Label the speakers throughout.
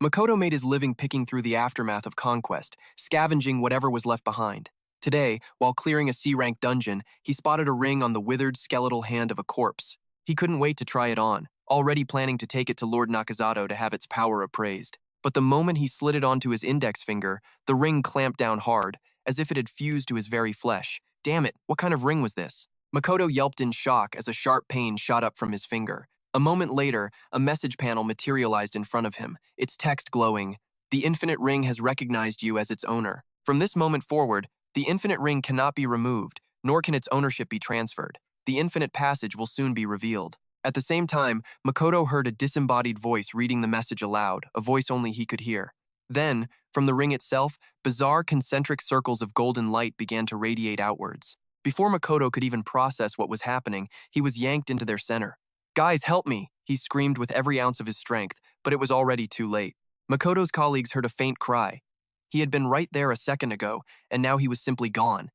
Speaker 1: Makoto made his living picking through the aftermath of conquest, scavenging whatever was left behind. Today, while clearing a C-rank dungeon, he spotted a ring on the withered skeletal hand of a corpse. He couldn't wait to try it on, already planning to take it to Lord Nakazato to have its power appraised. But the moment he slid it onto his index finger, the ring clamped down hard, as if it had fused to his very flesh. Damn it, what kind of ring was this? Makoto yelped in shock as a sharp pain shot up from his finger. A moment later, a message panel materialized in front of him, its text glowing. The Infinite Ring has recognized you as its owner. From this moment forward, the Infinite Ring cannot be removed, nor can its ownership be transferred. The Infinite Passage will soon be revealed. At the same time, Makoto heard a disembodied voice reading the message aloud, a voice only he could hear. Then, from the ring itself, bizarre concentric circles of golden light began to radiate outwards. Before Makoto could even process what was happening, he was yanked into their center. "Guys, help me!" he screamed with every ounce of his strength, but it was already too late. Makoto's colleagues heard a faint cry. He had been right there a second ago, and now he was simply gone.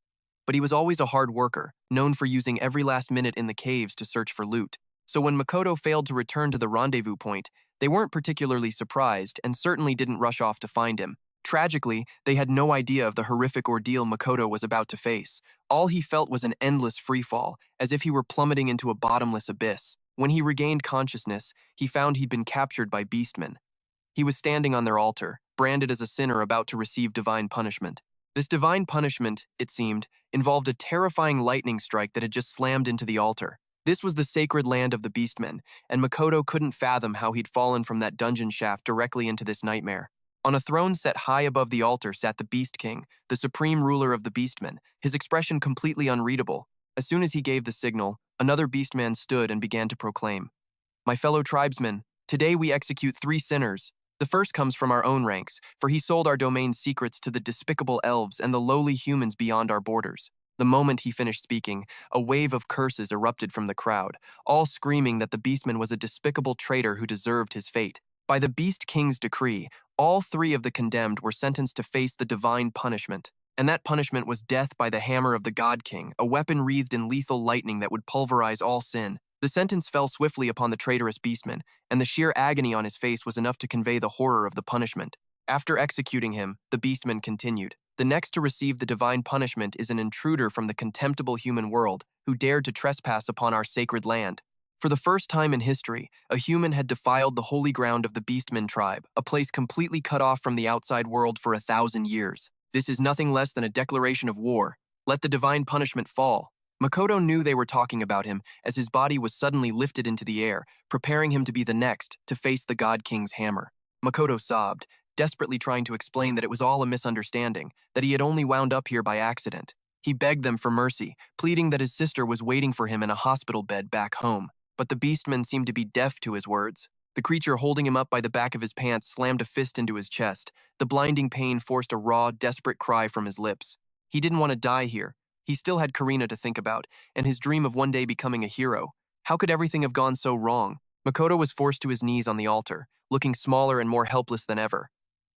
Speaker 1: But he was always a hard worker, known for using every last minute in the caves to search for loot. So when Makoto failed to return to the rendezvous point, they weren't particularly surprised and certainly didn't rush off to find him. Tragically, they had no idea of the horrific ordeal Makoto was about to face. All he felt was an endless freefall, as if he were plummeting into a bottomless abyss. When he regained consciousness, he found he'd been captured by Beastmen. He was standing on their altar, branded as a sinner about to receive divine punishment. This divine punishment, it seemed, involved a terrifying lightning strike that had just slammed into the altar. This was the sacred land of the Beastmen, and Makoto couldn't fathom how he'd fallen from that dungeon shaft directly into this nightmare. On a throne set high above the altar sat the Beast King, the supreme ruler of the Beastmen, his expression completely unreadable. As soon as he gave the signal, another Beastman stood and began to proclaim, "My fellow tribesmen, today we execute 3 sinners. The first comes from our own ranks, for he sold our domain's secrets to the despicable elves and the lowly humans beyond our borders." The moment he finished speaking, a wave of curses erupted from the crowd, all screaming that the Beastman was a despicable traitor who deserved his fate. By the Beast King's decree, all 3 of the condemned were sentenced to face the divine punishment. And that punishment was death by the hammer of the God King, a weapon wreathed in lethal lightning that would pulverize all sin. The sentence fell swiftly upon the traitorous Beastman, and the sheer agony on his face was enough to convey the horror of the punishment. After executing him, the Beastman continued, "The next to receive the divine punishment is an intruder from the contemptible human world who dared to trespass upon our sacred land." For the first time in history, a human had defiled the holy ground of the Beastman tribe, a place completely cut off from the outside world for 1,000 years. This is nothing less than a declaration of war. Let the divine punishment fall. Makoto knew they were talking about him as his body was suddenly lifted into the air, preparing him to be the next to face the God King's hammer. Makoto sobbed, desperately trying to explain that it was all a misunderstanding, that he had only wound up here by accident. He begged them for mercy, pleading that his sister was waiting for him in a hospital bed back home. But the Beastman seemed to be deaf to his words. The creature holding him up by the back of his pants slammed a fist into his chest. The blinding pain forced a raw, desperate cry from his lips. He didn't want to die here. He still had Karina to think about, and his dream of one day becoming a hero. How could everything have gone so wrong? Makoto was forced to his knees on the altar, looking smaller and more helpless than ever.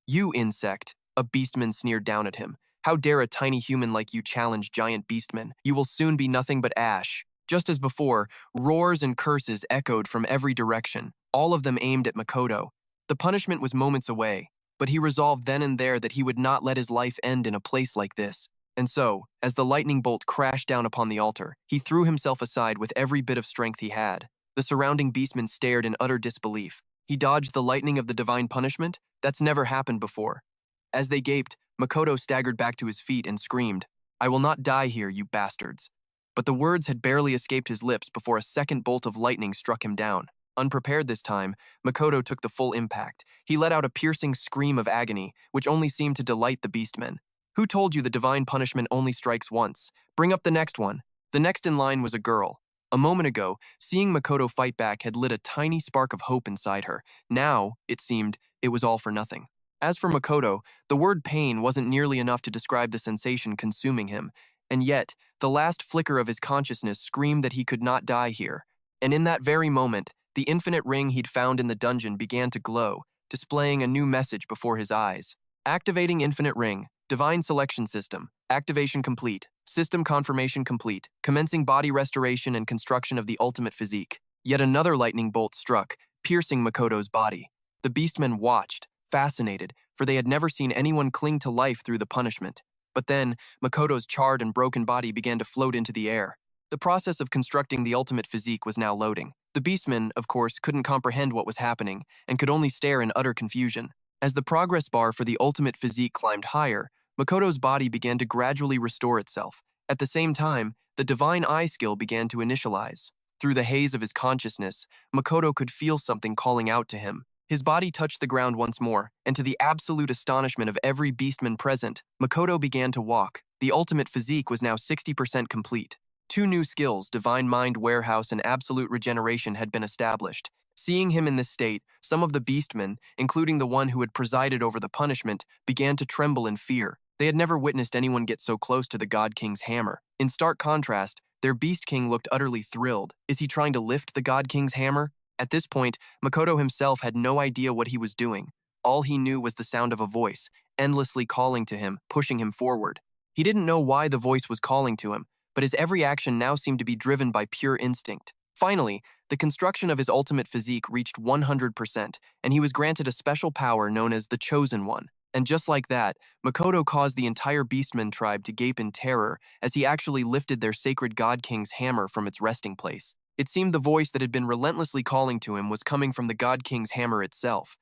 Speaker 1: "You insect," a Beastman sneered down at him. "How dare a tiny human like you challenge giant Beastmen? You will soon be nothing but ash." Just as before, roars and curses echoed from every direction, all of them aimed at Makoto. The punishment was moments away, but he resolved then and there that he would not let his life end in a place like this. And so, as the lightning bolt crashed down upon the altar, he threw himself aside with every bit of strength he had. The surrounding beastmen stared in utter disbelief. He dodged the lightning of the divine punishment? That's never happened before. As they gaped, Makoto staggered back to his feet and screamed, "I will not die here, you bastards." But the words had barely escaped his lips before a second bolt of lightning struck him down. Unprepared this time, Makoto took the full impact. He let out a piercing scream of agony, which only seemed to delight the beastmen. "Who told you the divine punishment only strikes once? Bring up the next one." The next in line was a girl. A moment ago, seeing Makoto fight back had lit a tiny spark of hope inside her. Now, it seemed, it was all for nothing. As for Makoto, the word pain wasn't nearly enough to describe the sensation consuming him. And yet, the last flicker of his consciousness screamed that he could not die here. And in that very moment, the infinite ring he'd found in the dungeon began to glow, displaying a new message before his eyes. Activating infinite ring. Divine selection system. Activation complete. System confirmation complete. Commencing body restoration and construction of the ultimate physique. Yet another lightning bolt struck, piercing Makoto's body. The beastmen watched, fascinated, for they had never seen anyone cling to life through the punishment. But then, Makoto's charred and broken body began to float into the air. The process of constructing the ultimate physique was now loading. The Beastmen, of course, couldn't comprehend what was happening and could only stare in utter confusion. As the progress bar for the ultimate physique climbed higher, Makoto's body began to gradually restore itself. At the same time, the divine eye skill began to initialize. Through the haze of his consciousness, Makoto could feel something calling out to him. His body touched the ground once more, and to the absolute astonishment of every beastman present, Makoto began to walk. The ultimate physique was now 60% complete. Two new skills, Divine Mind Warehouse and Absolute Regeneration, had been established. Seeing him in this state, some of the beastmen, including the one who had presided over the punishment, began to tremble in fear. They had never witnessed anyone get so close to the God King's hammer. In stark contrast, their Beast King looked utterly thrilled. Is he trying to lift the God King's hammer? At this point, Makoto himself had no idea what he was doing. All he knew was the sound of a voice, endlessly calling to him, pushing him forward. He didn't know why the voice was calling to him, but his every action now seemed to be driven by pure instinct. Finally, the construction of his ultimate physique reached 100%, and he was granted a special power known as the Chosen One. And just like that, Makoto caused the entire Beastman tribe to gape in terror as he actually lifted their sacred God King's hammer from its resting place. It seemed the voice that had been relentlessly calling to him was coming from the God King's hammer itself.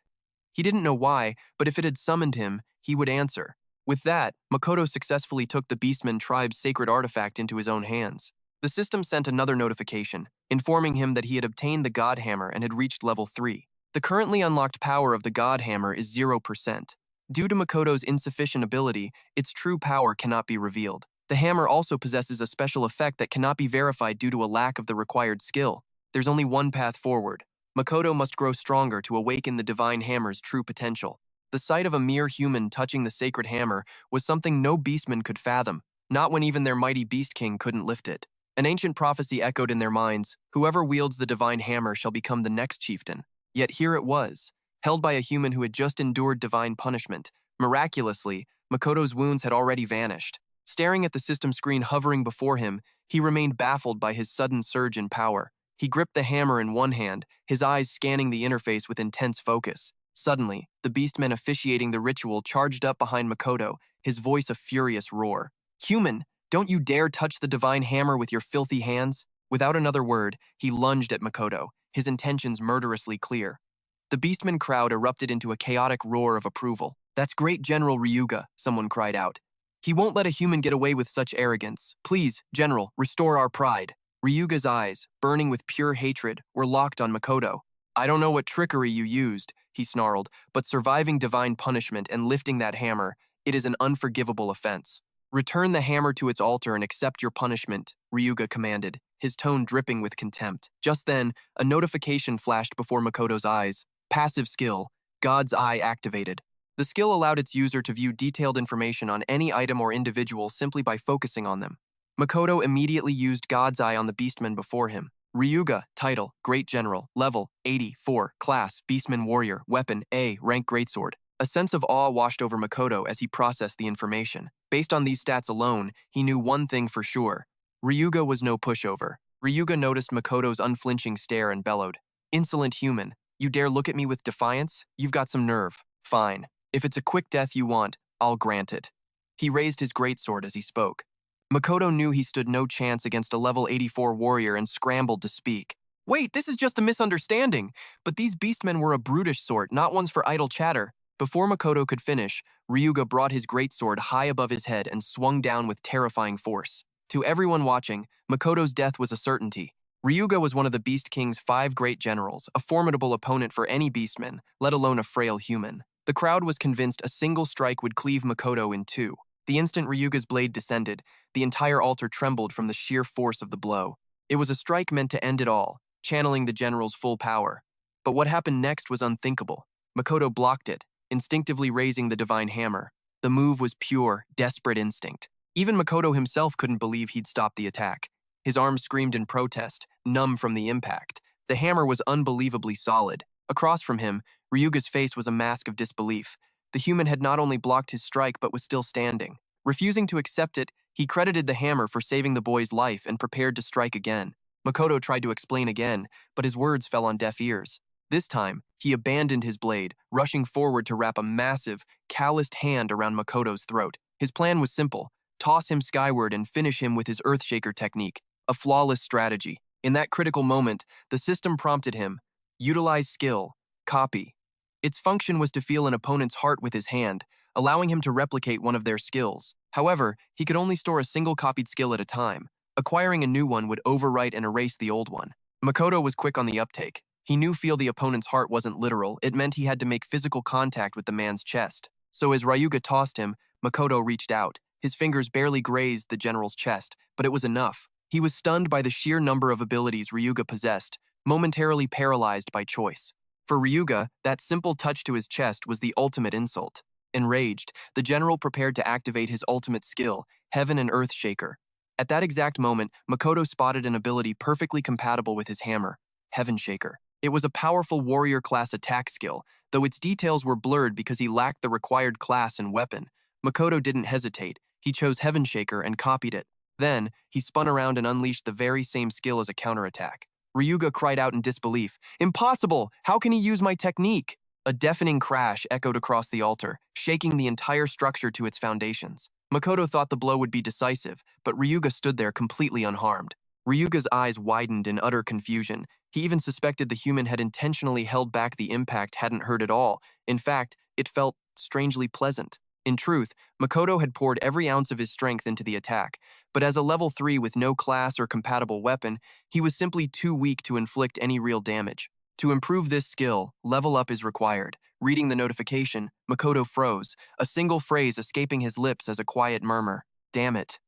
Speaker 1: He didn't know why, but if it had summoned him, he would answer. With that, Makoto successfully took the Beastman tribe's sacred artifact into his own hands. The system sent another notification, informing him that he had obtained the God Hammer and had reached level 3. The currently unlocked power of the God Hammer is 0%. Due to Makoto's insufficient ability, its true power cannot be revealed. The hammer also possesses a special effect that cannot be verified due to a lack of the required skill. There's only one path forward. Makoto must grow stronger to awaken the divine hammer's true potential. The sight of a mere human touching the sacred hammer was something no beastman could fathom, not when even their mighty Beast King couldn't lift it. An ancient prophecy echoed in their minds, whoever wields the divine hammer shall become the next chieftain. Yet here it was, held by a human who had just endured divine punishment. Miraculously, Makoto's wounds had already vanished. Staring at the system screen hovering before him, he remained baffled by his sudden surge in power. He gripped the hammer in one hand, his eyes scanning the interface with intense focus. Suddenly, the beastman officiating the ritual charged up behind Makoto, his voice a furious roar. "Human, don't you dare touch the divine hammer with your filthy hands!" Without another word, he lunged at Makoto, his intentions murderously clear. The beastman crowd erupted into a chaotic roar of approval. "That's great, General Ryuga," someone cried out. "He won't let a human get away with such arrogance. Please, General, restore our pride." Ryuga's eyes, burning with pure hatred, were locked on Makoto. "I don't know what trickery you used," he snarled, "but surviving divine punishment and lifting that hammer, it is an unforgivable offense. Return the hammer to its altar and accept your punishment," Ryuga commanded, his tone dripping with contempt. Just then, a notification flashed before Makoto's eyes. Passive skill, God's Eye activated. The skill allowed its user to view detailed information on any item or individual simply by focusing on them. Makoto immediately used God's Eye on the beastman before him. Ryuga, title, Great General, level, 84, class, Beastman Warrior, weapon, A, rank Greatsword. A sense of awe washed over Makoto as he processed the information. Based on these stats alone, he knew one thing for sure. Ryuga was no pushover. Ryuga noticed Makoto's unflinching stare and bellowed. "Insolent human, you dare look at me with defiance? You've got some nerve. Fine. If it's a quick death you want, I'll grant it." He raised his greatsword as he spoke. Makoto knew he stood no chance against a level 84 warrior and scrambled to speak. "Wait, this is just a misunderstanding. But these beastmen were a brutish sort, not ones for idle chatter." Before Makoto could finish, Ryuga brought his greatsword high above his head and swung down with terrifying force. To everyone watching, Makoto's death was a certainty. Ryuga was one of the Beast King's 5 great generals, a formidable opponent for any beastman, let alone a frail human. The crowd was convinced a single strike would cleave Makoto in two. The instant Ryuga's blade descended, the entire altar trembled from the sheer force of the blow. It was a strike meant to end it all, channeling the general's full power. But what happened next was unthinkable. Makoto blocked it, instinctively raising the divine hammer. The move was pure, desperate instinct. Even Makoto himself couldn't believe he'd stopped the attack. His arms screamed in protest, numb from the impact. The hammer was unbelievably solid. Across from him, Ryuga's face was a mask of disbelief. The human had not only blocked his strike but was still standing. Refusing to accept it, he credited the hammer for saving the boy's life and prepared to strike again. Makoto tried to explain again, but his words fell on deaf ears. This time, he abandoned his blade, rushing forward to wrap a massive, calloused hand around Makoto's throat. His plan was simple: toss him skyward and finish him with his Earthshaker technique, a flawless strategy. In that critical moment, the system prompted him: utilize skill, copy. Its function was to feel an opponent's heart with his hand, allowing him to replicate one of their skills. However, he could only store a single copied skill at a time. Acquiring a new one would overwrite and erase the old one. Makoto was quick on the uptake. He knew feel the opponent's heart wasn't literal, it meant he had to make physical contact with the man's chest. So as Ryuga tossed him, Makoto reached out. His fingers barely grazed the general's chest, but it was enough. He was stunned by the sheer number of abilities Ryuga possessed, momentarily paralyzed by choice. For Ryuga, that simple touch to his chest was the ultimate insult. Enraged, the general prepared to activate his ultimate skill, Heaven and Earth Shaker. At that exact moment, Makoto spotted an ability perfectly compatible with his hammer, Heaven Shaker. It was a powerful warrior-class attack skill, though its details were blurred because he lacked the required class and weapon. Makoto didn't hesitate. He chose Heaven Shaker and copied it. Then, he spun around and unleashed the very same skill as a counterattack. Ryuga cried out in disbelief. "Impossible! How can he use my technique?" A deafening crash echoed across the altar, shaking the entire structure to its foundations. Makoto thought the blow would be decisive, but Ryuga stood there completely unharmed. Ryuga's eyes widened in utter confusion. He even suspected the human had intentionally held back the impact hadn't hurt at all. In fact, it felt strangely pleasant. In truth, Makoto had poured every ounce of his strength into the attack, but as a level 3 with no class or compatible weapon, he was simply too weak to inflict any real damage. To improve this skill, level up is required. Reading the notification, Makoto froze, a single phrase escaping his lips as a quiet murmur. Damn it.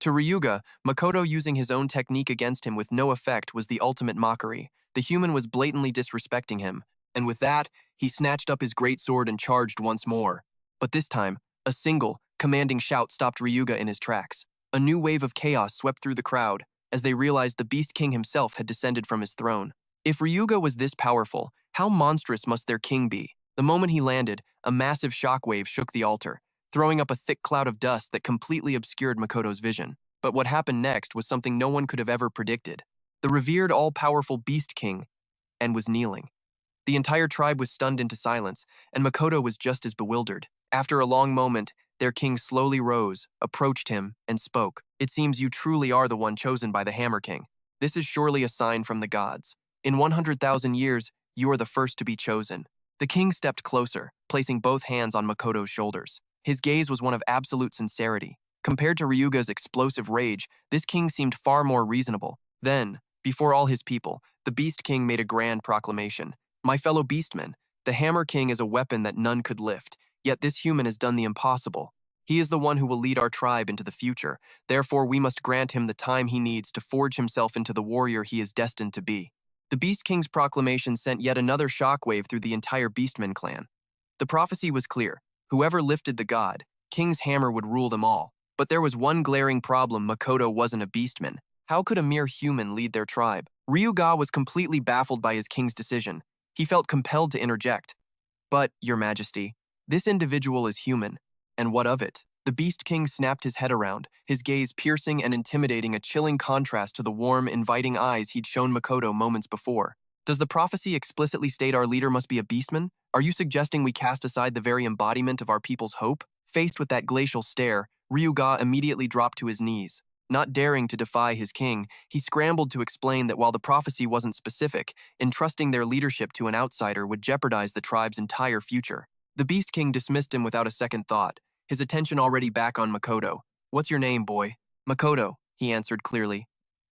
Speaker 1: To Ryuga, Makoto using his own technique against him with no effect was the ultimate mockery. The human was blatantly disrespecting him, and with that, he snatched up his greatsword and charged once more. But this time, a single, commanding shout stopped Ryuga in his tracks. A new wave of chaos swept through the crowd as they realized the Beast King himself had descended from his throne. If Ryuga was this powerful, how monstrous must their king be? The moment he landed, a massive shockwave shook the altar, throwing up a thick cloud of dust that completely obscured Makoto's vision. But what happened next was something no one could have ever predicted. The revered all-powerful Beast King was kneeling. The entire tribe was stunned into silence, and Makoto was just as bewildered. After a long moment, their king slowly rose, approached him, and spoke. "It seems you truly are the one chosen by the Hammer King. This is surely a sign from the gods. In 100,000 years, you are the first to be chosen." The king stepped closer, placing both hands on Makoto's shoulders. His gaze was one of absolute sincerity. Compared to Ryuga's explosive rage, this king seemed far more reasonable. Then, before all his people, the Beast King made a grand proclamation. "My fellow Beastmen, the Hammer King is a weapon that none could lift, yet this human has done the impossible. He is the one who will lead our tribe into the future. Therefore, we must grant him the time he needs to forge himself into the warrior he is destined to be." The Beast King's proclamation sent yet another shockwave through the entire Beastmen clan. The prophecy was clear. Whoever lifted the god, King's hammer would rule them all. But there was one glaring problem: Makoto wasn't a Beastman. How could a mere human lead their tribe? Ryuga was completely baffled by his king's decision. He felt compelled to interject. "But, Your Majesty, this individual is human. And what of it?" The Beast King snapped his head around, his gaze piercing and intimidating, a chilling contrast to the warm, inviting eyes he'd shown Makoto moments before. "Does the prophecy explicitly state our leader must be a Beastman? Are you suggesting we cast aside the very embodiment of our people's hope?" Faced with that glacial stare, Ryuga immediately dropped to his knees. Not daring to defy his king, he scrambled to explain that while the prophecy wasn't specific, entrusting their leadership to an outsider would jeopardize the tribe's entire future. The Beast King dismissed him without a second thought, his attention already back on Makoto. "What's your name, boy?" "Makoto," he answered clearly.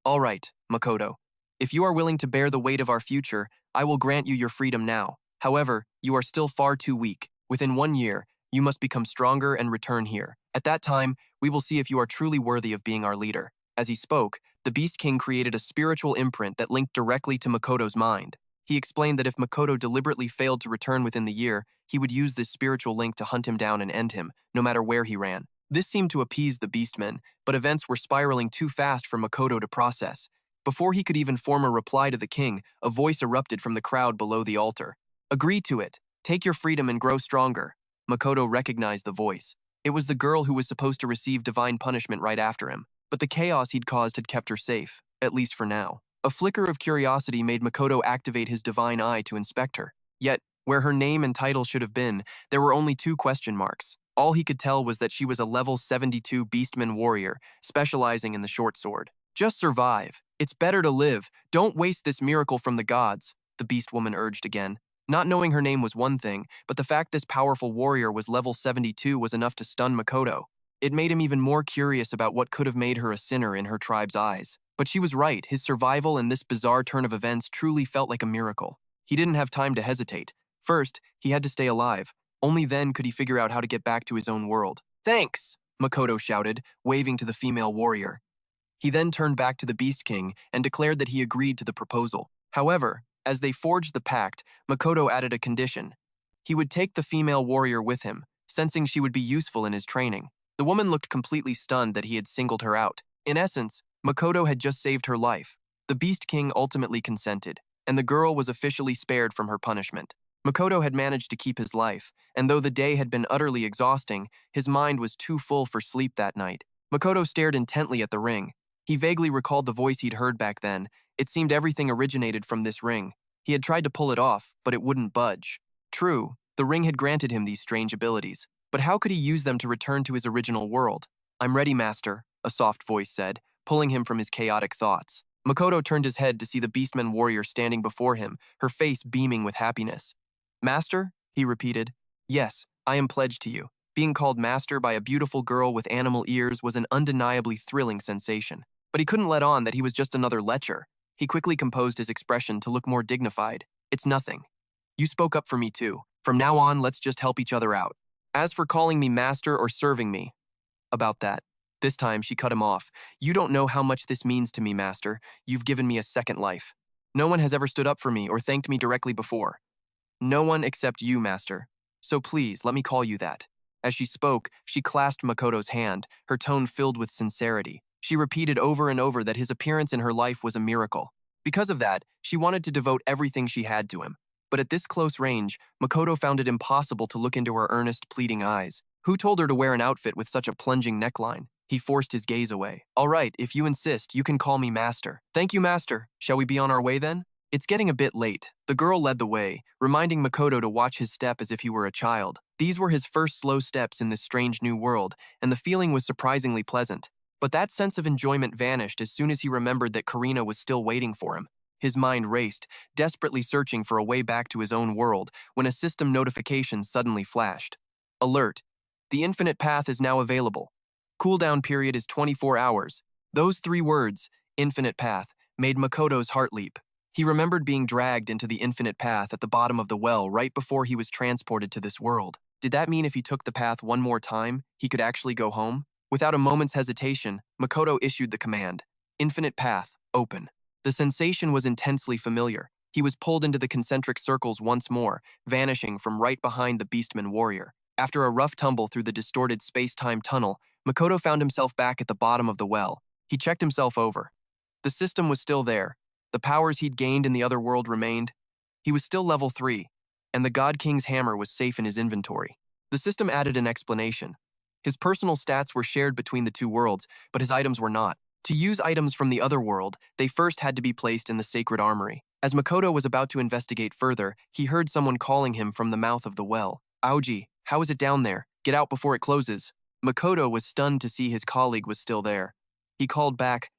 Speaker 1: "All right, Makoto. If you are willing to bear the weight of our future, I will grant you your freedom now. However, you are still far too weak. Within 1 year, you must become stronger and return here. At that time, we will see if you are truly worthy of being our leader." As he spoke, the Beast King created a spiritual imprint that linked directly to Makoto's mind. He explained that if Makoto deliberately failed to return within the year, he would use this spiritual link to hunt him down and end him, no matter where he ran. This seemed to appease the Beastmen, but events were spiraling too fast for Makoto to process. Before he could even form a reply to the king, a voice erupted from the crowd below the altar. "Agree to it. Take your freedom and grow stronger." Makoto recognized the voice. It was the girl who was supposed to receive divine punishment right after him, but the chaos he'd caused had kept her safe, at least for now. A flicker of curiosity made Makoto activate his divine eye to inspect her. Yet, where her name and title should have been, there were only 2 question marks. All he could tell was that she was a level 72 Beastman warrior, specializing in the short sword. Just survive. It's better to live. Don't waste this miracle from the gods, the beast woman urged again. Not knowing her name was one thing, but the fact this powerful warrior was level 72 was enough to stun Makoto. It made him even more curious about what could have made her a sinner in her tribe's eyes. But she was right, his survival in this bizarre turn of events truly felt like a miracle. He didn't have time to hesitate. First, he had to stay alive. Only then could he figure out how to get back to his own world. "Thanks!" Makoto shouted, waving to the female warrior. He then turned back to the Beast King and declared that he agreed to the proposal. However, as they forged the pact, Makoto added a condition. He would take the female warrior with him, sensing she would be useful in his training. The woman looked completely stunned that he had singled her out. In essence, Makoto had just saved her life. The Beast King ultimately consented, and the girl was officially spared from her punishment. Makoto had managed to keep his life, and though the day had been utterly exhausting, his mind was too full for sleep that night. Makoto stared intently at the ring. He vaguely recalled the voice he'd heard back then. It seemed everything originated from this ring. He had tried to pull it off, but it wouldn't budge. True, the ring had granted him these strange abilities, but how could he use them to return to his original world? "I'm ready, master," a soft voice said, pulling him from his chaotic thoughts. Makoto turned his head to see the Beastman warrior standing before him, her face beaming with happiness. "Master?" he repeated. "Yes, I am pledged to you." Being called master by a beautiful girl with animal ears was an undeniably thrilling sensation. But he couldn't let on that he was just another lecher. He quickly composed his expression to look more dignified. "It's nothing. You spoke up for me too. From now on, let's just help each other out. As for calling me master or serving me, about that." This time, she cut him off. "You don't know how much this means to me, master. You've given me a second life. No one has ever stood up for me or thanked me directly before. No one except you, master. So please, let me call you that." As she spoke, she clasped Makoto's hand, her tone filled with sincerity. She repeated over and over that his appearance in her life was a miracle. Because of that, she wanted to devote everything she had to him. But at this close range, Makoto found it impossible to look into her earnest, pleading eyes. Who told her to wear an outfit with such a plunging neckline? He forced his gaze away. "All right, if you insist, you can call me master." "Thank you, master. Shall we be on our way then?" "It's getting a bit late." The girl led the way, reminding Makoto to watch his step as if he were a child. These were his first slow steps in this strange new world, and the feeling was surprisingly pleasant. But that sense of enjoyment vanished as soon as he remembered that Karina was still waiting for him. His mind raced, desperately searching for a way back to his own world, when a system notification suddenly flashed. "Alert. The infinite path is now available. Cooldown period is 24 hours. Those 3 words, infinite path, made Makoto's heart leap. He remembered being dragged into the infinite path at the bottom of the well right before he was transported to this world. Did that mean if he took the path one more time, he could actually go home? Without a moment's hesitation, Makoto issued the command, "Infinite path, open." The sensation was intensely familiar. He was pulled into the concentric circles once more, vanishing from right behind the Beastman warrior. After a rough tumble through the distorted space-time tunnel, Makoto found himself back at the bottom of the well. He checked himself over. The system was still there. The powers he'd gained in the other world remained. He was still level 3, and the God King's hammer was safe in his inventory. The system added an explanation. His personal stats were shared between the 2 worlds, but his items were not. To use items from the other world, they first had to be placed in the sacred armory. As Makoto was about to investigate further, he heard someone calling him from the mouth of the well. "Aoji, how is it down there? Get out before it closes." Makoto was stunned to see his colleague was still there. He called back,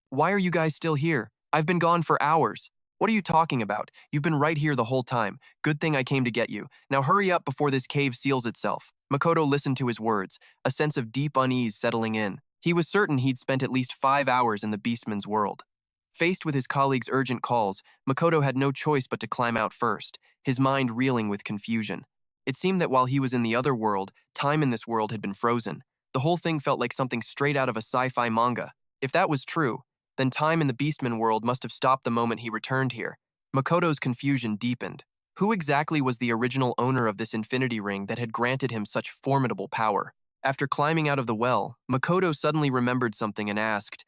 Speaker 1: "Why are you guys still here? I've been gone for hours." "What are you talking about? You've been right here the whole time. Good thing I came to get you. Now hurry up before this cave seals itself." Makoto listened to his words, a sense of deep unease settling in. He was certain he'd spent at least 5 hours in the Beastman's world. Faced with his colleague's urgent calls, Makoto had no choice but to climb out first, his mind reeling with confusion. It seemed that while he was in the other world, time in this world had been frozen. The whole thing felt like something straight out of a sci-fi manga. If that was true, then time in the Beastman world must have stopped the moment he returned here. Makoto's confusion deepened. Who exactly was the original owner of this infinity ring that had granted him such formidable power? After climbing out of the well, Makoto suddenly remembered something and asked,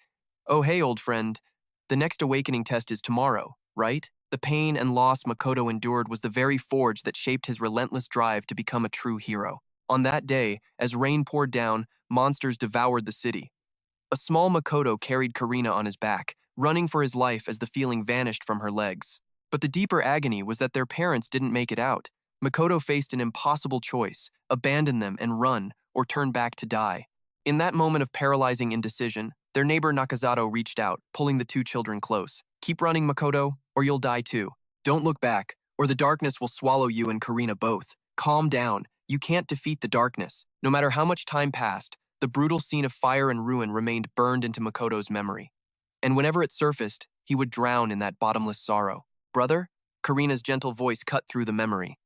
Speaker 1: "Oh hey, old friend, the next awakening test is tomorrow, right?" The pain and loss Makoto endured was the very forge that shaped his relentless drive to become a true hero. On that day, as rain poured down, monsters devoured the city. A small Makoto carried Karina on his back, running for his life as the feeling vanished from her legs. But the deeper agony was that their parents didn't make it out. Makoto faced an impossible choice: abandon them and run, or turn back to die. In that moment of paralyzing indecision, their neighbor Nakazato reached out, pulling the two children close. "Keep running, Makoto, or you'll die too. Don't look back, or the darkness will swallow you and Karina both. Calm down. You can't defeat the darkness." No matter how much time passed, the brutal scene of fire and ruin remained burned into Makoto's memory. And whenever it surfaced, he would drown in that bottomless sorrow. "Brother?" Karina's gentle voice cut through the memory.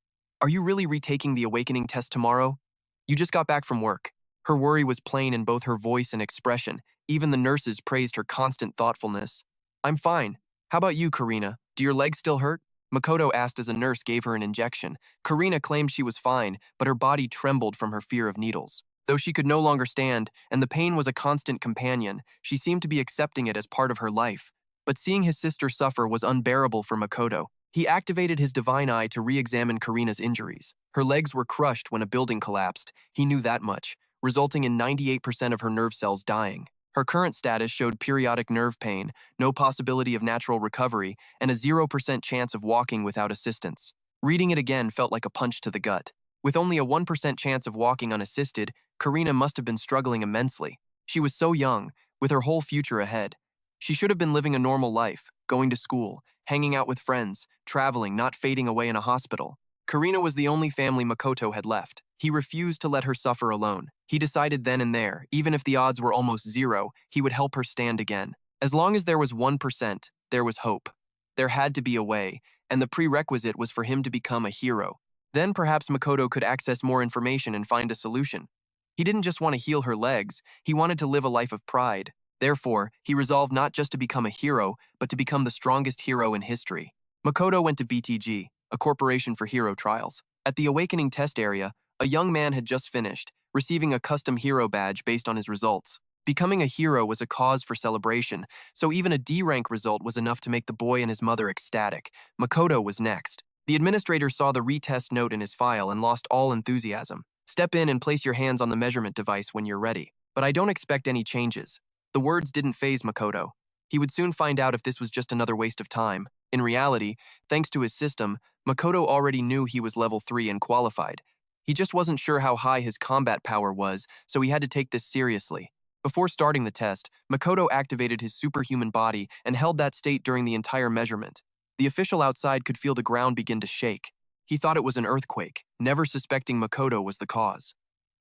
Speaker 1: "Are you really retaking the awakening test tomorrow? You just got back from work." Her worry was plain in both her voice and expression. Even the nurses praised her constant thoughtfulness. "I'm fine. How about you, Karina? Do your legs still hurt?" Makoto asked as a nurse gave her an injection. Karina claimed she was fine, but her body trembled from her fear of needles. Though she could no longer stand, and the pain was a constant companion, she seemed to be accepting it as part of her life. But seeing his sister suffer was unbearable for Makoto. He activated his divine eye to re-examine Karina's injuries. Her legs were crushed when a building collapsed, he knew that much, resulting in 98% of her nerve cells dying. Her current status showed periodic nerve pain, no possibility of natural recovery, and a 0% chance of walking without assistance. Reading it again felt like a punch to the gut. With only a 1% chance of walking unassisted, Karina must have been struggling immensely. She was so young, with her whole future ahead. She should have been living a normal life, going to school, hanging out with friends, traveling, not fading away in a hospital. Karina was the only family Makoto had left. He refused to let her suffer alone. He decided then and there, even if the odds were almost zero, he would help her stand again. As long as there was 1%, there was hope. There had to be a way, and the prerequisite was for him to become a hero. Then perhaps Makoto could access more information and find a solution. He didn't just want to heal her legs, he wanted to live a life of pride. Therefore, he resolved not just to become a hero, but to become the strongest hero in history. Makoto went to BTG, a corporation for hero trials. At the awakening test area, a young man had just finished, receiving a custom hero badge based on his results. Becoming a hero was a cause for celebration, so even a D-rank result was enough to make the boy and his mother ecstatic. Makoto was next. The administrator saw the retest note in his file and lost all enthusiasm. "Step in and place your hands on the measurement device when you're ready. But I don't expect any changes." The words didn't faze Makoto. He would soon find out if this was just another waste of time. In reality, thanks to his system, Makoto already knew he was level 3 and qualified. He just wasn't sure how high his combat power was, so he had to take this seriously. Before starting the test, Makoto activated his superhuman body and held that state during the entire measurement. The official outside could feel the ground begin to shake. He thought it was an earthquake, never suspecting Makoto was the cause.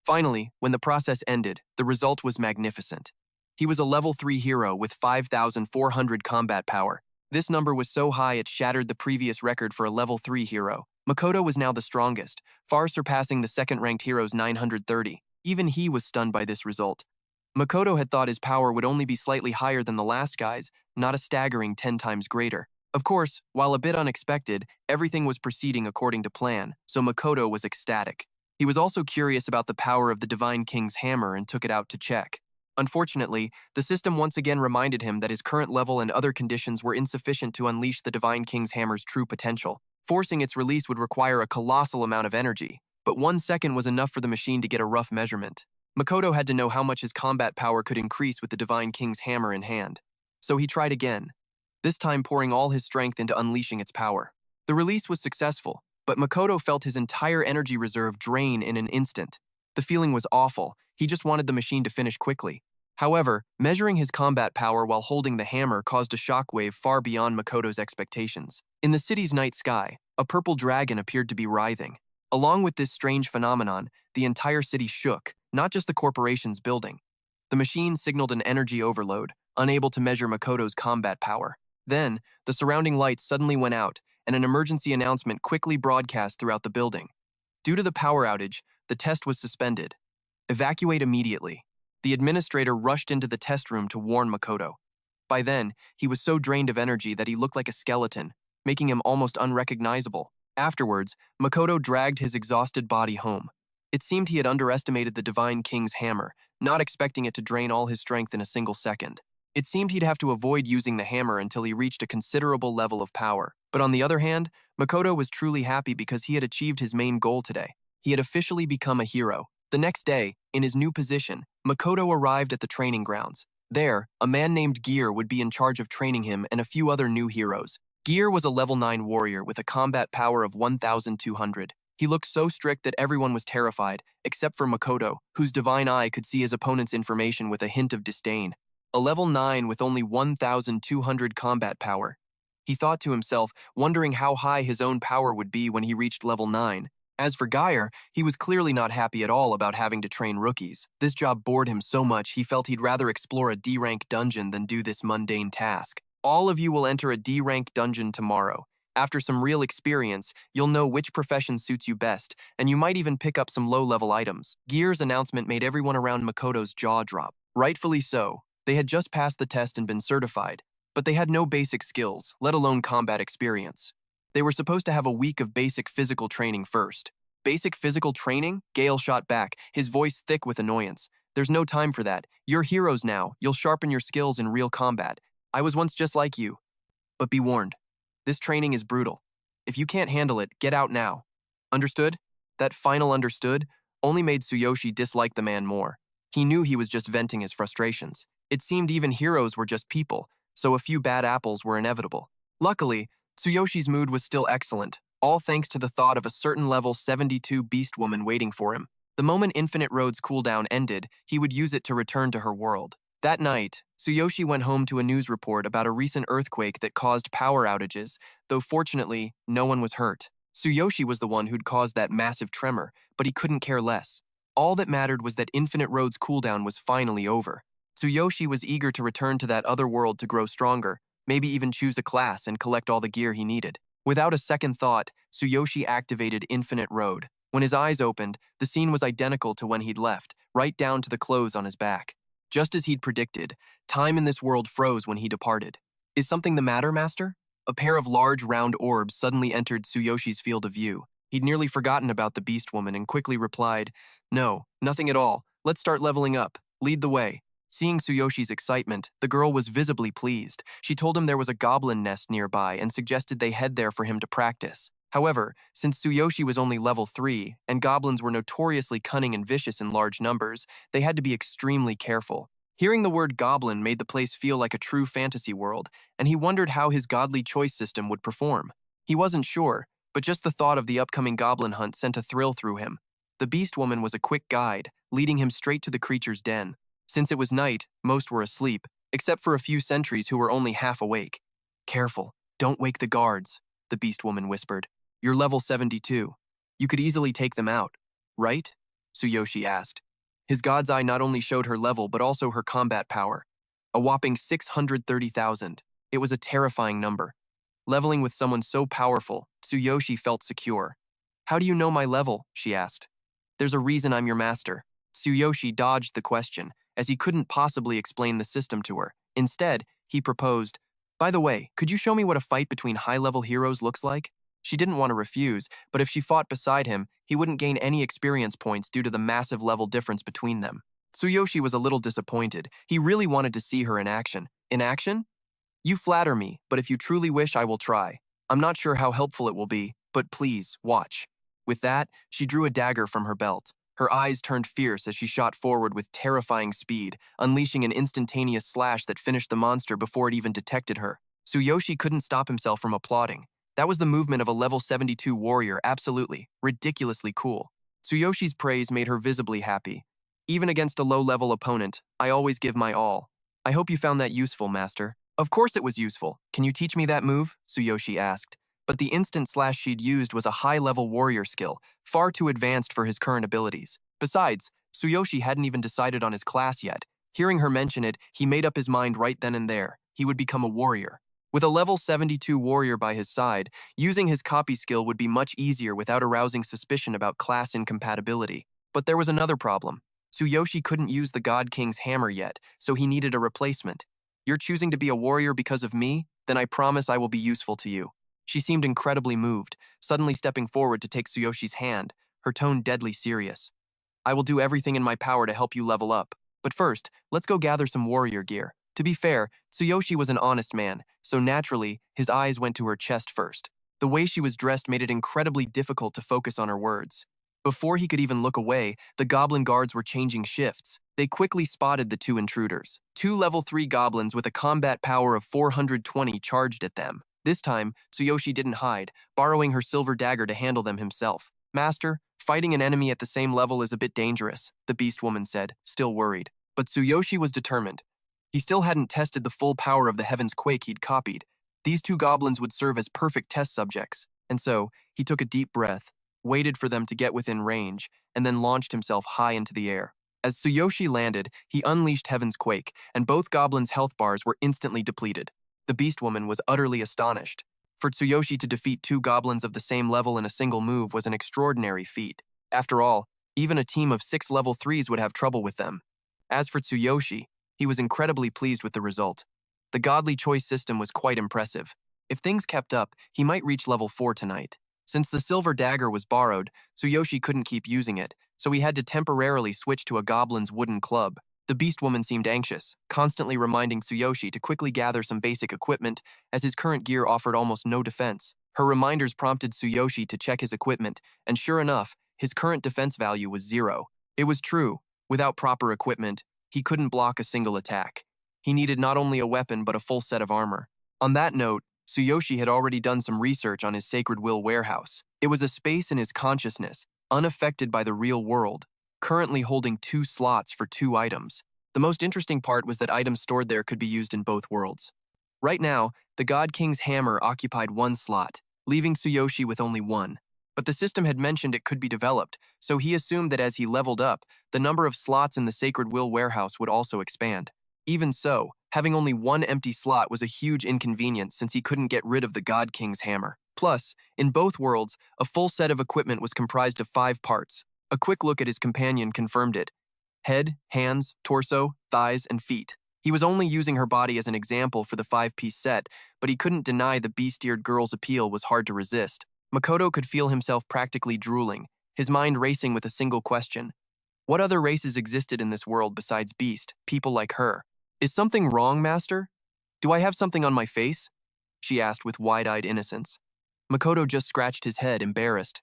Speaker 1: Finally, when the process ended, the result was magnificent. He was a level 3 hero with 5,400 combat power. This number was so high it shattered the previous record for a level 3 hero. Makoto was now the strongest, far surpassing the second-ranked hero's 930. Even he was stunned by this result. Makoto had thought his power would only be slightly higher than the last guy's, not a staggering 10 times greater. Of course, while a bit unexpected, everything was proceeding according to plan, so Makoto was ecstatic. He was also curious about the power of the Divine King's hammer and took it out to check. Unfortunately, the system once again reminded him that his current level and other conditions were insufficient to unleash the Divine King's hammer's true potential. Forcing its release would require a colossal amount of energy, but 1 second was enough for the machine to get a rough measurement. Makoto had to know how much his combat power could increase with the Divine King's hammer in hand. So he tried again, this time pouring all his strength into unleashing its power. The release was successful, but Makoto felt his entire energy reserve drain in an instant. The feeling was awful. He just wanted the machine to finish quickly. However, measuring his combat power while holding the hammer caused a shockwave far beyond Makoto's expectations. In the city's night sky, a purple dragon appeared to be writhing. Along with this strange phenomenon, the entire city shook, not just the corporation's building. The machine signaled an energy overload, unable to measure Makoto's combat power. Then, the surrounding lights suddenly went out, and an emergency announcement quickly broadcast throughout the building. Due to the power outage, the test was suspended. Evacuate immediately. The administrator rushed into the test room to warn Makoto. By then, he was so drained of energy that he looked like a skeleton, making him almost unrecognizable. Afterwards, Makoto dragged his exhausted body home. It seemed he had underestimated the Divine King's hammer, not expecting it to drain all his strength in a single second. It seemed he'd have to avoid using the hammer until he reached a considerable level of power. But on the other hand, Makoto was truly happy because he had achieved his main goal today. He had officially become a hero. The next day, in his new position, Makoto arrived at the training grounds. There, a man named Gear would be in charge of training him and a few other new heroes. Gear was a level 9 warrior with a combat power of 1,200. He looked so strict that everyone was terrified, except for Makoto, whose divine eye could see his opponent's information with a hint of disdain. A level 9 with only 1,200 combat power. He thought to himself, wondering how high his own power would be when he reached level 9. As for Geyer, he was clearly not happy at all about having to train rookies. This job bored him so much he felt he'd rather explore a D-rank dungeon than do this mundane task. All of you will enter a D-rank dungeon tomorrow. After some real experience, you'll know which profession suits you best, and you might even pick up some low-level items. Gear's announcement made everyone around Makoto's jaw drop. Rightfully so. They had just passed the test and been certified, but they had no basic skills, let alone combat experience. They were supposed to have a week of basic physical training first. Basic physical training? Gale shot back, his voice thick with annoyance. There's no time for that. You're heroes now. You'll sharpen your skills in real combat. I was once just like you. But be warned. This training is brutal. If you can't handle it, get out now. Understood? That final understood only made Tsuyoshi dislike the man more. He knew he was just venting his frustrations. It seemed even heroes were just people, so a few bad apples were inevitable. Luckily, Tsuyoshi's mood was still excellent, all thanks to the thought of a certain level 72 beast woman waiting for him. The moment Infinite Road's cooldown ended, he would use it to return to her world. That night, Tsuyoshi went home to a news report about a recent earthquake that caused power outages, though fortunately, no one was hurt. Tsuyoshi was the one who'd caused that massive tremor, but he couldn't care less. All that mattered was that Infinite Road's cooldown was finally over. Tsuyoshi was eager to return to that other world to grow stronger, maybe even choose a class and collect all the gear he needed. Without a second thought, Tsuyoshi activated Infinite Road. When his eyes opened, the scene was identical to when he'd left, right down to the clothes on his back. Just as he'd predicted, time in this world froze when he departed. Is something the matter, Master? A pair of large, round orbs suddenly entered Tsuyoshi's field of view. He'd nearly forgotten about the beast woman and quickly replied, "No, nothing at all. Let's start leveling up. Lead the way." Seeing Tsuyoshi's excitement, the girl was visibly pleased. She told him there was a goblin nest nearby and suggested they head there for him to practice. However, since Tsuyoshi was only level 3, and goblins were notoriously cunning and vicious in large numbers, they had to be extremely careful. Hearing the word goblin made the place feel like a true fantasy world, and he wondered how his godly choice system would perform. He wasn't sure, but just the thought of the upcoming goblin hunt sent a thrill through him. The beast woman was a quick guide, leading him straight to the creature's den. Since it was night, most were asleep, except for a few sentries who were only half awake. "Careful, don't wake the guards," the beast woman whispered. "You're level 72. You could easily take them out, right?" Tsuyoshi asked. His god's eye not only showed her level but also her combat power. A whopping 630,000. It was a terrifying number. Leveling with someone so powerful, Tsuyoshi felt secure. "How do you know my level?" she asked. "There's a reason I'm your master." Tsuyoshi dodged the question, as he couldn't possibly explain the system to her. Instead, he proposed, "By the way, could you show me what a fight between high-level heroes looks like?" She didn't want to refuse, but if she fought beside him, he wouldn't gain any experience points due to the massive level difference between them. Tsuyoshi was a little disappointed. He really wanted to see her in action. "In action? You flatter me, but if you truly wish, I will try. I'm not sure how helpful it will be, but please, watch." With that, she drew a dagger from her belt. Her eyes turned fierce as she shot forward with terrifying speed, unleashing an instantaneous slash that finished the monster before it even detected her. Tsuyoshi couldn't stop himself from applauding. That was the movement of a level 72 warrior, absolutely, ridiculously cool. Tsuyoshi's praise made her visibly happy. "Even against a low-level opponent, I always give my all. I hope you found that useful, Master." "Of course it was useful. Can you teach me that move?" Tsuyoshi asked. But the instant slash she'd used was a high-level warrior skill, far too advanced for his current abilities. Besides, Tsuyoshi hadn't even decided on his class yet. Hearing her mention it, he made up his mind right then and there. He would become a warrior. With a level 72 warrior by his side, using his copy skill would be much easier without arousing suspicion about class incompatibility. But there was another problem. Tsuyoshi couldn't use the God King's hammer yet, so he needed a replacement. "You're choosing to be a warrior because of me? Then I promise I will be useful to you." She seemed incredibly moved, suddenly stepping forward to take Tsuyoshi's hand, her tone deadly serious. "I will do everything in my power to help you level up. But first, let's go gather some warrior gear." To be fair, Tsuyoshi was an honest man, so naturally, his eyes went to her chest first. The way she was dressed made it incredibly difficult to focus on her words. Before he could even look away, the goblin guards were changing shifts. They quickly spotted the two intruders. Two level 3 goblins with a combat power of 420 charged at them. This time, Tsuyoshi didn't hide, borrowing her silver dagger to handle them himself. Master, fighting an enemy at the same level is a bit dangerous, the beast woman said, still worried. But Tsuyoshi was determined. He still hadn't tested the full power of the Heaven's Quake he'd copied. These two goblins would serve as perfect test subjects, and so he took a deep breath, waited for them to get within range, and then launched himself high into the air. As Tsuyoshi landed, he unleashed Heaven's Quake, and both goblins' health bars were instantly depleted. The beast woman was utterly astonished. For Tsuyoshi to defeat two goblins of the same level in a single move was an extraordinary feat. After all, even a team of 6 level 3s would have trouble with them. As for Tsuyoshi, he was incredibly pleased with the result. The godly choice system was quite impressive. If things kept up, he might reach level 4 tonight. Since the silver dagger was borrowed, Tsuyoshi couldn't keep using it, so he had to temporarily switch to a goblin's wooden club. The beast woman seemed anxious, constantly reminding Tsuyoshi to quickly gather some basic equipment, as his current gear offered almost no defense. Her reminders prompted Tsuyoshi to check his equipment, and sure enough, his current defense value was 0. It was true. Without proper equipment, he couldn't block a single attack. He needed not only a weapon but a full set of armor. On that note, Tsuyoshi had already done some research on his Sacred Will warehouse. It was a space in his consciousness, unaffected by the real world, currently holding 2 slots for 2 items. The most interesting part was that items stored there could be used in both worlds. Right now, the God King's hammer occupied 1 slot, leaving Tsuyoshi with only 1. But the system had mentioned it could be developed, so he assumed that as he leveled up, the number of slots in the Sacred Will warehouse would also expand. Even so, having only 1 empty slot was a huge inconvenience since he couldn't get rid of the God King's hammer. Plus, in both worlds, a full set of equipment was comprised of 5 parts. A quick look at his companion confirmed it. Head, hands, torso, thighs, and feet. He was only using her body as an example for the 5-piece set, but he couldn't deny the beast-eared girl's appeal was hard to resist. Makoto could feel himself practically drooling, his mind racing with a single question. What other races existed in this world besides beast, people like her? Is something wrong, Master? Do I have something on my face? She asked with wide-eyed innocence. Makoto just scratched his head, embarrassed.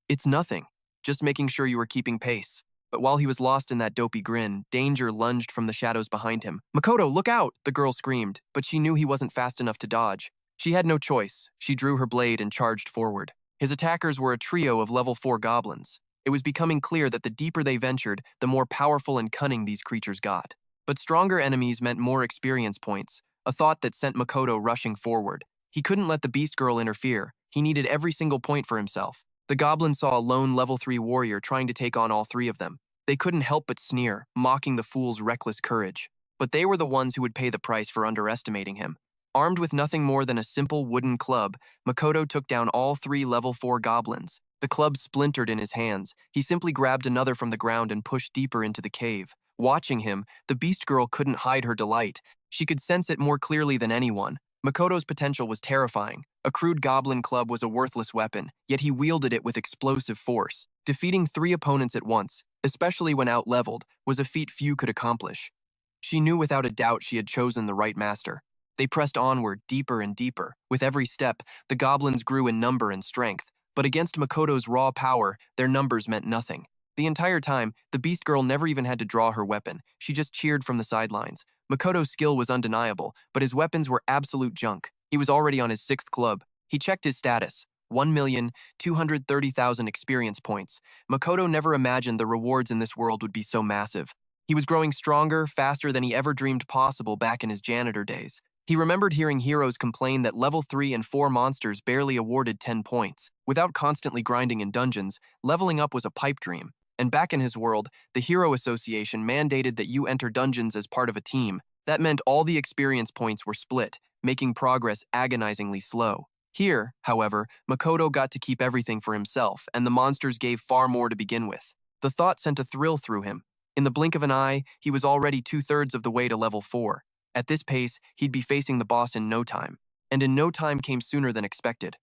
Speaker 1: It's nothing, just making sure you were keeping pace. But while he was lost in that dopey grin, danger lunged from the shadows behind him. Makoto, look out! The girl screamed, but she knew he wasn't fast enough to dodge. She had no choice. She drew her blade and charged forward. His attackers were a trio of level 4 goblins. It was becoming clear that the deeper they ventured, the more powerful and cunning these creatures got. But stronger enemies meant more experience points, a thought that sent Makoto rushing forward. He couldn't let the beast girl interfere. He needed every single point for himself. The goblin saw a lone level 3 warrior trying to take on all 3 of them. They couldn't help but sneer, mocking the fool's reckless courage. But they were the ones who would pay the price for underestimating him. Armed with nothing more than a simple wooden club, Makoto took down all 3 level 4 goblins. The club splintered in his hands. He simply grabbed another from the ground and pushed deeper into the cave. Watching him, the beast girl couldn't hide her delight. She could sense it more clearly than anyone. Makoto's potential was terrifying. A crude goblin club was a worthless weapon, yet he wielded it with explosive force. Defeating 3 opponents at once, especially when out-leveled, was a feat few could accomplish. She knew without a doubt she had chosen the right master. They pressed onward, deeper and deeper. With every step, the goblins grew in number and strength, but against Makoto's raw power, their numbers meant nothing. The entire time, the beast girl never even had to draw her weapon. She just cheered from the sidelines. Makoto's skill was undeniable, but his weapons were absolute junk. He was already on his 6th club. He checked his status. 1,230,000 experience points. Makoto never imagined the rewards in this world would be so massive. He was growing stronger, faster than he ever dreamed possible back in his janitor days. He remembered hearing heroes complain that level 3 and 4 monsters barely awarded 10 points. Without constantly grinding in dungeons, leveling up was a pipe dream. And back in his world, the Hero Association mandated that you enter dungeons as part of a team. That meant all the experience points were split, making progress agonizingly slow. Here, however, Makoto got to keep everything for himself, and the monsters gave far more to begin with. The thought sent a thrill through him. In the blink of an eye, he was already 2/3 of the way to level 4. At this pace, he'd be facing the boss in no time. And in no time came sooner than expected.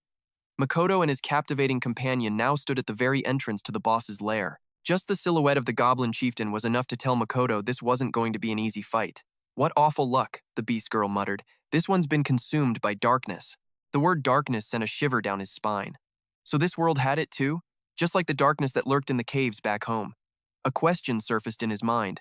Speaker 1: Makoto and his captivating companion now stood at the very entrance to the boss's lair. Just the silhouette of the goblin chieftain was enough to tell Makoto this wasn't going to be an easy fight. What awful luck, the beast girl muttered. This one's been consumed by darkness. The word darkness sent a shiver down his spine. So this world had it too? Just like the darkness that lurked in the caves back home. A question surfaced in his mind.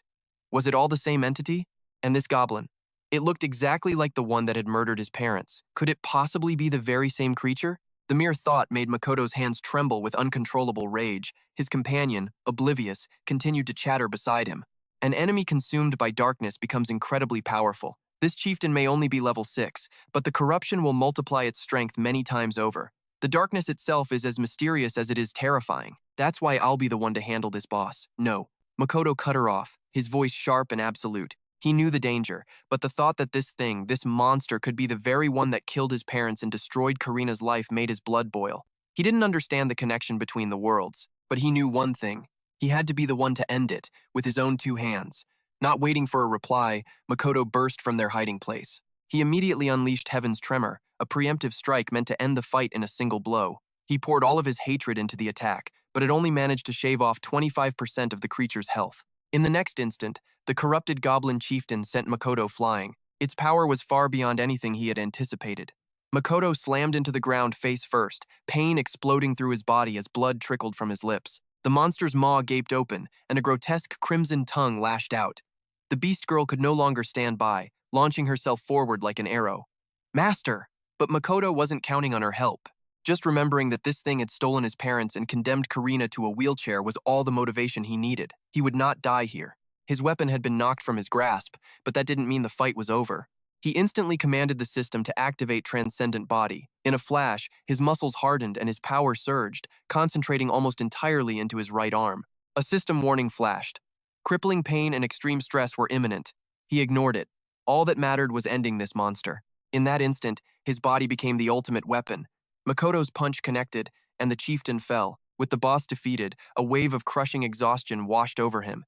Speaker 1: Was it all the same entity? And this goblin? It looked exactly like the one that had murdered his parents. Could it possibly be the very same creature? The mere thought made Makoto's hands tremble with uncontrollable rage. His companion, oblivious, continued to chatter beside him. An enemy consumed by darkness becomes incredibly powerful. This chieftain may only be level 6, but the corruption will multiply its strength many times over. The darkness itself is as mysterious as it is terrifying. That's why I'll be the one to handle this boss. No. Makoto cut her off, his voice sharp and absolute. He knew the danger, but the thought that this thing, this monster, could be the very one that killed his parents and destroyed Karina's life made his blood boil. He didn't understand the connection between the worlds, but he knew one thing. He had to be the one to end it, with his own 2 hands. Not waiting for a reply, Makoto burst from their hiding place. He immediately unleashed Heaven's Tremor, a preemptive strike meant to end the fight in a single blow. He poured all of his hatred into the attack, but it only managed to shave off 25% of the creature's health. In the next instant, the corrupted goblin chieftain sent Makoto flying. Its power was far beyond anything he had anticipated. Makoto slammed into the ground face first, pain exploding through his body as blood trickled from his lips. The monster's maw gaped open, and a grotesque crimson tongue lashed out. The beast girl could no longer stand by, launching herself forward like an arrow. Master! But Makoto wasn't counting on her help. Just remembering that this thing had stolen his parents and condemned Karina to a wheelchair was all the motivation he needed. He would not die here. His weapon had been knocked from his grasp, but that didn't mean the fight was over. He instantly commanded the system to activate Transcendent Body. In a flash, his muscles hardened and his power surged, concentrating almost entirely into his right arm. A system warning flashed. Crippling pain and extreme stress were imminent. He ignored it. All that mattered was ending this monster. In that instant, his body became the ultimate weapon. Makoto's punch connected, and the chieftain fell. With the boss defeated, a wave of crushing exhaustion washed over him.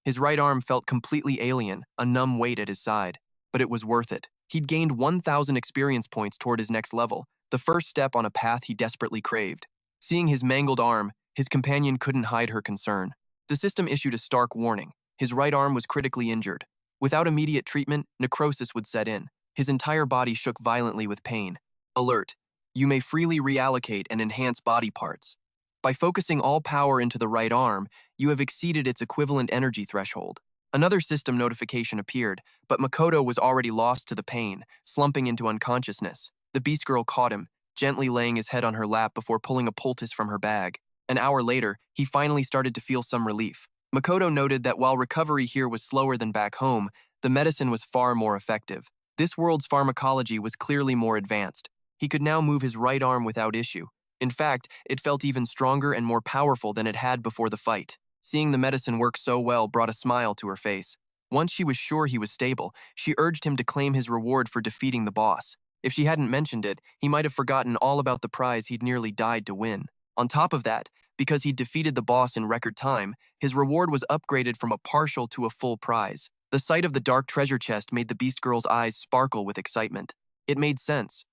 Speaker 1: His right arm felt completely alien, a numb weight at his side. But it was worth it. He'd gained 1,000 experience points toward his next level, the first step on a path he desperately craved. Seeing his mangled arm, his companion couldn't hide her concern. The system issued a stark warning. His right arm was critically injured. Without immediate treatment, necrosis would set in. His entire body shook violently with pain. Alert. You may freely reallocate and enhance body parts. By focusing all power into the right arm, you have exceeded its equivalent energy threshold. Another system notification appeared, but Makoto was already lost to the pain, slumping into unconsciousness. The beast girl caught him, gently laying his head on her lap before pulling a poultice from her bag. An hour later, he finally started to feel some relief. Makoto noted that while recovery here was slower than back home, the medicine was far more effective. This world's pharmacology was clearly more advanced. He could now move his right arm without issue. In fact, it felt even stronger and more powerful than it had before the fight. Seeing the medicine work so well brought a smile to her face. Once she was sure he was stable, she urged him to claim his reward for defeating the boss. If she hadn't mentioned it, he might have forgotten all about the prize he'd nearly died to win. On top of that, because he'd defeated the boss in record time, his reward was upgraded from a partial to a full prize. The sight of the dark treasure chest made the beast girl's eyes sparkle with excitement. It made sense.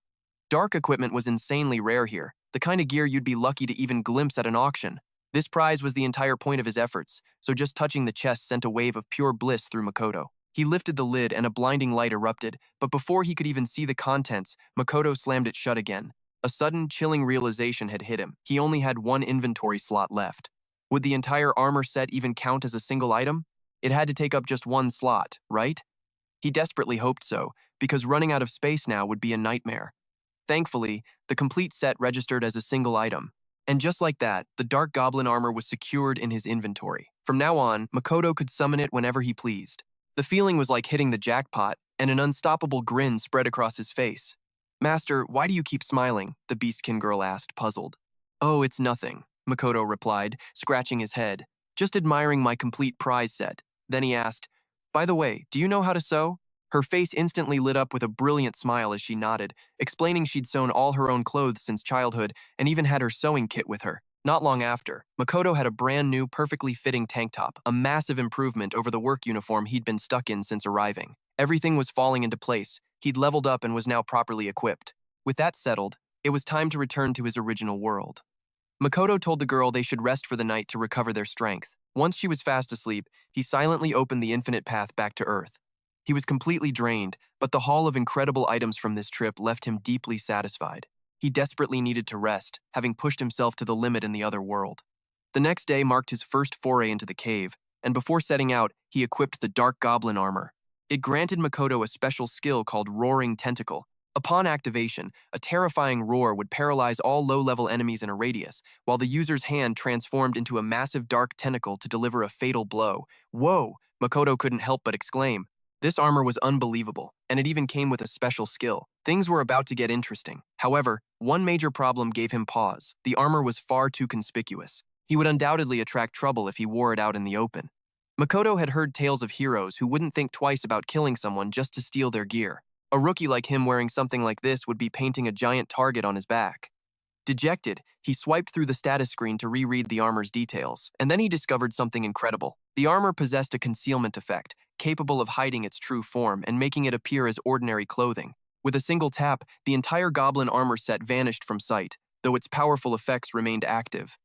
Speaker 1: Dark equipment was insanely rare here, the kind of gear you'd be lucky to even glimpse at an auction. This prize was the entire point of his efforts, so just touching the chest sent a wave of pure bliss through Makoto. He lifted the lid and a blinding light erupted, but before he could even see the contents, Makoto slammed it shut again. A sudden, chilling realization had hit him. He only had one inventory slot left. Would the entire armor set even count as a single item? It had to take up just one slot, right? He desperately hoped so, because running out of space now would be a nightmare. Thankfully, the complete set registered as a single item. And just like that, the Dark Goblin armor was secured in his inventory. From now on, Makoto could summon it whenever he pleased. The feeling was like hitting the jackpot, and an unstoppable grin spread across his face. "Master, why do you keep smiling?" the Beastkin girl asked, puzzled. "Oh, it's nothing," Makoto replied, scratching his head. "Just admiring my complete prize set." Then he asked, "By the way, do you know how to sew?" Her face instantly lit up with a brilliant smile as she nodded, explaining she'd sewn all her own clothes since childhood and even had her sewing kit with her. Not long after, Makoto had a brand new, perfectly fitting tank top, a massive improvement over the work uniform he'd been stuck in since arriving. Everything was falling into place. He'd leveled up and was now properly equipped. With that settled, it was time to return to his original world. Makoto told the girl they should rest for the night to recover their strength. Once she was fast asleep, he silently opened the infinite path back to Earth. He was completely drained, but the haul of incredible items from this trip left him deeply satisfied. He desperately needed to rest, having pushed himself to the limit in the other world. The next day marked his first foray into the cave. and before setting out, he equipped the Dark Goblin armor. It granted Makoto a special skill called Roaring Tentacle. Upon activation, a terrifying roar would paralyze all low-level enemies in a radius, while the user's hand transformed into a massive dark tentacle to deliver a fatal blow. Whoa! Makoto couldn't help but exclaim. This armor was unbelievable, and it even came with a special skill. Things were about to get interesting. However, one major problem gave him pause. The armor was far too conspicuous. He would undoubtedly attract trouble if he wore it out in the open. Makoto had heard tales of heroes who wouldn't think twice about killing someone just to steal their gear. A rookie like him wearing something like this would be painting a giant target on his back. Dejected, he swiped through the status screen to reread the armor's details, and then he discovered something incredible. The armor possessed a concealment effect, capable of hiding its true form and making it appear as ordinary clothing. With a single tap, the entire goblin armor set vanished from sight, though its powerful effects remained active.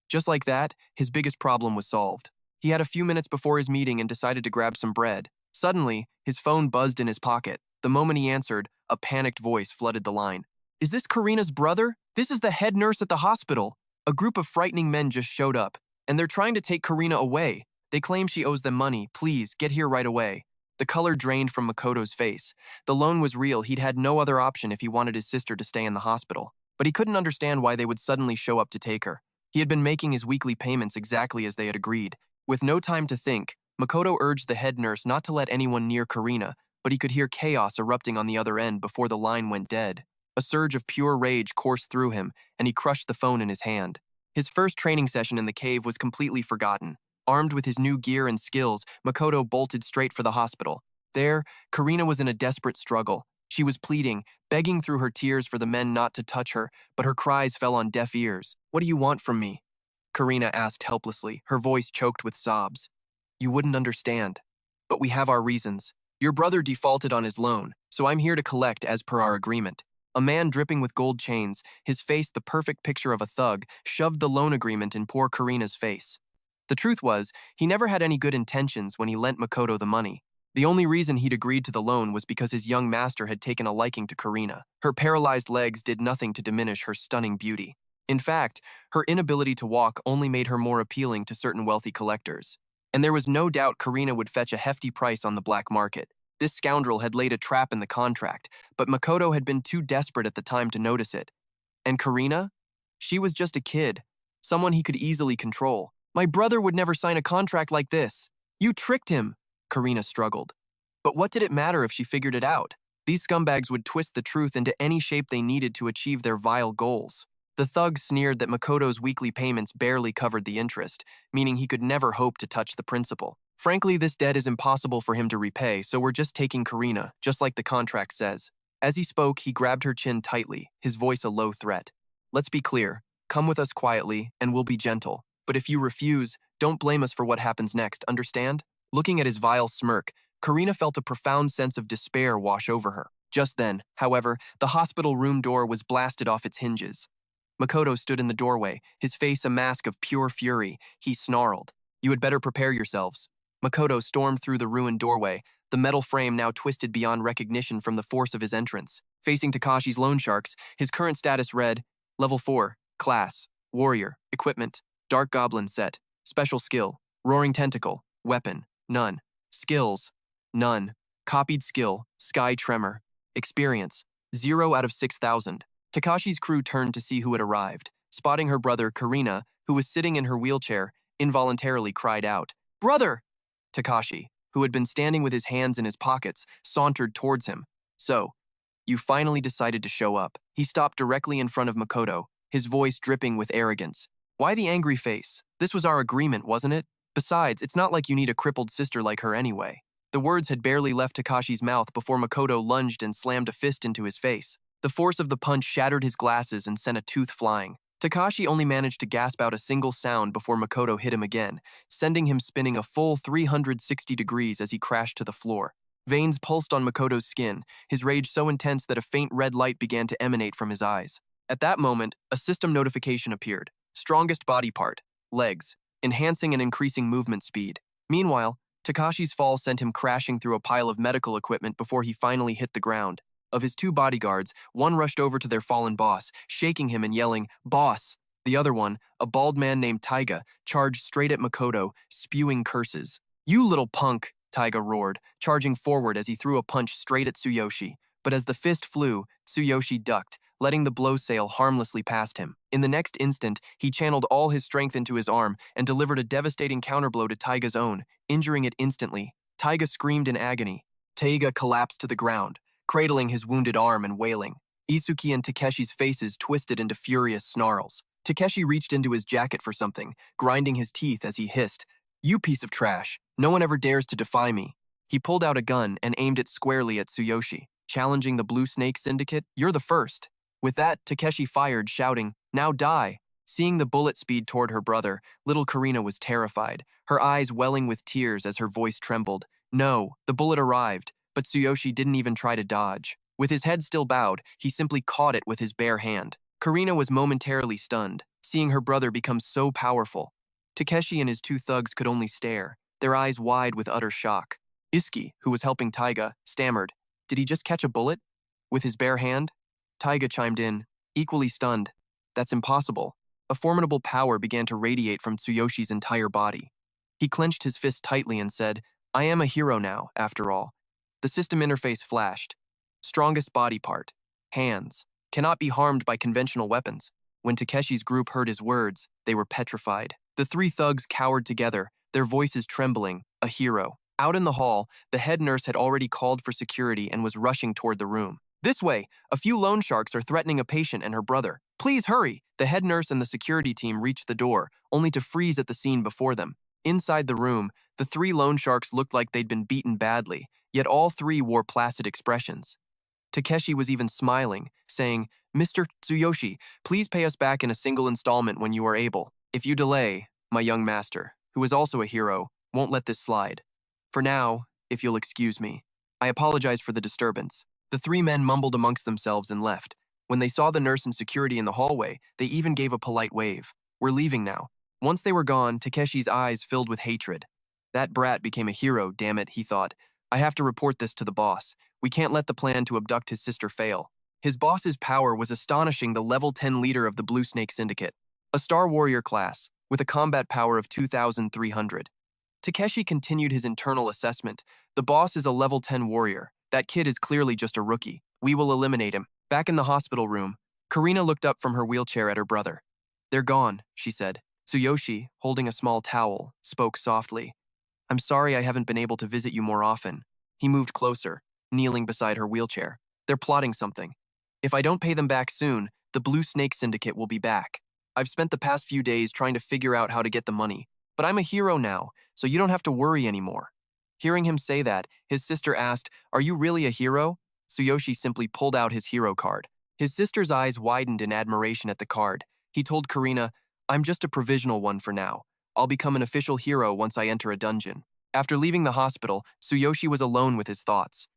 Speaker 1: Just like that, his biggest problem was solved. He had a few minutes before his meeting and decided to grab some bread. Suddenly, his phone buzzed in his pocket. The moment he answered, a panicked voice flooded the line. "Is this Karina's brother? This is the head nurse at the hospital." A group of frightening men just showed up, and they're trying to take Karina away. They claim she owes them money. Please, get here right away. The color drained from Makoto's face. The loan was real. He'd had no other option if he wanted his sister to stay in the hospital. But he couldn't understand why they would suddenly show up to take her. He had been making his weekly payments exactly as they had agreed. With no time to think, Makoto urged the head nurse not to let anyone near Karina, but he could hear chaos erupting on the other end before the line went dead. A surge of pure rage coursed through him, and he crushed the phone in his hand. His first training session in the cave was completely forgotten. Armed with his new gear and skills, Makoto bolted straight for the hospital. There, Karina was in a desperate struggle. She was pleading, begging through her tears for the men not to touch her, but her cries fell on deaf ears. "What do you want from me?" Karina asked helplessly, her voice choked with sobs. "You wouldn't understand. But we have our reasons. Your brother defaulted on his loan, so I'm here to collect as per our agreement." A man dripping with gold chains, his face the perfect picture of a thug, shoved the loan agreement in poor Karina's face. The truth was, he never had any good intentions when he lent Makoto the money. The only reason he'd agreed to the loan was because his young master had taken a liking to Karina. Her paralyzed legs did nothing to diminish her stunning beauty. In fact, her inability to walk only made her more appealing to certain wealthy collectors. And there was no doubt Karina would fetch a hefty price on the black market. This scoundrel had laid a trap in the contract, but Makoto had been too desperate at the time to notice it. And Karina? She was just a kid, someone he could easily control. "My brother would never sign a contract like this. You tricked him," Karina struggled. But what did it matter if she figured it out? These scumbags would twist the truth into any shape they needed to achieve their vile goals. The thug sneered that Makoto's weekly payments barely covered the interest, meaning he could never hope to touch the principal. "Frankly, this debt is impossible for him to repay, so we're just taking Karina, just like the contract says." As he spoke, he grabbed her chin tightly, his voice a low threat. "Let's be clear. Come with us quietly, and we'll be gentle. But if you refuse, don't blame us for what happens next, understand?" Looking at his vile smirk, Karina felt a profound sense of despair wash over her. Just then, however, the hospital room door was blasted off its hinges. Makoto stood in the doorway, his face a mask of pure fury. He snarled, "You had better prepare yourselves." Makoto stormed through the ruined doorway, the metal frame now twisted beyond recognition from the force of his entrance. Facing Takashi's loan sharks, his current status read, Level 4, Class, Warrior, Equipment, Dark Goblin Set, Special Skill, Roaring Tentacle, Weapon, None. Skills, None. Copied Skill, Sky Tremor. Experience, 0 out of 6,000. Takashi's crew turned to see who had arrived. Spotting her brother, Karina, who was sitting in her wheelchair, involuntarily cried out, "Brother!" Takashi, who had been standing with his hands in his pockets, sauntered towards him. "So, you finally decided to show up." He stopped directly in front of Makoto, his voice dripping with arrogance. "Why the angry face? This was our agreement, wasn't it? Besides, it's not like you need a crippled sister like her anyway." The words had barely left Takashi's mouth before Makoto lunged and slammed a fist into his face. The force of the punch shattered his glasses and sent a tooth flying. Takashi only managed to gasp out a single sound before Makoto hit him again, sending him spinning a full 360 degrees as he crashed to the floor. Veins pulsed on Makoto's skin, his rage so intense that a faint red light began to emanate from his eyes. At that moment, a system notification appeared. Strongest body part, legs, enhancing and increasing movement speed. Meanwhile, Takashi's fall sent him crashing through a pile of medical equipment before he finally hit the ground. Of his two bodyguards, one rushed over to their fallen boss, shaking him and yelling, "Boss, The other one, a bald man named Taiga, charged straight at Makoto, spewing curses. "You little punk," Taiga roared, charging forward as he threw a punch straight at Tsuyoshi. But as the fist flew, Tsuyoshi ducked, letting the blow sail harmlessly past him. In the next instant, he channeled all his strength into his arm and delivered a devastating counterblow to Taiga's own, injuring it instantly. Taiga screamed in agony. Taiga collapsed to the ground, cradling his wounded arm and wailing. Isuki and Takeshi's faces twisted into furious snarls. Takeshi reached into his jacket for something, grinding his teeth as he hissed, "You piece of trash! No one ever dares to defy me." He pulled out a gun and aimed it squarely at Tsuyoshi, challenging the Blue Snake Syndicate. "You're the first." With that, Takeshi fired, shouting, "Now die!" Seeing the bullet speed toward her brother, little Karina was terrified, her eyes welling with tears as her voice trembled. No, the bullet arrived, but Tsuyoshi didn't even try to dodge. With his head still bowed, he simply caught it with his bare hand. Karina was momentarily stunned, seeing her brother become so powerful. Takeshi and his two thugs could only stare, their eyes wide with utter shock. Isuki, who was helping Taiga, stammered, "Did he just catch a bullet? With his bare hand?" Taiga chimed in, equally stunned. "That's impossible." A formidable power began to radiate from Tsuyoshi's entire body. He clenched his fist tightly and said, "I am a hero now, after all." The system interface flashed. Strongest body part. Hands. Cannot be harmed by conventional weapons. When Takeshi's group heard his words, they were petrified. The three thugs cowered together, their voices trembling. A hero. Out in the hall, the head nurse had already called for security and was rushing toward the room. "This way! A few loan sharks are threatening a patient and her brother. Please hurry!" The head nurse and the security team reached the door, only to freeze at the scene before them. Inside the room, the three loan sharks looked like they'd been beaten badly, yet all three wore placid expressions. Takeshi was even smiling, saying, "Mr. Tsuyoshi, please pay us back in a single installment when you are able. If you delay, my young master, who is also a hero, won't let this slide. For now, if you'll excuse me. I apologize for the disturbance." The three men mumbled amongst themselves and left. When they saw the nurse and security in the hallway, they even gave a polite wave. "We're leaving now." Once they were gone, Takeshi's eyes filled with hatred. That brat became a hero, damn it, he thought. I have to report this to the boss. We can't let the plan to abduct his sister fail. His boss's power was astonishing the level 10 leader of the Blue Snake Syndicate, a Star Warrior class, with a combat power of 2,300. Takeshi continued his internal assessment. The boss is a level 10 warrior. That kid is clearly just a rookie. We will eliminate him. Back in the hospital room, Karina looked up from her wheelchair at her brother. "They're gone," she said. Tsuyoshi, holding a small towel, spoke softly. "I'm sorry I haven't been able to visit you more often." He moved closer, kneeling beside her wheelchair. "They're plotting something. If I don't pay them back soon, the Blue Snake Syndicate will be back. I've spent the past few days trying to figure out how to get the money, but I'm a hero now, so you don't have to worry anymore." Hearing him say that, his sister asked, "Are you really a hero?" Tsuyoshi simply pulled out his hero card. His sister's eyes widened in admiration at the card. He told Karina, "I'm just a provisional one for now. I'll become an official hero once I enter a dungeon." After leaving the hospital, Tsuyoshi was alone with his thoughts.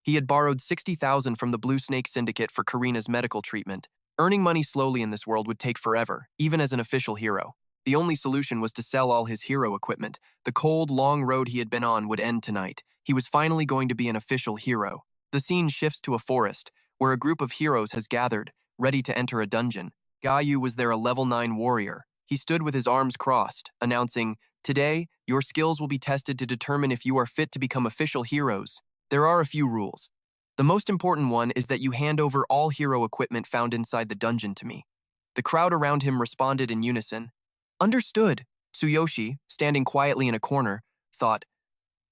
Speaker 1: He had borrowed 60,000 from the Blue Snake Syndicate for Karina's medical treatment. Earning money slowly in this world would take forever, even as an official hero. The only solution was to sell all his hero equipment. The cold, long road he had been on would end tonight. He was finally going to be an official hero. The scene shifts to a forest, where a group of heroes has gathered, ready to enter a dungeon. Gayu was there, a level 9 warrior. He stood with his arms crossed, announcing, "Today, your skills will be tested to determine if you are fit to become official heroes. There are a few rules. The most important one is that you hand over all hero equipment found inside the dungeon to me." The crowd around him responded in unison. "Understood." Tsuyoshi, standing quietly in a corner, thought,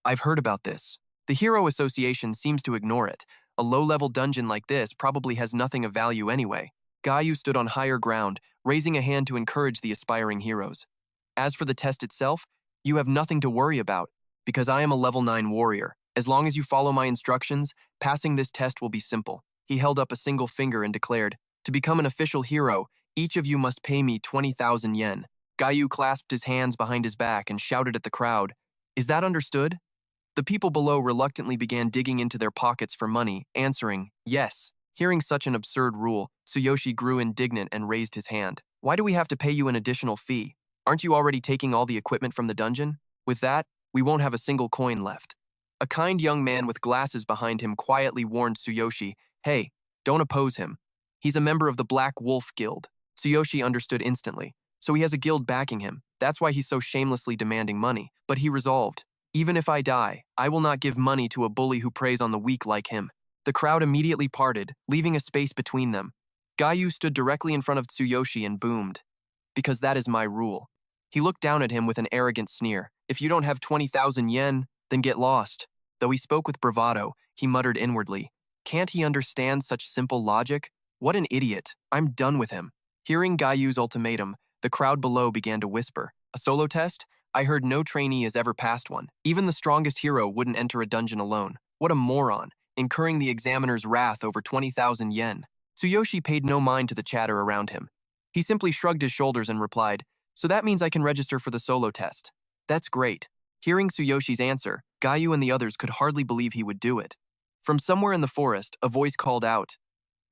Speaker 1: "I've heard about this. The Hero Association seems to ignore it. A low-level dungeon like this probably has nothing of value anyway." Gayu stood on higher ground, raising a hand to encourage the aspiring heroes. "As for the test itself, you have nothing to worry about, because I am a level 9 warrior. As long as you follow my instructions, passing this test will be simple." He held up a single finger and declared, "To become an official hero, each of you must pay me 20,000 yen. Gayu clasped his hands behind his back and shouted at the crowd, "Is that understood?" The people below reluctantly began digging into their pockets for money, answering, "Yes." Hearing such an absurd rule, Tsuyoshi grew indignant and raised his hand. "Why do we have to pay you an additional fee? Aren't you already taking all the equipment from the dungeon? With that, we won't have a single coin left." A kind young man with glasses behind him quietly warned Tsuyoshi, "Hey, don't oppose him. He's a member of the Black Wolf Guild." Tsuyoshi understood instantly. So he has a guild backing him. That's why he's so shamelessly demanding money. But he resolved, even if I die, I will not give money to a bully who preys on the weak like him. The crowd immediately parted, leaving a space between them. Gayu stood directly in front of Tsuyoshi and boomed, because that is my rule. He looked down at him with an arrogant sneer. If you don't have 20,000 yen, then get lost. Though he spoke with bravado, he muttered inwardly, can't he understand such simple logic? What an idiot. I'm done with him. Hearing Gayu's ultimatum, the crowd below began to whisper. A solo test? I heard no trainee has ever passed one. Even the strongest hero wouldn't enter a dungeon alone. What a moron, incurring the examiner's wrath over 20,000 yen. Tsuyoshi paid no mind to the chatter around him. He simply shrugged his shoulders and replied, so that means I can register for the solo test. That's great. Hearing Tsuyoshi's answer, Gayu and the others could hardly believe he would do it. From somewhere in the forest, a voice called out,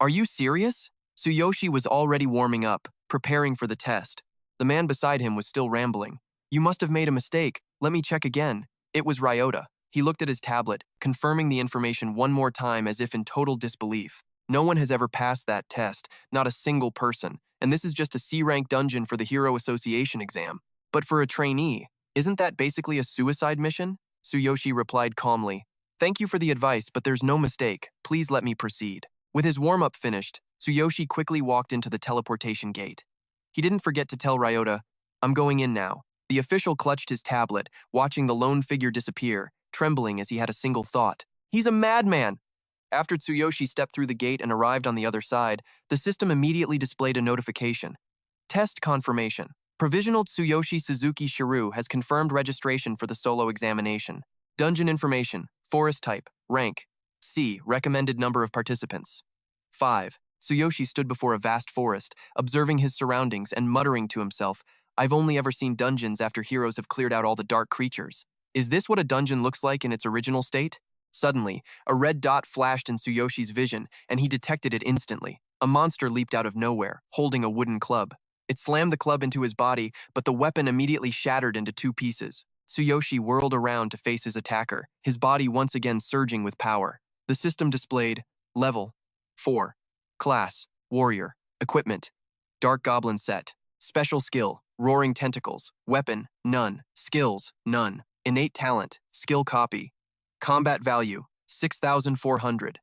Speaker 1: are you serious? Tsuyoshi was already warming up, preparing for the test. The man beside him was still rambling. You must have made a mistake. Let me check again. It was Ryota. He looked at his tablet, confirming the information one more time as if in total disbelief. No one has ever passed that test, not a single person, and this is just a C-rank dungeon for the Hero Association exam. But for a trainee, isn't that basically a suicide mission? Tsuyoshi replied calmly, thank you for the advice, but there's no mistake. Please let me proceed. With his warm-up finished, Tsuyoshi quickly walked into the teleportation gate. He didn't forget to tell Ryota, I'm going in now. The official clutched his tablet, watching the lone figure disappear, trembling as he had a single thought. He's a madman! After Tsuyoshi stepped through the gate and arrived on the other side, the system immediately displayed a notification. Test confirmation. Provisional Tsuyoshi Suzuki Shiru has confirmed registration for the solo examination. Dungeon information, forest type, rank, C, recommended number of participants. 5. Tsuyoshi stood before a vast forest, observing his surroundings and muttering to himself, I've only ever seen dungeons after heroes have cleared out all the dark creatures. Is this what a dungeon looks like in its original state? Suddenly, a red dot flashed in Tsuyoshi's vision, and he detected it instantly. A monster leaped out of nowhere, holding a wooden club. It slammed the club into his body, but the weapon immediately shattered into 2 pieces. Tsuyoshi whirled around to face his attacker, his body once again surging with power. The system displayed, Level 4. Class, Warrior. Equipment, Dark Goblin Set. Special Skill, Roaring Tentacles. Weapon, None. Skills, None. Innate Talent, Skill Copy. Combat Value, 6,400.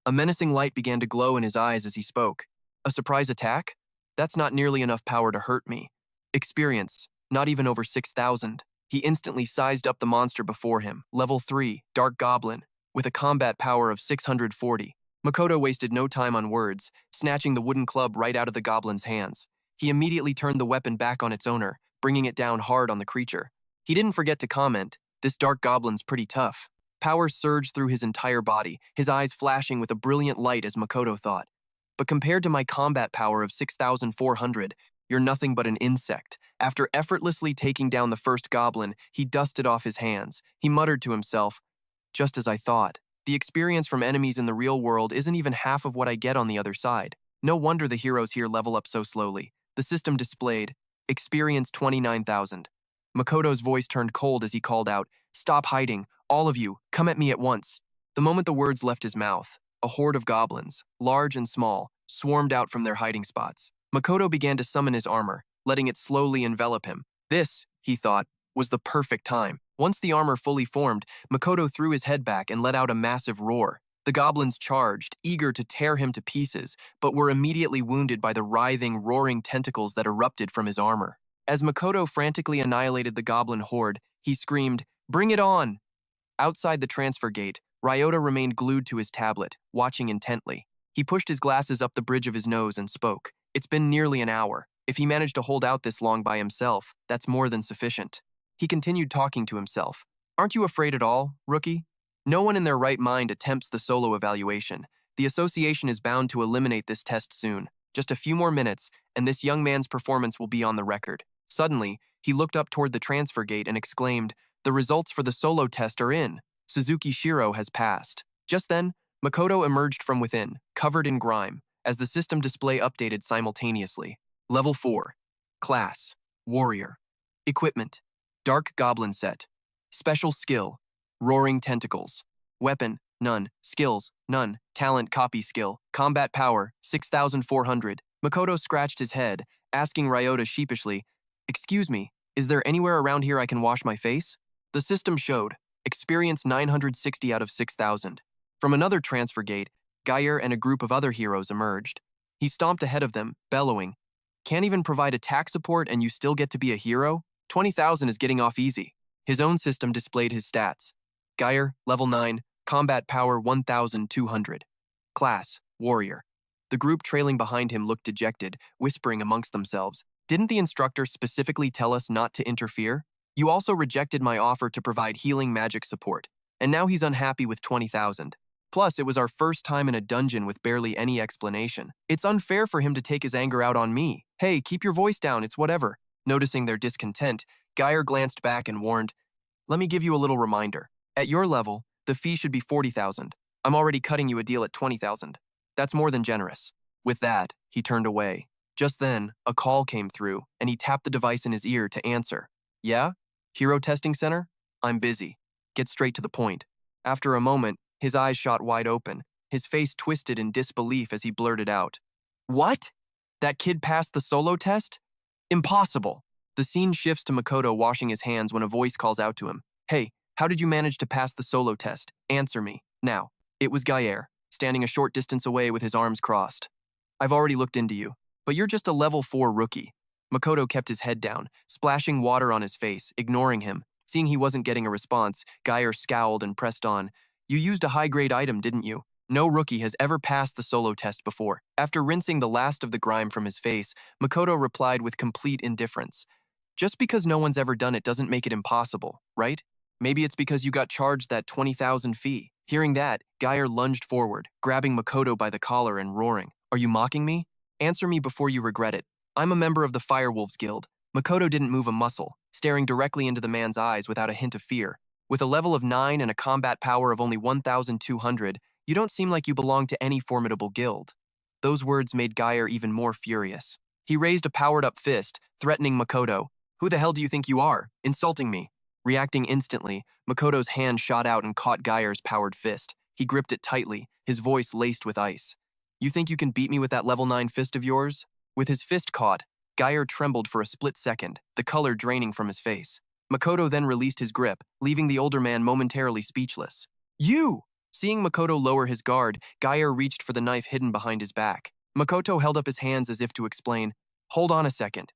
Speaker 1: A menacing light began to glow in his eyes as he spoke. A surprise attack? That's not nearly enough power to hurt me. Experience, not even over 6,000. He instantly sized up the monster before him, Level 3, Dark Goblin, with a combat power of 640. Makoto wasted no time on words, snatching the wooden club right out of the goblin's hands. He immediately turned the weapon back on its owner, bringing it down hard on the creature. He didn't forget to comment, this dark goblin's pretty tough. Power surged through his entire body, his eyes flashing with a brilliant light as Makoto thought. But compared to my combat power of 6,400, you're nothing but an insect. After effortlessly taking down the first goblin, he dusted off his hands. He muttered to himself, just as I thought. The experience from enemies in the real world isn't even half of what I get on the other side. No wonder the heroes here level up so slowly. The system displayed, experience 29,000. Makoto's voice turned cold as he called out, stop hiding, all of you, come at me at once. The moment the words left his mouth, a horde of goblins, large and small, swarmed out from their hiding spots. Makoto began to summon his armor, letting it slowly envelop him. This, he thought, was the perfect time. Once the armor fully formed, Makoto threw his head back and let out a massive roar. The goblins charged, eager to tear him to pieces, but were immediately wounded by the writhing, roaring tentacles that erupted from his armor. As Makoto frantically annihilated the goblin horde, he screamed, bring it on! Outside the transfer gate, Ryota remained glued to his tablet, watching intently. He pushed his glasses up the bridge of his nose and spoke. It's been nearly an hour. If he managed to hold out this long by himself, that's more than sufficient. He continued talking to himself. Aren't you afraid at all, rookie? No one in their right mind attempts the solo evaluation. The association is bound to eliminate this test soon. Just a few more minutes, and this young man's performance will be on the record. Suddenly, he looked up toward the transfer gate and exclaimed, the results for the solo test are in. Suzuki Shiro has passed. Just then, Makoto emerged from within, covered in grime, as the system display updated simultaneously. Level 4. Class, Warrior. Equipment, Dark Goblin Set. Special Skill, Roaring Tentacles. Weapon, None. Skills, None. Talent Copy Skill. Combat Power, 6,400. Makoto scratched his head, asking Ryota sheepishly, "Excuse me, is there anywhere around here I can wash my face?" The system showed, experience 960 out of 6,000. From another transfer gate, Geyer and a group of other heroes emerged. He stomped ahead of them, bellowing, "Can't even provide attack support and you still get to be a hero? 20,000 is getting off easy." His own system displayed his stats. Geyer, level 9, combat power 1,200. Class, warrior. The group trailing behind him looked dejected, whispering amongst themselves, "Didn't the instructor specifically tell us not to interfere? You also rejected my offer to provide healing magic support, and now he's unhappy with 20,000. Plus, it was our first time in a dungeon with barely any explanation. It's unfair for him to take his anger out on me. Hey, keep your voice down, it's whatever." Noticing their discontent, Geyer glanced back and warned, "Let me give you a little reminder. At your level, the fee should be 40,000. I'm already cutting you a deal at 20,000. That's more than generous." With that, he turned away. Just then, a call came through, and he tapped the device in his ear to answer. "Yeah? Hero Testing Center? I'm busy. Get straight to the point." After a moment, his eyes shot wide open, his face twisted in disbelief as he blurted out, "What? That kid passed the solo test? Impossible." The scene shifts to Makoto washing his hands when a voice calls out to him, "Hey, how did you manage to pass the solo test? Answer me, now." It was Geyer, standing a short distance away with his arms crossed. "I've already looked into you, but you're just a level 4 rookie." Makoto kept his head down, splashing water on his face, ignoring him. Seeing he wasn't getting a response, Geyer scowled and pressed on, "You used a high-grade item, didn't you? No rookie has ever passed the solo test before." After rinsing the last of the grime from his face, Makoto replied with complete indifference, "Just because no one's ever done it doesn't make it impossible, right? Maybe it's because you got charged that 20,000 fee." Hearing that, Geyer lunged forward, grabbing Makoto by the collar and roaring, "Are you mocking me? Answer me before you regret it. I'm a member of the Firewolves Guild." Makoto didn't move a muscle, staring directly into the man's eyes without a hint of fear. "With a level of 9 and a combat power of only 1,200, you don't seem like you belong to any formidable guild." Those words made Geyer even more furious. He raised a powered-up fist, threatening Makoto. "Who the hell do you think you are? Insulting me?" Reacting instantly, Makoto's hand shot out and caught Geyer's powered fist. He gripped it tightly, his voice laced with ice. "You think you can beat me with that level 9 fist of yours?" With his fist caught, Geyer trembled for a split second, the color draining from his face. Makoto then released his grip, leaving the older man momentarily speechless. "You!" Seeing Makoto lower his guard, Geyer reached for the knife hidden behind his back. Makoto held up his hands as if to explain, "Hold on a second."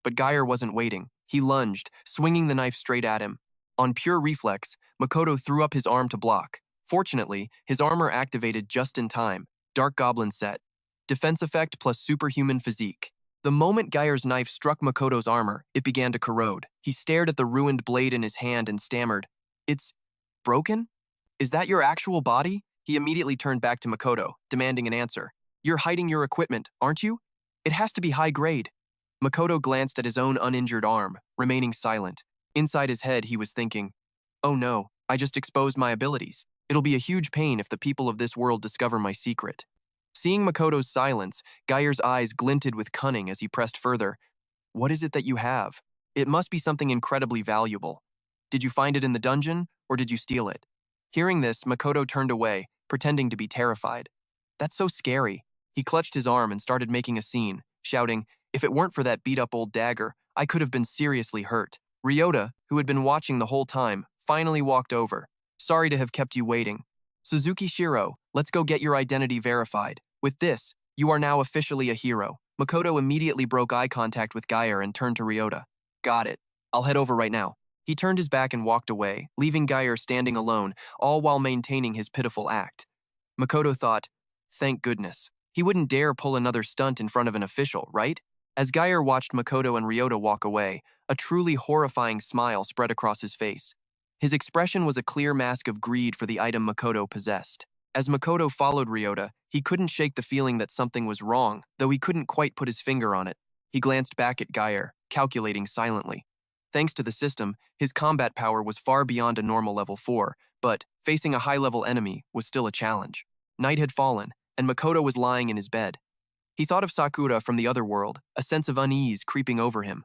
Speaker 1: But Geyer wasn't waiting. He lunged, swinging the knife straight at him. On pure reflex, Makoto threw up his arm to block. Fortunately, his armor activated just in time. Dark Goblin set. Defense effect plus superhuman physique. The moment Geyer's knife struck Makoto's armor, it began to corrode. He stared at the ruined blade in his hand and stammered, "It's broken? Is that your actual body?" He immediately turned back to Makoto, demanding an answer. "You're hiding your equipment, aren't you? It has to be high grade." Makoto glanced at his own uninjured arm, remaining silent. Inside his head, he was thinking, "Oh no, I just exposed my abilities. It'll be a huge pain if the people of this world discover my secret." Seeing Makoto's silence, Geyer's eyes glinted with cunning as he pressed further. "What is it that you have? It must be something incredibly valuable. Did you find it in the dungeon, or did you steal it?" Hearing this, Makoto turned away, pretending to be terrified. "That's so scary." He clutched his arm and started making a scene, shouting, "If it weren't for that beat-up old dagger, I could have been seriously hurt." Ryota, who had been watching the whole time, finally walked over. "Sorry to have kept you waiting. Suzuki Shiro, let's go get your identity verified. With this, you are now officially a hero." Makoto immediately broke eye contact with Geyer and turned to Ryota. "Got it. I'll head over right now." He turned his back and walked away, leaving Geyer standing alone, all while maintaining his pitiful act. Makoto thought, thank goodness. He wouldn't dare pull another stunt in front of an official, right? As Geyer watched Makoto and Ryota walk away, a truly horrifying smile spread across his face. His expression was a clear mask of greed for the item Makoto possessed. As Makoto followed Ryota, he couldn't shake the feeling that something was wrong, though he couldn't quite put his finger on it. He glanced back at Geyer, calculating silently. Thanks to the system, his combat power was far beyond a normal level 4, but facing a high-level enemy was still a challenge. Night had fallen, and Makoto was lying in his bed. He thought of Sakura from the other world, a sense of unease creeping over him.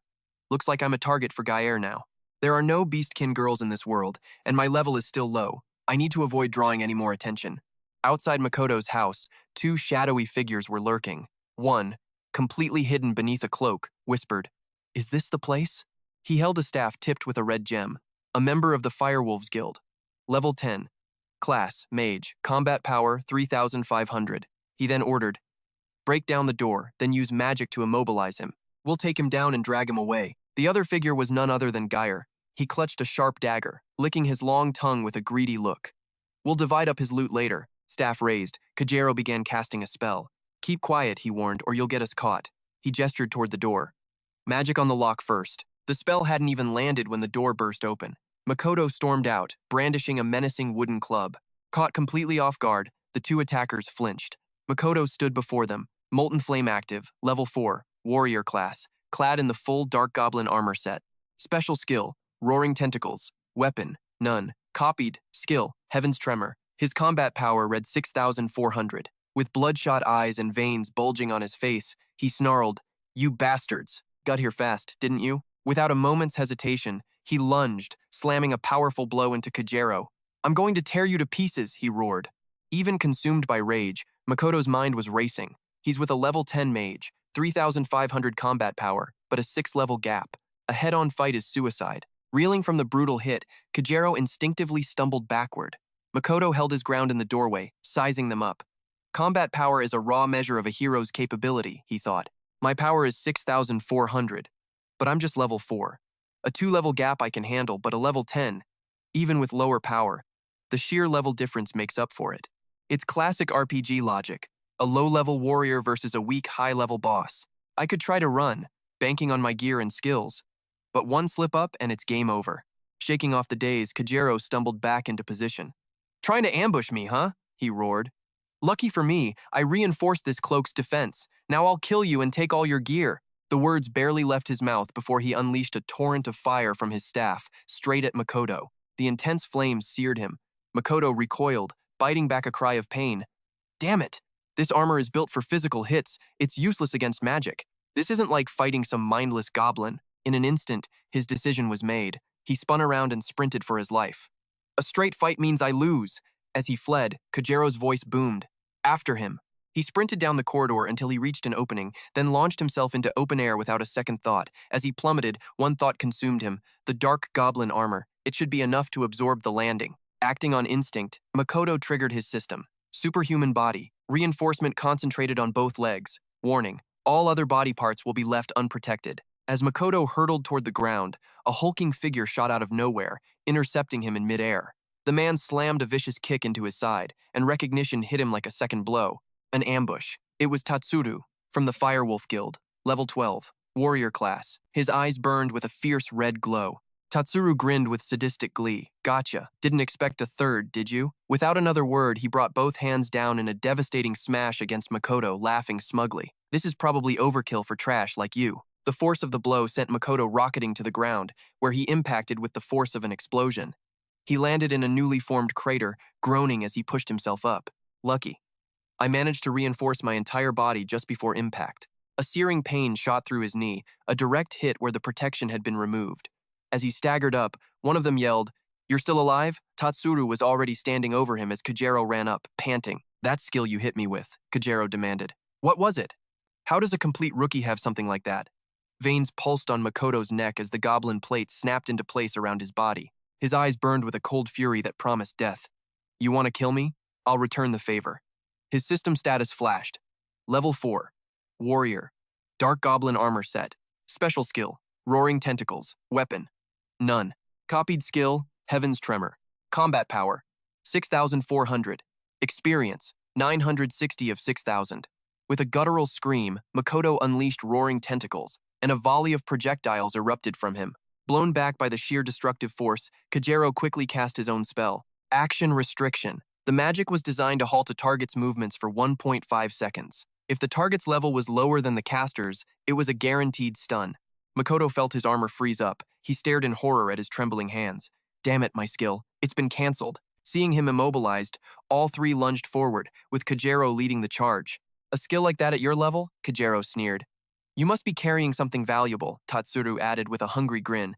Speaker 1: Looks like I'm a target for Geyer now. There are no beastkin girls in this world, and my level is still low. I need to avoid drawing any more attention. Outside Makoto's house, two shadowy figures were lurking. One, completely hidden beneath a cloak, whispered, "Is this the place?" He held a staff tipped with a red gem, a member of the Firewolves Guild. Level 10. Class, Mage, Combat Power 3,500. He then ordered, "Break down the door, then use magic to immobilize him. We'll take him down and drag him away." The other figure was none other than Geyer. He clutched a sharp dagger, licking his long tongue with a greedy look. "We'll divide up his loot later." Staff raised, Kajero began casting a spell. "Keep quiet," he warned, "or you'll get us caught." He gestured toward the door. "Magic on the lock first." The spell hadn't even landed when the door burst open. Makoto stormed out, brandishing a menacing wooden club. Caught completely off guard, the two attackers flinched. Makoto stood before them, Molten Flame active, level 4, warrior class, clad in the full Dark Goblin armor set. Special skill, Roaring Tentacles. Weapon, none. Copied, skill, Heaven's Tremor. His combat power read 6,400. With bloodshot eyes and veins bulging on his face, he snarled, "You bastards! Got here fast, didn't you?" Without a moment's hesitation, he lunged, slamming a powerful blow into Kajero. "I'm going to tear you to pieces," he roared. Even consumed by rage, Makoto's mind was racing. He's with a level 10 mage, 3,500 combat power, but a 6-level gap. A head-on fight is suicide. Reeling from the brutal hit, Kajero instinctively stumbled backward. Makoto held his ground in the doorway, sizing them up. Combat power is a raw measure of a hero's capability, he thought. My power is 6,400, but I'm just level 4. A 2-level gap I can handle, but a level 10, even with lower power. The sheer level difference makes up for it. It's classic RPG logic, a low-level warrior versus a weak high-level boss. I could try to run, banking on my gear and skills, but one slip-up and it's game over. Shaking off the daze, Kajero stumbled back into position. "Trying to ambush me, huh?" he roared. "Lucky for me, I reinforced this cloak's defense. Now I'll kill you and take all your gear." The words barely left his mouth before he unleashed a torrent of fire from his staff, straight at Makoto. The intense flames seared him. Makoto recoiled, biting back a cry of pain. "Damn it! This armor is built for physical hits. It's useless against magic. This isn't like fighting some mindless goblin." In an instant, his decision was made. He spun around and sprinted for his life. "A straight fight means I lose." As he fled, Kajero's voice boomed. "After him." He sprinted down the corridor until he reached an opening, then launched himself into open air without a second thought. As he plummeted, one thought consumed him: the Dark Goblin armor. It should be enough to absorb the landing. Acting on instinct, Makoto triggered his system. Superhuman body. Reinforcement concentrated on both legs. Warning: all other body parts will be left unprotected. As Makoto hurtled toward the ground, a hulking figure shot out of nowhere, intercepting him in midair. The man slammed a vicious kick into his side, and recognition hit him like a second blow. An ambush. It was Tatsuru, from the Firewolf Guild, level 12, warrior class. His eyes burned with a fierce red glow. Tatsuru grinned with sadistic glee. "Gotcha. Didn't expect a third, did you?" Without another word, he brought both hands down in a devastating smash against Makoto, laughing smugly. "This is probably overkill for trash like you." The force of the blow sent Makoto rocketing to the ground, where he impacted with the force of an explosion. He landed in a newly formed crater, groaning as he pushed himself up. "Lucky. I managed to reinforce my entire body just before impact." A searing pain shot through his knee, a direct hit where the protection had been removed. As he staggered up, one of them yelled, "You're still alive?" Tatsuru was already standing over him as Kajero ran up, panting. "That skill you hit me with," Kajero demanded. "What was it? How does a complete rookie have something like that?" Veins pulsed on Makoto's neck as the goblin plate snapped into place around his body. His eyes burned with a cold fury that promised death. "You want to kill me? I'll return the favor." His system status flashed. Level 4. Warrior. Dark Goblin armor set. Special skill. Roaring Tentacles. Weapon. None. Copied skill. Heaven's Tremor. Combat power. 6,400. Experience. 960 of 6,000. With a guttural scream, Makoto unleashed Roaring Tentacles, and a volley of projectiles erupted from him. Blown back by the sheer destructive force, Kajero quickly cast his own spell. Action Restriction. The magic was designed to halt a target's movements for 1.5 seconds. If the target's level was lower than the caster's, it was a guaranteed stun. Makoto felt his armor freeze up. He stared in horror at his trembling hands. "Damn it, my skill. It's been cancelled." Seeing him immobilized, all three lunged forward, with Kajero leading the charge. "A skill like that at your level?" Kajero sneered. "You must be carrying something valuable," Tatsuru added with a hungry grin.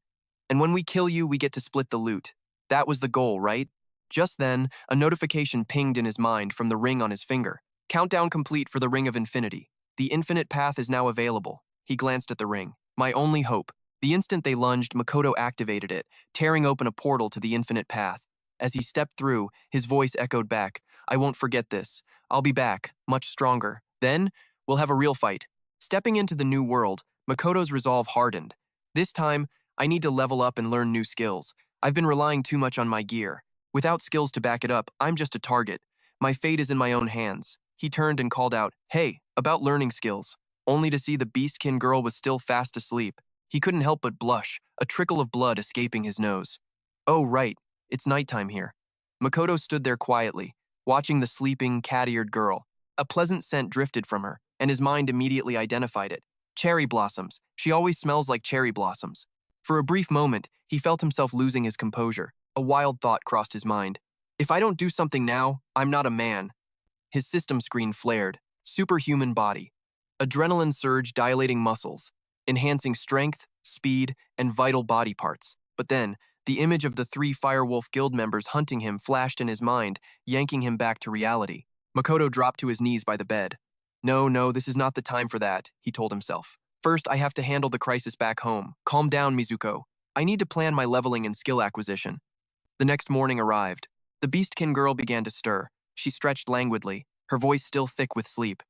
Speaker 1: "And when we kill you, we get to split the loot. That was the goal, right?" Just then, a notification pinged in his mind from the ring on his finger. "Countdown complete for the Ring of Infinity. The infinite path is now available. He glanced at the ring. My only hope. The instant they lunged, Makoto activated it, tearing open a portal to the infinite path. As he stepped through, his voice echoed back, I won't forget this. I'll be back, much stronger. Then, we'll have a real fight. Stepping into the new world, Makoto's resolve hardened. This time, I need to level up and learn new skills. I've been relying too much on my gear. Without skills to back it up, I'm just a target. My fate is in my own hands. He turned and called out, Hey, about learning skills. Only to see the Beastkin girl was still fast asleep. He couldn't help but blush, a trickle of blood escaping his nose. Oh, right, it's nighttime here. Makoto stood there quietly, watching the sleeping, cat-eared girl. A pleasant scent drifted from her, and his mind immediately identified it. Cherry blossoms. She always smells like cherry blossoms. For a brief moment, he felt himself losing his composure. A wild thought crossed his mind. If I don't do something now, I'm not a man. His system screen flared. Superhuman body. Adrenaline surge dilating muscles, enhancing strength, speed, and vital body parts. But then, the image of the 3 Firewolf Guild members hunting him flashed in his mind, yanking him back to reality. Makoto dropped to his knees by the bed. No, this is not the time for that, he told himself. First, I have to handle the crisis back home. Calm down, Mizuko. I need to plan my leveling and skill acquisition. The next morning arrived. The Beastkin girl began to stir. She stretched languidly, her voice still thick with sleep.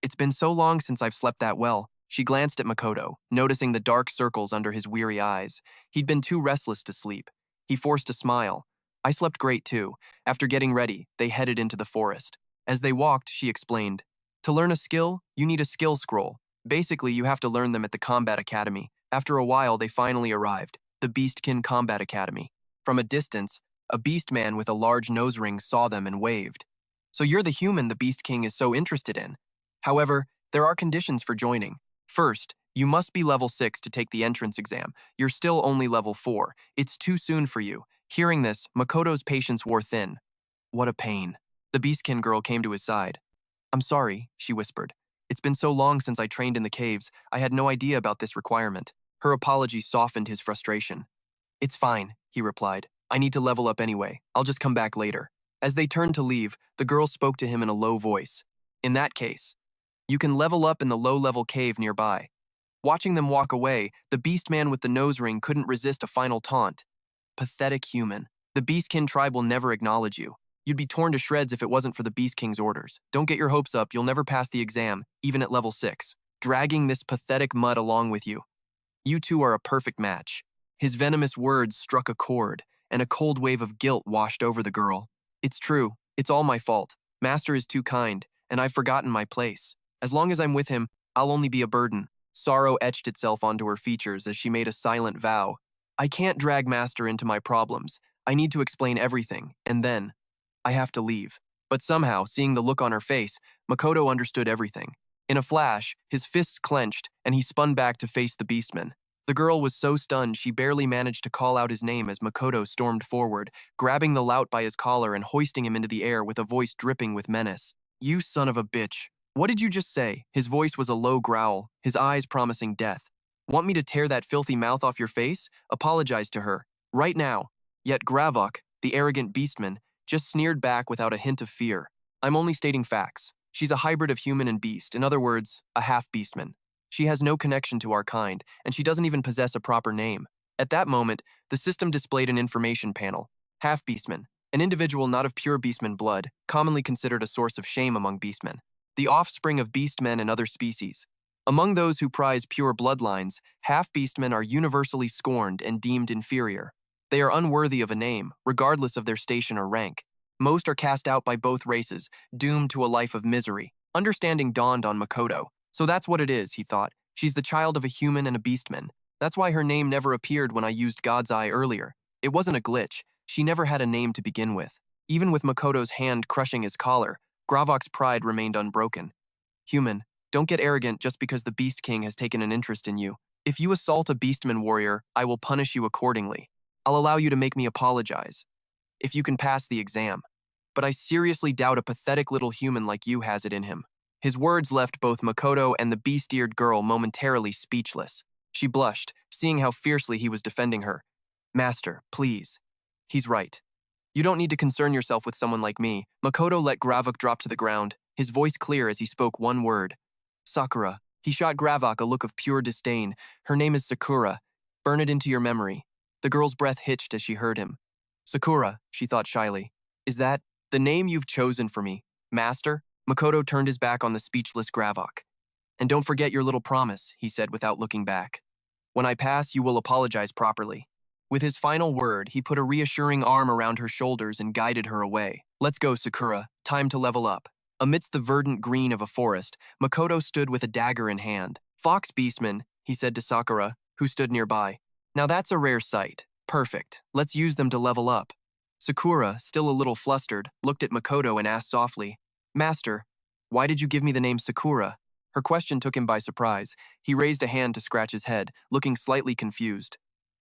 Speaker 1: It's been so long since I've slept that well. She glanced at Makoto, noticing the dark circles under his weary eyes. He'd been too restless to sleep. He forced a smile. I slept great too. After getting ready, they headed into the forest. As they walked, she explained, To learn a skill, you need a skill scroll. Basically, you have to learn them at the Combat Academy. After a while, they finally arrived, the Beastkin Combat Academy. From a distance, a Beastman with a large nose ring saw them and waved. So you're the human the Beast King is so interested in. However, there are conditions for joining. First, you must be level 6 to take the entrance exam. You're still only level 4. It's too soon for you. Hearing this, Makoto's patience wore thin. What a pain. The Beastkin girl came to his side. I'm sorry, she whispered. It's been so long since I trained in the caves, I had no idea about this requirement. Her apology softened his frustration. It's fine, he replied. I need to level up anyway. I'll just come back later. As they turned to leave, the girl spoke to him in a low voice. In that case, you can level up in the low-level cave nearby. Watching them walk away, the Beastman with the nose ring couldn't resist a final taunt. Pathetic human. The Beastkin tribe will never acknowledge you. You'd be torn to shreds if it wasn't for the Beast King's orders. Don't get your hopes up, you'll never pass the exam, even at level 6. Dragging this pathetic mud along with you. You two are a perfect match. His venomous words struck a chord, and a cold wave of guilt washed over the girl. It's true, it's all my fault. Master is too kind, and I've forgotten my place. As long as I'm with him, I'll only be a burden. Sorrow etched itself onto her features as she made a silent vow. I can't drag Master into my problems. I need to explain everything, and then I have to leave. But somehow, seeing the look on her face, Makoto understood everything. In a flash, his fists clenched, and he spun back to face the Beastman. The girl was so stunned she barely managed to call out his name as Makoto stormed forward, grabbing the lout by his collar and hoisting him into the air with a voice dripping with menace. You son of a bitch. What did you just say? His voice was a low growl, his eyes promising death. Want me to tear that filthy mouth off your face? Apologize to her. Right now. Yet Gravok, the arrogant Beastman, just sneered back without a hint of fear. I'm only stating facts. She's a hybrid of human and beast, in other words, a half-beastman. She has no connection to our kind, and she doesn't even possess a proper name. At that moment, the system displayed an information panel. Half-beastman, an individual not of pure beastman blood, commonly considered a source of shame among beastmen. The offspring of beastmen and other species. Among those who prize pure bloodlines, half-beastmen are universally scorned and deemed inferior. They are unworthy of a name, regardless of their station or rank. Most are cast out by both races, doomed to a life of misery. Understanding dawned on Makoto. So that's what it is, he thought. She's the child of a human and a beastman. That's why her name never appeared when I used God's Eye earlier. It wasn't a glitch. She never had a name to begin with. Even with Makoto's hand crushing his collar, Gravok's pride remained unbroken. Human, don't get arrogant just because the Beast King has taken an interest in you. If you assault a beastman warrior, I will punish you accordingly. I'll allow you to make me apologize. If you can pass the exam. But I seriously doubt a pathetic little human like you has it in him. His words left both Makoto and the beast-eared girl momentarily speechless. She blushed, seeing how fiercely he was defending her. Master, please. He's right. You don't need to concern yourself with someone like me. Makoto let Gravok drop to the ground, his voice clear as he spoke one word. Sakura. He shot Gravok a look of pure disdain. Her name is Sakura. Burn it into your memory. The girl's breath hitched as she heard him. Sakura, she thought shyly. Is that the name you've chosen for me, Master? Makoto turned his back on the speechless Gravok. And don't forget your little promise, he said without looking back. When I pass, you will apologize properly. With his final word, he put a reassuring arm around her shoulders and guided her away. Let's go, Sakura. Time to level up. Amidst the verdant green of a forest, Makoto stood with a dagger in hand. Fox Beastmen, he said to Sakura, who stood nearby. Now that's a rare sight. Perfect. Let's use them to level up. Sakura, still a little flustered, looked at Makoto and asked softly, Master, why did you give me the name Sakura? Her question took him by surprise. He raised a hand to scratch his head, looking slightly confused.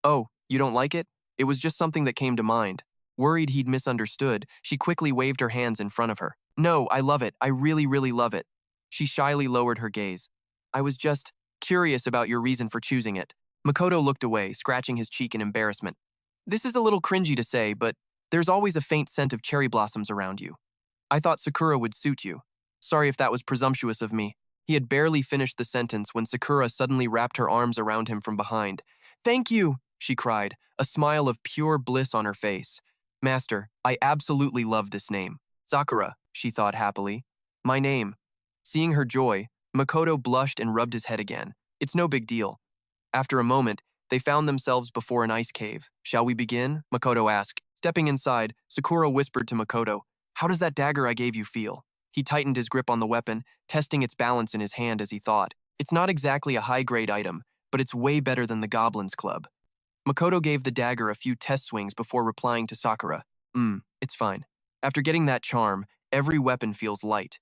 Speaker 1: Oh, you don't like it? It was just something that came to mind. Worried he'd misunderstood, she quickly waved her hands in front of her. No, I love it. I really, really love it. She shyly lowered her gaze. I was just curious about your reason for choosing it. Makoto looked away, scratching his cheek in embarrassment. This is a little cringy to say, but there's always a faint scent of cherry blossoms around you. I thought Sakura would suit you. Sorry if that was presumptuous of me. He had barely finished the sentence when Sakura suddenly wrapped her arms around him from behind. Thank you, she cried, a smile of pure bliss on her face. Master, I absolutely love this name. Sakura, she thought happily. My name. Seeing her joy, Makoto blushed and rubbed his head again. It's no big deal. After a moment, they found themselves before an ice cave. Shall we begin? Makoto asked. Stepping inside, Sakura whispered to Makoto, How does that dagger I gave you feel? He tightened his grip on the weapon, testing its balance in his hand as he thought. It's not exactly a high-grade item, but it's way better than the Goblin's Club. Makoto gave the dagger a few test swings before replying to Sakura. It's fine. After getting that charm, every weapon feels light.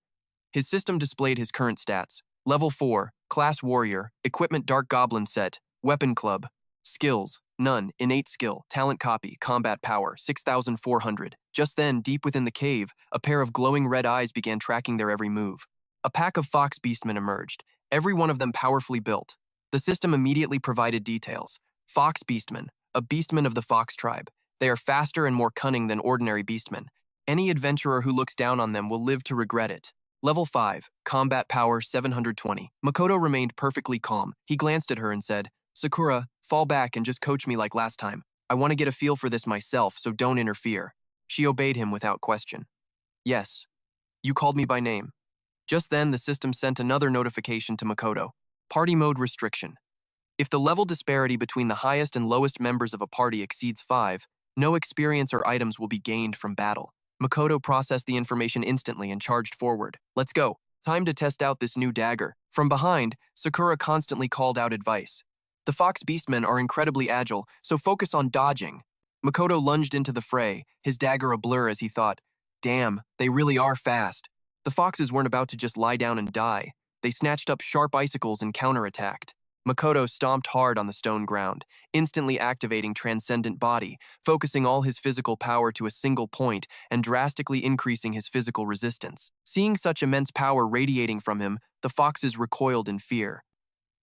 Speaker 1: His system displayed his current stats. Level 4, Class Warrior, Equipment Dark Goblin Set, Weapon Club. Skills, none, innate skill, talent copy, combat power, 6,400. Just then, deep within the cave, a pair of glowing red eyes began tracking their every move. A pack of fox beastmen emerged, every one of them powerfully built. The system immediately provided details. Fox beastmen, a beastman of the fox tribe. They are faster and more cunning than ordinary beastmen. Any adventurer who looks down on them will live to regret it. Level 5, Combat Power 720. Makoto remained perfectly calm. He glanced at her and said, Sakura, fall back and just coach me like last time. I want to get a feel for this myself, so don't interfere. She obeyed him without question. Yes. You called me by name. Just then, the system sent another notification to Makoto. Party mode restriction. If the level disparity between the highest and lowest members of a party exceeds 5, no experience or items will be gained from battle. Makoto processed the information instantly and charged forward. Let's go. Time to test out this new dagger. From behind, Sakura constantly called out advice. The fox beastmen are incredibly agile, so focus on dodging. Makoto lunged into the fray, his dagger a blur as he thought, damn, they really are fast. The foxes weren't about to just lie down and die. They snatched up sharp icicles and counterattacked. Makoto stomped hard on the stone ground, instantly activating Transcendent Body, focusing all his physical power to a single point and drastically increasing his physical resistance. Seeing such immense power radiating from him, the foxes recoiled in fear.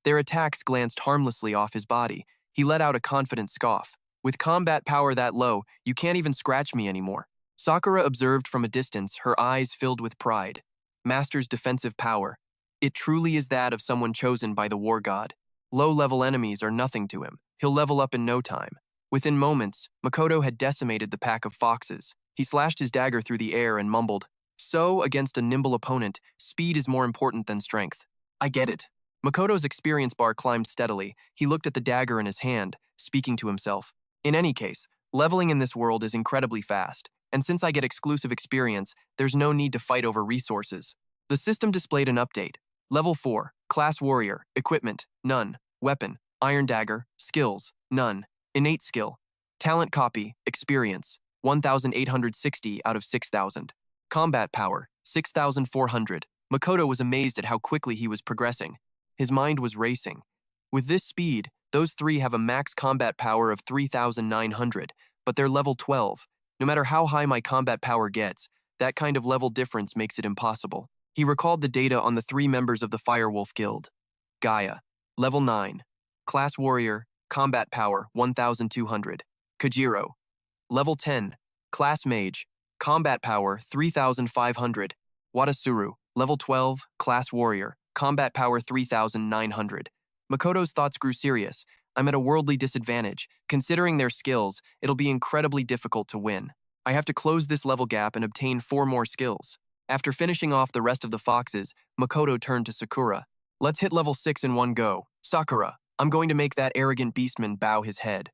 Speaker 1: Their attacks glanced harmlessly off his body. He let out a confident scoff. With combat power that low, you can't even scratch me anymore. Sakura observed from a distance, her eyes filled with pride. Master's defensive power. It truly is that of someone chosen by the war god. Low-level enemies are nothing to him. He'll level up in no time. Within moments, Makoto had decimated the pack of foxes. He slashed his dagger through the air and mumbled, So, against a nimble opponent, speed is more important than strength. I get it. Makoto's experience bar climbed steadily. He looked at the dagger in his hand, speaking to himself. In any case, leveling in this world is incredibly fast, and since I get exclusive experience, there's no need to fight over resources. The system displayed an update. Level 4, Class Warrior, Equipment, none. Weapon, Iron Dagger, Skills, none. Innate Skill, Talent Copy, Experience, 1,860 out of 6,000. Combat Power, 6,400. Makoto was amazed at how quickly he was progressing. His mind was racing. With this speed, those three have a max combat power of 3,900, but they're level 12. No matter how high my combat power gets, that kind of level difference makes it impossible. He recalled the data on the 3 members of the Firewolf Guild. Gaia, level 9. Class Warrior, combat power 1,200. Kajiro, level 10. Class Mage, combat power 3,500. Watasuru, level 12, Class Warrior, Combat power 3,900. Makoto's thoughts grew serious. I'm at a worldly disadvantage. Considering their skills, it'll be incredibly difficult to win. I have to close this level gap and obtain 4 more skills. After finishing off the rest of the foxes, Makoto turned to Sakura. Let's hit level 6 in one go. Sakura, I'm going to make that arrogant beastman bow his head.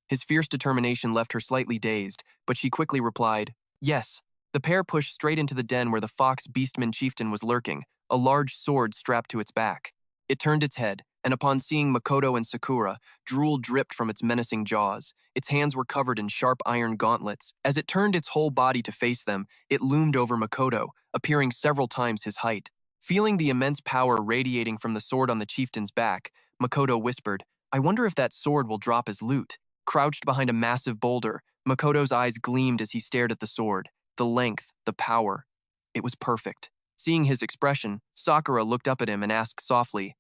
Speaker 1: His fierce determination left her slightly dazed, but she quickly replied, yes. The pair pushed straight into the den where the fox beastman chieftain was lurking, a large sword strapped to its back. It turned its head, and upon seeing Makoto and Sakura, drool dripped from its menacing jaws. Its hands were covered in sharp iron gauntlets. As it turned its whole body to face them, it loomed over Makoto, appearing several times his height. Feeling the immense power radiating from the sword on the chieftain's back, Makoto whispered, I wonder if that sword will drop as loot. Crouched behind a massive boulder, Makoto's eyes gleamed as he stared at the sword. The length, the power. It was perfect. Seeing his expression, Sakura looked up at him and asked softly,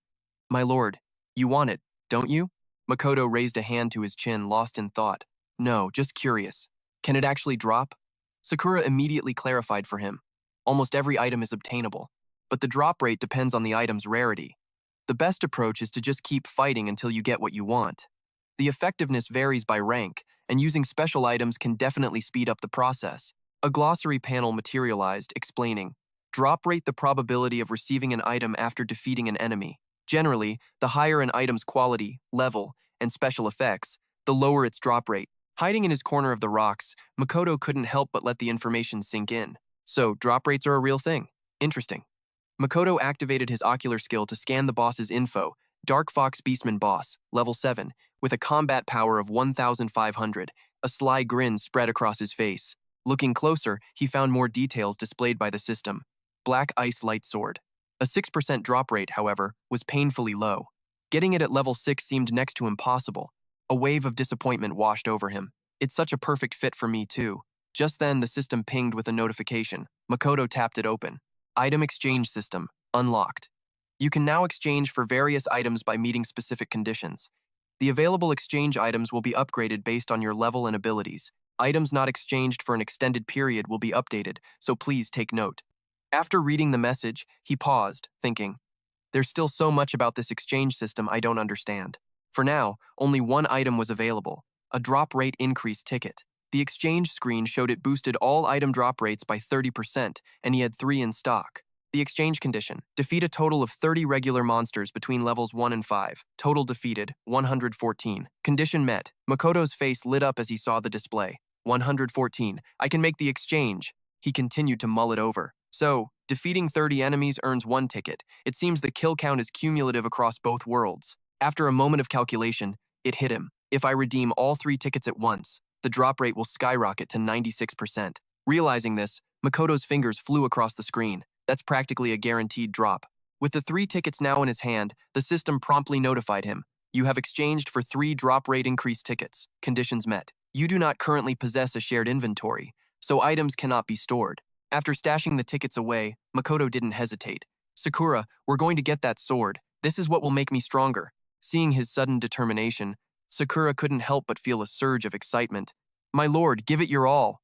Speaker 1: my lord, you want it, don't you? Makoto raised a hand to his chin, lost in thought. No, just curious. Can it actually drop? Sakura immediately clarified for him. Almost every item is obtainable, but the drop rate depends on the item's rarity. The best approach is to just keep fighting until you get what you want. The effectiveness varies by rank, and using special items can definitely speed up the process. A glossary panel materialized, explaining, drop rate the probability of receiving an item after defeating an enemy. Generally, the higher an item's quality, level, and special effects, the lower its drop rate. Hiding in his corner of the rocks, Makoto couldn't help but let the information sink in. So, drop rates are a real thing. Interesting. Makoto activated his ocular skill to scan the boss's info, Dark Fox Beastman Boss, level 7, with a combat power of 1,500. A sly grin spread across his face. Looking closer, he found more details displayed by the system. Black Ice Light Sword. A 6% drop rate, however, was painfully low. Getting it at level 6 seemed next to impossible. A wave of disappointment washed over him. It's such a perfect fit for me, too. Just then, the system pinged with a notification. Makoto tapped it open. Item Exchange System. Unlocked. You can now exchange for various items by meeting specific conditions. The available exchange items will be upgraded based on your level and abilities. Items not exchanged for an extended period will be updated, so please take note. After reading the message, he paused, thinking, there's still so much about this exchange system I don't understand. For now, only one item was available, a drop rate increase ticket. The exchange screen showed it boosted all item drop rates by 30%, and he had 3 in stock. The exchange condition, defeat a total of 30 regular monsters between levels 1 and 5. Total defeated, 114. Condition met. Makoto's face lit up as he saw the display. 114. I can make the exchange. He continued to mull it over. So, defeating 30 enemies earns 1 ticket. It seems the kill count is cumulative across both worlds. After a moment of calculation, it hit him. If I redeem all 3 tickets at once, the drop rate will skyrocket to 96%. Realizing this, Makoto's fingers flew across the screen. That's practically a guaranteed drop. With the 3 tickets now in his hand, the system promptly notified him. You have exchanged for 3 drop rate increase tickets. Conditions met. You do not currently possess a shared inventory, so items cannot be stored. After stashing the tickets away, Makoto didn't hesitate. Sakura, we're going to get that sword. This is what will make me stronger. Seeing his sudden determination, Sakura couldn't help but feel a surge of excitement. My lord, give it your all.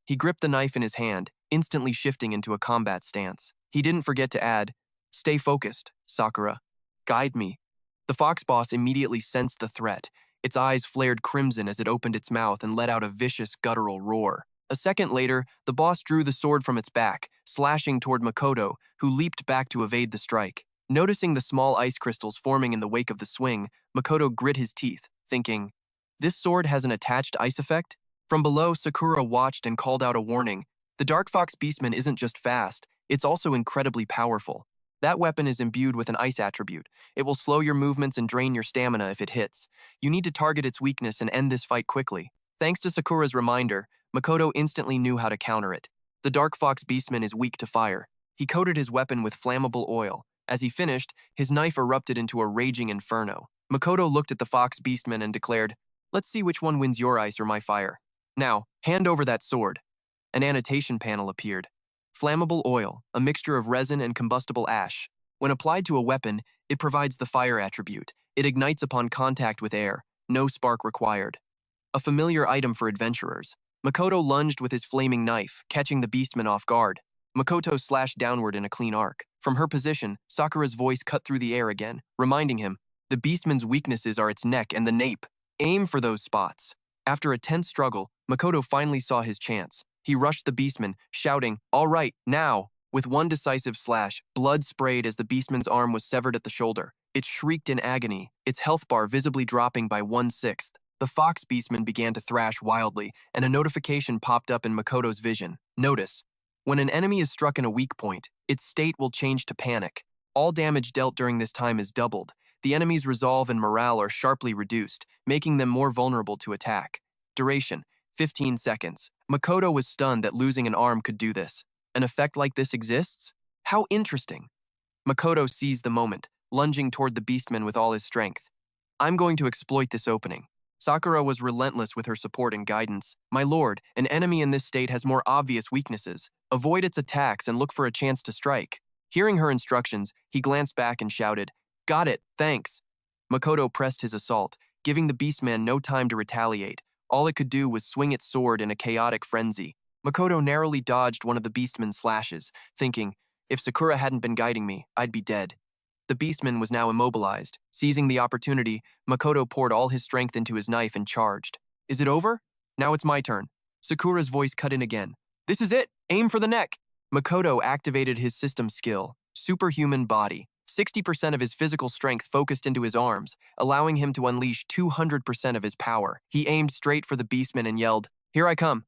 Speaker 1: He gripped the knife in his hand, instantly shifting into a combat stance. He didn't forget to add, stay focused, Sakura. Guide me. The fox boss immediately sensed the threat. Its eyes flared crimson as it opened its mouth and let out a vicious guttural roar. A second later, the boss drew the sword from its back, slashing toward Makoto, who leaped back to evade the strike. Noticing the small ice crystals forming in the wake of the swing, Makoto grit his teeth, thinking, this sword has an attached ice effect? From below, Sakura watched and called out a warning. The Dark Fox Beastman isn't just fast, it's also incredibly powerful. That weapon is imbued with an ice attribute. It will slow your movements and drain your stamina if it hits. You need to target its weakness and end this fight quickly. Thanks to Sakura's reminder, Makoto instantly knew how to counter it. The Dark Fox Beastman is weak to fire. He coated his weapon with flammable oil. As he finished, his knife erupted into a raging inferno. Makoto looked at the Fox Beastman and declared, let's see which one wins your ice or my fire. Now, hand over that sword. An annotation panel appeared. Flammable oil, a mixture of resin and combustible ash. When applied to a weapon, it provides the fire attribute. It ignites upon contact with air. No spark required. A familiar item for adventurers. Makoto lunged with his flaming knife, catching the beastman off guard. Makoto slashed downward in a clean arc. From her position, Sakura's voice cut through the air again, reminding him, the Beastman's weaknesses are its neck and the nape. Aim for those spots. After a tense struggle, Makoto finally saw his chance. He rushed the Beastman, shouting, "All right, now!" With one decisive slash, blood sprayed as the Beastman's arm was severed at the shoulder. It shrieked in agony, its health bar visibly dropping by 1/6. The Fox Beastman began to thrash wildly, and a notification popped up in Makoto's vision. Notice: when an enemy is struck in a weak point, its state will change to panic. All damage dealt during this time is doubled. The enemy's resolve and morale are sharply reduced, making them more vulnerable to attack. Duration: 15 seconds. Makoto was stunned that losing an arm could do this. An effect like this exists? How interesting. Makoto seized the moment, lunging toward the Beastman with all his strength. I'm going to exploit this opening. Sakura was relentless with her support and guidance. My lord, an enemy in this state has more obvious weaknesses. Avoid its attacks and look for a chance to strike. Hearing her instructions, he glanced back and shouted, Got it, thanks. Makoto pressed his assault, giving the Beastman no time to retaliate. All it could do was swing its sword in a chaotic frenzy. Makoto narrowly dodged one of the Beastman's slashes, thinking, if Sakura hadn't been guiding me, I'd be dead. The Beastman was now immobilized. Seizing the opportunity, Makoto poured all his strength into his knife and charged. Is it over? Now it's my turn. Sakura's voice cut in again. This is it! Aim for the neck! Makoto activated his system skill, Superhuman Body. 60% of his physical strength focused into his arms, allowing him to unleash 200% of his power. He aimed straight for the Beastman and yelled, Here I come!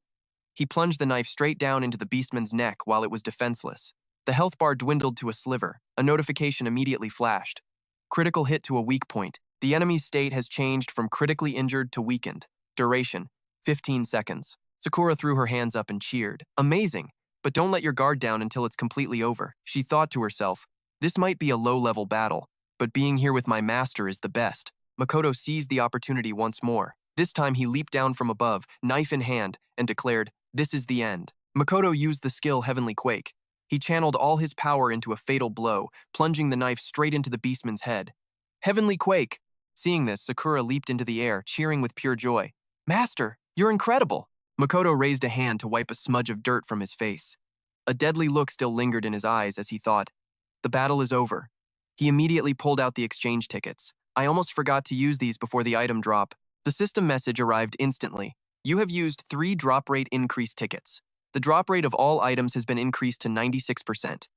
Speaker 1: He plunged the knife straight down into the Beastman's neck while it was defenseless. The health bar dwindled to a sliver. A notification immediately flashed. Critical hit to a weak point. The enemy's state has changed from critically injured to weakened. Duration: 15 seconds. Sakura threw her hands up and cheered. Amazing! But don't let your guard down until it's completely over. She thought to herself, this might be a low-level battle, but being here with my master is the best. Makoto seized the opportunity once more. This time he leaped down from above, knife in hand, and declared, This is the end. Makoto used the skill Heavenly Quake. He channeled all his power into a fatal blow, plunging the knife straight into the Beastman's head. Heavenly Quake! Seeing this, Sakura leaped into the air, cheering with pure joy. Master, you're incredible! Makoto raised a hand to wipe a smudge of dirt from his face. A deadly look still lingered in his eyes as he thought, the battle is over. He immediately pulled out the exchange tickets. I almost forgot to use these before the item drop. The system message arrived instantly. You have used 3 drop rate increase tickets. The drop rate of all items has been increased to 96%.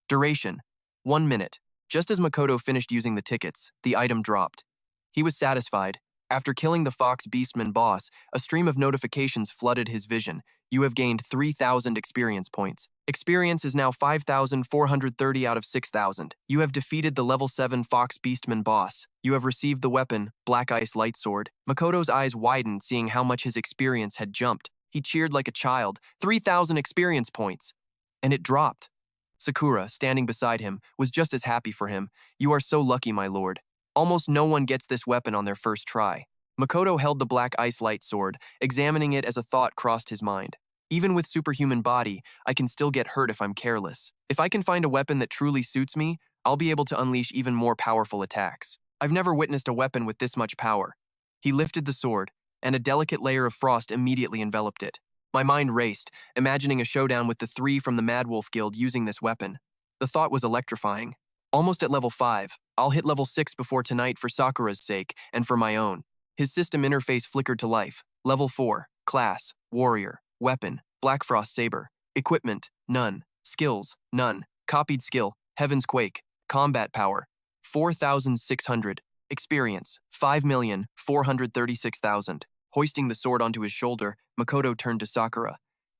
Speaker 1: Duration: 1 minute. Just as Makoto finished using the tickets, the item dropped. He was satisfied. After killing the Fox Beastman boss, a stream of notifications flooded his vision. You have gained 3,000 experience points. Experience is now 5,430 out of 6,000. You have defeated the level 7 Fox Beastman boss. You have received the weapon, Black Ice Light Sword. Makoto's eyes widened, seeing how much his experience had jumped. He cheered like a child. 3,000 experience points! And it dropped. Sakura, standing beside him, was just as happy for him. You are so lucky, my lord. Almost no one gets this weapon on their first try. Makoto held the Black Ice Light Sword, examining it as a thought crossed his mind. Even with superhuman body, I can still get hurt if I'm careless. If I can find a weapon that truly suits me, I'll be able to unleash even more powerful attacks. I've never witnessed a weapon with this much power. He lifted the sword, and a delicate layer of frost immediately enveloped it. My mind raced, imagining a showdown with the 3 from the Mad Wolf Guild using this weapon. The thought was electrifying. Almost at level 5, I'll hit level 6 before tonight for Sakura's sake and for my own. His system interface flickered to life. Level 4, Class, Warrior, Weapon, Black Frost Saber. Equipment, none. Skills, none. Copied skill, Heaven's Quake. Combat power, 4,600. Experience, 5,436,000. Hoisting the sword onto his shoulder, Makoto turned to Sakura.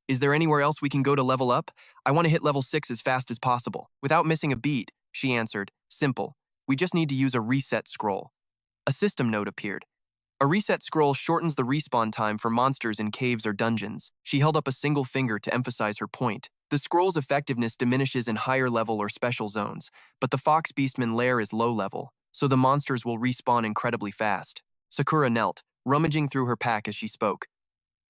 Speaker 1: Is there anywhere else we can go to level up? I want to hit level 6 as fast as possible. Without missing a beat, she answered. Simple. We just need to use a reset scroll. A system note appeared. A reset scroll shortens the respawn time for monsters in caves or dungeons. She held up a single finger to emphasize her point. The scroll's effectiveness diminishes in higher level or special zones, but the Fox Beastman lair is low level, so the monsters will respawn incredibly fast. Sakura knelt, rummaging through her pack as she spoke.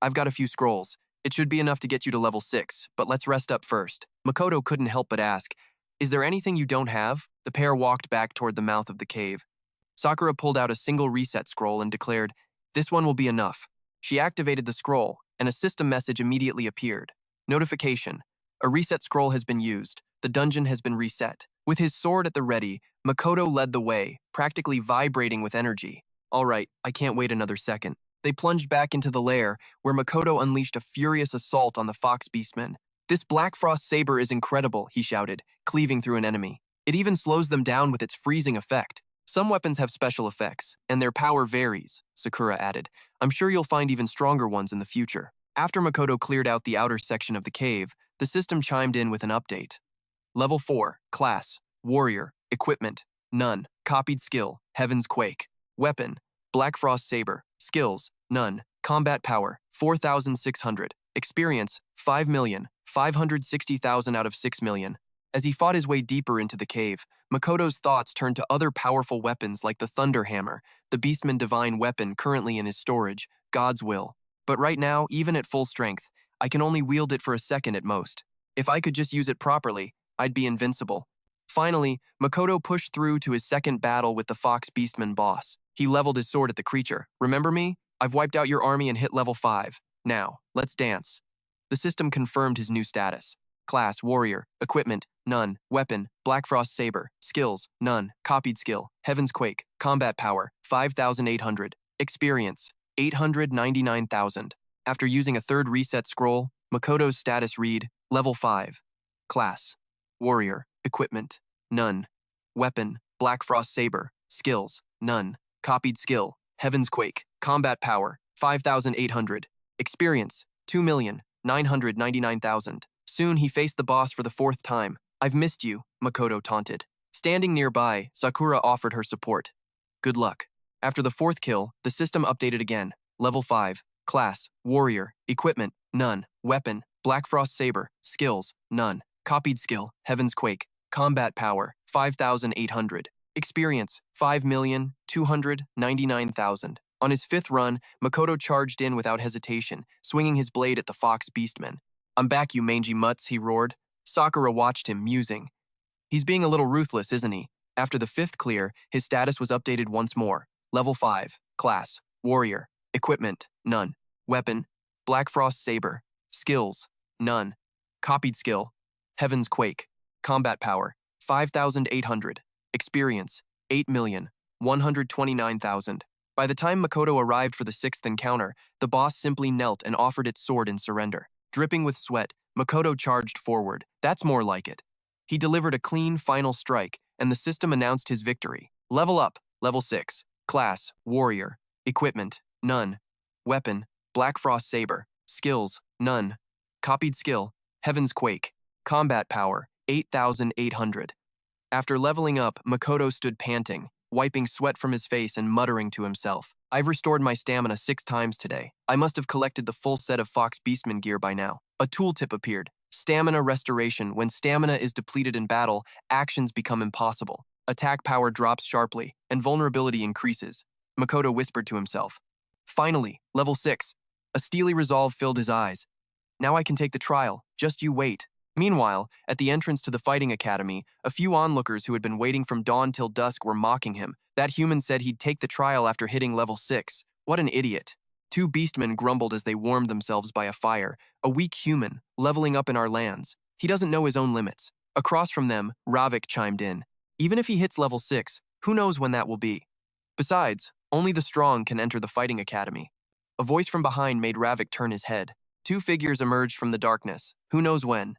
Speaker 1: I've got a few scrolls. It should be enough to get you to level 6, but let's rest up first. Makoto couldn't help but ask, Is there anything you don't have? The pair walked back toward the mouth of the cave. Sakura pulled out a single reset scroll and declared, This one will be enough. She activated the scroll, and a system message immediately appeared. Notification. A reset scroll has been used. The dungeon has been reset. With his sword at the ready, Makoto led the way, practically vibrating with energy. All right, I can't wait another second. They plunged back into the lair, where Makoto unleashed a furious assault on the Fox Beastmen. This Black Frost saber is incredible, he shouted, cleaving through an enemy. It even slows them down with its freezing effect. Some weapons have special effects, and their power varies, Sakura added. I'm sure you'll find even stronger ones in the future. After Makoto cleared out the outer section of the cave, the system chimed in with an update. Level 4, Class, Warrior, Equipment, None, Copied Skill, Heaven's Quake. Weapon, Black Frost Saber, Skills, None, Combat Power, 4,600. Experience, 5,560,000 out of 6 million. As he fought his way deeper into the cave, Makoto's thoughts turned to other powerful weapons like the Thunder Hammer, the Beastman divine weapon currently in his storage, God's Will. But right now, even at full strength, I can only wield it for a second at most. If I could just use it properly, I'd be invincible. Finally, Makoto pushed through to his second battle with the Fox Beastman boss. He leveled his sword at the creature. Remember me? I've wiped out your army and hit level 5. Now, let's dance. The system confirmed his new status. Class, Warrior. Equipment, None. Weapon, Black Frost Saber. Skills, None. Copied Skill, Heaven's Quake. Combat Power, 5,800. Experience, 899,000. After using a third reset scroll, Makoto's status read, Level 5. Class, Warrior. Equipment, None. Weapon, Black Frost Saber. Skills, None. Copied Skill, Heaven's Quake. Combat Power, 5,800. Experience, 2,999,000. Soon he faced the boss for the 4th time. I've missed you, Makoto taunted. Standing nearby, Sakura offered her support. Good luck. After the 4th kill, the system updated again. Level 5. Class, Warrior. Equipment, None. Weapon, Black Frost Saber. Skills, None. Copied Skill, Heaven's Quake. Combat Power, 5,800. Experience, 5,299,000. On his 5th run, Makoto charged in without hesitation, swinging his blade at the Fox Beastmen. I'm back, you mangy mutts, he roared. Sakura watched him, musing. He's being a little ruthless, isn't he? After the 5th clear, his status was updated once more. Level 5. Class, Warrior. Equipment, None. Weapon, Black Frost Saber. Skills, None. Copied Skill, Heaven's Quake. Combat Power, 5,800. Experience, 8,129,000. By the time Makoto arrived for the 6th encounter, the boss simply knelt and offered its sword in surrender. Dripping with sweat, Makoto charged forward. That's more like it. He delivered a clean final strike, and the system announced his victory. Level up, Level 6. Class, Warrior. Equipment, None. Weapon, Black Frost Saber. Skills, None. Copied Skill, Heaven's Quake. Combat Power, 8,800. After leveling up, Makoto stood panting, wiping sweat from his face and muttering to himself. I've restored my stamina 6 times today. I must have collected the full set of Fox Beastman gear by now. A tooltip appeared. Stamina Restoration. When stamina is depleted in battle, actions become impossible. Attack power drops sharply, and vulnerability increases. Makoto whispered to himself. Finally, Level 6. A steely resolve filled his eyes. Now I can take the trial. Just you wait. Meanwhile, at the entrance to the fighting academy, a few onlookers who had been waiting from dawn till dusk were mocking him. That human said he'd take the trial after hitting Level 6. What an idiot. 2 beastmen grumbled as they warmed themselves by a fire. A weak human, leveling up in our lands. He doesn't know his own limits. Across from them, Ravik chimed in. Even if he hits Level 6, who knows when that will be? Besides, only the strong can enter the fighting academy. A voice from behind made Ravik turn his head. 2 figures emerged from the darkness. Who knows when?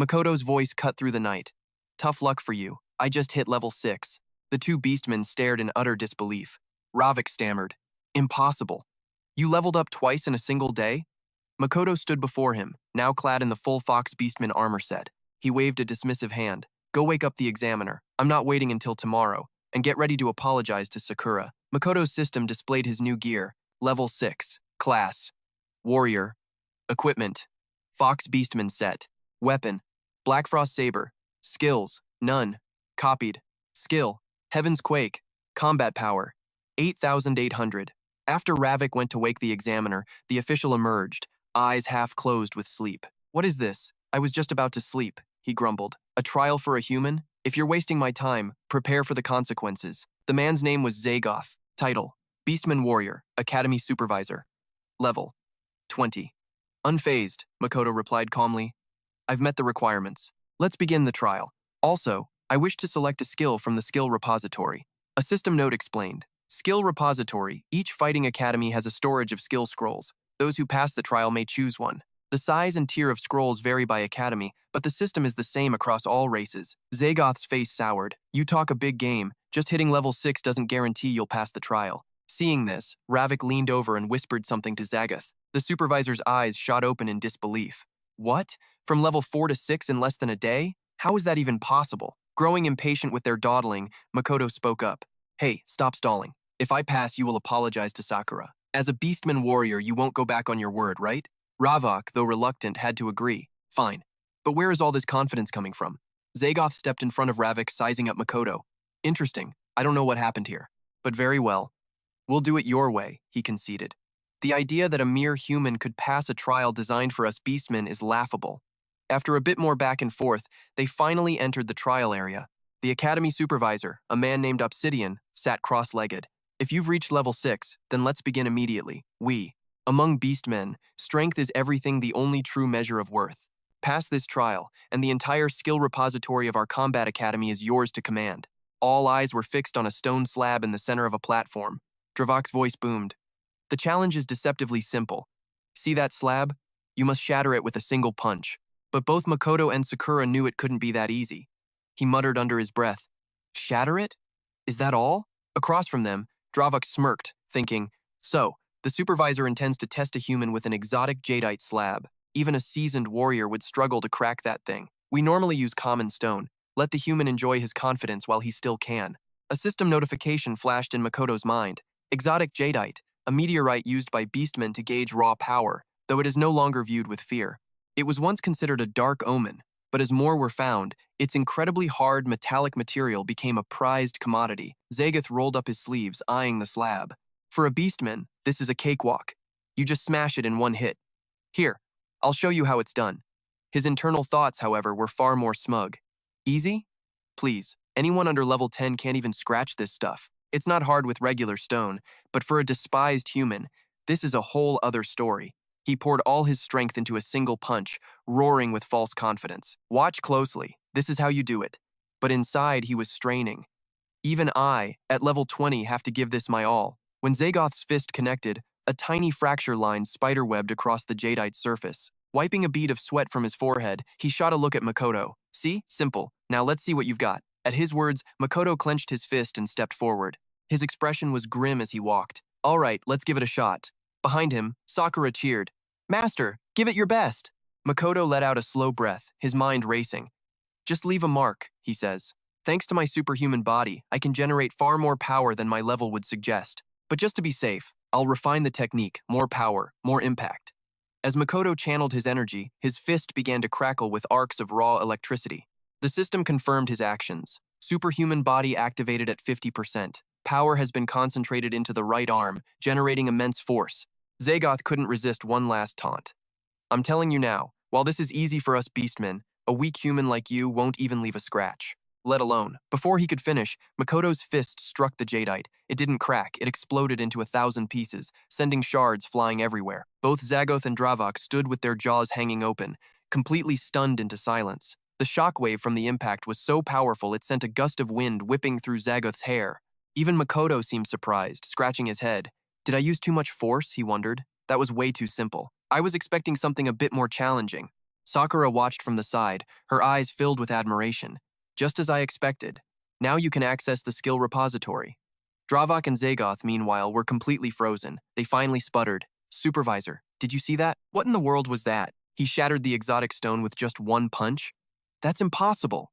Speaker 1: Makoto's voice cut through the night. Tough luck for you. I just hit Level 6. The 2 beastmen stared in utter disbelief. Ravik stammered. Impossible. You leveled up twice in a single day? Makoto stood before him, now clad in the full Fox Beastman armor set. He waved a dismissive hand. Go wake up the examiner. I'm not waiting until tomorrow. And get ready to apologize to Sakura. Makoto's system displayed his new gear. Level 6. Class, Warrior. Equipment, Fox Beastman set. Weapon, Black Frost Saber. Skills, None. Copied. Skill, Heaven's Quake. Combat Power, 8,800. After Ravik went to wake the examiner, the official emerged, eyes half closed with sleep. What is this? I was just about to sleep, he grumbled. A trial for a human? If you're wasting my time, prepare for the consequences. The man's name was Zagoth. Title, Beastman Warrior, Academy Supervisor. Level, 20. Unfazed, Makoto replied calmly. I've met the requirements. Let's begin the trial. Also, I wish to select a skill from the skill repository. A system note explained. Skill repository. Each fighting academy has a storage of skill scrolls. Those who pass the trial may choose one. The size and tier of scrolls vary by academy, but the system is the same across all races. Zagoth's face soured. You talk a big game. Just hitting level 6 doesn't guarantee you'll pass the trial. Seeing this, Ravik leaned over and whispered something to Zagoth. The supervisor's eyes shot open in disbelief. What? From level 4 to 6 in less than a day? How is that even possible? Growing impatient with their dawdling, Makoto spoke up. Hey, stop stalling. If I pass, you will apologize to Sakura. As a Beastman warrior, you won't go back on your word, right? Ravik, though reluctant, had to agree. Fine. But where is all this confidence coming from? Zagoth stepped in front of Ravik, sizing up Makoto. Interesting. I don't know what happened here. But very well. We'll do it your way, he conceded. The idea that a mere human could pass a trial designed for us Beastmen is laughable. After a bit more back and forth, they finally entered the trial area. The academy supervisor, a man named Obsidian, sat cross-legged. If you've reached level 6, then let's begin immediately. Among Beastmen, strength is everything, the only true measure of worth. Pass this trial, and the entire skill repository of our combat academy is yours to command. All eyes were fixed on a stone slab in the center of a platform. Dravok's voice boomed. The challenge is deceptively simple. See that slab? You must shatter it with a single punch. But both Makoto and Sakura knew it couldn't be that easy. He muttered under his breath, Shatter it? Is that all? Across from them, Dravok smirked, thinking, So, the supervisor intends to test a human with an exotic jadeite slab. Even a seasoned warrior would struggle to crack that thing. We normally use common stone. Let the human enjoy his confidence while he still can. A system notification flashed in Makoto's mind. Exotic jadeite, a meteorite used by beastmen to gauge raw power, though it is no longer viewed with fear. It was once considered a dark omen, but as more were found, its incredibly hard metallic material became a prized commodity. Zagoth rolled up his sleeves, eyeing the slab. For a beastman, this is a cakewalk. You just smash it in one hit. Here, I'll show you how it's done. His internal thoughts, however, were far more smug. Easy? Please, anyone under level 10 can't even scratch this stuff. It's not hard with regular stone, but for a despised human, this is a whole other story. He poured all his strength into a single punch, roaring with false confidence. Watch closely. This is how you do it. But inside, he was straining. Even I, at level 20, have to give this my all. When Zagoth's fist connected, a tiny fracture line spiderwebbed across the jadeite surface. Wiping a bead of sweat from his forehead, he shot a look at Makoto. See? Simple. Now let's see what you've got. At his words, Makoto clenched his fist and stepped forward. His expression was grim as he walked. All right, let's give it a shot. Behind him, Sakura cheered. Master, give it your best. Makoto let out a slow breath, his mind racing. Just leave a mark, he says. Thanks to my superhuman body, I can generate far more power than my level would suggest. But just to be safe, I'll refine the technique, more power, more impact. As Makoto channeled his energy, his fist began to crackle with arcs of raw electricity. The system confirmed his actions. Superhuman body activated at 50%. Power has been concentrated into the right arm, generating immense force. Zagoth couldn't resist one last taunt. I'm telling you now, while this is easy for us beastmen, a weak human like you won't even leave a scratch. Let alone. Before he could finish, Makoto's fist struck the jadeite. It didn't crack, it exploded into 1,000 pieces, sending shards flying everywhere. Both Zagoth and Dravok stood with their jaws hanging open, completely stunned into silence. The shockwave from the impact was so powerful it sent a gust of wind whipping through Zagoth's hair. Even Makoto seemed surprised, scratching his head. Did I use too much force, he wondered. That was way too simple. I was expecting something a bit more challenging. Sakura watched from the side, her eyes filled with admiration. Just as I expected. Now you can access the skill repository. Dravok and Zagoth, meanwhile, were completely frozen. They finally sputtered. Supervisor, did you see that? What in the world was that? He shattered the exotic stone with just one punch? That's impossible.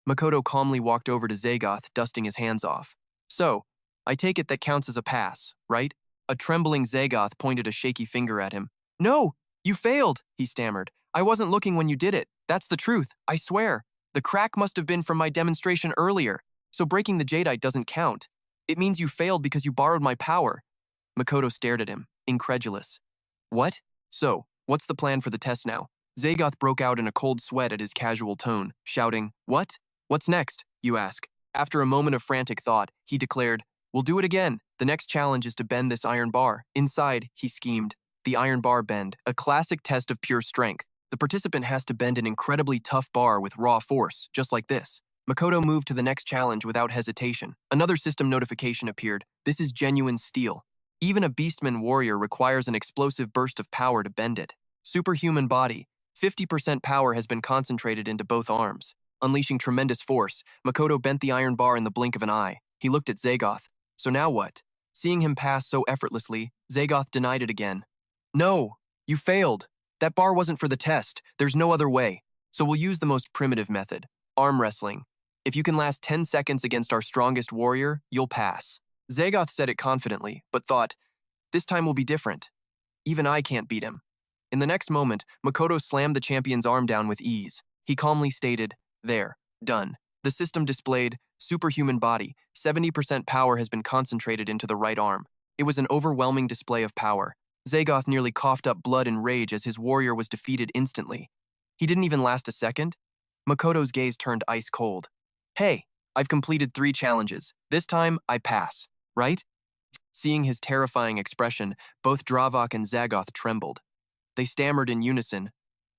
Speaker 1: Makoto calmly walked over to Zagoth, dusting his hands off. So, I take it that counts as a pass, right? A trembling Zagoth pointed a shaky finger at him. No, you failed, he stammered. I wasn't looking when you did it. That's the truth, I swear. The crack must have been from my demonstration earlier, so breaking the jadeite doesn't count. It means you failed because you borrowed my power. Makoto stared at him, incredulous. What? So, what's the plan for the test now? Zagoth broke out in a cold sweat at his casual tone, shouting, What? What's next, you ask? After a moment of frantic thought, he declared, We'll do it again. The next challenge is to bend this iron bar. Inside, he schemed. The iron bar bend, a classic test of pure strength. The participant has to bend an incredibly tough bar with raw force, just like this. Makoto moved to the next challenge without hesitation. Another system notification appeared. This is genuine steel. Even a Beastman warrior requires an explosive burst of power to bend it. Superhuman body. 50% power has been concentrated into both arms. Unleashing tremendous force, Makoto bent the iron bar in the blink of an eye. He looked at Zagoth. So now what? Seeing him pass so effortlessly, Zagoth denied it again. No, you failed. That bar wasn't for the test. There's no other way. So we'll use the most primitive method, arm wrestling. If you can last 10 seconds against our strongest warrior, you'll pass. Zagoth said it confidently, but thought, this time will be different. Even I can't beat him. In the next moment, Makoto slammed the champion's arm down with ease. He calmly stated, there, done. The system displayed, superhuman body, 70% power has been concentrated into the right arm. It was an overwhelming display of power. Zagoth nearly coughed up blood in rage as his warrior was defeated instantly. He didn't even last a second. Makoto's gaze turned ice cold. Hey, I've completed 3 challenges. This time, I pass, right? Seeing his terrifying expression, both Dravok and Zagoth trembled. They stammered in unison.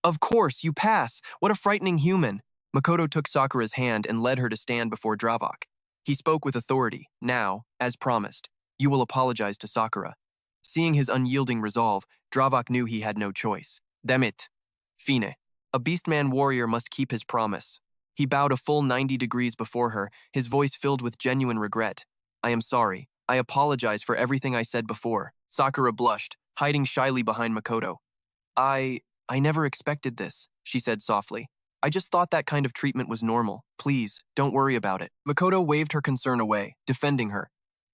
Speaker 1: Of course, you pass! What a frightening human! Makoto took Sakura's hand and led her to stand before Dravok. He spoke with authority. Now, as promised, you will apologize to Sakura. Seeing his unyielding resolve, Dravok knew he had no choice. Demit. Fine. A Beastman warrior must keep his promise. He bowed a full 90 degrees before her, his voice filled with genuine regret. I am sorry. I apologize for everything I said before. Sakura blushed, hiding shyly behind Makoto. I never expected this, she said softly. I just thought that kind of treatment was normal. Please, don't worry about it. Makoto waved her concern away, defending her.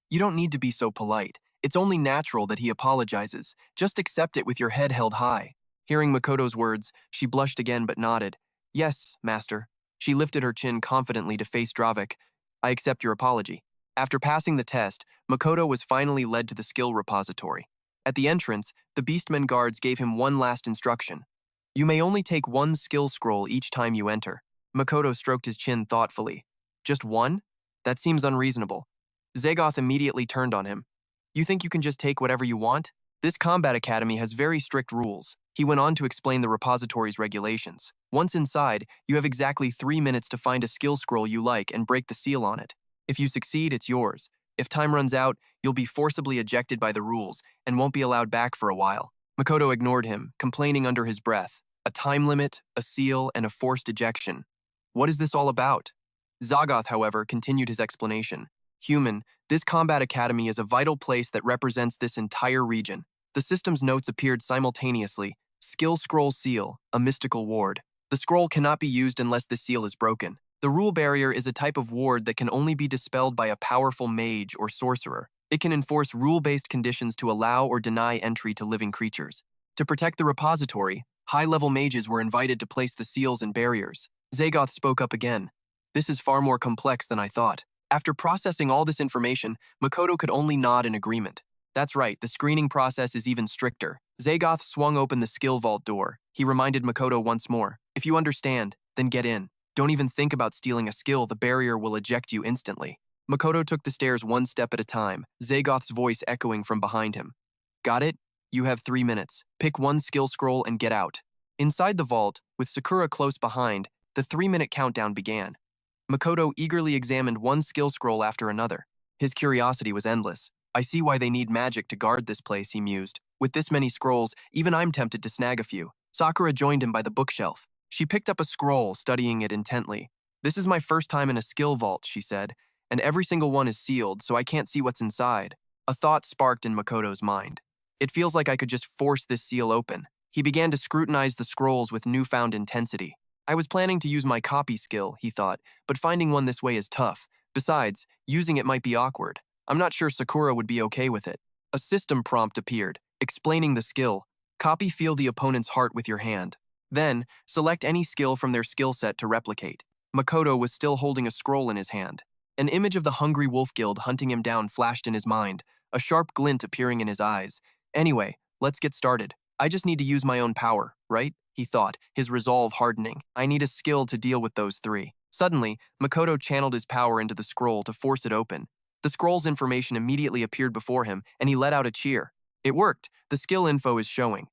Speaker 1: You don't need to be so polite. It's only natural that he apologizes. Just accept it with your head held high. Hearing Makoto's words, she blushed again but nodded. Yes, master. She lifted her chin confidently to face Dravok. I accept your apology. After passing the test, Makoto was finally led to the skill repository. At the entrance, the Beastmen guards gave him one last instruction. You may only take 1 skill scroll each time you enter. Makoto stroked his chin thoughtfully. Just 1? That seems unreasonable. Zagoth immediately turned on him. You think you can just take whatever you want? This combat academy has very strict rules. He went on to explain the repository's regulations. Once inside, you have exactly 3 minutes to find a skill scroll you like and break the seal on it. If you succeed, it's yours. If time runs out, you'll be forcibly ejected by the rules and won't be allowed back for a while. Makoto ignored him, complaining under his breath. A time limit, a seal, and a forced ejection. What is this all about? Zagoth, however, continued his explanation. Human, this combat academy is a vital place that represents this entire region. The system's notes appeared simultaneously. Skill scroll seal, a mystical ward. The scroll cannot be used unless the seal is broken. The rule barrier is a type of ward that can only be dispelled by a powerful mage or sorcerer. It can enforce rule-based conditions to allow or deny entry to living creatures. To protect the repository, high-level mages were invited to place the seals and barriers. Zagoth spoke up again. This is far more complex than I thought. After processing all this information, Makoto could only nod in agreement. That's right, the screening process is even stricter. Zagoth swung open the skill vault door. He reminded Makoto once more. If you understand, then get in. Don't even think about stealing a skill, the barrier will eject you instantly. Makoto took the stairs 1 step at a time, Zagoth's voice echoing from behind him. Got it? You have 3 minutes. Pick 1 skill scroll and get out. Inside the vault, with Sakura close behind, the 3-minute countdown began. Makoto eagerly examined 1 skill scroll after another. His curiosity was endless. I see why they need magic to guard this place, he mused. With this many scrolls, even I'm tempted to snag a few. Sakura joined him by the bookshelf. She picked up a scroll, studying it intently. This is my first time in a skill vault, she said, and every single one is sealed, so I can't see what's inside. A thought sparked in Makoto's mind. It feels like I could just force this seal open. He began to scrutinize the scrolls with newfound intensity. I was planning to use my copy skill, he thought, but finding one this way is tough. Besides, using it might be awkward. I'm not sure Sakura would be okay with it. A system prompt appeared, explaining the skill. Copy feel the opponent's heart with your hand. Then, select any skill from their skill set to replicate. Makoto was still holding a scroll in his hand. An image of the hungry wolf guild hunting him down flashed in his mind, a sharp glint appearing in his eyes. Anyway, let's get started. I just need to use my own power, right? He thought, his resolve hardening. I need a skill to deal with those 3. Suddenly, Makoto channeled his power into the scroll to force it open. The scroll's information immediately appeared before him, and he let out a cheer. It worked. The skill info is showing.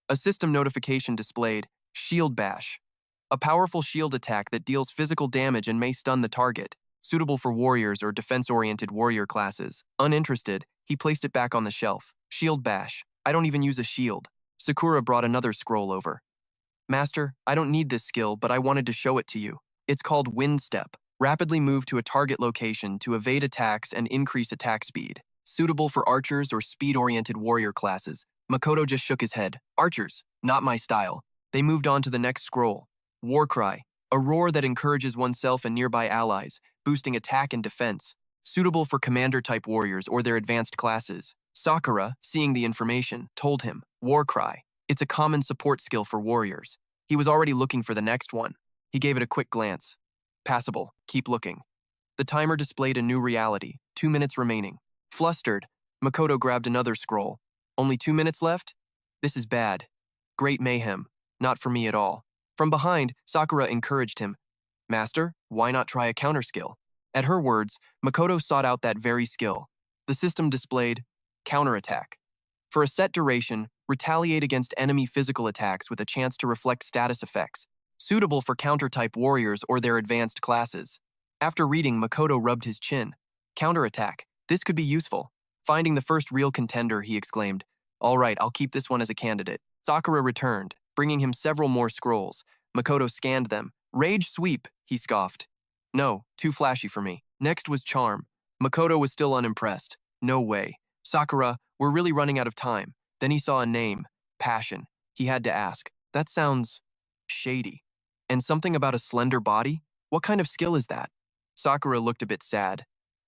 Speaker 1: A system notification displayed, Shield Bash. A powerful shield attack that deals physical damage and may stun the target. Suitable for warriors or defense-oriented warrior classes. Uninterested, he placed it back on the shelf. Shield bash. I don't even use a shield. Sakura brought another scroll over. Master, I don't need this skill, but I wanted to show it to you. It's called Wind Step. Rapidly move to a target location to evade attacks and increase attack speed. Suitable for archers or speed-oriented warrior classes. Makoto just shook his head. Archers, not my style. They moved on to the next scroll. War Cry. A roar that encourages oneself and nearby allies, boosting attack and defense. Suitable for commander-type warriors or their advanced classes. Sakura, seeing the information, told him, War Cry. It's a common support skill for warriors. He was already looking for the next one. He gave it a quick glance. Passable. Keep looking. The timer displayed a new reality. 2 minutes remaining. Flustered, Makoto grabbed another scroll. Only 2 minutes left? This is bad. Great mayhem. Not for me at all. From behind, Sakura encouraged him. Master, why not try a counter skill? At her words, Makoto sought out that very skill. The system displayed counterattack. For a set duration, retaliate against enemy physical attacks with a chance to reflect status effects. Suitable for counter-type warriors or their advanced classes. After reading, Makoto rubbed his chin. Counterattack. This could be useful. Finding the first real contender, he exclaimed. All right, I'll keep this one as a candidate. Sakura returned, bringing him several more scrolls. Makoto scanned them. Rage Sweep, he scoffed. No, too flashy for me. Next was Charm. Makoto was still unimpressed. No way. Sakura, we're really running out of time. Then he saw a name, Passion. He had to ask. That sounds shady. And something about a slender body? What kind of skill is that? Sakura looked a bit sad.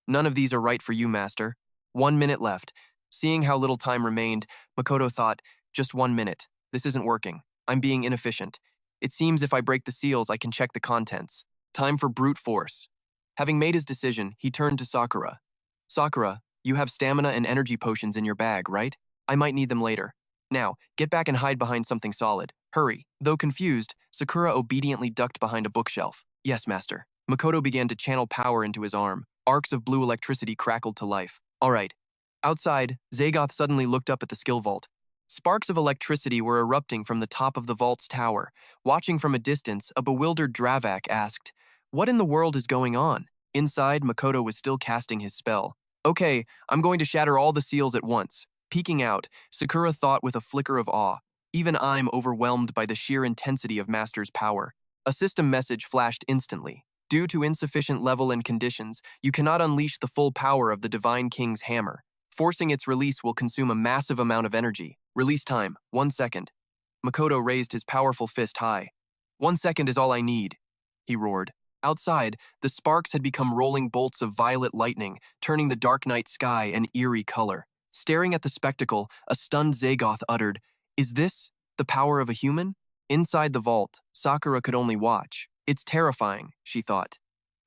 Speaker 1: None of these are right for you, Master. 1 minute left. Seeing how little time remained, Makoto thought, just 1 minute. This isn't working. I'm being inefficient. It seems if I break the seals, I can check the contents. Time for brute force. Having made his decision, he turned to Sakura. Sakura, you have stamina and energy potions in your bag, right? I might need them later. Now, get back and hide behind something solid. Hurry. Though confused, Sakura obediently ducked behind a bookshelf. Yes, Master. Makoto began to channel power into his arm. Arcs of blue electricity crackled to life. All right. Outside, Zagoth suddenly looked up at the skill vault. Sparks of electricity were erupting from the top of the vault's tower. Watching from a distance, a bewildered Dravak asked, What in the world is going on? Inside, Makoto was still casting his spell. Okay, I'm going to shatter all the seals at once. Peeking out, Sakura thought with a flicker of awe. Even I'm overwhelmed by the sheer intensity of Master's power. A system message flashed instantly. Due to insufficient level and conditions, you cannot unleash the full power of the Divine King's hammer. Forcing its release will consume a massive amount of energy. Release time, 1 second. Makoto raised his powerful fist high. 1 second is all I need, he roared. Outside, the sparks had become rolling bolts of violet lightning, turning the dark night sky an eerie color. Staring at the spectacle, a stunned Zagoth uttered, Is this the power of a human? Inside the vault, Sakura could only watch. It's terrifying, she thought.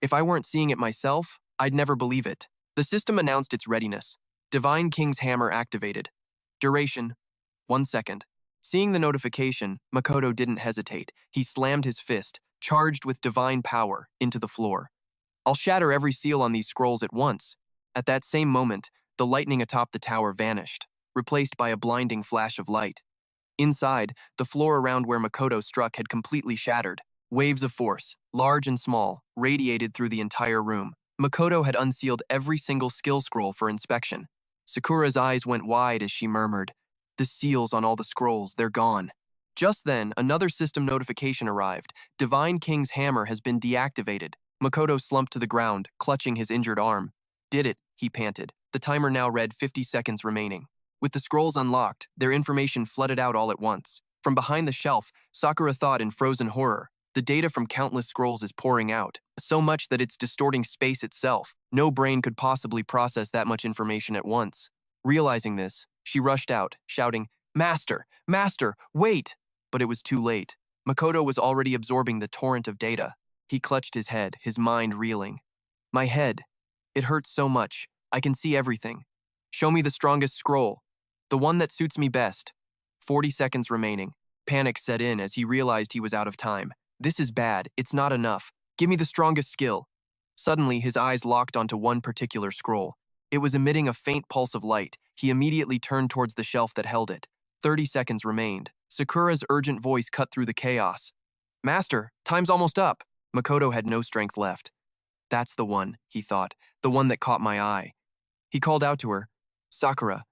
Speaker 1: If I weren't seeing it myself, I'd never believe it. The system announced its readiness. Divine King's hammer activated. Duration, 1 second. Seeing the notification, Makoto didn't hesitate. He slammed his fist, charged with divine power, into the floor. I'll shatter every seal on these scrolls at once. At that same moment, the lightning atop the tower vanished, replaced by a blinding flash of light. Inside, the floor around where Makoto struck had completely shattered. Waves of force, large and small, radiated through the entire room. Makoto had unsealed every single skill scroll for inspection. Sakura's eyes went wide as she murmured, The seals on all the scrolls, they're gone. Just then, another system notification arrived. Divine King's hammer has been deactivated. Makoto slumped to the ground, clutching his injured arm. Did it, he panted. The timer now read 50 seconds remaining. With the scrolls unlocked, their information flooded out all at once. From behind the shelf, Sakura thought in frozen horror. The data from countless scrolls is pouring out, so much that it's distorting space itself. No brain could possibly process that much information at once. Realizing this, she rushed out, shouting, Master! Master! Wait! But it was too late. Makoto was already absorbing the torrent of data. He clutched his head, his mind reeling. My head. It hurts so much. I can see everything. Show me the strongest scroll. The one that suits me best. 40 seconds remaining. Panic set in as he realized he was out of time. This is bad. It's not enough. Give me the strongest skill. Suddenly, his eyes locked onto one particular scroll. It was emitting a faint pulse of light. He immediately turned towards the shelf that held it. 30 seconds remained. Sakura's urgent voice cut through the chaos. Master, time's almost up. Makoto had no strength left. That's the one, he thought, the one that caught my eye. He called out to her, Sakura,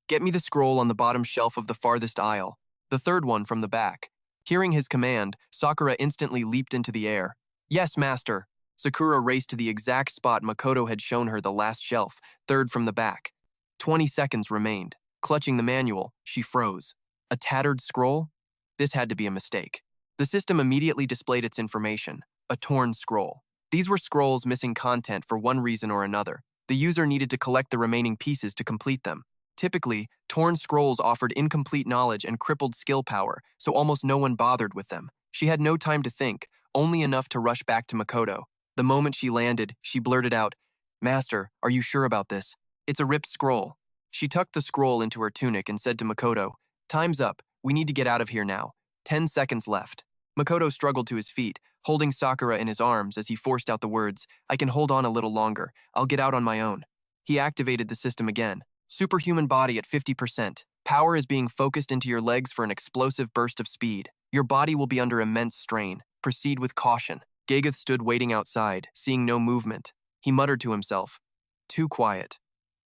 Speaker 1: get me the scroll on the bottom shelf of the farthest aisle, the third one from the back. Hearing his command, Sakura instantly leaped into the air. Yes, master. Sakura raced to the exact spot Makoto had shown her, the last shelf, third from the back. 20 seconds remained. Clutching the manual, she froze. A tattered scroll? This had to be a mistake. The system immediately displayed its information, a torn scroll. These were scrolls missing content for one reason or another. The user needed to collect the remaining pieces to complete them. Typically, torn scrolls offered incomplete knowledge and crippled skill power, so almost no one bothered with them. She had no time to think, only enough to rush back to Makoto. The moment she landed, she blurted out, Master, are you sure about this? It's a ripped scroll. She tucked the scroll into her tunic and said to Makoto, Time's up, we need to get out of here now. 10 seconds left. Makoto struggled to his feet, holding Sakura in his arms as he forced out the words, I can hold on a little longer, I'll get out on my own. He activated the system again. Superhuman body at 50%. Power is being focused into your legs for an explosive burst of speed. Your body will be under immense strain. Proceed with caution. Gagoth stood waiting outside, seeing no movement. He muttered to himself, too quiet.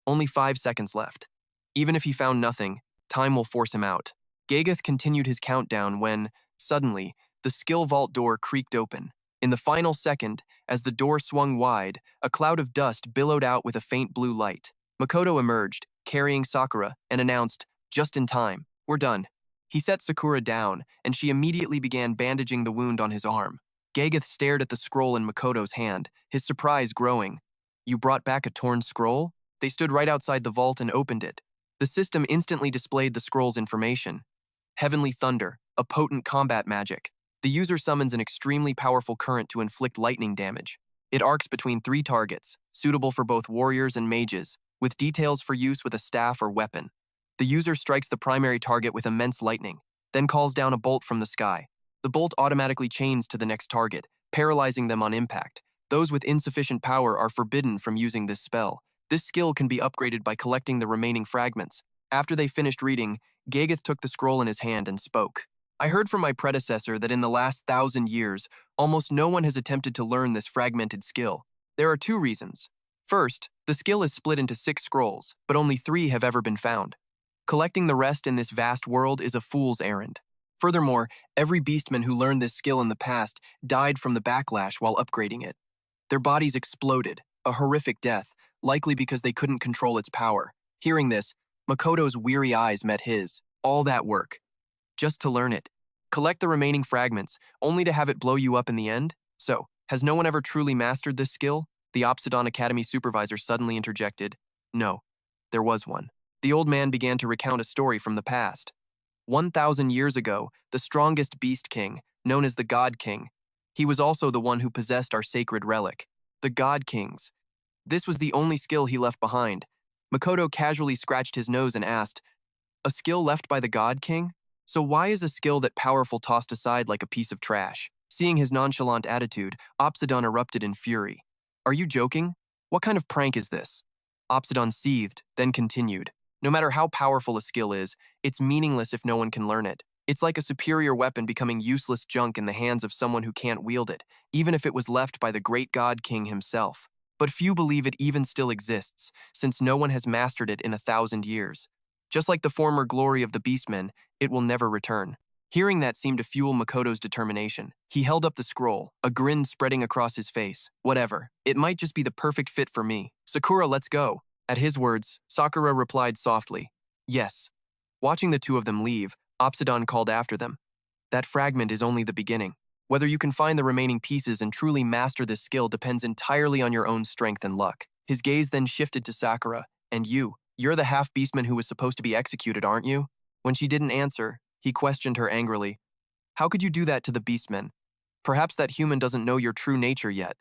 Speaker 1: Only 5 seconds left. Even if he found nothing, time will force him out. Gagoth continued his countdown when, suddenly, the skill vault door creaked open. In the final second, as the door swung wide, a cloud of dust billowed out with a faint blue light. Makoto emerged, carrying Sakura, and announced, just in time, we're done. He set Sakura down, and she immediately began bandaging the wound on his arm. Gagoth stared at the scroll in Makoto's hand, his surprise growing. You brought back a torn scroll? They stood right outside the vault and opened it. The system instantly displayed the scroll's information. Heavenly Thunder, a potent combat magic. The user summons an extremely powerful current to inflict lightning damage. It arcs between 3 targets, suitable for both warriors and mages, with details for use with a staff or weapon. The user strikes the primary target with immense lightning, then calls down a bolt from the sky. The bolt automatically chains to the next target, paralyzing them on impact. Those with insufficient power are forbidden from using this spell. This skill can be upgraded by collecting the remaining fragments. After they finished reading, Gagoth took the scroll in his hand and spoke. I heard from my predecessor that in the last 1,000 years, almost no one has attempted to learn this fragmented skill. There are 2 reasons. First, the skill is split into 6 scrolls, but only 3 have ever been found. Collecting the rest in this vast world is a fool's errand. Furthermore, every beastman who learned this skill in the past died from the backlash while upgrading it. Their bodies exploded, a horrific death, likely because they couldn't control its power. Hearing this, Makoto's weary eyes met his. All that work. Just to learn it. Collect the remaining fragments, only to have it blow you up in the end? So, has no one ever truly mastered this skill? The Obsidon Academy supervisor suddenly interjected. No, there was one. The old man began to recount a story from the past. 1,000 years ago, the strongest beast king, known as the God King. He was also the one who possessed our sacred relic. The God Kings. This was the only skill he left behind. Makoto casually scratched his nose and asked, a skill left by the God King? So why is a skill that powerful tossed aside like a piece of trash? Seeing his nonchalant attitude, Obsidon erupted in fury. Are you joking? What kind of prank is this? Obsidon seethed, then continued. No matter how powerful a skill is, it's meaningless if no one can learn it. It's like a superior weapon becoming useless junk in the hands of someone who can't wield it, even if it was left by the great God King himself. But few believe it even still exists, since no one has mastered it in 1,000 years. Just like the former glory of the Beastmen, it will never return. Hearing that seemed to fuel Makoto's determination. He held up the scroll, a grin spreading across his face. Whatever, it might just be the perfect fit for me. Sakura, let's go. At his words, Sakura replied softly, yes. Watching the 2 of them leave, Obsidon called after them. That fragment is only the beginning. Whether you can find the remaining pieces and truly master this skill depends entirely on your own strength and luck. His gaze then shifted to Sakura. And you're the half-beastman who was supposed to be executed, aren't you? When she didn't answer, he questioned her angrily. How could you do that to the beastmen? Perhaps that human doesn't know your true nature yet.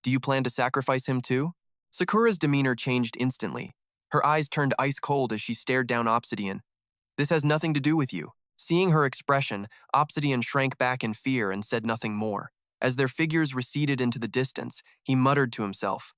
Speaker 1: Do you plan to sacrifice him too? Sakura's demeanor changed instantly. Her eyes turned ice cold as she stared down Obsidian. This has nothing to do with you. Seeing her expression, Obsidian shrank back in fear and said nothing more. As their figures receded into the distance, he muttered to himself,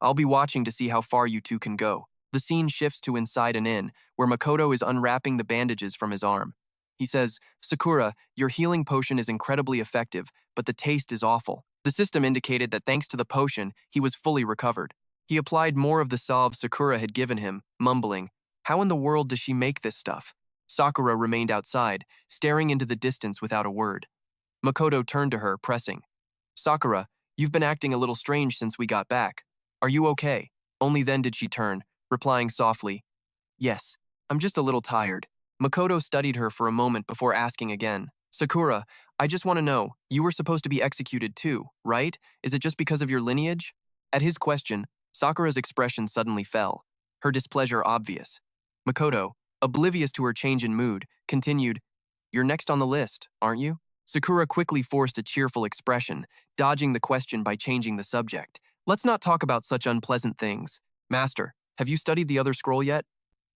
Speaker 1: I'll be watching to see how far you 2 can go. The scene shifts to inside an inn, where Makoto is unwrapping the bandages from his arm. He says, "Sakura, your healing potion is incredibly effective, but the taste is awful." The system indicated that thanks to the potion, he was fully recovered. He applied more of the salve Sakura had given him, mumbling, "How in the world does she make this stuff?" Sakura remained outside, staring into the distance without a word. Makoto turned to her, pressing, "Sakura, you've been acting a little strange since we got back. Are you okay?" Only then did she turn, replying softly, "Yes, I'm just a little tired." Makoto studied her for a moment before asking again, "Sakura, I just want to know, you were supposed to be executed too, right? Is it just because of your lineage?" At his question, Sakura's expression suddenly fell, her displeasure obvious. Makoto, oblivious to her change in mood, continued, "You're next on the list, aren't you?" Sakura quickly forced a cheerful expression, dodging the question by changing the subject. "Let's not talk about such unpleasant things. Master, have you studied the other scroll yet?"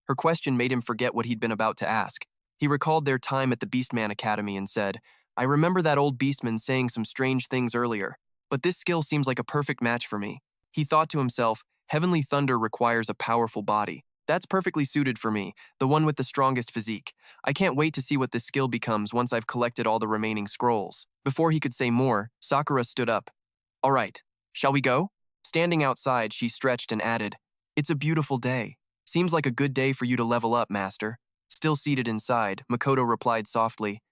Speaker 1: Her question made him forget what he'd been about to ask. He recalled their time at the Beastman Academy and said, "I remember that old Beastman saying some strange things earlier, but this skill seems like a perfect match for me." He thought to himself, "Heavenly Thunder requires a powerful body. That's perfectly suited for me, the one with the strongest physique. I can't wait to see what this skill becomes once I've collected all the remaining scrolls." Before he could say more, Sakura stood up. "All right, shall we go?" Standing outside, she stretched and added, "It's a beautiful day. Seems like a good day for you to level up, Master." Still seated inside, Makoto replied softly,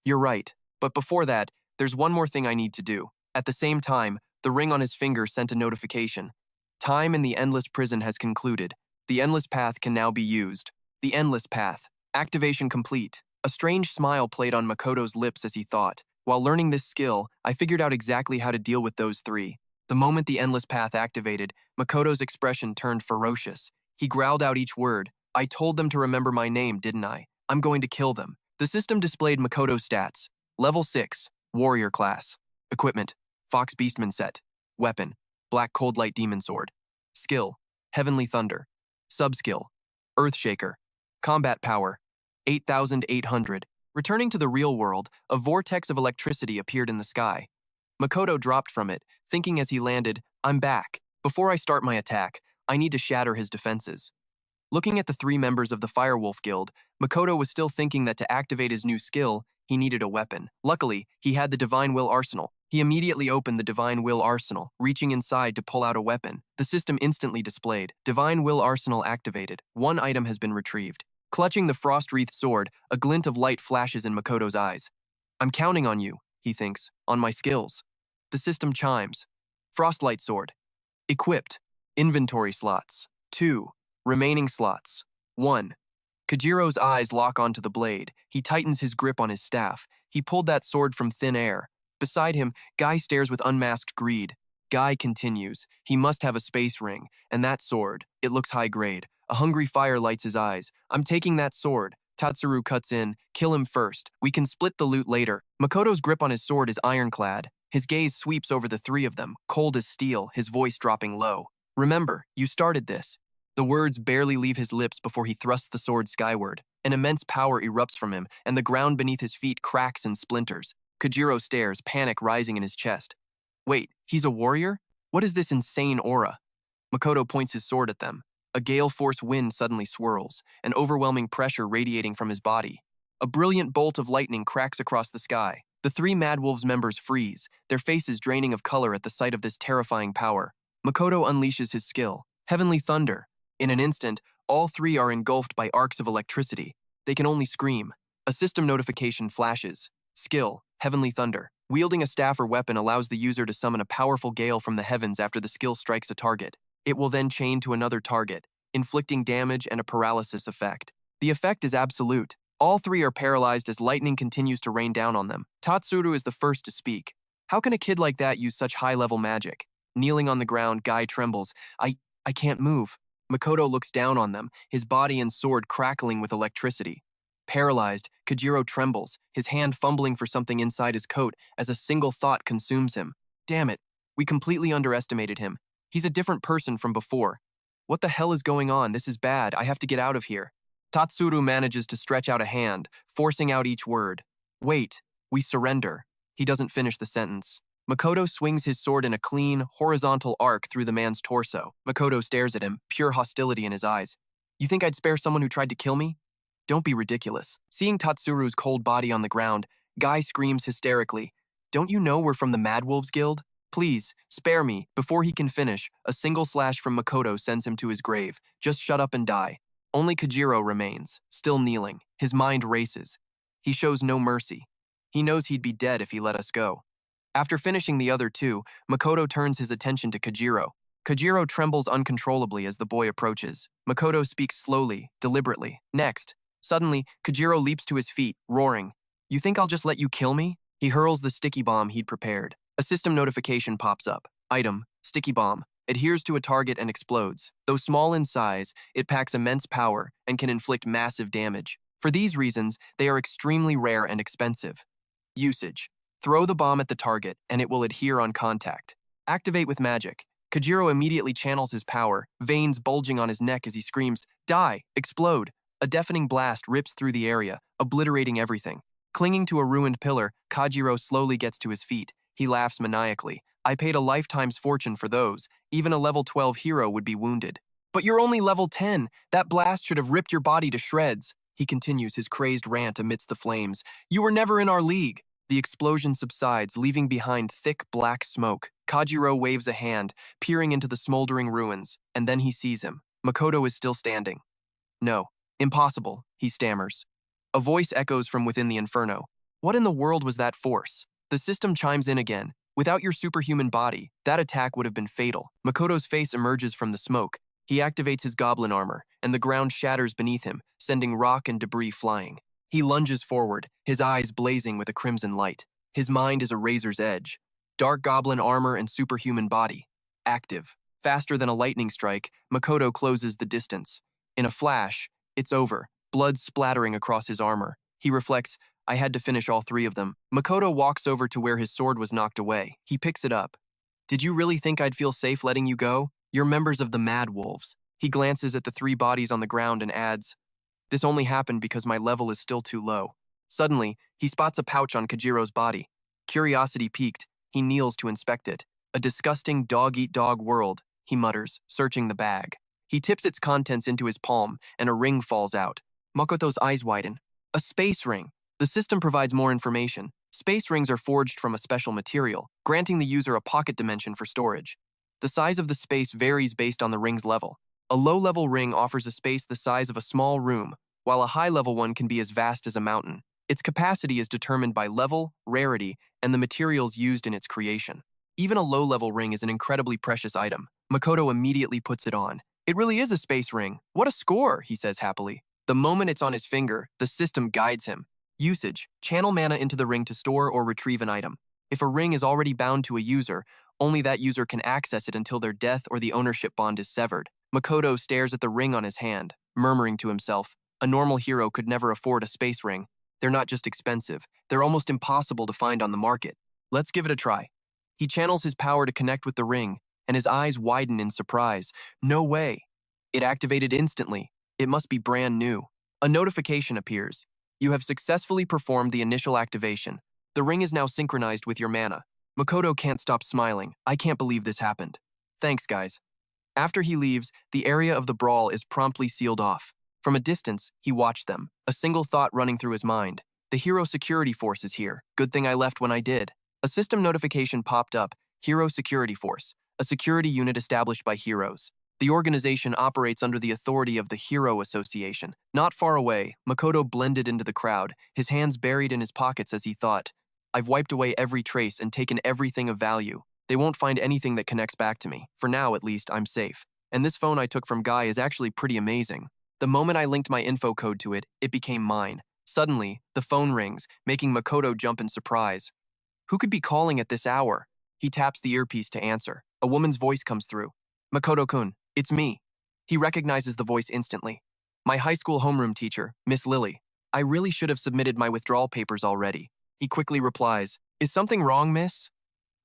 Speaker 1: "You're right, but before that, there's one more thing I need to do." At the same time, the ring on his finger sent a notification. "Time in the Endless Prison has concluded. The Endless Path can now be used." The Endless Path. Activation complete. A strange smile played on Makoto's lips as he thought, "While learning this skill, I figured out exactly how to deal with those three." The moment the Endless Path activated, Makoto's expression turned ferocious. He growled out each word. "I told them to remember my name, didn't I? I'm going to kill them." The system displayed Makoto's stats. Level 6, Warrior Class. Equipment, Fox Beastman Set. Weapon, Black Cold Light Demon Sword. Skill, Heavenly Thunder. Subskill, Earthshaker. Combat Power, 8,800. Returning to the real world, a vortex of electricity appeared in the sky. Makoto dropped from it, thinking as he landed, "I'm back. Before I start my attack, I need to shatter his defenses." Looking at the three members of the Firewolf Guild, Makoto was still thinking that to activate his new skill, he needed a weapon. Luckily, he had the Divine Will Arsenal. He immediately opened the Divine Will Arsenal, reaching inside to pull out a weapon. The system instantly displayed, "Divine Will Arsenal activated. One item has been retrieved." Clutching the frost-wreathed sword, a glint of light flashes in Makoto's eyes. "I'm counting on you," he thinks, "on my skills." The system chimes. Frostlight Sword. Equipped. Inventory slots. 2. Remaining slots. 1. Kajiro's eyes lock onto the blade. He tightens his grip on his staff. He pulled that sword from thin air. Beside him, Guy stares with unmasked greed. Guy continues. He must have a space ring. And that sword, it looks high grade. A hungry fire lights his eyes. "I'm taking that sword." Tatsuru cuts in. "Kill him first. We can split the loot later." Makoto's grip on his sword is ironclad. His gaze sweeps over the three of them, cold as steel, his voice dropping low. "Remember, you started this." The words barely leave his lips before he thrusts the sword skyward. An immense power erupts from him, and the ground beneath his feet cracks and splinters. Kajiro stares, panic rising in his chest. "Wait, he's a warrior? What is this insane aura?" Makoto points his sword at them. A gale-force wind suddenly swirls, an overwhelming pressure radiating from his body. A brilliant bolt of lightning cracks across the sky. The three Mad Wolves members freeze, their faces draining of color at the sight of this terrifying power. Makoto unleashes his skill, Heavenly Thunder. In an instant, all three are engulfed by arcs of electricity. They can only scream. A system notification flashes. Skill, Heavenly Thunder. Wielding a staff or weapon allows the user to summon a powerful gale from the heavens after the skill strikes a target. It will then chain to another target, inflicting damage and a paralysis effect. The effect is absolute. All three are paralyzed as lightning continues to rain down on them. Tatsuru is the first to speak. "How can a kid like that use such high-level magic?" Kneeling on the ground, Guy trembles. I can't move." Makoto looks down on them, his body and sword crackling with electricity. Paralyzed, Kajiro trembles, his hand fumbling for something inside his coat as a single thought consumes him. "Damn it, we completely underestimated him. He's a different person from before. What the hell is going on? This is bad. I have to get out of here." Tatsuru manages to stretch out a hand, forcing out each word. "Wait, we surrender." He doesn't finish the sentence. Makoto swings his sword in a clean, horizontal arc through the man's torso. Makoto stares at him, pure hostility in his eyes. "You think I'd spare someone who tried to kill me?" Don't be ridiculous. Seeing Tatsuru's cold body on the ground, Guy screams hysterically, "Don't you know we're from the Mad Wolves Guild? Please, spare me." Before he can finish, a single slash from Makoto sends him to his grave. Just shut up and die. Only Kajiro remains, still kneeling. His mind races. He shows no mercy. He knows he'd be dead if he let us go. After finishing the other two, Makoto turns his attention to Kajiro. Kajiro trembles uncontrollably as the boy approaches. Makoto speaks slowly, deliberately. Next, suddenly, Kajiro leaps to his feet, roaring, "You think I'll just let you kill me?" He hurls the sticky bomb he'd prepared. A system notification pops up. Item, sticky bomb. Adheres to a target and explodes. Though small in size, it packs immense power and can inflict massive damage. For these reasons, they are extremely rare and expensive. Usage. Throw the bomb at the target, and it will adhere on contact. Activate with magic. Kajiro immediately channels his power, veins bulging on his neck as he screams, "Die! Explode!" A deafening blast rips through the area, obliterating everything. Clinging to a ruined pillar, Kajiro slowly gets to his feet. He laughs maniacally. "I paid a lifetime's fortune for those. Even a level 12 hero would be wounded." "But you're only level 10. That blast should have ripped your body to shreds." He continues his crazed rant amidst the flames. "You were never in our league." The explosion subsides, leaving behind thick black smoke. Kajiro waves a hand, peering into the smoldering ruins, and then he sees him. Makoto is still standing. "No, impossible," he stammers. A voice echoes from within the inferno. "What in the world was that force?" The system chimes in again. "Without your superhuman body, that attack would have been fatal." Makoto's face emerges from the smoke. He activates his goblin armor, and the ground shatters beneath him, sending rock and debris flying. He lunges forward, his eyes blazing with a crimson light. His mind is a razor's edge. Dark goblin armor and superhuman body. Active. Faster than a lightning strike, Makoto closes the distance. In a flash, it's over, blood splattering across his armor. He reflects, "I had to finish all three of them." Makoto walks over to where his sword was knocked away. He picks it up. "Did you really think I'd feel safe letting you go? You're members of the Mad Wolves." He glances at the three bodies on the ground and adds, "This only happened because my level is still too low." Suddenly, he spots a pouch on Kajiro's body. Curiosity piqued, he kneels to inspect it. "A disgusting dog-eat-dog world," he mutters, searching the bag. He tips its contents into his palm, and a ring falls out. Makoto's eyes widen. A space ring. The system provides more information. Space rings are forged from a special material, granting the user a pocket dimension for storage. The size of the space varies based on the ring's level. A low-level ring offers a space the size of a small room, while a high-level one can be as vast as a mountain. Its capacity is determined by level, rarity, and the materials used in its creation. Even a low-level ring is an incredibly precious item. Makoto immediately puts it on. "It really is a space ring. What a score," he says happily. The moment it's on his finger, the system guides him. Usage. Channel mana into the ring to store or retrieve an item. If a ring is already bound to a user, only that user can access it until their death or the ownership bond is severed. Makoto stares at the ring on his hand, murmuring to himself, "A normal hero could never afford a space ring. They're not just expensive, they're almost impossible to find on the market. Let's give it a try." He channels his power to connect with the ring, and his eyes widen in surprise. No way. It activated instantly. It must be brand new. A notification appears. "You have successfully performed the initial activation. The ring is now synchronized with your mana." Makoto can't stop smiling. "I can't believe this happened. Thanks, guys." After he leaves, the area of the brawl is promptly sealed off. From a distance, he watched them, a single thought running through his mind. "The Hero Security Force is here. Good thing I left when I did." A system notification popped up. Hero Security Force, a security unit established by heroes. The organization operates under the authority of the Hero Association. Not far away, Makoto blended into the crowd, his hands buried in his pockets as he thought, "I've wiped away every trace and taken everything of value. They won't find anything that connects back to me. For now, at least, I'm safe. And this phone I took from Guy is actually pretty amazing. The moment I linked my info code to it, it became mine." Suddenly, the phone rings, making Makoto jump in surprise. Who could be calling at this hour? He taps the earpiece to answer. A woman's voice comes through. "Makoto-kun, it's me." He recognizes the voice instantly. "My high school homeroom teacher, Miss Lily. I really should have submitted my withdrawal papers already." He quickly replies, "Is something wrong, miss?"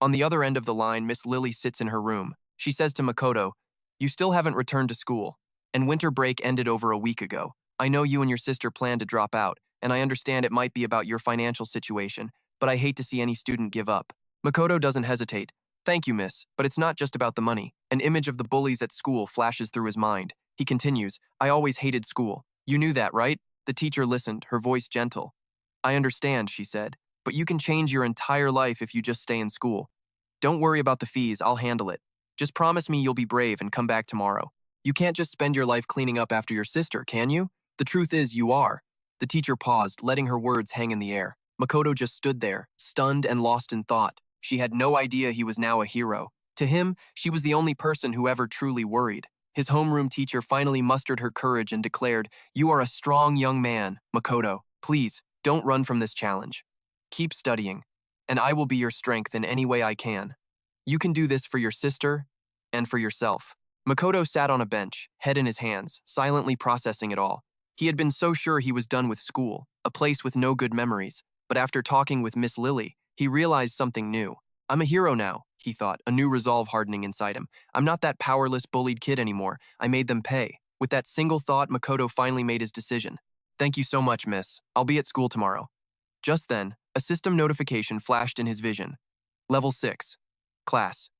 Speaker 1: On the other end of the line, Miss Lily sits in her room. She says to Makoto, "You still haven't returned to school, and winter break ended over a week ago. I know you and your sister plan to drop out, and I understand it might be about your financial situation, but I hate to see any student give up." Makoto doesn't hesitate. "Thank you, miss, but it's not just about the money." An image of the bullies at school flashes through his mind. He continues, "I always hated school. You knew that, right? The teacher listened, her voice gentle. I understand, she said, but you can change your entire life if you just stay in school. Don't worry about the fees, I'll handle it. Just promise me you'll be brave and come back tomorrow. You can't just spend your life cleaning up after your sister, can you? The truth is, you are. The teacher paused, letting her words hang in the air. Makoto just stood there, stunned and lost in thought. She had no idea he was now a hero. To him, she was the only person who ever truly worried. His homeroom teacher finally mustered her courage and declared, You are a strong young man, Makoto. Please, don't run from this challenge. Keep studying, and I will be your strength in any way I can. You can do this for your sister and for yourself. Makoto sat on a bench, head in his hands, silently processing it all. He had been so sure he was done with school, a place with no good memories, but after talking with Miss Lily, he realized something new. I'm a hero now, he thought, a new resolve hardening inside him. I'm not that powerless, bullied kid anymore. I made them pay. With that single thought, Makoto finally made his decision. Thank you so much, miss. I'll be at school tomorrow. Just then, a system notification flashed in his vision. Level 6. Class.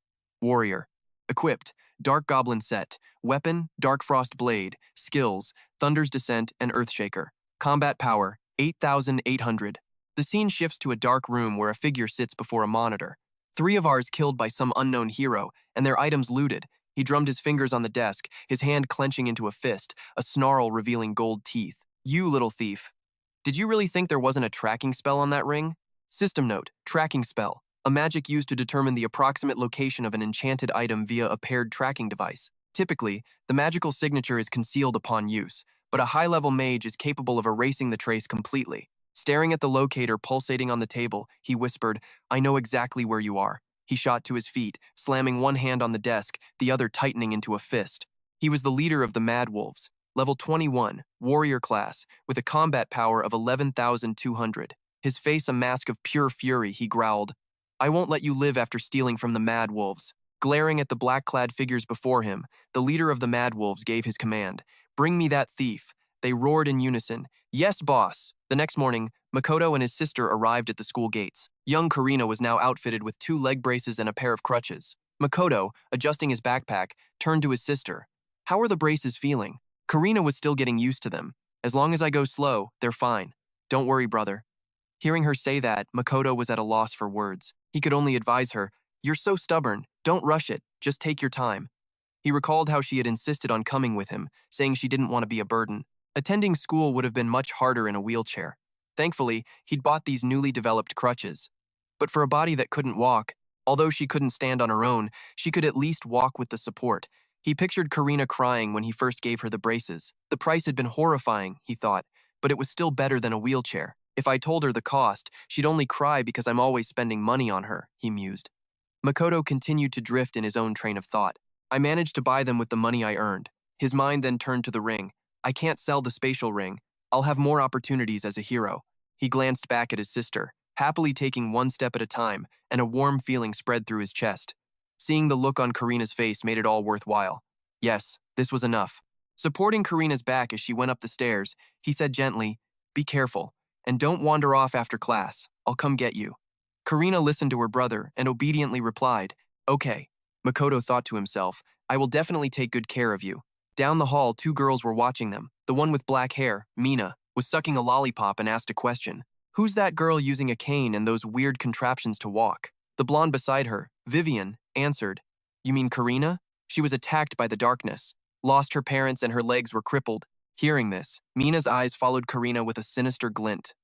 Speaker 1: Warrior. Equipped. Dark Goblin set. Weapon, Dark Frost Blade. Skills, Thunder's Descent and Earthshaker. Combat power, 8,800. The scene shifts to a dark room where a figure sits before a monitor. 3 of ours killed by some unknown hero, and their items looted. He drummed his fingers on the desk, his hand clenching into a fist, a snarl revealing gold teeth. You little thief. Did you really think there wasn't a tracking spell on that ring? System note, tracking spell. A magic used to determine the approximate location of an enchanted item via a paired tracking device. Typically, the magical signature is concealed upon use, but a high-level mage is capable of erasing the trace completely. Staring at the locator pulsating on the table, he whispered, I know exactly where you are. He shot to his feet, slamming one hand on the desk, the other tightening into a fist. He was the leader of the Mad Wolves, level 21, warrior class, with a combat power of 11,200. His face a mask of pure fury, he growled, I won't let you live after stealing from the Mad Wolves. Glaring at the black-clad figures before him, the leader of the Mad Wolves gave his command. Bring me that thief. They roared in unison. Yes, boss. The next morning, Makoto and his sister arrived at the school gates. Young Karina was now outfitted with 2 leg braces and a pair of crutches. Makoto, adjusting his backpack, turned to his sister. How are the braces feeling? Karina was still getting used to them. As long as I go slow, they're fine. Don't worry, brother. Hearing her say that, Makoto was at a loss for words. He could only advise her, You're so stubborn. Don't rush it. Just take your time. He recalled how she had insisted on coming with him, saying she didn't want to be a burden. Attending school would have been much harder in a wheelchair. Thankfully, he'd bought these newly developed crutches. But for a body that couldn't walk, although she couldn't stand on her own, she could at least walk with the support. He pictured Karina crying when he first gave her the braces. The price had been horrifying, he thought, but it was still better than a wheelchair. If I told her the cost, she'd only cry because I'm always spending money on her, he mused. Makoto continued to drift in his own train of thought. I managed to buy them with the money I earned. His mind then turned to the ring. I can't sell the spatial ring. I'll have more opportunities as a hero. He glanced back at his sister, happily taking one step at a time, and a warm feeling spread through his chest. Seeing the look on Karina's face made it all worthwhile. Yes, this was enough. Supporting Karina's back as she went up the stairs, he said gently, Be careful, and don't wander off after class. I'll come get you. Karina listened to her brother and obediently replied, Okay. Makoto thought to himself, I will definitely take good care of you. Down the hall, 2 girls were watching them. The one with black hair, Mina, was sucking a lollipop and asked a question. Who's that girl using a cane and those weird contraptions to walk? The blonde beside her, Vivian, answered, You mean Karina? She was attacked by the darkness, lost her parents and her legs were crippled. Hearing this, Mina's eyes followed Karina with a sinister glint.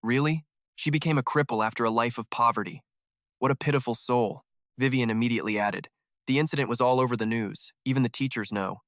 Speaker 1: Really? She became a cripple after a life of poverty. What a pitiful soul, Vivian immediately added. The incident was all over the news, even the teachers know.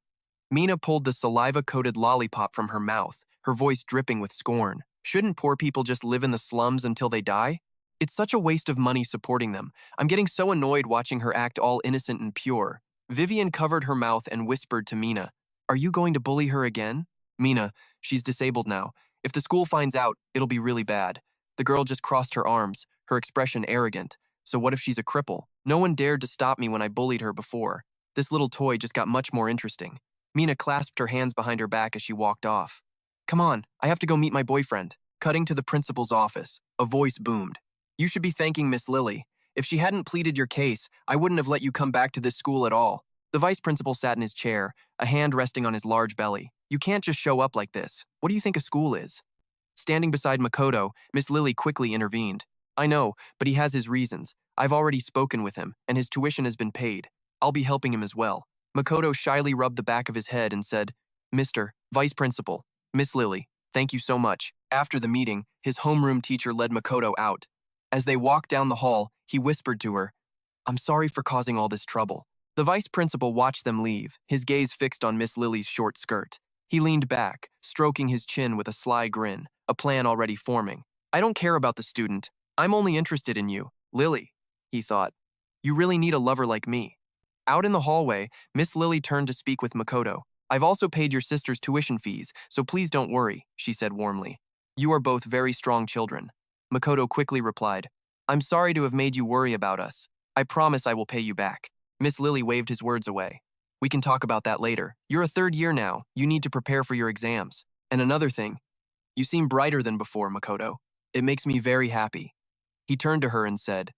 Speaker 1: Mina pulled the saliva-coated lollipop from her mouth, her voice dripping with scorn. Shouldn't poor people just live in the slums until they die? It's such a waste of money supporting them. I'm getting so annoyed watching her act all innocent and pure. Vivian covered her mouth and whispered to Mina, Are you going to bully her again? Mina, she's disabled now. If the school finds out, it'll be really bad. The girl just crossed her arms, her expression arrogant. So what if she's a cripple? No one dared to stop me when I bullied her before. This little toy just got much more interesting. Mina clasped her hands behind her back as she walked off. Come on, I have to go meet my boyfriend. Cutting to the principal's office, a voice boomed. You should be thanking Miss Lily. If she hadn't pleaded your case, I wouldn't have let you come back to this school at all. The vice principal sat in his chair, a hand resting on his large belly. You can't just show up like this. What do you think a school is? Standing beside Makoto, Miss Lily quickly intervened. I know, but he has his reasons. I've already spoken with him, and his tuition has been paid. I'll be helping him as well. Makoto shyly rubbed the back of his head and said, Mr. Vice Principal, Miss Lily, thank you so much. After the meeting, his homeroom teacher led Makoto out. As they walked down the hall, he whispered to her, I'm sorry for causing all this trouble. The vice principal watched them leave, his gaze fixed on Miss Lily's short skirt. He leaned back, stroking his chin with a sly grin, a plan already forming. I don't care about the student. I'm only interested in you, Lily, he thought. You really need a lover like me. Out in the hallway, Miss Lily turned to speak with Makoto. I've also paid your sister's tuition fees, so please don't worry, she said warmly. You are both very strong children. Makoto quickly replied, I'm sorry to have made you worry about us. I promise I will pay you back. Miss Lily waved his words away. We can talk about that later. You're a third year now. You need to prepare for your exams. And another thing, you seem brighter than before, Makoto. It makes me very happy. He turned to her and said,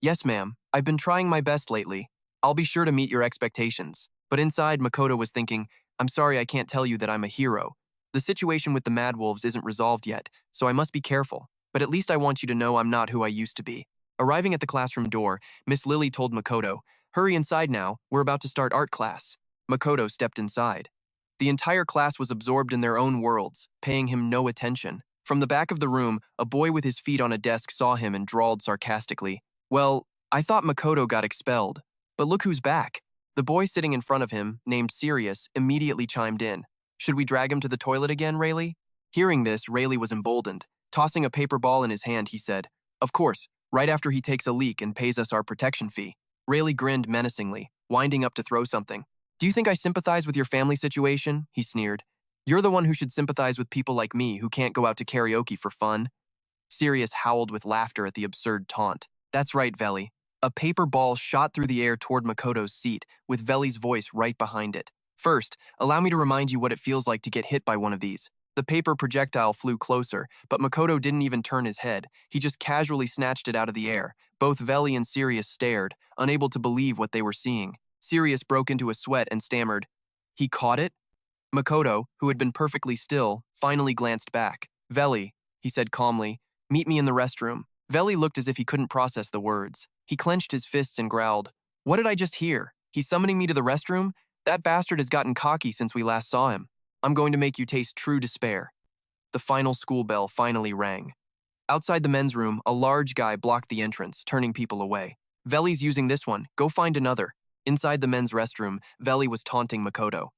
Speaker 1: Yes, ma'am. I've been trying my best lately. I'll be sure to meet your expectations. But inside, Makoto was thinking, I'm sorry I can't tell you that I'm a hero. The situation with the Mad Wolves isn't resolved yet, so I must be careful. But at least I want you to know I'm not who I used to be. Arriving at the classroom door, Miss Lily told Makoto, Hurry inside now, we're about to start art class. Makoto stepped inside. The entire class was absorbed in their own worlds, paying him no attention. From the back of the room, a boy with his feet on a desk saw him and drawled sarcastically, Well, I thought Makoto got expelled. But look who's back. The boy sitting in front of him, named Sirius, immediately chimed in. Should we drag him to the toilet again, Rayleigh? Hearing this, Rayleigh was emboldened. Tossing a paper ball in his hand, he said, Of course, right after he takes a leak and pays us our protection fee. Rayleigh grinned menacingly, winding up to throw something. Do you think I sympathize with your family situation? He sneered. You're the one who should sympathize with people like me who can't go out to karaoke for fun. Sirius howled with laughter at the absurd taunt. That's right, Veli. A paper ball shot through the air toward Makoto's seat, with Veli's voice right behind it. First, allow me to remind you what it feels like to get hit by one of these. The paper projectile flew closer, but Makoto didn't even turn his head. He just casually snatched it out of the air. Both Veli and Sirius stared, unable to believe what they were seeing. Sirius broke into a sweat and stammered, He caught it? Makoto, who had been perfectly still, finally glanced back. Veli, he said calmly, meet me in the restroom. Veli looked as if he couldn't process the words. He clenched his fists and growled, What did I just hear? He's summoning me to the restroom? That bastard has gotten cocky since we last saw him. I'm going to make you taste true despair. The final school bell finally rang. Outside the men's room, a large guy blocked the entrance, turning people away. Veli's using this one. Go find another. Inside the men's restroom, Veli was taunting Makoto.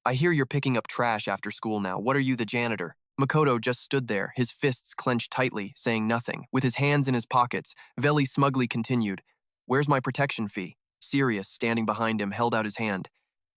Speaker 1: I hear you're picking up trash after school now. What are you, the janitor? Makoto just stood there, his fists clenched tightly, saying nothing. With his hands in his pockets, Veli smugly continued, Where's my protection fee? Sirius, standing behind him, held out his hand.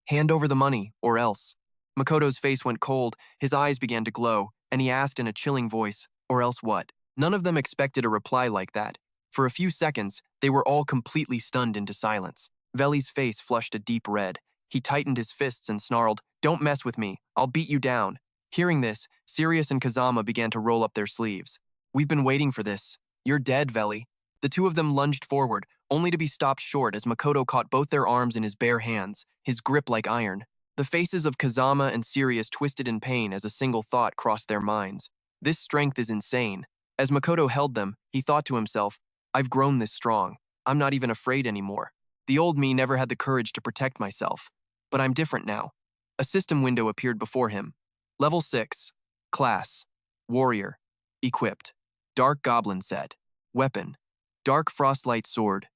Speaker 1: Hand over the money, or else. Makoto's face went cold, his eyes began to glow, and he asked in a chilling voice, Or else what? None of them expected a reply like that. For a few seconds, they were all completely stunned into silence. Veli's face flushed a deep red. He tightened his fists and snarled, Don't mess with me. I'll beat you down. Hearing this, Sirius and Kazama began to roll up their sleeves. We've been waiting for this. You're dead, Veli. The two of them lunged forward, only to be stopped short as Makoto caught both their arms in his bare hands, his grip like iron. The faces of Kazama and Sirius twisted in pain as a single thought crossed their minds. This strength is insane. As Makoto held them, he thought to himself, I've grown this strong. I'm not even afraid anymore. The old me never had the courage to protect myself. But I'm different now. A system window appeared before him. Level 6. Class. Warrior. Equipped. Dark Goblin set. Weapon. Dark Frostlight Sword.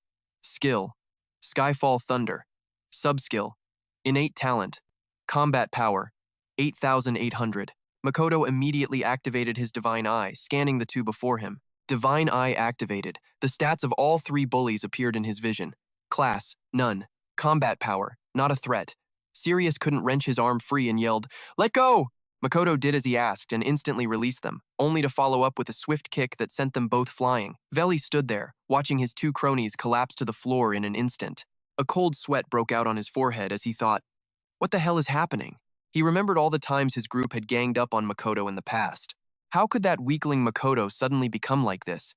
Speaker 1: Skill. Skyfall Thunder. Subskill. Innate Talent. Combat Power. 8,800. Makoto immediately activated his Divine Eye, scanning the two before him. Divine Eye activated. The stats of all three bullies appeared in his vision. Class. None. Combat Power. Not a threat. Sirius couldn't wrench his arm free and yelled, Let go! Makoto did as he asked and instantly released them, only to follow up with a swift kick that sent them both flying. Veli stood there, watching his two cronies collapse to the floor in an instant. A cold sweat broke out on his forehead as he thought, What the hell is happening? He remembered all the times his group had ganged up on Makoto in the past. How could that weakling Makoto suddenly become like this?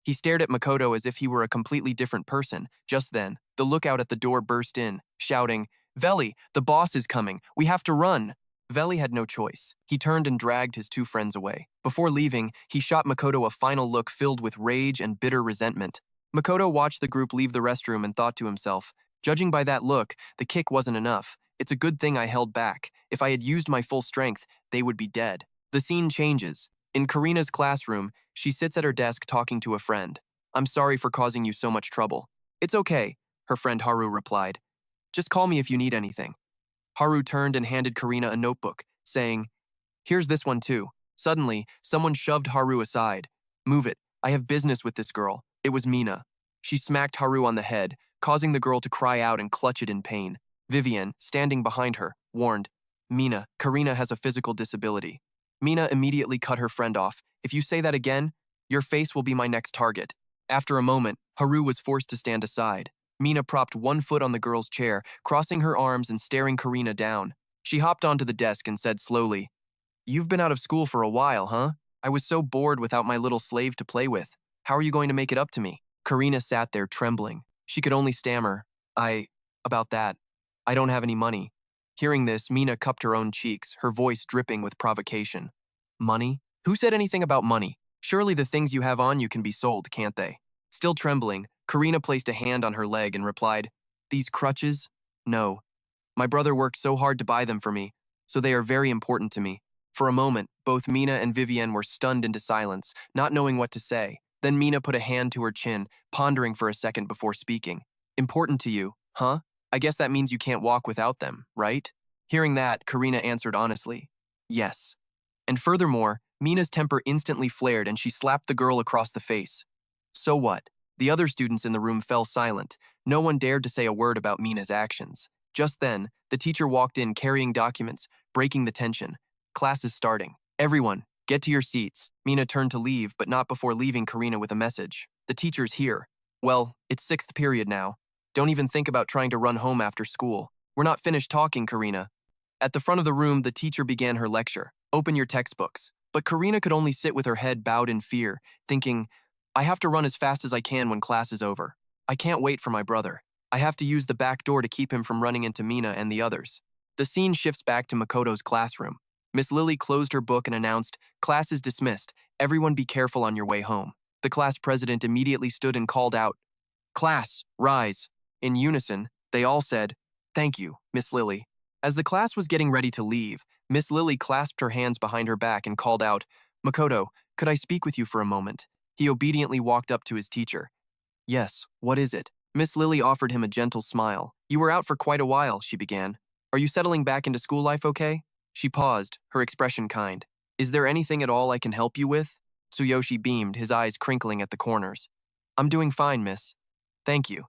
Speaker 1: He stared at Makoto as if he were a completely different person. Just then, the lookout at the door burst in, shouting, Veli, the boss is coming. We have to run. Veli had no choice. He turned and dragged his two friends away. Before leaving, he shot Makoto a final look filled with rage and bitter resentment. Makoto watched the group leave the restroom and thought to himself, judging by that look, the kick wasn't enough. It's a good thing I held back. If I had used my full strength, they would be dead. The scene changes. In Karina's classroom, she sits at her desk talking to a friend. I'm sorry for causing you so much trouble. It's okay, her friend Haru replied. Just call me if you need anything. Haru turned and handed Karina a notebook, saying, Here's this one too. Suddenly, someone shoved Haru aside. Move it. I have business with this girl. It was Mina. She smacked Haru on the head, causing the girl to cry out and clutch it in pain. Vivian, standing behind her, warned, Mina, Karina has a physical disability. Mina immediately cut her friend off. If you say that again, your face will be my next target. After a moment, Haru was forced to stand aside. Mina propped one foot on the girl's chair, crossing her arms and staring Karina down. She hopped onto the desk and said slowly, You've been out of school for a while, huh? I was so bored without my little slave to play with. How are you going to make it up to me? Karina sat there trembling. She could only stammer, about that. I don't have any money. Hearing this, Mina cupped her own cheeks, her voice dripping with provocation. Money? Who said anything about money? Surely the things you have on you can be sold, can't they? Still trembling, Karina placed a hand on her leg and replied, These crutches? No. My brother worked so hard to buy them for me, so they are very important to me. For a moment, both Mina and Vivienne were stunned into silence, not knowing what to say. Then Mina put a hand to her chin, pondering for a second before speaking. Important to you, huh? I guess that means you can't walk without them, right? Hearing that, Karina answered honestly, Yes. And furthermore, Mina's temper instantly flared and she slapped the girl across the face. So what? The other students in the room fell silent. No one dared to say a word about Mina's actions. Just then, the teacher walked in carrying documents, breaking the tension. Class is starting. Everyone, get to your seats. Mina turned to leave, but not before leaving Karina with a message. The teacher's here. Well, it's sixth period now. Don't even think about trying to run home after school. We're not finished talking, Karina. At the front of the room, the teacher began her lecture. Open your textbooks. But Karina could only sit with her head bowed in fear, thinking, I have to run as fast as I can when class is over. I can't wait for my brother. I have to use the back door to keep him from running into Mina and the others. The scene shifts back to Makoto's classroom. Miss Lily closed her book and announced, Class is dismissed. Everyone be careful on your way home. The class president immediately stood and called out, Class, rise. In unison, they all said, Thank you, Miss Lily. As the class was getting ready to leave, Miss Lily clasped her hands behind her back and called out, Makoto, could I speak with you for a moment? He obediently walked up to his teacher. Yes, what is it? Miss Lily offered him a gentle smile. You were out for quite a while, she began. Are you settling back into school life okay? She paused, her expression kind. Is there anything at all I can help you with? Tsuyoshi beamed, his eyes crinkling at the corners. I'm doing fine, miss. Thank you.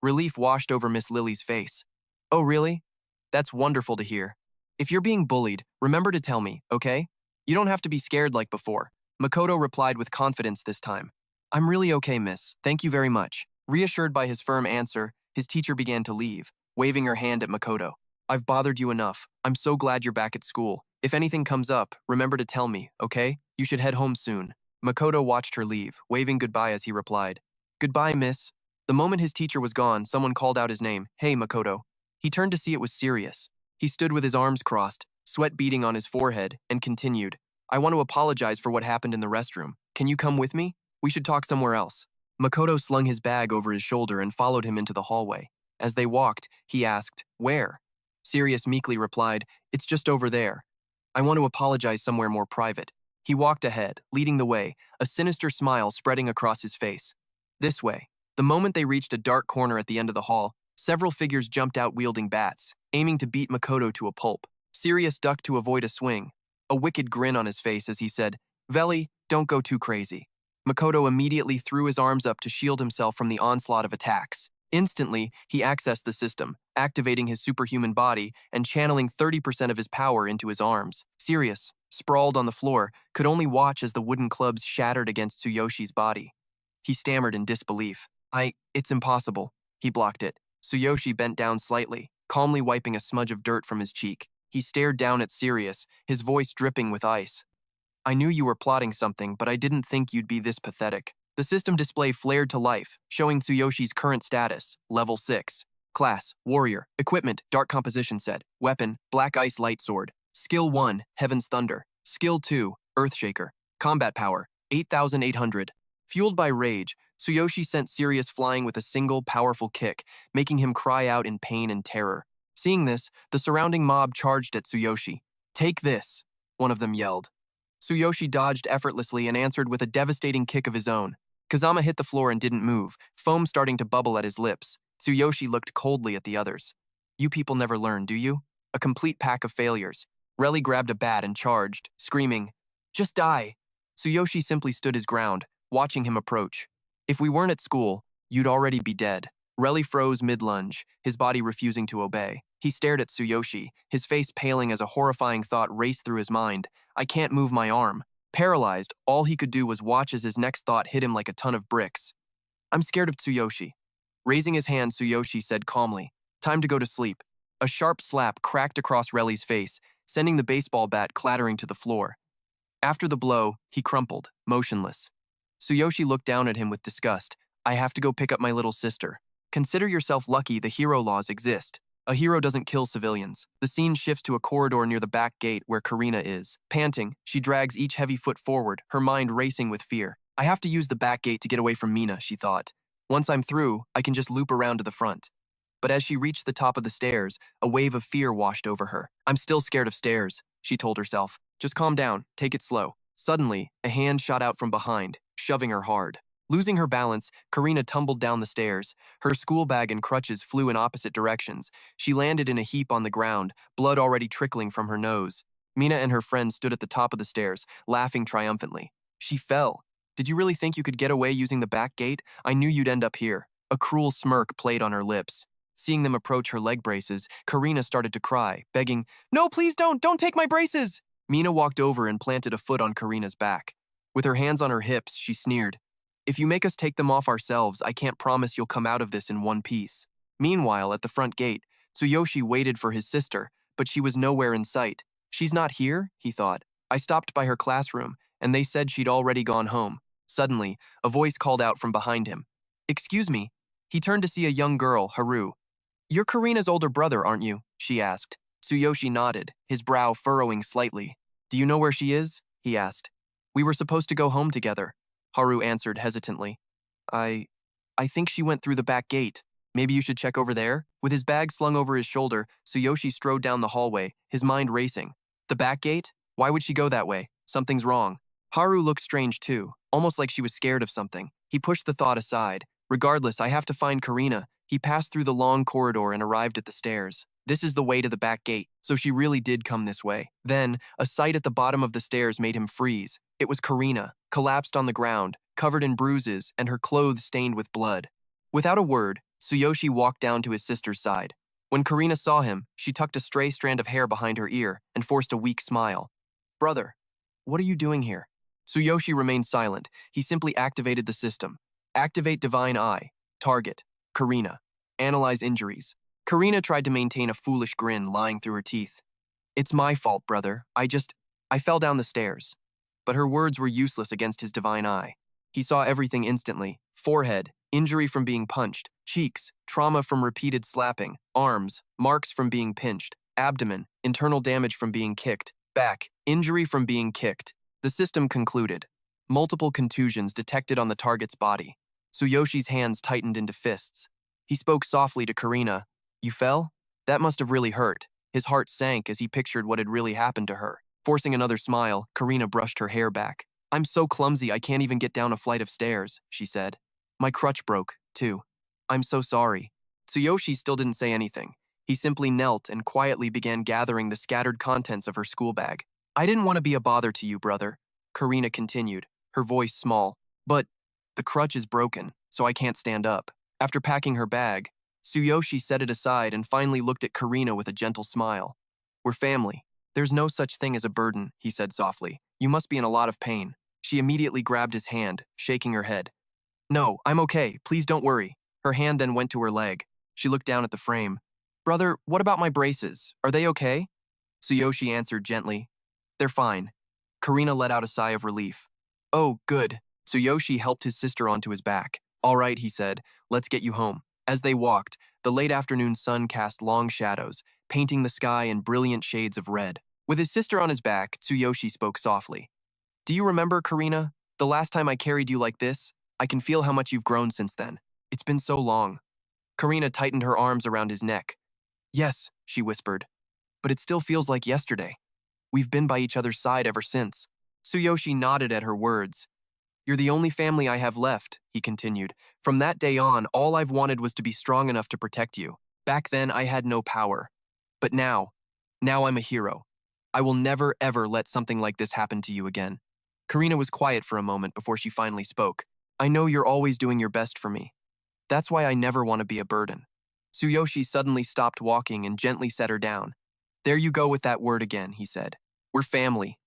Speaker 1: Relief washed over Miss Lily's face. Oh, really? That's wonderful to hear. If you're being bullied, remember to tell me, okay? You don't have to be scared like before. Makoto replied with confidence this time. I'm really okay, miss. Thank you very much. Reassured by his firm answer, his teacher began to leave, waving her hand at Makoto. I've bothered you enough. I'm so glad you're back at school. If anything comes up, remember to tell me, okay? You should head home soon. Makoto watched her leave, waving goodbye as he replied. Goodbye, miss. The moment his teacher was gone, someone called out his name. Hey, Makoto. He turned to see it was Sirius. He stood with his arms crossed, sweat beading on his forehead, and continued. I want to apologize for what happened in the restroom. Can you come with me? We should talk somewhere else. Makoto slung his bag over his shoulder and followed him into the hallway. As they walked, he asked, Where? Sirius meekly replied, It's just over there. I want to apologize somewhere more private. He walked ahead, leading the way, a sinister smile spreading across his face. This way. The moment they reached a dark corner at the end of the hall, several figures jumped out wielding bats, aiming to beat Makoto to a pulp. Sirius ducked to avoid a swing, a wicked grin on his face as he said, Veli, don't go too crazy. Makoto immediately threw his arms up to shield himself from the onslaught of attacks. Instantly, he accessed the system, activating his superhuman body and channeling 30% of his power into his arms. Sirius, sprawled on the floor, could only watch as the wooden clubs shattered against Tsuyoshi's body. He stammered in disbelief. It's impossible. He blocked it. Tsuyoshi bent down slightly, calmly wiping a smudge of dirt from his cheek. He stared down at Sirius, his voice dripping with ice. I knew you were plotting something, but I didn't think you'd be this pathetic. The system display flared to life, showing Tsuyoshi's current status, level 6. Class, warrior. Equipment, dark composition set. Weapon, black ice light sword. Skill 1, Heaven's Thunder. Skill 2, Earthshaker. Combat power, 8,800. Fueled by rage, Tsuyoshi sent Sirius flying with a single, powerful kick, making him cry out in pain and terror. Seeing this, the surrounding mob charged at Tsuyoshi. "Take this," one of them yelled. Tsuyoshi dodged effortlessly and answered with a devastating kick of his own. Kazama hit the floor and didn't move, foam starting to bubble at his lips. Tsuyoshi looked coldly at the others. "You people never learn, do you? A complete pack of failures." Reli grabbed a bat and charged, screaming, "Just die!" Tsuyoshi simply stood his ground, watching him approach. "If we weren't at school, you'd already be dead." Reli froze mid-lunge, his body refusing to obey. He stared at Tsuyoshi, his face paling as a horrifying thought raced through his mind. "I can't move my arm." Paralyzed, all he could do was watch as his next thought hit him like a ton of bricks. "I'm scared of Tsuyoshi." Raising his hand, Tsuyoshi said calmly, "Time to go to sleep." A sharp slap cracked across Reli's face, sending the baseball bat clattering to the floor. After the blow, he crumpled, motionless. Tsuyoshi looked down at him with disgust. "I have to go pick up my little sister. Consider yourself lucky the hero laws exist. A hero doesn't kill civilians." The scene shifts to a corridor near the back gate where Karina is. Panting, she drags each heavy foot forward, her mind racing with fear. "I have to use the back gate to get away from Mina," she thought. "Once I'm through, I can just loop around to the front." But as she reached the top of the stairs, a wave of fear washed over her. "I'm still scared of stairs," she told herself. "Just calm down, take it slow." Suddenly, a hand shot out from behind, shoving her hard. Losing her balance, Karina tumbled down the stairs. Her school bag and crutches flew in opposite directions. She landed in a heap on the ground, blood already trickling from her nose. Mina and her friend stood at the top of the stairs, laughing triumphantly. "She fell. Did you really think you could get away using the back gate? I knew you'd end up here." A cruel smirk played on her lips. Seeing them approach her leg braces, Karina started to cry, begging, "No, please don't take my braces!" Mina walked over and planted a foot on Karina's back. With her hands on her hips, she sneered, "If you make us take them off ourselves, I can't promise you'll come out of this in one piece." Meanwhile, at the front gate, Tsuyoshi waited for his sister, but she was nowhere in sight. "She's not here?" he thought. "I stopped by her classroom, and they said she'd already gone home." Suddenly, a voice called out from behind him. "Excuse me." He turned to see a young girl, Haru. "You're Karina's older brother, aren't you?" she asked. Tsuyoshi nodded, his brow furrowing slightly. "Do you know where she is?" he asked. "We were supposed to go home together," Haru answered hesitantly. I think she went through the back gate. Maybe you should check over there?" With his bag slung over his shoulder, Tsuyoshi strode down the hallway, his mind racing. "The back gate? Why would she go that way? Something's wrong." Haru looked strange too, almost like she was scared of something. He pushed the thought aside. "Regardless, I have to find Karina." He passed through the long corridor and arrived at the stairs. This is the way to the back gate, so she really did come this way. Then, a sight at the bottom of the stairs made him freeze. It was Karina, collapsed on the ground, covered in bruises, and her clothes stained with blood. Without a word, Tsuyoshi walked down to his sister's side. When Karina saw him, she tucked a stray strand of hair behind her ear and forced a weak smile. "Brother, what are you doing here?" Tsuyoshi remained silent. He simply activated the system. Activate Divine Eye. Target. Karina. Analyze injuries. Karina tried to maintain a foolish grin lying through her teeth. "It's my fault, brother. I fell down the stairs." But her words were useless against his divine eye. He saw everything instantly. Forehead, injury from being punched. Cheeks, trauma from repeated slapping. Arms, marks from being pinched. Abdomen, internal damage from being kicked. Back, injury from being kicked. The system concluded. Multiple contusions detected on the target's body. Tsuyoshi's hands tightened into fists. He spoke softly to Karina. "You fell? That must have really hurt." His heart sank as he pictured what had really happened to her. Forcing another smile, Karina brushed her hair back. "I'm so clumsy I can't even get down a flight of stairs," she said. "My crutch broke, too. I'm so sorry." Tsuyoshi still didn't say anything. He simply knelt and quietly began gathering the scattered contents of her school bag. "I didn't want to be a bother to you, brother," Karina continued, her voice small. "But the crutch is broken, so I can't stand up." After packing her bag, Tsuyoshi set it aside and finally looked at Karina with a gentle smile. "We're family. There's no such thing as a burden," he said softly. "You must be in a lot of pain." She immediately grabbed his hand, shaking her head. "No, I'm okay. Please don't worry." Her hand then went to her leg. She looked down at the frame. "Brother, what about my braces? Are they okay?" Tsuyoshi answered gently. "They're fine." Karina let out a sigh of relief. "Oh, good." Tsuyoshi helped his sister onto his back. "All right," he said. "Let's get you home." As they walked, the late afternoon sun cast long shadows, painting the sky in brilliant shades of red. With his sister on his back, Tsuyoshi spoke softly. Do you remember, Karina? The last time I carried you like this? I can feel how much you've grown since then. It's been so long. Karina tightened her arms around his neck. Yes, she whispered. But it still feels like yesterday. We've been by each other's side ever since. Tsuyoshi nodded at her words. You're the only family I have left, he continued. From that day on, all I've wanted was to be strong enough to protect you. Back then, I had no power. But now I'm a hero. I will never, ever let something like this happen to you again. Karina was quiet for a moment before she finally spoke. I know you're always doing your best for me. That's why I never want to be a burden. Tsuyoshi suddenly stopped walking and gently set her down. There you go with that word again, he said. We're family.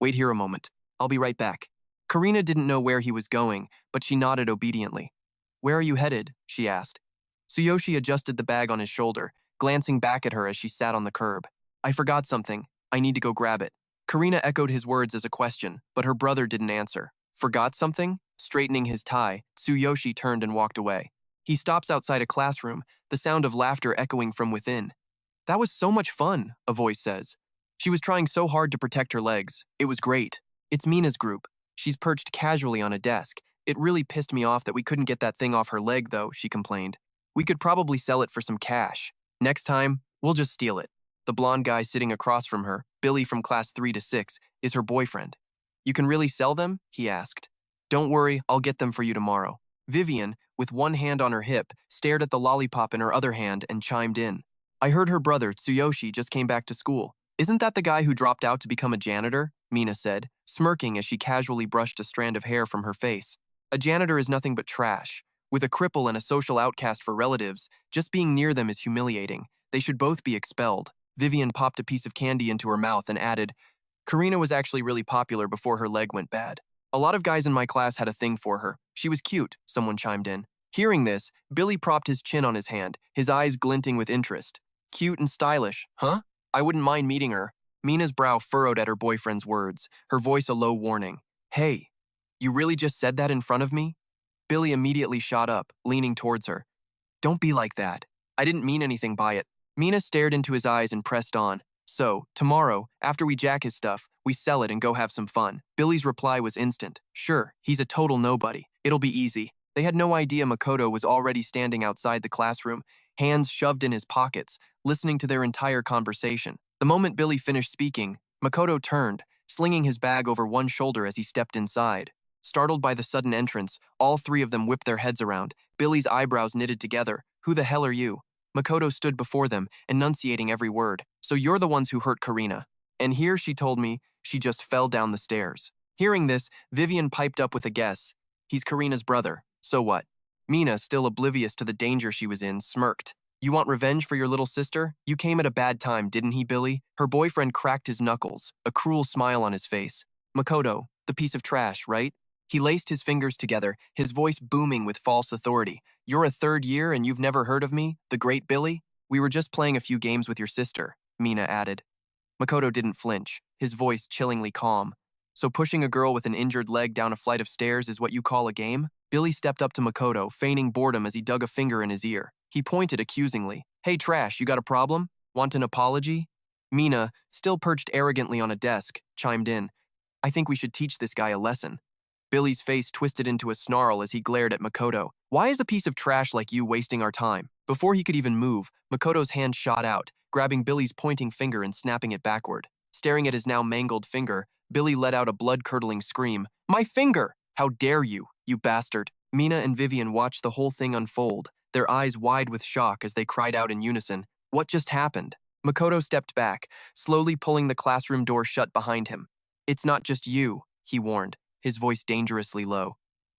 Speaker 1: Wait here a moment. I'll be right back. Karina didn't know where he was going, but she nodded obediently. Where are you headed? She asked. Tsuyoshi adjusted the bag on his shoulder, glancing back at her as she sat on the curb. I forgot something. I need to go grab it. Karina echoed his words as a question, but her brother didn't answer. Forgot something? Straightening his tie, Tsuyoshi turned and walked away. He stops outside a classroom, the sound of laughter echoing from within. That was so much fun, a voice says. She was trying so hard to protect her legs. It was great. It's Mina's group. She's perched casually on a desk. It really pissed me off that we couldn't get that thing off her leg, though, she complained. We could probably sell it for some cash. Next time, we'll just steal it. The blonde guy sitting across from her, Billy from class 3 to 6, is her boyfriend. You can really sell them? He asked. Don't worry, I'll get them for you tomorrow. Vivian, with one hand on her hip, stared at the lollipop in her other hand and chimed in. I heard her brother, Tsuyoshi, just came back to school. Isn't that the guy who dropped out to become a janitor? Mina said, smirking as she casually brushed a strand of hair from her face. A janitor is nothing but trash. With a cripple and a social outcast for relatives, just being near them is humiliating. They should both be expelled. Vivian popped a piece of candy into her mouth and added, Karina was actually really popular before her leg went bad. A lot of guys in my class had a thing for her. She was cute, someone chimed in. Hearing this, Billy propped his chin on his hand, his eyes glinting with interest. Cute and stylish, huh? I wouldn't mind meeting her. Mina's brow furrowed at her boyfriend's words, her voice a low warning. Hey, you really just said that in front of me? Billy immediately shot up, leaning towards her. Don't be like that. I didn't mean anything by it. Mina stared into his eyes and pressed on. So, tomorrow, after we jack his stuff, we sell it and go have some fun. Billy's reply was instant. Sure, he's a total nobody. It'll be easy. They had no idea Makoto was already standing outside the classroom, hands shoved in his pockets, listening to their entire conversation. The moment Billy finished speaking, Makoto turned, slinging his bag over one shoulder as he stepped inside. Startled by the sudden entrance, all three of them whipped their heads around, Billy's eyebrows knitted together. Who the hell are you? Makoto stood before them, enunciating every word. So you're the ones who hurt Karina. And here, she told me, she just fell down the stairs. Hearing this, Vivian piped up with a guess. He's Karina's brother. So what? Mina, still oblivious to the danger she was in, smirked. You want revenge for your little sister? You came at a bad time, didn't he, Billy? Her boyfriend cracked his knuckles, a cruel smile on his face. Makoto, the piece of trash, right? He laced his fingers together, his voice booming with false authority. You're a third year and you've never heard of me, the great Billy? We were just playing a few games with your sister, Mina added. Makoto didn't flinch, his voice chillingly calm. So pushing a girl with an injured leg down a flight of stairs is what you call a game? Billy stepped up to Makoto, feigning boredom as he dug a finger in his ear. He pointed accusingly. Hey, trash, you got a problem? Want an apology? Mina, still perched arrogantly on a desk, chimed in. I think we should teach this guy a lesson. Billy's face twisted into a snarl as he glared at Makoto. Why is a piece of trash like you wasting our time? Before he could even move, Makoto's hand shot out, grabbing Billy's pointing finger and snapping it backward. Staring at his now mangled finger, Billy let out a blood-curdling scream. My finger! How dare you, you bastard! Mina and Vivian watched the whole thing unfold, their eyes wide with shock as they cried out in unison. What just happened? Makoto stepped back, slowly pulling the classroom door shut behind him. It's not just you, he warned, his voice dangerously low.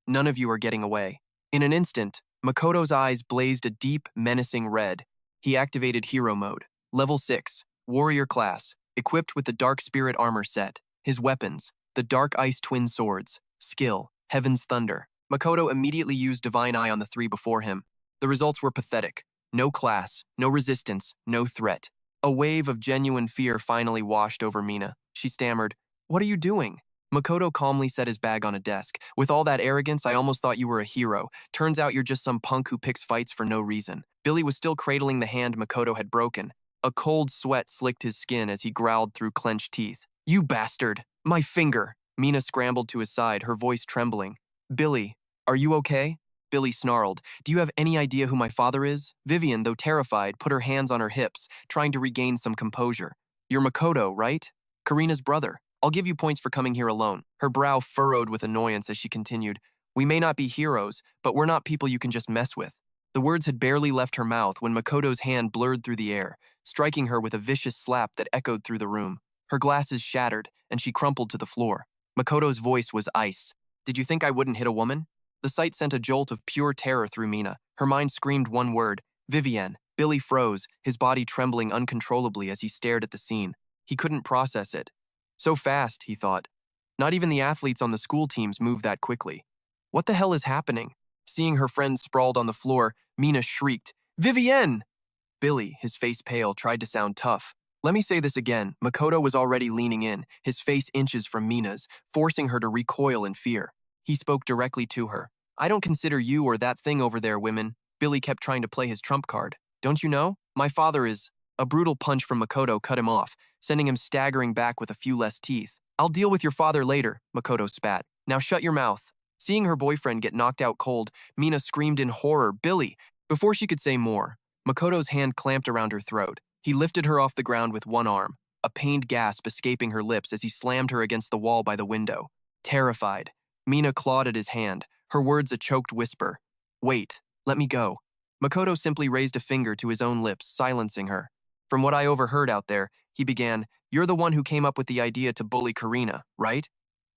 Speaker 1: None of you are getting away. In an instant, Makoto's eyes blazed a deep, menacing red. He activated Hero Mode. Level 6, Warrior Class, equipped with the Dark Spirit Armor set. His weapons, the Dark Ice Twin Swords. Skill, Heaven's Thunder. Makoto immediately used Divine Eye on the three before him. The results were pathetic. No class, no resistance, no threat. A wave of genuine fear finally washed over Mina. She stammered, What are you doing? Makoto calmly set his bag on a desk. With all that arrogance, I almost thought you were a hero. Turns out you're just some punk who picks fights for no reason. Billy was still cradling the hand Makoto had broken. A cold sweat slicked his skin as he growled through clenched teeth. You bastard! My finger! Mina scrambled to his side, her voice trembling. Billy, are you okay? Billy snarled. Do you have any idea who my father is? Vivian, though terrified, put her hands on her hips, trying to regain some composure. You're Makoto, right? Karina's brother. I'll give you points for coming here alone. Her brow furrowed with annoyance as she continued. We may not be heroes, but we're not people you can just mess with. The words had barely left her mouth when Makoto's hand blurred through the air, striking her with a vicious slap that echoed through the room. Her glasses shattered, and she crumpled to the floor. Makoto's voice was ice. Did you think I wouldn't hit a woman? The sight sent a jolt of pure terror through Mina. Her mind screamed one word, Vivienne. Billy froze, his body trembling uncontrollably as he stared at the scene. He couldn't process it. So fast, he thought. Not even the athletes on the school teams move that quickly. What the hell is happening? Seeing her friend sprawled on the floor, Mina shrieked, Vivienne! Billy, his face pale, tried to sound tough. Let me say this again. Makoto was already leaning in, his face inches from Mina's, forcing her to recoil in fear. He spoke directly to her. I don't consider you or that thing over there women. Billy kept trying to play his trump card. Don't you know? My father is... A brutal punch from Makoto cut him off, sending him staggering back with a few less teeth. I'll deal with your father later, Makoto spat. Now shut your mouth. Seeing her boyfriend get knocked out cold, Mina screamed in horror, Billy! Before she could say more, Makoto's hand clamped around her throat. He lifted her off the ground with one arm, a pained gasp escaping her lips as he slammed her against the wall by the window. Terrified, Mina clawed at his hand, her words a choked whisper. Wait, let me go. Makoto simply raised a finger to his own lips, silencing her. From what I overheard out there, he began, You're the one who came up with the idea to bully Karina, right?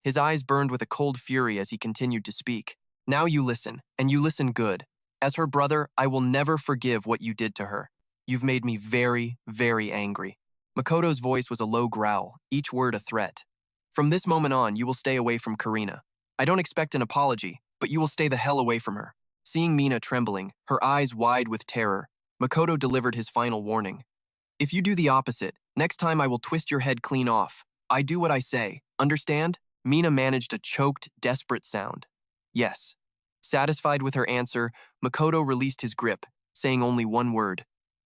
Speaker 1: His eyes burned with a cold fury as he continued to speak. Now you listen, and you listen good. As her brother, I will never forgive what you did to her. You've made me very, very angry. Makoto's voice was a low growl, each word a threat. From this moment on, you will stay away from Karina. I don't expect an apology, but you will stay the hell away from her. Seeing Mina trembling, her eyes wide with terror, Makoto delivered his final warning. If you do the opposite, next time I will twist your head clean off. I do what I say, understand? Mina managed a choked, desperate sound. Yes. Satisfied with her answer, Makoto released his grip, saying only one word.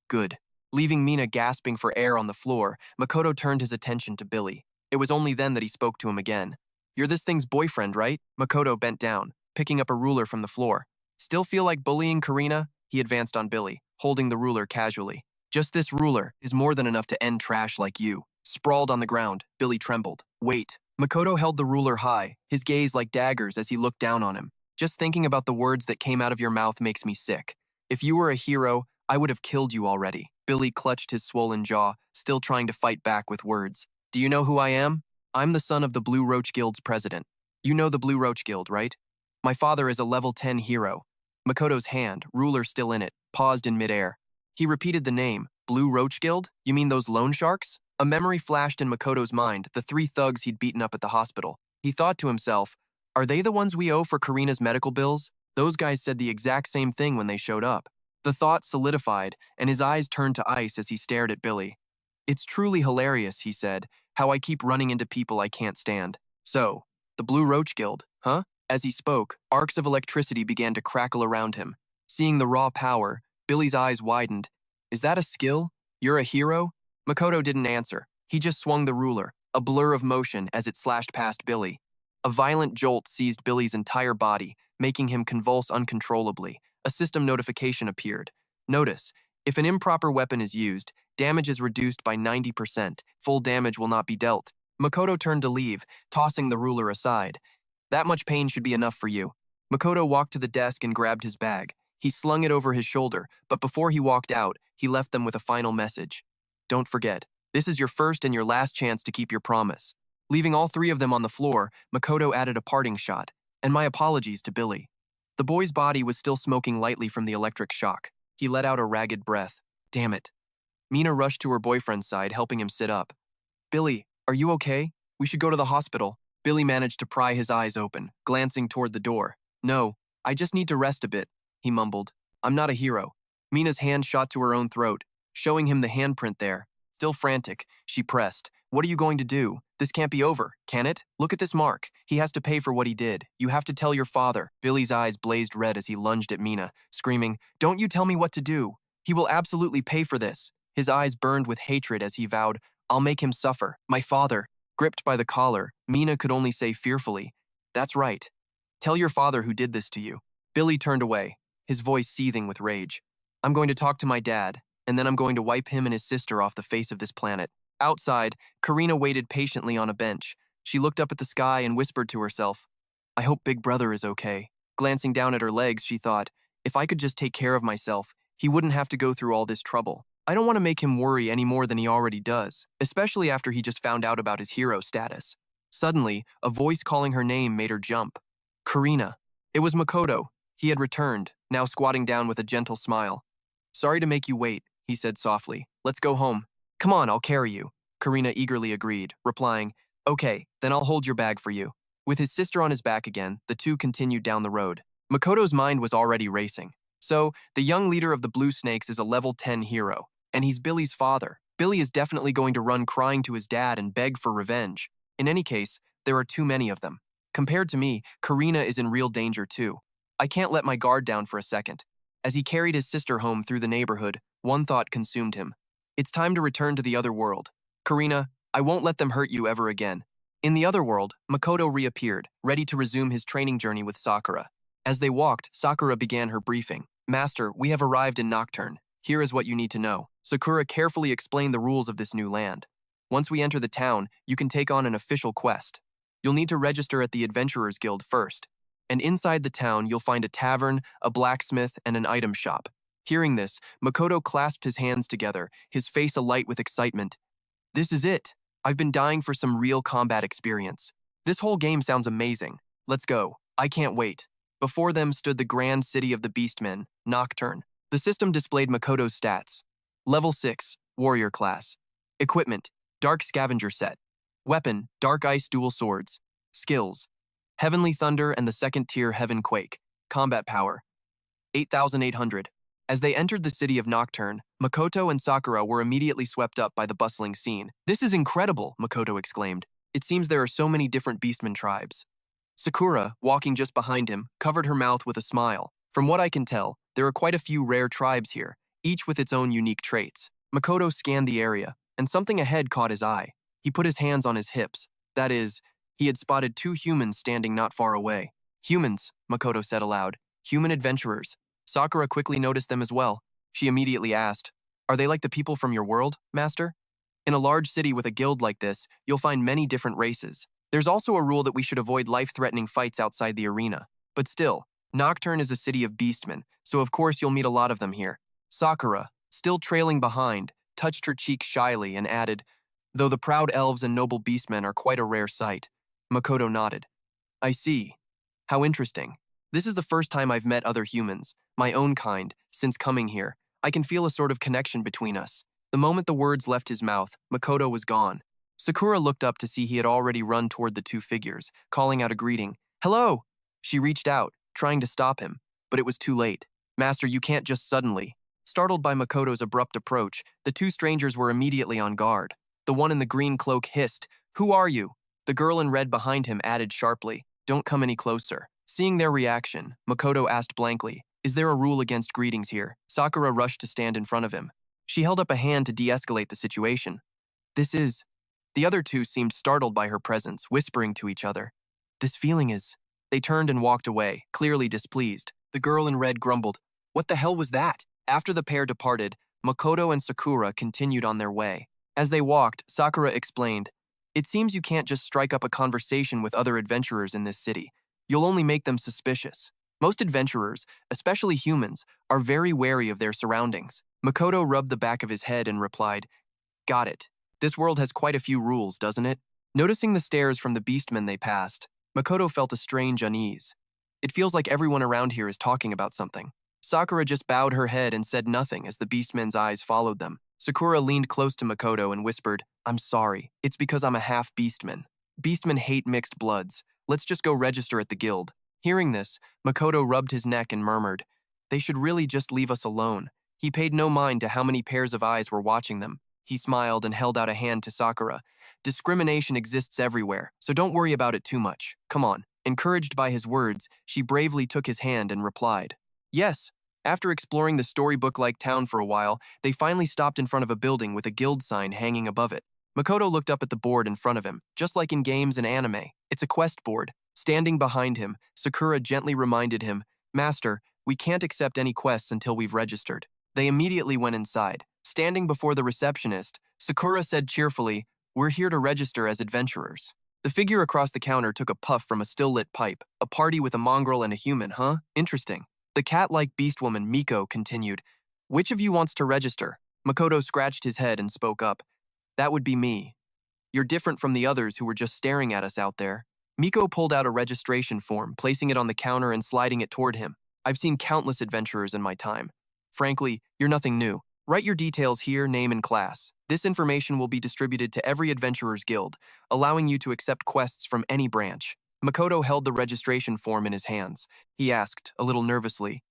Speaker 1: Good. Leaving Mina gasping for air on the floor, Makoto turned his attention to Billy. It was only then that he spoke to him again. You're this thing's boyfriend, right? Makoto bent down, picking up a ruler from the floor. Still feel like bullying Karina? He advanced on Billy, holding the ruler casually. Just this ruler is more than enough to end trash like you. Sprawled on the ground, Billy trembled. Wait. Makoto held the ruler high, his gaze like daggers as he looked down on him. Just thinking about the words that came out of your mouth makes me sick. If you were a hero, I would have killed you already. Billy clutched his swollen jaw, still trying to fight back with words. Do you know who I am? I'm the son of the Blue Roach Guild's president. You know the Blue Roach Guild, right? My father is a level 10 hero. Makoto's hand, ruler still in it, paused in midair. He repeated the name, Blue Roach Guild? You mean those loan sharks? A memory flashed in Makoto's mind, the 3 thugs he'd beaten up at the hospital. He thought to himself, are they the ones we owe for Karina's medical bills? Those guys said the exact same thing when they showed up. The thought solidified, and his eyes turned to ice as he stared at Billy. It's truly hilarious, he said, how I keep running into people I can't stand. So, the Blue Roach Guild, huh? As he spoke, arcs of electricity began to crackle around him. Seeing the raw power, Billy's eyes widened. Is that a skill? You're a hero? Makoto didn't answer. He just swung the ruler, a blur of motion as it slashed past Billy. A violent jolt seized Billy's entire body, making him convulse uncontrollably. A system notification appeared. Notice, if an improper weapon is used, damage is reduced by 90%. Full damage will not be dealt. Makoto turned to leave, tossing the ruler aside. That much pain should be enough for you. Makoto walked to the desk and grabbed his bag. He slung it over his shoulder, but before he walked out, he left them with a final message. Don't forget, this is your first and your last chance to keep your promise. Leaving all 3 of them on the floor, Makoto added a parting shot, and my apologies to Billy. The boy's body was still smoking lightly from the electric shock. He let out a ragged breath. Damn it. Mina rushed to her boyfriend's side, helping him sit up. Billy, are you okay? We should go to the hospital. Billy managed to pry his eyes open, glancing toward the door. No, I just need to rest a bit, he mumbled. I'm not a hero. Mina's hand shot to her own throat, showing him the handprint there. Still frantic, she pressed. What are you going to do? This can't be over, can it? Look at this mark. He has to pay for what he did. You have to tell your father. Billy's eyes blazed red as he lunged at Mina, screaming, Don't you tell me what to do. He will absolutely pay for this. His eyes burned with hatred as he vowed, "I'll make him suffer. My father." Gripped by the collar, Mina could only say fearfully, "That's right. Tell your father who did this to you." Billy turned away, his voice seething with rage. "I'm going to talk to my dad, and then I'm going to wipe him and his sister off the face of this planet." Outside, Karina waited patiently on a bench. She looked up at the sky and whispered to herself, "I hope Big Brother is okay." Glancing down at her legs, she thought, "If I could just take care of myself, he wouldn't have to go through all this trouble. I don't want to make him worry any more than he already does, especially after he just found out about his hero status." Suddenly, a voice calling her name made her jump. "Karina." It was Makoto. He had returned, now squatting down with a gentle smile. "Sorry to make you wait," he said softly. "Let's go home." "Come on, I'll carry you," Karina eagerly agreed, replying, "Okay, then I'll hold your bag for you." With his sister on his back again, the two continued down the road. Makoto's mind was already racing. So, the young leader of the Blue Snakes is a level 10 hero, and he's Billy's father. Billy is definitely going to run crying to his dad and beg for revenge. In any case, there are too many of them. Compared to me, Karina is in real danger too. I can't let my guard down for a second. As he carried his sister home through the neighborhood, one thought consumed him. It's time to return to the other world. Karina, I won't let them hurt you ever again. In the other world, Makoto reappeared, ready to resume his training journey with Sakura. As they walked, Sakura began her briefing. "Master, we have arrived in Nocturne. Here is what you need to know." Sakura carefully explained the rules of this new land. "Once we enter the town, you can take on an official quest. You'll need to register at the Adventurers Guild first. And inside the town, you'll find a tavern, a blacksmith, and an item shop." Hearing this, Makoto clasped his hands together, his face alight with excitement. "This is it. I've been dying for some real combat experience. This whole game sounds amazing. Let's go. I can't wait." Before them stood the grand city of the Beastmen, Nocturne. The system displayed Makoto's stats. Level 6, Warrior Class. Equipment, Dark Scavenger Set. Weapon, Dark Ice Dual Swords. Skills, Heavenly Thunder and the second tier Heaven Quake. Combat Power, 8,800. As they entered the city of Nocturne, Makoto and Sakura were immediately swept up by the bustling scene. "This is incredible," Makoto exclaimed. "It seems there are so many different Beastmen tribes." Sakura, walking just behind him, covered her mouth with a smile. "From what I can tell, there are quite a few rare tribes here, each with its own unique traits." Makoto scanned the area, and something ahead caught his eye. He put his hands on his hips. That is, he had spotted two humans standing not far away. "Humans," Makoto said aloud. "Human adventurers." Sakura quickly noticed them as well. She immediately asked, "Are they like the people from your world, Master?" In a large city with a guild like this, you'll find many different races. There's also a rule that we should avoid life-threatening fights outside the arena. But still, Nocturne is a city of beastmen, so of course you'll meet a lot of them here. Sakura, still trailing behind, touched her cheek shyly and added, "Though the proud elves and noble beastmen are quite a rare sight." Makoto nodded. "I see. How interesting. This is the first time I've met other humans, my own kind, since coming here. I can feel a sort of connection between us." The moment the words left his mouth, Makoto was gone. Sakura looked up to see he had already run toward the two figures, calling out a greeting. "Hello!" She reached out, trying to stop him, but it was too late. "Master, you can't just suddenly." Startled by Makoto's abrupt approach, the two strangers were immediately on guard. The one in the green cloak hissed, "Who are you?" The girl in red behind him added sharply, "Don't come any closer." Seeing their reaction, Makoto asked blankly, "Is there a rule against greetings here?" Sakura rushed to stand in front of him. She held up a hand to de-escalate the situation. "This is..." The other two seemed startled by her presence, whispering to each other. "This feeling is..." They turned and walked away, clearly displeased. The girl in red grumbled, "What the hell was that?" After the pair departed, Makoto and Sakura continued on their way. As they walked, Sakura explained, "It seems you can't just strike up a conversation with other adventurers in this city. You'll only make them suspicious. Most adventurers, especially humans, are very wary of their surroundings." Makoto rubbed the back of his head and replied, "Got it. This world has quite a few rules, doesn't it?" Noticing the stares from the beastmen they passed, Makoto felt a strange unease. It feels like everyone around here is talking about something. Sakura just bowed her head and said nothing as the beastmen's eyes followed them. Sakura leaned close to Makoto and whispered, "I'm sorry. It's because I'm a half beastman. Beastmen hate mixed bloods. Let's just go register at the guild." Hearing this, Makoto rubbed his neck and murmured, "They should really just leave us alone." He paid no mind to how many pairs of eyes were watching them. He smiled and held out a hand to Sakura. "Discrimination exists everywhere, so don't worry about it too much. Come on." Encouraged by his words, she bravely took his hand and replied, "Yes, After exploring the storybook-like town for a while, they finally stopped in front of a building with a guild sign hanging above it. Makoto looked up at the board in front of him, just like in games and anime. It's a quest board. Standing behind him, Sakura gently reminded him, "Master, we can't accept any quests until we've registered." They immediately went inside. Standing before the receptionist, Sakura said cheerfully, "We're here to register as adventurers." The figure across the counter took a puff from a still-lit pipe. "A party with a mongrel and a human, huh? Interesting." The cat-like beast woman, Miko, continued, "Which of you wants to register?" Makoto scratched his head and spoke up. "That would be me. You're different from the others who were just staring at us out there." Miko pulled out a registration form, placing it on the counter and sliding it toward him. "I've seen countless adventurers in my time. Frankly, you're nothing new. Write your details here, name and class. This information will be distributed to every adventurer's guild, allowing you to accept quests from any branch." Makoto held the registration form in his hands. He asked, a little nervously,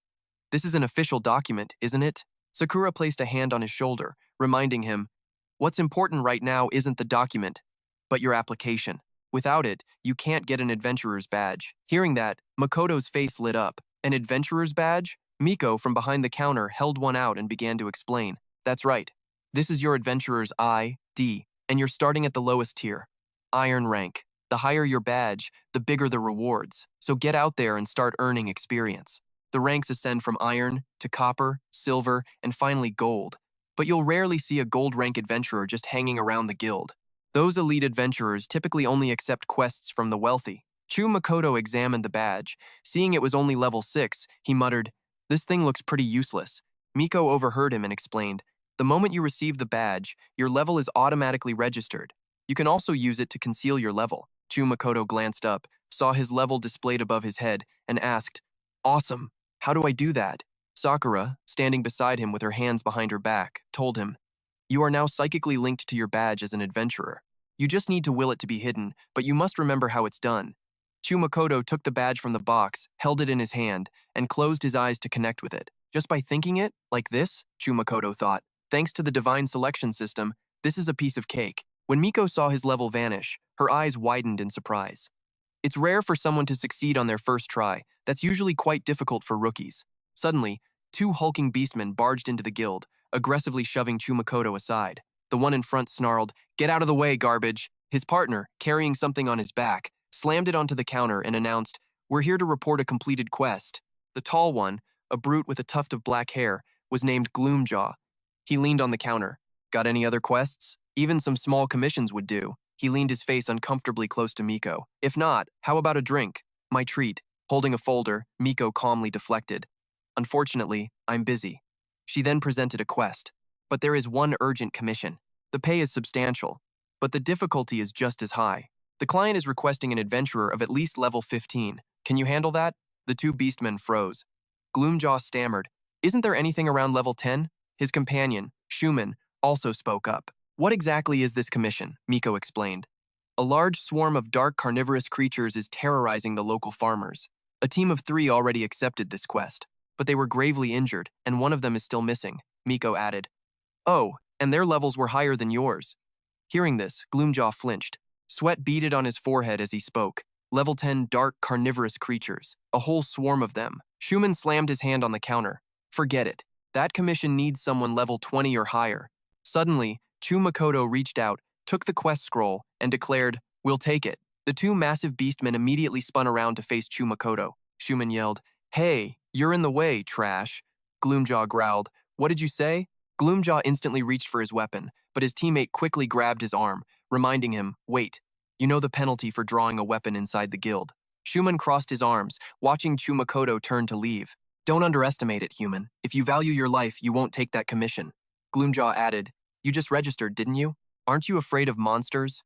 Speaker 1: "This is an official document, isn't it?" Sakura placed a hand on his shoulder, reminding him, "What's important right now isn't the document, but your application. Without it, you can't get an adventurer's badge." Hearing that, Makoto's face lit up. "An adventurer's badge?" Miko, from behind the counter, held one out and began to explain. "That's right. This is your adventurer's ID, and you're starting at the lowest tier, Iron rank. The higher your badge, the bigger the rewards. So get out there and start earning experience. The ranks ascend from Iron to Copper, Silver, and finally Gold. But you'll rarely see a Gold rank adventurer just hanging around the guild. Those elite adventurers typically only accept quests from the wealthy." Makoto examined the badge. Seeing it was only level 6, he muttered, "This thing looks pretty useless." Miko overheard him and explained, "The moment you receive the badge, your level is automatically registered. You can also use it to conceal your level." Makoto glanced up, saw his level displayed above his head, and asked, "Awesome. How do I do that?" Sakura, standing beside him with her hands behind her back, told him, "You are now psychically linked to your badge as an adventurer. You just need to will it to be hidden, but you must remember how it's done." Makoto took the badge from the box, held it in his hand, and closed his eyes to connect with it. Just by thinking it, like this, Makoto thought, thanks to the divine selection system, this is a piece of cake. When Miko saw his level vanish, her eyes widened in surprise. It's rare for someone to succeed on their first try. That's usually quite difficult for rookies. Suddenly, 2 hulking beastmen barged into the guild, aggressively shoving Makoto aside. The one in front snarled, "Get out of the way, garbage!" His partner, carrying something on his back, slammed it onto the counter and announced, "We're here to report a completed quest." The tall one, a brute with a tuft of black hair, was named Gloomjaw. He leaned on the counter. "Got any other quests? Even some small commissions would do." He leaned his face uncomfortably close to Miko. "If not, how about a drink? My treat." Holding a folder, Miko calmly deflected. "Unfortunately, I'm busy." She then presented a quest. "But there is one urgent commission. The pay is substantial, but the difficulty is just as high. The client is requesting an adventurer of at least level 15. Can you handle that?" The 2 beastmen froze. Gloomjaw stammered, "Isn't there anything around level 10? His companion, Schumann, also spoke up. "What exactly is this commission?" Miko explained. "A large swarm of dark carnivorous creatures is terrorizing the local farmers. A team of 3 already accepted this quest, but they were gravely injured, and one of them is still missing," Miko added. "Oh, and their levels were higher than yours." Hearing this, Gloomjaw flinched. Sweat beaded on his forehead as he spoke. Level 10 dark carnivorous creatures. A whole swarm of them. Schumann slammed his hand on the counter. "Forget it. That commission needs someone level 20 or higher." Suddenly, Makoto reached out, took the quest scroll, and declared, "We'll take it." The 2 massive beastmen immediately spun around to face Makoto. Schumann yelled, "Hey, you're in the way, trash." Gloomjaw growled, "What did you say?" Gloomjaw instantly reached for his weapon, but his teammate quickly grabbed his arm, reminding him, "Wait, you know the penalty for drawing a weapon inside the guild." Schumann crossed his arms, watching Makoto turn to leave. "Don't underestimate it, human. If you value your life, you won't take that commission." Gloomjaw added, "You just registered, didn't you? Aren't you afraid of monsters?"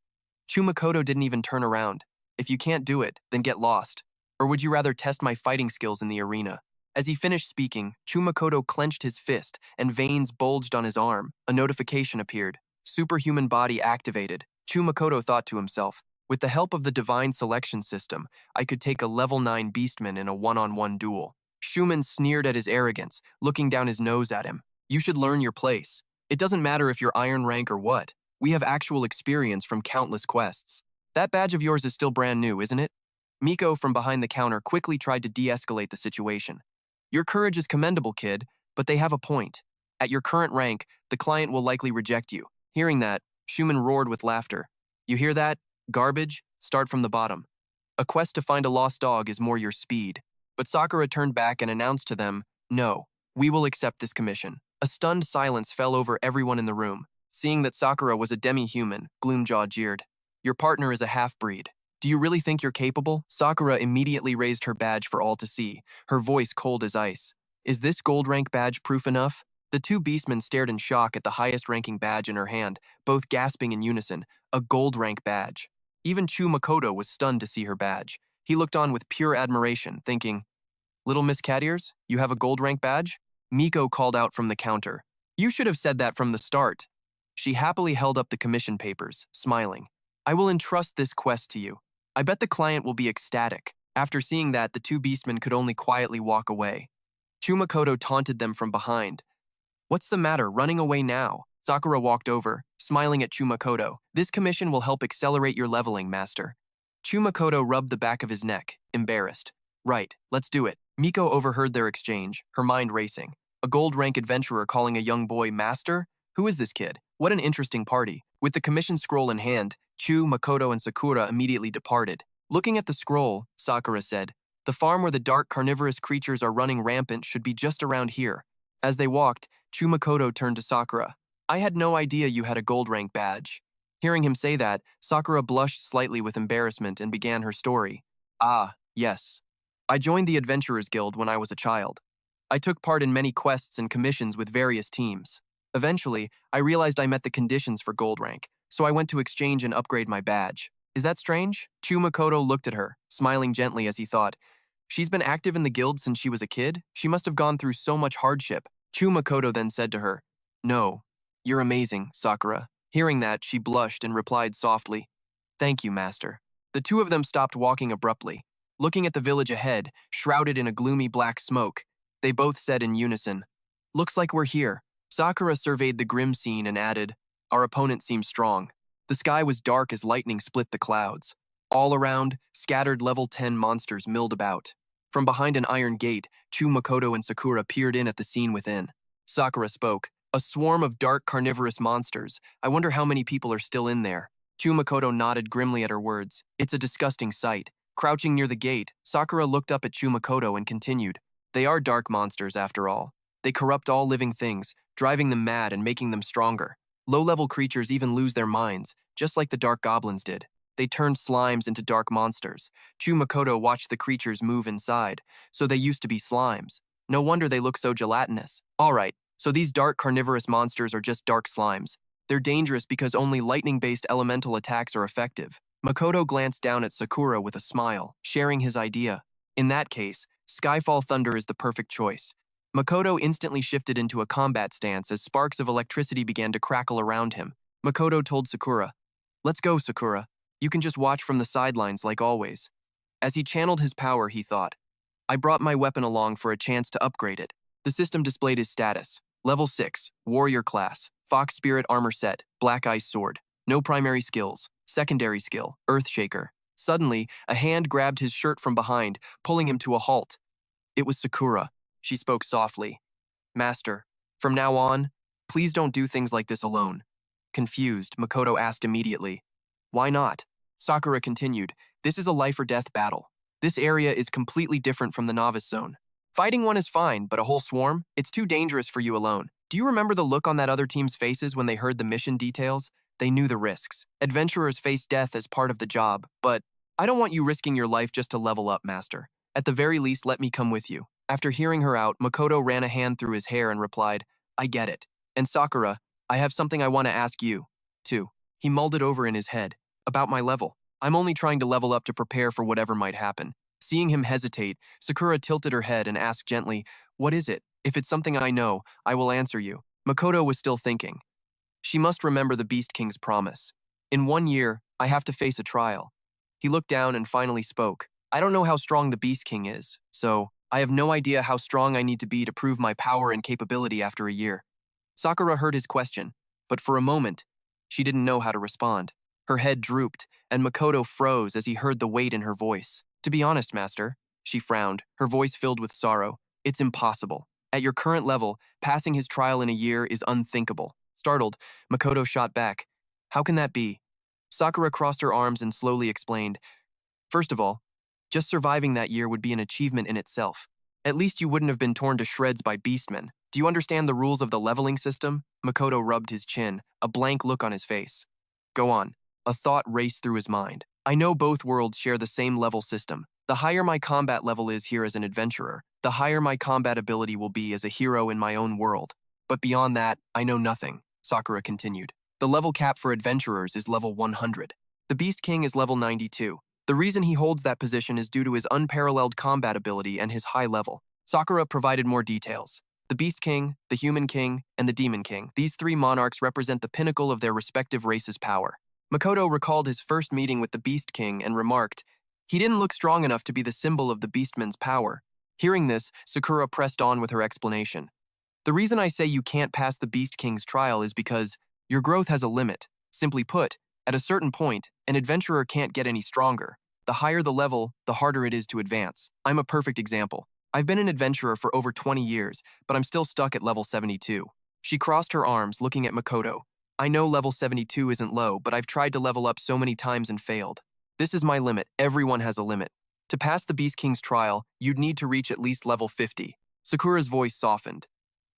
Speaker 1: Makoto didn't even turn around. "If you can't do it, then get lost. Or would you rather test my fighting skills in the arena?" As he finished speaking, Makoto clenched his fist and veins bulged on his arm. A notification appeared. Superhuman body activated. Makoto thought to himself, "With the help of the divine selection system, I could take a level 9 beastman in a one-on-one duel." Schumann sneered at his arrogance, looking down his nose at him. "You should learn your place. It doesn't matter if you're Iron rank or what. We have actual experience from countless quests. That badge of yours is still brand new, isn't it?" Miko, from behind the counter, quickly tried to de-escalate the situation. Your courage is commendable, kid, but they have a point. At your current rank, the client will likely reject you. Hearing that, Schumann roared with laughter. You hear that? Garbage? Start from the bottom. A quest to find a lost dog is more your speed. But Sakura turned back and announced to them, no, we will accept this commission. A stunned silence fell over everyone in the room. Seeing that Sakura was a demi-human, Gloomjaw jeered. Your partner is a half-breed. Do you really think you're capable? Sakura immediately raised her badge for all to see, her voice cold as ice. Is this gold rank badge proof enough? The two beastmen stared in shock at the highest-ranking badge in her hand, both gasping in unison, a gold rank badge. Even Makoto was stunned to see her badge. He looked on with pure admiration, thinking, Little Miss Cat Ears, you have a gold rank badge? Miko called out from the counter. You should have said that from the start. She happily held up the commission papers, smiling. I will entrust this quest to you. I bet the client will be ecstatic. After seeing that, the two beastmen could only quietly walk away. Makoto taunted them from behind. What's the matter, running away now? Sakura walked over, smiling at Makoto. This commission will help accelerate your leveling, master. Makoto rubbed the back of his neck, embarrassed. Right, let's do it. Miko overheard their exchange, her mind racing. A gold rank adventurer calling a young boy master? Who is this kid? What an interesting party. With the commission scroll in hand, Makoto and Sakura immediately departed. Looking at the scroll, Sakura said, the farm where the dark carnivorous creatures are running rampant should be just around here. As they walked, Makoto turned to Sakura. I had no idea you had a gold rank badge. Hearing him say that, Sakura blushed slightly with embarrassment and began her story. Ah, yes. I joined the Adventurers Guild when I was a child. I took part in many quests and commissions with various teams. Eventually, I realized I met the conditions for gold rank, so I went to exchange and upgrade my badge. Is that strange? Makoto looked at her, smiling gently as he thought, she's been active in the guild since she was a kid? She must have gone through so much hardship. Makoto then said to her, No, you're amazing, Sakura. Hearing that, she blushed and replied softly, Thank you, master. The two of them stopped walking abruptly. Looking at the village ahead, shrouded in a gloomy black smoke, they both said in unison, Looks like we're here. Sakura surveyed the grim scene and added, Our opponent seems strong. The sky was dark as lightning split the clouds. All around, scattered level 10 monsters milled about. From behind an iron gate, Makoto and Sakura peered in at the scene within. Sakura spoke, A swarm of dark carnivorous monsters. I wonder how many people are still in there. Makoto nodded grimly at her words. It's a disgusting sight. Crouching near the gate, Sakura looked up at Makoto and continued, They are dark monsters after all. They corrupt all living things, driving them mad and making them stronger. Low-level creatures even lose their minds, just like the dark goblins did. They turned slimes into dark monsters. Makoto watched the creatures move inside, so they used to be slimes. No wonder they look so gelatinous. Alright, so these dark carnivorous monsters are just dark slimes. They're dangerous because only lightning-based elemental attacks are effective. Makoto glanced down at Sakura with a smile, sharing his idea. In that case, Skyfall Thunder is the perfect choice. Makoto instantly shifted into a combat stance as sparks of electricity began to crackle around him. Makoto told Sakura, Let's go, Sakura. You can just watch from the sidelines like always. As he channeled his power, he thought, I brought my weapon along for a chance to upgrade it. The system displayed his status. Level 6, Warrior Class, Fox Spirit Armor Set, Black Ice Sword. No primary skills. Secondary skill, Earthshaker. Suddenly, a hand grabbed his shirt from behind, pulling him to a halt. It was Sakura. She spoke softly. Master, from now on, please don't do things like this alone. Confused, Makoto asked immediately. Why not? Sakura continued, This is a life-or-death battle. This area is completely different from the novice zone. Fighting one is fine, but a whole swarm? It's too dangerous for you alone. Do you remember the look on that other team's faces when they heard the mission details? They knew the risks. Adventurers face death as part of the job, but I don't want you risking your life just to level up, Master. At the very least, let me come with you. After hearing her out, Makoto ran a hand through his hair and replied, I get it. And Sakura, I have something I want to ask you, too. He mulled it over in his head. About my level. I'm only trying to level up to prepare for whatever might happen. Seeing him hesitate, Sakura tilted her head and asked gently, What is it? If it's something I know, I will answer you. Makoto was still thinking. She must remember the Beast King's promise. In 1 year, I have to face a trial. He looked down and finally spoke. I don't know how strong the Beast King is, so I have no idea how strong I need to be to prove my power and capability after a year. Sakura heard his question, but for a moment, she didn't know how to respond. Her head drooped, and Makoto froze as he heard the weight in her voice. To be honest, Master, she frowned, her voice filled with sorrow. It's impossible. At your current level, passing his trial in a year is unthinkable. Startled, Makoto shot back. How can that be? Sakura crossed her arms and slowly explained. First of all, just surviving that year would be an achievement in itself. At least you wouldn't have been torn to shreds by Beastmen. Do you understand the rules of the leveling system? Makoto rubbed his chin, a blank look on his face. Go on. A thought raced through his mind. I know both worlds share the same level system. The higher my combat level is here as an adventurer, the higher my combat ability will be as a hero in my own world. But beyond that, I know nothing, Sakura continued. The level cap for adventurers is level 100. The Beast King is level 92. The reason he holds that position is due to his unparalleled combat ability and his high level. Sakura provided more details. The Beast King, the Human King, and the Demon King, these three monarchs represent the pinnacle of their respective races' power. Makoto recalled his first meeting with the Beast King and remarked, he didn't look strong enough to be the symbol of the Beastmen's power. Hearing this, Sakura pressed on with her explanation. The reason I say you can't pass the Beast King's trial is because your growth has a limit. Simply put, at a certain point, an adventurer can't get any stronger. The higher the level, the harder it is to advance. I'm a perfect example. I've been an adventurer for over 20 years, but I'm still stuck at level 72. She crossed her arms, looking at Makoto. I know level 72 isn't low, but I've tried to level up so many times and failed. This is my limit. Everyone has a limit. To pass the Beast King's trial, you'd need to reach at least level 50. Sakura's voice softened.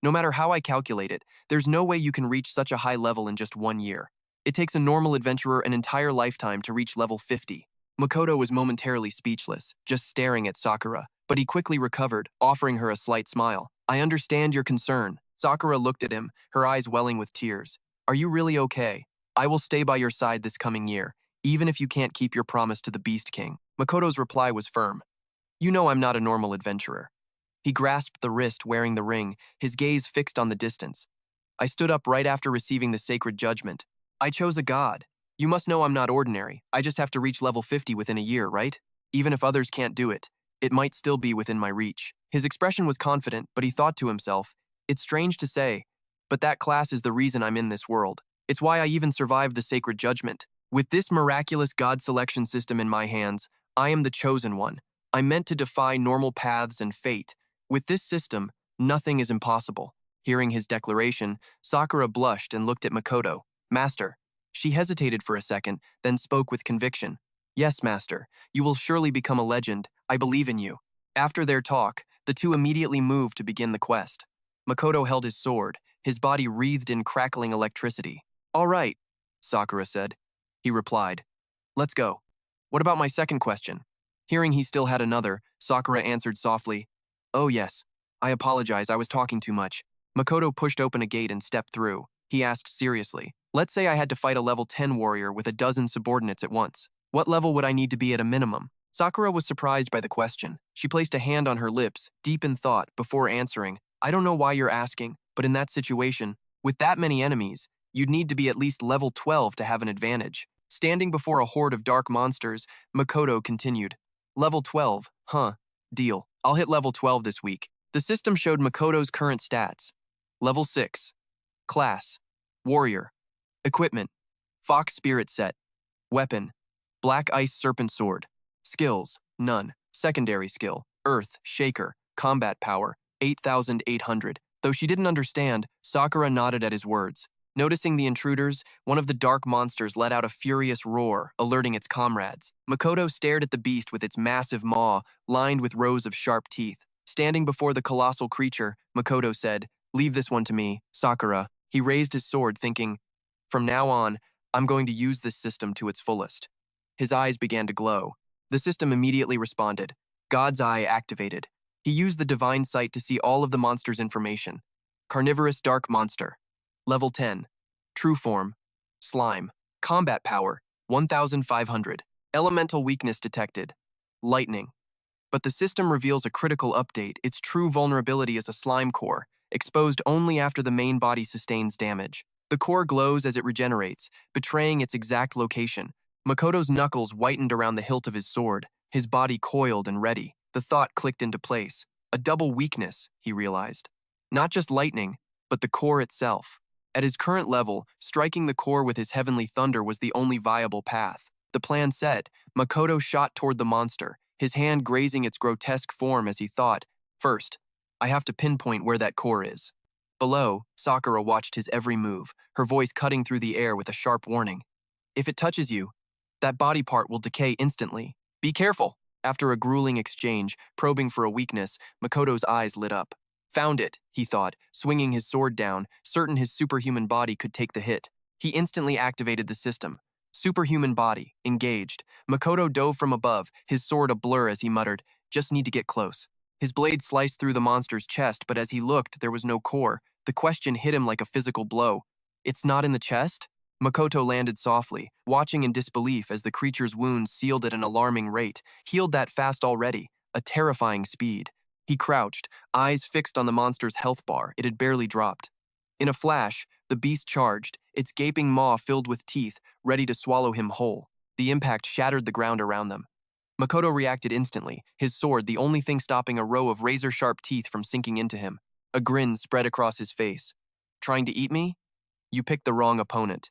Speaker 1: No matter how I calculate it, there's no way you can reach such a high level in just 1 year. It takes a normal adventurer an entire lifetime to reach level 50. Makoto was momentarily speechless, just staring at Sakura, but he quickly recovered, offering her a slight smile. I understand your concern. Sakura looked at him, her eyes welling with tears. Are you really okay? I will stay by your side this coming year, even if you can't keep your promise to the Beast King. Makoto's reply was firm. You know I'm not a normal adventurer. He grasped the wrist wearing the ring, his gaze fixed on the distance. I stood up right after receiving the sacred judgment. I chose a god. You must know I'm not ordinary. I just have to reach level 50 within a year, right? Even if others can't do it, it might still be within my reach. His expression was confident, but he thought to himself, it's strange to say, but that class is the reason I'm in this world. It's why I even survived the sacred judgment. With this miraculous god selection system in my hands, I am the chosen one. I'm meant to defy normal paths and fate. With this system, nothing is impossible. Hearing his declaration, Sakura blushed and looked at Makoto. Master. She hesitated for a second, then spoke with conviction. Yes, Master. You will surely become a legend. I believe in you. After their talk, the two immediately moved to begin the quest. Makoto held his sword, his body wreathed in crackling electricity. All right, Sakura said. He replied, let's go. What about my second question? Hearing he still had another, Sakura answered softly, oh yes, I apologize, I was talking too much. Makoto pushed open a gate and stepped through. He asked seriously, let's say I had to fight a level 10 warrior with a dozen subordinates at once. What level would I need to be at a minimum? Sakura was surprised by the question. She placed a hand on her lips, deep in thought, before answering, I don't know why you're asking, but in that situation, with that many enemies, you'd need to be at least level 12 to have an advantage. Standing before a horde of dark monsters, Makoto continued, level 12, huh, deal. I'll hit level 12 this week. The system showed Makoto's current stats. Level 6. Class. Warrior. Equipment. Fox Spirit Set. Weapon. Black Ice Serpent Sword. Skills. None. Secondary skill. Earth. Shaker. Combat power. 8,800. Though she didn't understand, Sakura nodded at his words. Noticing the intruders, one of the dark monsters let out a furious roar, alerting its comrades. Makoto stared at the beast with its massive maw, lined with rows of sharp teeth. Standing before the colossal creature, Makoto said, leave this one to me, Sakura. He raised his sword, thinking, from now on, I'm going to use this system to its fullest. His eyes began to glow. The system immediately responded. God's Eye activated. He used the divine sight to see all of the monster's information. Carnivorous dark monster. Level 10. True form. Slime. Combat power. 1,500. Elemental weakness detected. Lightning. But the system reveals a critical update. Its true vulnerability is a slime core, exposed only after the main body sustains damage. The core glows as it regenerates, betraying its exact location. Makoto's knuckles whitened around the hilt of his sword, his body coiled and ready. The thought clicked into place. A double weakness, he realized. Not just lightning, but the core itself. At his current level, striking the core with his heavenly thunder was the only viable path. The plan set, Makoto shot toward the monster, his hand grazing its grotesque form as he thought, first, I have to pinpoint where that core is. Below, Sakura watched his every move, her voice cutting through the air with a sharp warning. If it touches you, that body part will decay instantly. Be careful! After a grueling exchange, probing for a weakness, Makoto's eyes lit up. Found it, he thought, swinging his sword down, certain his superhuman body could take the hit. He instantly activated the system. Superhuman body, engaged. Makoto dove from above, his sword a blur as he muttered, "Just need to get close." His blade sliced through the monster's chest, but as he looked, there was no core. The question hit him like a physical blow. "It's not in the chest?" Makoto landed softly, watching in disbelief as the creature's wounds sealed at an alarming rate, healed that fast already, a terrifying speed. He crouched, eyes fixed on the monster's health bar. It had barely dropped. In a flash, the beast charged, its gaping maw filled with teeth, ready to swallow him whole. The impact shattered the ground around them. Makoto reacted instantly, his sword the only thing stopping a row of razor-sharp teeth from sinking into him. A grin spread across his face. "Trying to eat me? You picked the wrong opponent."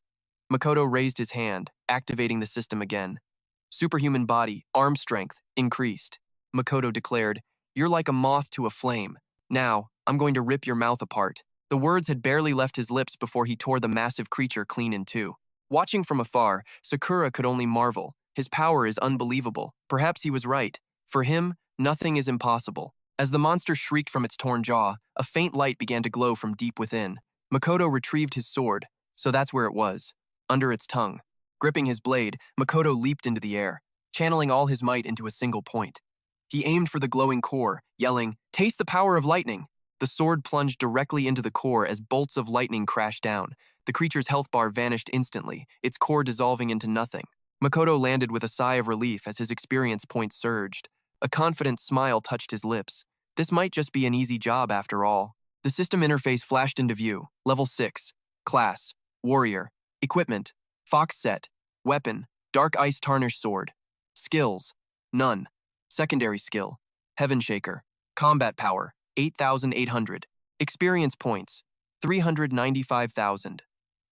Speaker 1: Makoto raised his hand, activating the system again. Superhuman body, arm strength, increased. Makoto declared, "You're like a moth to a flame. Now, I'm going to rip your mouth apart." The words had barely left his lips before he tore the massive creature clean in two. Watching from afar, Sakura could only marvel. His power is unbelievable. Perhaps he was right. For him, nothing is impossible. As the monster shrieked from its torn jaw, a faint light began to glow from deep within. Makoto retrieved his sword, so that's where it was, under its tongue. Gripping his blade, Makoto leaped into the air, channeling all his might into a single point. He aimed for the glowing core, yelling, "Taste the power of lightning!" The sword plunged directly into the core as bolts of lightning crashed down. The creature's health bar vanished instantly, its core dissolving into nothing. Makoto landed with a sigh of relief as his experience points surged. A confident smile touched his lips. This might just be an easy job after all. The system interface flashed into view. Level 6. Class. Warrior. Equipment. Fox set. Weapon. Dark Ice Tarnished Sword. Skills. None. Secondary skill. Heaven Shaker. Combat power. 8,800. Experience points. 395,000.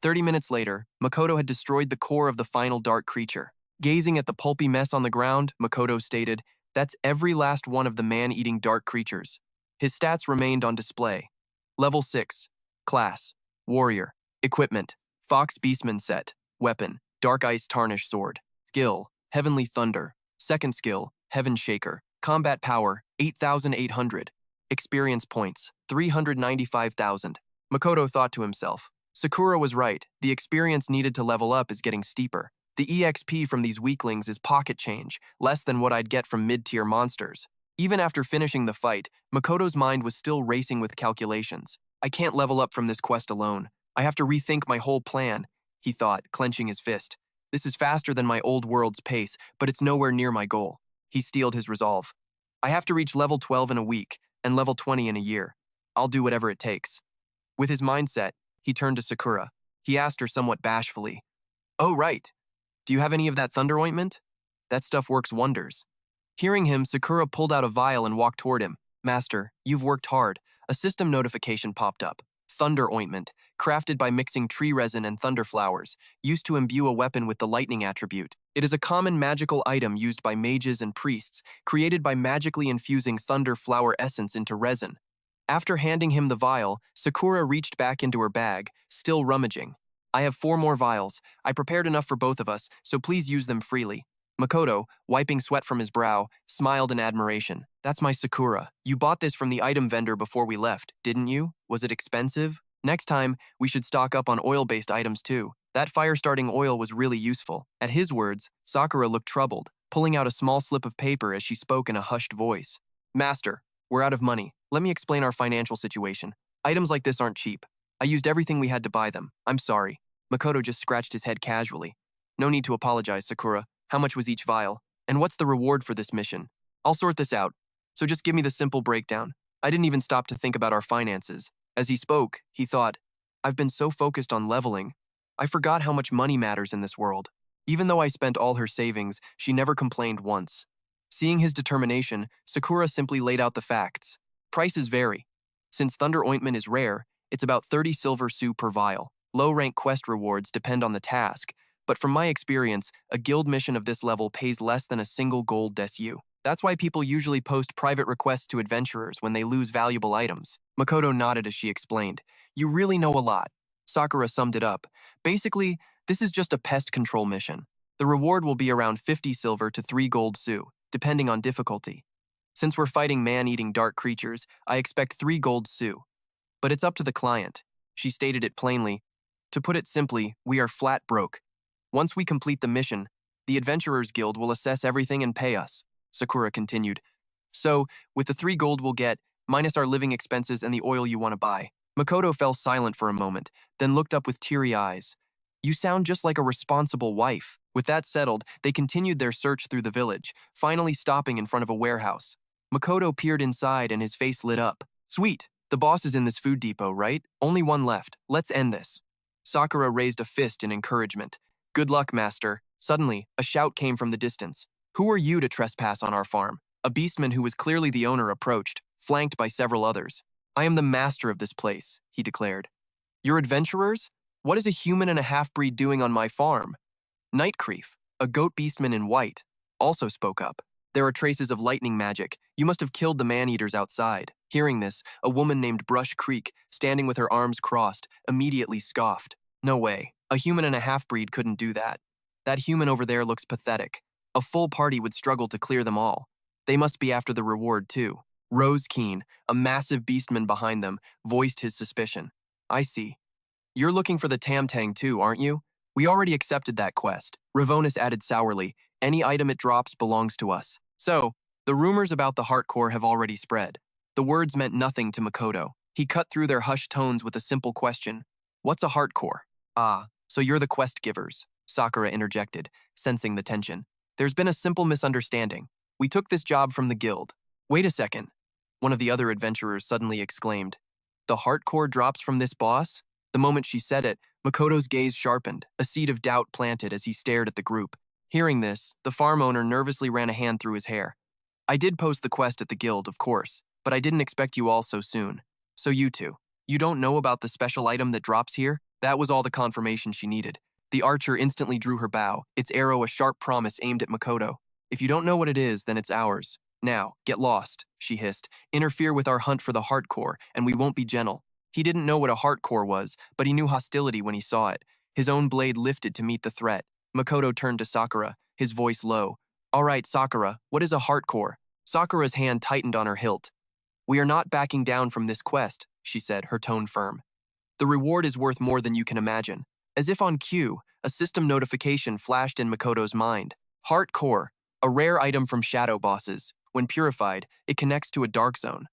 Speaker 1: 30 minutes later, Makoto had destroyed the core of the final dark creature. Gazing at the pulpy mess on the ground, Makoto stated, "That's every last one of the man-eating dark creatures." His stats remained on display. Level 6. Class. Warrior. Equipment. Fox Beastmen set. Weapon. Dark Ice Tarnished Sword. Skill. Heavenly Thunder. Second skill. Heaven Shaker. Combat power. 8,800. Experience points. 395,000. Makoto thought to himself, Sakura was right. The experience needed to level up is getting steeper. The EXP from these weaklings is pocket change, less than what I'd get from mid-tier monsters. Even after finishing the fight, Makoto's mind was still racing with calculations. I can't level up from this quest alone. I have to rethink my whole plan, he thought, clenching his fist. This is faster than my old world's pace, but it's nowhere near my goal. He steeled his resolve. I have to reach level 12 in a week, and level 20 in a year. I'll do whatever it takes. With his mindset, he turned to Sakura. He asked her somewhat bashfully, "Oh, right. Do you have any of that thunder ointment? That stuff works wonders." Hearing him, Sakura pulled out a vial and walked toward him. "Master, you've worked hard." A system notification popped up. Thunder ointment, crafted by mixing tree resin and thunder flowers, used to imbue a weapon with the lightning attribute. It is a common magical item used by mages and priests, created by magically infusing thunder flower essence into resin. After handing him the vial, Sakura reached back into her bag, still rummaging. "I have 4 more vials. I prepared enough for both of us, so please use them freely." Makoto, wiping sweat from his brow, smiled in admiration. "That's my Sakura. You bought this from the item vendor before we left, didn't you? Was it expensive? Next time, we should stock up on oil-based items too. That fire-starting oil was really useful." At his words, Sakura looked troubled, pulling out a small slip of paper as she spoke in a hushed voice. "Master, we're out of money. Let me explain our financial situation. Items like this aren't cheap. I used everything we had to buy them. I'm sorry." Makoto just scratched his head casually. "No need to apologize, Sakura. How much was each vial? And what's the reward for this mission? I'll sort this out. So just give me the simple breakdown. I didn't even stop to think about our finances." As he spoke, he thought, "I've been so focused on leveling. I forgot how much money matters in this world." Even though I spent all her savings, she never complained once. Seeing his determination, Sakura simply laid out the facts. Prices vary. Since Thunder Ointment is rare, it's about 30 silver su per vial. Low-rank quest rewards depend on the task, but from my experience, a guild mission of this level pays less than a single gold desu. That's why people usually post private requests to adventurers when they lose valuable items. Makoto nodded as she explained. You really know a lot. Sakura summed it up. Basically, this is just a pest control mission. The reward will be around 50 silver to 3 gold su, depending on difficulty. Since we're fighting man-eating dark creatures, I expect 3 gold su. But it's up to the client. She stated it plainly. To put it simply, we are flat broke. Once we complete the mission, the Adventurers Guild will assess everything and pay us, Sakura continued. So, with the 3 gold we'll get, minus our living expenses and the oil you want to buy. Makoto fell silent for a moment, then looked up with teary eyes. You sound just like a responsible wife. With that settled, they continued their search through the village, finally stopping in front of a warehouse. Makoto peered inside and his face lit up. Sweet, the boss is in this food depot, right? Only one left. Let's end this. Sakura raised a fist in encouragement. Good luck, master. Suddenly, a shout came from the distance. Who are you to trespass on our farm? A beastman who was clearly the owner approached, flanked by several others. I am the master of this place, he declared. You're adventurers? What is a human and a half-breed doing on my farm? Nightcreef, a goat beastman in white, also spoke up. There are traces of lightning magic. You must have killed the man-eaters outside. Hearing this, a woman named Brush Creek, standing with her arms crossed, immediately scoffed. No way. A human and a half-breed couldn't do that. That human over there looks pathetic. A full party would struggle to clear them all. They must be after the reward, too. Rose Keen, a massive beastman behind them, voiced his suspicion. I see. You're looking for the Tam-Tang too, aren't you? We already accepted that quest. Ravonis added sourly. Any item it drops belongs to us. So, the rumors about the heart core have already spread. The words meant nothing to Makoto. He cut through their hushed tones with a simple question. What's a heart core? Ah, so you're the quest givers, Sakura interjected, sensing the tension. There's been a simple misunderstanding. We took this job from the guild. Wait a second. One of the other adventurers suddenly exclaimed. The heart core drops from this boss? The moment she said it, Makoto's gaze sharpened, a seed of doubt planted as he stared at the group. Hearing this, the farm owner nervously ran a hand through his hair. I did post the quest at the guild, of course, but I didn't expect you all so soon. So you two, you don't know about the special item that drops here? That was all the confirmation she needed. The archer instantly drew her bow, its arrow a sharp promise aimed at Makoto. If you don't know what it is, then it's ours. Now, get lost, she hissed. Interfere with our hunt for the heart core, and we won't be gentle. He didn't know what a heart core was, but he knew hostility when he saw it. His own blade lifted to meet the threat. Makoto turned to Sakura, his voice low. All right, Sakura, what is a heart core? Sakura's hand tightened on her hilt. We are not backing down from this quest, she said, her tone firm. The reward is worth more than you can imagine. As if on cue, a system notification flashed in Makoto's mind. Heart core, a rare item from shadow bosses. When purified, it connects to a dark zone.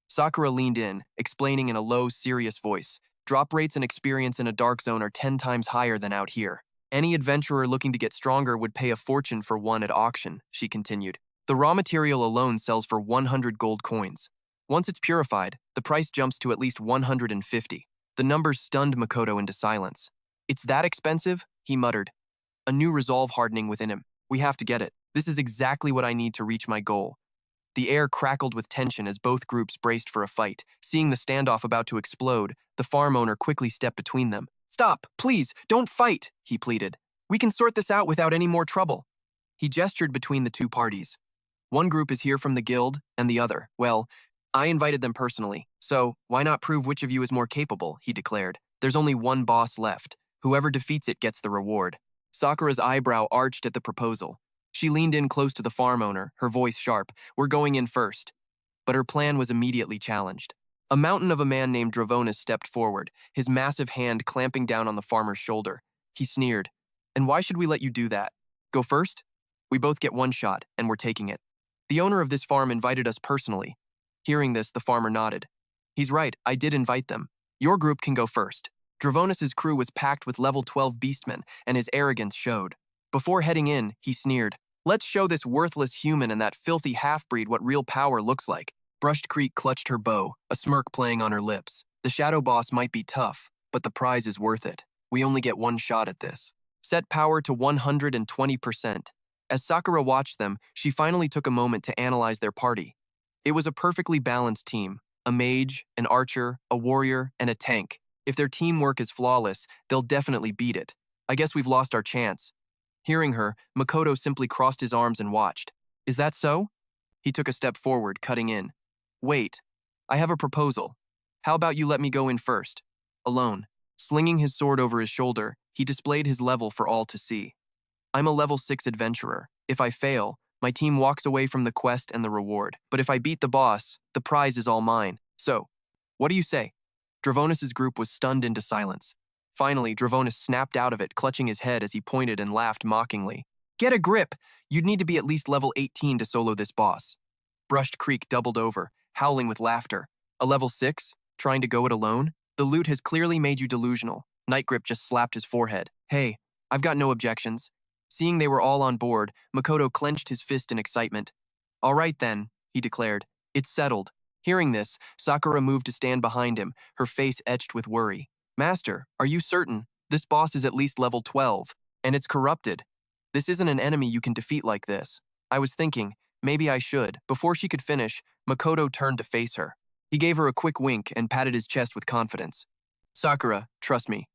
Speaker 1: Sakura leaned in, explaining in a low, serious voice. Drop rates and experience in a dark zone are 10 times higher than out here. Any adventurer looking to get stronger would pay a fortune for one at auction, she continued. The raw material alone sells for 100 gold coins. Once it's purified, the price jumps to at least 150. The numbers stunned Makoto into silence. It's that expensive? He muttered. A new resolve hardening within him. We have to get it. This is exactly what I need to reach my goal. The air crackled with tension as both groups braced for a fight. Seeing the standoff about to explode, the farm owner quickly stepped between them. Stop, please, don't fight, he pleaded. We can sort this out without any more trouble. He gestured between the two parties. One group is here from the guild, and the other, well, I invited them personally, so why not prove which of you is more capable, he declared. There's only one boss left. Whoever defeats it gets the reward. Sakura's eyebrow arched at the proposal. She leaned in close to the farm owner, her voice sharp. We're going in first. But her plan was immediately challenged. A mountain of a man named Dravonis stepped forward, his massive hand clamping down on the farmer's shoulder. He sneered. And why should we let you do that? Go first? We both get one shot, and we're taking it. The owner of this farm invited us personally. Hearing this, the farmer nodded. He's right, I did invite them. Your group can go first. Dravonis' crew was packed with level 12 beastmen, and his arrogance showed. Before heading in, he sneered. Let's show this worthless human and that filthy half-breed what real power looks like. Brushed Creek clutched her bow, a smirk playing on her lips. The shadow boss might be tough, but the prize is worth it. We only get one shot at this. Set power to 120%. As Sakura watched them, she finally took a moment to analyze their party. It was a perfectly balanced team. A mage, an archer, a warrior, and a tank. If their teamwork is flawless, they'll definitely beat it. I guess we've lost our chance. Hearing her, Makoto simply crossed his arms and watched. Is that so? He took a step forward, cutting in. Wait, I have a proposal. How about you let me go in first? Alone. Slinging his sword over his shoulder, he displayed his level for all to see. I'm a level 6 adventurer. If I fail, my team walks away from the quest and the reward. But if I beat the boss, the prize is all mine. So, what do you say? Dravonis' group was stunned into silence. Finally, Dravonis snapped out of it, clutching his head as he pointed and laughed mockingly. Get a grip! You'd need to be at least level 18 to solo this boss. Brushed Creek doubled over, howling with laughter. A level 6? Trying to go it alone? The loot has clearly made you delusional. Nightgrip just slapped his forehead. Hey, I've got no objections. Seeing they were all on board, Makoto clenched his fist in excitement. All right then, he declared. It's settled. Hearing this, Sakura moved to stand behind him, her face etched with worry. Master, are you certain? This boss is at least level 12, and it's corrupted. This isn't an enemy you can defeat like this. I was thinking, maybe I should. Before she could finish, Makoto turned to face her. He gave her a quick wink and patted his chest with confidence. Sakura, trust me.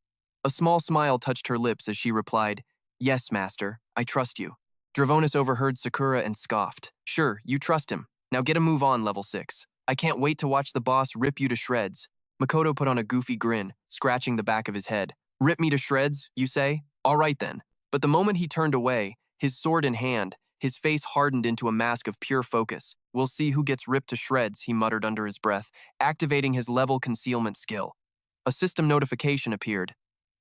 Speaker 1: A small smile touched her lips as she replied, Yes, master, I trust you. Dravonis overheard Sakura and scoffed. Sure, you trust him. Now get a move on, level 6. I can't wait to watch the boss rip you to shreds. Makoto put on a goofy grin, scratching the back of his head. Rip me to shreds, you say? All right then. But the moment he turned away, his sword in hand, his face hardened into a mask of pure focus. We'll see who gets ripped to shreds, he muttered under his breath, activating his level concealment skill. A system notification appeared.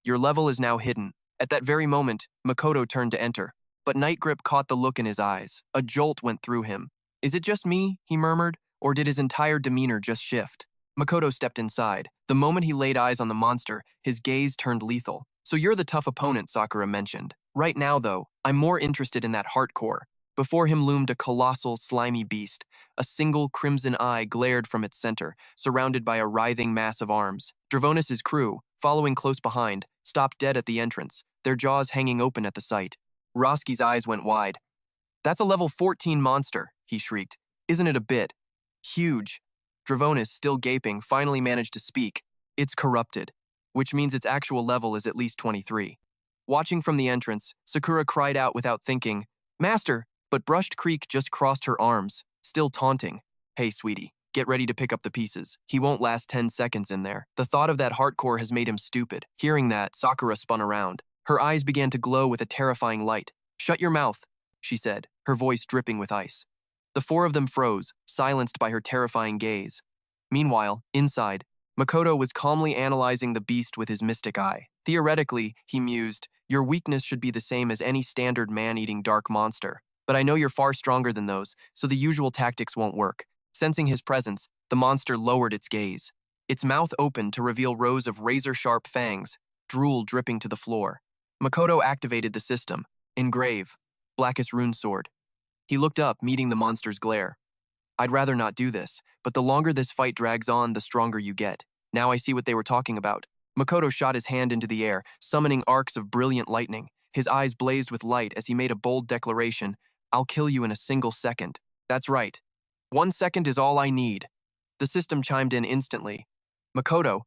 Speaker 1: Your level is now hidden. At that very moment, Makoto turned to enter, but Nightgrip caught the look in his eyes. A jolt went through him. Is it just me, he murmured, or did his entire demeanor just shift? Makoto stepped inside. The moment he laid eyes on the monster, his gaze turned lethal. So you're the tough opponent, Sakura mentioned. Right now, though, I'm more interested in that heart core. Before him loomed a colossal, slimy beast. A single crimson eye glared from its center, surrounded by a writhing mass of arms. Dravonis' crew, following close behind, stopped dead at the entrance, their jaws hanging open at the sight. Roski's eyes went wide. That's a level 14 monster, he shrieked. Isn't it a bit huge? Dravonis, still gaping, finally managed to speak. It's corrupted, which means its actual level is at least 23. Watching from the entrance, Sakura cried out without thinking, Master! But Brushed Creek just crossed her arms, still taunting. Hey, sweetie, get ready to pick up the pieces. He won't last 10 seconds in there. The thought of that heartcore has made him stupid. Hearing that, Sakura spun around. Her eyes began to glow with a terrifying light. Shut your mouth, she said, her voice dripping with ice. The four of them froze, silenced by her terrifying gaze. Meanwhile, inside, Makoto was calmly analyzing the beast with his mystic eye. Theoretically, he mused, your weakness should be the same as any standard man-eating dark monster. But I know you're far stronger than those, so the usual tactics won't work. Sensing his presence, the monster lowered its gaze. Its mouth opened to reveal rows of razor-sharp fangs, drool dripping to the floor. Makoto activated the system. Engrave. Blackest rune sword. He looked up, meeting the monster's glare. I'd rather not do this, but the longer this fight drags on, the stronger you get. Now I see what they were talking about. Makoto shot his hand into the air, summoning arcs of brilliant lightning. His eyes blazed with light as he made a bold declaration. I'll kill you in a single second. That's right. 1 second is all I need. The system chimed in instantly. Makoto,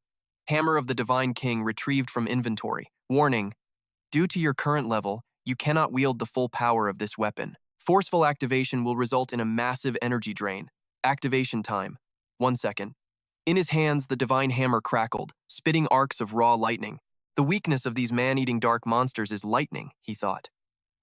Speaker 1: Hammer of the Divine King retrieved from inventory. Warning, due to your current level, you cannot wield the full power of this weapon. Forceful activation will result in a massive energy drain. Activation time. 1 second. In his hands, the divine hammer crackled, spitting arcs of raw lightning. The weakness of these man-eating dark monsters is lightning, he thought.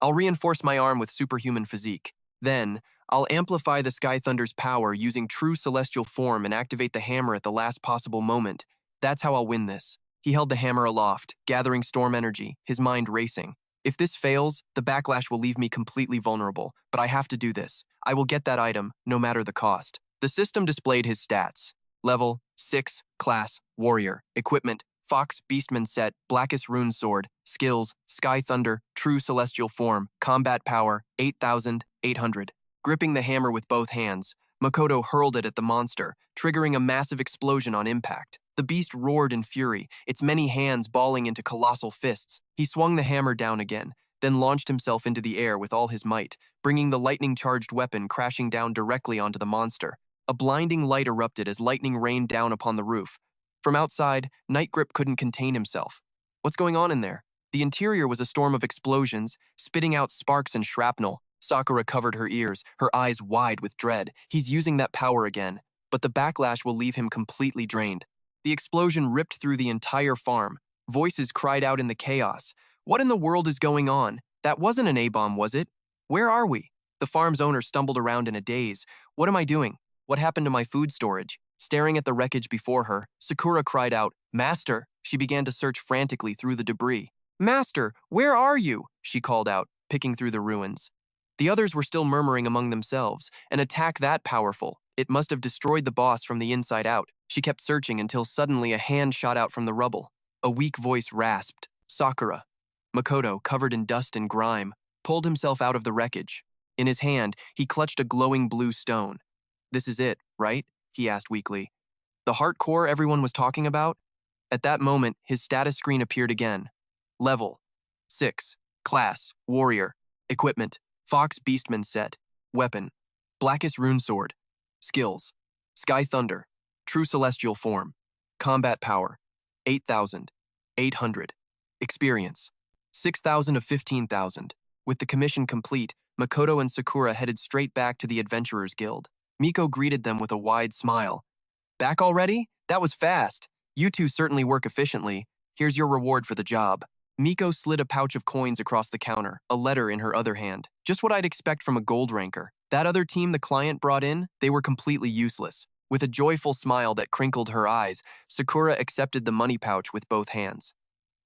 Speaker 1: I'll reinforce my arm with superhuman physique. Then, I'll amplify the Sky Thunder's power using true celestial form and activate the hammer at the last possible moment. That's how I'll win this. He held the hammer aloft, gathering storm energy, his mind racing. If this fails, the backlash will leave me completely vulnerable, but I have to do this. I will get that item, no matter the cost. The system displayed his stats. Level, 6, class, warrior, equipment, Fox Beastmen set, Blackest Rune Sword, skills, Sky Thunder, True Celestial Form, combat power, 8,800. Gripping the hammer with both hands, Makoto hurled it at the monster, triggering a massive explosion on impact. The beast roared in fury, its many hands balling into colossal fists. He swung the hammer down again, then launched himself into the air with all his might, bringing the lightning-charged weapon crashing down directly onto the monster. A blinding light erupted as lightning rained down upon the roof. From outside, Nightgrip couldn't contain himself. What's going on in there? The interior was a storm of explosions, spitting out sparks and shrapnel. Sakura covered her ears, her eyes wide with dread. He's using that power again, but the backlash will leave him completely drained. The explosion ripped through the entire farm. Voices cried out in the chaos. What in the world is going on? That wasn't an A-bomb, was it? Where are we? The farm's owner stumbled around in a daze. What am I doing? What happened to my food storage? Staring at the wreckage before her, Sakura cried out, "Master!" She began to search frantically through the debris. "Master, where are you?" she called out, picking through the ruins. The others were still murmuring among themselves. An attack that powerful. It must have destroyed the boss from the inside out. She kept searching until suddenly a hand shot out from the rubble. A weak voice rasped, "Sakura." Makoto, covered in dust and grime, pulled himself out of the wreckage. In his hand, he clutched a glowing blue stone. "This is it, right?" he asked weakly. "The heart core everyone was talking about?" At that moment, his status screen appeared again. Level 6. Class, Warrior. Equipment, Fox Beastmen set. Weapon, Blackest Rune Sword. Skills, Sky Thunder. True Celestial Form. Combat Power, 8,800. Experience, 6,000 of 15,000. With the commission complete, Makoto and Sakura headed straight back to the Adventurers Guild. Miko greeted them with a wide smile. "Back already? That was fast. You two certainly work efficiently. Here's your reward for the job." Miko slid a pouch of coins across the counter, a letter in her other hand. Just what I'd expect from a gold ranker. That other team the client brought in, they were completely useless. With a joyful smile that crinkled her eyes, Sakura accepted the money pouch with both hands.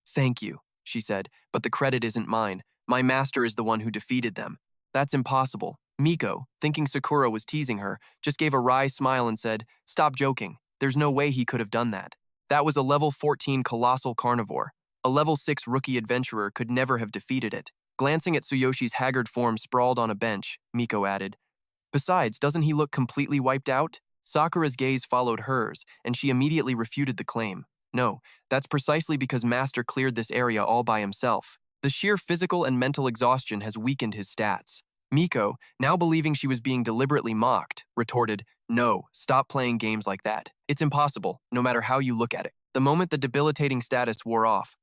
Speaker 1: "Thank you," she said, "but the credit isn't mine. My master is the one who defeated them." "That's impossible." Miko, thinking Sakura was teasing her, just gave a wry smile and said, "Stop joking. There's no way he could have done that. That was a level 14 colossal carnivore. A level 6 rookie adventurer could never have defeated it." Glancing at Tsuyoshi's haggard form sprawled on a bench, Miko added, "Besides, doesn't he look completely wiped out?" Sakura's gaze followed hers, and she immediately refuted the claim. "No, that's precisely because Master cleared this area all by himself. The sheer physical and mental exhaustion has weakened his stats." Miko, now believing she was being deliberately mocked, retorted, "No, stop playing games like that. It's impossible, no matter how you look at it." The moment the debilitating status wore off,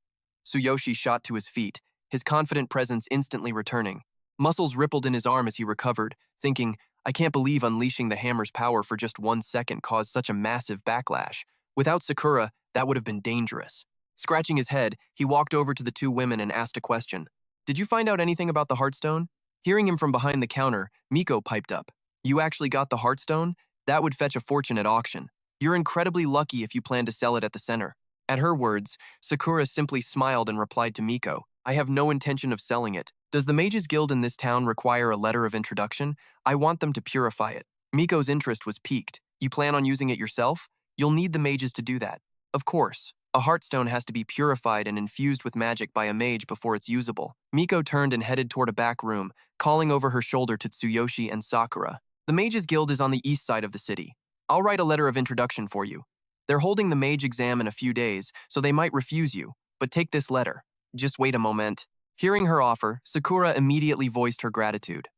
Speaker 1: Tsuyoshi shot to his feet, his confident presence instantly returning. Muscles rippled in his arm as he recovered, thinking, "I can't believe unleashing the hammer's power for just 1 second caused such a massive backlash. Without Sakura, that would have been dangerous." Scratching his head, he walked over to the two women and asked a question. "Did you find out anything about the Heartstone?" Hearing him from behind the counter, Miko piped up. "You actually got the Heartstone? That would fetch a fortune at auction. You're incredibly lucky if you plan to sell it at the center." At her words, Sakura simply smiled and replied to Miko, "I have no intention of selling it. Does the Mages Guild in this town require a letter of introduction? I want them to purify it." Miko's interest was piqued. "You plan on using it yourself? You'll need the mages to do that." "Of course. A Heartstone has to be purified and infused with magic by a mage before it's usable." Miko turned and headed toward a back room, calling over her shoulder to Tsuyoshi and Sakura. "The Mages Guild is on the east side of the city. I'll write a letter of introduction for you. They're holding the mage exam in a few days, so they might refuse you, but take this letter." "Just wait a moment." Hearing her offer, Sakura immediately voiced her gratitude.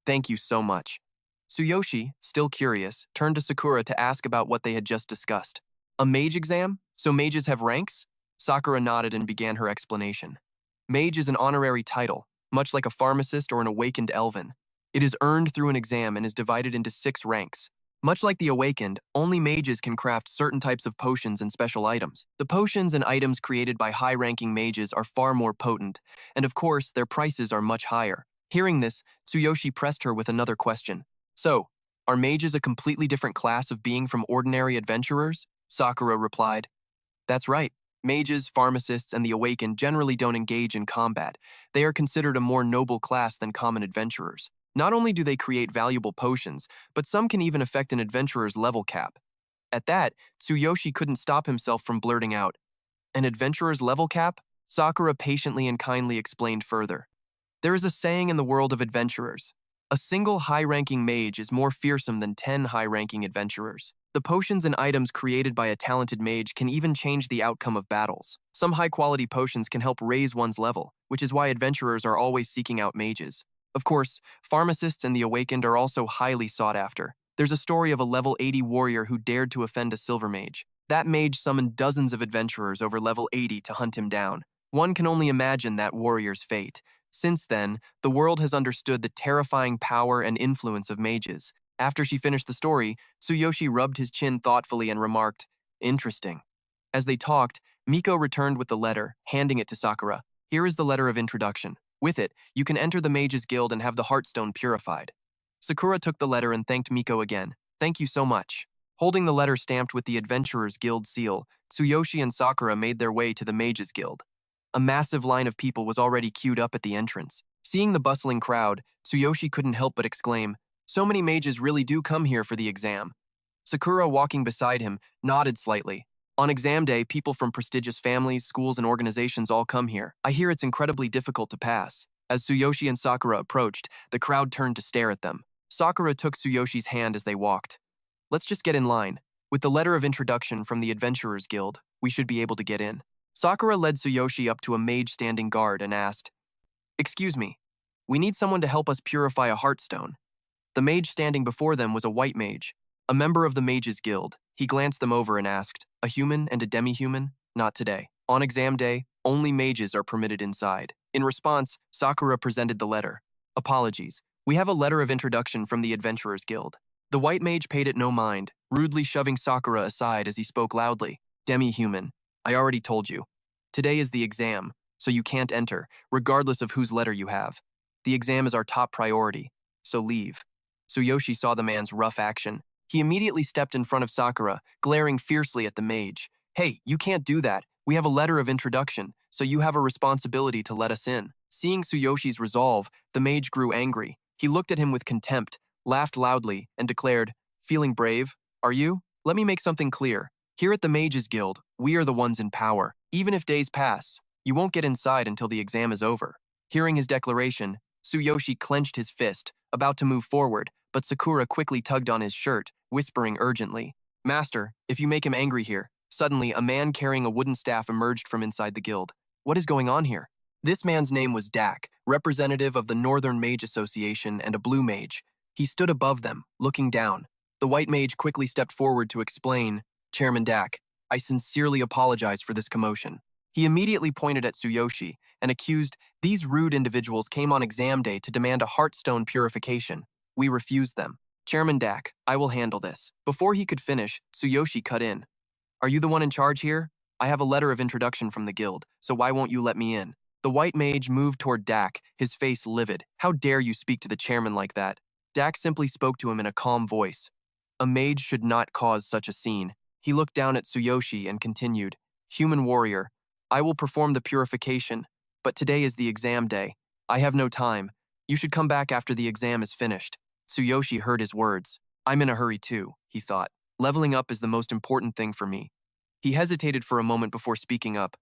Speaker 1: "Thank you so much." Tsuyoshi, still curious, turned to Sakura to ask about what they had just discussed. "A mage exam? So mages have ranks?" Sakura nodded and began her explanation. "Mage is an honorary title, much like a pharmacist or an awakened elven. It is earned through an exam and is divided into 6 ranks. Much like the awakened, only mages can craft certain types of potions and special items. The potions and items created by high-ranking mages are far more potent, and of course, their prices are much higher." Hearing this, Tsuyoshi pressed her with another question. "So, are mages a completely different class of being from ordinary adventurers?" Sakura replied, "That's right. Mages, pharmacists, and the awakened generally don't engage in combat. They are considered a more noble class than common adventurers. Not only do they create valuable potions, but some can even affect an adventurer's level cap." At that, Tsuyoshi couldn't stop himself from blurting out, "An adventurer's level cap?" Sakura patiently and kindly explained further. "There is a saying in the world of adventurers. A single high-ranking mage is more fearsome than 10 high-ranking adventurers. The potions and items created by a talented mage can even change the outcome of battles. Some high-quality potions can help raise one's level, which is why adventurers are always seeking out mages. Of course, pharmacists and the awakened are also highly sought after. There's a story of a level 80 warrior who dared to offend a silver mage. That mage summoned dozens of adventurers over level 80 to hunt him down. One can only imagine that warrior's fate." Since then, the world has understood the terrifying power and influence of mages. After she finished the story, Tsuyoshi rubbed his chin thoughtfully and remarked, "Interesting." As they talked, Miko returned with the letter, handing it to Sakura. "Here is the letter of introduction. With it, you can enter the Mages Guild and have the Heartstone purified." Sakura took the letter and thanked Miko again. "Thank you so much." Holding the letter stamped with the Adventurers Guild seal, Tsuyoshi and Sakura made their way to the Mages Guild. A massive line of people was already queued up at the entrance. Seeing the bustling crowd, Tsuyoshi couldn't help but exclaim, "So many mages really do come here for the exam." Sakura, walking beside him, nodded slightly. "On exam day, people from prestigious families, schools, and organizations all come here. I hear it's incredibly difficult to pass." As Tsuyoshi and Sakura approached, the crowd turned to stare at them. Sakura took Tsuyoshi's hand as they walked. "Let's just get in line. With the letter of introduction from the Adventurers Guild, we should be able to get in." Sakura led Tsuyoshi up to a mage standing guard and asked, "Excuse me, we need someone to help us purify a heartstone." The mage standing before them was a white mage, a member of the Mages Guild. He glanced them over and asked, "A human and a demi-human? Not today. On exam day, only mages are permitted inside." In response, Sakura presented the letter. "Apologies. We have a letter of introduction from the Adventurers Guild." The white mage paid it no mind, rudely shoving Sakura aside as he spoke loudly. "Demi-human, I already told you. Today is the exam, so you can't enter, regardless of whose letter you have. The exam is our top priority, so leave." Tsuyoshi saw the man's rough action. He immediately stepped in front of Sakura, glaring fiercely at the mage. "Hey, you can't do that. We have a letter of introduction, so you have a responsibility to let us in." Seeing Tsuyoshi's resolve, the mage grew angry. He looked at him with contempt, laughed loudly, and declared, "Feeling brave? Are you? Let me make something clear. Here at the Mages Guild, we are the ones in power. Even if days pass, you won't get inside until the exam is over." Hearing his declaration, Tsuyoshi clenched his fist, about to move forward, but Sakura quickly tugged on his shirt, whispering urgently, "Master, if you make him angry here." Suddenly, a man carrying a wooden staff emerged from inside the guild. What is going on here? This man's name was Dak, representative of the Northern Mage Association and a blue mage. He stood above them, looking down. The white mage quickly stepped forward to explain, "Chairman Dak, I sincerely apologize for this commotion." He immediately pointed at Tsuyoshi and accused, "These rude individuals came on exam day to demand a heartstone purification. We refused them. Chairman Dak, I will handle this." Before he could finish, Tsuyoshi cut in. "Are you the one in charge here? I have a letter of introduction from the guild, so why won't you let me in?" The white mage moved toward Dak, his face livid. "How dare you speak to the chairman like that?" Dak simply spoke to him in a calm voice. "A mage should not cause such a scene." He looked down at Tsuyoshi and continued, "Human warrior, I will perform the purification, but today is the exam day. I have no time. You should come back after the exam is finished." Tsuyoshi heard his words. "I'm in a hurry too," he thought. "Leveling up is the most important thing for me." He hesitated for a moment before speaking up.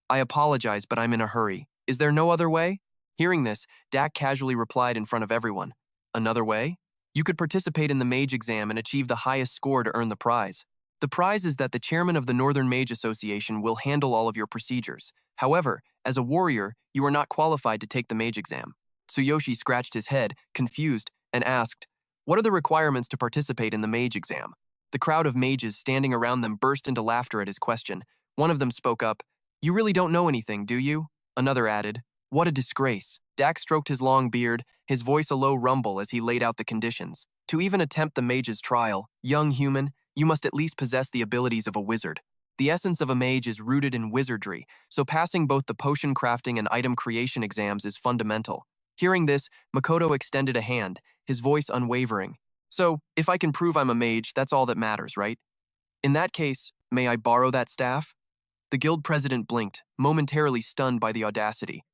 Speaker 1: "I apologize, but I'm in a hurry. Is there no other way?" Hearing this, Dak casually replied in front of everyone, "Another way? You could participate in the mage exam and achieve the highest score to earn the prize. The prize is that the chairman of the Northern Mage Association will handle all of your procedures. However, as a warrior, you are not qualified to take the mage exam." Tsuyoshi scratched his head, confused, and asked, "What are the requirements to participate in the mage exam?" The crowd of mages standing around them burst into laughter at his question. One of them spoke up, "You really don't know anything, do you?" Another added, "What a disgrace." Dak stroked his long beard, his voice a low rumble as he laid out the conditions. "To even attempt the mage's trial, young human, you must at least possess the abilities of a wizard. The essence of a mage is rooted in wizardry, so passing both the potion crafting and item creation exams is fundamental." Hearing this, Makoto extended a hand, his voice unwavering. "So, if I can prove I'm a mage, that's all that matters, right? In that case, may I borrow that staff?" The guild president blinked, momentarily stunned by the audacity.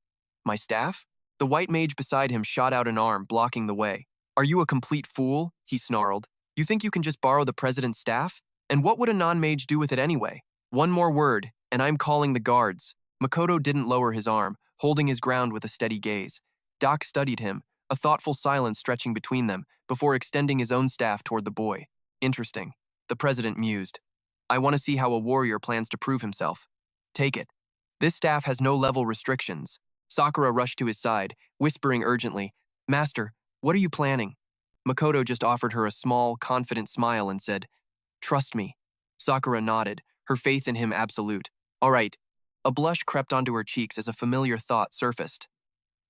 Speaker 1: "My staff?" The white mage beside him shot out an arm, blocking the way. "Are you a complete fool?" he snarled. "You think you can just borrow the president's staff? And what would a non-mage do with it anyway? One more word, and I'm calling the guards." Makoto didn't lower his arm, holding his ground with a steady gaze. Doc studied him, a thoughtful silence stretching between them, before extending his own staff toward the boy. "Interesting," the president mused. "I want to see how a warrior plans to prove himself. Take it." This staff has no level restrictions. Sakura rushed to his side, whispering urgently, "Master, what are you planning?" Makoto just offered her a small, confident smile and said, "Trust me." Sakura nodded, her faith in him absolute. "All right." A blush crept onto her cheeks as a familiar thought surfaced.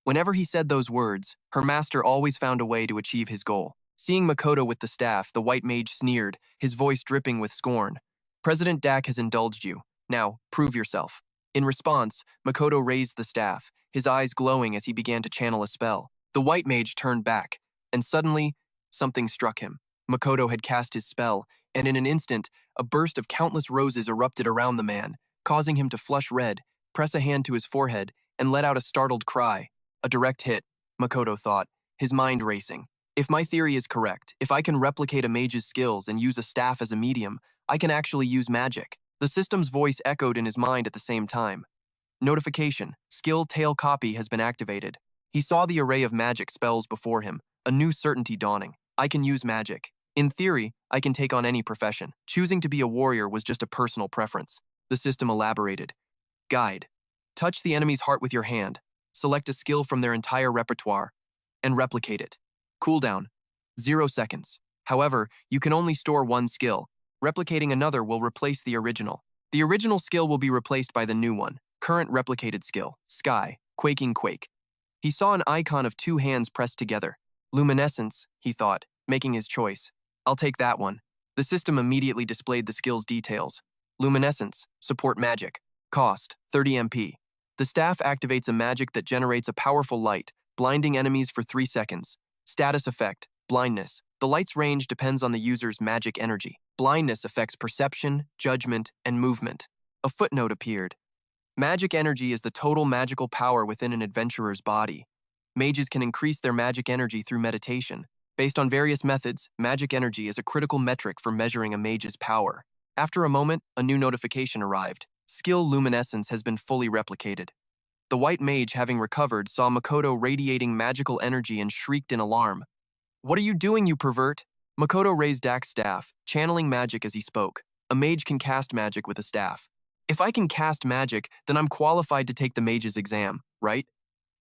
Speaker 1: Whenever he said those words, her master always found a way to achieve his goal. Seeing Makoto with the staff, the white mage sneered, his voice dripping with scorn. President Dak has indulged you. Now, prove yourself. In response, Makoto raised the staff, his eyes glowing as he began to channel a spell. The white mage turned back, and suddenly, something struck him. Makoto had cast his spell, and in an instant, a burst of countless roses erupted around the man, causing him to flush red, press a hand to his forehead, and let out a startled cry. A direct hit, Makoto thought, his mind racing. If my theory is correct, if I can replicate a mage's skills and use a staff as a medium, I can actually use magic. The system's voice echoed in his mind at the same time. Notification, skill tail copy has been activated. He saw the array of magic spells before him, a new certainty dawning. I can use magic. In theory, I can take on any profession. Choosing to be a warrior was just a personal preference. The system elaborated. Guide. Touch the enemy's heart with your hand. Select a skill from their entire repertoire, and replicate it. Cooldown, 0 seconds. However, you can only store one skill. Replicating another will replace the original. The original skill will be replaced by the new one. Current replicated skill, Sky, Quaking Quake. He saw an icon of 2 hands pressed together. Luminescence, he thought, making his choice. I'll take that one. The system immediately displayed the skill's details. Luminescence, support magic. Cost, 30 MP. The staff activates a magic that generates a powerful light, blinding enemies for 3 seconds. Status effect, blindness. The light's range depends on the user's magic energy. Blindness affects perception, judgment, and movement. A footnote appeared. Magic energy is the total magical power within an adventurer's body. Mages can increase their magic energy through meditation. Based on various methods, magic energy is a critical metric for measuring a mage's power. After a moment, a new notification arrived. Skill luminescence has been fully replicated. The white mage, having recovered, saw Makoto radiating magical energy and shrieked in alarm. What are you doing, you pervert? Makoto raised Dak's staff, channeling magic as he spoke. A mage can cast magic with a staff. If I can cast magic, then I'm qualified to take the mage's exam, right?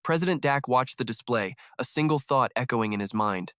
Speaker 1: President Dak watched the display, a single thought echoing in his mind.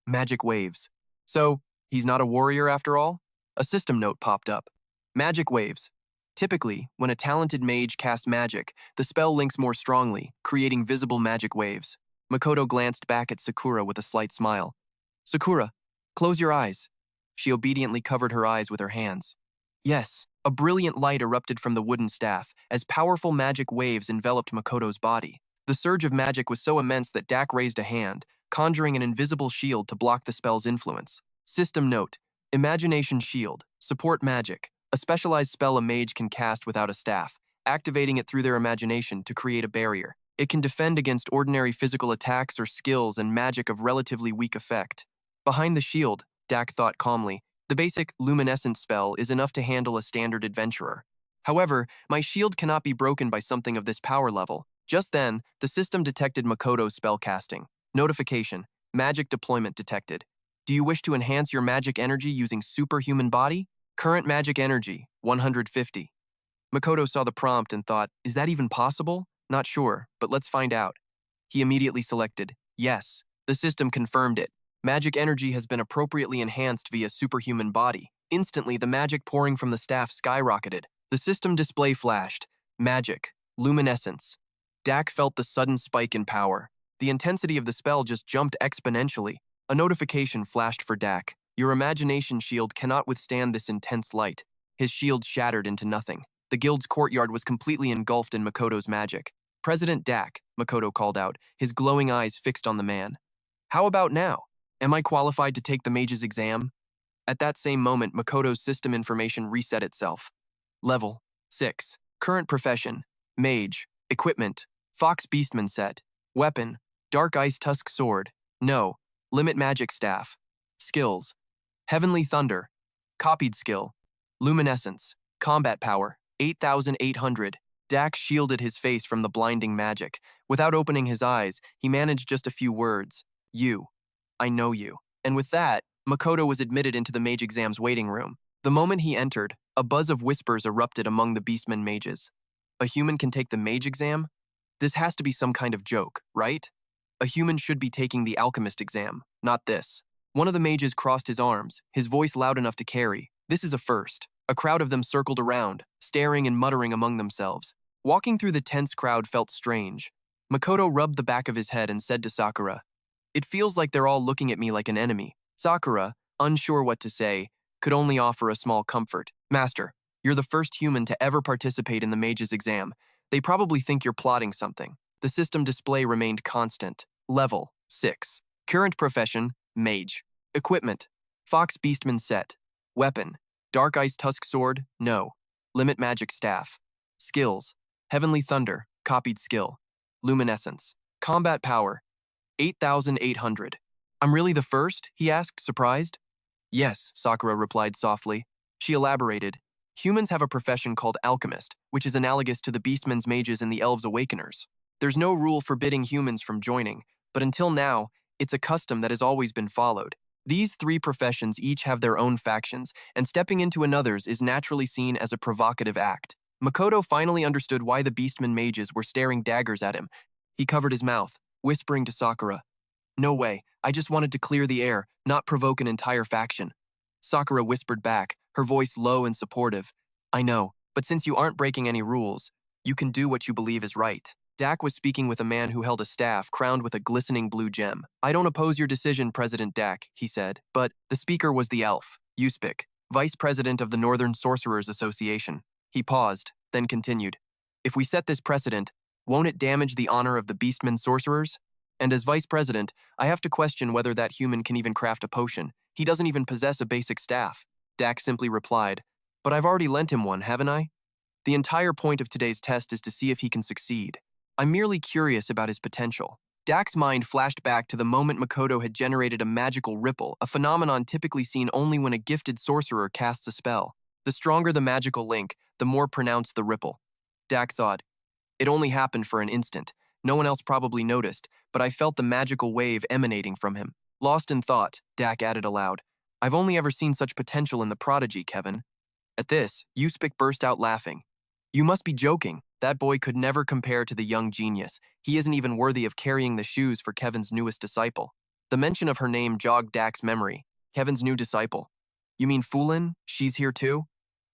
Speaker 1: Magic waves. So, he's not a warrior after all? A system note popped up. Magic waves. Typically, when a talented mage casts magic, the spell links more strongly, creating visible magic waves. Makoto glanced back at Sakura with a slight smile. Sakura, close your eyes. She obediently covered her eyes with her hands. Yes, a brilliant light erupted from the wooden staff as powerful magic waves enveloped Makoto's body. The surge of magic was so immense that Dak raised a hand, conjuring an invisible shield to block the spell's influence. System note, Imagination Shield, support magic. A specialized spell a mage can cast without a staff, activating it through their imagination to create a barrier. It can defend against ordinary physical attacks or skills and magic of relatively weak effect. Behind the shield, Dak thought calmly, the basic luminescent spell is enough to handle a standard adventurer. However, my shield cannot be broken by something of this power level. Just then, the system detected Makoto's spell casting. Notification, magic deployment detected. Do you wish to enhance your magic energy using superhuman body? Current magic energy, 150. Makoto saw the prompt and thought, is that even possible? Not sure, but let's find out. He immediately selected, yes. The system confirmed it. Magic energy has been appropriately enhanced via superhuman body. Instantly, the magic pouring from the staff skyrocketed. The system display flashed. Magic. Luminescence. Dak felt the sudden spike in power. The intensity of the spell just jumped exponentially. A notification flashed for Dak. Your imagination shield cannot withstand this intense light. His shield shattered into nothing. The guild's courtyard was completely engulfed in Makoto's magic. President Dak, Makoto called out, his glowing eyes fixed on the man. How about now? Am I qualified to take the mage's exam? At that same moment, Makoto's system information reset itself. Level 6. Current profession, mage. Equipment, Fox Beastman set. Weapon, Dark Ice Tusk Sword. No, Limit Magic Staff. Skills, Heavenly Thunder. Copied skill, Luminescence. Combat power, 8,800. Dak shielded his face from the blinding magic. Without opening his eyes, he managed just a few words. You. I know you. And with that, Makoto was admitted into the mage exam's waiting room. The moment he entered, a buzz of whispers erupted among the Beastmen mages. A human can take the mage exam? This has to be some kind of joke, right? A human should be taking the alchemist exam, not this. One of the mages crossed his arms, his voice loud enough to carry. This is a first. A crowd of them circled around, staring and muttering among themselves. Walking through the tense crowd felt strange. Makoto rubbed the back of his head and said to Sakura, "It feels like they're all looking at me like an enemy." Sakura, unsure what to say, could only offer a small comfort. "Master, you're the first human to ever participate in the mage's exam. They probably think you're plotting something." The system display remained constant. Level 6. Current profession, mage. Equipment, Fox Beastman set. Weapon, Dark Ice Tusk Sword, no. Limit Magic Staff. Skills, Heavenly Thunder, copied skill. Luminescence. Combat power, 8,800. "I'm really the first?" he asked, surprised. "Yes," Sakura replied softly. She elaborated. "Humans have a profession called alchemist, which is analogous to the Beastmen's mages and the elves' awakeners. There's no rule forbidding humans from joining, but until now, it's a custom that has always been followed. These three professions each have their own factions, and stepping into another's is naturally seen as a provocative act." Makoto finally understood why the Beastmen mages were staring daggers at him. He covered his mouth, whispering to Sakura, "No way, I just wanted to clear the air, not provoke an entire faction." Sakura whispered back, her voice low and supportive, "I know, but since you aren't breaking any rules, you can do what you believe is right." Dak was speaking with a man who held a staff crowned with a glistening blue gem. "I don't oppose your decision, President Dak," he said, but the speaker was the elf, Uspik, vice president of the Northern Sorcerers Association. He paused, then continued, "If we set this precedent, won't it damage the honor of the Beastmen sorcerers? And as vice president, I have to question whether that human can even craft a potion. He doesn't even possess a basic staff." Dak simply replied, "But I've already lent him one, haven't I? The entire point of today's test is to see if he can succeed. I'm merely curious about his potential." Dak's mind flashed back to the moment Makoto had generated a magical ripple, a phenomenon typically seen only when a gifted sorcerer casts a spell. The stronger the magical link, the more pronounced the ripple. Dak thought, "It only happened for an instant. No one else probably noticed, but I felt the magical wave emanating from him." Lost in thought, Dak added aloud, "I've only ever seen such potential in the prodigy, Kevin." At this, Uspik burst out laughing. "You must be joking. That boy could never compare to the young genius. He isn't even worthy of carrying the shoes for Kevin's newest disciple." The mention of her name jogged Dak's memory. Kevin's new disciple. "You mean Fulin? She's here too?"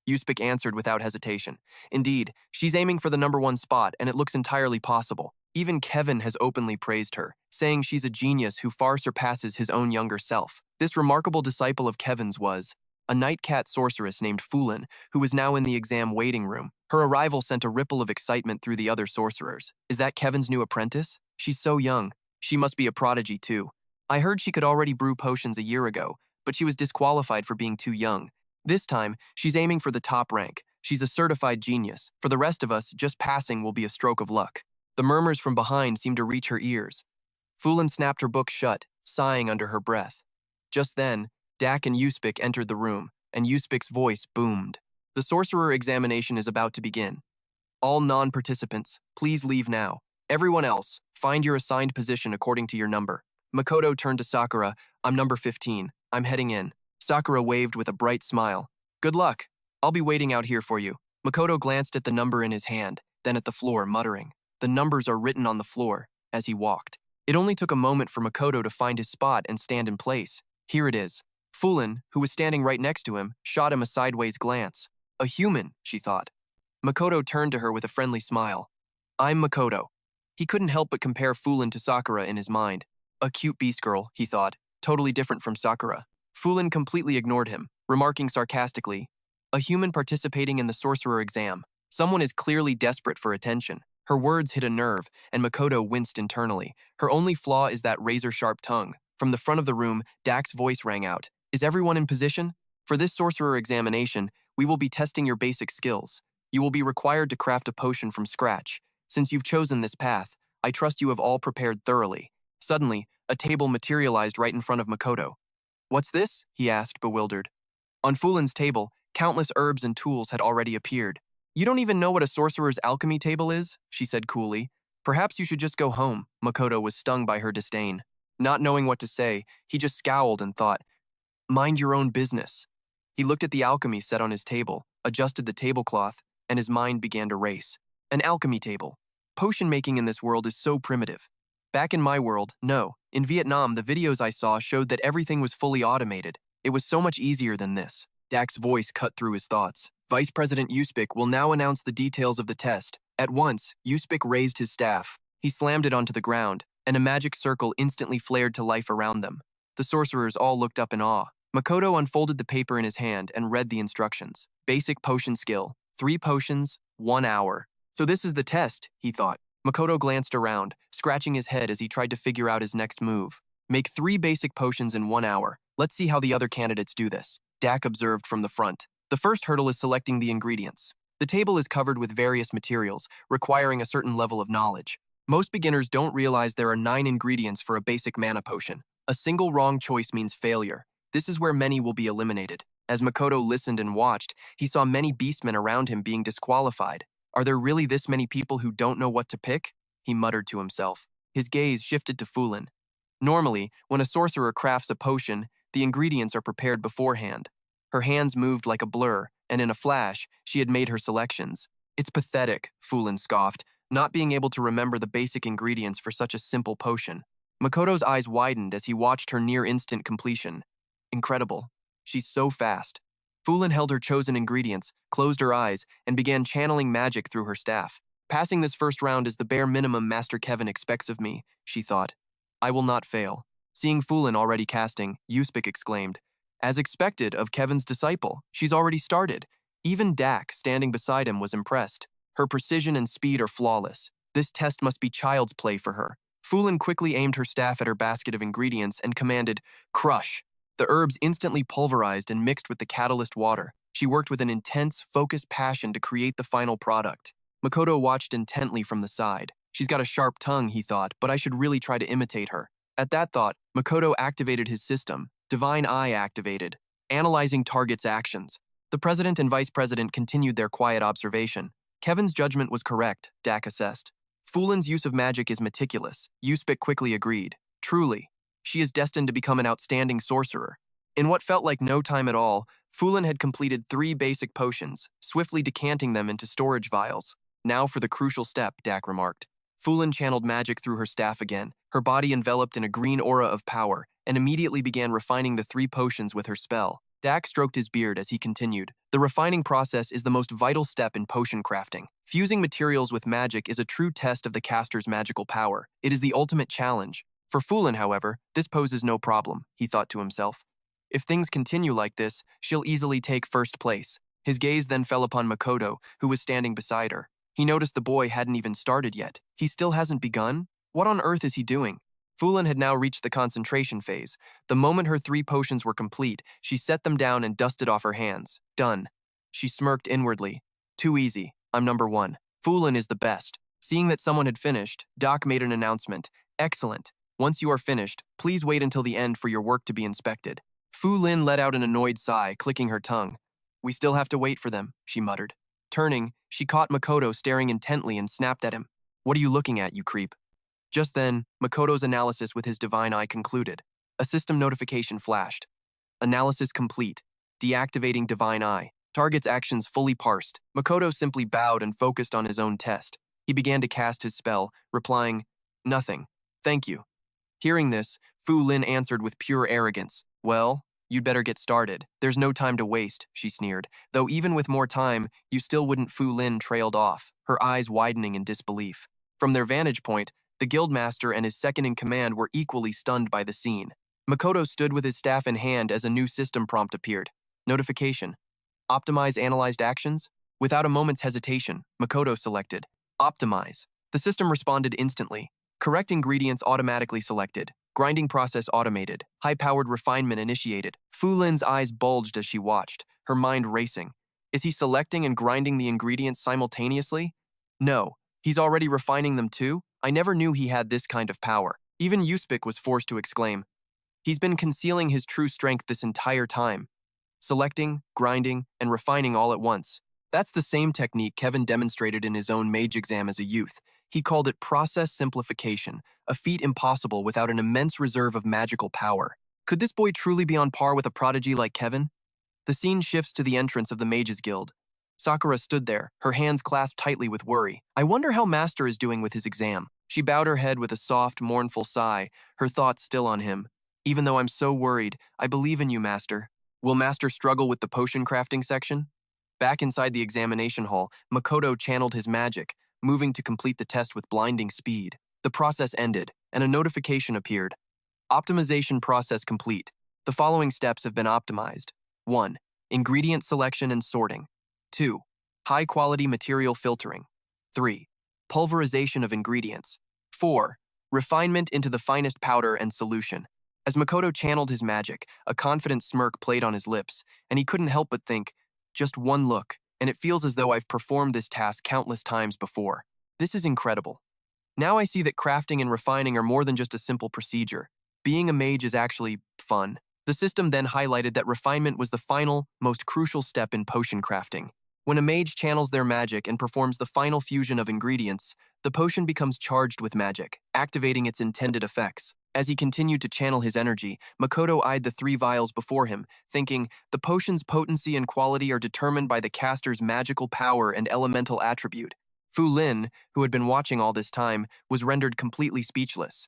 Speaker 1: Uspik answered without hesitation. "Indeed, she's aiming for the #1 spot, and it looks entirely possible. Even Kevin has openly praised her, saying she's a genius who far surpasses his own younger self." This remarkable disciple of Kevin's was a nightcat sorceress named Fulin, who was now in the exam waiting room. Her arrival sent a ripple of excitement through the other sorcerers. "Is that Kevin's new apprentice? She's so young. She must be a prodigy too. I heard she could already brew potions a year ago, but she was disqualified for being too young. This time, she's aiming for the top rank. She's a certified genius. For the rest of us, just passing will be a stroke of luck." The murmurs from behind seemed to reach her ears. Fulin snapped her book shut, sighing under her breath. Just then, Dak and Uspik entered the room, and Uspik's voice boomed. "The sorcerer examination is about to begin. All non-participants, please leave now. Everyone else, find your assigned position according to your number." Makoto turned to Sakura. "I'm number 15. I'm heading in." Sakura waved with a bright smile. "Good luck. I'll be waiting out here for you." Makoto glanced at the number in his hand, then at the floor, muttering, "The numbers are written on the floor," as he walked. It only took a moment for Makoto to find his spot and stand in place. Here it is. Fulin, who was standing right next to him, shot him a sideways glance. A human, she thought. Makoto turned to her with a friendly smile. "I'm Makoto." He couldn't help but compare Fulin to Sakura in his mind. A cute beast girl, he thought, totally different from Sakura. Fulin completely ignored him, remarking sarcastically, "A human participating in the sorcerer exam. Someone is clearly desperate for attention." Her words hit a nerve, and Makoto winced internally. Her only flaw is that razor-sharp tongue. From the front of the room, Dak's voice rang out. "Is everyone in position? For this sorcerer examination, we will be testing your basic skills. You will be required to craft a potion from scratch. Since you've chosen this path, I trust you have all prepared thoroughly." Suddenly, a table materialized right in front of Makoto. "What's this?" he asked, bewildered. On Fulin's table, countless herbs and tools had already appeared. "You don't even know what a sorcerer's alchemy table is?" she said coolly. "Perhaps you should just go home." Makoto was stung by her disdain. Not knowing what to say, he just scowled and thought, "Mind your own business." He looked at the alchemy set on his table, adjusted the tablecloth, and his mind began to race. An alchemy table. Potion making in this world is so primitive. Back in my world, no. In Vietnam, the videos I saw showed that everything was fully automated. It was so much easier than this. Dak's voice cut through his thoughts. Vice President Uspik will now announce the details of the test. At once, Uspik raised his staff. He slammed it onto the ground, and a magic circle instantly flared to life around them. The sorcerers all looked up in awe. Makoto unfolded the paper in his hand and read the instructions. Basic potion skill. 3 potions, 1 hour. So this is the test, he thought. Makoto glanced around, scratching his head as he tried to figure out his next move. Make 3 basic potions in 1 hour. Let's see how the other candidates do this, Dak observed from the front. The first hurdle is selecting the ingredients. The table is covered with various materials, requiring a certain level of knowledge. Most beginners don't realize there are 9 ingredients for a basic mana potion. A single wrong choice means failure. This is where many will be eliminated. As Makoto listened and watched, he saw many beastmen around him being disqualified. Are there really this many people who don't know what to pick? He muttered to himself. His gaze shifted to Fulin. Normally, when a sorcerer crafts a potion, the ingredients are prepared beforehand. Her hands moved like a blur, and in a flash, she had made her selections. It's pathetic, Fulin scoffed, not being able to remember the basic ingredients for such a simple potion. Makoto's eyes widened as he watched her near-instant completion. Incredible. She's so fast. Fulin held her chosen ingredients, closed her eyes, and began channeling magic through her staff. Passing this first round is the bare minimum Master Kevin expects of me, she thought. I will not fail. Seeing Fulin already casting, Yuspik exclaimed, as expected of Kevin's disciple, she's already started. Even Dak, standing beside him, was impressed. Her precision and speed are flawless. This test must be child's play for her. Fulin quickly aimed her staff at her basket of ingredients and commanded, crush. The herbs instantly pulverized and mixed with the catalyst water. She worked with an intense, focused passion to create the final product. Makoto watched intently from the side. She's got a sharp tongue, he thought, but I should really try to imitate her. At that thought, Makoto activated his system. Divine Eye activated, analyzing target's actions. The president and vice president continued their quiet observation. Kevin's judgment was correct, Dak assessed. Fulin's use of magic is meticulous. Yuspik quickly agreed. Truly, she is destined to become an outstanding sorcerer. In what felt like no time at all, Fulin had completed 3 basic potions, swiftly decanting them into storage vials. Now for the crucial step, Dak remarked. Fulin channeled magic through her staff again, her body enveloped in a green aura of power, and immediately began refining the 3 potions with her spell. Dak stroked his beard as he continued. The refining process is the most vital step in potion crafting. Fusing materials with magic is a true test of the caster's magical power. It is the ultimate challenge. For Fulin, however, this poses no problem, he thought to himself. If things continue like this, she'll easily take first place. His gaze then fell upon Makoto, who was standing beside her. He noticed the boy hadn't even started yet. He still hasn't begun? What on earth is he doing? Fulin had now reached the concentration phase. The moment her 3 potions were complete, she set them down and dusted off her hands. Done. She smirked inwardly. Too easy. I'm number 1. Fulin is the best. Seeing that someone had finished, Doc made an announcement. Excellent. Once you are finished, please wait until the end for your work to be inspected. Fulin let out an annoyed sigh, clicking her tongue. We still have to wait for them, she muttered. Turning, she caught Makoto staring intently and snapped at him. What are you looking at, you creep? Just then, Makoto's analysis with his divine eye concluded. A system notification flashed. Analysis complete. Deactivating divine eye. Target's actions fully parsed. Makoto simply bowed and focused on his own test. He began to cast his spell, replying, Nothing. Thank you. Hearing this, Fulin answered with pure arrogance. Well, you'd better get started. There's no time to waste, she sneered. Though even with more time, you still wouldn't. Fulin trailed off, her eyes widening in disbelief. From their vantage point, the guildmaster and his second-in-command were equally stunned by the scene. Makoto stood with his staff in hand as a new system prompt appeared. Notification. Optimize analyzed actions? Without a moment's hesitation, Makoto selected. Optimize. The system responded instantly. Correct ingredients automatically selected. Grinding process automated. High-powered refinement initiated. Fulin's eyes bulged as she watched, her mind racing. Is he selecting and grinding the ingredients simultaneously? No. He's already refining them too? I never knew he had this kind of power. Even Yuspik was forced to exclaim. He's been concealing his true strength this entire time. Selecting, grinding, and refining all at once. That's the same technique Kevin demonstrated in his own mage exam as a youth. He called it process simplification, a feat impossible without an immense reserve of magical power. Could this boy truly be on par with a prodigy like Kevin? The scene shifts to the entrance of the Mages Guild. Sakura stood there, her hands clasped tightly with worry. I wonder how Master is doing with his exam. She bowed her head with a soft, mournful sigh, her thoughts still on him. Even though I'm so worried, I believe in you, Master. Will Master struggle with the potion crafting section? Back inside the examination hall, Makoto channeled his magic, moving to complete the test with blinding speed. The process ended, and a notification appeared. Optimization process complete. The following steps have been optimized. 1. Ingredient selection and sorting. 2. High-quality material filtering. 3. Pulverization of ingredients. 4. Refinement into the finest powder and solution. As Makoto channeled his magic, a confident smirk played on his lips, and he couldn't help but think, just one look, and it feels as though I've performed this task countless times before. This is incredible. Now I see that crafting and refining are more than just a simple procedure. Being a mage is actually fun. The system then highlighted that refinement was the final, most crucial step in potion crafting. When a mage channels their magic and performs the final fusion of ingredients, the potion becomes charged with magic, activating its intended effects. As he continued to channel his energy, Makoto eyed the 3 vials before him, thinking, the potion's potency and quality are determined by the caster's magical power and elemental attribute. Fu Lin, who had been watching all this time, was rendered completely speechless.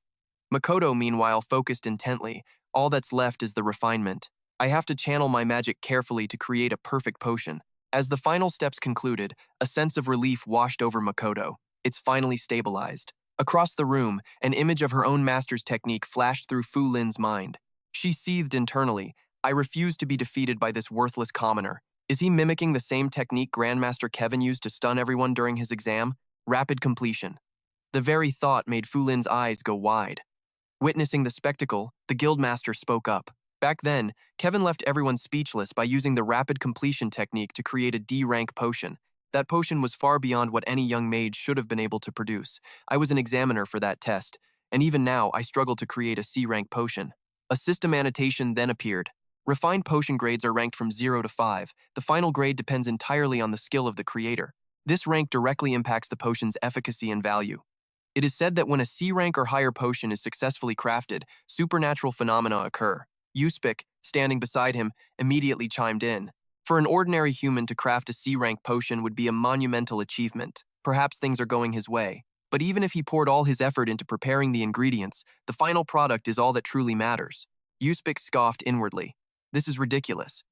Speaker 1: Makoto, meanwhile, focused intently. All that's left is the refinement. I have to channel my magic carefully to create a perfect potion. As the final steps concluded, a sense of relief washed over Makoto. It's finally stabilized. Across the room, an image of her own master's technique flashed through Fu Lin's mind. She seethed internally. I refuse to be defeated by this worthless commoner. Is he mimicking the same technique Grandmaster Kevin used to stun everyone during his exam? Rapid completion. The very thought made Fu Lin's eyes go wide. Witnessing the spectacle, the guildmaster spoke up. Back then, Kevin left everyone speechless by using the rapid completion technique to create a D-rank potion. That potion was far beyond what any young mage should have been able to produce. I was an examiner for that test, and even now I struggle to create a C-rank potion. A system annotation then appeared. Refined potion grades are ranked from 0 to 5. The final grade depends entirely on the skill of the creator. This rank directly impacts the potion's efficacy and value. It is said that when a C-rank or higher potion is successfully crafted, supernatural phenomena occur. Uspik, standing beside him, immediately chimed in. For an ordinary human to craft a C-rank potion would be a monumental achievement. Perhaps things are going his way. But even if he poured all his effort into preparing the ingredients, the final product is all that truly matters. Uspik scoffed inwardly. This is ridiculous.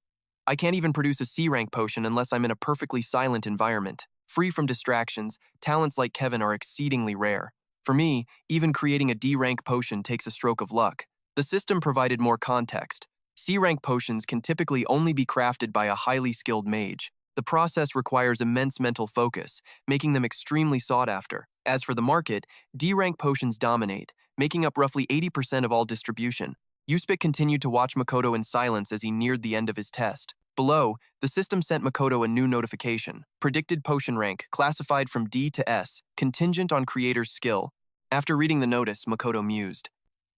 Speaker 1: I can't even produce a C-rank potion unless I'm in a perfectly silent environment. Free from distractions, talents like Kevin are exceedingly rare. For me, even creating a D-rank potion takes a stroke of luck. The system provided more context. C-rank potions can typically only be crafted by a highly skilled mage. The process requires immense mental focus, making them extremely sought after. As for the market, D-rank potions dominate, making up roughly 80% of all distribution. Uspik continued to watch Makoto in silence as he neared the end of his test. Below, the system sent Makoto a new notification. Predicted potion rank, classified from D to S, contingent on creator's skill. After reading the notice, Makoto mused.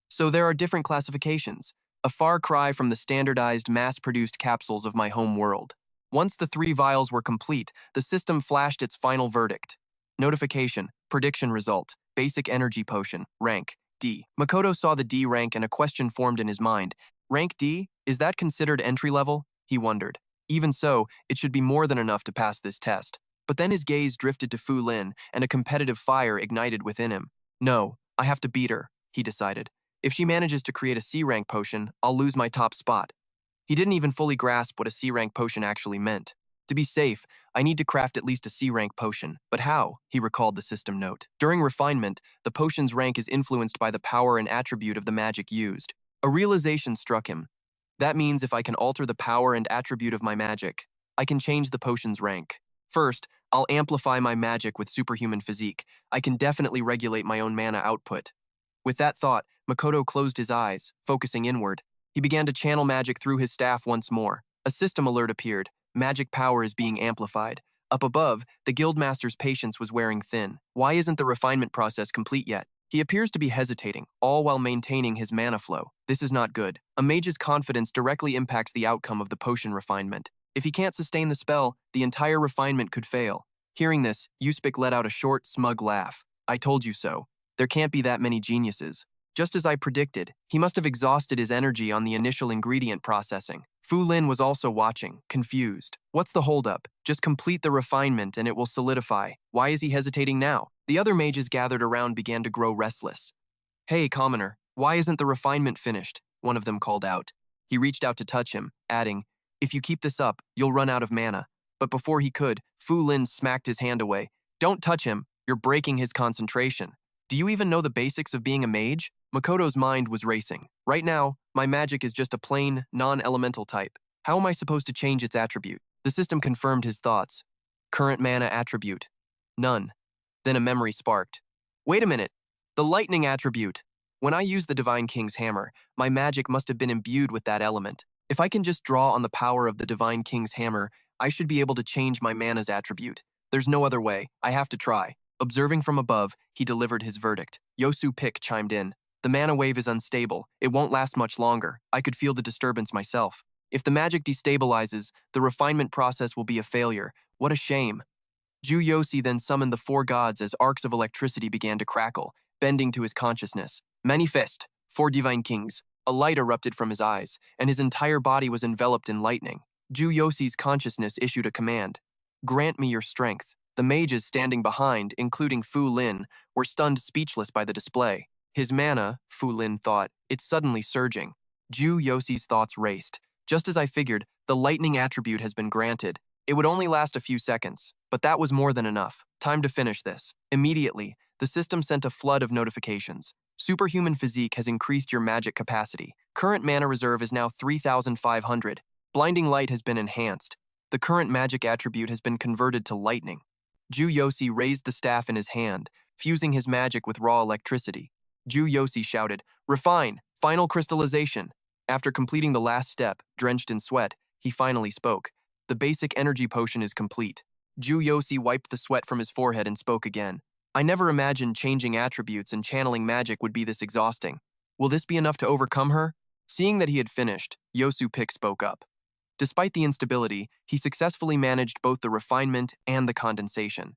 Speaker 1: So there are different classifications, a far cry from the standardized, mass-produced capsules of my home world. Once the 3 vials were complete, the system flashed its final verdict. Notification, prediction result, basic energy potion, rank, D. Makoto saw the D rank and a question formed in his mind. Rank D? Is that considered entry level? He wondered. Even so, it should be more than enough to pass this test. But then his gaze drifted to Fu Lin, and a competitive fire ignited within him. No, I have to beat her, he decided. If she manages to create a C-rank potion, I'll lose my top spot. He didn't even fully grasp what a C-rank potion actually meant. To be safe, I need to craft at least a C-rank potion. But how? He recalled the system note. During refinement, the potion's rank is influenced by the power and attribute of the magic used. A realization struck him. That means if I can alter the power and attribute of my magic, I can change the potion's rank. First, I'll amplify my magic with superhuman physique. I can definitely regulate my own mana output. With that thought, Makoto closed his eyes, focusing inward. He began to channel magic through his staff once more. A system alert appeared. Magic power is being amplified. Up above, the guildmaster's patience was wearing thin. Why isn't the refinement process complete yet? He appears to be hesitating, all while maintaining his mana flow. This is not good. A mage's confidence directly impacts the outcome of the potion refinement. If he can't sustain the spell, the entire refinement could fail. Hearing this, Uspik let out a short, smug laugh. I told you so. There can't be that many geniuses. Just as I predicted, he must have exhausted his energy on the initial ingredient processing. Fu Lin was also watching, confused. What's the holdup? Just complete the refinement and it will solidify. Why is he hesitating now? The other mages gathered around began to grow restless. Hey, commoner, why isn't the refinement finished? One of them called out. He reached out to touch him, adding, if you keep this up, you'll run out of mana. But before he could, Fu Lin smacked his hand away. Don't touch him, you're breaking his concentration. Do you even know the basics of being a mage? Makoto's mind was racing. Right now, my magic is just a plain, non-elemental type. How am I supposed to change its attribute? The system confirmed his thoughts. Current mana attribute. None. Then a memory sparked. Wait a minute. The lightning attribute. When I used the Divine King's hammer, my magic must have been imbued with that element. If I can just draw on the power of the Divine King's hammer, I should be able to change my mana's attribute. There's no other way. I have to try. Observing from above, he delivered his verdict. Yosu Pick chimed in. The mana wave is unstable. It won't last much longer. I could feel the disturbance myself. If the magic destabilizes, the refinement process will be a failure. What a shame. Yosi then summoned the four gods as arcs of electricity began to crackle, bending to his consciousness. Manifest, four divine kings. A light erupted from his eyes, and his entire body was enveloped in lightning. Yosi's consciousness issued a command. Grant me your strength. The mages standing behind, including Fu Lin, were stunned speechless by the display. His mana, Fu Lin thought, it's suddenly surging. Yosi's thoughts raced. Just as I figured, the lightning attribute has been granted. It would only last a few seconds, but that was more than enough. Time to finish this. Immediately, the system sent a flood of notifications. Superhuman physique has increased your magic capacity. Current mana reserve is now 3,500. Blinding light has been enhanced. The current magic attribute has been converted to lightning. Yosi raised the staff in his hand, fusing his magic with raw electricity. Yosi shouted, "Refine! Final crystallization!" After completing the last step, drenched in sweat, he finally spoke. The basic energy potion is complete. Yosi wiped the sweat from his forehead and spoke again. I never imagined changing attributes and channeling magic would be this exhausting. Will this be enough to overcome her? Seeing that he had finished, Yosu Pick spoke up. Despite the instability, he successfully managed both the refinement and the condensation.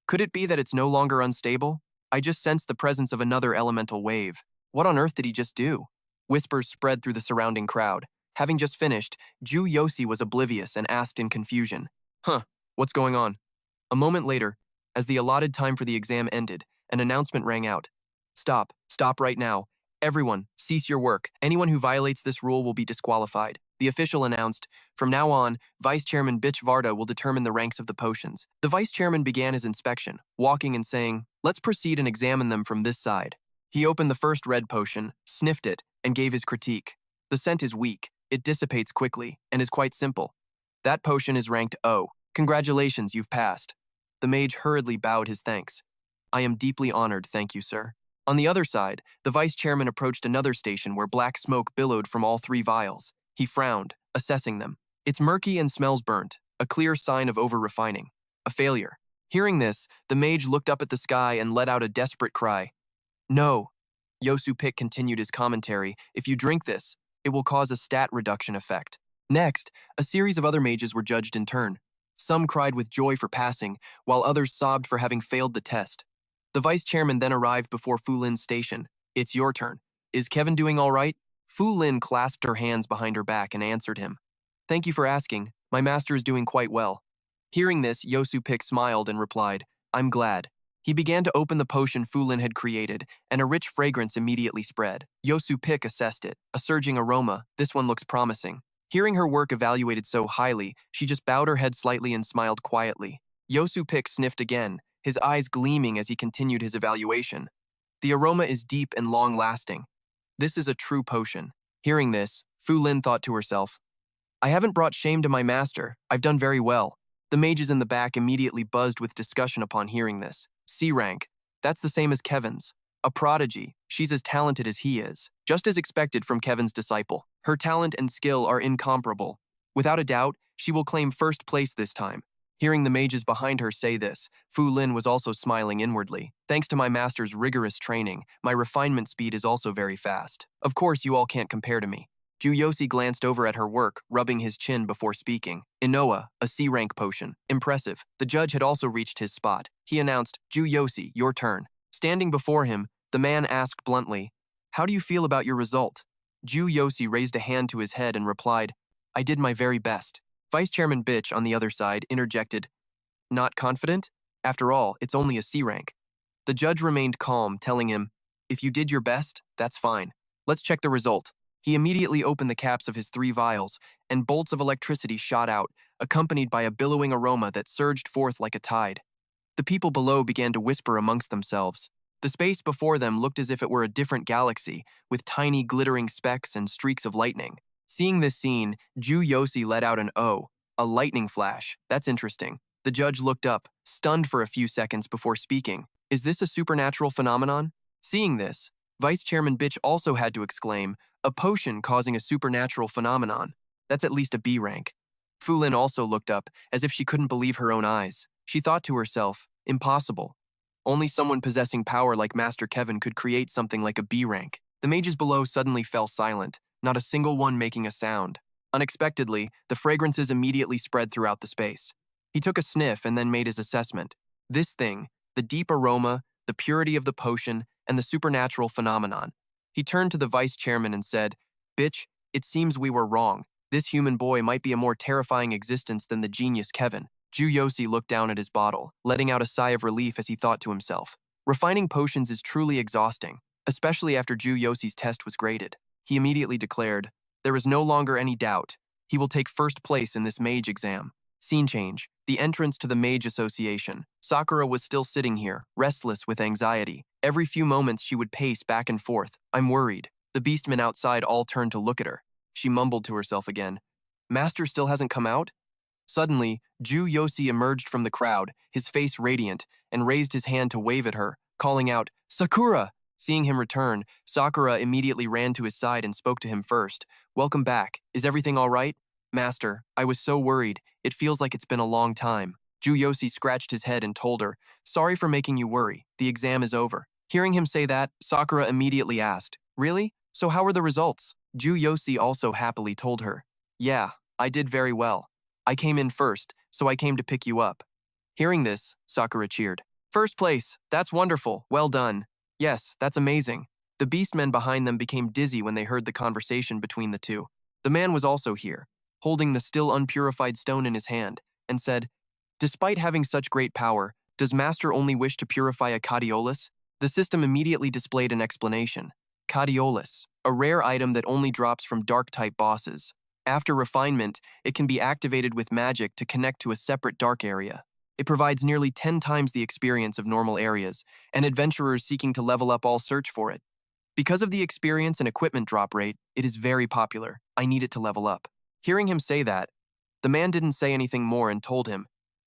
Speaker 1: Could it be that it's no longer unstable? I just sensed the presence of another elemental wave. What on earth did he just do? Whispers spread through the surrounding crowd. Having just finished, Yosi was oblivious and asked in confusion, what's going on? A moment later, as the allotted time for the exam ended, an announcement rang out. Stop right now. Everyone, cease your work. Anyone who violates this rule will be disqualified. The official announced, from now on, Vice Chairman Bitch Varda will determine the ranks of the potions. The Vice Chairman began his inspection, walking and saying, let's proceed and examine them from this side. He opened the first red potion, sniffed it, and gave his critique. The scent is weak, it dissipates quickly, and is quite simple. That potion is ranked O. Congratulations, you've passed. The mage hurriedly bowed his thanks. I am deeply honored, thank you, sir. On the other side, the Vice Chairman approached another station where black smoke billowed from all three vials. He frowned, assessing them. It's murky and smells burnt, a clear sign of over-refining. A failure. Hearing this, the mage looked up at the sky and let out a desperate cry. No. Yosu Pick continued his commentary. If you drink this, it will cause a stat reduction effect. Next, a series of other mages were judged in turn. Some cried with joy for passing, while others sobbed for having failed the test. The Vice Chairman then arrived before Fu Lin's station. It's your turn. Is Kevin doing all right? Fu Lin clasped her hands behind her back and answered him. Thank you for asking. My master is doing quite well. Hearing this, Yosu Pick smiled and replied, I'm glad. He began to open the potion Fu Lin had created, and a rich fragrance immediately spread. Yosu Pick assessed it. A surging aroma, this one looks promising. Hearing her work evaluated so highly, she just bowed her head slightly and smiled quietly. Yosu Pick sniffed again, his eyes gleaming as he continued his evaluation. The aroma is deep and long-lasting. This is a true potion. Hearing this, Fu Lin thought to herself, I haven't brought shame to my master. I've done very well. The mages in the back immediately buzzed with discussion upon hearing this. C rank. That's the same as Kevin's. A prodigy. She's as talented as he is. Just as expected from Kevin's disciple. Her talent and skill are incomparable. Without a doubt, she will claim first place this time. Hearing the mages behind her say this, Fu Lin was also smiling inwardly. Thanks to my master's rigorous training, my refinement speed is also very fast. Of course, you all can't compare to me. Yosi glanced over at her work, rubbing his chin before speaking. Inoa, a C-rank potion. Impressive. The judge had also reached his spot. He announced, Yosi, your turn. Standing before him, the man asked bluntly, How do you feel about your result? Yosi raised a hand to his head and replied, I did my very best. Vice Chairman Bitch, on the other side, interjected, Not confident? After all, it's only a C rank. The judge remained calm, telling him, If you did your best, that's fine. Let's check the result. He immediately opened the caps of his 3 vials, and bolts of electricity shot out, accompanied by a billowing aroma that surged forth like a tide. The people below began to whisper amongst themselves. The space before them looked as if it were a different galaxy, with tiny glittering specks and streaks of lightning. Seeing this scene, Ju Yosi let out an "oh," a lightning flash. That's interesting. The judge looked up, stunned for a few seconds before speaking. Is this a supernatural phenomenon? Seeing this, Vice Chairman Bitch also had to exclaim, a potion causing a supernatural phenomenon. That's at least a B rank. Fu Lin also looked up, as if she couldn't believe her own eyes. She thought to herself, impossible. Only someone possessing power like Master Kevin could create something like a B rank. The mages below suddenly fell silent, not a single one making a sound. Unexpectedly, the fragrances immediately spread throughout the space. He took a sniff and then made his assessment. This thing, the deep aroma, the purity of the potion, and the supernatural phenomenon. He turned to the vice chairman and said, Bitch, it seems we were wrong. This human boy might be a more terrifying existence than the genius Kevin. Ju Yosi looked down at his bottle, letting out a sigh of relief as he thought to himself. Refining potions is truly exhausting, especially after Ju Yosi's test was graded. He immediately declared, there is no longer any doubt. He will take first place in this mage exam. Scene change. The entrance to the Mage Association. Sakura was still sitting here, restless with anxiety. Every few moments she would pace back and forth. I'm worried. The beastmen outside all turned to look at her. She mumbled to herself again. Master still hasn't come out? Suddenly, Ju Yosi emerged from the crowd, his face radiant, and raised his hand to wave at her, calling out, Sakura! Seeing him return, Sakura immediately ran to his side and spoke to him first. Welcome back. Is everything all right? Master, I was so worried. It feels like it's been a long time. Ju Yosi scratched his head and told her, sorry for making you worry. The exam is over. Hearing him say that, Sakura immediately asked, really? So how were the results? Ju Yosi also happily told her, yeah, I did very well. I came in first, so I came to pick you up. Hearing this, Sakura cheered. First place, that's wonderful, well done. Yes, that's amazing. The beastmen behind them became dizzy when they heard the conversation between the two. The man was also here, holding the still unpurified stone in his hand, and said, despite having such great power, does Master only wish to purify a Cadiolus? The system immediately displayed an explanation. Cadiolus, a rare item that only drops from dark-type bosses. After refinement, it can be activated with magic to connect to a separate dark area. It provides nearly 10 times the experience of normal areas, and adventurers seeking to level up all search for it. Because of the experience and equipment drop rate, it is very popular. I need it to level up. Hearing him say that, the man didn't say anything more and told him,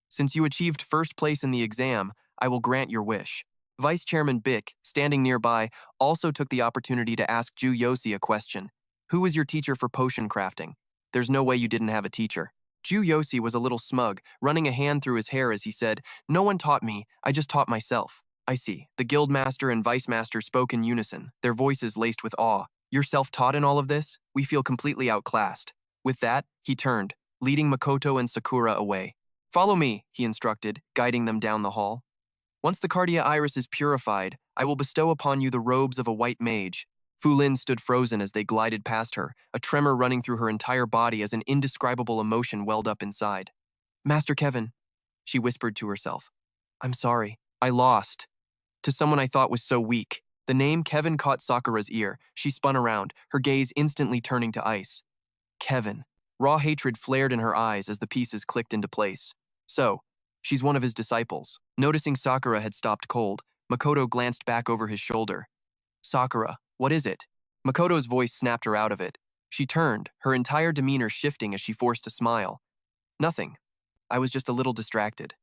Speaker 1: since you achieved first place in the exam, I will grant your wish. Vice Chairman Bick, standing nearby, also took the opportunity to ask Ju Yosi a question. Who was your teacher for potion crafting? There's no way you didn't have a teacher. Ju Yosi was a little smug, running a hand through his hair as he said, no one taught me, I just taught myself. I see. The guildmaster and vice master spoke in unison, their voices laced with awe. You're self-taught in all of this? We feel completely outclassed. With that, he turned, leading Makoto and Sakura away. Follow me, he instructed, guiding them down the hall. Once the Cardia Iris is purified, I will bestow upon you the robes of a white mage. Fu Lin stood frozen as they glided past her, a tremor running through her entire body as an indescribable emotion welled up inside. Master Kevin, she whispered to herself. I'm sorry. I lost. To someone I thought was so weak. The name Kevin caught Sakura's ear. She spun around, her gaze instantly turning to ice. Kevin. Raw hatred flared in her eyes as the pieces clicked into place. So, she's one of his disciples. Noticing Sakura had stopped cold, Makoto glanced back over his shoulder. Sakura, what is it? Makoto's voice snapped her out of it. She turned, her entire demeanor shifting as she forced a smile. Nothing. I was just a little distracted.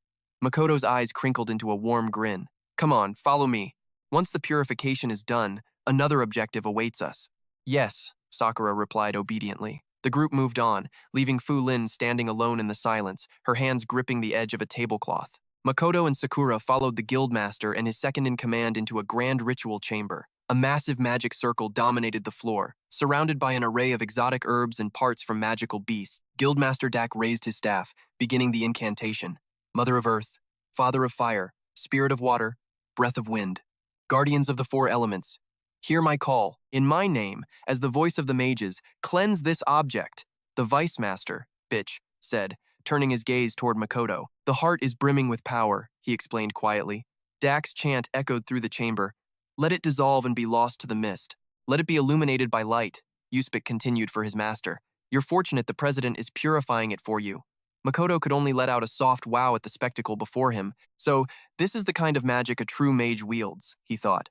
Speaker 1: Makoto's eyes crinkled into a warm grin. Come on, follow me. Once the purification is done, another objective awaits us. Yes, Sakura replied obediently. The group moved on, leaving Fu Lin standing alone in the silence, her hands gripping the edge of a tablecloth. Makoto and Sakura followed the guildmaster and his second-in-command into a grand ritual chamber. A massive magic circle dominated the floor, surrounded by an array of exotic herbs and parts from magical beasts. Guildmaster Dak raised his staff, beginning the incantation. Mother of Earth, Father of Fire, Spirit of Water, Breath of Wind, Guardians of the Four Elements, hear my call, in my name, as the voice of the mages, cleanse this object. The Vice Master, bitch, said, turning his gaze toward Makoto. The heart is brimming with power, he explained quietly. Dak's chant echoed through the chamber. Let it dissolve and be lost to the mist. Let it be illuminated by light, Yuspik continued for his master. You're fortunate the president is purifying it for you. Makoto could only let out a soft wow at the spectacle before him, so this is the kind of magic a true mage wields, he thought.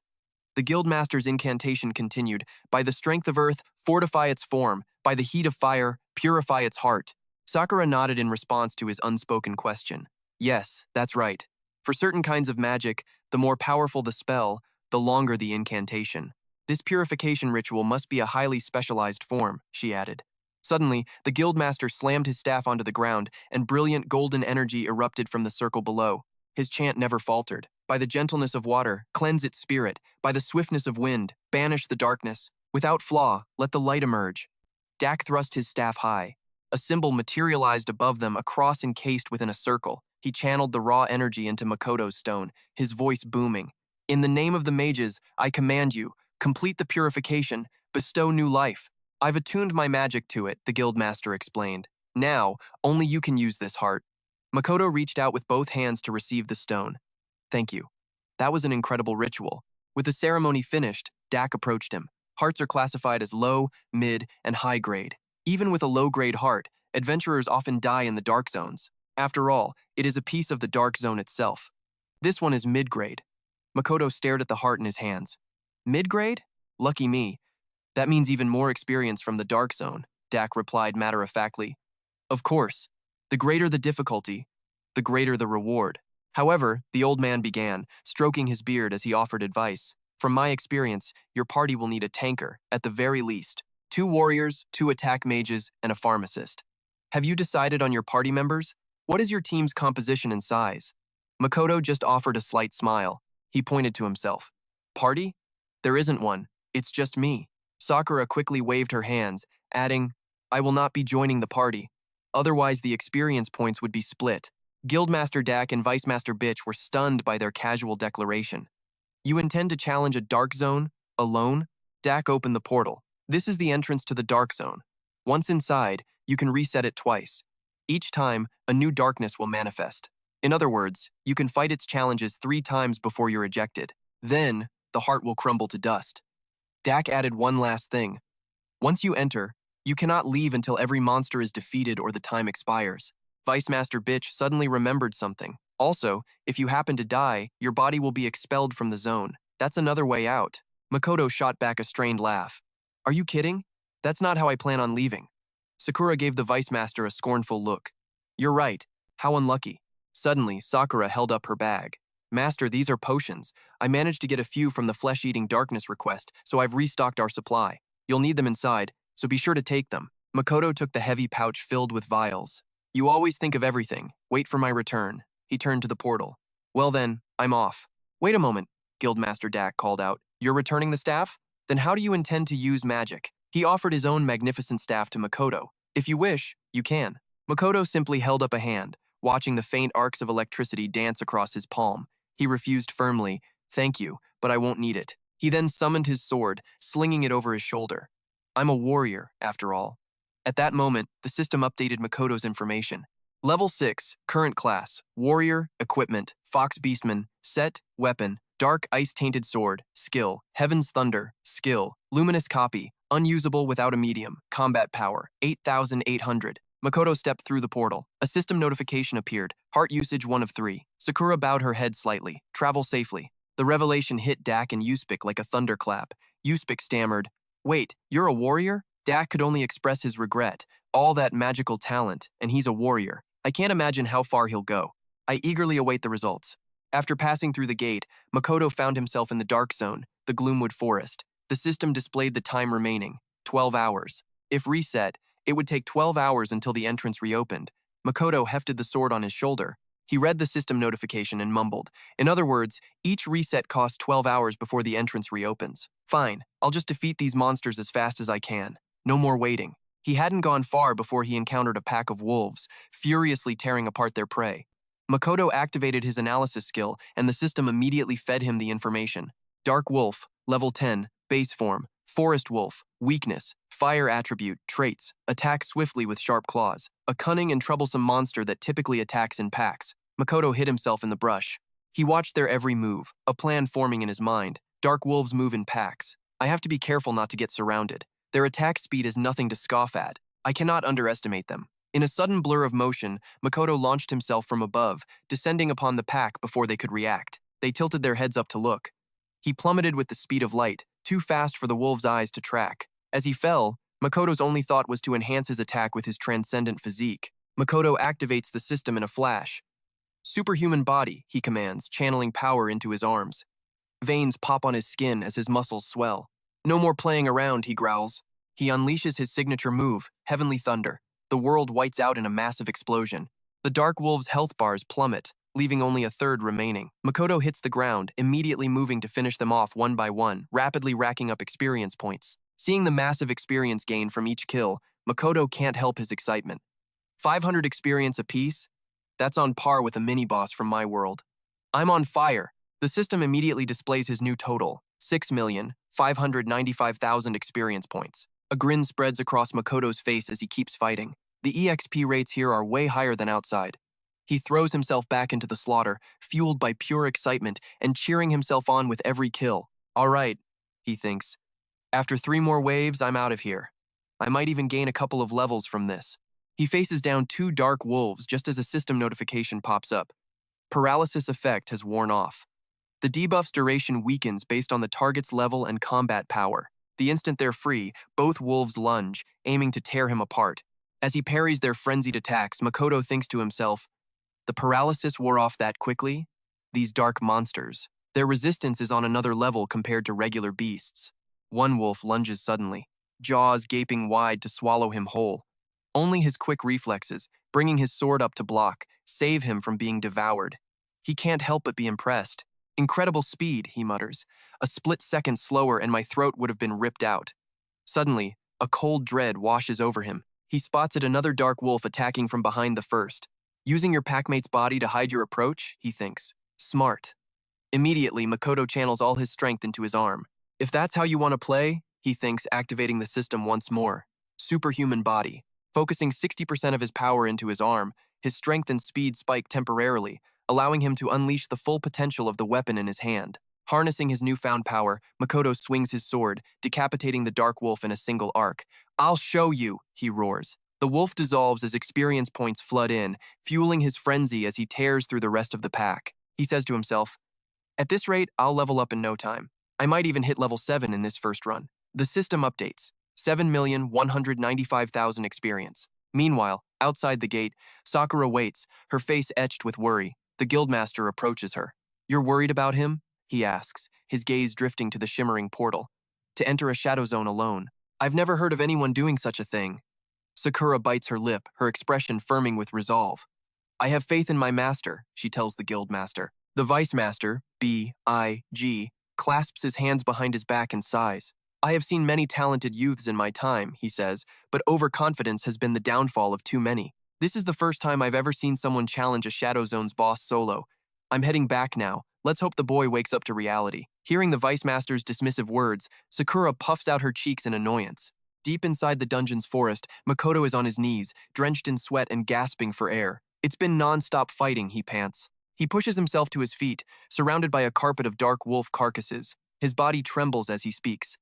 Speaker 1: The Guildmaster's incantation continued, by the strength of earth, fortify its form, by the heat of fire, purify its heart. Sakura nodded in response to his unspoken question. Yes, that's right. For certain kinds of magic, the more powerful the spell, the longer the incantation. This purification ritual must be a highly specialized form, she added. Suddenly, the Guildmaster slammed his staff onto the ground, and brilliant golden energy erupted from the circle below. His chant never faltered. By the gentleness of water, cleanse its spirit. By the swiftness of wind, banish the darkness. Without flaw, let the light emerge. Dak thrust his staff high. A symbol materialized above them, a cross encased within a circle. He channeled the raw energy into Makoto's stone, his voice booming. In the name of the mages, I command you, complete the purification, bestow new life. I've attuned my magic to it, the Guildmaster explained. Now, only you can use this heart. Makoto reached out with both hands to receive the stone. Thank you. That was an incredible ritual. With the ceremony finished, Dak approached him. Hearts are classified as low, mid, and high grade. Even with a low-grade heart, adventurers often die in the dark zones. After all, it is a piece of the dark zone itself. This one is mid-grade. Makoto stared at the heart in his hands. Mid-grade? Lucky me. That means even more experience from the dark zone, Dak replied matter-of-factly. Of course. The greater the difficulty, the greater the reward. However, the old man began, stroking his beard as he offered advice. From my experience, your party will need a tanker, at the very least. 2 warriors, 2 attack mages, and a pharmacist. Have you decided on your party members? What is your team's composition and size? Makoto just offered a slight smile. He pointed to himself. Party? There isn't one. It's just me. Sakura quickly waved her hands, adding, I will not be joining the party. Otherwise, the experience points would be split. Guildmaster Dak and Vice Master Bitch were stunned by their casual declaration. You intend to challenge a dark zone, alone? Dak opened the portal. This is the entrance to the dark zone. Once inside, you can reset it twice. Each time, a new darkness will manifest. In other words, you can fight its challenges 3 times before you're ejected. Then, the heart will crumble to dust. Dak added one last thing. Once you enter, you cannot leave until every monster is defeated or the time expires. Vice Master Bitch suddenly remembered something. Also, if you happen to die, your body will be expelled from the zone. That's another way out. Makoto shot back a strained laugh. Are you kidding? That's not how I plan on leaving. Sakura gave the Vice Master a scornful look. You're right. How unlucky. Suddenly, Sakura held up her bag. Master, these are potions. I managed to get a few from the flesh-eating darkness request, so I've restocked our supply. You'll need them inside, so be sure to take them. Makoto took the heavy pouch filled with vials. You always think of everything. Wait for my return. He turned to the portal. Well then, I'm off. Wait a moment, Guildmaster Dak called out. You're returning the staff? Then how do you intend to use magic? He offered his own magnificent staff to Makoto. If you wish, you can. Makoto simply held up a hand, watching the faint arcs of electricity dance across his palm. He refused firmly, thank you, but I won't need it. He then summoned his sword, slinging it over his shoulder. I'm a warrior, after all. At that moment, the system updated Makoto's information. Level 6, current class, warrior, equipment, fox beastman, set, weapon, dark ice-tainted sword, skill, heaven's thunder, skill, luminous copy, unusable without a medium, combat power, 8,800. Makoto stepped through the portal. A system notification appeared, heart usage 1 of 3. Sakura bowed her head slightly, travel safely. The revelation hit Dak and Uspik like a thunderclap. Uspik stammered, wait, you're a warrior? Dak could only express his regret. All that magical talent, and he's a warrior. I can't imagine how far he'll go. I eagerly await the results. After passing through the gate, Makoto found himself in the dark zone, the Gloomwood Forest. The system displayed the time remaining, 12 hours. If reset, it would take 12 hours until the entrance reopened. Makoto hefted the sword on his shoulder. He read the system notification and mumbled. In other words, each reset costs 12 hours before the entrance reopens. Fine, I'll just defeat these monsters as fast as I can. No more waiting. He hadn't gone far before he encountered a pack of wolves, furiously tearing apart their prey. Makoto activated his analysis skill, and the system immediately fed him the information. Dark Wolf, Level 10, Base Form, Forest Wolf, Weakness, Fire Attribute, Traits, Attack swiftly with sharp claws, a cunning and troublesome monster that typically attacks in packs. Makoto hid himself in the brush. He watched their every move, a plan forming in his mind. Dark wolves move in packs. I have to be careful not to get surrounded. Their attack speed is nothing to scoff at. I cannot underestimate them. In a sudden blur of motion, Makoto launched himself from above, descending upon the pack before they could react. They tilted their heads up to look. He plummeted with the speed of light, too fast for the wolves' eyes to track. As he fell, Makoto's only thought was to enhance his attack with his transcendent physique. Makoto activates the system in a flash. Superhuman body, he commands, channeling power into his arms. Veins pop on his skin as his muscles swell. No more playing around, he growls. He unleashes his signature move, Heavenly Thunder. The world whites out in a massive explosion. The Dark Wolf's health bars plummet, leaving only a third remaining. Makoto hits the ground, immediately moving to finish them off one by one, rapidly racking up experience points. Seeing the massive experience gain from each kill, Makoto can't help his excitement. 500 experience apiece? That's on par with a mini-boss from my world. I'm on fire. The system immediately displays his new total, 6,595,000 experience points. A grin spreads across Makoto's face as he keeps fighting. The EXP rates here are way higher than outside. He throws himself back into the slaughter, fueled by pure excitement and cheering himself on with every kill. All right, he thinks. After 3 more waves, I'm out of here. I might even gain a couple of levels from this. He faces down 2 dark wolves just as a system notification pops up. Paralysis effect has worn off. The debuff's duration weakens based on the target's level and combat power. The instant they're free, both wolves lunge, aiming to tear him apart. As he parries their frenzied attacks, Makoto thinks to himself, the paralysis wore off that quickly? These dark monsters. Their resistance is on another level compared to regular beasts. One wolf lunges suddenly, jaws gaping wide to swallow him whole. Only his quick reflexes, bringing his sword up to block, save him from being devoured. He can't help but be impressed. Incredible speed, he mutters. A split second slower and my throat would have been ripped out. Suddenly, a cold dread washes over him. He spots another dark wolf attacking from behind the first. Using your packmate's body to hide your approach, he thinks. Smart. Immediately, Makoto channels all his strength into his arm. If that's how you want to play, he thinks, activating the system once more. Superhuman body. Focusing 60% of his power into his arm, his strength and speed spike temporarily, allowing him to unleash the full potential of the weapon in his hand. Harnessing his newfound power, Makoto swings his sword, decapitating the dark wolf in a single arc. I'll show you, he roars. The wolf dissolves as experience points flood in, fueling his frenzy as he tears through the rest of the pack. He says to himself, at this rate, I'll level up in no time. I might even hit level 7 in this first run. The system updates. 7,195,000 experience. Meanwhile, outside the gate, Sakura waits, her face etched with worry. The guildmaster approaches her. You're worried about him? He asks, his gaze drifting to the shimmering portal. To enter a shadow zone alone. I've never heard of anyone doing such a thing. Sakura bites her lip, her expression firming with resolve. I have faith in my master, she tells the guildmaster. The vice master, B.I.G., clasps his hands behind his back and sighs. I have seen many talented youths in my time, he says, but overconfidence has been the downfall of too many. This is the first time I've ever seen someone challenge a Shadow Zone's boss solo. I'm heading back now. Let's hope the boy wakes up to reality. Hearing the Vice Master's dismissive words, Sakura puffs out her cheeks in annoyance. Deep inside the dungeon's forest, Makoto is on his knees, drenched in sweat and gasping for air. It's been non-stop fighting, he pants. He pushes himself to his feet, surrounded by a carpet of dark wolf carcasses. His body trembles as he speaks.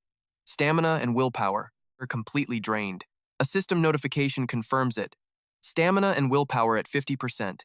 Speaker 1: Stamina and willpower are completely drained. A system notification confirms it. Stamina and willpower at 50%.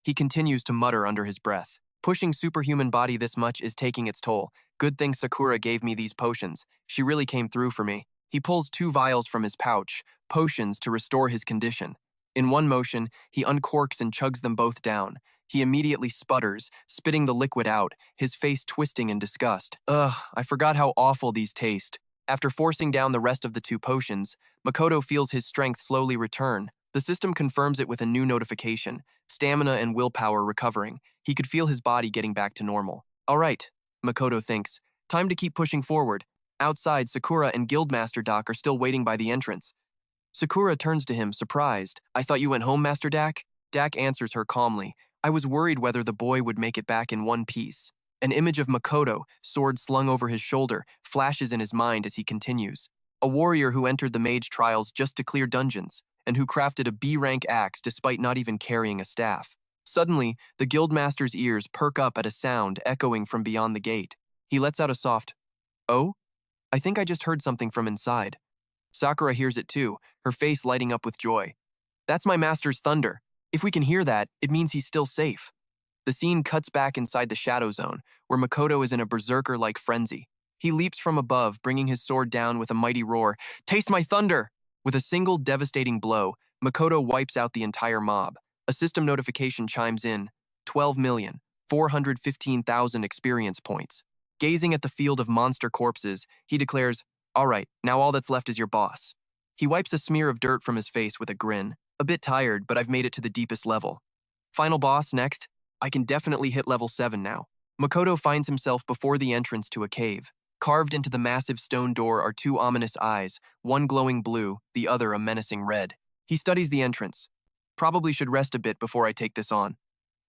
Speaker 1: He continues to mutter under his breath. Pushing superhuman body this much is taking its toll. Good thing Sakura gave me these potions. She really came through for me. He pulls 2 vials from his pouch, potions to restore his condition. In one motion, he uncorks and chugs them both down. He immediately sputters, spitting the liquid out, his face twisting in disgust. Ugh, I forgot how awful these taste. After forcing down the rest of the 2 potions, Makoto feels his strength slowly return. The system confirms it with a new notification, stamina and willpower recovering. He could feel his body getting back to normal. All right, Makoto thinks. Time to keep pushing forward. Outside, Sakura and Guildmaster Dak are still waiting by the entrance. Sakura turns to him, surprised. I thought you went home, Master Dak? Dak answers her calmly. I was worried whether the boy would make it back in one piece. An image of Makoto, sword slung over his shoulder, flashes in his mind as he continues. A warrior who entered the mage trials just to clear dungeons, and who crafted a B-rank axe despite not even carrying a staff. Suddenly, the guildmaster's ears perk up at a sound echoing from beyond the gate. He lets out a soft, "Oh? I think I just heard something from inside." Sakura hears it too, her face lighting up with joy. That's my master's thunder. If we can hear that, it means he's still safe. The scene cuts back inside the shadow zone, where Makoto is in a berserker-like frenzy. He leaps from above, bringing his sword down with a mighty roar. Taste my thunder! With a single devastating blow, Makoto wipes out the entire mob. A system notification chimes in, 12,415,000 experience points. Gazing at the field of monster corpses, he declares, "All right, now all that's left is your boss." He wipes a smear of dirt from his face with a grin. A bit tired, but I've made it to the deepest level. Final boss next? I can definitely hit level 7 now. Makoto finds himself before the entrance to a cave. Carved into the massive stone door are two ominous eyes, one glowing blue, the other a menacing red. He studies the entrance. Probably should rest a bit before I take this on.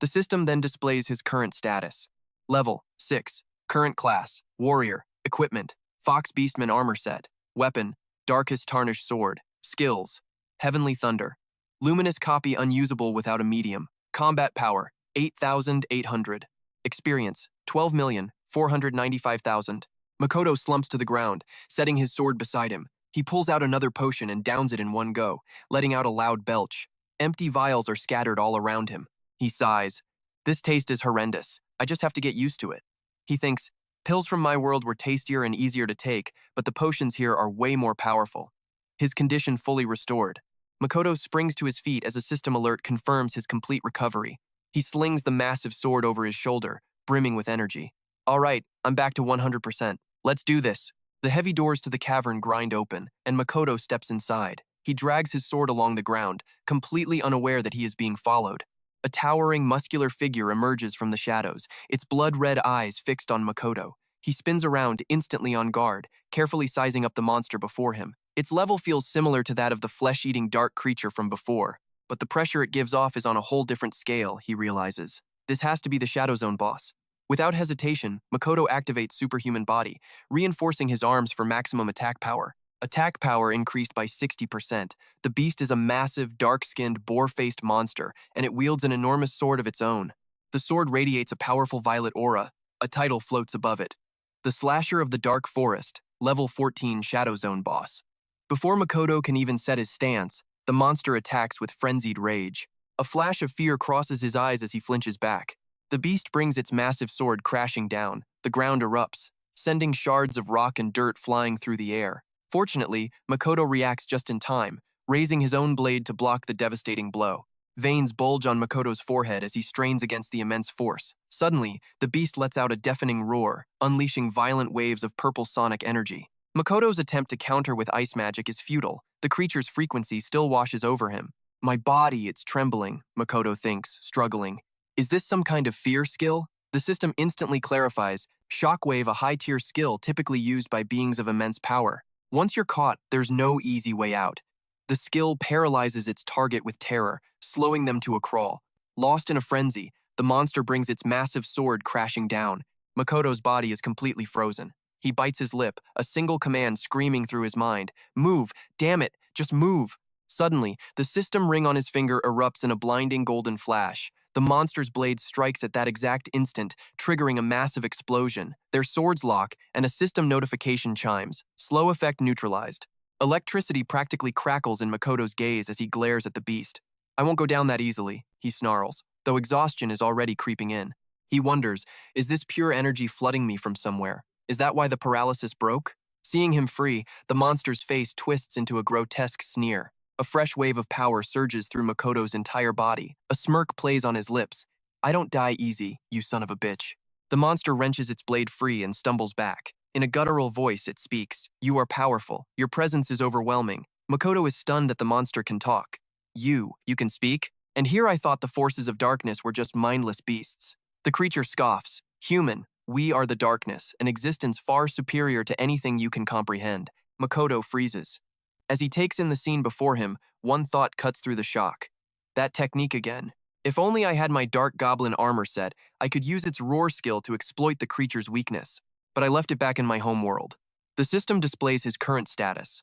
Speaker 1: The system then displays his current status. Level 6. Current class, Warrior. Equipment, Fox Beastmen armor set. Weapon, Darkest Tarnished Sword. Skills, Heavenly Thunder. Luminous copy unusable without a medium. Combat power, 8,800. Experience, 12,495,000. Makoto slumps to the ground, setting his sword beside him. He pulls out another potion and downs it in one go, letting out a loud belch. Empty vials are scattered all around him. He sighs. This taste is horrendous. I just have to get used to it. He thinks, pills from my world were tastier and easier to take, but the potions here are way more powerful. His condition fully restored. Makoto springs to his feet as a system alert confirms his complete recovery. He slings the massive sword over his shoulder, brimming with energy. All right, I'm back to 100%. Let's do this. The heavy doors to the cavern grind open, and Makoto steps inside. He drags his sword along the ground, completely unaware that he is being followed. A towering, muscular figure emerges from the shadows, its blood-red eyes fixed on Makoto. He spins around, instantly on guard, carefully sizing up the monster before him. Its level feels similar to that of the flesh-eating dark creature from before, but the pressure it gives off is on a whole different scale, he realizes. This has to be the Shadow Zone boss. Without hesitation, Makoto activates Superhuman Body, reinforcing his arms for maximum attack power. Attack power increased by 60%. The beast is a massive, dark-skinned, boar-faced monster, and it wields an enormous sword of its own. The sword radiates a powerful violet aura. A title floats above it. The Slasher of the Dark Forest, Level 14 Shadow Zone boss. Before Makoto can even set his stance, the monster attacks with frenzied rage. A flash of fear crosses his eyes as he flinches back. The beast brings its massive sword crashing down. The ground erupts, sending shards of rock and dirt flying through the air. Fortunately, Makoto reacts just in time, raising his own blade to block the devastating blow. Veins bulge on Makoto's forehead as he strains against the immense force. Suddenly, the beast lets out a deafening roar, unleashing violent waves of purple sonic energy. Makoto's attempt to counter with ice magic is futile. The creature's frequency still washes over him. My body, it's trembling, Makoto thinks, struggling. Is this some kind of fear skill? The system instantly clarifies, Shockwave, a high-tier skill typically used by beings of immense power. Once you're caught, there's no easy way out. The skill paralyzes its target with terror, slowing them to a crawl. Lost in a frenzy, the monster brings its massive sword crashing down. Makoto's body is completely frozen. He bites his lip, a single command screaming through his mind. Move! Damn it! Just move! Suddenly, the system ring on his finger erupts in a blinding golden flash. The monster's blade strikes at that exact instant, triggering a massive explosion. Their swords lock, and a system notification chimes. Slow effect neutralized. Electricity practically crackles in Makoto's gaze as he glares at the beast. I won't go down that easily, he snarls, though exhaustion is already creeping in. He wonders, is this pure energy flooding me from somewhere? Is that why the paralysis broke? Seeing him free, the monster's face twists into a grotesque sneer. A fresh wave of power surges through Makoto's entire body. A smirk plays on his lips. I don't die easy, you son of a bitch. The monster wrenches its blade free and stumbles back. In a guttural voice, it speaks. You are powerful. Your presence is overwhelming. Makoto is stunned that the monster can talk. You can speak? And here I thought the forces of darkness were just mindless beasts. The creature scoffs. Human, we are the darkness, an existence far superior to anything you can comprehend. Makoto freezes. As he takes in the scene before him, one thought cuts through the shock. That technique again. If only I had my Dark Goblin armor set, I could use its roar skill to exploit the creature's weakness. But I left it back in my home world. The system displays his current status.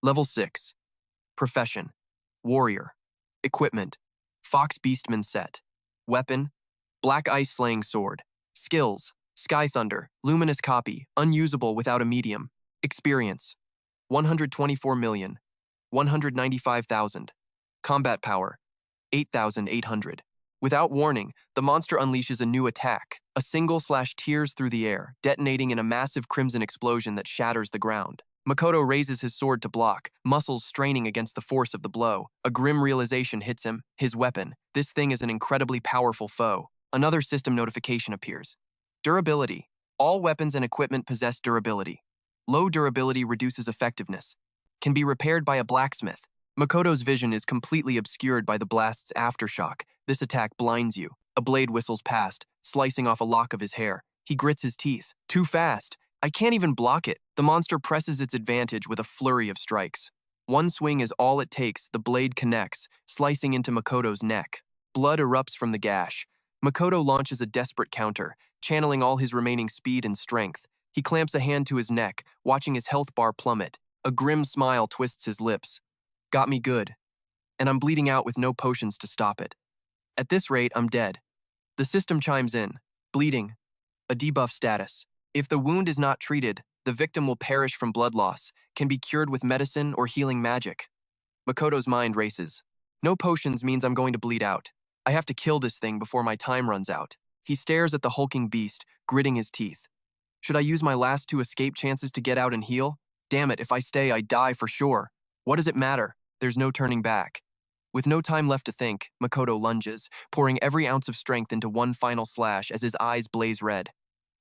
Speaker 1: Level 6. Profession. Warrior. Equipment. Fox Beastman set. Weapon. Black Ice Slaying Sword. Skills. Sky Thunder. Luminous copy. Unusable without a medium. Experience. 124,195,000. Combat power, 8,800. Without warning, the monster unleashes a new attack, a single slash tears through the air, detonating in a massive crimson explosion that shatters the ground. Makoto raises his sword to block, muscles straining against the force of the blow. A grim realization hits him, his weapon. This thing is an incredibly powerful foe. Another system notification appears. Durability. All weapons and equipment possess durability. Low durability reduces effectiveness. Can be repaired by a blacksmith. Makoto's vision is completely obscured by the blast's aftershock. This attack blinds you. A blade whistles past, slicing off a lock of his hair. He grits his teeth. Too fast. I can't even block it. The monster presses its advantage with a flurry of strikes. One swing is all it takes. The blade connects, slicing into Makoto's neck. Blood erupts from the gash. Makoto launches a desperate counter, channeling all his remaining speed and strength. He clamps a hand to his neck, watching his health bar plummet. A grim smile twists his lips. Got me good. And I'm bleeding out with no potions to stop it. At this rate, I'm dead. The system chimes in. Bleeding. A debuff status. If the wound is not treated, the victim will perish from blood loss, can be cured with medicine or healing magic. Makoto's mind races. No potions means I'm going to bleed out. I have to kill this thing before my time runs out. He stares at the hulking beast, gritting his teeth. Should I use my last 2 escape chances to get out and heal? Damn it, if I stay, I die for sure. What does it matter? There's no turning back. With no time left to think, Makoto lunges, pouring every ounce of strength into one final slash as his eyes blaze red.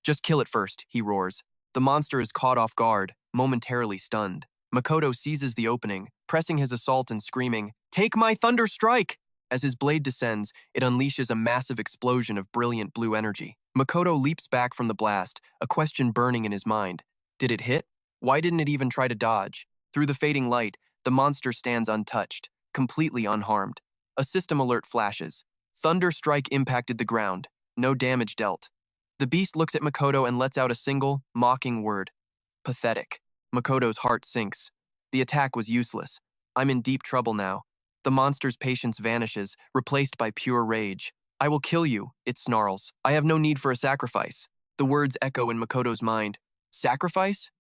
Speaker 1: Just kill it first, he roars. The monster is caught off guard, momentarily stunned. Makoto seizes the opening, pressing his assault and screaming, "Take my thunder strike!" As his blade descends, it unleashes a massive explosion of brilliant blue energy. Makoto leaps back from the blast, a question burning in his mind. Did it hit? Why didn't it even try to dodge? Through the fading light, the monster stands untouched, completely unharmed. A system alert flashes. Thunder strike impacted the ground. No damage dealt. The beast looks at Makoto and lets out a single, mocking word. Pathetic. Makoto's heart sinks. The attack was useless. I'm in deep trouble now. The monster's patience vanishes, replaced by pure rage. I will kill you, it snarls. I have no need for a sacrifice. The words echo in Makoto's mind. Sacrifice?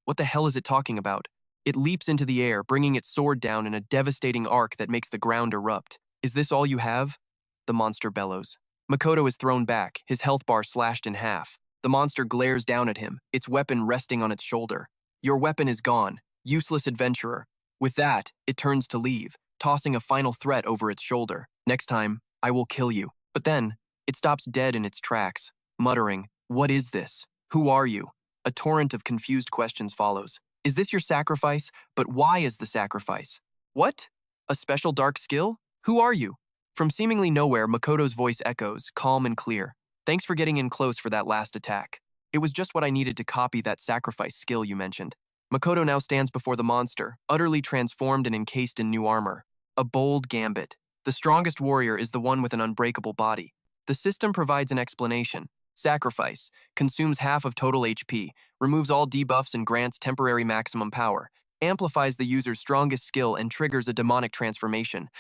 Speaker 1: What the hell is it talking about? It leaps into the air, bringing its sword down in a devastating arc that makes the ground erupt. Is this all you have? The monster bellows. Makoto is thrown back, his health bar slashed in half. The monster glares down at him, its weapon resting on its shoulder. Your weapon is gone, useless adventurer. With that, it turns to leave, tossing a final threat over its shoulder. Next time, I will kill you. But then, it stops dead in its tracks, muttering, "What is this? Who are you?" A torrent of confused questions follows. Is this your sacrifice? But why is the sacrifice? What? A special dark skill? Who are you? From seemingly nowhere, Makoto's voice echoes, calm and clear. Thanks for getting in close for that last attack. It was just what I needed to copy that sacrifice skill you mentioned. Makoto now stands before the monster, utterly transformed and encased in new armor. A bold gambit. The strongest warrior is the one with an unbreakable body. The system provides an explanation. Sacrifice consumes half of total HP, removes all debuffs and grants temporary maximum power, amplifies the user's strongest skill and triggers a demonic transformation.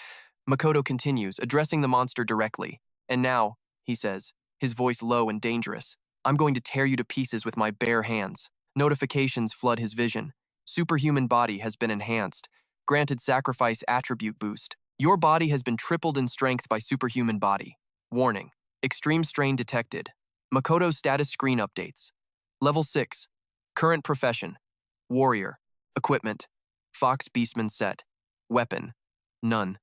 Speaker 1: Makoto continues, addressing the monster directly. And now, he says, his voice low and dangerous, I'm going to tear you to pieces with my bare hands. Notifications flood his vision. Superhuman body has been enhanced. Granted sacrifice attribute boost. Your body has been tripled in strength by superhuman body. Warning. Extreme strain detected. Makoto's status screen updates. Level 6. Current profession. Warrior. Equipment. Fox Beastman set. Weapon. None.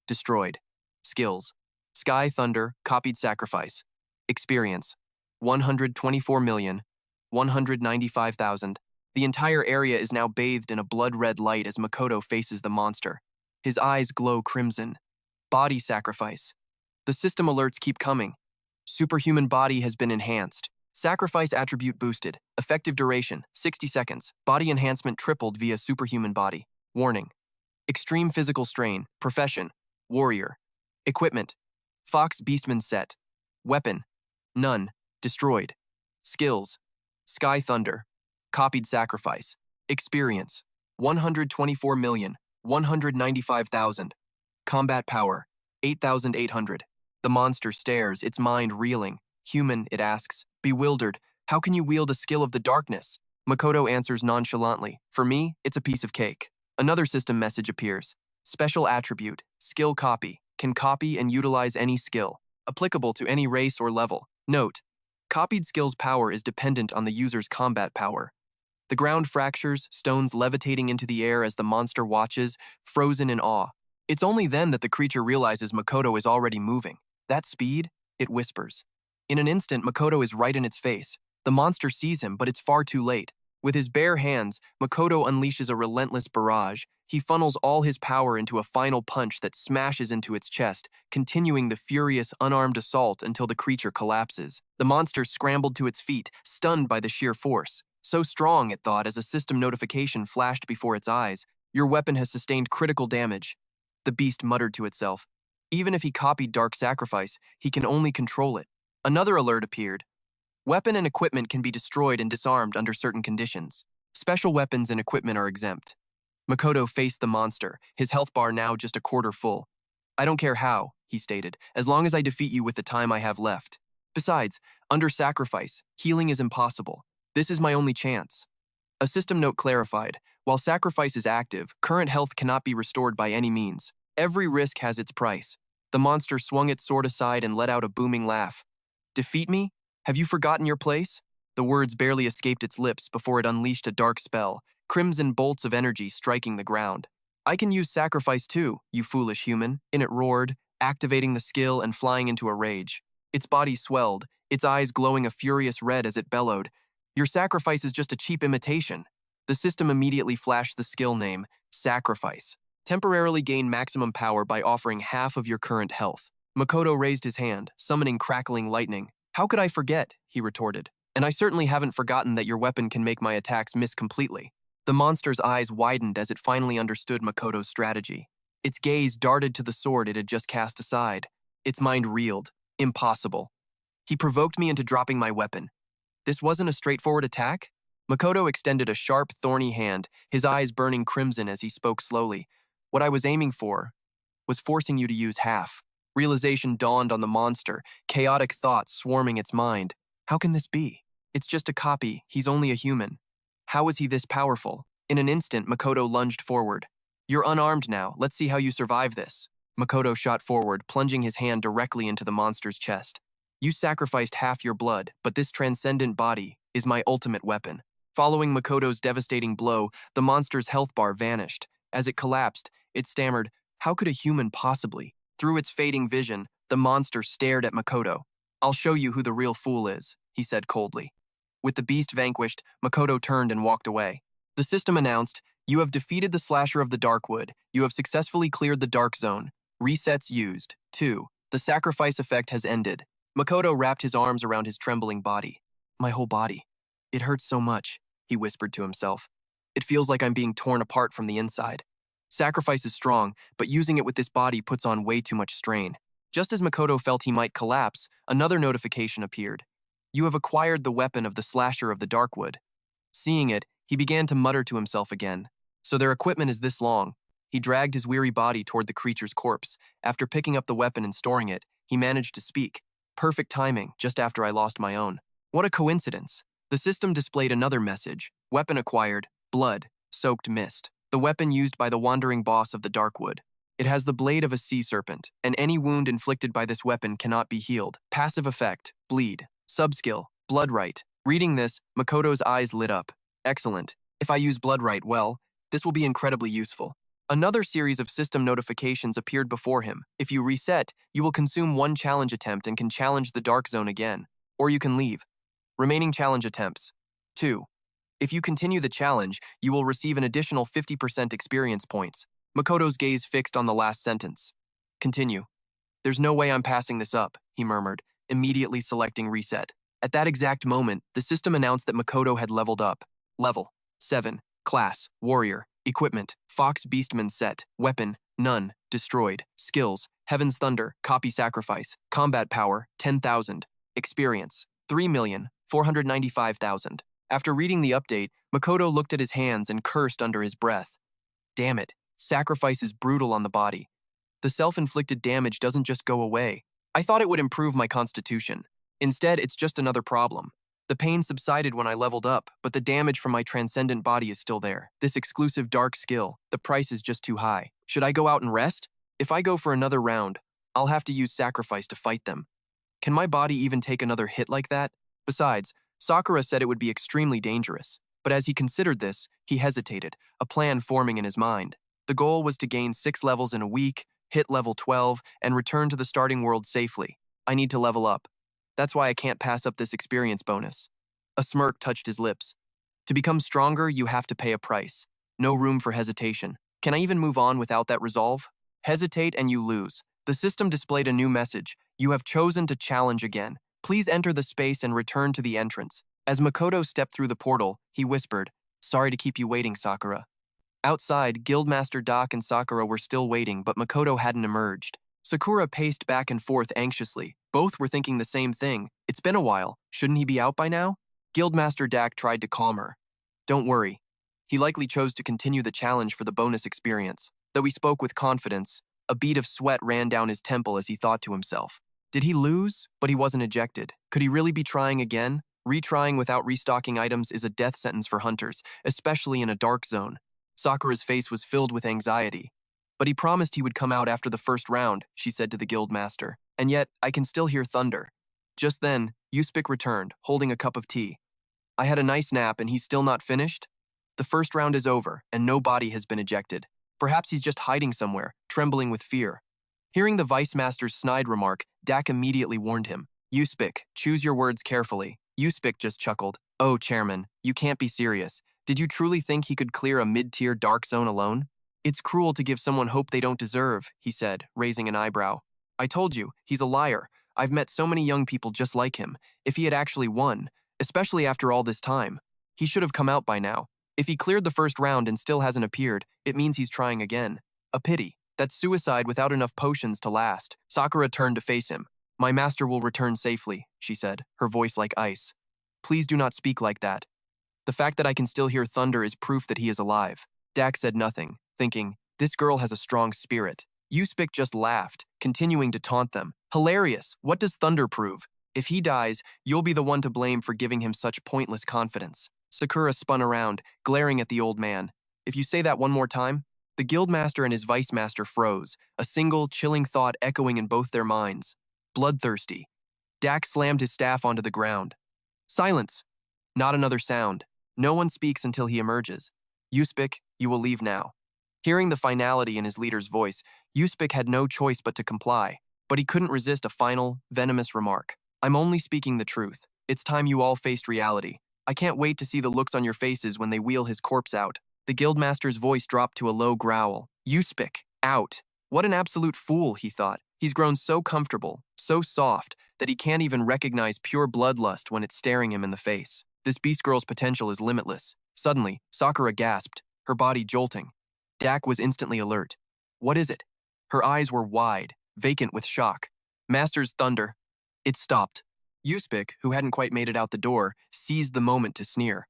Speaker 1: Destroyed. Skills. Sky Thunder, copied sacrifice. Experience. 124,195,000. The entire area is now bathed in a blood-red light as Makoto faces the monster. His eyes glow crimson. Body sacrifice. The system alerts keep coming. Superhuman body has been enhanced. Sacrifice attribute boosted. Effective duration, 60 seconds. Body enhancement tripled via superhuman body. Warning. Extreme physical strain. Profession. Warrior. Equipment. Fox Beastman set. Weapon. None. Destroyed. Skills. Sky Thunder. Copied sacrifice. Experience. 124,195,000. Combat power. 8,800. The monster stares, its mind reeling. Human, it asks. Bewildered. How can you wield a skill of the darkness? Makoto answers nonchalantly. For me, it's a piece of cake. Another system message appears. Special attribute, skill copy, can copy and utilize any skill, applicable to any race or level. Note, copied skill's power is dependent on the user's combat power. The ground fractures, stones levitating into the air as the monster watches, frozen in awe. It's only then that the creature realizes Makoto is already moving. That speed, it whispers. In an instant, Makoto is right in its face. The monster sees him, but it's far too late. With his bare hands, Makoto unleashes a relentless barrage. He funnels all his power into a final punch that smashes into its chest, continuing the furious, unarmed assault until the creature collapses. The monster scrambled to its feet, stunned by the sheer force. So strong, it thought, as a system notification flashed before its eyes. Your weapon has sustained critical damage. The beast muttered to itself. Even if he copied Dark Sacrifice, he can only control it. Another alert appeared. Weapon and equipment can be destroyed and disarmed under certain conditions. Special weapons and equipment are exempt. Makoto faced the monster, his health bar now just a quarter full. I don't care how, he stated, as long as I defeat you with the time I have left. Besides, under sacrifice, healing is impossible. This is my only chance. A system note clarified, while sacrifice is active, current health cannot be restored by any means. Every risk has its price. The monster swung its sword aside and let out a booming laugh. Defeat me? Have you forgotten your place? The words barely escaped its lips before it unleashed a dark spell, crimson bolts of energy striking the ground. I can use sacrifice too, you foolish human, in it roared, activating the skill and flying into a rage. Its body swelled, its eyes glowing a furious red as it bellowed. Your sacrifice is just a cheap imitation. The system immediately flashed the skill name, Sacrifice. Temporarily gain maximum power by offering half of your current health. Makoto raised his hand, summoning crackling lightning. How could I forget? He retorted. And I certainly haven't forgotten that your weapon can make my attacks miss completely. The monster's eyes widened as it finally understood Makoto's strategy. Its gaze darted to the sword it had just cast aside. Its mind reeled. Impossible. He provoked me into dropping my weapon. This wasn't a straightforward attack? Makoto extended a sharp, thorny hand, his eyes burning crimson as he spoke slowly. What I was aiming for was forcing you to use half. Realization dawned on the monster, chaotic thoughts swarming its mind. How can this be? It's just a copy, he's only a human. How is he this powerful? In an instant, Makoto lunged forward. You're unarmed now, let's see how you survive this. Makoto shot forward, plunging his hand directly into the monster's chest. You sacrificed half your blood, but this transcendent body is my ultimate weapon. Following Makoto's devastating blow, the monster's health bar vanished. As it collapsed, it stammered, how could a human possibly? Through its fading vision, the monster stared at Makoto. I'll show you who the real fool is, he said coldly. With the beast vanquished, Makoto turned and walked away. The system announced, you have defeated the Slasher of the Darkwood. You have successfully cleared the Dark Zone. Resets used. 2. The sacrifice effect has ended. Makoto wrapped his arms around his trembling body. My whole body. It hurts so much, he whispered to himself. It feels like I'm being torn apart from the inside. Sacrifice is strong, but using it with this body puts on way too much strain. Just as Makoto felt he might collapse, another notification appeared. You have acquired the weapon of the Slasher of the Darkwood. Seeing it, he began to mutter to himself again. So their equipment is this long. He dragged his weary body toward the creature's corpse. After picking up the weapon and storing it, he managed to speak. Perfect timing, just after I lost my own. What a coincidence. The system displayed another message. Weapon acquired, blood, soaked mist. The weapon used by the wandering boss of the Darkwood. It has the blade of a sea serpent, and any wound inflicted by this weapon cannot be healed. Passive effect, bleed. Subskill, blood right. Reading this, Makoto's eyes lit up. Excellent. If I use blood right, well, this will be incredibly useful. Another series of system notifications appeared before him. If you reset, you will consume one challenge attempt and can challenge the Dark Zone again. Or you can leave. Remaining challenge attempts. 2. If you continue the challenge, you will receive an additional 50% experience points. Makoto's gaze fixed on the last sentence. Continue. There's no way I'm passing this up, he murmured, immediately selecting reset. At that exact moment, the system announced that Makoto had leveled up. Level 7. Class, Warrior. Equipment, Fox Beastmen set. Weapon, none. Destroyed. Skills, Heaven's Thunder. Copy Sacrifice. Combat Power, 10,000. Experience, 3,495,000. After reading the update, Makoto looked at his hands and cursed under his breath. Damn it, sacrifice is brutal on the body. The self-inflicted damage doesn't just go away. I thought it would improve my constitution. Instead, it's just another problem. The pain subsided when I leveled up, but the damage from my transcendent body is still there. This exclusive dark skill, the price is just too high. Should I go out and rest? If I go for another round, I'll have to use sacrifice to fight them. Can my body even take another hit like that? Besides, Sakura said it would be extremely dangerous. But as he considered this, he hesitated, a plan forming in his mind. The goal was to gain 6 levels in a week, hit level 12, and return to the starting world safely. I need to level up. That's why I can't pass up this experience bonus. A smirk touched his lips. To become stronger, you have to pay a price. No room for hesitation. Can I even move on without that resolve? Hesitate and you lose. The system displayed a new message. You have chosen to challenge again. Please enter the space and return to the entrance. As Makoto stepped through the portal, he whispered, "Sorry to keep you waiting, Sakura." Outside, Guildmaster Doc and Sakura were still waiting, but Makoto hadn't emerged. Sakura paced back and forth anxiously. Both were thinking the same thing. It's been a while. Shouldn't he be out by now? Guildmaster Dak tried to calm her. Don't worry. He likely chose to continue the challenge for the bonus experience. Though he spoke with confidence, a bead of sweat ran down his temple as he thought to himself. Did he lose? But he wasn't ejected. Could he really be trying again? Retrying without restocking items is a death sentence for hunters, especially in a dark zone. Sakura's face was filled with anxiety. But he promised he would come out after the first round, she said to the guildmaster. And yet, I can still hear thunder. Just then, Yuspik returned, holding a cup of tea. I had a nice nap and he's still not finished? The first round is over, and no body has been ejected. Perhaps he's just hiding somewhere, trembling with fear. Hearing the Vice Master's snide remark, Dak immediately warned him. Yuspik, choose your words carefully. Yuspik just chuckled. Oh, Chairman, you can't be serious. Did you truly think he could clear a mid-tier dark zone alone? It's cruel to give someone hope they don't deserve, he said, raising an eyebrow. I told you, he's a liar. I've met so many young people just like him. If he had actually won, especially after all this time, he should have come out by now. If he cleared the first round and still hasn't appeared, it means he's trying again. A pity. That's suicide without enough potions to last. Sakura turned to face him. My master will return safely, she said, her voice like ice. Please do not speak like that. The fact that I can still hear thunder is proof that he is alive. Dak said nothing, thinking, this girl has a strong spirit. Yuspik just laughed, continuing to taunt them. Hilarious, what does thunder prove? If he dies, you'll be the one to blame for giving him such pointless confidence. Sakura spun around, glaring at the old man. If you say that one more time, the guildmaster and his vice master froze, a single, chilling thought echoing in both their minds. Bloodthirsty. Dak slammed his staff onto the ground. Silence. Not another sound. No one speaks until he emerges. Yuspik, you will leave now. Hearing the finality in his leader's voice, Yuspik had no choice but to comply. But he couldn't resist a final, venomous remark. I'm only speaking the truth. It's time you all faced reality. I can't wait to see the looks on your faces when they wheel his corpse out. The guildmaster's voice dropped to a low growl. Yuspik, out. What an absolute fool, he thought. He's grown so comfortable, so soft, that he can't even recognize pure bloodlust when it's staring him in the face. This beast girl's potential is limitless. Suddenly, Sakura gasped, her body jolting. Dak was instantly alert. What is it? Her eyes were wide, vacant with shock. Master's thunder. It stopped. Yuspik, who hadn't quite made it out the door, seized the moment to sneer.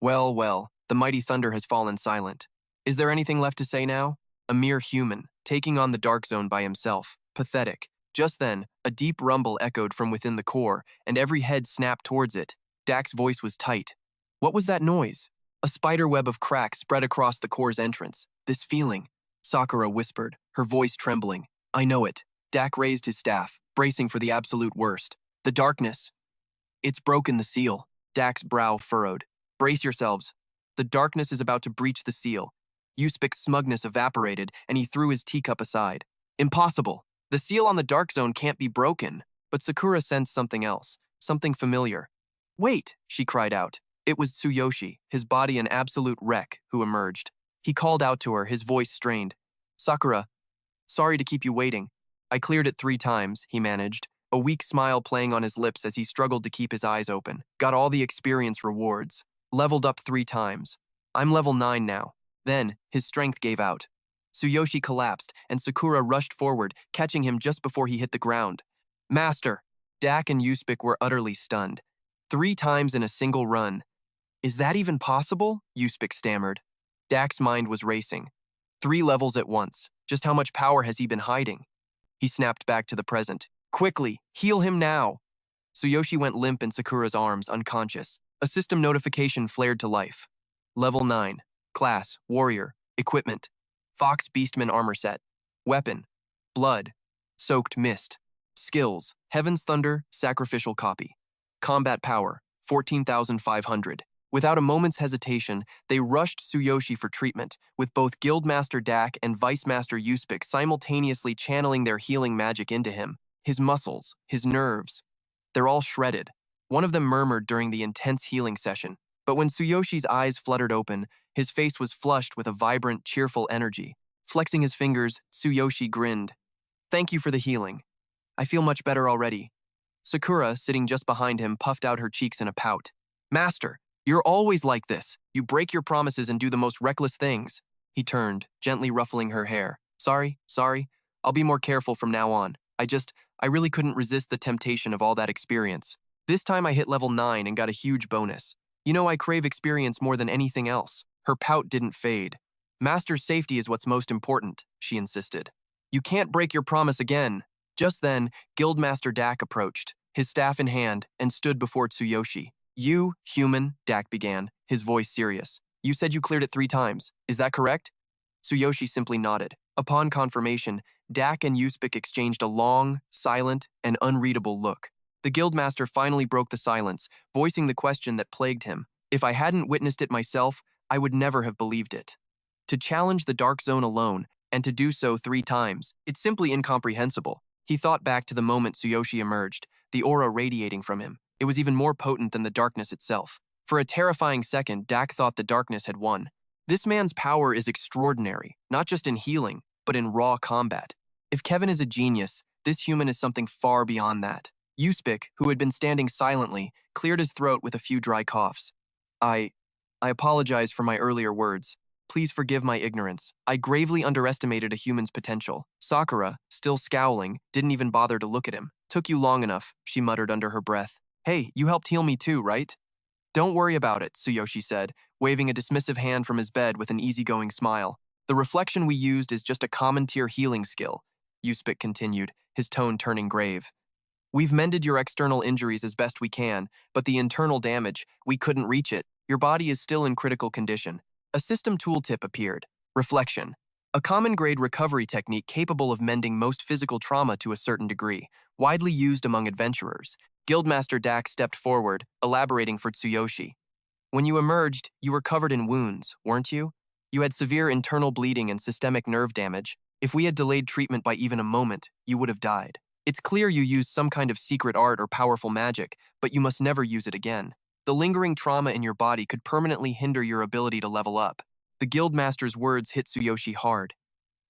Speaker 1: Well, well, the mighty thunder has fallen silent. Is there anything left to say now? A mere human, taking on the dark zone by himself. Pathetic. Just then, a deep rumble echoed from within the core, and every head snapped towards it. Dak's voice was tight. What was that noise? A spiderweb of cracks spread across the core's entrance. This feeling, Sakura whispered, her voice trembling. I know it. Dak raised his staff, bracing for the absolute worst. The darkness. It's broken the seal. Dak's brow furrowed. Brace yourselves. The darkness is about to breach the seal. Yuspik's smugness evaporated, and he threw his teacup aside. Impossible. The seal on the dark zone can't be broken. But Sakura sensed something else, something familiar. Wait, she cried out. It was Tsuyoshi, his body an absolute wreck, who emerged. He called out to her, his voice strained. Sakura, sorry to keep you waiting. I cleared it 3 times, he managed, a weak smile playing on his lips as he struggled to keep his eyes open. Got all the experience rewards. Leveled up 3 times. I'm level 9 now. Then, his strength gave out. Tsuyoshi collapsed, and Sakura rushed forward, catching him just before he hit the ground. Master! Dak and Yuspik were utterly stunned. 3 times in a single run. Is that even possible? Yuspik stammered. Dak's mind was racing. 3 levels at once. Just how much power has he been hiding? He snapped back to the present. Quickly, heal him now! Tsuyoshi went limp in Sakura's arms, unconscious. A system notification flared to life. Level 9. Class, Warrior. Equipment. Fox Beastmen armor set. Weapon. Blood. Soaked mist. Skills. Heaven's Thunder, Sacrificial Copy. Combat power, 14,500. Without a moment's hesitation, they rushed Tsuyoshi for treatment, with both Guildmaster Dak and Vice Master Uspik simultaneously channeling their healing magic into him. His muscles, his nerves. They're all shredded. One of them murmured during the intense healing session, but when Tsuyoshi's eyes fluttered open, his face was flushed with a vibrant, cheerful energy. Flexing his fingers, Tsuyoshi grinned. Thank you for the healing. I feel much better already. Sakura, sitting just behind him, puffed out her cheeks in a pout. Master, you're always like this. You break your promises and do the most reckless things. He turned, gently ruffling her hair. Sorry. I'll be more careful from now on. I really couldn't resist the temptation of all that experience. This time I hit level 9 and got a huge bonus. You know I crave experience more than anything else. Her pout didn't fade. Master's safety is what's most important, she insisted. You can't break your promise again. Just then, Guildmaster Dak approached, his staff in hand, and stood before Tsuyoshi. You, human, Dak began, his voice serious. You said you cleared it 3 times. Is that correct? Tsuyoshi simply nodded. Upon confirmation, Dak and Uspik exchanged a long, silent, and unreadable look. The Guildmaster finally broke the silence, voicing the question that plagued him. If I hadn't witnessed it myself, I would never have believed it. To challenge the Dark Zone alone, and to do so 3 times, it's simply incomprehensible. He thought back to the moment Tsuyoshi emerged, the aura radiating from him. It was even more potent than the darkness itself. For a terrifying second, Dak thought the darkness had won. This man's power is extraordinary, not just in healing, but in raw combat. If Kevin is a genius, this human is something far beyond that. Uspik, who had been standing silently, cleared his throat with a few dry coughs. I apologize for my earlier words. Please forgive my ignorance. I gravely underestimated a human's potential. Sakura, still scowling, didn't even bother to look at him. Took you long enough, she muttered under her breath. Hey, you helped heal me too, right? Don't worry about it, Tsuyoshi said, waving a dismissive hand from his bed with an easygoing smile. The reflection we used is just a common-tier healing skill, Uspik continued, his tone turning grave. We've mended your external injuries as best we can, but the internal damage, we couldn't reach it. Your body is still in critical condition. A system tooltip appeared. Reflection. A common-grade recovery technique capable of mending most physical trauma to a certain degree, widely used among adventurers. Guildmaster Dak stepped forward, elaborating for Tsuyoshi. When you emerged, you were covered in wounds, weren't you? You had severe internal bleeding and systemic nerve damage. If we had delayed treatment by even a moment, you would have died. It's clear you used some kind of secret art or powerful magic, but you must never use it again. The lingering trauma in your body could permanently hinder your ability to level up. The Guildmaster's words hit Tsuyoshi hard.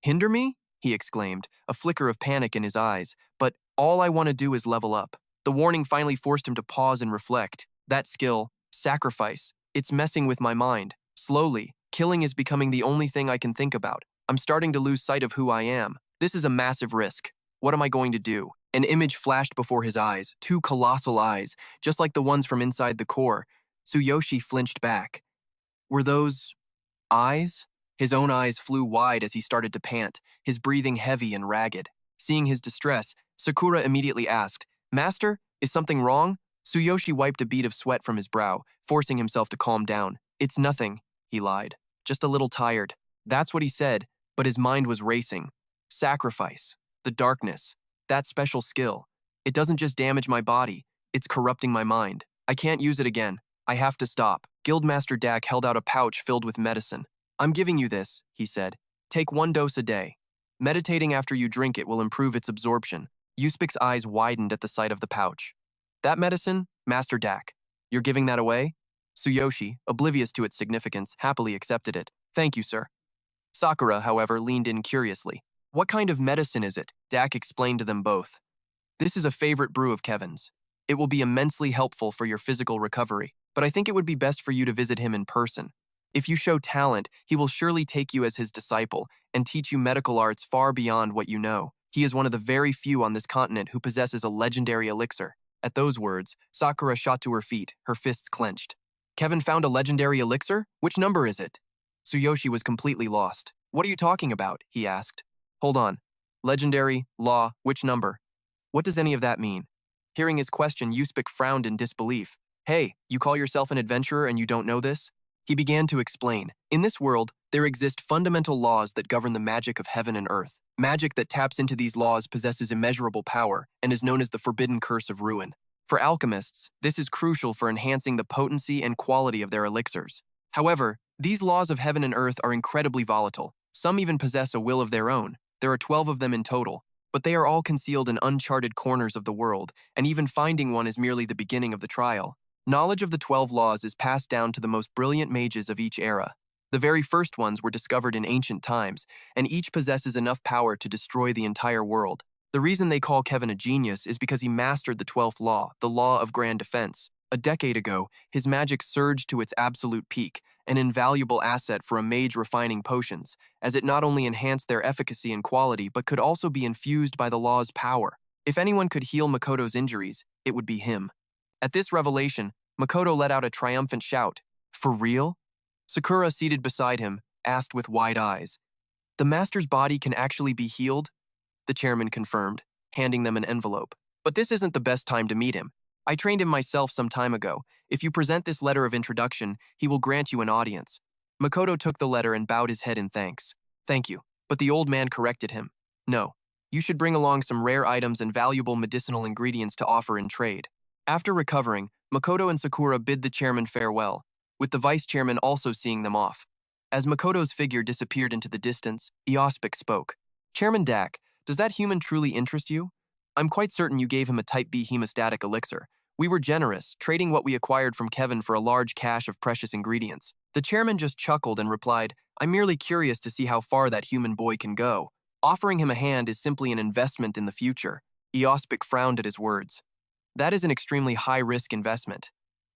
Speaker 1: Hinder me? He exclaimed, a flicker of panic in his eyes. But all I want to do is level up. The warning finally forced him to pause and reflect. That skill, sacrifice, it's messing with my mind. Slowly, killing is becoming the only thing I can think about. I'm starting to lose sight of who I am. This is a massive risk. What am I going to do? An image flashed before his eyes, 2 colossal eyes, just like the ones from inside the core. Tsuyoshi flinched back. Were those eyes? His own eyes flew wide as he started to pant, his breathing heavy and ragged. Seeing his distress, Sakura immediately asked, Master, is something wrong? Tsuyoshi wiped a bead of sweat from his brow, forcing himself to calm down. It's nothing, he lied. Just a little tired. That's what he said, but his mind was racing. Sacrifice. The darkness. That special skill. It doesn't just damage my body, it's corrupting my mind. I can't use it again. I have to stop. Guildmaster Dak held out a pouch filled with medicine. I'm giving you this, he said. Take 1 dose a day. Meditating after you drink it will improve its absorption. Uspik's eyes widened at the sight of the pouch. That medicine, Master Dak. You're giving that away? Tsuyoshi, oblivious to its significance, happily accepted it. Thank you, sir. Sakura, however, leaned in curiously. What kind of medicine is it? Dak explained to them both. This is a favorite brew of Kevin's. It will be immensely helpful for your physical recovery, but I think it would be best for you to visit him in person. If you show talent, he will surely take you as his disciple and teach you medical arts far beyond what you know. He is one of the very few on this continent who possesses a legendary elixir. At those words, Sakura shot to her feet, her fists clenched. Kevin found a legendary elixir? Which number is it? Tsuyoshi was completely lost. What are you talking about? He asked. Hold on. Legendary, law, which number? What does any of that mean? Hearing his question, Yuspik frowned in disbelief. Hey, you call yourself an adventurer and you don't know this? He began to explain. In this world, there exist fundamental laws that govern the magic of heaven and earth. Magic that taps into these laws possesses immeasurable power and is known as the forbidden curse of ruin. For alchemists, this is crucial for enhancing the potency and quality of their elixirs. However, these laws of heaven and earth are incredibly volatile. Some even possess a will of their own. There are 12 of them in total, but they are all concealed in uncharted corners of the world, and even finding one is merely the beginning of the trial. Knowledge of the 12 laws is passed down to the most brilliant mages of each era. The very first ones were discovered in ancient times, and each possesses enough power to destroy the entire world. The reason they call Kevin a genius is because he mastered the 12th law, the law of grand defense. A decade ago, his magic surged to its absolute peak, an invaluable asset for a mage refining potions, as it not only enhanced their efficacy and quality but could also be infused by the law's power. If anyone could heal Makoto's injuries, it would be him. At this revelation, Makoto let out a triumphant shout. For real? Sakura, seated beside him, asked with wide eyes. The master's body can actually be healed? The chairman confirmed, handing them an envelope. But this isn't the best time to meet him. I trained him myself some time ago. If you present this letter of introduction, he will grant you an audience. Makoto took the letter and bowed his head in thanks. Thank you. But the old man corrected him. No, you should bring along some rare items and valuable medicinal ingredients to offer in trade. After recovering, Makoto and Sakura bid the chairman farewell, with the vice chairman also seeing them off. As Makoto's figure disappeared into the distance, Iospik spoke. Chairman Dak, does that human truly interest you? I'm quite certain you gave him a Type B hemostatic elixir. We were generous, trading what we acquired from Kevin for a large cache of precious ingredients. The chairman just chuckled and replied, I'm merely curious to see how far that human boy can go. Offering him a hand is simply an investment in the future. Iospik frowned at his words. That is an extremely high-risk investment.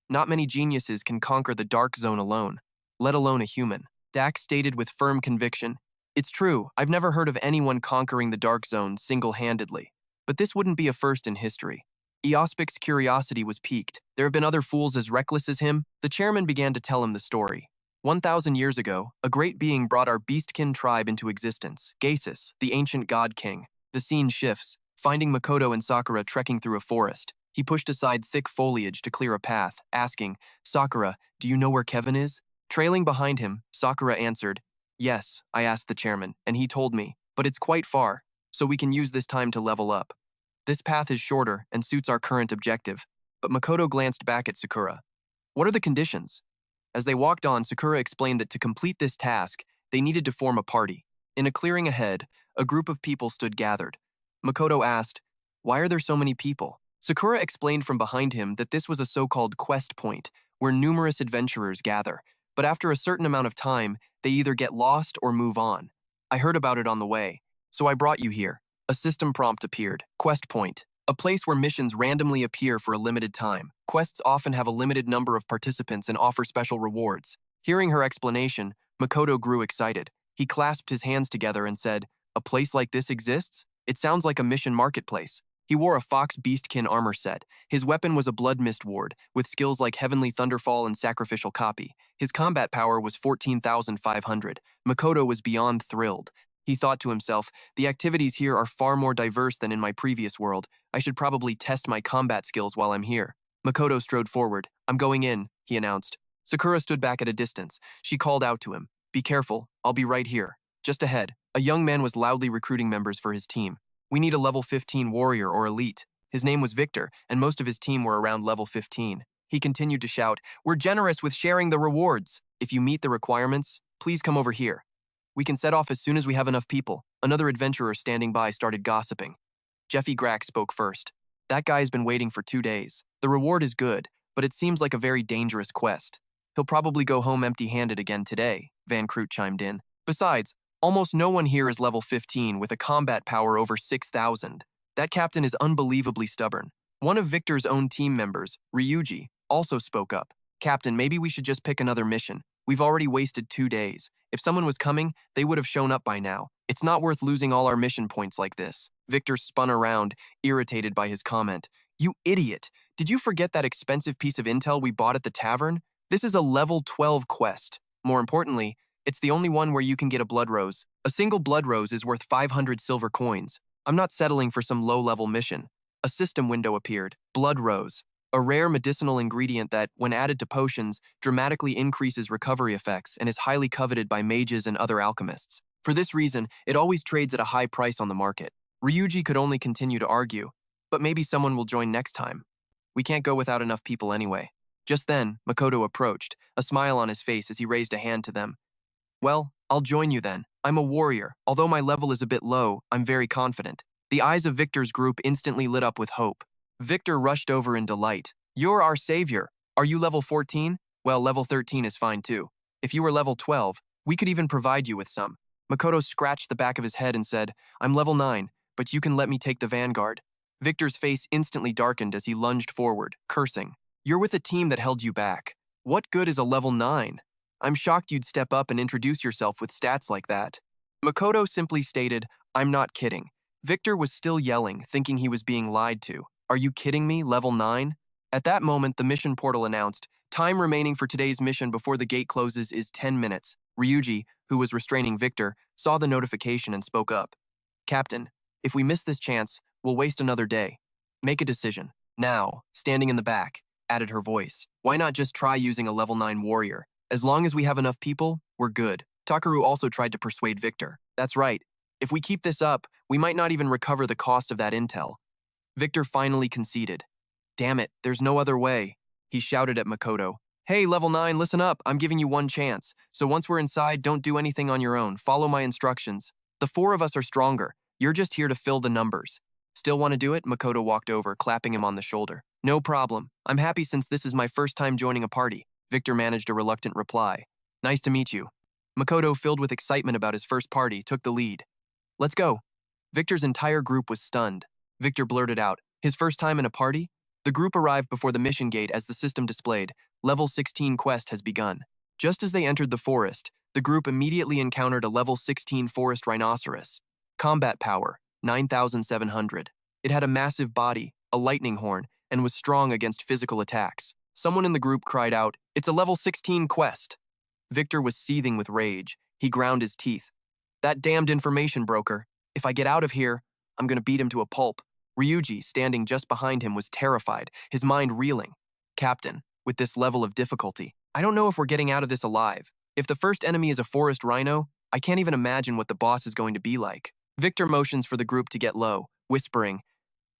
Speaker 1: Not many geniuses can conquer the dark zone alone, let alone a human. Dak stated with firm conviction, It's true, I've never heard of anyone conquering the dark zone single-handedly. But this wouldn't be a first in history. Iospik's curiosity was piqued. There have been other fools as reckless as him. The chairman began to tell him the story. 1,000 years ago, a great being brought our Beastkin tribe into existence, Gasus, the ancient god king. The scene shifts, finding Makoto and Sakura trekking through a forest. He pushed aside thick foliage to clear a path, asking, Sakura, do you know where Kevin is? Trailing behind him, Sakura answered, Yes, I asked the chairman, and he told me, but it's quite far, so we can use this time to level up. This path is shorter and suits our current objective, but Makoto glanced back at Sakura. What are the conditions? As they walked on, Sakura explained that to complete this task, they needed to form a party. In a clearing ahead, a group of people stood gathered. Makoto asked, Why are there so many people? Sakura explained from behind him that this was a so-called quest point, where numerous adventurers gather, but after a certain amount of time, they either get lost or move on. I heard about it on the way, so I brought you here. A system prompt appeared. Quest point. A place where missions randomly appear for a limited time. Quests often have a limited number of participants and offer special rewards. Hearing her explanation, Makoto grew excited. He clasped his hands together and said, A place like this exists? It sounds like a mission marketplace. He wore a Fox Beastkin armor set. His weapon was a Blood Mist Ward, with skills like Heavenly Thunderfall and Sacrificial Copy. His combat power was 14,500. Makoto was beyond thrilled. He thought to himself, the activities here are far more diverse than in my previous world. I should probably test my combat skills while I'm here. Makoto strode forward. I'm going in, he announced. Sakura stood back at a distance. She called out to him. Be careful, I'll be right here. Just ahead, a young man was loudly recruiting members for his team. We need a level 15 warrior or elite. His name was Victor, and most of his team were around level 15. He continued to shout, We're generous with sharing the rewards. If you meet the requirements, please come over here. We can set off as soon as we have enough people. Another adventurer standing by started gossiping. Jeffy Grack spoke first. That guy's been waiting for 2 days. The reward is good, but it seems like a very dangerous quest. He'll probably go home empty-handed again today, Van Kroot chimed in. Besides, almost no one here is level 15 with a combat power over 6,000. That captain is unbelievably stubborn. One of Victor's own team members, Ryuji, also spoke up. Captain, maybe we should just pick another mission. We've already wasted 2 days. If someone was coming, they would have shown up by now. It's not worth losing all our mission points like this. Victor spun around, irritated by his comment. You idiot! Did you forget that expensive piece of intel we bought at the tavern? This is a level 12 quest. More importantly, it's the only one where you can get a blood rose. A single blood rose is worth 500 silver coins. I'm not settling for some low-level mission. A system window appeared. Blood rose, a rare medicinal ingredient that, when added to potions, dramatically increases recovery effects and is highly coveted by mages and other alchemists. For this reason, it always trades at a high price on the market. Ryuji could only continue to argue, but maybe someone will join next time. We can't go without enough people anyway. Just then, Makoto approached, a smile on his face as he raised a hand to them. Well, I'll join you then. I'm a warrior. Although my level is a bit low, I'm very confident. The eyes of Victor's group instantly lit up with hope. Victor rushed over in delight. You're our savior. Are you level 14? Well, level 13 is fine too. If you were level 12, we could even provide you with some. Makoto scratched the back of his head and said, I'm level 9, but you can let me take the vanguard. Victor's face instantly darkened as he lunged forward, cursing. You're with a team that held you back. What good is a level 9? I'm shocked you'd step up and introduce yourself with stats like that. Makoto simply stated, I'm not kidding. Victor was still yelling, thinking he was being lied to. Are you kidding me, level 9? At that moment, the mission portal announced, time remaining for today's mission before the gate closes is 10 minutes. Ryuji, who was restraining Victor, saw the notification and spoke up. Captain, if we miss this chance, we'll waste another day. Make a decision. Now, standing in the back, added her voice. Why not just try using a level 9 warrior? As long as we have enough people, we're good. Takaru also tried to persuade Victor. That's right. If we keep this up, we might not even recover the cost of that intel. Victor finally conceded. Damn it, there's no other way. He shouted at Makoto. Hey, level 9, listen up. I'm giving you one chance. So once we're inside, don't do anything on your own. Follow my instructions. The 4 of us are stronger. You're just here to fill the numbers. Still want to do it? Makoto walked over, clapping him on the shoulder. No problem. I'm happy since this is my first time joining a party. Victor managed a reluctant reply. Nice to meet you. Makoto, filled with excitement about his first party, took the lead. Let's go. Victor's entire group was stunned. Victor blurted out, his first time in a party? The group arrived before the mission gate as the system displayed, Level 16 quest has begun. Just as they entered the forest, the group immediately encountered a Level 16 forest rhinoceros. Combat power, 9,700. It had a massive body, a lightning horn, and was strong against physical attacks. Someone in the group cried out, It's a Level 16 quest! Victor was seething with rage. He ground his teeth. That damned information broker. If I get out of here, I'm gonna beat him to a pulp. Ryuji, standing just behind him, was terrified, his mind reeling. Captain, with this level of difficulty, I don't know if we're getting out of this alive. If the first enemy is a forest rhino, I can't even imagine what the boss is going to be like. Victor motions for the group to get low, whispering,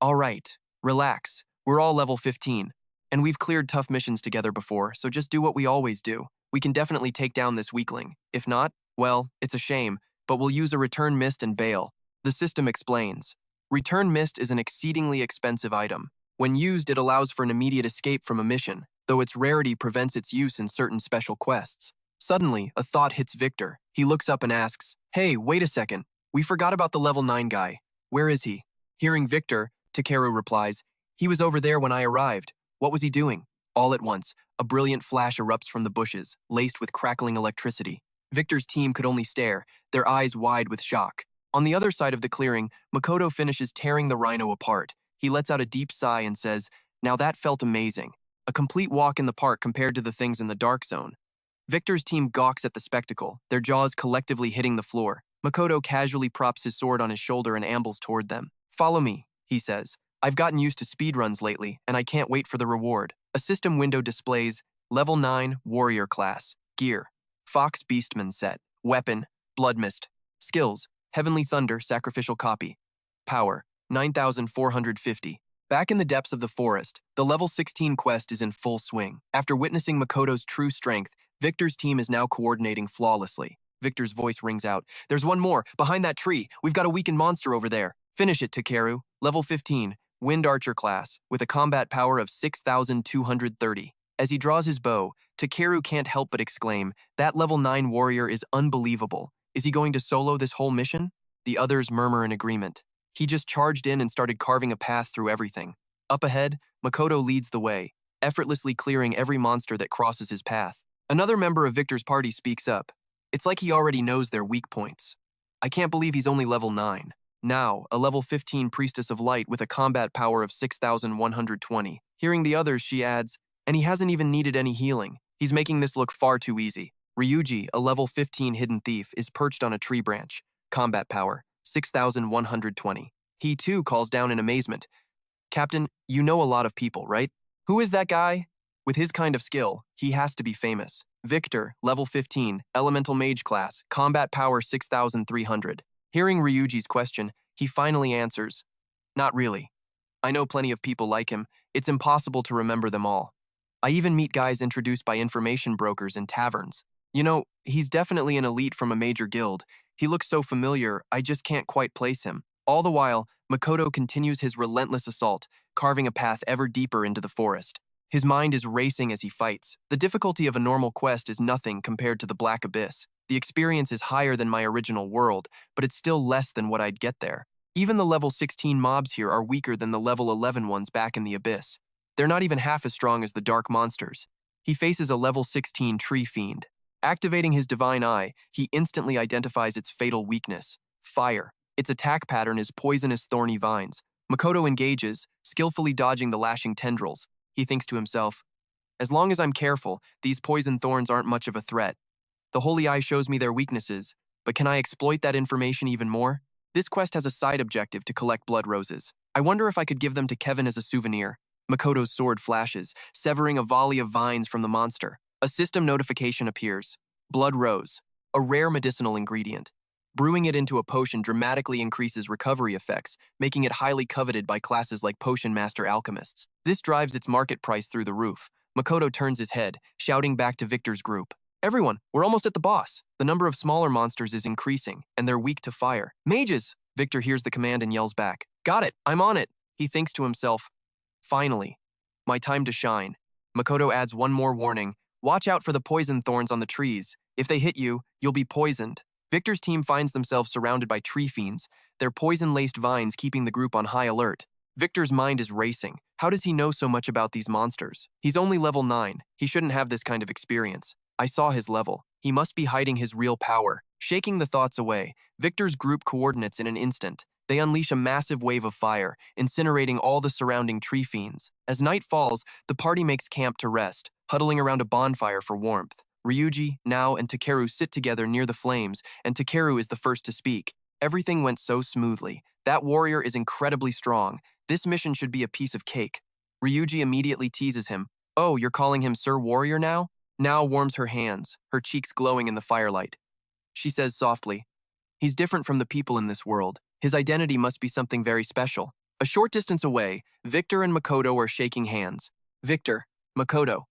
Speaker 1: All right, relax. We're all level 15, and we've cleared tough missions together before, so just do what we always do. We can definitely take down this weakling. If not, well, it's a shame, but we'll use a return mist and bail. The system explains. Return mist is an exceedingly expensive item. When used, it allows for an immediate escape from a mission, though its rarity prevents its use in certain special quests. Suddenly, a thought hits Victor. He looks up and asks, Hey, wait a second. We forgot about the level 9 guy. Where is he? Hearing Victor, Takeru replies, He was over there when I arrived. What was he doing? All at once, a brilliant flash erupts from the bushes, laced with crackling electricity. Victor's team could only stare, their eyes wide with shock. On the other side of the clearing, Makoto finishes tearing the rhino apart. He lets out a deep sigh and says, Now that felt amazing. A complete walk in the park compared to the things in the dark zone. Victor's team gawks at the spectacle, their jaws collectively hitting the floor. Makoto casually props his sword on his shoulder and ambles toward them. Follow me, he says. I've gotten used to speedruns lately, and I can't wait for the reward. A system window displays Level 9 Warrior Class. Gear. Fox Beastmen set. Weapon. Blood Mist. Skills. Heavenly Thunder, Sacrificial Copy. Power, 9,450. Back in the depths of the forest, the Level 16 quest is in full swing. After witnessing Makoto's true strength, Victor's team is now coordinating flawlessly. Victor's voice rings out. There's one more, behind that tree. We've got a weakened monster over there. Finish it, Takeru. Level 15, Wind Archer class, with a combat power of 6,230. As he draws his bow, Takeru can't help but exclaim, That Level 9 warrior is unbelievable. Is he going to solo this whole mission? The others murmur in agreement. He just charged in and started carving a path through everything. Up ahead, Makoto leads the way, effortlessly clearing every monster that crosses his path. Another member of Victor's party speaks up. It's like he already knows their weak points. I can't believe he's only level 9. Now, a level 15 Priestess of Light with a combat power of 6,120. Hearing the others, she adds, and he hasn't even needed any healing. He's making this look far too easy. Ryuji, a level 15 hidden thief, is perched on a tree branch. Combat power, 6,120. He too calls down in amazement. Captain, you know a lot of people, right? Who is that guy? With his kind of skill, he has to be famous. Victor, level 15, elemental mage class, combat power 6,300. Hearing Ryuji's question, he finally answers, "Not really. I know plenty of people like him. It's impossible to remember them all. I even meet guys introduced by information brokers in taverns. You know, he's definitely an elite from a major guild. He looks so familiar, I just can't quite place him." All the while, Makoto continues his relentless assault, carving a path ever deeper into the forest. His mind is racing as he fights. The difficulty of a normal quest is nothing compared to the Black Abyss. The experience is higher than my original world, but it's still less than what I'd get there. Even the level 16 mobs here are weaker than the level 11 ones back in the Abyss. They're not even half as strong as the dark monsters. He faces a level 16 tree fiend. Activating his divine eye, he instantly identifies its fatal weakness, fire. Its attack pattern is poisonous thorny vines. Makoto engages, skillfully dodging the lashing tendrils. He thinks to himself, as long as I'm careful, these poison thorns aren't much of a threat. The holy eye shows me their weaknesses, but can I exploit that information even more? This quest has a side objective to collect blood roses. I wonder if I could give them to Kevin as a souvenir. Makoto's sword flashes, severing a volley of vines from the monster. A system notification appears. Blood rose, a rare medicinal ingredient. Brewing it into a potion dramatically increases recovery effects, making it highly coveted by classes like potion master alchemists. This drives its market price through the roof. Makoto turns his head, shouting back to Victor's group. Everyone, we're almost at the boss. The number of smaller monsters is increasing, and they're weak to fire. Mages! Victor hears the command and yells back. Got it, I'm on it. He thinks to himself, finally, my time to shine. Makoto adds one more warning. Watch out for the poison thorns on the trees. If they hit you, you'll be poisoned. Victor's team finds themselves surrounded by tree fiends, their poison-laced vines keeping the group on high alert. Victor's mind is racing. How does he know so much about these monsters? He's only level 9. He shouldn't have this kind of experience. I saw his level. He must be hiding his real power. Shaking the thoughts away, Victor's group coordinates in an instant. They unleash a massive wave of fire, incinerating all the surrounding tree fiends. As night falls, the party makes camp to rest, huddling around a bonfire for warmth. Ryuji, Nao, and Takeru sit together near the flames, and Takeru is the first to speak. Everything went so smoothly. That warrior is incredibly strong. This mission should be a piece of cake. Ryuji immediately teases him. Oh, you're calling him Sir Warrior now? Nao warms her hands, her cheeks glowing in the firelight. She says softly, he's different from the people in this world. His identity must be something very special. A short distance away, Victor and Makoto are shaking hands. Victor, Makoto.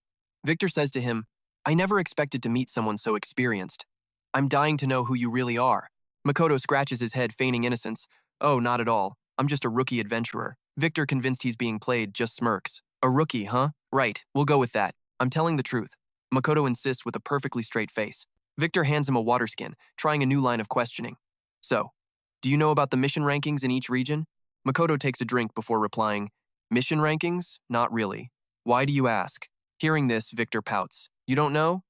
Speaker 1: Victor says to him, I never expected to meet someone so experienced. I'm dying to know who you really are. Makoto scratches his head, feigning innocence. Oh, not at all. I'm just a rookie adventurer. Victor, convinced he's being played, just smirks. A rookie, huh? Right, we'll go with that. I'm telling the truth. Makoto insists with a perfectly straight face. Victor hands him a water skin, trying a new line of questioning. So, do you know about the mission rankings in each region? Makoto takes a drink before replying, Mission rankings? Not really. Why do you ask? Hearing this, Victor pouts. You don't know?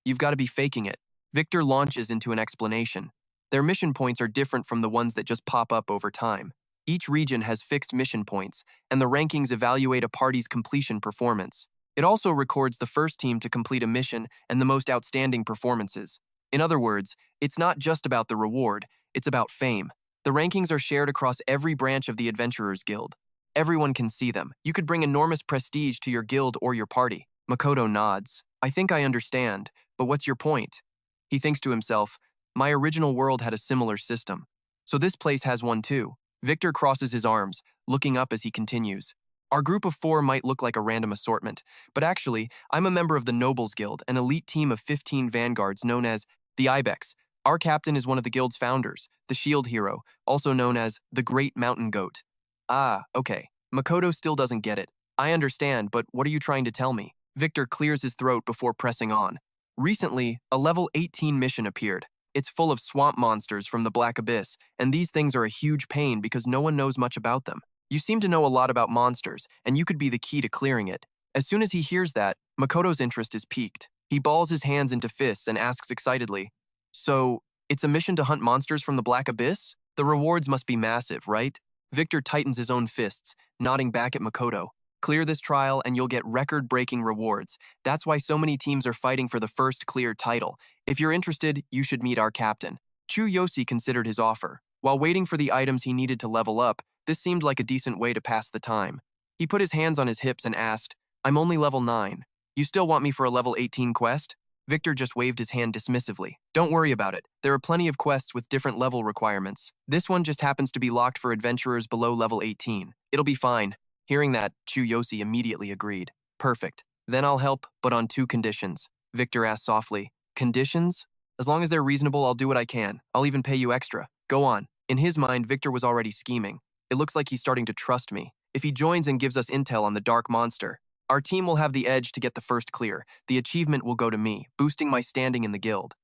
Speaker 1: You've got to be faking it. Victor launches into an explanation. Their mission points are different from the ones that just pop up over time. Each region has fixed mission points, and the rankings evaluate a party's completion performance. It also records the first team to complete a mission and the most outstanding performances. In other words, it's not just about the reward, it's about fame. The rankings are shared across every branch of the Adventurers Guild. Everyone can see them. You could bring enormous prestige to your guild or your party. Makoto nods. I think I understand, but what's your point? He thinks to himself, my original world had a similar system. So this place has one too. Victor crosses his arms, looking up as he continues. Our group of 4 might look like a random assortment, but actually, I'm a member of the Nobles Guild, an elite team of 15 vanguards known as the Ibex. Our captain is one of the guild's founders, the Shield Hero, also known as the Great Mountain Goat. Ah, okay. Makoto still doesn't get it. I understand, but what are you trying to tell me? Victor clears his throat before pressing on. Recently, a level 18 mission appeared. It's full of swamp monsters from the Black Abyss, and these things are a huge pain because no one knows much about them. You seem to know a lot about monsters, and you could be the key to clearing it. As soon as he hears that, Makoto's interest is piqued. He balls his hands into fists and asks excitedly, So, it's a mission to hunt monsters from the Black Abyss? The rewards must be massive, right? Victor tightens his own fists, nodding back at Makoto. Clear this trial and you'll get record-breaking rewards. That's why so many teams are fighting for the first clear title. If you're interested, you should meet our captain. Chuyoshi considered his offer. While waiting for the items he needed to level up, this seemed like a decent way to pass the time. He put his hands on his hips and asked, I'm only level 9. You still want me for a level 18 quest? Victor just waved his hand dismissively. Don't worry about it. There are plenty of quests with different level requirements. This one just happens to be locked for adventurers below level 18. It'll be fine. Hearing that, Chuyoshi immediately agreed. Perfect. Then I'll help, but on 2 conditions. Victor asked softly. Conditions? As long as they're reasonable, I'll do what I can. I'll even pay you extra. Go on. In his mind, Victor was already scheming. It looks like he's starting to trust me. If he joins and gives us intel on the dark monster, our team will have the edge to get the first clear. The achievement will go to me, boosting my standing in the guild.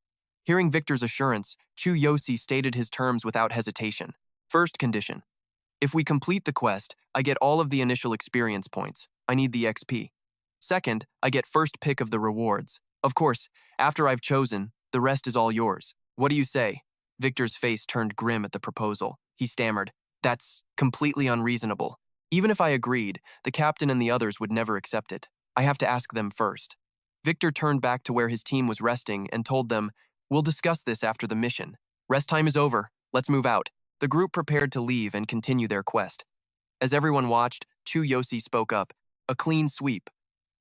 Speaker 1: Hearing Victor's assurance, Chuyoshi stated his terms without hesitation. First condition. If we complete the quest, I get all of the initial experience points. I need the XP. Second, I get first pick of the rewards. Of course, after I've chosen, the rest is all yours. What do you say? Victor's face turned grim at the proposal. He stammered, That's completely unreasonable. Even if I agreed, the captain and the others would never accept it. I have to ask them first. Victor turned back to where his team was resting and told them, We'll discuss this after the mission. Rest time is over. Let's move out. The group prepared to leave and continue their quest. As everyone watched, Chuyoshi spoke up, a clean sweep.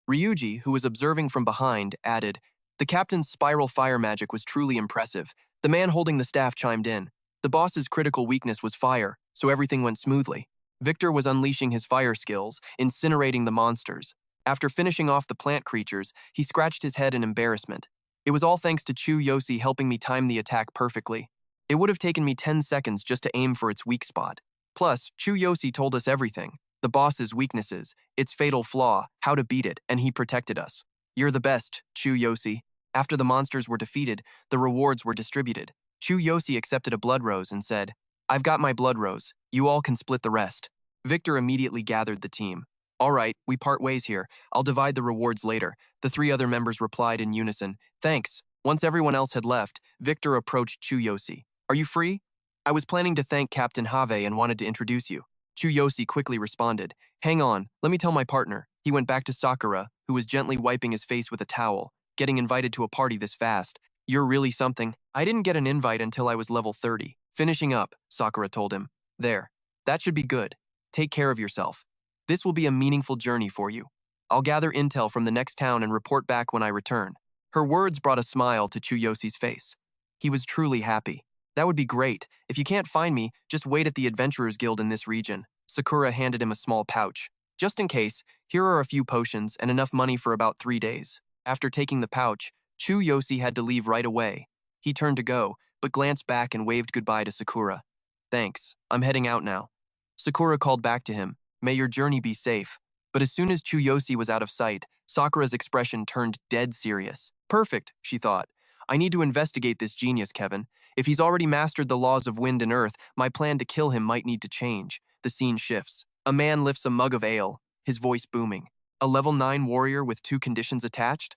Speaker 1: Ryuji, who was observing from behind, added, The captain's spiral fire magic was truly impressive. The man holding the staff chimed in. The boss's critical weakness was fire, so everything went smoothly. Victor was unleashing his fire skills, incinerating the monsters. After finishing off the plant creatures, he scratched his head in embarrassment. It was all thanks to Chuyoshi helping me time the attack perfectly. It would have taken me 10 seconds just to aim for its weak spot. Plus, Chuyoshi told us everything. The boss's weaknesses, its fatal flaw, how to beat it, and he protected us. You're the best, Chuyoshi. After the monsters were defeated, the rewards were distributed. Chuyoshi accepted a blood rose and said, I've got my blood rose. You all can split the rest. Victor immediately gathered the team. All right, we part ways here. I'll divide the rewards later. The 3 other members replied in unison. Thanks. Once everyone else had left, Victor approached Chuyoshi. Are you free? I was planning to thank Captain Have and wanted to introduce you. Chuyoshi quickly responded. Hang on, let me tell my partner. He went back to Sakura, who was gently wiping his face with a towel. Getting invited to a party this fast. You're really something. I didn't get an invite until I was level 30. Finishing up, Sakura told him. There. That should be good. Take care of yourself. This will be a meaningful journey for you. I'll gather intel from the next town and report back when I return. Her words brought a smile to Chuyoshi's face. He was truly happy. That would be great. If you can't find me, just wait at the Adventurers Guild in this region. Sakura handed him a small pouch. Just in case, here are a few potions and enough money for about 3 days. After taking the pouch, Chuyoshi had to leave right away. He turned to go, but glanced back and waved goodbye to Sakura. Thanks, I'm heading out now. Sakura called back to him, May your journey be safe. But as soon as Chuyoshi was out of sight, Sakura's expression turned dead serious. Perfect, she thought. I need to investigate this genius, Kevin. If he's already mastered the laws of wind and earth, my plan to kill him might need to change. The scene shifts. A man lifts a mug of ale, his voice booming. A level 9 warrior with 2 conditions attached?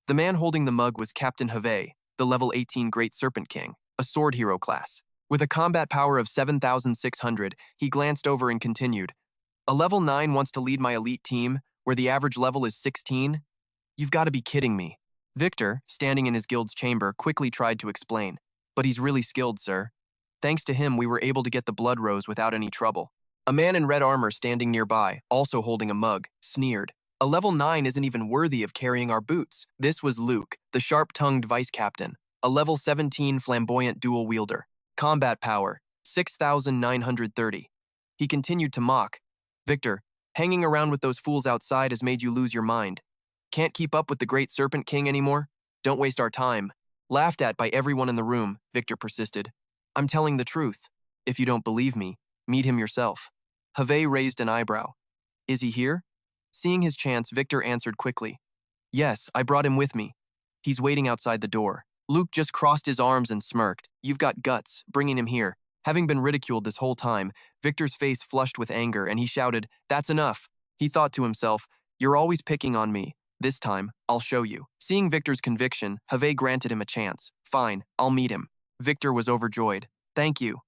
Speaker 1: The man holding the mug was Captain Have, the level 18 Great Serpent King, a sword hero class. With a combat power of 7,600, he glanced over and continued. A level 9 wants to lead my elite team, where the average level is 16? You've got to be kidding me. Victor, standing in his guild's chamber, quickly tried to explain. But he's really skilled, sir. Thanks to him, we were able to get the blood rose without any trouble. A man in red armor standing nearby, also holding a mug, sneered. A level 9 isn't even worthy of carrying our boots. This was Luke, the sharp-tongued vice captain, a level 17 flamboyant dual wielder. Combat power, 6,930. He continued to mock. Victor, hanging around with those fools outside has made you lose your mind. Can't keep up with the Great Serpent King anymore? Don't waste our time. Laughed at by everyone in the room, Victor persisted. I'm telling the truth. If you don't believe me, meet him yourself. Have raised an eyebrow. Is he here? Seeing his chance, Victor answered quickly. Yes, I brought him with me. He's waiting outside the door. Luke just crossed his arms and smirked. You've got guts, bringing him here. Having been ridiculed this whole time, Victor's face flushed with anger and he shouted, That's enough. He thought to himself, You're always picking on me. This time, I'll show you. Seeing Victor's conviction, Have granted him a chance. Fine, I'll meet him. Victor was overjoyed. Thank you.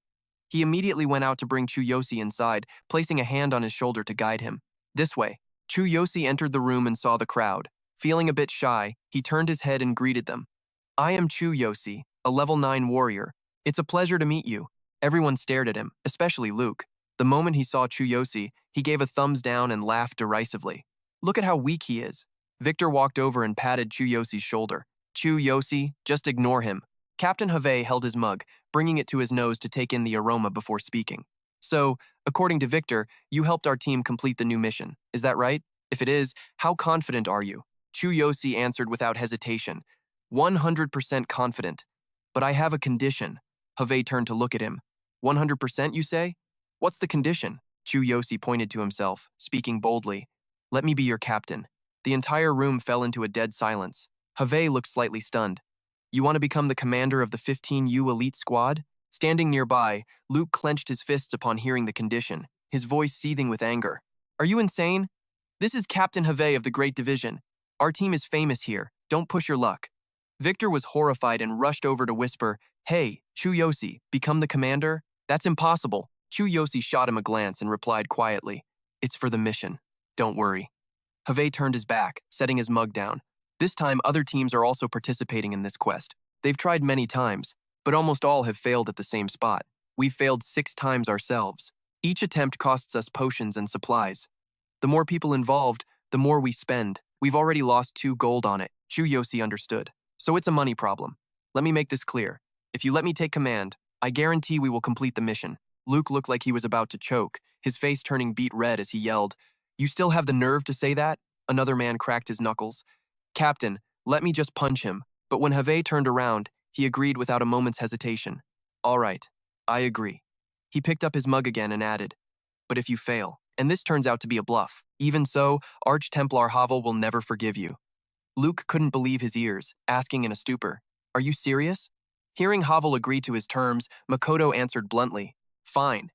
Speaker 1: He immediately went out to bring Chuyoshi inside, placing a hand on his shoulder to guide him. This way. Chuyoshi entered the room and saw the crowd. Feeling a bit shy, he turned his head and greeted them. I am Chuyoshi, a level 9 warrior. It's a pleasure to meet you. Everyone stared at him, especially Luke. The moment he saw Chuyoshi, he gave a thumbs down and laughed derisively. Look at how weak he is. Victor walked over and patted Chuyoshi's shoulder. Chuyoshi, just ignore him. Captain Have held his mug, bringing it to his nose to take in the aroma before speaking. So, according to Victor, you helped our team complete the new mission. Is that right? If it is, how confident are you? Chuyoshi answered without hesitation. 100% confident. But I have a condition. Have turned to look at him. 100% you say? What's the condition? Chuyoshi pointed to himself, speaking boldly. Let me be your captain. The entire room fell into a dead silence. Have looked slightly stunned. You want to become the commander of the 15U elite squad? Standing nearby, Luke clenched his fists upon hearing the condition, his voice seething with anger. Are you insane? This is Captain Have of the Great Division. Our team is famous here. Don't push your luck. Victor was horrified and rushed over to whisper, Hey, Chuyoshi, become the commander? That's impossible. Chuyoshi shot him a glance and replied quietly, It's for the mission. Don't worry. Have turned his back, setting his mug down. This time, other teams are also participating in this quest. They've tried many times, but almost all have failed at the same spot. We've failed 6 times ourselves. Each attempt costs us potions and supplies. The more people involved, the more we spend. We've already lost 2 gold on it. Chuyoshi understood. So it's a money problem. Let me make this clear. If you let me take command, I guarantee we will complete the mission. Luke looked like he was about to choke, his face turning beet red as he yelled, You still have the nerve to say that? Another man cracked his knuckles. Captain, let me just punch him. But when Have turned around, he agreed without a moment's hesitation. All right, I agree. He picked up his mug again and added, But if you fail, and this turns out to be a bluff, even so, Arch-Templar Havel will never forgive you. Luke couldn't believe his ears, asking in a stupor, Are you serious? Hearing Havel agree to his terms, Makoto answered bluntly, Fine.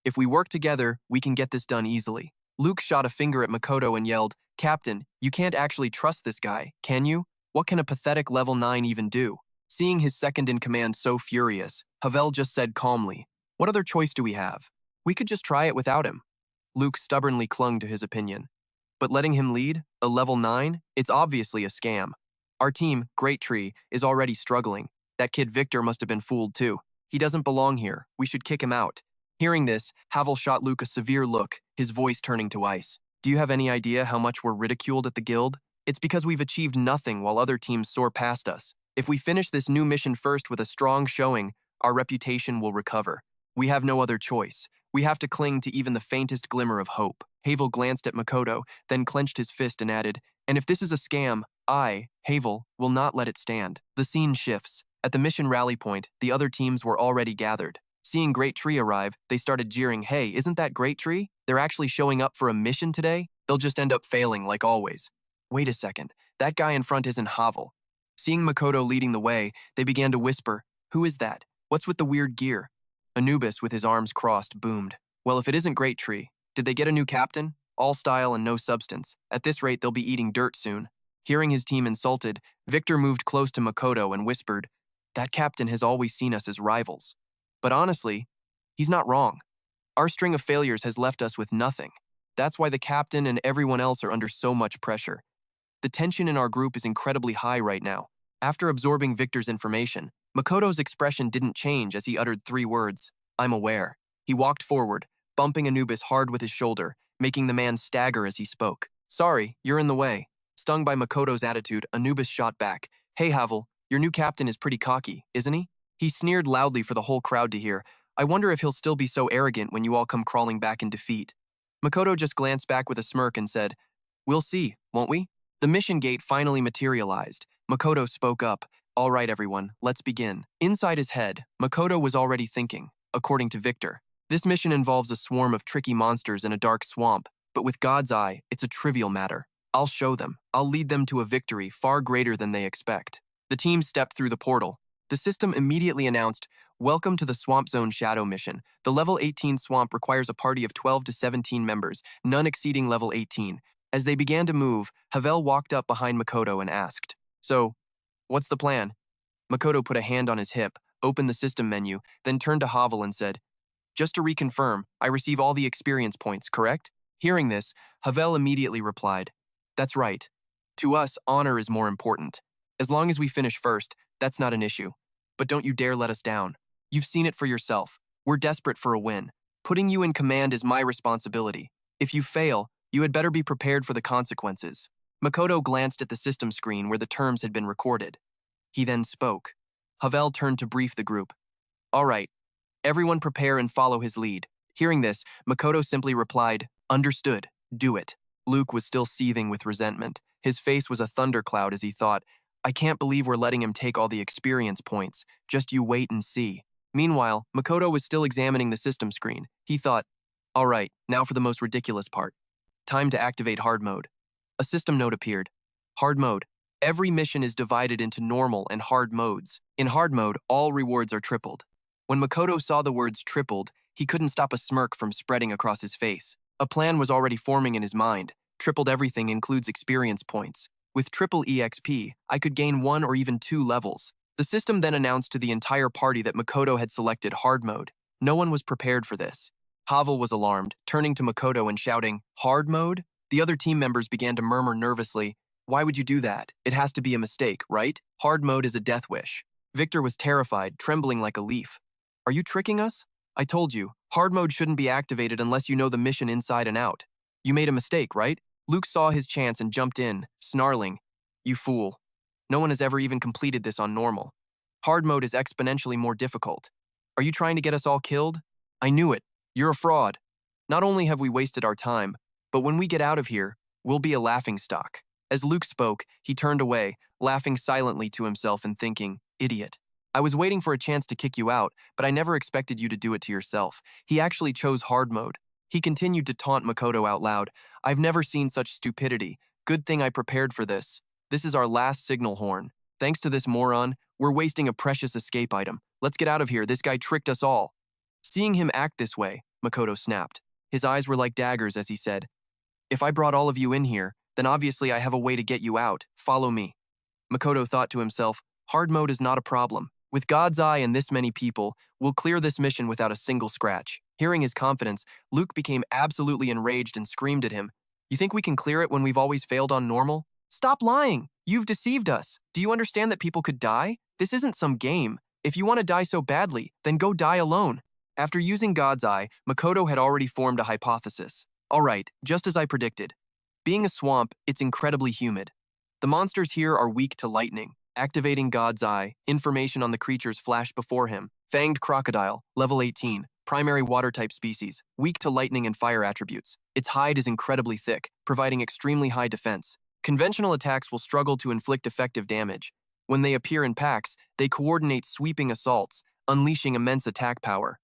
Speaker 1: If we work together, we can get this done easily. Luke shot a finger at Makoto and yelled, Captain, you can't actually trust this guy, can you? What can a pathetic level 9 even do? Seeing his second-in-command so furious, Havel just said calmly, What other choice do we have? We could just try it without him. Luke stubbornly clung to his opinion. But letting him lead, a level 9, it's obviously a scam. Our team, Great Tree, is already struggling. That kid Victor must have been fooled too. He doesn't belong here. We should kick him out. Hearing this, Havel shot Luke a severe look, his voice turning to ice. Do you have any idea how much we're ridiculed at the guild? It's because we've achieved nothing while other teams soar past us. If we finish this new mission first with a strong showing, our reputation will recover. We have no other choice. We have to cling to even the faintest glimmer of hope. Havel glanced at Makoto, then clenched his fist and added, And if this is a scam, I, Havel, will not let it stand. The scene shifts. At the mission rally point, the other teams were already gathered. Seeing Great Tree arrive, they started jeering, Hey, isn't that Great Tree? They're actually showing up for a mission today? They'll just end up failing like always. Wait a second, that guy in front isn't Havel. Seeing Makoto leading the way, they began to whisper, Who is that? What's with the weird gear? Anubis, with his arms crossed, boomed. Well, if it isn't Great Tree, did they get a new captain? All style and no substance. At this rate, they'll be eating dirt soon. Hearing his team insulted, Victor moved close to Makoto and whispered, That captain has always seen us as rivals. But honestly, he's not wrong. Our string of failures has left us with nothing. That's why the captain and everyone else are under so much pressure. The tension in our group is incredibly high right now. After absorbing Victor's information, Makoto's expression didn't change as he uttered 3 words, I'm aware. He walked forward, bumping Anubis hard with his shoulder, making the man stagger as he spoke. Sorry, you're in the way. Stung by Makoto's attitude, Anubis shot back. Hey Havel, your new captain is pretty cocky, isn't he? He sneered loudly for the whole crowd to hear. I wonder if he'll still be so arrogant when you all come crawling back in defeat. Makoto just glanced back with a smirk and said, We'll see, won't we? The mission gate finally materialized. Makoto spoke up. All right, everyone, let's begin. Inside his head, Makoto was already thinking, according to Victor. This mission involves a swarm of tricky monsters in a dark swamp, but with God's eye, it's a trivial matter. I'll show them. I'll lead them to a victory far greater than they expect. The team stepped through the portal. The system immediately announced, Welcome to the Swamp Zone Shadow Mission. The level 18 swamp requires a party of 12 to 17 members, none exceeding level 18. As they began to move, Havel walked up behind Makoto and asked, So, what's the plan? Makoto put a hand on his hip, opened the system menu, then turned to Havel and said, Just to reconfirm, I receive all the experience points, correct? Hearing this, Havel immediately replied, That's right. To us, honor is more important. As long as we finish first, that's not an issue. But don't you dare let us down. You've seen it for yourself. We're desperate for a win. Putting you in command is my responsibility. If you fail, you had better be prepared for the consequences. Makoto glanced at the system screen where the terms had been recorded. He then spoke. Havel turned to brief the group. All right, everyone prepare and follow his lead. Hearing this, Makoto simply replied, understood, do it. Luke was still seething with resentment. His face was a thundercloud as he thought, I can't believe we're letting him take all the experience points. Just you wait and see. Meanwhile, Makoto was still examining the system screen. He thought, all right, now for the most ridiculous part. Time to activate hard mode. A system note appeared. Hard mode. Every mission is divided into normal and hard modes. In hard mode, all rewards are tripled. When Makoto saw the words tripled, he couldn't stop a smirk from spreading across his face. A plan was already forming in his mind. Tripled everything includes experience points. With triple EXP, I could gain 1 or even 2 levels. The system then announced to the entire party that Makoto had selected hard mode. No one was prepared for this. Havel was alarmed, turning to Makoto and shouting, hard mode? The other team members began to murmur nervously, why would you do that? It has to be a mistake, right? Hard mode is a death wish. Victor was terrified, trembling like a leaf. Are you tricking us? I told you, hard mode shouldn't be activated unless you know the mission inside and out. You made a mistake, right? Luke saw his chance and jumped in, snarling, you fool. No one has ever even completed this on normal. Hard mode is exponentially more difficult. Are you trying to get us all killed? I knew it. You're a fraud. Not only have we wasted our time, but when we get out of here, we'll be a laughingstock. As Luke spoke, he turned away, laughing silently to himself and thinking, idiot. I was waiting for a chance to kick you out, but I never expected you to do it to yourself. He actually chose hard mode. He continued to taunt Makoto out loud. I've never seen such stupidity. Good thing I prepared for this. This is our last signal horn. Thanks to this moron, we're wasting a precious escape item. Let's get out of here. This guy tricked us all. Seeing him act this way, Makoto snapped. His eyes were like daggers as he said, if I brought all of you in here, then obviously I have a way to get you out. Follow me. Makoto thought to himself, hard mode is not a problem. With God's eye and this many people, we'll clear this mission without a single scratch. Hearing his confidence, Luke became absolutely enraged and screamed at him. You think we can clear it when we've always failed on normal? Stop lying! You've deceived us. Do you understand that people could die? This isn't some game. If you want to die so badly, then go die alone. After using God's eye, Makoto had already formed a hypothesis. All right, just as I predicted. Being a swamp, it's incredibly humid. The monsters here are weak to lightning. Activating God's eye, information on the creatures flashed before him. Fanged crocodile, level 18, primary water-type species, weak to lightning and fire attributes. Its hide is incredibly thick, providing extremely high defense. Conventional attacks will struggle to inflict effective damage. When they appear in packs, they coordinate sweeping assaults, unleashing immense attack power.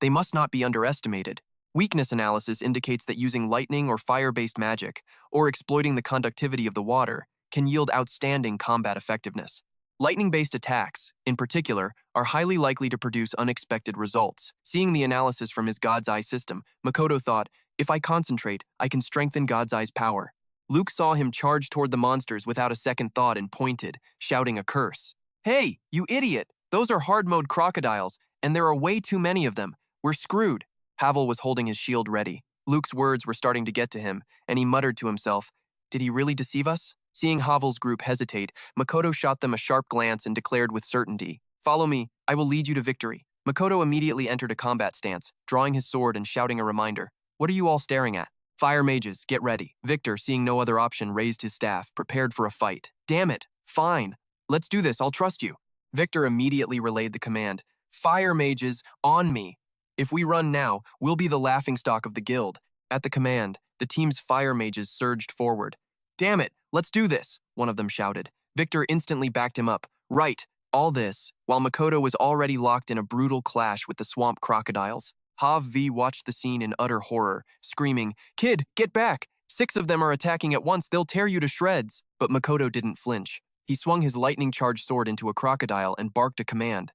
Speaker 1: They must not be underestimated. Weakness analysis indicates that using lightning or fire-based magic, or exploiting the conductivity of the water, can yield outstanding combat effectiveness. Lightning-based attacks, in particular, are highly likely to produce unexpected results. Seeing the analysis from his God's Eye system, Makoto thought, if I concentrate, I can strengthen God's Eye's power. Luke saw him charge toward the monsters without a second thought and pointed, shouting a curse. Hey, you idiot! Those are hard-mode crocodiles, and there are way too many of them. We're screwed. Havel was holding his shield ready. Luke's words were starting to get to him, and he muttered to himself, did he really deceive us? Seeing Havel's group hesitate, Makoto shot them a sharp glance and declared with certainty, follow me, I will lead you to victory. Makoto immediately entered a combat stance, drawing his sword and shouting a reminder. What are you all staring at? Fire mages, get ready. Victor, seeing no other option, raised his staff, prepared for a fight. Damn it, fine. Let's do this, I'll trust you. Victor immediately relayed the command. Fire mages, on me. If we run now, we'll be the laughingstock of the guild. At the command, the team's fire mages surged forward. Damn it, let's do this, one of them shouted. Victor instantly backed him up. Right, all this, while Makoto was already locked in a brutal clash with the swamp crocodiles. Hav V watched the scene in utter horror, screaming, Kid, get back! 6 of them are attacking at once, they'll tear you to shreds. But Makoto didn't flinch. He swung his lightning-charged sword into a crocodile and barked a command.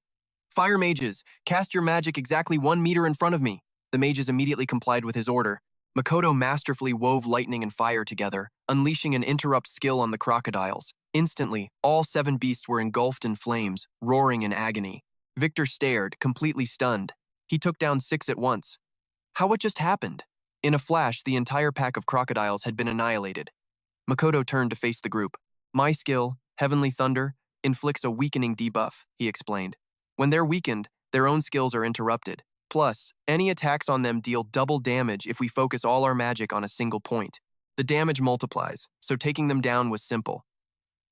Speaker 1: Fire mages, cast your magic exactly 1 meter in front of me. The mages immediately complied with his order. Makoto masterfully wove lightning and fire together, unleashing an interrupt skill on the crocodiles. Instantly, all 7 beasts were engulfed in flames, roaring in agony. Victor stared, completely stunned. He took down 6 at once. What just happened? In a flash, the entire pack of crocodiles had been annihilated. Makoto turned to face the group. My skill, Heavenly Thunder, inflicts a weakening debuff, he explained. When they're weakened, their own skills are interrupted. Plus, any attacks on them deal double damage if we focus all our magic on a single point. The damage multiplies, so taking them down was simple.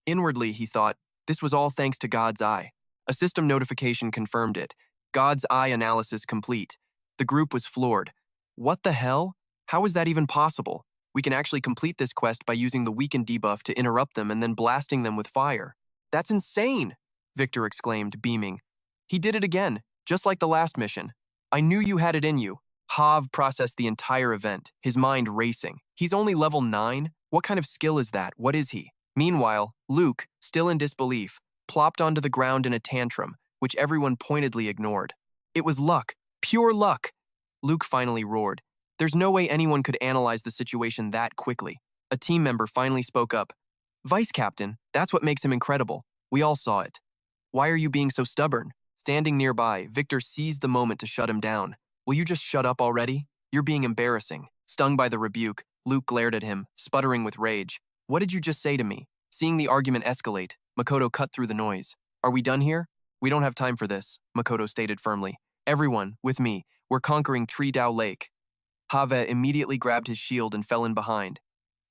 Speaker 1: Inwardly, he thought, this was all thanks to God's Eye. A system notification confirmed it. God's Eye analysis complete. The group was floored. What the hell? How is that even possible? We can actually complete this quest by using the weaken debuff to interrupt them and then blasting them with fire. That's insane, Victor exclaimed, beaming. He did it again, just like the last mission. I knew you had it in you. Hav processed the entire event, his mind racing. He's only level 9? What kind of skill is that? What is he? Meanwhile, Luke, still in disbelief, plopped onto the ground in a tantrum, which everyone pointedly ignored. It was luck, pure luck. Luke finally roared. There's no way anyone could analyze the situation that quickly. A team member finally spoke up. Vice Captain, that's what makes him incredible. We all saw it. Why are you being so stubborn? Standing nearby, Victor seized the moment to shut him down. Will you just shut up already? You're being embarrassing. Stung by the rebuke, Luke glared at him, sputtering with rage. What did you just say to me? Seeing the argument escalate, Makoto cut through the noise. Are we done here? We don't have time for this, Makoto stated firmly. Everyone, with me, we're conquering Tree Dao Lake. Have immediately grabbed his shield and fell in behind.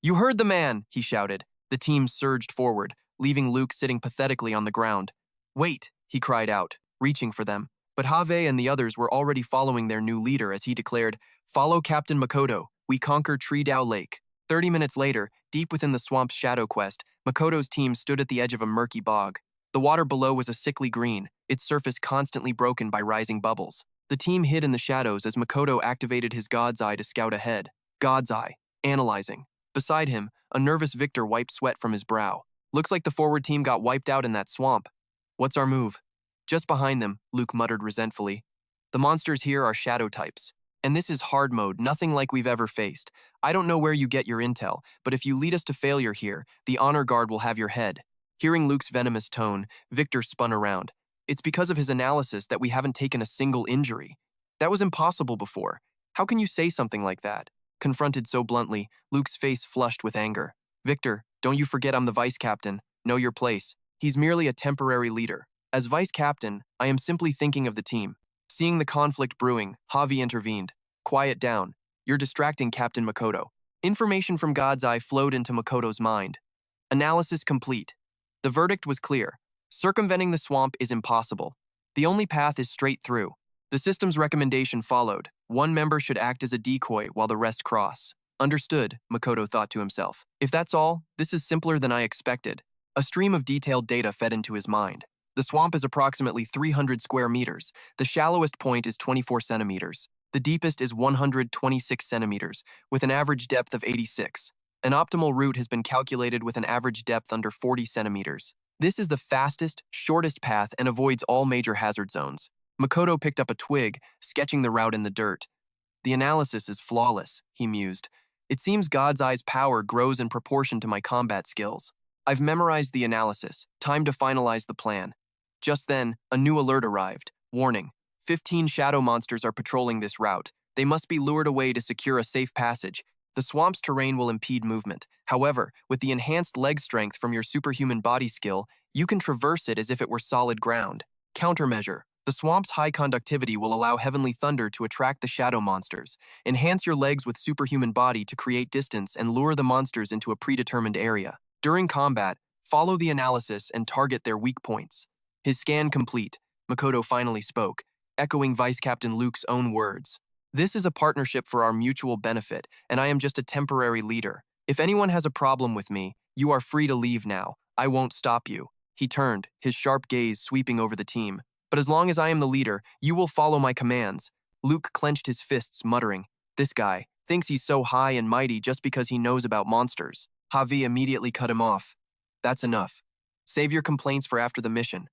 Speaker 1: You heard the man, he shouted. The team surged forward, leaving Luke sitting pathetically on the ground. Wait, he cried out, reaching for them. But Have and the others were already following their new leader as he declared, Follow Captain Makoto, we conquer Tree Dao Lake. 30 minutes later, deep within the swamp's shadow quest, Makoto's team stood at the edge of a murky bog. The water below was a sickly green, its surface constantly broken by rising bubbles. The team hid in the shadows as Makoto activated his God's Eye to scout ahead. God's Eye, analyzing. Beside him, a nervous Victor wiped sweat from his brow. Looks like the forward team got wiped out in that swamp. What's our move? Just behind them, Luke muttered resentfully. The monsters here are shadow types. And this is hard mode, nothing like we've ever faced. I don't know where you get your intel, but if you lead us to failure here, the honor guard will have your head. Hearing Luke's venomous tone, Victor spun around. It's because of his analysis that we haven't taken a single injury. That was impossible before. How can you say something like that? Confronted so bluntly, Luke's face flushed with anger. Victor, don't you forget I'm the vice captain. Know your place. He's merely a temporary leader. As vice captain, I am simply thinking of the team. Seeing the conflict brewing, Javi intervened. Quiet down. You're distracting Captain Makoto. Information from God's Eye flowed into Makoto's mind. Analysis complete. The verdict was clear. Circumventing the swamp is impossible. The only path is straight through. The system's recommendation followed. One member should act as a decoy while the rest cross. Understood, Makoto thought to himself. If that's all, this is simpler than I expected. A stream of detailed data fed into his mind. The swamp is approximately 300 square meters. The shallowest point is 24 centimeters. The deepest is 126 centimeters, with an average depth of 86. An optimal route has been calculated with an average depth under 40 centimeters. This is the fastest, shortest path and avoids all major hazard zones. Makoto picked up a twig, sketching the route in the dirt. The analysis is flawless, he mused. It seems God's Eye's power grows in proportion to my combat skills. I've memorized the analysis. Time to finalize the plan. Just then, a new alert arrived. Warning. 15 shadow monsters are patrolling this route. They must be lured away to secure a safe passage. The swamp's terrain will impede movement. However, with the enhanced leg strength from your superhuman body skill, you can traverse it as if it were solid ground. Countermeasure. The swamp's high conductivity will allow heavenly thunder to attract the shadow monsters. Enhance your legs with superhuman body to create distance and lure the monsters into a predetermined area. During combat, follow the analysis and target their weak points. His scan complete, Makoto finally spoke, echoing Vice Captain Luke's own words. This is a partnership for our mutual benefit, and I am just a temporary leader. If anyone has a problem with me, you are free to leave now. I won't stop you. He turned, his sharp gaze sweeping over the team. But as long as I am the leader, you will follow my commands. Luke clenched his fists, muttering, This guy thinks he's so high and mighty just because he knows about monsters. Javi immediately cut him off. That's enough. Save your complaints for after the mission.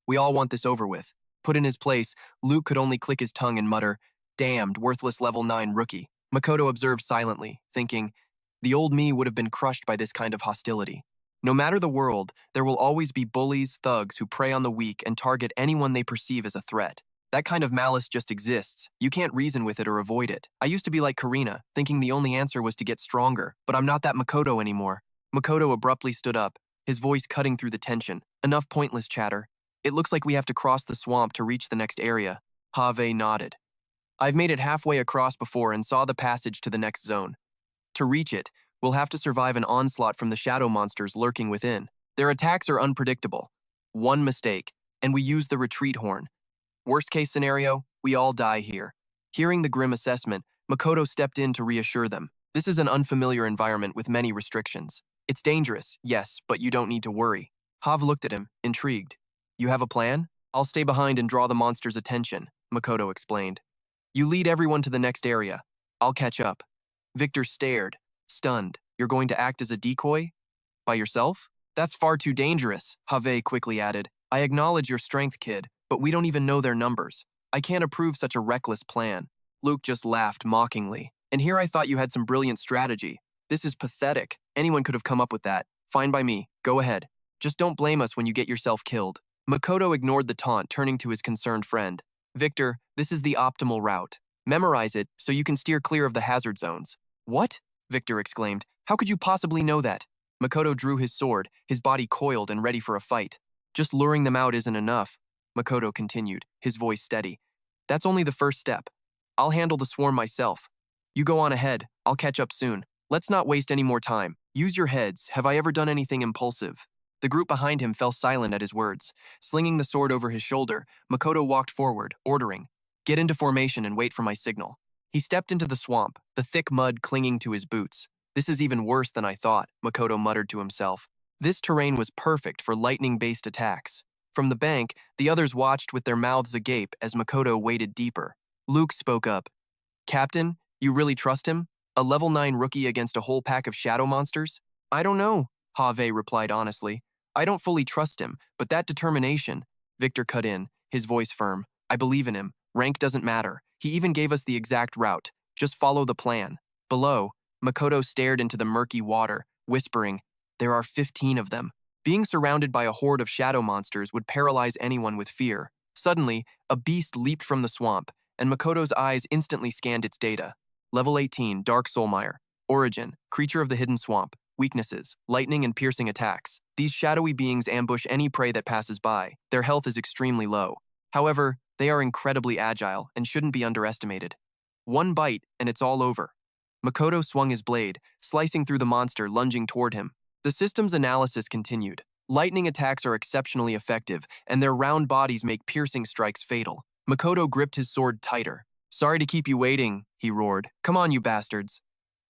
Speaker 1: We all want this over with. Put in his place, Luke could only click his tongue and mutter, Damned, worthless level 9 rookie. Makoto observed silently, thinking, the old me would have been crushed by this kind of hostility. No matter the world, there will always be bullies, thugs who prey on the weak and target anyone they perceive as a threat. That kind of malice just exists. You can't reason with it or avoid it. I used to be like Karina, thinking the only answer was to get stronger, but I'm not that Makoto anymore. Makoto abruptly stood up, his voice cutting through the tension. Enough pointless chatter. It looks like we have to cross the swamp to reach the next area. Have nodded. I've made it halfway across before and saw the passage to the next zone. To reach it, we'll have to survive an onslaught from the shadow monsters lurking within. Their attacks are unpredictable. One mistake, and we use the retreat horn. Worst case scenario, we all die here. Hearing the grim assessment, Makoto stepped in to reassure them. This is an unfamiliar environment with many restrictions. It's dangerous, yes, but you don't need to worry. Hav looked at him, intrigued. You have a plan? I'll stay behind and draw the monster's attention, Makoto explained. You lead everyone to the next area. I'll catch up. Victor stared, stunned. You're going to act as a decoy? By yourself? That's far too dangerous, Have quickly added. I acknowledge your strength, kid, but we don't even know their numbers. I can't approve such a reckless plan. Luke just laughed mockingly. And here I thought you had some brilliant strategy. This is pathetic. Anyone could have come up with that. Fine by me. Go ahead. Just don't blame us when you get yourself killed. Makoto ignored the taunt, turning to his concerned friend. Victor, this is the optimal route. Memorize it so you can steer clear of the hazard zones. What? Victor exclaimed. How could you possibly know that? Makoto drew his sword, his body coiled and ready for a fight. Just luring them out isn't enough, Makoto continued, his voice steady. That's only the first step. I'll handle the swarm myself. You go on ahead. I'll catch up soon. Let's not waste any more time. Use your heads. Have I ever done anything impulsive? The group behind him fell silent at his words. Slinging the sword over his shoulder, Makoto walked forward, ordering, Get into formation and wait for my signal. He stepped into the swamp, the thick mud clinging to his boots. This is even worse than I thought, Makoto muttered to himself. This terrain was perfect for lightning-based attacks. From the bank, the others watched with their mouths agape as Makoto waded deeper. Luke spoke up. Captain, you really trust him? A level 9 rookie against a whole pack of shadow monsters? I don't know, Have replied honestly. I don't fully trust him, but that determination… Victor cut in, his voice firm. I believe in him. Rank doesn't matter. He even gave us the exact route. Just follow the plan. Below, Makoto stared into the murky water, whispering, There are 15 of them. Being surrounded by a horde of shadow monsters would paralyze anyone with fear. Suddenly, a beast leaped from the swamp, and Makoto's eyes instantly scanned its data. Level 18, Dark Soulmire. Origin, creature of the hidden swamp. Weaknesses, lightning and piercing attacks. These shadowy beings ambush any prey that passes by. Their health is extremely low. However, they are incredibly agile and shouldn't be underestimated. One bite, and it's all over. Makoto swung his blade, slicing through the monster lunging toward him. The system's analysis continued. Lightning attacks are exceptionally effective, and their round bodies make piercing strikes fatal. Makoto gripped his sword tighter. Sorry to keep you waiting, he roared. Come on, you bastards.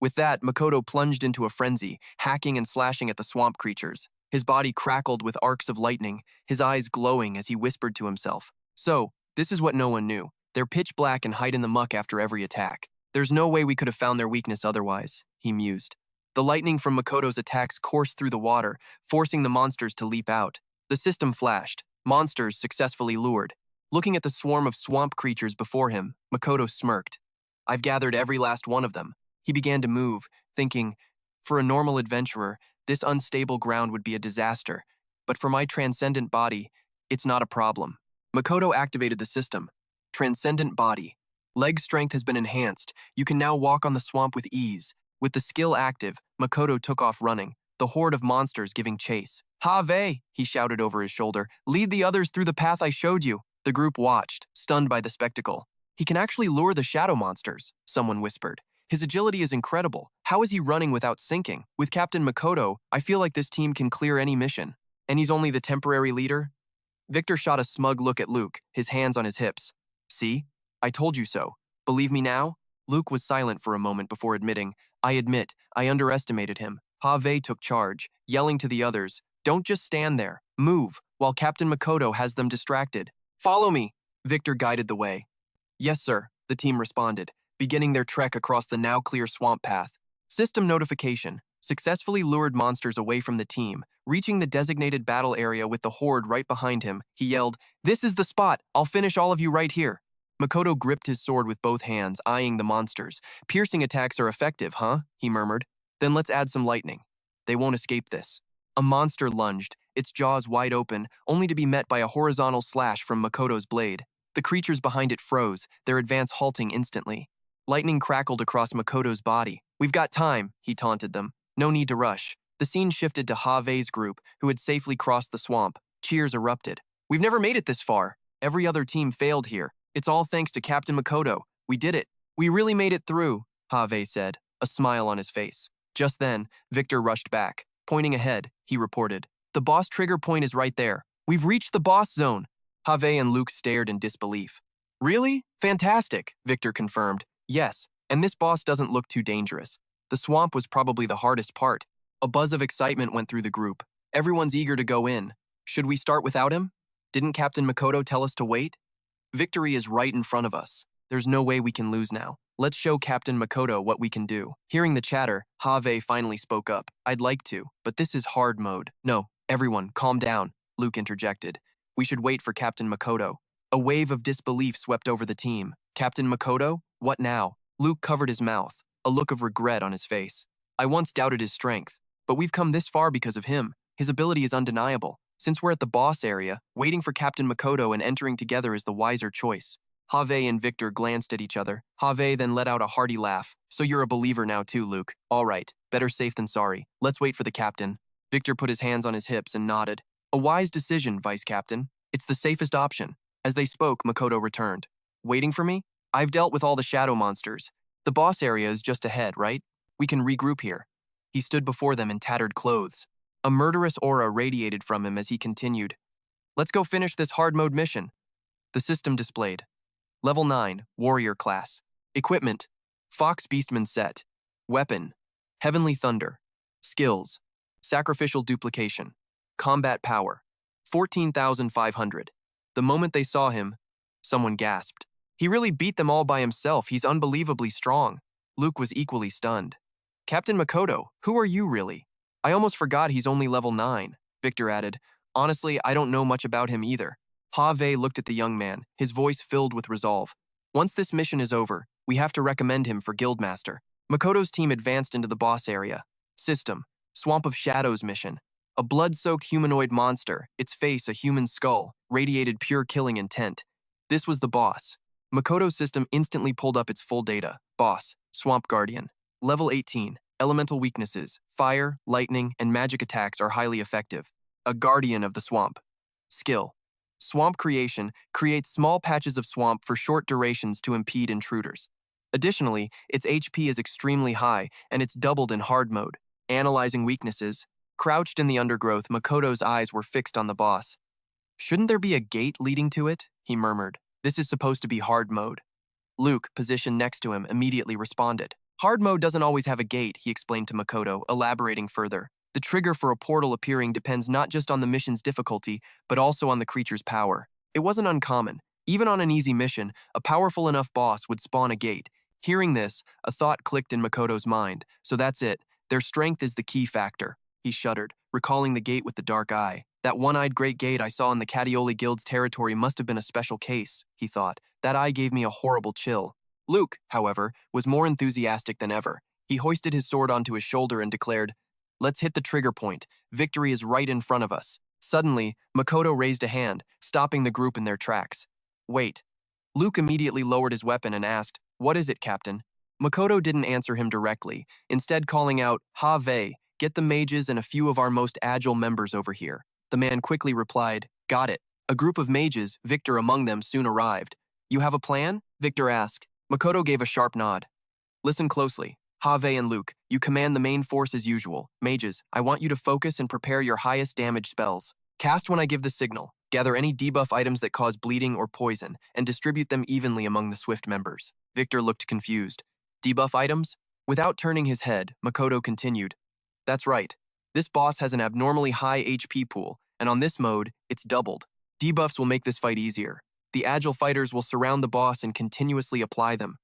Speaker 1: With that, Makoto plunged into a frenzy, hacking and slashing at the swamp creatures. His body crackled with arcs of lightning, his eyes glowing as he whispered to himself. So, this is what no one knew. They're pitch black and hide in the muck after every attack. There's no way we could have found their weakness otherwise, he mused. The lightning from Makoto's attacks coursed through the water, forcing the monsters to leap out. The system flashed, monsters successfully lured. Looking at the swarm of swamp creatures before him, Makoto smirked. I've gathered every last one of them. He began to move, thinking, for a normal adventurer, this unstable ground would be a disaster, but for my transcendent body, it's not a problem. Makoto activated the system. Transcendent body. Leg strength has been enhanced. You can now walk on the swamp with ease. With the skill active, Makoto took off running, the horde of monsters giving chase. Have, he shouted over his shoulder. Lead the others through the path I showed you. The group watched, stunned by the spectacle. He can actually lure the shadow monsters, someone whispered. His agility is incredible. How is he running without sinking? With Captain Makoto, I feel like this team can clear any mission. And he's only the temporary leader? Victor shot a smug look at Luke, his hands on his hips. See? I told you so. Believe me now? Luke was silent for a moment before admitting, I admit, I underestimated him. Have took charge, yelling to the others, Don't just stand there. Move, while Captain Makoto has them distracted. Follow me. Victor guided the way. Yes, sir, the team responded, beginning their trek across the now clear swamp path. System notification. Successfully lured monsters away from the team. Reaching the designated battle area with the horde right behind him, he yelled, This is the spot. I'll finish all of you right here. Makoto gripped his sword with both hands, eyeing the monsters. Piercing attacks are effective, huh? He murmured. Then let's add some lightning. They won't escape this. A monster lunged, its jaws wide open, only to be met by a horizontal slash from Makoto's blade. The creatures behind it froze, their advance halting instantly. Lightning crackled across Makoto's body. We've got time, he taunted them. No need to rush. The scene shifted to Have's group, who had safely crossed the swamp. Cheers erupted. We've never made it this far. Every other team failed here. It's all thanks to Captain Makoto. We did it. We really made it through, Have said, a smile on his face. Just then, Victor rushed back. Pointing ahead, he reported, "The boss trigger point is right there. We've reached the boss zone." Have and Luke stared in disbelief. "Really? Fantastic," Victor confirmed. "Yes, and this boss doesn't look too dangerous. The swamp was probably the hardest part." A buzz of excitement went through the group. Everyone's eager to go in. Should we start without him? Didn't Captain Makoto tell us to wait? Victory is right in front of us. There's no way we can lose now. Let's show Captain Makoto what we can do. Hearing the chatter, Have finally spoke up. "I'd like to, but this is hard mode." "No, everyone, calm down," Luke interjected. "We should wait for Captain Makoto." A wave of disbelief swept over the team. "Captain Makoto? What now?" Luke covered his mouth, a look of regret on his face. "I once doubted his strength, but we've come this far because of him. His ability is undeniable. Since we're at the boss area, waiting for Captain Makoto and entering together is the wiser choice." Have and Victor glanced at each other. Have then let out a hearty laugh. "So you're a believer now too, Luke. All right, better safe than sorry. Let's wait for the captain." Victor put his hands on his hips and nodded. "A wise decision, Vice Captain. It's the safest option." As they spoke, Makoto returned. "Waiting for me? I've dealt with all the shadow monsters. The boss area is just ahead, right? We can regroup here." He stood before them in tattered clothes. A murderous aura radiated from him as he continued. "Let's go finish this hard mode mission." The system displayed. Level 9, Warrior Class. Equipment, Fox Beastman Set. Weapon, Heavenly Thunder. Skills, Sacrificial Duplication. Combat Power, 14,500. The moment they saw him, someone gasped. "He really beat them all by himself. He's unbelievably strong." Luke was equally stunned. "Captain Makoto, who are you really?" "I almost forgot he's only level 9, Victor added. "Honestly, I don't know much about him either." Have looked at the young man, his voice filled with resolve. "Once this mission is over, we have to recommend him for Guildmaster." Makoto's team advanced into the boss area. System, Swamp of Shadows mission. A blood-soaked humanoid monster, its face a human skull, radiated pure killing intent. This was the boss. Makoto's system instantly pulled up its full data. Boss, Swamp Guardian. Level 18. Elemental weaknesses, fire, lightning, and magic attacks are highly effective. A guardian of the swamp. Skill. Swamp Creation creates small patches of swamp for short durations to impede intruders. Additionally, its HP is extremely high, and it's doubled in hard mode. Analyzing weaknesses. Crouched in the undergrowth, Makoto's eyes were fixed on the boss. "Shouldn't there be a gate leading to it?" he murmured. "This is supposed to be hard mode." Luke, positioned next to him, immediately responded. "Hard mode doesn't always have a gate," he explained to Makoto, elaborating further. "The trigger for a portal appearing depends not just on the mission's difficulty, but also on the creature's power." It wasn't uncommon. Even on an easy mission, a powerful enough boss would spawn a gate. Hearing this, a thought clicked in Makoto's mind. So that's it. Their strength is the key factor. He shuddered, recalling the gate with the dark eye. "That one-eyed great gate I saw in the Catioli Guild's territory must have been a special case," he thought. "That eye gave me a horrible chill." Luke, however, was more enthusiastic than ever. He hoisted his sword onto his shoulder and declared, "Let's hit the trigger point. Victory is right in front of us." Suddenly, Makoto raised a hand, stopping the group in their tracks. "Wait." Luke immediately lowered his weapon and asked, "What is it, Captain?" Makoto didn't answer him directly, instead calling out, "Have, get the mages and a few of our most agile members over here." The man quickly replied, "Got it." A group of mages, Victor among them, soon arrived. "You have a plan?" Victor asked. Makoto gave a sharp nod. "Listen closely. Have and Luke, you command the main force as usual. Mages, I want you to focus and prepare your highest damage spells. Cast when I give the signal. Gather any debuff items that cause bleeding or poison, and distribute them evenly among the Swift members." Victor looked confused. "Debuff items?" Without turning his head, Makoto continued. "That's right. This boss has an abnormally high HP pool, and on this mode, it's doubled. Debuffs will make this fight easier. The agile fighters will surround the boss and continuously apply them.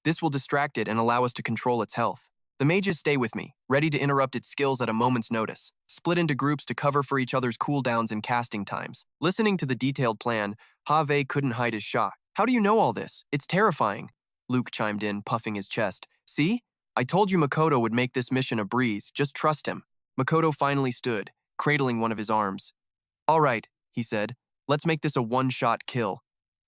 Speaker 1: This will distract it and allow us to control its health. The mages stay with me, ready to interrupt its skills at a moment's notice, split into groups to cover for each other's cooldowns and casting times." Listening to the detailed plan, Have couldn't hide his shock. "How do you know all this? It's terrifying." Luke chimed in, puffing his chest. "See? I told you Makoto would make this mission a breeze. Just trust him." Makoto finally stood, cradling one of his arms. "All right," he said. "Let's make this a one-shot kill.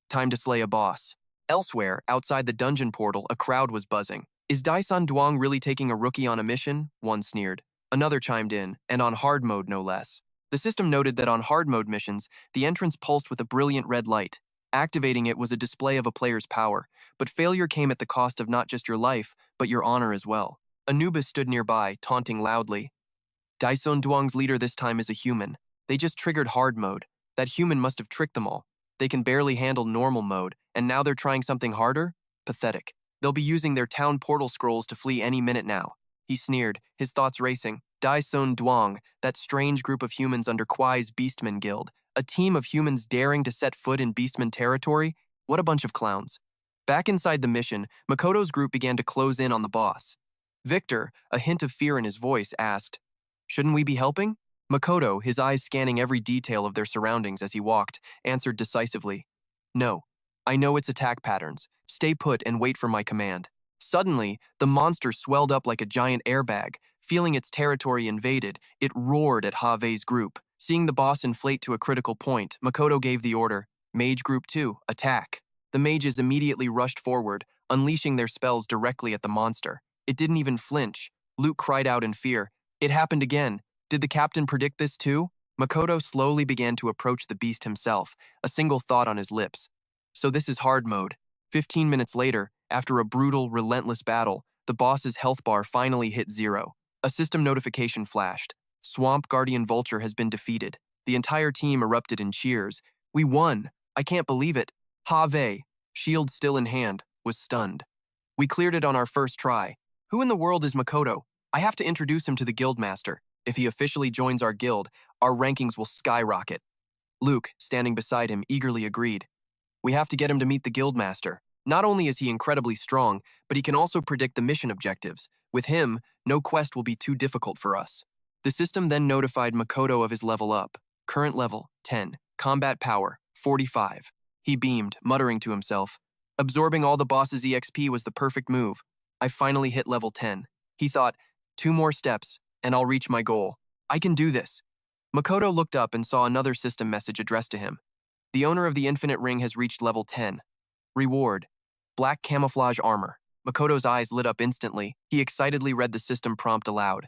Speaker 1: Time to slay a boss." Elsewhere, outside the dungeon portal, a crowd was buzzing. "Is Daisan Duong really taking a rookie on a mission?" one sneered. Another chimed in, and on hard mode no less. The system noted that on hard mode missions, the entrance pulsed with a brilliant red light. Activating it was a display of a player's power, but failure came at the cost of not just your life, but your honor as well. Anubis stood nearby, taunting loudly. Daison Duang's leader this time is a human. They just triggered hard mode. That human must have tricked them all. They can barely handle normal mode, and now they're trying something harder? Pathetic. They'll be using their town portal scrolls to flee any minute now. He sneered, his thoughts racing. Daison Duang, that strange group of humans under Kwai's Beastmen guild. A team of humans daring to set foot in Beastmen territory? What a bunch of clowns. Back inside the mission, Makoto's group began to close in on the boss. Victor, a hint of fear in his voice, asked, "Shouldn't we be helping?" Makoto, his eyes scanning every detail of their surroundings as he walked, answered decisively, "No. I know its attack patterns. Stay put and wait for my command." Suddenly, the monster swelled up like a giant airbag. Feeling its territory invaded, it roared at Have's group. Seeing the boss inflate to a critical point, Makoto gave the order, "Mage Group 2, attack." The mages immediately rushed forward, unleashing their spells directly at the monster. It didn't even flinch. Luke cried out in fear. It happened again. Did the captain predict this too? Makoto slowly began to approach the beast himself, a single thought on his lips. So this is hard mode. 15 minutes later, after a brutal, relentless battle, the boss's health bar finally hit 0. A system notification flashed. Swamp Guardian Vulture has been defeated. The entire team erupted in cheers. "We won! I can't believe it!" Have, shield still in hand, was stunned. "We cleared it on our first try. Who in the world is Makoto? I have to introduce him to the guildmaster. If he officially joins our guild, our rankings will skyrocket." Luke, standing beside him, eagerly agreed. "We have to get him to meet the guildmaster. Not only is he incredibly strong, but he can also predict the mission objectives. With him, no quest will be too difficult for us." The system then notified Makoto of his level up. Current level, 10. Combat power, 45. He beamed, muttering to himself. Absorbing all the boss's EXP was the perfect move. I finally hit level 10. He thought, 2 more steps, and I'll reach my goal. I can do this. Makoto looked up and saw another system message addressed to him. The owner of the Infinite Ring has reached level 10. Reward, black camouflage armor. Makoto's eyes lit up instantly. He excitedly read the system prompt aloud.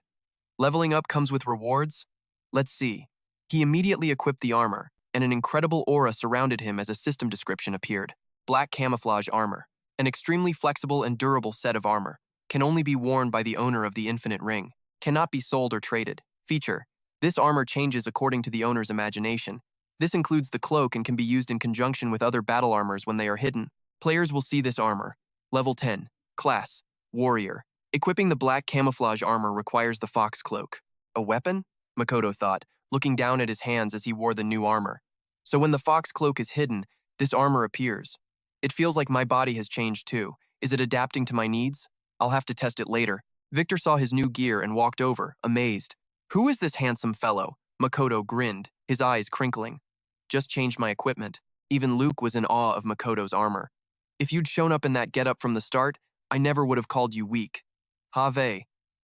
Speaker 1: Leveling up comes with rewards? Let's see. He immediately equipped the armor, and an incredible aura surrounded him as a system description appeared. Black camouflage armor. An extremely flexible and durable set of armor. Can only be worn by the owner of the Infinite Ring. Cannot be sold or traded. Feature. This armor changes according to the owner's imagination. This includes the cloak and can be used in conjunction with other battle armors when they are hidden. Players will see this armor. Level 10. Class. Warrior. Equipping the black camouflage armor requires the fox cloak. A weapon? Makoto thought, looking down at his hands as he wore the new armor. So when the fox cloak is hidden, this armor appears. It feels like my body has changed too. Is it adapting to my needs? I'll have to test it later. Victor saw his new gear and walked over, amazed. Who is this handsome fellow? Makoto grinned, his eyes crinkling. Just changed my equipment. Even Luke was in awe of Makoto's armor. If you'd shown up in that getup from the start, I never would have called you weak. Have,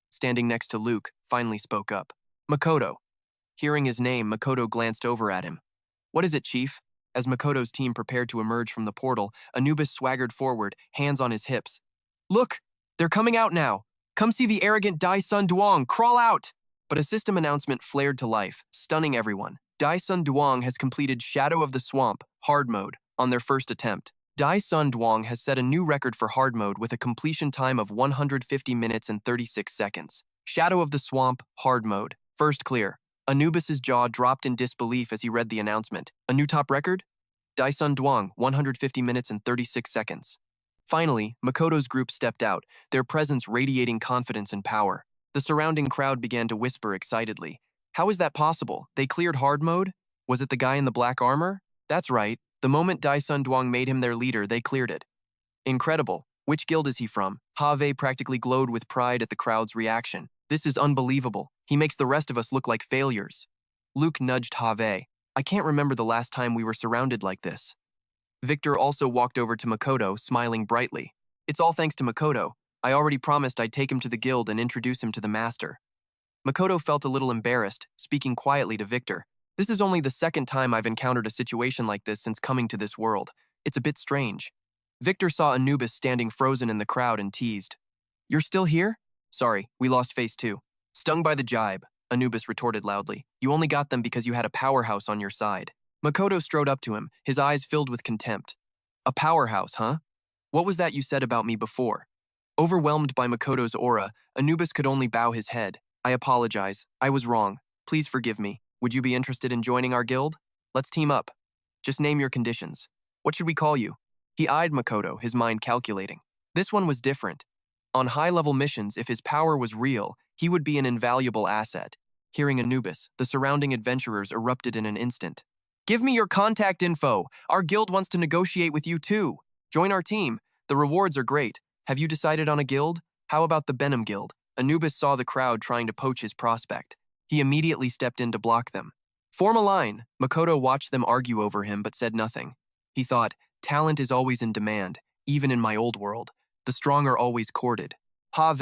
Speaker 1: standing next to Luke, finally spoke up. Makoto. Hearing his name, Makoto glanced over at him. What is it, Chief? As Makoto's team prepared to emerge from the portal, Anubis swaggered forward, hands on his hips. Look! They're coming out now! Come see the arrogant Daison Duang! Crawl out! But a system announcement flared to life, stunning everyone. Daison Duang has completed Shadow of the Swamp, hard mode, on their first attempt. Daison Duang has set a new record for hard mode with a completion time of 150 minutes and 36 seconds. Shadow of the Swamp, hard mode, first clear. Anubis's jaw dropped in disbelief as he read the announcement. A new top record? Daison Duang, 150 minutes and 36 seconds. Finally, Makoto's group stepped out, their presence radiating confidence and power. The surrounding crowd began to whisper excitedly. How is that possible? They cleared hard mode? Was it the guy in the black armor? That's right. The moment Daison Duang made him their leader, they cleared it. Incredible. Which guild is he from? Have practically glowed with pride at the crowd's reaction. This is unbelievable. He makes the rest of us look like failures. Luke nudged Have. I can't remember the last time we were surrounded like this. Victor also walked over to Makoto, smiling brightly. It's all thanks to Makoto. I already promised I'd take him to the guild and introduce him to the master. Makoto felt a little embarrassed, speaking quietly to Victor. This is only the second time I've encountered a situation like this since coming to this world. It's a bit strange. Victor saw Anubis standing frozen in the crowd and teased. You're still here? Sorry, we lost phase 2. Stung by the jibe, Anubis retorted loudly. You only got them because you had a powerhouse on your side. Makoto strode up to him, his eyes filled with contempt. A powerhouse, huh? What was that you said about me before? Overwhelmed by Makoto's aura, Anubis could only bow his head. I apologize. I was wrong. Please forgive me. Would you be interested in joining our guild? Let's team up. Just name your conditions. What should we call you? He eyed Makoto, his mind calculating. This one was different. On high-level missions, if his power was real, he would be an invaluable asset. Hearing Anubis, the surrounding adventurers erupted in an instant. Give me your contact info. Our guild wants to negotiate with you too. Join our team. The rewards are great. Have you decided on a guild? How about the Benham Guild? Anubis saw the crowd trying to poach his prospect. He immediately stepped in to block them. Form a line. Makoto watched them argue over him but said nothing. He thought, talent is always in demand, even in my old world. The strong are always courted. Have,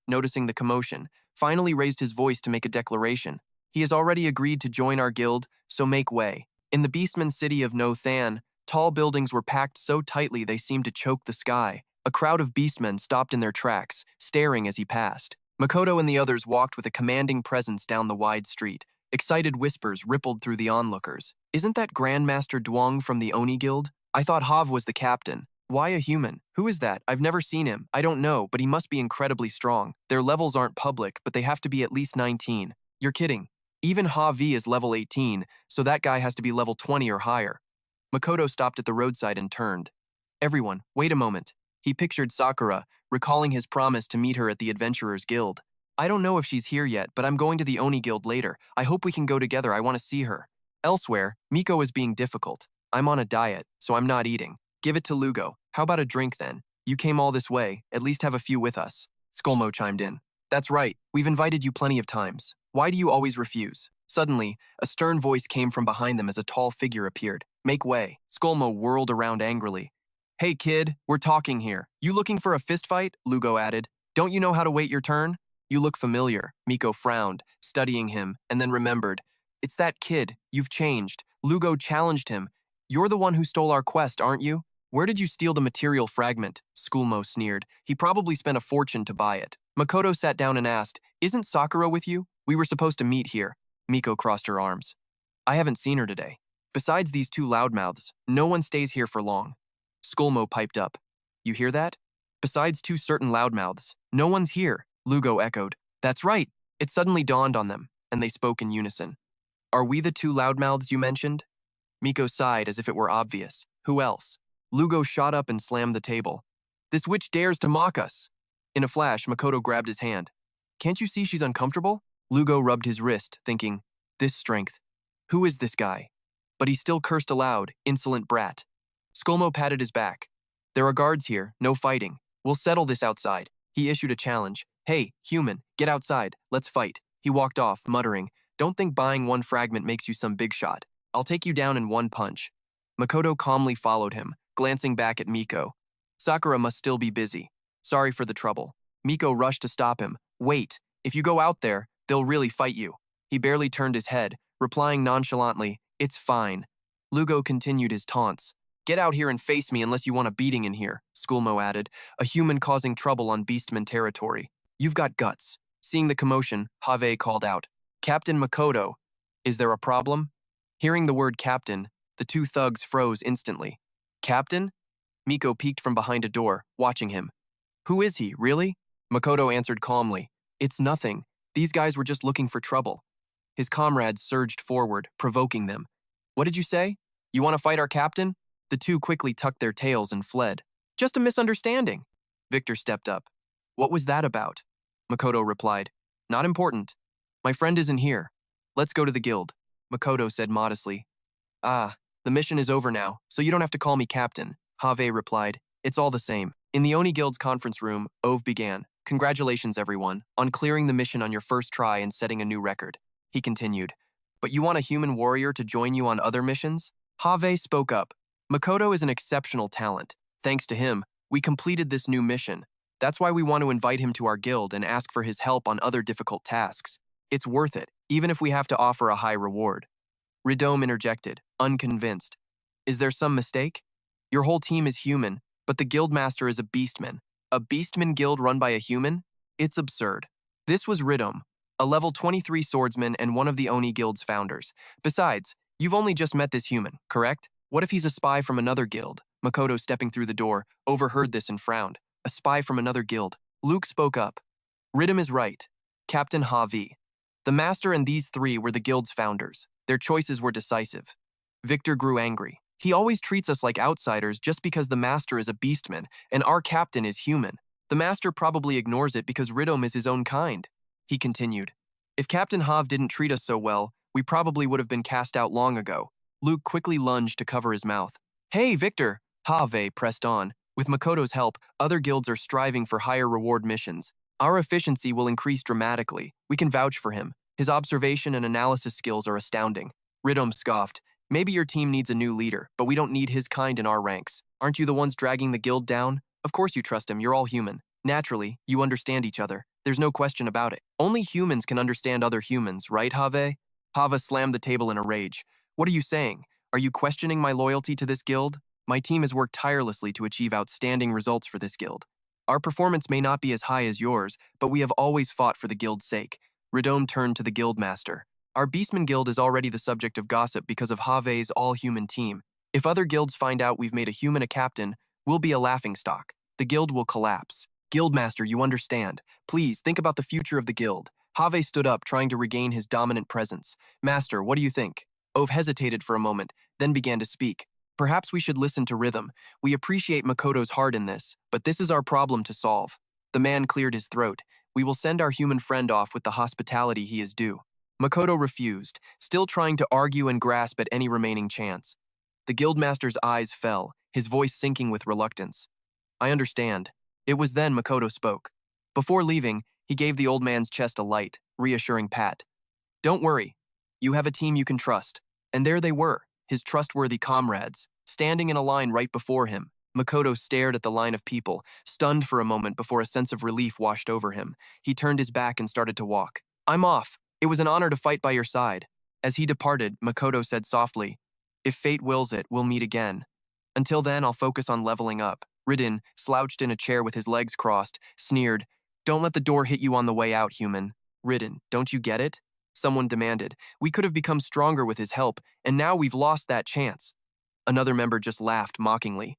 Speaker 1: noticing the commotion, finally raised his voice to make a declaration. He has already agreed to join our guild, so make way. In the Beastmen city of No Than, tall buildings were packed so tightly they seemed to choke the sky. A crowd of Beastmen stopped in their tracks, staring as he passed. Makoto and the others walked with a commanding presence down the wide street. Excited whispers rippled through the onlookers. Isn't that Grandmaster Duong from the Oni Guild? I thought Hav was the captain. Why a human? Who is that? I've never seen him. I don't know, but he must be incredibly strong. Their levels aren't public, but they have to be at least 19. You're kidding. Even Ha-V is level 18, so that guy has to be level 20 or higher. Makoto stopped at the roadside and turned. Everyone, wait a moment. He pictured Sakura, recalling his promise to meet her at the Adventurers Guild. I don't know if she's here yet, but I'm going to the Oni Guild later. I hope we can go together. I want to see her. Elsewhere, Miko is being difficult. I'm on a diet, so I'm not eating. Give it to Lugo. How about a drink then? You came all this way, at least have a few with us. Skolmo chimed in. That's right, we've invited you plenty of times. Why do you always refuse? Suddenly, a stern voice came from behind them as a tall figure appeared. Make way. Skolmo whirled around angrily. Hey kid, we're talking here. You looking for a fistfight? Lugo added. Don't you know how to wait your turn? You look familiar. Miko frowned, studying him, and then remembered. It's that kid. You've changed. Lugo challenged him. You're the one who stole our quest, aren't you? Where did you steal the material fragment? Skulmo sneered. He probably spent a fortune to buy it. Makoto sat down and asked, Isn't Sakura with you? We were supposed to meet here. Miko crossed her arms. I haven't seen her today. Besides these two loudmouths, no one stays here for long. Skulmo piped up. You hear that? Besides two certain loudmouths, no one's here, Lugo echoed. That's right. It suddenly dawned on them, and they spoke in unison. Are we the two loudmouths you mentioned? Miko sighed as if it were obvious. Who else? Lugo shot up and slammed the table. This witch dares to mock us. In a flash, Makoto grabbed his hand. Can't you see she's uncomfortable? Lugo rubbed his wrist, thinking, this strength. Who is this guy? But he still cursed aloud, insolent brat. Skolmo patted his back. There are guards here, no fighting. We'll settle this outside. He issued a challenge. Hey, human, get outside, let's fight. He walked off, muttering, don't think buying one fragment makes you some big shot. I'll take you down in one punch. Makoto calmly followed him, glancing back at Miko. Sakura must still be busy. Sorry for the trouble. Miko rushed to stop him. Wait, if you go out there, they'll really fight you. He barely turned his head, replying nonchalantly, it's fine. Lugo continued his taunts. Get out here and face me unless you want a beating in here, Skulmo added, a human causing trouble on Beastman territory. You've got guts. Seeing the commotion, Have called out. Captain Makoto, is there a problem? Hearing the word captain, the two thugs froze instantly. Captain? Miko peeked from behind a door, watching him. Who is he, really? Makoto answered calmly. It's nothing. These guys were just looking for trouble. His comrades surged forward, provoking them. What did you say? You want to fight our captain? The two quickly tucked their tails and fled. Just a misunderstanding. Victor stepped up. What was that about? Makoto replied. Not important. My friend isn't here. Let's go to the guild. Makoto said modestly. Ah, the mission is over now, so you don't have to call me captain, Have replied. It's all the same. In the Oni Guild's conference room, Ove began. Congratulations, everyone, on clearing the mission on your first try and setting a new record. He continued. But you want a human warrior to join you on other missions? Have spoke up. Makoto is an exceptional talent. Thanks to him, we completed this new mission. That's why we want to invite him to our guild and ask for his help on other difficult tasks. It's worth it, even if we have to offer a high reward. Ridome interjected, unconvinced. Is there some mistake? Your whole team is human, but the guildmaster is a beastman. A beastman guild run by a human? It's absurd. This was Ridome, a level 23 swordsman and one of the Oni Guild's founders. Besides, You've only just met this human, correct? What if he's a spy from another guild? Makoto, stepping through the door, overheard this and frowned. A spy from another guild. Luke spoke up. Riddim is right. Captain Ha-V. The Master and these three were the guild's founders. Their choices were decisive. Victor grew angry. He always treats us like outsiders just because the Master is a Beastman and our captain is human. The Master probably ignores it because Riddim is his own kind. He continued. If Captain Hav didn't treat us so well, we probably would have been cast out long ago. Luke quickly lunged to cover his mouth. Hey, Victor! Have pressed on. With Makoto's help, other guilds are striving for higher reward missions. Our efficiency will increase dramatically. We can vouch for him. His observation and analysis skills are astounding. Riddim scoffed. Maybe your team needs a new leader, but we don't need his kind in our ranks. Aren't you the ones dragging the guild down? Of course you trust him, you're all human. Naturally, you understand each other. There's no question about it. Only humans can understand other humans, right, Have? Hava slammed the table in a rage. What are you saying? Are you questioning my loyalty to this guild? My team has worked tirelessly to achieve outstanding results for this guild. Our performance may not be as high as yours, but we have always fought for the guild's sake. Riddim turned to the guild master. Our Beastmen guild is already the subject of gossip because of Have's all-human team. If other guilds find out we've made a human a captain, we'll be a laughingstock. The guild will collapse. Guildmaster, you understand. Please, think about the future of the guild. Have stood up, trying to regain his dominant presence. Master, what do you think? Ove hesitated for a moment, then began to speak. Perhaps we should listen to Riddim. We appreciate Makoto's heart in this, but this is our problem to solve. The man cleared his throat. We will send our human friend off with the hospitality he is due. Makoto refused, still trying to argue and grasp at any remaining chance. The guildmaster's eyes fell, his voice sinking with reluctance. I understand. It was then Makoto spoke. Before leaving, he gave the old man's chest a light, reassuring pat. Don't worry. You have a team you can trust. And there they were, his trustworthy comrades, standing in a line right before him. Makoto stared at the line of people, stunned for a moment before a sense of relief washed over him. He turned his back and started to walk. I'm off. It was an honor to fight by your side. As he departed, Makoto said softly, If fate wills it, we'll meet again. Until then, I'll focus on leveling up. Riddim, slouched in a chair with his legs crossed, sneered, Don't let the door hit you on the way out, human. Riddim, don't you get it? Someone demanded. We could have become stronger with his help, and now we've lost that chance. Another member just laughed mockingly.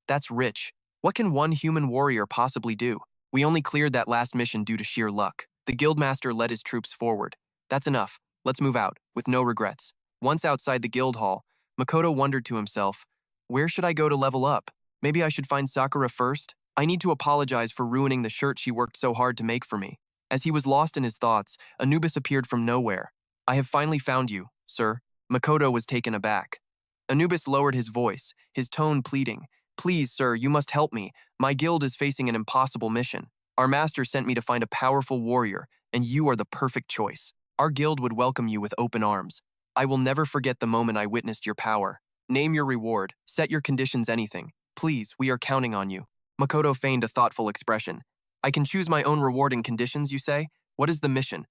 Speaker 1: That's rich. What can one human warrior possibly do? We only cleared that last mission due to sheer luck. The guildmaster led his troops forward. That's enough. Let's move out, with no regrets. Once outside the guild hall, Makoto wondered to himself, where should I go to level up? Maybe I should find Sakura first? I need to apologize for ruining the shirt she worked so hard to make for me. As he was lost in his thoughts, Anubis appeared from nowhere. I have finally found you, sir. Makoto was taken aback. Anubis lowered his voice, his tone pleading. Please, sir, you must help me. My guild is facing an impossible mission. Our master sent me to find a powerful warrior, and you are the perfect choice. Our guild would welcome you with open arms. I will never forget the moment I witnessed your power. Name your reward. Set your conditions, anything. Please, we are counting on you. Makoto feigned a thoughtful expression. I can choose my own reward and conditions, you say? What is the mission?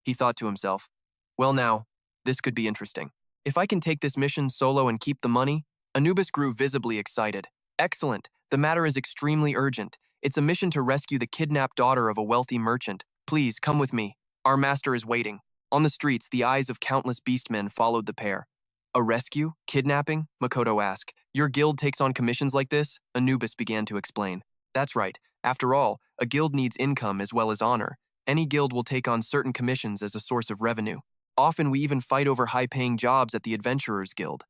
Speaker 1: He thought to himself. Well now, this could be interesting. If I can take this mission solo and keep the money? Anubis grew visibly excited. Excellent. The matter is extremely urgent. It's a mission to rescue the kidnapped daughter of a wealthy merchant. Please, come with me. Our master is waiting. On the streets, the eyes of countless beastmen followed the pair. A rescue? Kidnapping? Makoto asked. Your guild takes on commissions like this? Anubis began to explain. That's right. After all, a guild needs income as well as honor. Any guild will take on certain commissions as a source of revenue. Often we even fight over high-paying jobs at the Adventurers Guild.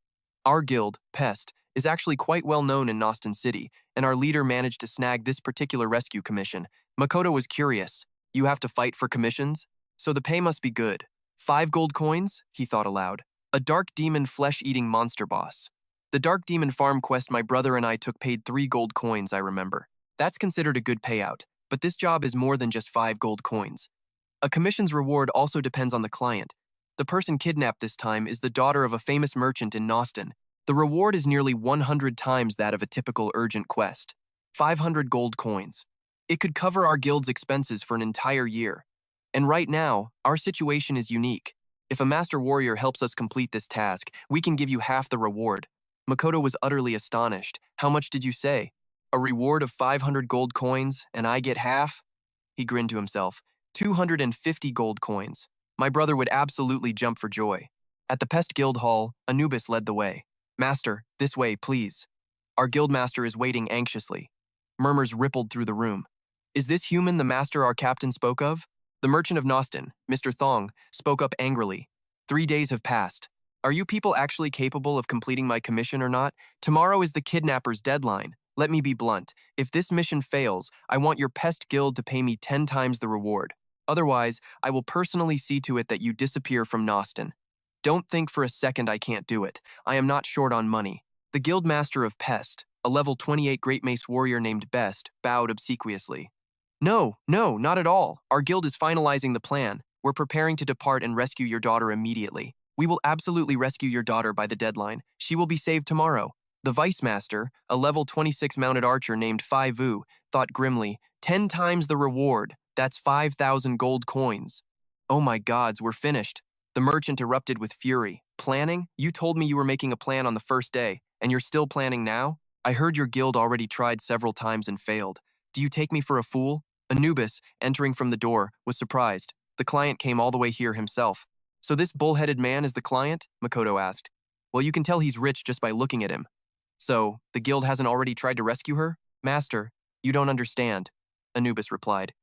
Speaker 1: Our guild, Pest, is actually quite well known in Noston City, and our leader managed to snag this particular rescue commission. Makoto was curious. You have to fight for commissions? So the pay must be good. 5 gold coins? He thought aloud. A dark demon flesh-eating monster boss. The dark demon farm quest my brother and I took paid 3 gold coins, I remember. That's considered a good payout, but this job is more than just 5 gold coins. A commission's reward also depends on the client. The person kidnapped this time is the daughter of a famous merchant in Noston. The reward is nearly 100 times that of a typical urgent quest. 500 gold coins. It could cover our guild's expenses for an entire year. And right now, our situation is unique. If a master warrior helps us complete this task, we can give you half the reward. Makoto was utterly astonished. How much did you say? A reward of 500 gold coins, and I get half? He grinned to himself. 250 gold coins. My brother would absolutely jump for joy. At the Pest Guild Hall, Anubis led the way. Master, this way, please. Our guildmaster is waiting anxiously. Murmurs rippled through the room. Is this human the master our captain spoke of? The merchant of Nostin, Mr. Thong, spoke up angrily. 3 days have passed. Are you people actually capable of completing my commission or not? Tomorrow is the kidnapper's deadline. Let me be blunt. If this mission fails, I want your pest guild to pay me 10 times the reward. Otherwise, I will personally see to it that you disappear from Nostin. Don't think for a second I can't do it. I am not short on money. The guildmaster of Pest, a level 28 Great Mace warrior named Best, bowed obsequiously. No, not at all. Our guild is finalizing the plan. We're preparing to depart and rescue your daughter immediately. We will absolutely rescue your daughter by the deadline. She will be saved tomorrow. The vice master, a level 26 mounted archer named Fai Vu, thought grimly, 10 times the reward. That's 5,000 gold coins. Oh my gods, we're finished. The merchant erupted with fury. Planning? You told me you were making a plan on the first day, and you're still planning now? I heard your guild already tried several times and failed. Do you take me for a fool? Anubis, entering from the door, was surprised. The client came all the way here himself. So this bull-headed man is the client? Makoto asked. Well, you can tell he's rich just by looking at him. So, the guild hasn't already tried to rescue her? Master, you don't understand, Anubis replied.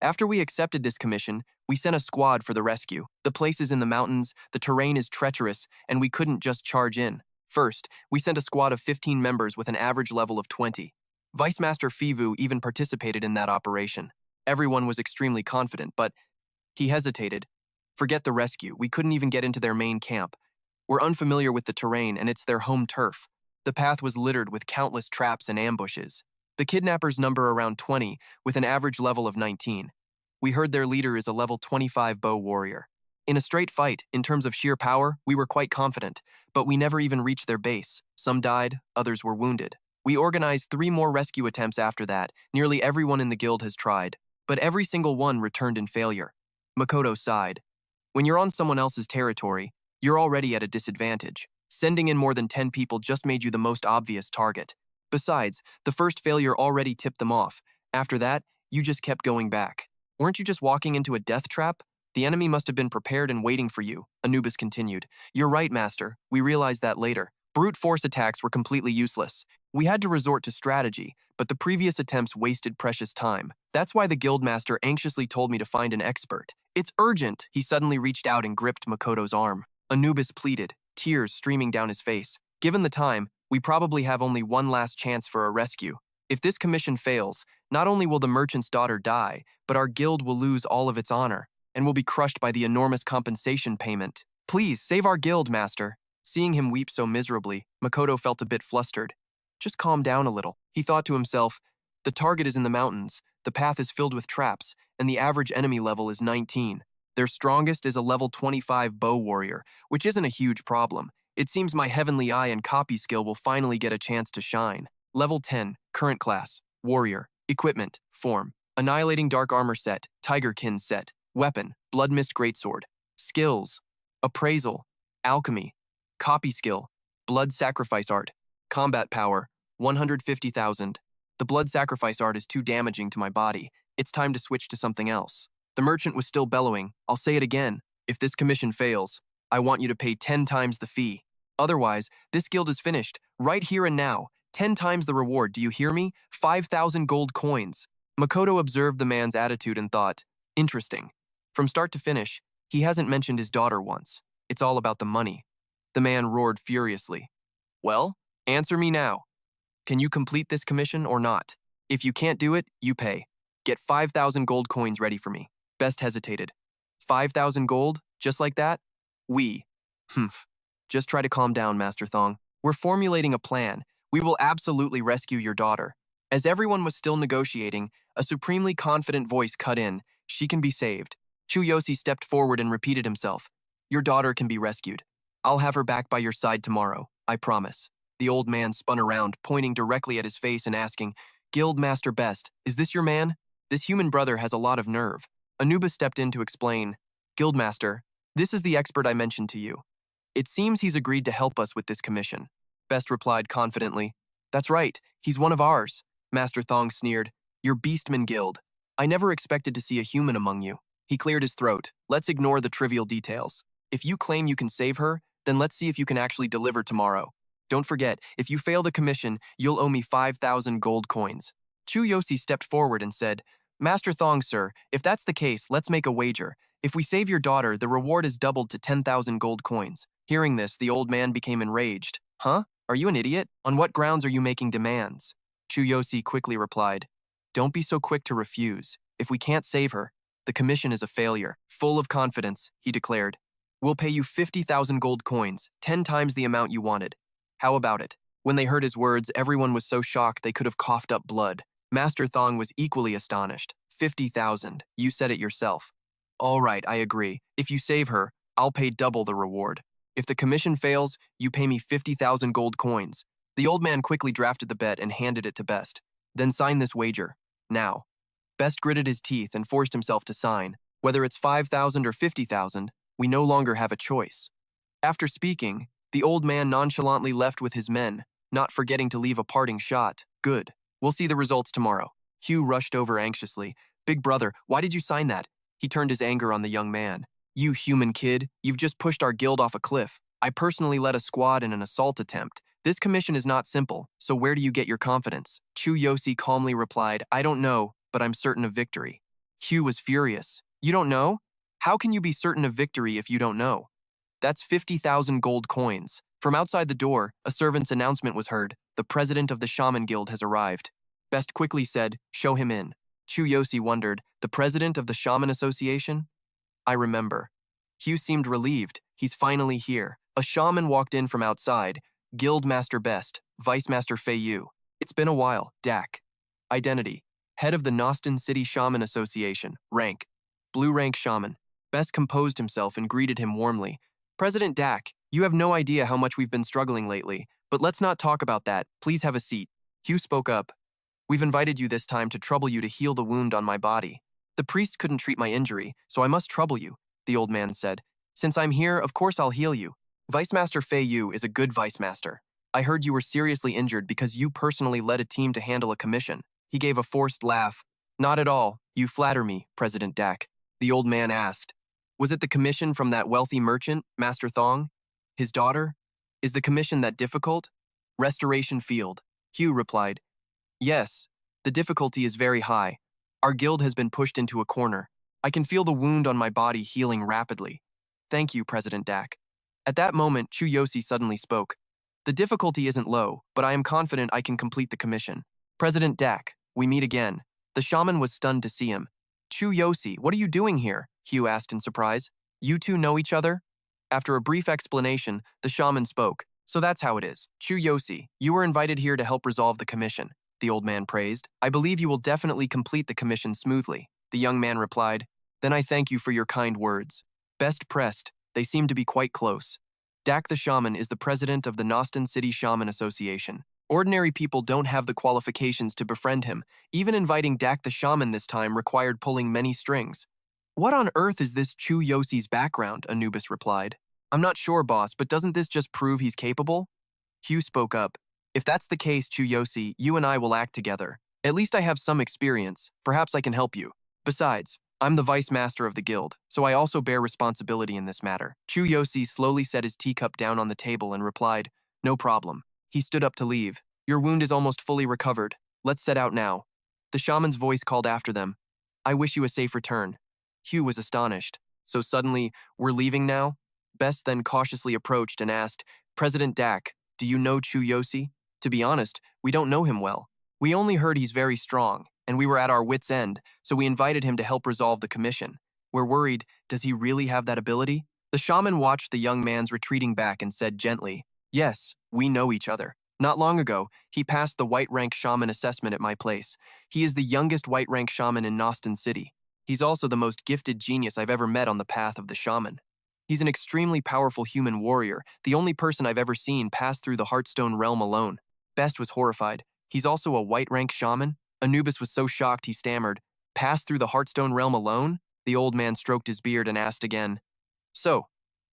Speaker 1: After we accepted this commission, we sent a squad for the rescue. The place is in the mountains, the terrain is treacherous, and we couldn't just charge in. First, we sent a squad of 15 members with an average level of 20. Vice Master Fivu even participated in that operation. Everyone was extremely confident, but he hesitated. Forget the rescue, we couldn't even get into their main camp. We're unfamiliar with the terrain, and it's their home turf. The path was littered with countless traps and ambushes. The kidnappers number around 20, with an average level of 19. We heard their leader is a level 25 bow warrior. In a straight fight, in terms of sheer power, we were quite confident, but we never even reached their base. Some died, others were wounded. We organized 3 more rescue attempts after that. Nearly everyone in the guild has tried, but every single one returned in failure. Makoto sighed. When you're on someone else's territory, you're already at a disadvantage. Sending in more than 10 people just made you the most obvious target. Besides, the first failure already tipped them off. After that, you just kept going back. Weren't you just walking into a death trap? The enemy must have been prepared and waiting for you, Anubis continued. You're right, Master. We realized that later. Brute force attacks were completely useless. We had to resort to strategy, but the previous attempts wasted precious time. That's why the guildmaster anxiously told me to find an expert. It's urgent! He suddenly reached out and gripped Makoto's arm. Anubis pleaded, tears streaming down his face. Given the time, we probably have only one last chance for a rescue. If this commission fails, not only will the merchant's daughter die, but our guild will lose all of its honor, and will be crushed by the enormous compensation payment. Please, save our guild, Master. Seeing him weep so miserably, Makoto felt a bit flustered. Just calm down a little. He thought to himself, the target is in the mountains, the path is filled with traps, and the average enemy level is 19. Their strongest is a level 25 bow warrior, which isn't a huge problem. It seems my heavenly eye and copy skill will finally get a chance to shine. Level 10, current class, warrior, equipment, form, annihilating dark armor set, tigerkin set, weapon, blood mist greatsword, skills, appraisal, alchemy, copy skill, blood sacrifice art, combat power, 150,000. The blood sacrifice art is too damaging to my body. It's time to switch to something else. The merchant was still bellowing. I'll say it again. If this commission fails, I want you to pay 10 times the fee. Otherwise, this guild is finished, right here and now. 10 times the reward, do you hear me? 5,000 gold coins. Makoto observed the man's attitude and thought, interesting. From start to finish, he hasn't mentioned his daughter once. It's all about the money. The man roared furiously. Well, answer me now. Can you complete this commission or not? If you can't do it, you pay. Get 5,000 gold coins ready for me. Best hesitated. 5,000 gold? Just like that? Humph. Just try to calm down, Master Thong. We're formulating a plan. We will absolutely rescue your daughter. As everyone was still negotiating, a supremely confident voice cut in. She can be saved. Chuyoshi stepped forward and repeated himself. Your daughter can be rescued. I'll have her back by your side tomorrow, I promise. The old man spun around, pointing directly at his face and asking, Guildmaster Best, is this your man? This human brother has a lot of nerve. Anubis stepped in to explain, Guildmaster, this is the expert I mentioned to you. It seems he's agreed to help us with this commission. Best replied confidently, That's right, he's one of ours. Master Thong sneered, Your Beastmen guild. I never expected to see a human among you. He cleared his throat. Let's ignore the trivial details. If you claim you can save her, Then let's see if you can actually deliver tomorrow. Don't forget, if you fail the commission, you'll owe me 5,000 gold coins. Chu Yosi stepped forward and said, Master Thong, sir, if that's the case, let's make a wager. If we save your daughter, the reward is doubled to 10,000 gold coins. Hearing this, the old man became enraged. Huh? Are you an idiot? On what grounds are you making demands? Chu Yosi quickly replied, Don't be so quick to refuse. If we can't save her, the commission is a failure. Full of confidence, he declared. We'll pay you 50,000 gold coins, 10 times the amount you wanted. How about it? When they heard his words, everyone was so shocked they could have coughed up blood. Master Thong was equally astonished. 50,000. You said it yourself. All right, I agree. If you save her, I'll pay double the reward. If the commission fails, you pay me 50,000 gold coins. The old man quickly drafted the bet and handed it to Best. Then sign this wager. Now. Best gritted his teeth and forced himself to sign. Whether it's 5,000 or 50,000, we no longer have a choice. After speaking, the old man nonchalantly left with his men, not forgetting to leave a parting shot. Good. We'll see the results tomorrow. Hugh rushed over anxiously. Big brother, why did you sign that? He turned his anger on the young man. You human kid, you've just pushed our guild off a cliff. I personally led a squad in an assault attempt. This commission is not simple, so where do you get your confidence? Chu Yosi calmly replied, I don't know, but I'm certain of victory. Hugh was furious. You don't know? How can you be certain of victory if you don't know? That's 50,000 gold coins. From outside the door, a servant's announcement was heard. The president of the Shaman Guild has arrived. Best quickly said, show him in. Chu Yosi wondered, the president of the Shaman Association? I remember. Hugh seemed relieved. He's finally here. A shaman walked in from outside. Guild Master Best, Vice Master Fei Yu. It's been a while. Dak. Identity. Head of the Nostan City Shaman Association. Rank. Blue rank shaman. Best composed himself and greeted him warmly. President Dak, you have no idea how much we've been struggling lately, but let's not talk about that. Please have a seat. Hugh spoke up. We've invited you this time to trouble you to heal the wound on my body. The priest couldn't treat my injury, so I must trouble you, the old man said. Since I'm here, of course I'll heal you. Vice Master Fei Yu is a good vice master. I heard you were seriously injured because you personally led a team to handle a commission. He gave a forced laugh. Not at all. You flatter me, President Dak. The old man asked. Was it the commission from that wealthy merchant, Master Thong? His daughter? Is the commission that difficult? Restoration Field. Hugh replied. Yes, the difficulty is very high. Our guild has been pushed into a corner. I can feel the wound on my body healing rapidly. Thank you, President Dak. At that moment, Chu Yosi suddenly spoke. The difficulty isn't low, but I am confident I can complete the commission. President Dak, we meet again. The shaman was stunned to see him. Chu Yosi, what are you doing here? Hugh asked in surprise. You two know each other? After a brief explanation, the shaman spoke. So that's how it is. Chu Yosi, you were invited here to help resolve the commission, the old man praised. I believe you will definitely complete the commission smoothly, the young man replied. Then I thank you for your kind words. Best pressed, they seem to be quite close. Dak the Shaman is the president of the Nostan City Shaman Association. Ordinary people don't have the qualifications to befriend him. Even inviting Dak the Shaman this time required pulling many strings. What on earth is this Chu Yosi's background? Anubis replied. I'm not sure, boss, but doesn't this just prove he's capable? Hugh spoke up. If that's the case, Chu Yosi, you and I will act together. At least I have some experience. Perhaps I can help you. Besides, I'm the vice master of the guild, so I also bear responsibility in this matter. Chu Yosi slowly set his teacup down on the table and replied, No problem. He stood up to leave. Your wound is almost fully recovered. Let's set out now. The shaman's voice called after them. I wish you a safe return. Hugh was astonished. So suddenly, we're leaving now? Best then cautiously approached and asked, President Dak, do you know Chu Yosi? To be honest, we don't know him well. We only heard he's very strong, and we were at our wits' end, so we invited him to help resolve the commission. We're worried, does he really have that ability? The shaman watched the young man's retreating back and said gently, Yes, we know each other. Not long ago, he passed the white rank shaman assessment at my place. He is the youngest white rank shaman in Nostan City. He's also the most gifted genius I've ever met on the path of the shaman. He's an extremely powerful human warrior, the only person I've ever seen pass through the Heartstone realm alone. Best was horrified. He's also a white rank shaman? Anubis was so shocked he stammered. Pass through the Heartstone realm alone? The old man stroked his beard and asked again. So,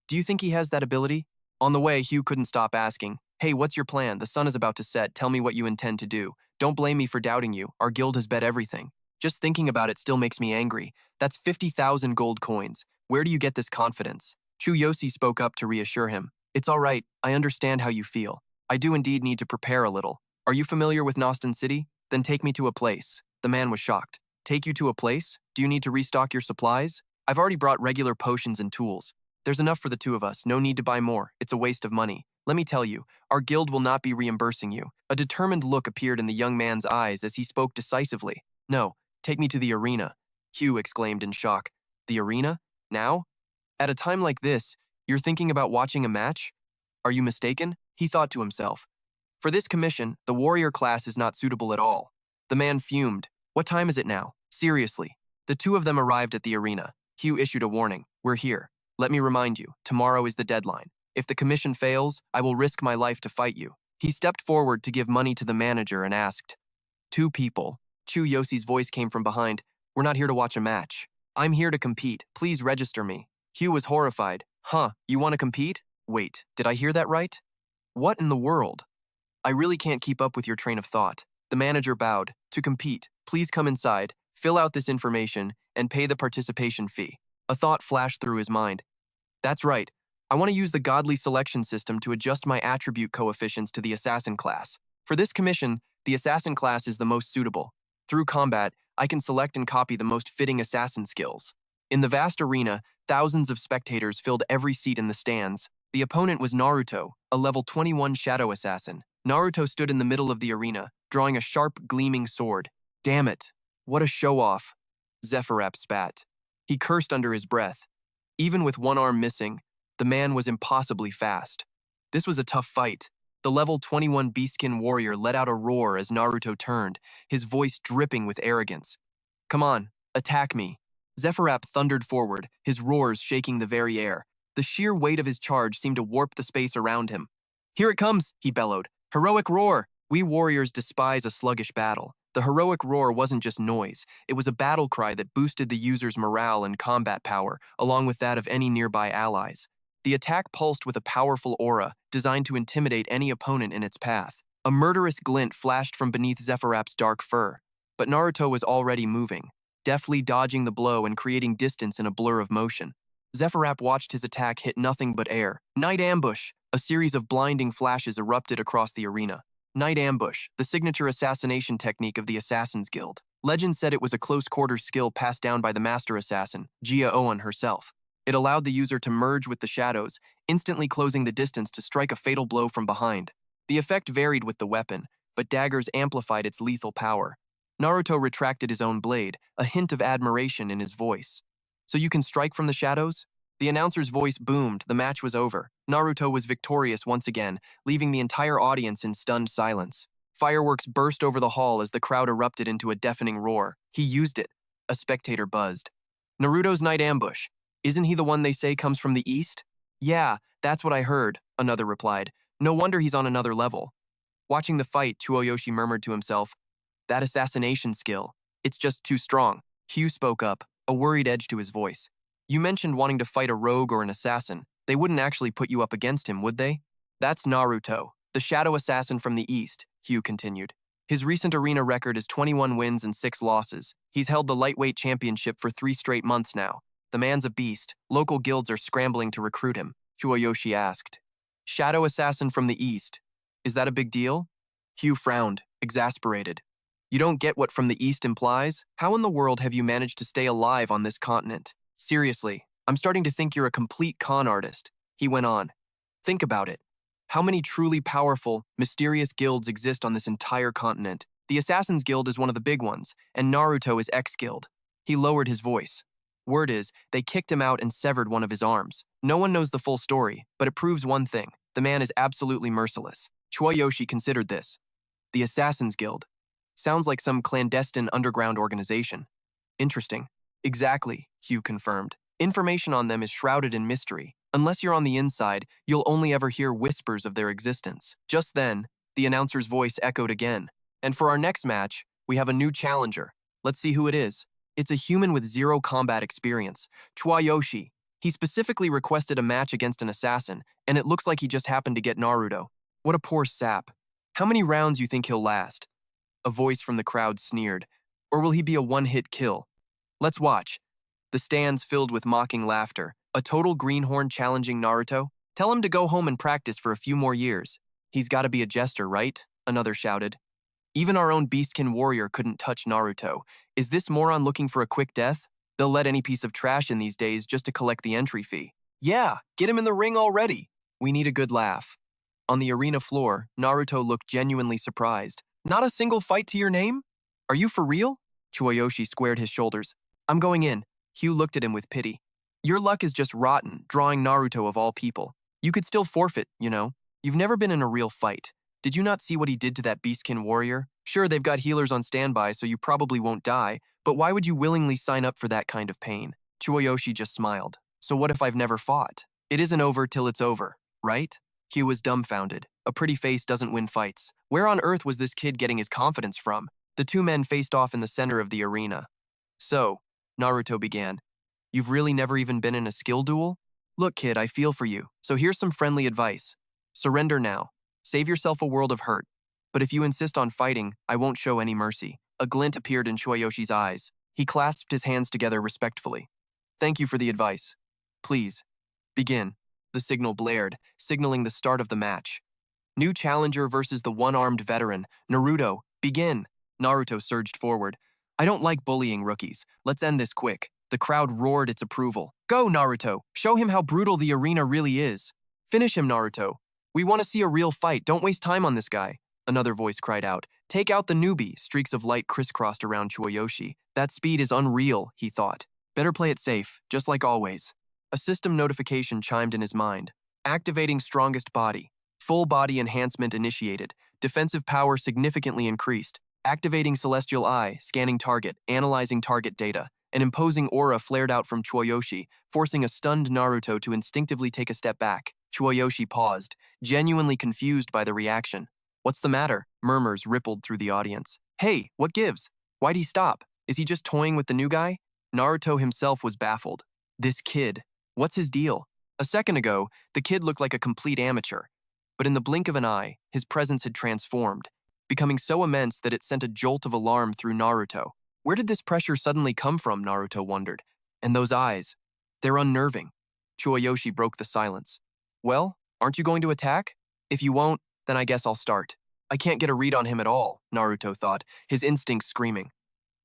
Speaker 1: do you think he has that ability? On the way, Hugh couldn't stop asking. Hey, what's your plan? The sun is about to set. Tell me what you intend to do. Don't blame me for doubting you. Our guild has bet everything. Just thinking about it still makes me angry. That's 50,000 gold coins. Where do you get this confidence? Chu Yosi spoke up to reassure him. It's all right, I understand how you feel. I do indeed need to prepare a little. Are you familiar with Noston City? Then take me to a place. The man was shocked. Take you to a place? Do you need to restock your supplies? I've already brought regular potions and tools. There's enough for the two of us, no need to buy more. It's a waste of money. Let me tell you, our guild will not be reimbursing you. A determined look appeared in the young man's eyes as he spoke decisively. No, take me to the arena. Hugh exclaimed in shock. The arena? Now? At a time like this, you're thinking about watching a match? Are you mistaken? He thought to himself. For this commission, the warrior class is not suitable at all. The man fumed. What time is it now? Seriously. The two of them arrived at the arena. Hugh issued a warning. We're here. Let me remind you, tomorrow is the deadline. If the commission fails, I will risk my life to fight you. He stepped forward to give money to the manager and asked, Two people. Chu Yoshi's voice came from behind. We're not here to watch a match. I'm here to compete. Please register me. Hugh was horrified. Huh, you want to compete? Wait, did I hear that right? What in the world? I really can't keep up with your train of thought. The manager bowed. To compete, please come inside, fill out this information, and pay the participation fee. A thought flashed through his mind. That's right. I want to use the godly selection system to adjust my attribute coefficients to the assassin class. For this commission, the assassin class is the most suitable. Through combat, I can select and copy the most fitting assassin skills. In the vast arena, thousands of spectators filled every seat in the stands. The opponent was Naruto, a level 21 shadow assassin. Naruto stood in the middle of the arena, drawing a sharp, gleaming sword. Damn it! What a show-off! Zephyrap spat. He cursed under his breath. Even with one arm missing, the man was impossibly fast. This was a tough fight. The level 21 beastkin warrior let out a roar as Naruto turned, his voice dripping with arrogance. Come on, attack me. Zephyrap thundered forward, his roars shaking the very air. The sheer weight of his charge seemed to warp the space around him. Here it comes, he bellowed. Heroic roar! We warriors despise a sluggish battle. The heroic roar wasn't just noise. It was a battle cry that boosted the user's morale and combat power, along with that of any nearby allies. The attack pulsed with a powerful aura, designed to intimidate any opponent in its path. A murderous glint flashed from beneath Zephyrap's dark fur. But Naruto was already moving, deftly dodging the blow and creating distance in a blur of motion. Zephyrap watched his attack hit nothing but air. Night ambush! A series of blinding flashes erupted across the arena. Night ambush, the signature assassination technique of the Assassin's Guild. Legend said it was a close-quarters skill passed down by the master assassin, Jia Owen herself. It allowed the user to merge with the shadows, instantly closing the distance to strike a fatal blow from behind. The effect varied with the weapon, but daggers amplified its lethal power. Naruto retracted his own blade, a hint of admiration in his voice. So you can strike from the shadows? The announcer's voice boomed. The match was over. Naruto was victorious once again, leaving the entire audience in stunned silence. Fireworks burst over the hall as the crowd erupted into a deafening roar. He used it. A spectator buzzed. Naruto's night ambush. Isn't he the one they say comes from the east? Yeah, that's what I heard, another replied. No wonder he's on another level. Watching the fight, Chuoyoshi murmured to himself, that assassination skill, it's just too strong. Hugh spoke up, a worried edge to his voice. You mentioned wanting to fight a rogue or an assassin. They wouldn't actually put you up against him, would they? That's Naruto, the shadow assassin from the east, Hugh continued. His recent arena record is 21 wins and 6 losses. He's held the lightweight championship for 3 straight months now. The man's a beast. Local guilds are scrambling to recruit him, Chuoyoshi asked. Shadow assassin from the east. Is that a big deal? Hugh frowned, exasperated. You don't get what from the east implies? How in the world have you managed to stay alive on this continent? Seriously, I'm starting to think you're a complete con artist, he went on. Think about it. How many truly powerful, mysterious guilds exist on this entire continent? The Assassin's Guild is one of the big ones, and Naruto is X-Guild. He lowered his voice. Word is, they kicked him out and severed one of his arms. No one knows the full story, but it proves one thing. The man is absolutely merciless. Chuoyoshi considered this. The Assassin's Guild. Sounds like some clandestine underground organization. Interesting. Exactly, Hugh confirmed. Information on them is shrouded in mystery. Unless you're on the inside, you'll only ever hear whispers of their existence. Just then, the announcer's voice echoed again. And for our next match, we have a new challenger. Let's see who it is. It's a human with 0 combat experience, Chuoyoshi. He specifically requested a match against an assassin, and it looks like he just happened to get Naruto. What a poor sap. How many rounds you think he'll last? A voice from the crowd sneered. Or will he be a one-hit kill? Let's watch. The stands filled with mocking laughter. A total greenhorn challenging Naruto? Tell him to go home and practice for a few more years. He's gotta be a jester, right? Another shouted. Even our own Beastkin warrior couldn't touch Naruto. Is this moron looking for a quick death? They'll let any piece of trash in these days just to collect the entry fee. Yeah, get him in the ring already. We need a good laugh. On the arena floor, Naruto looked genuinely surprised. Not a single fight to your name? Are you for real? Chuoyoshi squared his shoulders. I'm going in. Hugh looked at him with pity. Your luck is just rotten, drawing Naruto of all people. You could still forfeit, you know. You've never been in a real fight. Did you not see what he did to that Beastkin warrior? Sure, they've got healers on standby, so you probably won't die, but why would you willingly sign up for that kind of pain? Chuoyoshi just smiled. So what if I've never fought? It isn't over till it's over, right? Hugh was dumbfounded. A pretty face doesn't win fights. Where on earth was this kid getting his confidence from? The two men faced off in the center of the arena. So, Naruto began, you've really never even been in a skill duel? Look, kid, I feel for you, so here's some friendly advice. Surrender now. Save yourself a world of hurt. But if you insist on fighting, I won't show any mercy. A glint appeared in Chuoyoshi's eyes. He clasped his hands together respectfully. Thank you for the advice. Please, begin. The signal blared, signaling the start of the match. New challenger versus the one-armed veteran. Naruto, begin. Naruto surged forward. I don't like bullying rookies. Let's end this quick. The crowd roared its approval. Go, Naruto. Show him how brutal the arena really is. Finish him, Naruto. We want to see a real fight. Don't waste time on this guy. Another voice cried out. Take out the newbie. Streaks of light crisscrossed around Chuoyoshi. That speed is unreal, he thought. Better play it safe, just like always. A system notification chimed in his mind. Activating strongest body. Full body enhancement initiated. Defensive power significantly increased. Activating celestial eye, scanning target, analyzing target data. An imposing aura flared out from Chuoyoshi, forcing a stunned Naruto to instinctively take a step back. Chuoyoshi paused, genuinely confused by the reaction. What's the matter? Murmurs rippled through the audience. Hey, what gives? Why'd he stop? Is he just toying with the new guy? Naruto himself was baffled. This kid, what's his deal? A second ago, the kid looked like a complete amateur. But in the blink of an eye, his presence had transformed, becoming so immense that it sent a jolt of alarm through Naruto. Where did this pressure suddenly come from, Naruto wondered. And those eyes, they're unnerving. Chuoyoshi broke the silence. Well, aren't you going to attack? If you won't, then I guess I'll start. I can't get a read on him at all, Naruto thought, his instincts screaming.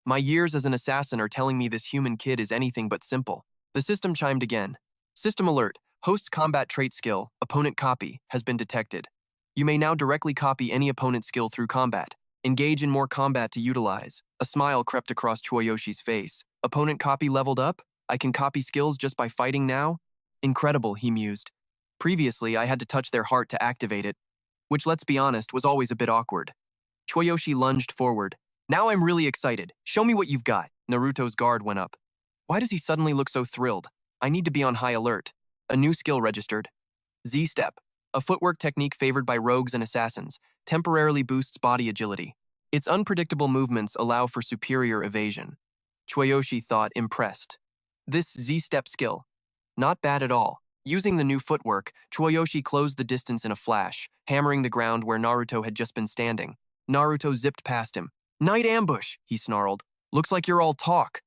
Speaker 1: My years as an assassin are telling me this human kid is anything but simple. The system chimed again. System alert. Host's combat trait skill, opponent copy, has been detected. You may now directly copy any opponent skill through combat. Engage in more combat to utilize. A smile crept across Chuoyoshi's face. Opponent copy leveled up? I can copy skills just by fighting now? Incredible, he mused. Previously, I had to touch their heart to activate it, which, let's be honest, was always a bit awkward. Chuoyoshi lunged forward. Now I'm really excited. Show me what you've got. Naruto's guard went up. Why does he suddenly look so thrilled? I need to be on high alert. A new skill registered. Z-Step, a footwork technique favored by rogues and assassins, temporarily boosts body agility. Its unpredictable movements allow for superior evasion. Chuoyoshi thought, impressed. This Z-Step skill, not bad at all. Using the new footwork, Chuoyoshi closed the distance in a flash, hammering the ground where Naruto had just been standing. Naruto zipped past him. Night ambush, he snarled. Looks like you're all talk.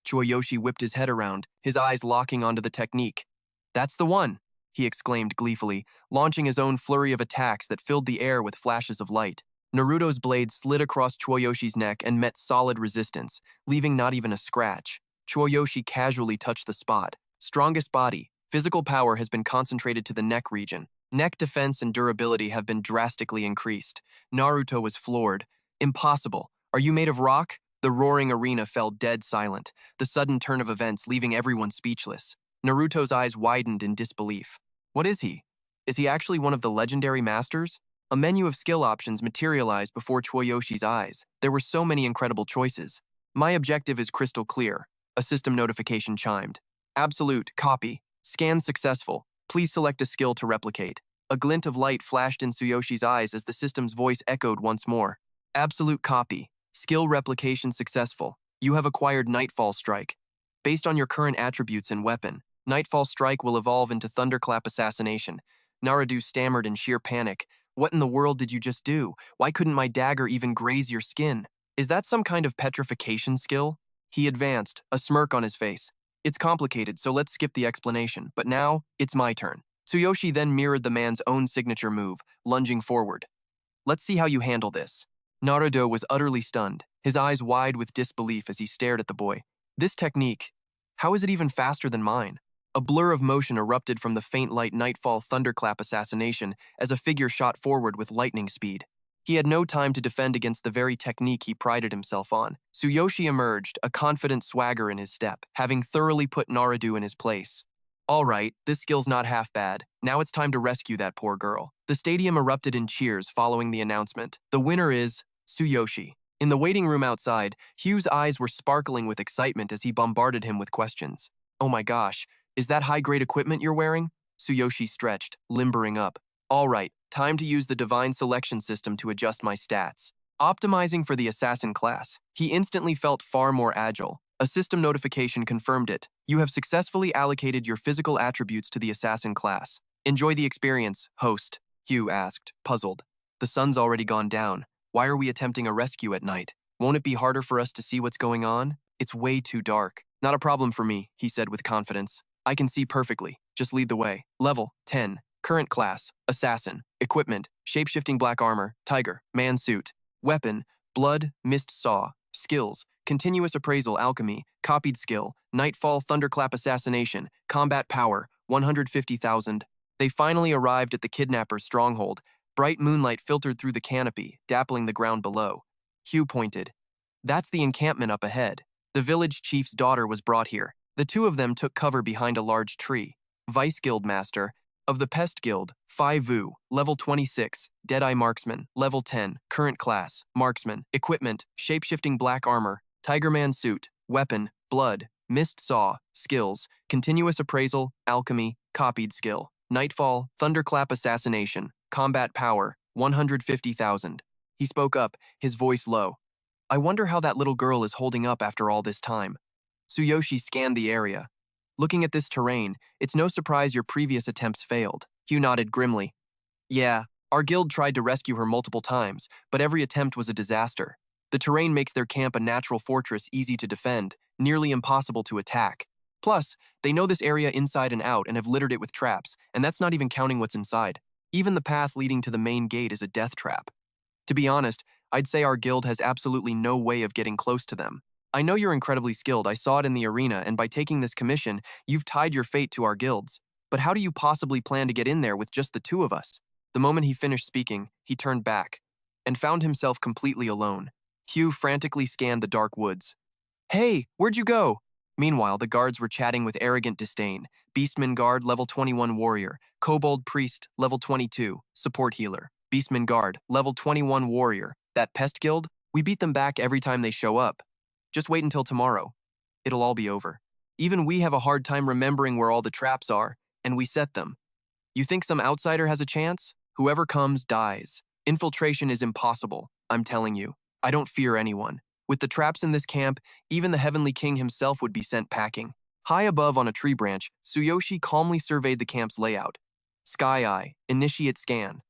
Speaker 1: Chuoyoshi whipped his head around, his eyes locking onto the technique. That's the one, he exclaimed gleefully, launching his own flurry of attacks that filled the air with flashes of light. Naruto's blade slid across Chuoyoshi's neck and met solid resistance, leaving not even a scratch. Chuoyoshi casually touched the spot. Strongest body. Physical power has been concentrated to the neck region. Neck defense and durability have been drastically increased. Naruto was floored. Impossible. Are you made of rock? The roaring arena fell dead silent, the sudden turn of events leaving everyone speechless. Naruto's eyes widened in disbelief. What is he? Is he actually one of the legendary masters? A menu of skill options materialized before Chuoyoshi's eyes. There were so many incredible choices. My objective is crystal clear. A system notification chimed. Absolute, copy. Scan successful. Please select a skill to replicate. A glint of light flashed in Tsuyoshi's eyes as the system's voice echoed once more. Absolute copy. Skill replication successful. You have acquired Nightfall Strike. Based on your current attributes and weapon, Nightfall Strike will evolve into Thunderclap Assassination. Naruto stammered in sheer panic. What in the world did you just do? Why couldn't my dagger even graze your skin? Is that some kind of petrification skill? He advanced, a smirk on his face. It's complicated, so let's skip the explanation, but now, it's my turn. Tsuyoshi then mirrored the man's own signature move, lunging forward. Let's see how you handle this. Naruto was utterly stunned, his eyes wide with disbelief as he stared at the boy. This technique, how is it even faster than mine? A blur of motion erupted from the faint light nightfall thunderclap assassination as a figure shot forward with lightning speed. He had no time to defend against the very technique he prided himself on. Tsuyoshi emerged, a confident swagger in his step, having thoroughly put Naruto in his place. All right, this skill's not half bad. Now it's time to rescue that poor girl. The stadium erupted in cheers following the announcement. The winner is Tsuyoshi. In the waiting room outside, Hugh's eyes were sparkling with excitement as he bombarded him with questions. Oh my gosh, is that high-grade equipment you're wearing? Tsuyoshi stretched, limbering up. All right, time to use the divine selection system to adjust my stats. Optimizing for the assassin class, he instantly felt far more agile. A system notification confirmed it. You have successfully allocated your physical attributes to the assassin class. Enjoy the experience, host, Hugh asked, puzzled. The sun's already gone down. Why are we attempting a rescue at night? Won't it be harder for us to see what's going on? It's way too dark. Not a problem for me, he said with confidence. I can see perfectly. Just lead the way. Level 10. Current class, Assassin. Equipment, Shapeshifting Black Armor, Tiger, Man Suit. Weapon, Blood, Mist Saw. Skills, Continuous Appraisal Alchemy, Copied Skill, Nightfall Thunderclap Assassination, Combat Power, 150,000. They finally arrived at the kidnapper's stronghold. Bright moonlight filtered through the canopy, dappling the ground below. Hugh pointed. That's the encampment up ahead. The village chief's daughter was brought here. The two of them took cover behind a large tree. Vice Guild Master of the Pest Guild, Fai Vu, level 26, Deadeye Marksman, level 10, current class, Marksman, equipment, Shapeshifting Black Armor, Tigerman Suit, weapon, Blood, Mist Saw, skills, Continuous Appraisal, Alchemy, Copied Skill, Nightfall, Thunderclap Assassination, Combat Power, 150,000. He spoke up, his voice low. I wonder how that little girl is holding up after all this time. Tsuyoshi scanned the area. Looking at this terrain, it's no surprise your previous attempts failed. Hugh nodded grimly. Yeah, our guild tried to rescue her multiple times, but every attempt was a disaster. The terrain makes their camp a natural fortress easy to defend, nearly impossible to attack. Plus, they know this area inside and out and have littered it with traps, and that's not even counting what's inside. Even the path leading to the main gate is a death trap. To be honest, I'd say our guild has absolutely no way of getting close to them. I know you're incredibly skilled, I saw it in the arena, and by taking this commission, you've tied your fate to our guilds. But how do you possibly plan to get in there with just the two of us? The moment he finished speaking, he turned back and found himself completely alone. Hugh frantically scanned the dark woods. Hey, where'd you go? Meanwhile, the guards were chatting with arrogant disdain. Beastman Guard, level 21 warrior. Kobold Priest, level 22, support healer. Beastman Guard, level 21 warrior. That pest guild? We beat them back every time they show up. Just wait until tomorrow. It'll all be over. Even we have a hard time remembering where all the traps are, and we set them. You think some outsider has a chance? Whoever comes dies. Infiltration is impossible, I'm telling you. I don't fear anyone. With the traps in this camp, even the Heavenly King himself would be sent packing. High above on a tree branch, Tsuyoshi calmly surveyed the camp's layout. Sky Eye, initiate scan.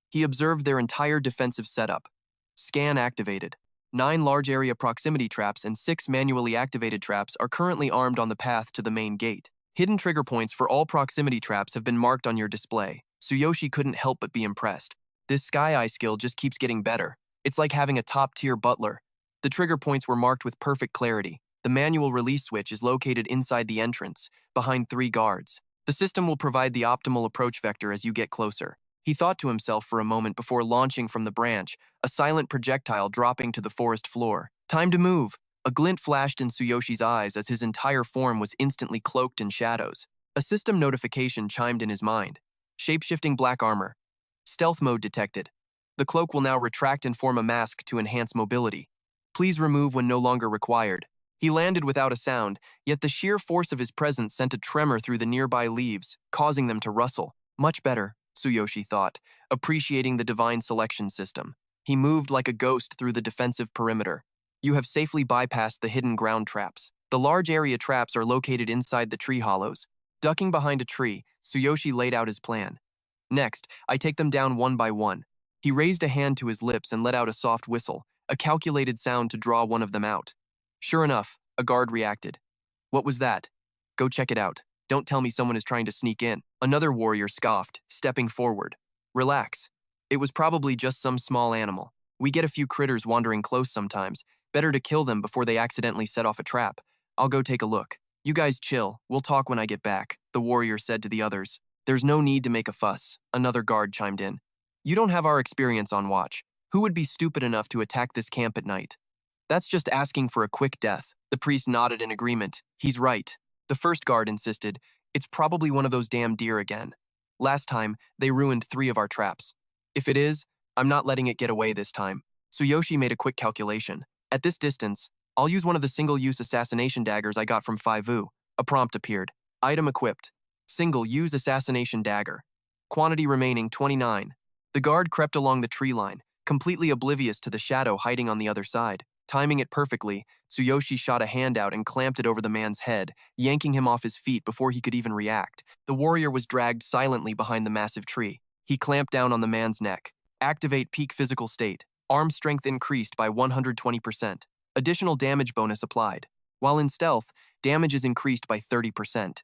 Speaker 1: He observed their entire defensive setup. Scan activated. 9 large area proximity traps and 6 manually activated traps are currently armed on the path to the main gate. Hidden trigger points for all proximity traps have been marked on your display. Tsuyoshi couldn't help but be impressed. This Sky Eye skill just keeps getting better. It's like having a top-tier butler. The trigger points were marked with perfect clarity. The manual release switch is located inside the entrance, behind 3 guards. The system will provide the optimal approach vector as you get closer. He thought to himself for a moment before launching from the branch, a silent projectile dropping to the forest floor. Time to move! A glint flashed in Tsuyoshi's eyes as his entire form was instantly cloaked in shadows. A system notification chimed in his mind. Shapeshifting Black Armor. Stealth mode detected. The cloak will now retract and form a mask to enhance mobility. Please remove when no longer required. He landed without a sound, yet the sheer force of his presence sent a tremor through the nearby leaves, causing them to rustle. Much better, Tsuyoshi thought, appreciating the divine selection system. He moved like a ghost through the defensive perimeter. You have safely bypassed the hidden ground traps. The large area traps are located inside the tree hollows. Ducking behind a tree, Tsuyoshi laid out his plan. Next, I take them down one by one. He raised a hand to his lips and let out a soft whistle, a calculated sound to draw one of them out. Sure enough, a guard reacted. What was that? Go check it out. Don't tell me someone is trying to sneak in. Another warrior scoffed, stepping forward. Relax. It was probably just some small animal. We get a few critters wandering close sometimes. Better to kill them before they accidentally set off a trap. I'll go take a look. You guys chill. We'll talk when I get back, the warrior said to the others. There's no need to make a fuss, another guard chimed in. You don't have our experience on watch. Who would be stupid enough to attack this camp at night? That's just asking for a quick death. The priest nodded in agreement. He's right. The first guard insisted. It's probably one of those damn deer again. Last time, they ruined 3 of our traps. If it is, I'm not letting it get away this time. Tsuyoshi made a quick calculation. At this distance, I'll use one of the single-use assassination daggers I got from Faivu. A prompt appeared. Item equipped. Single-use assassination dagger. Quantity remaining 29. The guard crept along the tree line, completely oblivious to the shadow hiding on the other side. Timing it perfectly, Tsuyoshi shot a hand out and clamped it over the man's head, yanking him off his feet before he could even react. The warrior was dragged silently behind the massive tree. He clamped down on the man's neck. Activate peak physical state. Arm strength increased by 120%. Additional damage bonus applied. While in stealth, damage is increased by 30%.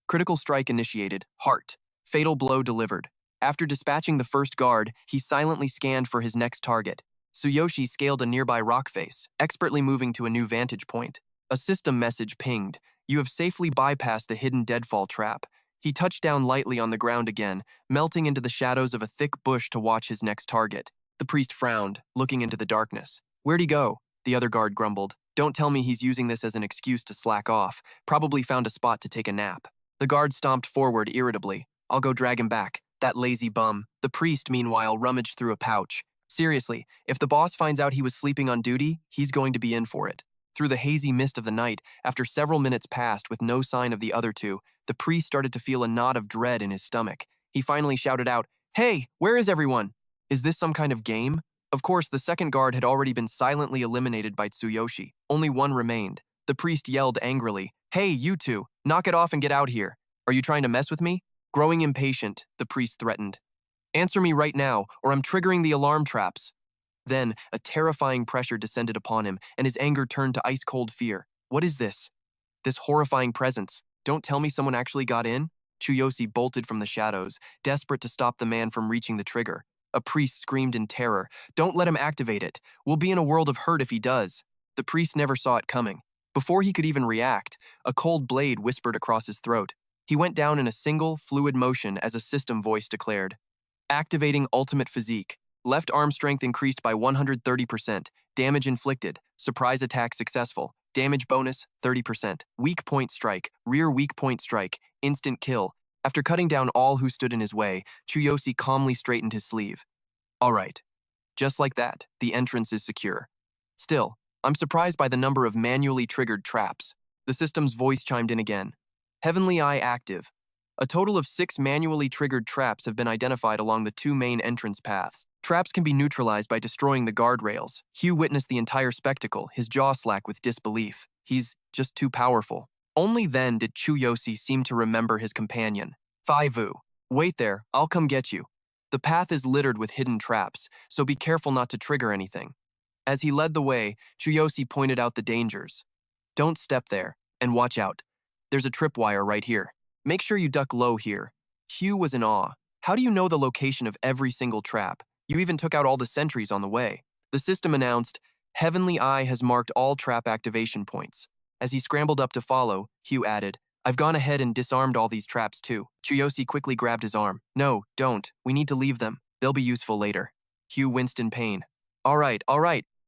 Speaker 1: Critical strike initiated. Heart. Fatal blow delivered. After dispatching the first guard, he silently scanned for his next target. Tsuyoshi scaled a nearby rock face, expertly moving to a new vantage point. A system message pinged. You have safely bypassed the hidden deadfall trap. He touched down lightly on the ground again, melting into the shadows of a thick bush to watch his next target. The priest frowned, looking into the darkness. Where'd he go? The other guard grumbled. Don't tell me he's using this as an excuse to slack off. Probably found a spot to take a nap. The guard stomped forward irritably. I'll go drag him back. That lazy bum. The priest, meanwhile, rummaged through a pouch. Seriously, if the boss finds out he was sleeping on duty, he's going to be in for it. Through the hazy mist of the night, after several minutes passed with no sign of the other two, the priest started to feel a knot of dread in his stomach. He finally shouted out, Hey, where is everyone? Is this some kind of game? Of course, the second guard had already been silently eliminated by Tsuyoshi. Only one remained. The priest yelled angrily, Hey, you two, knock it off and get out here. Are you trying to mess with me? Growing impatient, the priest threatened. Answer me right now, or I'm triggering the alarm traps. Then, a terrifying pressure descended upon him, and his anger turned to ice-cold fear. What is this? This horrifying presence. Don't tell me someone actually got in? Tsuyoshi bolted from the shadows, desperate to stop the man from reaching the trigger. A priest screamed in terror. Don't let him activate it. We'll be in a world of hurt if he does. The priest never saw it coming. Before he could even react, a cold blade whispered across his throat. He went down in a single, fluid motion as a system voice declared. Activating ultimate physique. Left arm strength increased by 130%. Damage inflicted. Surprise attack successful. Damage bonus, 30%. Weak point strike. Rear weak point strike. Instant kill. After cutting down all who stood in his way, Tsuyoshi calmly straightened his sleeve. All right. Just like that, the entrance is secure. Still, I'm surprised by the number of manually triggered traps. The system's voice chimed in again. Heavenly Eye active. A total of 6 manually triggered traps have been identified along the 2 main entrance paths. Traps can be neutralized by destroying the guardrails. Hugh witnessed the entire spectacle, his jaw slack with disbelief. He's just too powerful. Only then did Tsuyoshi seem to remember his companion. Faivu, wait there, I'll come get you. The path is littered with hidden traps, so be careful not to trigger anything. As he led the way, Tsuyoshi pointed out the dangers. Don't step there, and watch out. There's a tripwire right here. Make sure you duck low here. Hugh was in awe. How do you know the location of every single trap? You even took out all the sentries on the way. The system announced, Heavenly Eye has marked all trap activation points. As he scrambled up to follow, Hugh added, I've gone ahead and disarmed all these traps too. Tsuyoshi quickly grabbed his arm. No, don't. We need to leave them. They'll be useful later. Hugh winced in pain. All right.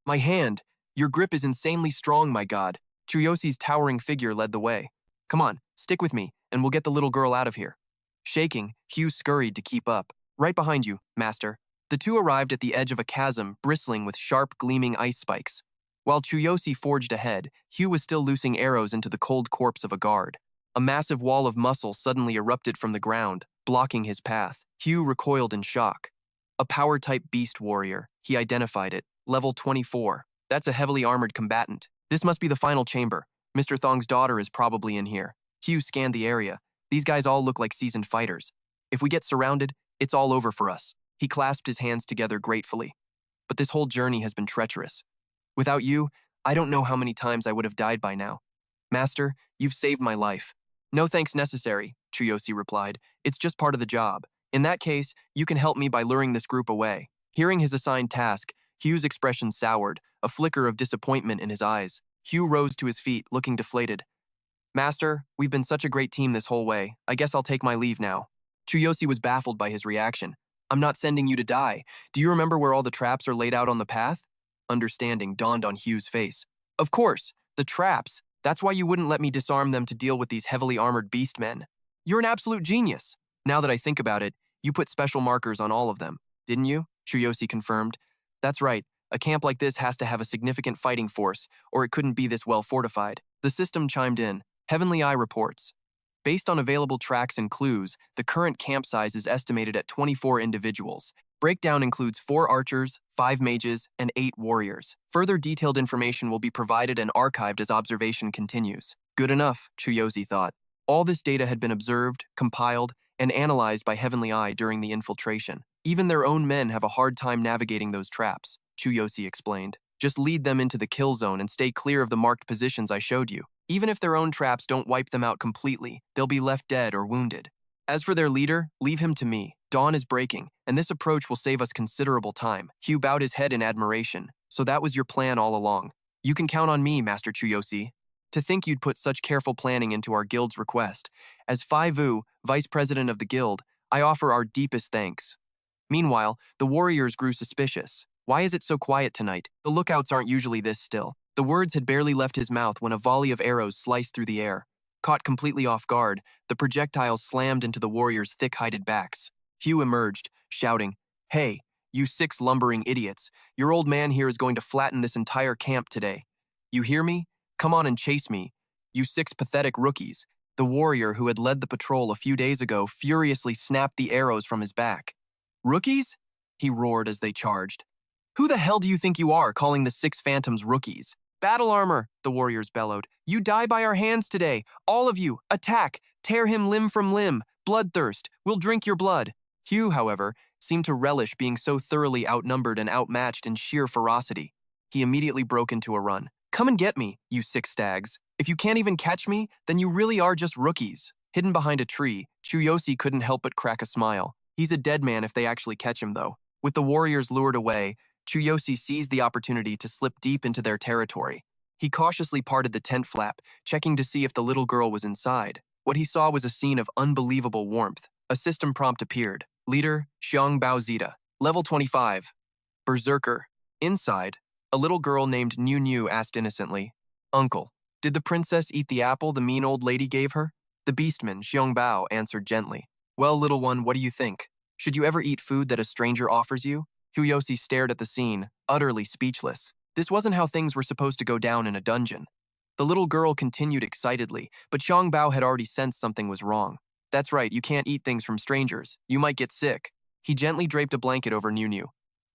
Speaker 1: My hand. Your grip is insanely strong, my god. Tsuyoshi's towering figure led the way. Come on, stick with me, and we'll get the little girl out of here. Shaking, Hugh scurried to keep up. Right behind you, master. The two arrived at the edge of a chasm bristling with sharp, gleaming ice spikes. While Tsuyoshi forged ahead, Hugh was still loosing arrows into the cold corpse of a guard. A massive wall of muscle suddenly erupted from the ground, blocking his path. Hugh recoiled in shock. A power-type beast warrior. He identified it. Level 24. That's a heavily armored combatant. This must be the final chamber. Mr. Thong's daughter is probably in here. Hugh scanned the area. These guys all look like seasoned fighters. If we get surrounded, it's all over for us. He clasped his hands together gratefully. But this whole journey has been treacherous. Without you, I don't know how many times I would have died by now. Master, you've saved my life. No thanks necessary, Chuyoshi replied. It's just part of the job. In that case, you can help me by luring this group away. Hearing his assigned task, Hugh's expression soured, a flicker of disappointment in his eyes. Hugh rose to his feet, looking deflated. Master, we've been such a great team this whole way. I guess I'll take my leave now. Chuyoshi was baffled by his reaction. I'm not sending you to die. Do you remember where all the traps are laid out on the path? Understanding dawned on Hugh's face. Of course, the traps. That's why you wouldn't let me disarm them to deal with these heavily armored beastmen. You're an absolute genius. Now that I think about it, you put special markers on all of them, didn't you? Chuyoshi confirmed. That's right. A camp like this has to have a significant fighting force, or it couldn't be this well fortified. The system chimed in. Heavenly Eye reports. Based on available tracks and clues, the current camp size is estimated at 24 individuals. Breakdown includes 4 archers, 5 mages, and 8 warriors. Further detailed information will be provided and archived as observation continues. Good enough, Chuyoshi thought. All this data had been observed, compiled, and analyzed by Heavenly Eye during the infiltration. Even their own men have a hard time navigating those traps, Chuyoshi explained. Just lead them into the kill zone and stay clear of the marked positions I showed you. Even if their own traps don't wipe them out completely, they'll be left dead or wounded. As for their leader, leave him to me. Dawn is breaking, and this approach will save us considerable time. Hugh bowed his head in admiration. So that was your plan all along. You can count on me, Master Chuyoshi. To think you'd put such careful planning into our guild's request. As Fai-Vu, vice president of the guild, I offer our deepest thanks. Meanwhile, the warriors grew suspicious. Why is it so quiet tonight? The lookouts aren't usually this still. The words had barely left his mouth when a volley of arrows sliced through the air. Caught completely off guard, the projectiles slammed into the warriors' thick-hided backs. Hugh emerged, shouting, Hey, you 6 lumbering idiots. Your old man here is going to flatten this entire camp today. You hear me? Come on and chase me. You 6 pathetic rookies. The warrior who had led the patrol a few days ago furiously snapped the arrows from his back. Rookies? He roared as they charged. Who the hell do you think you are, calling the 6 phantoms rookies? Battle armor, the warriors bellowed. You die by our hands today. All of you, attack. Tear him limb from limb. Bloodthirst. We'll drink your blood. Hugh, however, seemed to relish being so thoroughly outnumbered and outmatched in sheer ferocity. He immediately broke into a run. Come and get me, you 6 stags. If you can't even catch me, then you really are just rookies. Hidden behind a tree, Chuyoshi couldn't help but crack a smile. He's a dead man if they actually catch him, though. With the warriors lured away, Chuyoshi seized the opportunity to slip deep into their territory. He cautiously parted the tent flap, checking to see if the little girl was inside. What he saw was a scene of unbelievable warmth. A system prompt appeared. Leader, Xiang Bao Zita. Level 25. Berserker. Inside, a little girl named Niu Niu asked innocently, Uncle, did the princess eat the apple the mean old lady gave her? The beastman, Xiang Bao, answered gently. Well, little one, what do you think? Should you ever eat food that a stranger offers you? Chuyoshi stared at the scene, utterly speechless. This wasn't how things were supposed to go down in a dungeon. The little girl continued excitedly, but Xiang Bao had already sensed something was wrong. That's right, you can't eat things from strangers. You might get sick. He gently draped a blanket over Niu Niu.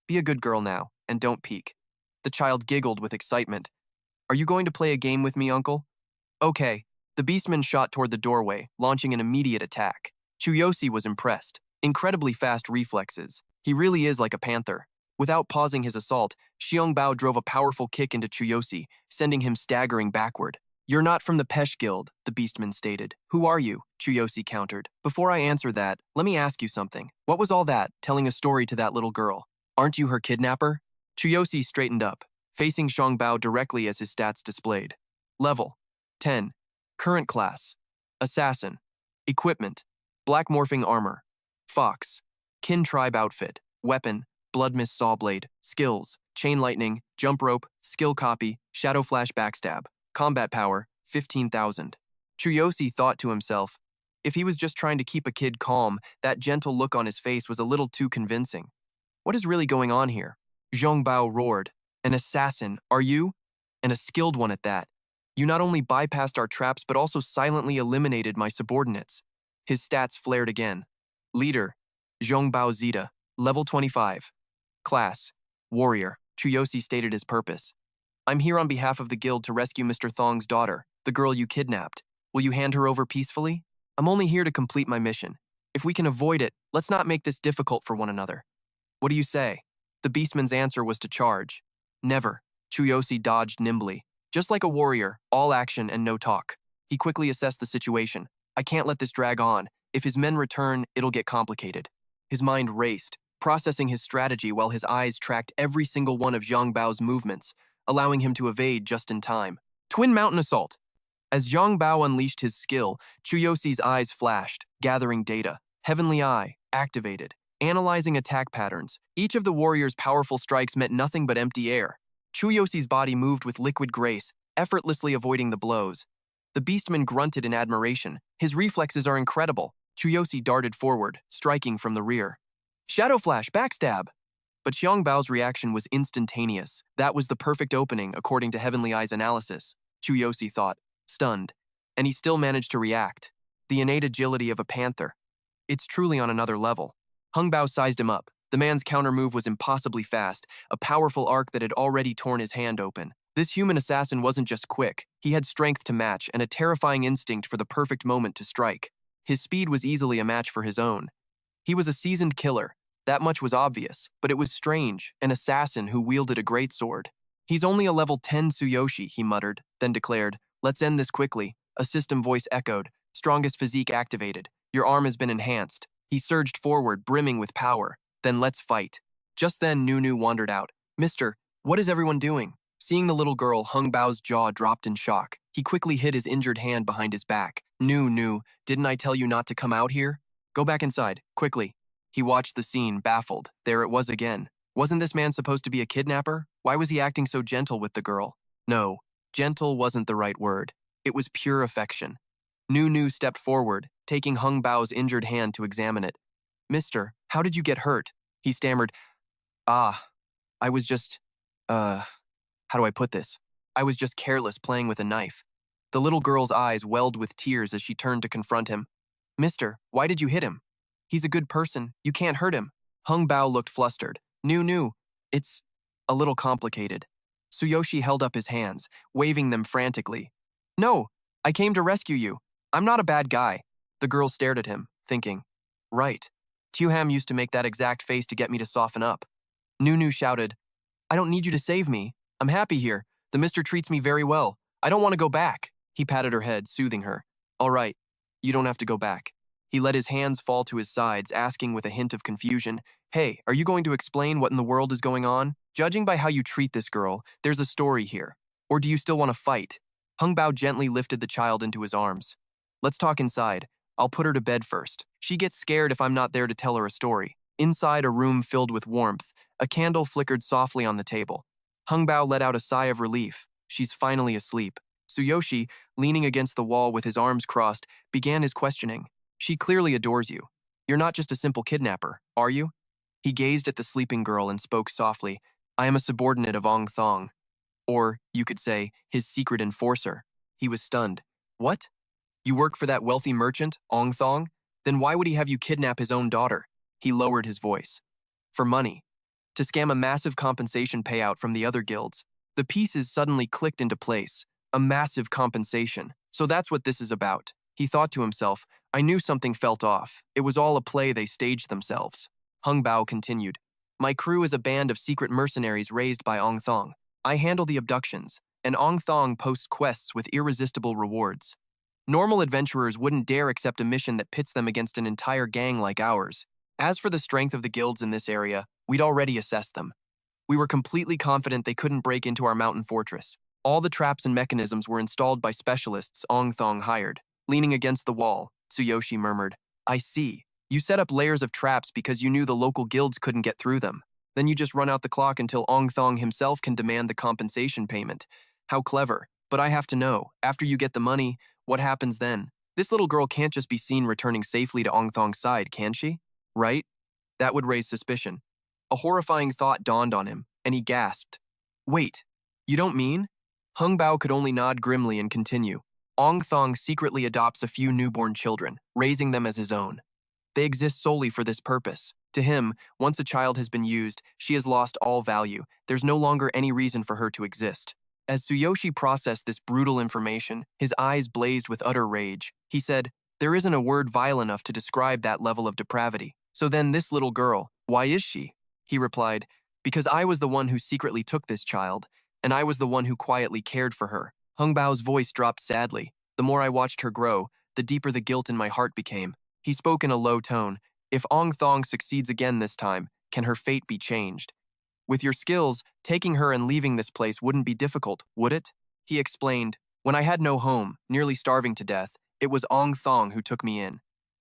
Speaker 1: Be a good girl now, and don't peek. The child giggled with excitement. Are you going to play a game with me, Uncle? Okay. The beastman shot toward the doorway, launching an immediate attack. Chuyoshi was impressed. Incredibly fast reflexes. He really is like a panther. Without pausing his assault, Xiang Bao drove a powerful kick into Chuyoshi, sending him staggering backward. You're not from the Pesh Guild, the beastman stated. Who are you? Chuyoshi countered. Before I answer that, let me ask you something. What was all that, telling a story to that little girl? Aren't you her kidnapper? Chuyoshi straightened up, facing Xiang Bao directly as his stats displayed. Level 10. Current class. Assassin. Equipment. Black morphing armor. Fox. Kin tribe outfit. Weapon. Blood mist sawblade. Skills. Chain lightning. Jump rope. Skill copy. Shadow flash backstab. Combat power. 15,000. Chuyoshi thought to himself, if he was just trying to keep a kid calm, that gentle look on his face was a little too convincing. What is really going on here? Xiang Bao roared. An assassin, are you? And a skilled one at that. You not only bypassed our traps but also silently eliminated my subordinates. His stats flared again. Leader, Xiang Bao Zita, level 25. Class, warrior. Chuyoshi stated his purpose. I'm here on behalf of the guild to rescue Mr. Thong's daughter, the girl you kidnapped. Will you hand her over peacefully? I'm only here to complete my mission. If we can avoid it, let's not make this difficult for one another. What do you say? The beastman's answer was to charge. Never. Chuyoshi dodged nimbly. Just like a warrior, all action and no talk. He quickly assessed the situation. I can't let this drag on. If his men return, it'll get complicated. His mind raced, processing his strategy while his eyes tracked every single one of Zhang Bao's movements, allowing him to evade just in time. Twin Mountain Assault! As Zhang Bao unleashed his skill, Chuyosi's eyes flashed, gathering data. Heavenly Eye, activated. Analyzing attack patterns, each of the warrior's powerful strikes meant nothing but empty air. Chuyosi's body moved with liquid grace, effortlessly avoiding the blows. The Beastman grunted in admiration. His reflexes are incredible. Chuyosi darted forward, striking from the rear. Shadow Flash, backstab! But Xiang Bao's reaction was instantaneous. That was the perfect opening, according to Heavenly Eye's analysis. Chuyosi thought, stunned. And he still managed to react. The innate agility of a panther. It's truly on another level. Hung Bao sized him up. The man's counter-move was impossibly fast, a powerful arc that had already torn his hand open. This human assassin wasn't just quick, he had strength to match and a terrifying instinct for the perfect moment to strike. His speed was easily a match for his own. He was a seasoned killer, that much was obvious, but it was strange, an assassin who wielded a greatsword. He's only a level 10 Tsuyoshi, he muttered, then declared, let's end this quickly. A system voice echoed, strongest physique activated. Your arm has been enhanced. He surged forward, brimming with power. Then let's fight. Just then, Nunu wandered out. Mister, what is everyone doing? Seeing the little girl, Hung Bao's jaw dropped in shock. He quickly hid his injured hand behind his back. Nu, didn't I tell you not to come out here? Go back inside, quickly. He watched the scene, baffled. There it was again. Wasn't this man supposed to be a kidnapper? Why was he acting so gentle with the girl? No, gentle wasn't the right word. It was pure affection. Nu stepped forward, taking Hung Bao's injured hand to examine it. Mister, how did you get hurt? He stammered. I was just, how do I put this? I was just careless playing with a knife. The little girl's eyes welled with tears as she turned to confront him. Mister, why did you hit him? He's a good person. You can't hurt him. Hung Bao looked flustered. Nu, it's a little complicated. Tsuyoshi held up his hands, waving them frantically. No, I came to rescue you. I'm not a bad guy. The girl stared at him, thinking, right. Tuham used to make that exact face to get me to soften up. Nu shouted, I don't need you to save me. I'm happy here. The mister treats me very well. I don't want to go back. He patted her head, soothing her. All right, you don't have to go back. He let his hands fall to his sides, asking with a hint of confusion, Hey, are you going to explain what in the world is going on? Judging by how you treat this girl, there's a story here. Or do you still want to fight? Hung Bao gently lifted the child into his arms. Let's talk inside. I'll put her to bed first. She gets scared if I'm not there to tell her a story. Inside a room filled with warmth, a candle flickered softly on the table. Hung Bao let out a sigh of relief. She's finally asleep. Tsuyoshi, leaning against the wall with his arms crossed, began his questioning. She clearly adores you. You're not just a simple kidnapper, are you? He gazed at the sleeping girl and spoke softly. I am a subordinate of Ong Thong. Or, you could say, his secret enforcer. He was stunned. What? You work for that wealthy merchant, Ong Thong? Then why would he have you kidnap his own daughter? He lowered his voice. For money. To scam a massive compensation payout from the other guilds. The pieces suddenly clicked into place. A massive compensation. So that's what this is about. He thought to himself, I knew something felt off. It was all a play they staged themselves. Hung Bao continued. My crew is a band of secret mercenaries raised by Ong Thong. I handle the abductions, and Ong Thong posts quests with irresistible rewards. Normal adventurers wouldn't dare accept a mission that pits them against an entire gang like ours. As for the strength of the guilds in this area, we'd already assessed them. We were completely confident they couldn't break into our mountain fortress. All the traps and mechanisms were installed by specialists Ong Thong hired. Leaning against the wall, Tsuyoshi murmured, I see. You set up layers of traps because you knew the local guilds couldn't get through them. Then you just run out the clock until Ong Thong himself can demand the compensation payment. How clever. But I have to know, after you get the money, what happens then? This little girl can't just be seen returning safely to Ong Thong's side, can she? Right? That would raise suspicion. A horrifying thought dawned on him, and he gasped. Wait, you don't mean? Hung Bao could only nod grimly and continue. Ong Thong secretly adopts a few newborn children, raising them as his own. They exist solely for this purpose. To him, once a child has been used, she has lost all value. There's no longer any reason for her to exist. As Tsuyoshi processed this brutal information, his eyes blazed with utter rage. He said, there isn't a word vile enough to describe that level of depravity. So then this little girl, why is she? He replied, because I was the one who secretly took this child, and I was the one who quietly cared for her. Hung Bao's voice dropped sadly. The more I watched her grow, the deeper the guilt in my heart became. He spoke in a low tone. If Ong Thong succeeds again this time, can her fate be changed? With your skills, taking her and leaving this place wouldn't be difficult, would it? He explained. When I had no home, nearly starving to death, it was Ong Thong who took me in.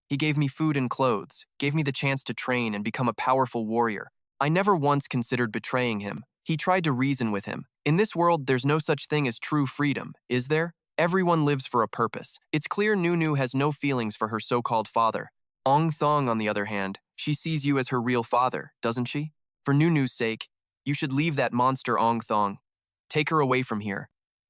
Speaker 1: He gave me food and clothes, gave me the chance to train and become a powerful warrior. I never once considered betraying him. He tried to reason with him. In this world, there's no such thing as true freedom, is there? Everyone lives for a purpose. It's clear Nunu has no feelings for her so-called father. Ong Thong, on the other hand, she sees you as her real father, doesn't she? For Nunu's sake, you should leave that monster Ong Thong. Take her away from here.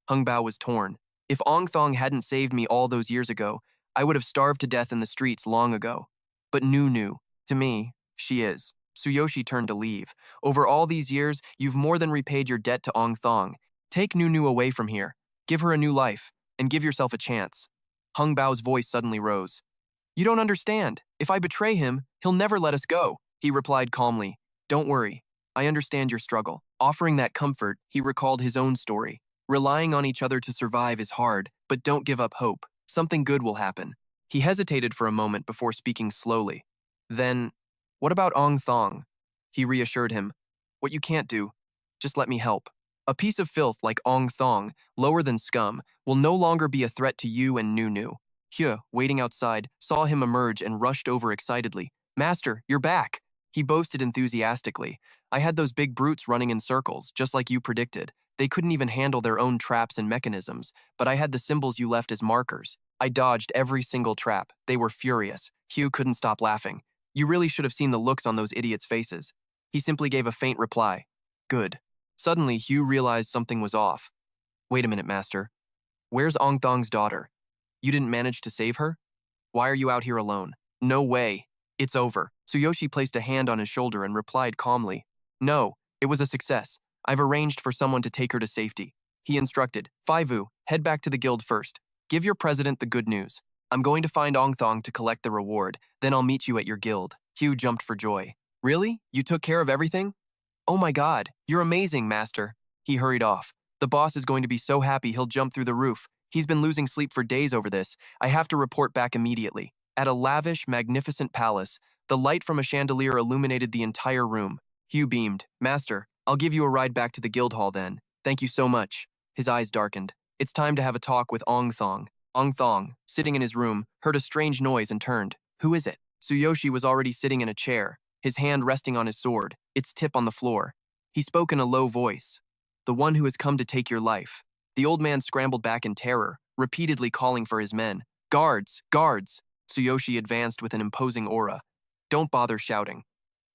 Speaker 1: Hung Bao was torn. If Ong Thong hadn't saved me all those years ago, I would have starved to death in the streets long ago. But Nunu, to me, she is. Tsuyoshi turned to leave. Over all these years, you've more than repaid your debt to Ong Thong. Take Nunu away from here. Give her a new life, and give yourself a chance. Hung Bao's voice suddenly rose. You don't understand. If I betray him, he'll never let us go. He replied calmly. Don't worry. I understand your struggle. Offering that comfort, he recalled his own story. Relying on each other to survive is hard, but don't give up hope. Something good will happen. He hesitated for a moment before speaking slowly. Then, what about Ong Thong? He reassured him. What you can't do, just let me help. A piece of filth like Ong Thong, lower than scum, will no longer be a threat to you and Nunu. Hye, waiting outside, saw him emerge and rushed over excitedly. Master, you're back! He boasted enthusiastically. I had those big brutes running in circles, just like you predicted. They couldn't even handle their own traps and mechanisms, but I had the symbols you left as markers. I dodged every single trap. They were furious. Hugh couldn't stop laughing. You really should have seen the looks on those idiots' faces. He simply gave a faint reply. Good. Suddenly, Hugh realized something was off. Wait a minute, Master. Where's Ong Thong's daughter? You didn't manage to save her? Why are you out here alone? No way. It's over. Tsuyoshi placed a hand on his shoulder and replied calmly. No, it was a success. I've arranged for someone to take her to safety. He instructed, Faivu, head back to the guild first. Give your president the good news. I'm going to find Ong Thong to collect the reward, then I'll meet you at your guild. Hugh jumped for joy. Really? You took care of everything? Oh my god, you're amazing, Master. He hurried off. The boss is going to be so happy he'll jump through the roof. He's been losing sleep for days over this. I have to report back immediately. At a lavish, magnificent palace, the light from a chandelier illuminated the entire room. Hugh beamed. Master, I'll give you a ride back to the guild hall then. Thank you so much. His eyes darkened. It's time to have a talk with Ong Thong. Ong Thong, sitting in his room, heard a strange noise and turned. Who is it? Tsuyoshi was already sitting in a chair, his hand resting on his sword, its tip on the floor. He spoke in a low voice. The one who has come to take your life. The old man scrambled back in terror, repeatedly calling for his men. Guards! Guards! Tsuyoshi advanced with an imposing aura. Don't bother shouting.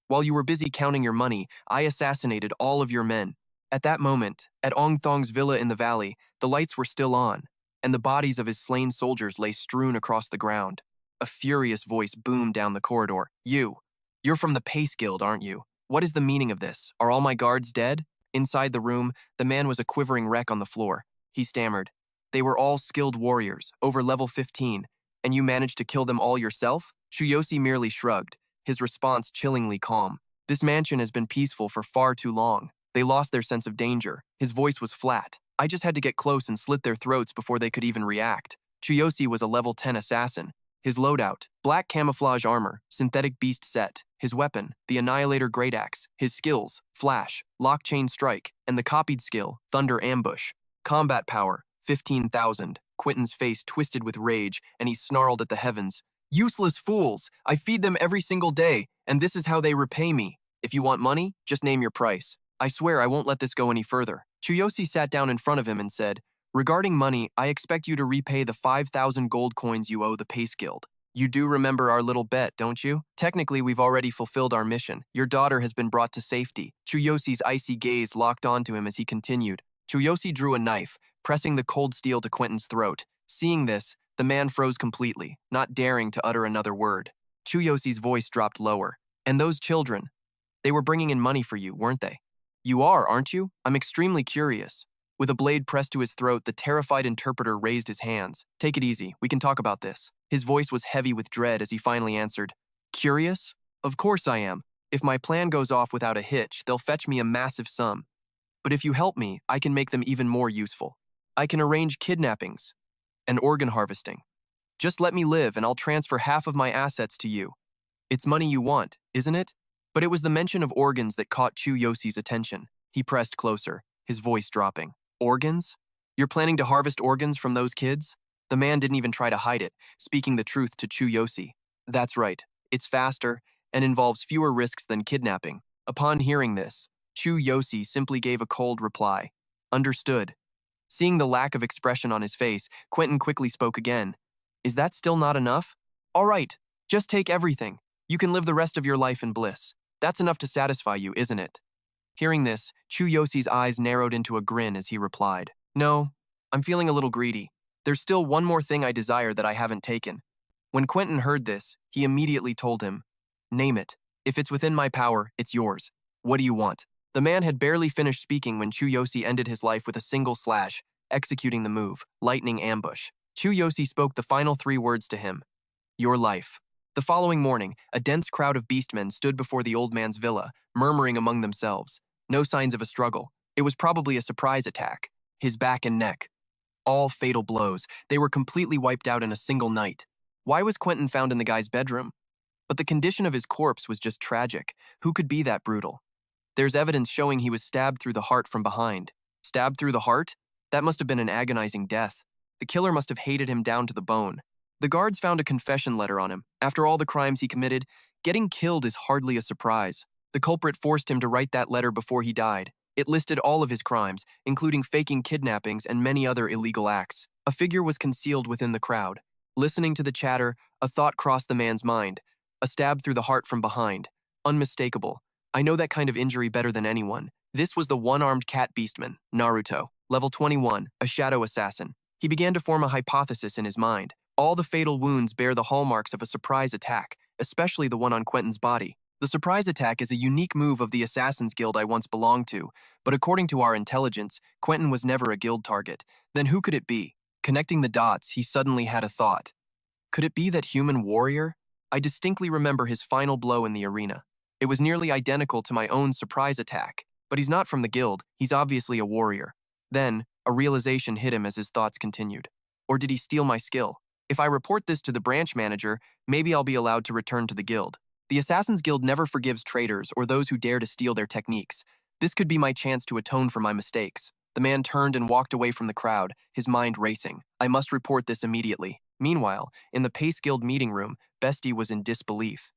Speaker 1: While you were busy counting your money, I assassinated all of your men. At that moment, at Ong Thong's villa in the valley, the lights were still on, and the bodies of his slain soldiers lay strewn across the ground. A furious voice boomed down the corridor. You're from the Pace Guild, aren't you? What is the meaning of this? Are all my guards dead? Inside the room, the man was a quivering wreck on the floor. He stammered. They were all skilled warriors, over level 15, and you managed to kill them all yourself? Tsuyoshi merely shrugged, his response chillingly calm. This mansion has been peaceful for far too long. They lost their sense of danger. His voice was flat. I just had to get close and slit their throats before they could even react. Tsuyoshi was a level 10 assassin. His loadout, black camouflage armor, synthetic beast set. His weapon, the Annihilator Great Axe. His skills, Flash, Lock Chain Strike, and the copied skill, Thunder Ambush. Combat power, 15,000. Quentin's face twisted with rage, and he snarled at the heavens. Useless fools! I feed them every single day, and this is how they repay me. If you want money, just name your price. I swear I won't let this go any further. Tsuyoshi sat down in front of him and said, Regarding money, I expect you to repay the 5,000 gold coins you owe the Pace Guild. You do remember our little bet, don't you? Technically, we've already fulfilled our mission. Your daughter has been brought to safety. Tsuyoshi's icy gaze locked onto him as he continued. Tsuyoshi drew a knife, pressing the cold steel to Quentin's throat. Seeing this, the man froze completely, not daring to utter another word. Tsuyoshi's voice dropped lower. And those children, they were bringing in money for you, weren't they? You are, aren't you? I'm extremely curious. With a blade pressed to his throat, the terrified interpreter raised his hands. Take it easy, we can talk about this. His voice was heavy with dread as he finally answered. Curious? Of course I am. If my plan goes off without a hitch, they'll fetch me a massive sum. But if you help me, I can make them even more useful. I can arrange kidnappings and organ harvesting. Just let me live and I'll transfer half of my assets to you. It's money you want, isn't it? But it was the mention of organs that caught Chu Yoshi's attention. He pressed closer, his voice dropping. Organs? You're planning to harvest organs from those kids? The man didn't even try to hide it, speaking the truth to Chu Yoshi. That's right. It's faster and involves fewer risks than kidnapping. Upon hearing this, Chu Yoshi simply gave a cold reply. Understood. Seeing the lack of expression on his face, Quentin quickly spoke again. Is that still not enough? All right, just take everything. You can live the rest of your life in bliss. That's enough to satisfy you, isn't it? Hearing this, Chu Yoshi's eyes narrowed into a grin as he replied. No, I'm feeling a little greedy. There's still one more thing I desire that I haven't taken. When Quentin heard this, he immediately told him, Name it. If it's within my power, it's yours. What do you want? The man had barely finished speaking when Chu Yoshi ended his life with a single slash, executing the move, lightning ambush. Chu Yoshi spoke the final 3 words to him. Your life. The following morning, a dense crowd of beastmen stood before the old man's villa, murmuring among themselves. No signs of a struggle. It was probably a surprise attack. His back and neck. All fatal blows. They were completely wiped out in a single night. Why was Quentin found in the guy's bedroom? But the condition of his corpse was just tragic. Who could be that brutal? There's evidence showing he was stabbed through the heart from behind. Stabbed through the heart? That must have been an agonizing death. The killer must have hated him down to the bone. The guards found a confession letter on him. After all the crimes he committed, getting killed is hardly a surprise. The culprit forced him to write that letter before he died. It listed all of his crimes, including faking kidnappings and many other illegal acts. A figure was concealed within the crowd. Listening to the chatter, a thought crossed the man's mind. A stab through the heart from behind. Unmistakable. I know that kind of injury better than anyone. This was the one-armed cat beastman, Naruto. Level 21, a shadow assassin. He began to form a hypothesis in his mind. All the fatal wounds bear the hallmarks of a surprise attack, especially the one on Quentin's body. The surprise attack is a unique move of the Assassin's Guild I once belonged to, but according to our intelligence, Quentin was never a guild target. Then who could it be? Connecting the dots, he suddenly had a thought. Could it be that human warrior? I distinctly remember his final blow in the arena. It was nearly identical to my own surprise attack, but he's not from the guild, he's obviously a warrior. Then, a realization hit him as his thoughts continued. Or did he steal my skill? If I report this to the branch manager, maybe I'll be allowed to return to the guild. The Assassin's Guild never forgives traitors or those who dare to steal their techniques. This could be my chance to atone for my mistakes. The man turned and walked away from the crowd, his mind racing. I must report this immediately. Meanwhile, in the Pace Guild meeting room, Bestie was in disbelief.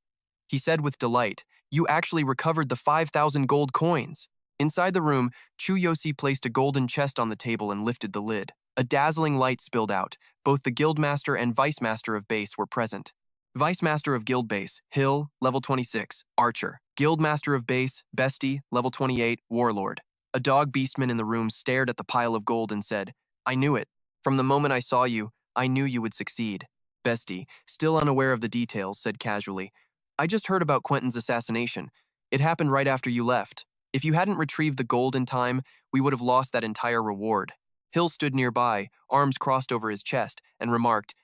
Speaker 1: He said with delight, You actually recovered the 5,000 gold coins. Inside the room, Chu Yoshi placed a golden chest on the table and lifted the lid. A dazzling light spilled out. Both the Guildmaster and Vice Master of Base were present. Vice Master of Guild Base, Hill, level 26, Archer. Guildmaster of Base, Bestie, level 28, Warlord. A dog beastman in the room stared at the pile of gold and said, I knew it. From the moment I saw you, I knew you would succeed. Bestie, still unaware of the details, said casually, I just heard about Quentin's assassination. It happened right after you left. If you hadn't retrieved the gold in time, we would have lost that entire reward. Hill stood nearby, arms crossed over his chest, and remarked,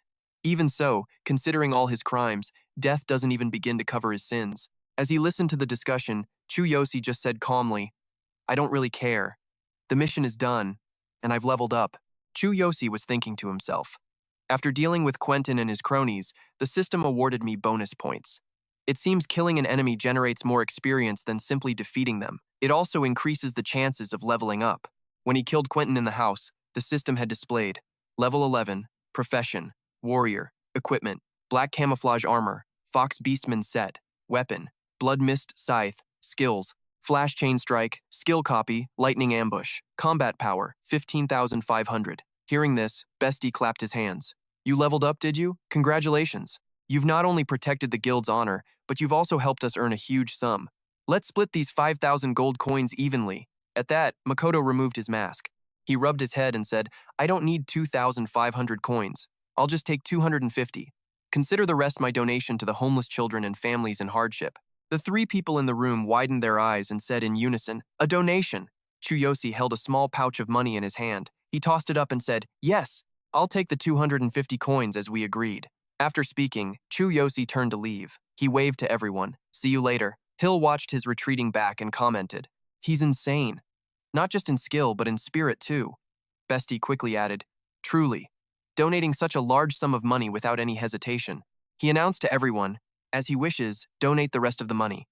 Speaker 1: Even so, considering all his crimes, death doesn't even begin to cover his sins. As he listened to the discussion, Chu Yoshi just said calmly, I don't really care. The mission is done, and I've leveled up. Chu Yoshi was thinking to himself. After dealing with Quentin and his cronies, the system awarded me bonus points. It seems killing an enemy generates more experience than simply defeating them. It also increases the chances of leveling up. When he killed Quentin in the house, the system had displayed Level 11, Profession, Warrior, Equipment, Black Camouflage Armor, Fox Beastman Set, Weapon, Blood Mist Scythe, Skills, Flash Chain Strike, Skill Copy, Lightning Ambush, Combat Power, 15,500. Hearing this, Bestie clapped his hands. You leveled up, did you? Congratulations. You've not only protected the guild's honor, but you've also helped us earn a huge sum. Let's split these 5,000 gold coins evenly. At that, Makoto removed his mask. He rubbed his head and said, I don't need 2,500 coins. I'll just take 250. Consider the rest my donation to the homeless children and families in hardship. The 3 people in the room widened their eyes and said in unison, A donation. Chu Yoshi held a small pouch of money in his hand. He tossed it up and said, Yes, I'll take the 250 coins as we agreed. After speaking, Chu Yoshi turned to leave. He waved to everyone. See you later. Hill watched his retreating back and commented, He's insane. Not just in skill, but in spirit too. Bestie quickly added, Truly. donating such a large sum of money without any hesitation. He announced to everyone, as he wishes, donate the rest of the money.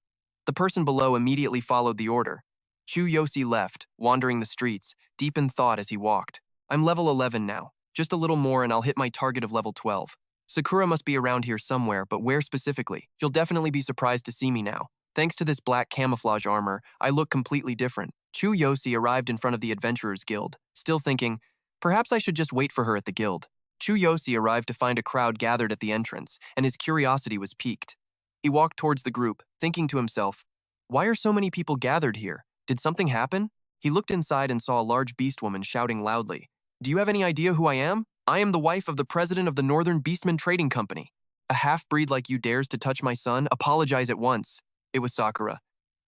Speaker 1: The person below immediately followed the order. Chu Yosi left, wandering the streets, deep in thought as he walked. I'm level 11 now. Just a little more and I'll hit my target of level 12. Sakura must be around here somewhere, but where specifically? You'll definitely be surprised to see me now. Thanks to this black camouflage armor, I look completely different. Chu Yosi arrived in front of the Adventurers Guild, still thinking, perhaps I should just wait for her at the guild. Chu Yosi arrived to find a crowd gathered at the entrance, and his curiosity was piqued. He walked towards the group, thinking to himself, why are so many people gathered here? Did something happen? He looked inside and saw a large beast woman shouting loudly, do you have any idea who I am? I am the wife of the president of the Northern Beastmen Trading Company. A half-breed like you dares to touch my son? Apologize at once. It was Sakura.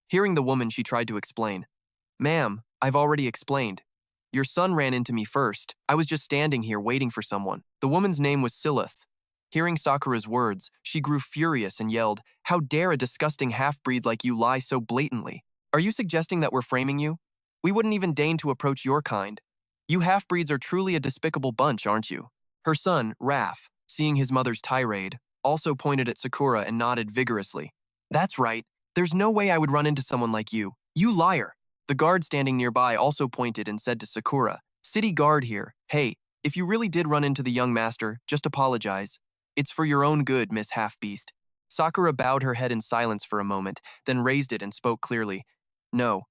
Speaker 1: Hearing the woman, she tried to explain. Ma'am, I've already explained. Your son ran into me first. I was just standing here waiting for someone. The woman's name was Silith. Hearing Sakura's words, she grew furious and yelled, how dare a disgusting half-breed like you lie so blatantly? Are you suggesting that we're framing you? We wouldn't even deign to approach your kind. You half-breeds are truly a despicable bunch, aren't you? Her son, Raph, seeing his mother's tirade, also pointed at Sakura and nodded vigorously. That's right. There's no way I would run into someone like you. You liar. The guard standing nearby also pointed and said to Sakura, City guard here. Hey, if you really did run into the young master, just apologize. It's for your own good, Miss Half-Beast. Sakura bowed her head in silence for a moment, then raised it and spoke clearly. No.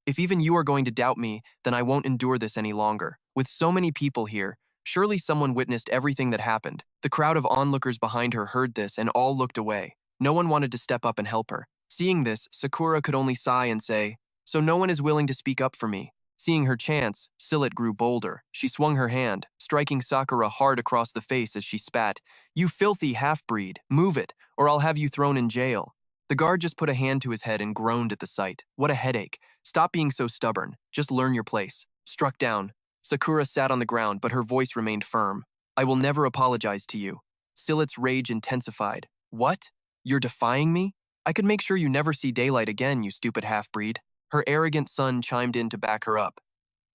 Speaker 1: If even you are going to doubt me, then I won't endure this any longer. With so many people here, surely someone witnessed everything that happened. The crowd of onlookers behind her heard this and all looked away. No one wanted to step up and help her. Seeing this, Sakura could only sigh and say, so no one is willing to speak up for me. Seeing her chance, Silith grew bolder. She swung her hand, striking Sakura hard across the face as she spat. You filthy half-breed, move it, or I'll have you thrown in jail. The guard just put a hand to his head and groaned at the sight. What a headache. Stop being so stubborn. Just learn your place. Struck down. Sakura sat on the ground, but her voice remained firm. I will never apologize to you. Silith's rage intensified. What? You're defying me? I could make sure you never see daylight again, you stupid half-breed. Her arrogant son chimed in to back her up.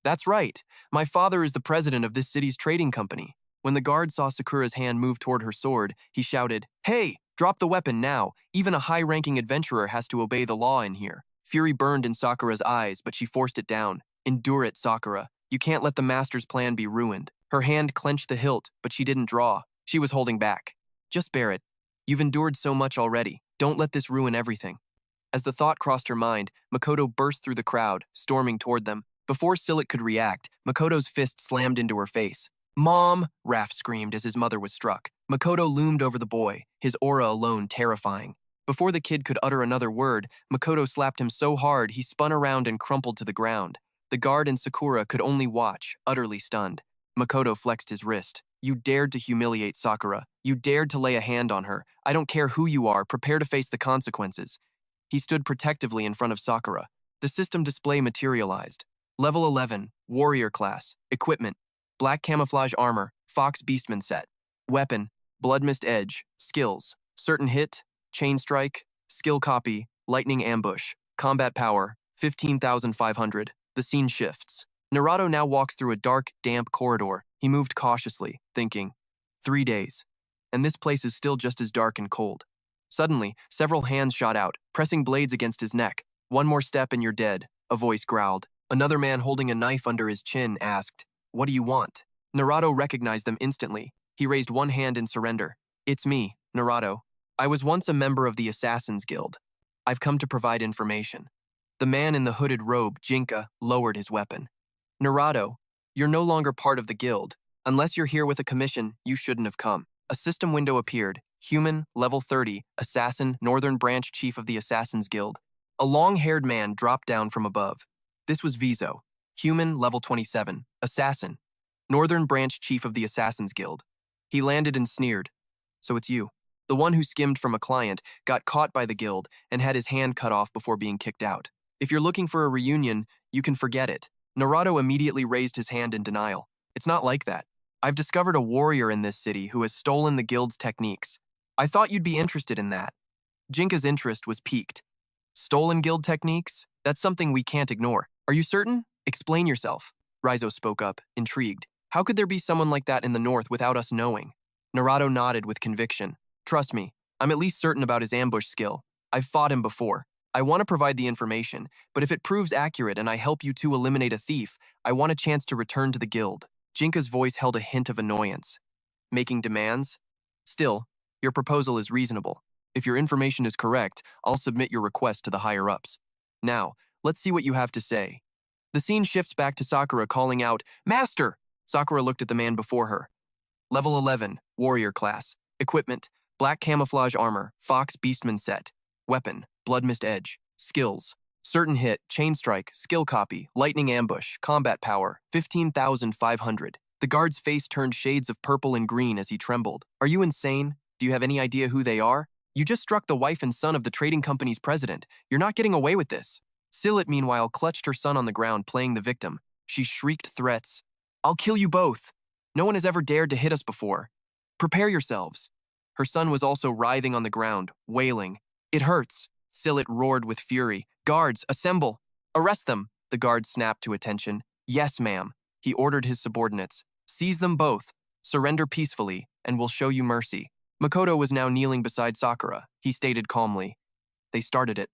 Speaker 1: That's right. My father is the president of this city's trading company. When the guard saw Sakura's hand move toward her sword, he shouted, Hey! Drop the weapon now. Even a high-ranking adventurer has to obey the law in here. Fury burned in Sakura's eyes, but she forced it down. Endure it, Sakura. You can't let the master's plan be ruined. Her hand clenched the hilt, but she didn't draw. She was holding back. Just bear it. You've endured so much already. Don't let this ruin everything. As the thought crossed her mind, Makoto burst through the crowd, storming toward them. Before Silith could react, Makoto's fist slammed into her face. Mom! Raph screamed as his mother was struck. Makoto loomed over the boy, his aura alone terrifying. Before the kid could utter another word, Makoto slapped him so hard he spun around and crumpled to the ground. The guard and Sakura could only watch, utterly stunned. Makoto flexed his wrist. You dared to humiliate Sakura. You dared to lay a hand on her. I don't care who you are, prepare to face the consequences. He stood protectively in front of Sakura. The system display materialized. Level 11, Warrior Class. Equipment, Black Camouflage Armor, Fox Beastman Set. Weapon, Blood Mist Edge. Skills, Certain Hit, Chain Strike, Skill Copy, Lightning Ambush. Combat Power, 15,500. The scene shifts. Naruto now walks through a dark, damp corridor. He moved cautiously, thinking, 3 days. And this place is still just as dark and cold. Suddenly, several hands shot out, pressing blades against his neck. One more step and you're dead, a voice growled. Another man holding a knife under his chin asked, What do you want? Naruto recognized them instantly. He raised one hand in surrender. It's me, Naruto. I was once a member of the Assassin's Guild. I've come to provide information. The man in the hooded robe, Jinka, lowered his weapon. Naruto, you're no longer part of the guild. Unless you're here with a commission, you shouldn't have come. A system window appeared. Human, level 30, assassin, Northern Branch Chief of the Assassin's Guild. A long-haired man dropped down from above. This was Vizo. Human, level 27, assassin, Northern Branch Chief of the Assassin's Guild. He landed and sneered. So it's you. The one who skimmed from a client, got caught by the guild, and had his hand cut off before being kicked out. If you're looking for a reunion, you can forget it. Naruto immediately raised his hand in denial. It's not like that. I've discovered a warrior in this city who has stolen the guild's techniques. I thought you'd be interested in that. Jinka's interest was piqued. Stolen guild techniques? That's something we can't ignore. Are you certain? Explain yourself. Raizo spoke up, intrigued. How could there be someone like that in the north without us knowing? Naruto nodded with conviction. Trust me, I'm at least certain about his ambush skill. I've fought him before. I want to provide the information, but if it proves accurate and I help you two eliminate a thief, I want a chance to return to the guild. Jinka's voice held a hint of annoyance. Making demands? Still, your proposal is reasonable. If your information is correct, I'll submit your request to the higher-ups. Now, let's see what you have to say. The scene shifts back to Sakura calling out, "Master!" Sakura looked at the man before her. Level 11, Warrior Class. Equipment, Black Camouflage Armor, Fox Beastmen Set. Weapon, Blood Mist Edge. Skills, Certain Hit, Chain Strike, Skill Copy, Lightning Ambush, Combat Power, 15,500. The guard's face turned shades of purple and green as he trembled. Are you insane? Do you have any idea who they are? You just struck the wife and son of the trading company's president. You're not getting away with this. Sillet, meanwhile, clutched her son on the ground, playing the victim. She shrieked threats. I'll kill you both. No one has ever dared to hit us before. Prepare yourselves. Her son was also writhing on the ground, wailing. It hurts. Sillet roared with fury. Guards, assemble. Arrest them. The guard snapped to attention. Yes, ma'am. He ordered his subordinates. Seize them both. Surrender peacefully, and we'll show you mercy. Makoto was now kneeling beside Sakura. He stated calmly. They started it.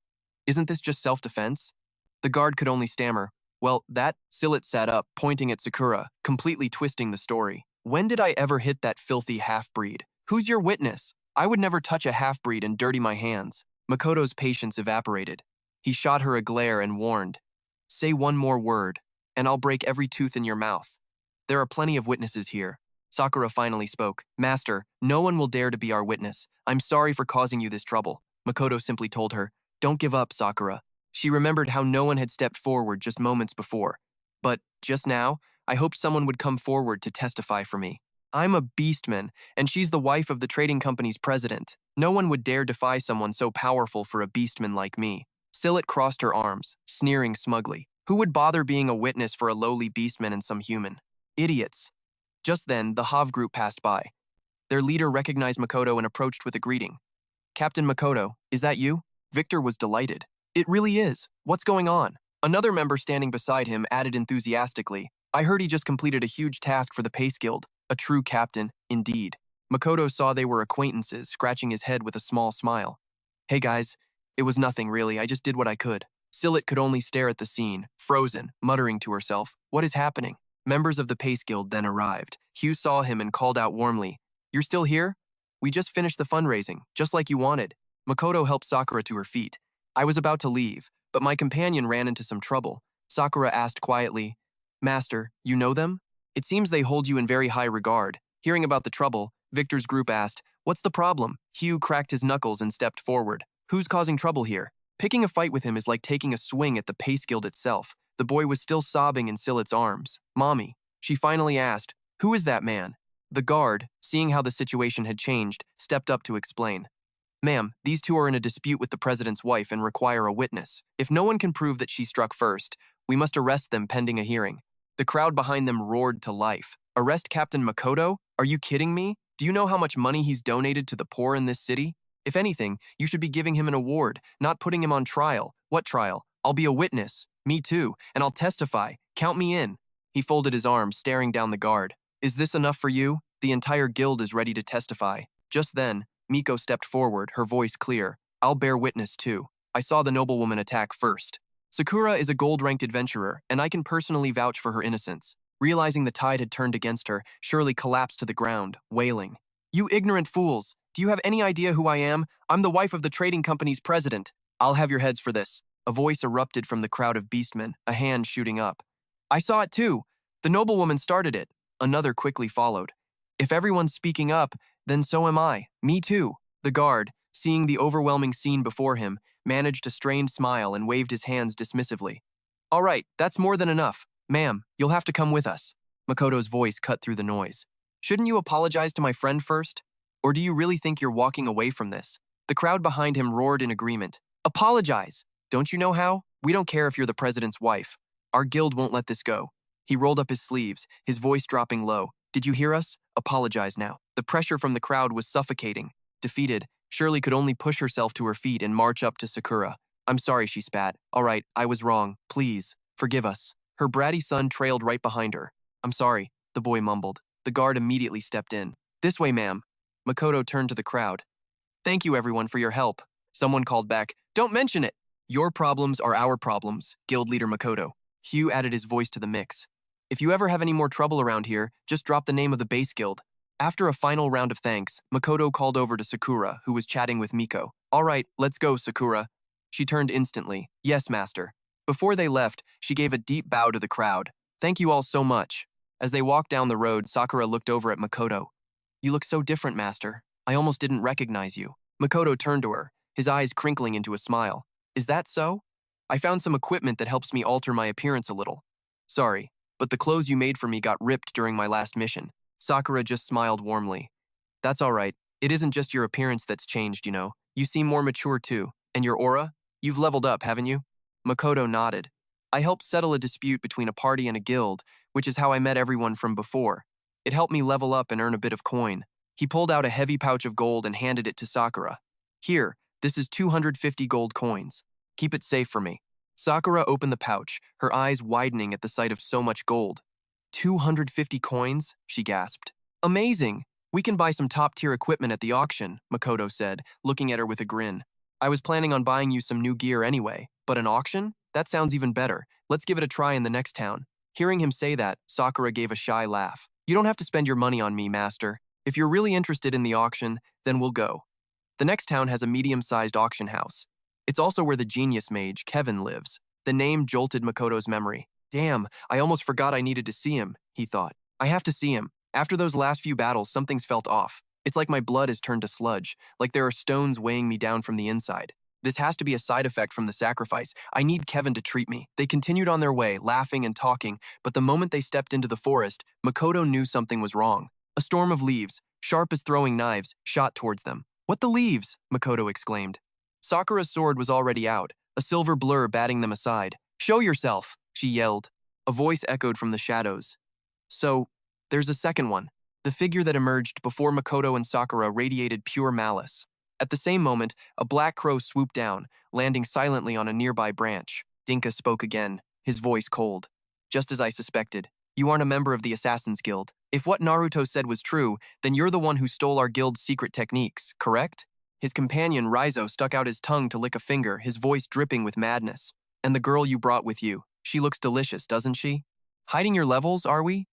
Speaker 1: Isn't this just self-defense? The guard could only stammer. Well, Sillet sat up, pointing at Sakura, completely twisting the story. When did I ever hit that filthy half-breed? Who's your witness? I would never touch a half-breed and dirty my hands. Makoto's patience evaporated. He shot her a glare and warned. Say one more word, and I'll break every tooth in your mouth. There are plenty of witnesses here. Sakura finally spoke. Master, no one will dare to be our witness. I'm sorry for causing you this trouble. Makoto simply told her. Don't give up, Sakura. She remembered how no one had stepped forward just moments before. But, just now, I hoped someone would come forward to testify for me. I'm a Beastman, and she's the wife of the trading company's president. No one would dare defy someone so powerful for a Beastman like me. Sillet crossed her arms, sneering smugly. Who would bother being a witness for a lowly Beastman and some human? Idiots. Just then, the Hav group passed by. Their leader recognized Makoto and approached with a greeting. Captain Makoto, is that you? Victor was delighted. It really is. What's going on? Another member standing beside him added enthusiastically. I heard he just completed a huge task for the Pace Guild. A true captain, indeed. Makoto saw they were acquaintances, scratching his head with a small smile. Hey guys, it was nothing really, I just did what I could. Sillet could only stare at the scene, frozen, muttering to herself, what is happening? Members of the Pace Guild then arrived. Hugh saw him and called out warmly, You're still here? We just finished the fundraising, just like you wanted. Makoto helped Sakura to her feet. I was about to leave, but my companion ran into some trouble. Sakura asked quietly, Master, you know them? It seems they hold you in very high regard. Hearing about the trouble, Victor's group asked, What's the problem? Hugh cracked his knuckles and stepped forward. Who's causing trouble here? Picking a fight with him is like taking a swing at the Pace Guild itself. The boy was still sobbing in Sillet's arms. Mommy, she finally asked, Who is that man? The guard, seeing how the situation had changed, stepped up to explain. Ma'am, these two are in a dispute with the president's wife and require a witness. If no one can prove that she struck first, we must arrest them pending a hearing. The crowd behind them roared to life. Arrest Captain Makoto? Are you kidding me? Do you know how much money he's donated to the poor in this city? If anything, you should be giving him an award, not putting him on trial. What trial? I'll be a witness. Me too, and I'll testify. Count me in. He folded his arms, staring down the guard. Is this enough for you? The entire guild is ready to testify. Just then, Miko stepped forward, her voice clear. I'll bear witness too. I saw the noblewoman attack first. Sakura is a gold-ranked adventurer, and I can personally vouch for her innocence. Realizing the tide had turned against her, Shirley collapsed to the ground, wailing. You ignorant fools! Do you have any idea who I am? I'm the wife of the trading company's president. I'll have your heads for this. A voice erupted from the crowd of beastmen, a hand shooting up. I saw it too. The noblewoman started it. Another quickly followed. If everyone's speaking up, then so am I. Me too. The guard, seeing the overwhelming scene before him, managed a strained smile and waved his hands dismissively. All right, that's more than enough. Ma'am, you'll have to come with us. Makoto's voice cut through the noise. Shouldn't you apologize to my friend first? Or do you really think you're walking away from this? The crowd behind him roared in agreement. Apologize! Don't you know how? We don't care if you're the president's wife. Our guild won't let this go. He rolled up his sleeves, his voice dropping low. Did you hear us? Apologize now. The pressure from the crowd was suffocating. Defeated, Shirley could only push herself to her feet and march up to Sakura. I'm sorry, she spat. All right, I was wrong. Please, forgive us. Her bratty son trailed right behind her. I'm sorry. the boy mumbled. The guard immediately stepped in. This way, ma'am. Makoto turned to the crowd. Thank you, everyone, for your help. Someone called back. Don't mention it! Your problems are our problems, guild leader Makoto. Hugh added his voice to the mix. If you ever have any more trouble around here, just drop the name of the base guild. After a final round of thanks, Makoto called over to Sakura, who was chatting with Miko. All right, let's go, Sakura. She turned instantly. Yes, master. Before they left, she gave a deep bow to the crowd. Thank you all so much. As they walked down the road, Sakura looked over at Makoto. You look so different, master. I almost didn't recognize you. Makoto turned to her, his eyes crinkling into a smile. Is that so? I found some equipment that helps me alter my appearance a little. Sorry, but the clothes you made for me got ripped during my last mission. Sakura just smiled warmly. That's all right. It isn't just your appearance that's changed, you know. You seem more mature too. And your aura? You've leveled up, haven't you? Makoto nodded. I helped settle a dispute between a party and a guild, which is how I met everyone from before. It helped me level up and earn a bit of coin. He pulled out a heavy pouch of gold and handed it to Sakura. Here, this is 250 gold coins. Keep it safe for me. Sakura opened the pouch, her eyes widening at the sight of so much gold. 250 coins? She gasped. Amazing! We can buy some top-tier equipment at the auction, Makoto said, looking at her with a grin. I was planning on buying you some new gear anyway, but an auction? That sounds even better. Let's give it a try in the next town. Hearing him say that, Sakura gave a shy laugh. You don't have to spend your money on me, master. If you're really interested in the auction, then we'll go. The next town has a medium-sized auction house. It's also where the genius mage, Kevin, lives. The name jolted Makoto's memory. Damn, I almost forgot I needed to see him, he thought. I have to see him. After those last few battles, something's felt off. It's like my blood has turned to sludge, like there are stones weighing me down from the inside. This has to be a side effect from the sacrifice. I need Kevin to treat me. They continued on their way, laughing and talking, but the moment they stepped into the forest, Makoto knew something was wrong. A storm of leaves, sharp as throwing knives, shot towards them. What the leaves? Makoto exclaimed. Sakura's sword was already out, a silver blur batting them aside. Show yourself, she yelled. A voice echoed from the shadows. So, there's a second one. The figure that emerged before Makoto and Sakura radiated pure malice. At the same moment, a black crow swooped down, landing silently on a nearby branch. Dinka spoke again, his voice cold. Just as I suspected. You aren't a member of the Assassin's Guild. If what Naruto said was true, then you're the one who stole our guild's secret techniques, correct? His companion, Raizo, stuck out his tongue to lick a finger, his voice dripping with madness. And the girl you brought with you, she looks delicious, doesn't she? Hiding your levels, are we?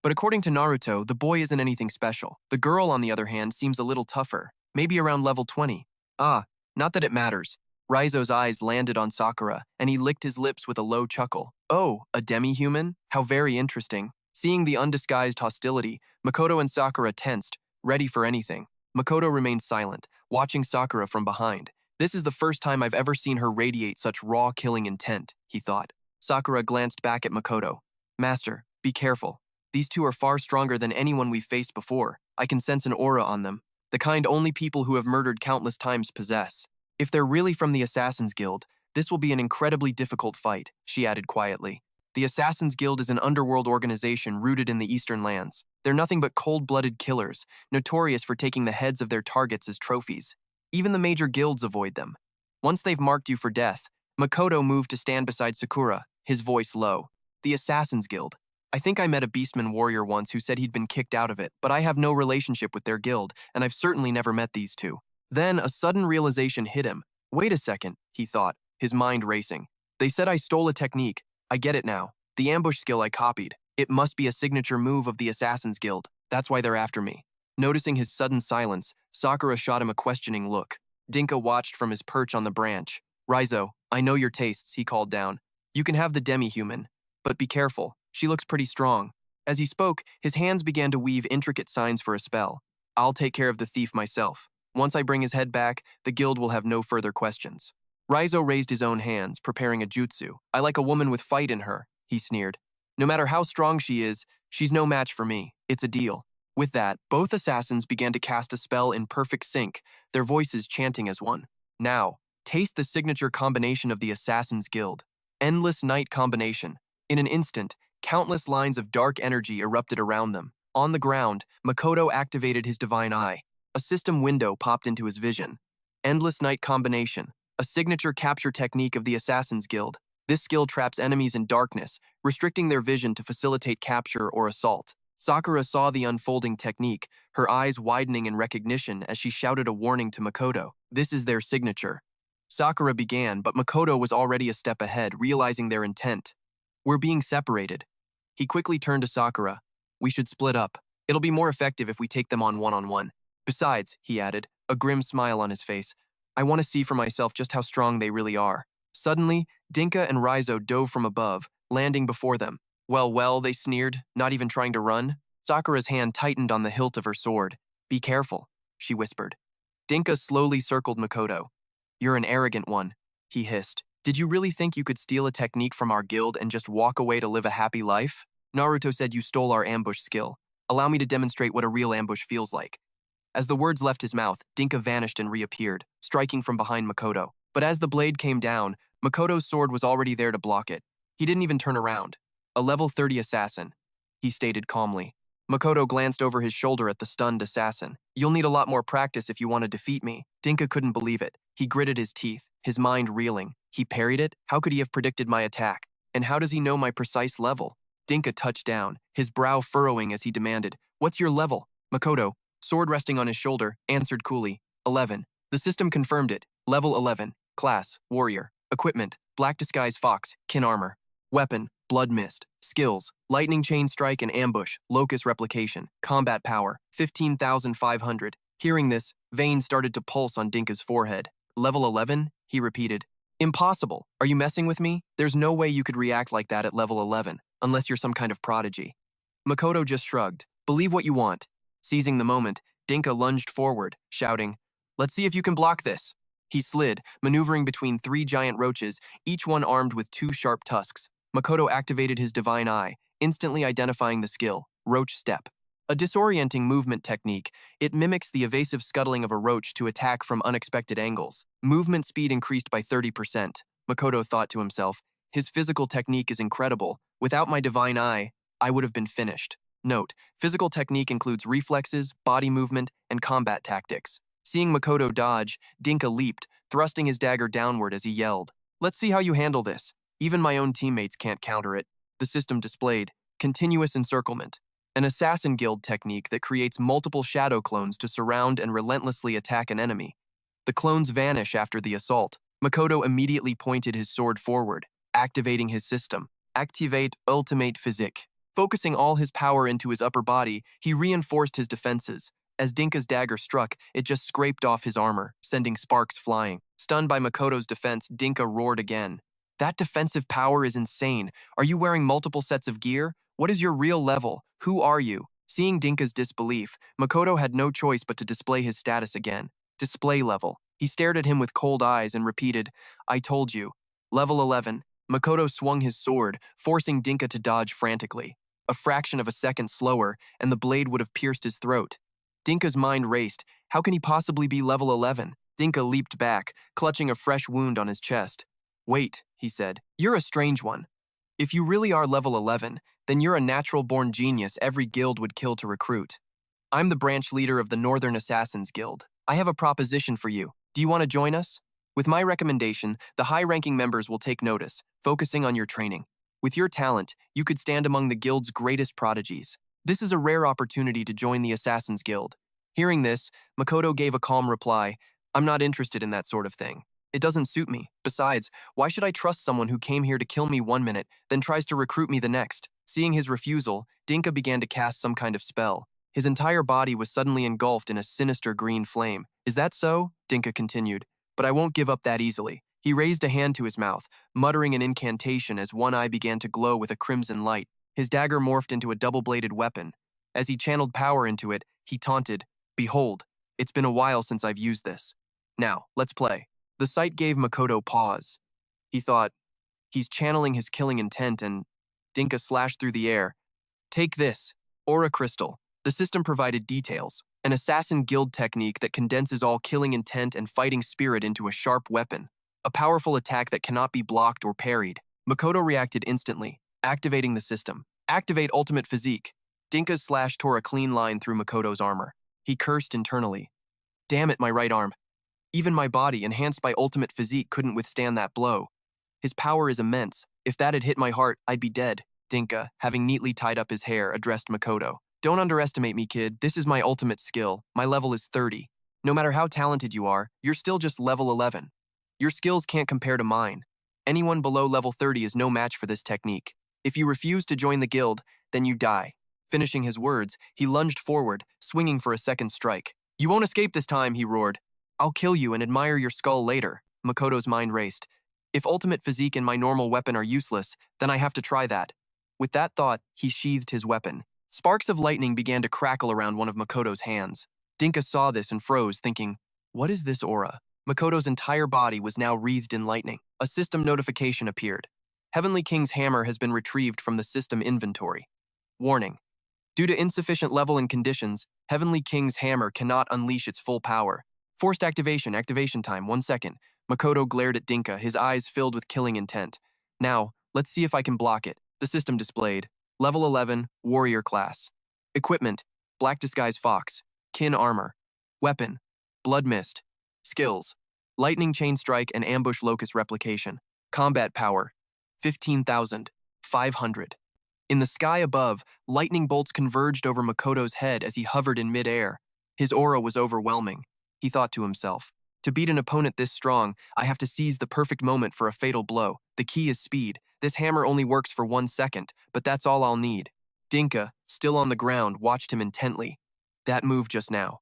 Speaker 1: But according to Naruto, the boy isn't anything special. The girl, on the other hand, seems a little tougher. Maybe around level 20. Ah, not that it matters. Raizo's eyes landed on Sakura, and he licked his lips with a low chuckle. Oh, a demi-human? How very interesting. Seeing the undisguised hostility, Makoto and Sakura tensed, ready for anything. Makoto remained silent, watching Sakura from behind. This is the first time I've ever seen her radiate such raw killing intent, he thought. Sakura glanced back at Makoto. Master, be careful. These two are far stronger than anyone we've faced before. I can sense an aura on them. The kind only people who have murdered countless times possess. If they're really from the Assassin's Guild, this will be an incredibly difficult fight, she added quietly. The Assassin's Guild is an underworld organization rooted in the Eastern lands. They're nothing but cold-blooded killers, notorious for taking the heads of their targets as trophies. Even the major guilds avoid them. Once they've marked you for death, Makoto moved to stand beside Sakura, his voice low. The Assassin's Guild. I think I met a Beastmen warrior once who said he'd been kicked out of it, but I have no relationship with their guild, and I've certainly never met these two. Then a sudden realization hit him. Wait a second, he thought, his mind racing. They said I stole a technique. I get it now. The ambush skill I copied. It must be a signature move of the Assassin's Guild. That's why they're after me. Noticing his sudden silence, Sakura shot him a questioning look. Dinka watched from his perch on the branch. Raizo, I know your tastes, he called down. You can have the demi-human, but be careful. She looks pretty strong. As he spoke, his hands began to weave intricate signs for a spell. I'll take care of the thief myself. Once I bring his head back, the guild will have no further questions. Raizo raised his own hands, preparing a jutsu. I like a woman with fight in her, he sneered. No matter how strong she is, she's no match for me. It's a deal. With that, both assassins began to cast a spell in perfect sync, their voices chanting as one. Now, taste the signature combination of the Assassin's Guild. Endless night combination. In an instant, countless lines of dark energy erupted around them. On the ground, Makoto activated his divine eye. A system window popped into his vision. Endless night combination. A signature capture technique of the Assassin's Guild. This skill traps enemies in darkness, restricting their vision to facilitate capture or assault. Sakura saw the unfolding technique, her eyes widening in recognition as she shouted a warning to Makoto. This is their signature. Sakura began, but Makoto was already a step ahead, realizing their intent. We're being separated. He quickly turned to Sakura. We should split up. It'll be more effective if we take them on one-on-one. Besides, he added, a grim smile on his face, I want to see for myself just how strong they really are. Suddenly, Dinka and Raizo dove from above, landing before them. Well, they sneered, not even trying to run. Sakura's hand tightened on the hilt of her sword. Be careful, she whispered. Dinka slowly circled Makoto. You're an arrogant one, he hissed. Did you really think you could steal a technique from our guild and just walk away to live a happy life? Naruto said you stole our ambush skill. Allow me to demonstrate what a real ambush feels like. As the words left his mouth, Dinka vanished and reappeared, striking from behind Makoto. But as the blade came down, Makoto's sword was already there to block it. He didn't even turn around. A level 30 assassin, he stated calmly. Makoto glanced over his shoulder at the stunned assassin. You'll need a lot more practice if you want to defeat me. Dinka couldn't believe it. He gritted his teeth, his mind reeling. He parried it? How could he have predicted my attack? And how does he know my precise level? Dinka touched down, his brow furrowing as he demanded, What's your level? Makoto, sword resting on his shoulder, answered coolly, 11. The system confirmed it. Level 11. Class, warrior. Equipment, black disguise fox, kin armor. Weapon, blood mist. Skills, lightning chain strike and ambush, locus replication. Combat power, 15,500. Hearing this, veins started to pulse on Dinka's forehead. Level 11? He repeated. Impossible. Are you messing with me? There's no way you could react like that at level 11, unless you're some kind of prodigy. Makoto just shrugged. Believe what you want. Seizing the moment, Dinka lunged forward, shouting, Let's see if you can block this. He slid, maneuvering between 3 giant roaches, each one armed with 2 sharp tusks. Makoto activated his divine eye, instantly identifying the skill, roach step. A disorienting movement technique, it mimics the evasive scuttling of a roach to attack from unexpected angles. Movement speed increased by 30%. Makoto thought to himself, his physical technique is incredible. Without my divine eye, I would have been finished. Note, physical technique includes reflexes, body movement, and combat tactics. Seeing Makoto dodge, Dinka leaped, thrusting his dagger downward as he yelled, Let's see how you handle this. Even my own teammates can't counter it. The system displayed continuous encirclement, an assassin guild technique that creates multiple shadow clones to surround and relentlessly attack an enemy. The clones vanish after the assault. Makoto immediately pointed his sword forward, activating his system. Activate ultimate physique. Focusing all his power into his upper body, he reinforced his defenses. As Dinka's dagger struck, it just scraped off his armor, sending sparks flying. Stunned by Makoto's defense, Dinka roared again. That defensive power is insane. Are you wearing multiple sets of gear? What is your real level? Who are you? Seeing Dinka's disbelief, Makoto had no choice but to display his status again. Display level. He stared at him with cold eyes and repeated, I told you. Level 11. Makoto swung his sword, forcing Dinka to dodge frantically. A fraction of a second slower, and the blade would have pierced his throat. Dinka's mind raced. How can he possibly be level 11? Dinka leaped back, clutching a fresh wound on his chest. Wait, he said. You're a strange one. If you really are level 11, then you're a natural-born genius every guild would kill to recruit. I'm the branch leader of the Northern Assassins Guild. I have a proposition for you. Do you want to join us? With my recommendation, the high-ranking members will take notice, focusing on your training. With your talent, you could stand among the guild's greatest prodigies. This is a rare opportunity to join the Assassins Guild. Hearing this, Makoto gave a calm reply. I'm not interested in that sort of thing. It doesn't suit me. Besides, why should I trust someone who came here to kill me one minute, then tries to recruit me the next? Seeing his refusal, Dinka began to cast some kind of spell. His entire body was suddenly engulfed in a sinister green flame. Is that so? Dinka continued. But I won't give up that easily. He raised a hand to his mouth, muttering an incantation as one eye began to glow with a crimson light. His dagger morphed into a double-bladed weapon. As he channeled power into it, he taunted, Behold, it's been a while since I've used this. Now, let's play. The sight gave Makoto pause. He thought, he's channeling his killing intent and Dinka slashed through the air. Take this, Aura Crystal. The system provided details, an assassin guild technique that condenses all killing intent and fighting spirit into a sharp weapon, a powerful attack that cannot be blocked or parried. Makoto reacted instantly, activating the system. Activate ultimate physique. Dinka's slash tore a clean line through Makoto's armor. He cursed internally. Damn it, my right arm. Even my body, enhanced by ultimate physique, couldn't withstand that blow. His power is immense. If that had hit my heart, I'd be dead. Dinka, having neatly tied up his hair, addressed Makoto. Don't underestimate me, kid. This is my ultimate skill. My level is 30. No matter how talented you are, you're still just level 11. Your skills can't compare to mine. Anyone below level 30 is no match for this technique. If you refuse to join the guild, then you die. Finishing his words, he lunged forward, swinging for a second strike. You won't escape this time, he roared. I'll kill you and admire your skull later. Makoto's mind raced. If ultimate physique and my normal weapon are useless, then I have to try that. With that thought, he sheathed his weapon. Sparks of lightning began to crackle around one of Makoto's hands. Dinka saw this and froze, thinking, what is this aura? Makoto's entire body was now wreathed in lightning. A system notification appeared. Heavenly King's hammer has been retrieved from the system inventory. Warning. Due to insufficient level and conditions, Heavenly King's hammer cannot unleash its full power. Forced activation. Activation time, 1 second. Makoto glared at Dinka, his eyes filled with killing intent. Now, let's see if I can block it. The system displayed. Level 11, Warrior Class. Equipment, Black Disguise Fox. Kin Armor. Weapon, Blood Mist. Skills, Lightning Chain Strike and Ambush Locust Replication. Combat Power, 15,500. In the sky above, lightning bolts converged over Makoto's head as he hovered in mid-air. His aura was overwhelming. He thought to himself, to beat an opponent this strong, I have to seize the perfect moment for a fatal blow. The key is speed. This hammer only works for 1 second, but that's all I'll need. Dinka, still on the ground, watched him intently. That move just now.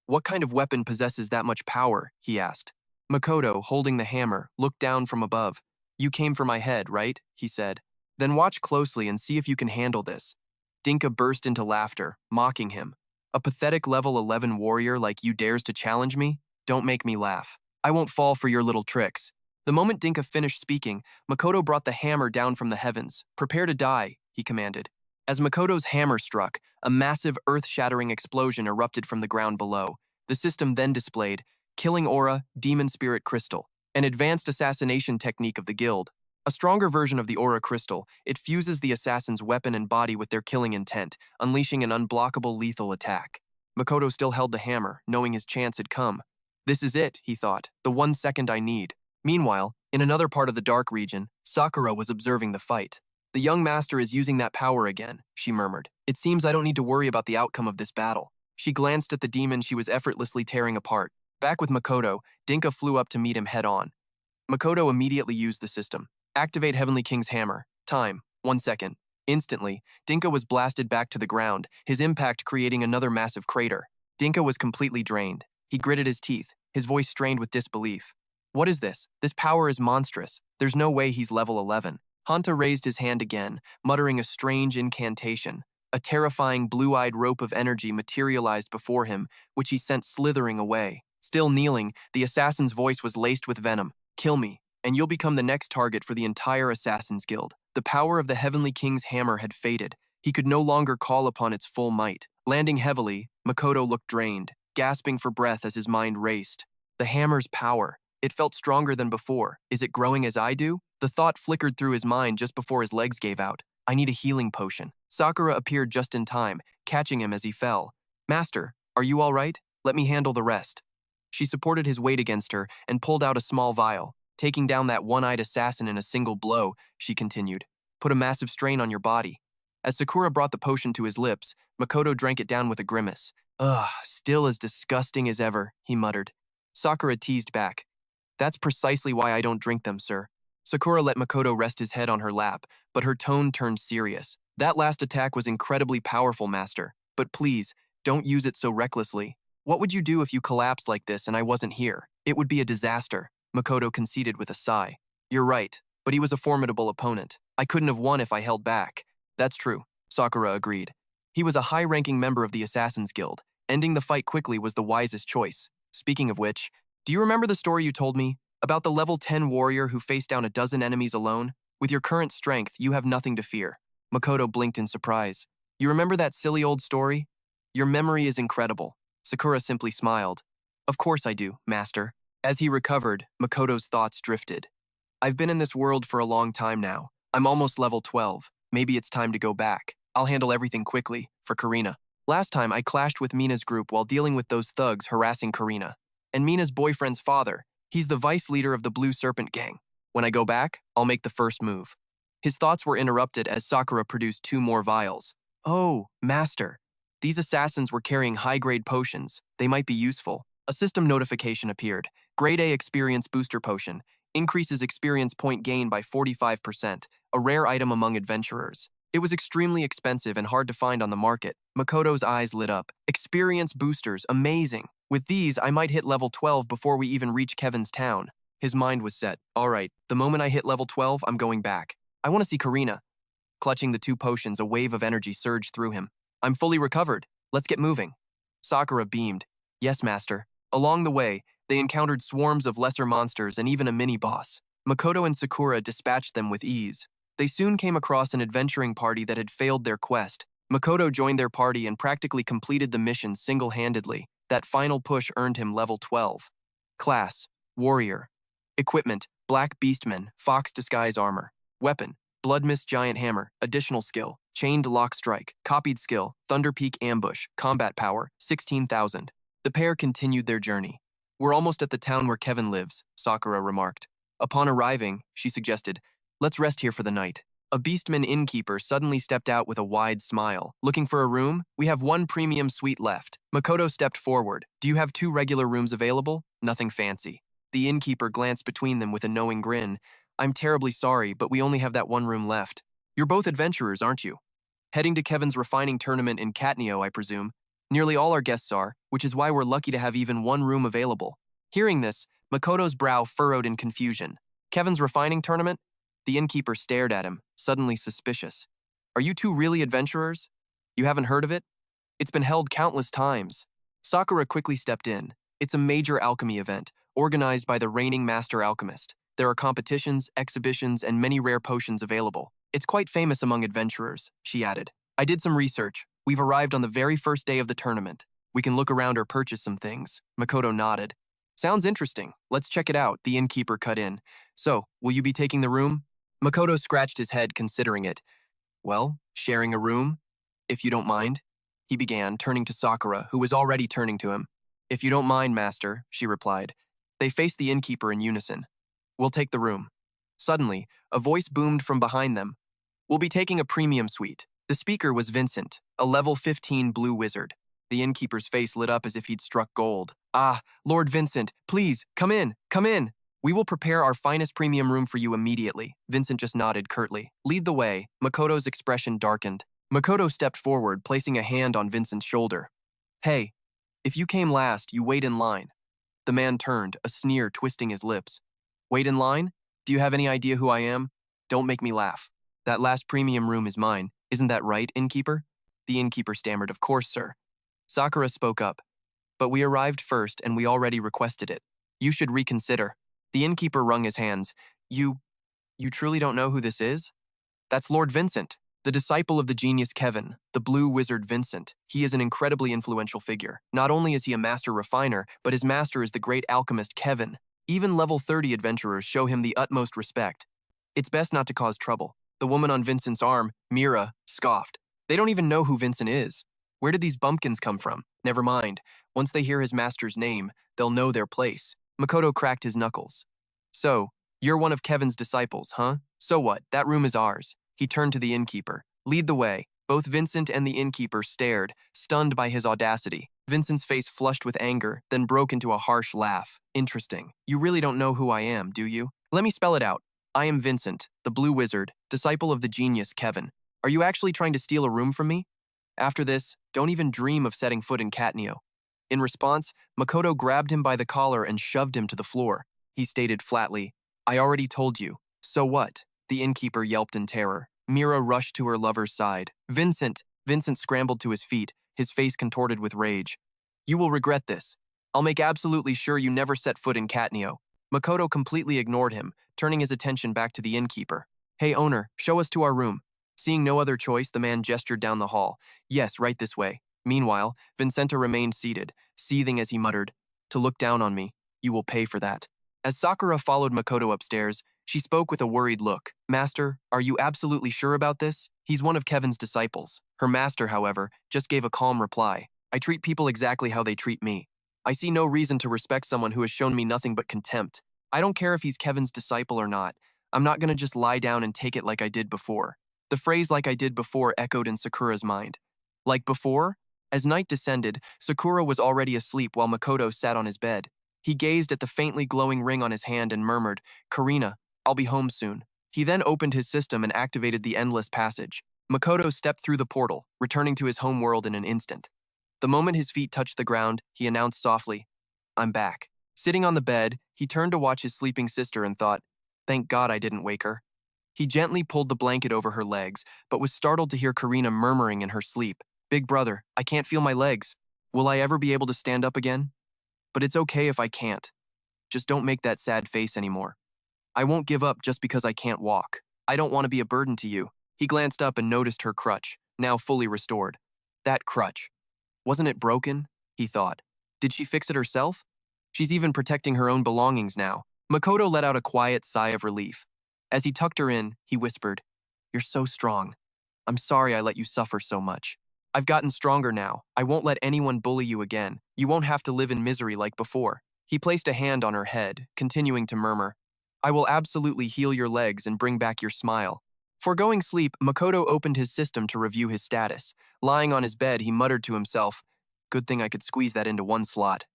Speaker 1: What kind of weapon possesses that much power? He asked. Makoto, holding the hammer, looked down from above. You came for my head, right? He said. Then watch closely and see if you can handle this. Dinka burst into laughter, mocking him. A pathetic level 11 warrior like you dares to challenge me? Don't make me laugh. I won't fall for your little tricks. The moment Dinka finished speaking, Makoto brought the hammer down from the heavens. Prepare to die, he commanded. As Makoto's hammer struck, a massive earth-shattering explosion erupted from the ground below. The system then displayed Killing Aura, Demon Spirit Crystal, an advanced assassination technique of the guild. A stronger version of the Aura Crystal, it fuses the assassin's weapon and body with their killing intent, unleashing an unblockable lethal attack. Makoto still held the hammer, knowing his chance had come. This is it, he thought, the 1 second I need. Meanwhile, in another part of the dark region, Sakura was observing the fight. The young master is using that power again, she murmured. It seems I don't need to worry about the outcome of this battle. She glanced at the demon she was effortlessly tearing apart. Back with Makoto, Dinka flew up to meet him head-on. Makoto immediately used the system. Activate Heavenly King's hammer. Time, 1 second. Instantly, Dinka was blasted back to the ground, his impact creating another massive crater. Dinka was completely drained. He gritted his teeth, his voice strained with disbelief. What is this? This power is monstrous. There's no way he's level 11. Hanta raised his hand again, muttering a strange incantation. A terrifying blue-eyed rope of energy materialized before him, which he sent slithering away. Still kneeling, the assassin's voice was laced with venom. Kill me, and you'll become the next target for the entire Assassin's Guild. The power of the Heavenly King's hammer had faded. He could no longer call upon its full might. Landing heavily, Makoto looked drained, gasping for breath as his mind raced. The hammer's power. It felt stronger than before. Is it growing as I do? The thought flickered through his mind just before his legs gave out. I need a healing potion. Sakura appeared just in time, catching him as he fell. Master, are you all right? Let me handle the rest. She supported his weight against her and pulled out a small vial. Taking down that one-eyed assassin in a single blow, she continued. Put a massive strain on your body. As Sakura brought the potion to his lips, Makoto drank it down with a grimace. Ugh, still as disgusting as ever, he muttered. Sakura teased back. That's precisely why I don't drink them, sir. Sakura let Makoto rest his head on her lap, but her tone turned serious. That last attack was incredibly powerful, Master. But please, don't use it so recklessly. What would you do if you collapsed like this and I wasn't here? It would be a disaster, Makoto conceded with a sigh. You're right, but he was a formidable opponent. I couldn't have won if I held back. That's true, Sakura agreed. He was a high-ranking member of the Assassin's Guild. Ending the fight quickly was the wisest choice. Speaking of which, do you remember the story you told me? About the level 10 warrior who faced down a dozen enemies alone? With your current strength, you have nothing to fear. Makoto blinked in surprise. You remember that silly old story? Your memory is incredible. Sakura simply smiled. Of course I do, Master. As he recovered, Makoto's thoughts drifted. I've been in this world for a long time now. I'm almost level 12. Maybe it's time to go back. I'll handle everything quickly, for Karina. Last time I clashed with Mina's group while dealing with those thugs harassing Karina. And Mina's boyfriend's father. He's the vice leader of the Blue Serpent gang. When I go back, I'll make the first move. His thoughts were interrupted as Sakura produced 2 more vials. Oh, Master. These assassins were carrying high-grade potions. They might be useful. A system notification appeared. Grade A experience booster potion. Increases experience point gain by 45%. A rare item among adventurers. It was extremely expensive and hard to find on the market. Makoto's eyes lit up. Experience boosters, amazing. With these, I might hit level 12 before we even reach Kevin's town. His mind was set. All right, the moment I hit level 12, I'm going back. I want to see Karina. Clutching the two potions, a wave of energy surged through him. I'm fully recovered. Let's get moving. Sakura beamed. Yes, master. Along the way, they encountered swarms of lesser monsters and even a mini-boss. Makoto and Sakura dispatched them with ease. They soon came across an adventuring party that had failed their quest. Makoto joined their party and practically completed the mission single-handedly. That final push earned him level 12. Class: Warrior. Equipment: Black Beastmen, Fox Disguise Armor. Weapon: Blood Mist Giant Hammer. Additional skill: Chained Lock Strike. Copied skill: Thunder Peak Ambush. Combat power: 16,000. The pair continued their journey. We're almost at the town where Kevin lives, Sakura remarked. Upon arriving, she suggested, let's rest here for the night. A Beastman innkeeper suddenly stepped out with a wide smile. Looking for a room? We have one premium suite left. Makoto stepped forward. Do you have 2 regular rooms available? Nothing fancy. The innkeeper glanced between them with a knowing grin. I'm terribly sorry, but we only have that one room left. You're both adventurers, aren't you? Heading to Kevin's refining tournament in Katneo, I presume. Nearly all our guests are, which is why we're lucky to have even one room available. Hearing this, Makoto's brow furrowed in confusion. Kevin's refining tournament? The innkeeper stared at him, suddenly suspicious. Are you two really adventurers? You haven't heard of it? It's been held countless times. Sakura quickly stepped in. It's a major alchemy event, organized by the reigning master alchemist. There are competitions, exhibitions, and many rare potions available. It's quite famous among adventurers, she added. I did some research. We've arrived on the very first day of the tournament. We can look around or purchase some things. Makoto nodded. Sounds interesting. Let's check it out, the innkeeper cut in. So, will you be taking the room? Makoto scratched his head, considering it. Well, sharing a room? If you don't mind, he began, turning to Sakura, who was already turning to him. If you don't mind, master, she replied. They faced the innkeeper in unison. We'll take the room. Suddenly, a voice boomed from behind them. We'll be taking a premium suite. The speaker was Vincent, a level 15 blue wizard. The innkeeper's face lit up as if he'd struck gold. Ah, Lord Vincent, please, come in, come in. We will prepare our finest premium room for you immediately. Vincent just nodded curtly. Lead the way. Makoto's expression darkened. Makoto stepped forward, placing a hand on Vincent's shoulder. Hey, if you came last, you wait in line. The man turned, a sneer twisting his lips. Wait in line? Do you have any idea who I am? Don't make me laugh. That last premium room is mine. Isn't that right, innkeeper? The innkeeper stammered, of course, sir. Sakura spoke up. But we arrived first and we already requested it. You should reconsider. The innkeeper wrung his hands. You truly don't know who this is? That's Lord Vincent, the disciple of the genius Kevin, the blue wizard Vincent. He is an incredibly influential figure. Not only is he a master refiner, but his master is the great alchemist Kevin. Even level 30 adventurers show him the utmost respect. It's best not to cause trouble. The woman on Vincent's arm, Mira, scoffed. They don't even know who Vincent is. Where did these bumpkins come from? Never mind. Once they hear his master's name, they'll know their place. Makoto cracked his knuckles. So, you're one of Kevin's disciples, huh? So what? That room is ours. He turned to the innkeeper. Lead the way. Both Vincent and the innkeeper stared, stunned by his audacity. Vincent's face flushed with anger, then broke into a harsh laugh. Interesting. You really don't know who I am, do you? Let me spell it out. I am Vincent, the blue wizard, disciple of the genius Kevin. Are you actually trying to steal a room from me? After this, don't even dream of setting foot in Katneo. In response, Makoto grabbed him by the collar and shoved him to the floor. He stated flatly, I already told you. So what? The innkeeper yelped in terror. Mira rushed to her lover's side. Vincent! Vincent scrambled to his feet, his face contorted with rage. You will regret this. I'll make absolutely sure you never set foot in Katneo. Makoto completely ignored him, turning his attention back to the innkeeper. Hey owner, show us to our room. Seeing no other choice, the man gestured down the hall. Yes, right this way. Meanwhile, Vincenta remained seated, seething as he muttered, To look down on me. You will pay for that. As Sakura followed Makoto upstairs, she spoke with a worried look. Master, are you absolutely sure about this? He's one of Kevin's disciples. Her master, however, just gave a calm reply. I treat people exactly how they treat me. I see no reason to respect someone who has shown me nothing but contempt. I don't care if he's Kevin's disciple or not. I'm not gonna just lie down and take it like I did before. The phrase like I did before echoed in Sakura's mind. Like before? As night descended, Sakura was already asleep while Makoto sat on his bed. He gazed at the faintly glowing ring on his hand and murmured, "Karina, I'll be home soon." He then opened his system and activated the endless passage. Makoto stepped through the portal, returning to his home world in an instant. The moment his feet touched the ground, he announced softly, "I'm back." Sitting on the bed, he turned to watch his sleeping sister and thought, "Thank God I didn't wake her." He gently pulled the blanket over her legs, but was startled to hear Karina murmuring in her sleep, "Big brother, I can't feel my legs. Will I ever be able to stand up again? But it's okay if I can't. Just don't make that sad face anymore. I won't give up just because I can't walk. I don't want to be a burden to you." He glanced up and noticed her crutch, now fully restored. That crutch. Wasn't it broken? He thought. Did she fix it herself? She's even protecting her own belongings now. Makoto let out a quiet sigh of relief. As he tucked her in, he whispered, "You're so strong. I'm sorry I let you suffer so much. I've gotten stronger now. I won't let anyone bully you again. You won't have to live in misery like before." He placed a hand on her head, continuing to murmur, "I will absolutely heal your legs and bring back your smile." Foregoing sleep, Makoto opened his system to review his status. Lying on his bed, he muttered to himself, "Good thing I could squeeze that into one slot.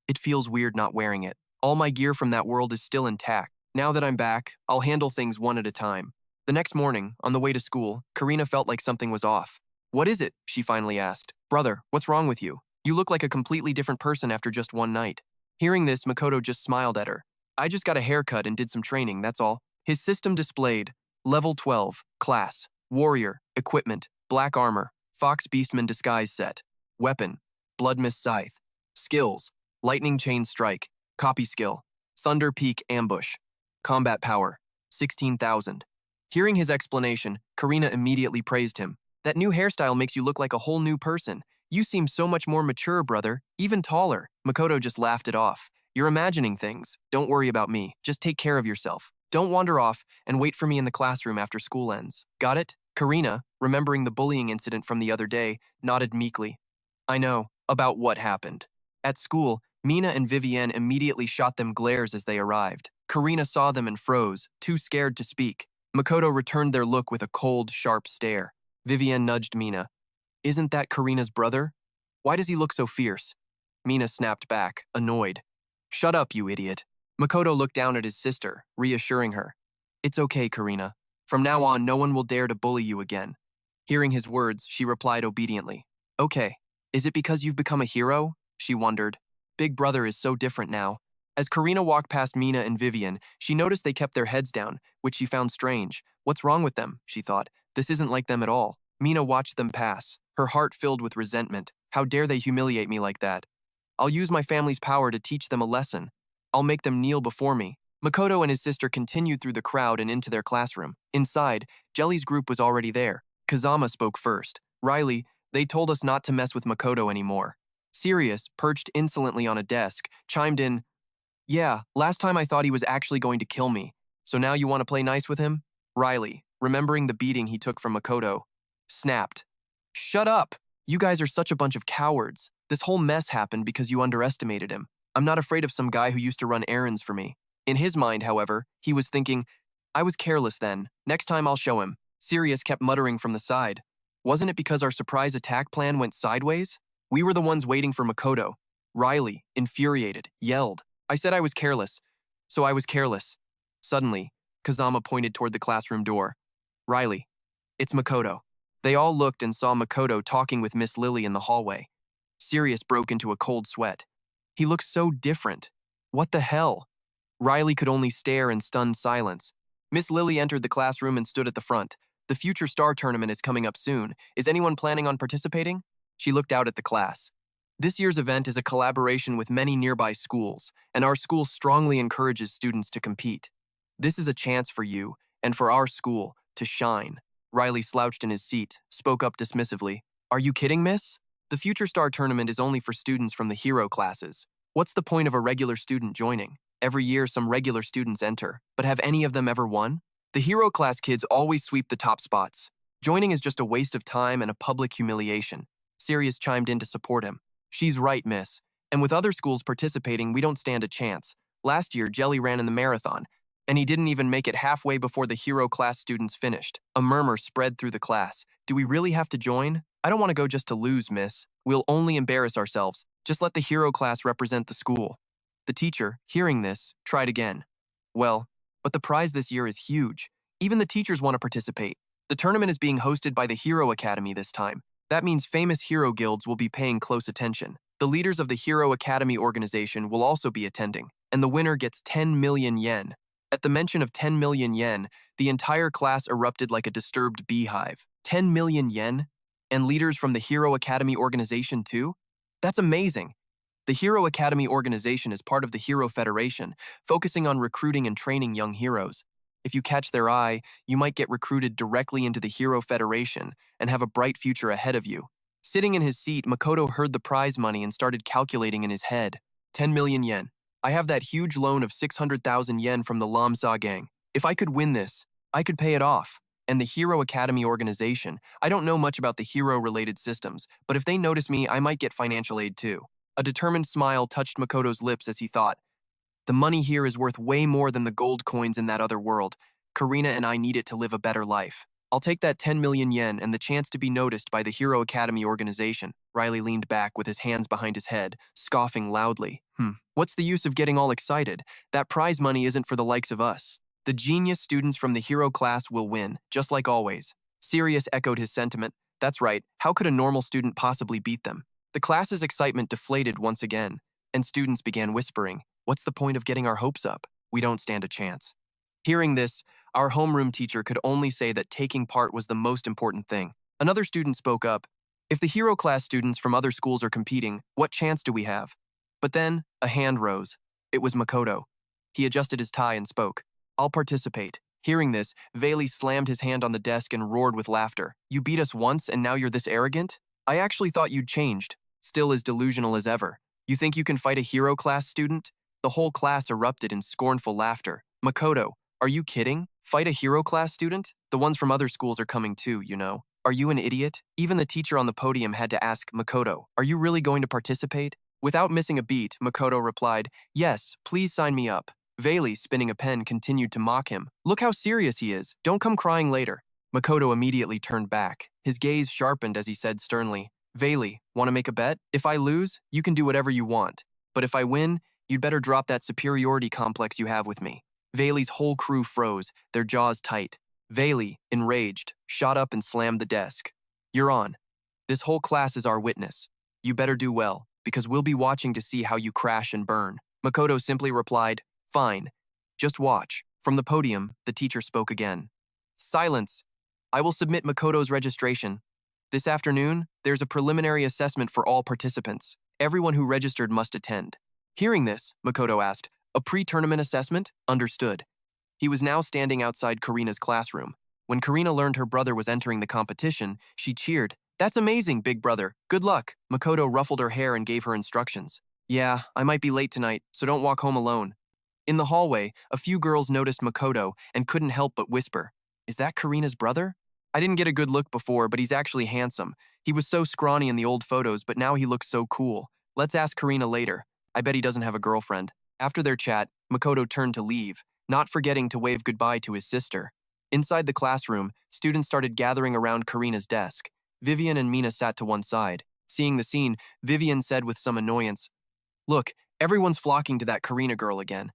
Speaker 1: It feels weird not wearing it. All my gear from that world is still intact. Now that I'm back, I'll handle things one at a time." The next morning, on the way to school, Karina felt like something was off. "What is it?" she finally asked. "Brother, what's wrong with you? You look like a completely different person after just one night." Hearing this, Makoto just smiled at her. "I just got a haircut and did some training, that's all." His system displayed, Level 12, Class, Warrior, Equipment, Black Armor, Fox Beastmen Disguise Set, Weapon, Blood Mist Scythe, Skills, Lightning Chain Strike, Copy Skill, Thunder Peak Ambush, Combat Power, 16,000. Hearing his explanation, Karina immediately praised him. "That new hairstyle makes you look like a whole new person. You seem so much more mature, brother, even taller." Makoto just laughed it off. "You're imagining things. Don't worry about me. Just take care of yourself. Don't wander off and wait for me in the classroom after school ends. Got it?" Karina, remembering the bullying incident from the other day, nodded meekly. "I know. About what happened." At school, Mina and Vivienne immediately shot them glares as they arrived. Karina saw them and froze, too scared to speak. Makoto returned their look with a cold, sharp stare. Vivienne nudged Mina. "Isn't that Karina's brother? Why does he look so fierce?" Mina snapped back, annoyed. "Shut up, you idiot." Makoto looked down at his sister, reassuring her. "It's okay, Karina. From now on, no one will dare to bully you again." Hearing his words, she replied obediently. "Okay. Is it because you've become a hero?" she wondered. "Big brother is so different now." As Karina walked past Mina and Vivienne, she noticed they kept their heads down, which she found strange. "What's wrong with them?" she thought. "This isn't like them at all." Mina watched them pass, her heart filled with resentment. "How dare they humiliate me like that? I'll use my family's power to teach them a lesson. I'll make them kneel before me." Makoto and his sister continued through the crowd and into their classroom. Inside, Jelly's group was already there. Kazama spoke first. "Riley, they told us not to mess with Makoto anymore." Sirius, perched insolently on a desk, chimed in, "Yeah, last time I thought he was actually going to kill me. So now you want to play nice with him?" Riley, remembering the beating he took from Makoto, snapped. "Shut up! You guys are such a bunch of cowards. This whole mess happened because you underestimated him. I'm not afraid of some guy who used to run errands for me." In his mind, however, he was thinking, "I was careless then. Next time I'll show him." Sirius kept muttering from the side. "Wasn't it because our surprise attack plan went sideways? We were the ones waiting for Makoto." Riley, infuriated, yelled, "I said I was careless, so I was careless." Suddenly, Kazama pointed toward the classroom door. "Riley, it's Makoto." They all looked and saw Makoto talking with Miss Lily in the hallway. Sirius broke into a cold sweat. He looked so different. What the hell? Riley could only stare in stunned silence. Miss Lily entered the classroom and stood at the front. "The Future Star Tournament is coming up soon. Is anyone planning on participating?" She looked out at the class. "This year's event is a collaboration with many nearby schools, and our school strongly encourages students to compete. This is a chance for you, and for our school, to shine." Riley slouched in his seat, spoke up dismissively. "Are you kidding, miss? The Future Star Tournament is only for students from the hero classes. What's the point of a regular student joining? Every year some regular students enter, but have any of them ever won? The hero class kids always sweep the top spots. Joining is just a waste of time and a public humiliation." Sirius chimed in to support him. "She's right, miss. And with other schools participating, we don't stand a chance. Last year, Jelly ran in the marathon, and he didn't even make it halfway before the hero class students finished." A murmur spread through the class. "Do we really have to join? I don't want to go just to lose, miss." We'll only embarrass ourselves. Just let the hero class represent the school. The teacher, hearing this, tried again. Well, but the prize this year is huge. Even the teachers want to participate. The tournament is being hosted by the Hero Academy this time. That means famous hero guilds will be paying close attention. The leaders of the Hero Academy organization will also be attending, and the winner gets 10 million yen. At the mention of 10 million yen, the entire class erupted like a disturbed beehive. 10 million yen? And leaders from the Hero Academy organization too? That's amazing. The Hero Academy organization is part of the Hero Federation, focusing on recruiting and training young heroes. If you catch their eye, you might get recruited directly into the Hero Federation and have a bright future ahead of you. Sitting in his seat, Makoto heard the prize money and started calculating in his head. 10 million yen. I have that huge loan of 600,000 yen from the Lamsa gang. If I could win this, I could pay it off. And the Hero Academy organization, I don't know much about the hero-related systems, but if they notice me, I might get financial aid too. A determined smile touched Makoto's lips as he thought, the money here is worth way more than the gold coins in that other world. Karina and I need it to live a better life. I'll take that 10 million yen and the chance to be noticed by the Hero Academy organization. Riley leaned back with his hands behind his head, scoffing loudly. What's the use of getting all excited? That prize money isn't for the likes of us. The genius students from the hero class will win, just like always. Sirius echoed his sentiment. That's right, how could a normal student possibly beat them? The class's excitement deflated once again, and students began whispering, what's the point of getting our hopes up? We don't stand a chance. Hearing this, our homeroom teacher could only say that taking part was the most important thing. Another student spoke up. If the hero class students from other schools are competing, what chance do we have? But then, a hand rose. It was Makoto. He adjusted his tie and spoke. I'll participate. Hearing this, Veli slammed his hand on the desk and roared with laughter. You beat us once and now you're this arrogant? I actually thought you'd changed. Still as delusional as ever. You think you can fight a hero class student? The whole class erupted in scornful laughter. Makoto, are you kidding? Fight a hero class student? The ones from other schools are coming too, you know. Are you an idiot? Even the teacher on the podium had to ask Makoto, are you really going to participate? Without missing a beat, Makoto replied, yes, please sign me up. Veli, spinning a pen, continued to mock him. Look how serious he is. Don't come crying later. Makoto immediately turned back. His gaze sharpened as he said sternly, Veli, want to make a bet? If I lose, you can do whatever you want. But if I win, you'd better drop that superiority complex you have with me. Veli's whole crew froze, their jaws tight. Veli, enraged, shot up and slammed the desk. You're on. This whole class is our witness. You better do well, because we'll be watching to see how you crash and burn. Makoto simply replied, fine. Just watch. From the podium, the teacher spoke again. Silence. I will submit Makoto's registration. This afternoon, there's a preliminary assessment for all participants. Everyone who registered must attend. Hearing this, Makoto asked, a pre-tournament assessment? Understood. He was now standing outside Karina's classroom. When Karina learned her brother was entering the competition, she cheered. That's amazing, big brother. Good luck. Makoto ruffled her hair and gave her instructions. Yeah, I might be late tonight, so don't walk home alone. In the hallway, a few girls noticed Makoto and couldn't help but whisper, is that Karina's brother? I didn't get a good look before, but he's actually handsome. He was so scrawny in the old photos, but now he looks so cool. Let's ask Karina later. I bet he doesn't have a girlfriend. After their chat, Makoto turned to leave, not forgetting to wave goodbye to his sister. Inside the classroom, students started gathering around Karina's desk. Vivian and Mina sat to one side. Seeing the scene, Vivian said with some annoyance, look, everyone's flocking to that Karina girl again.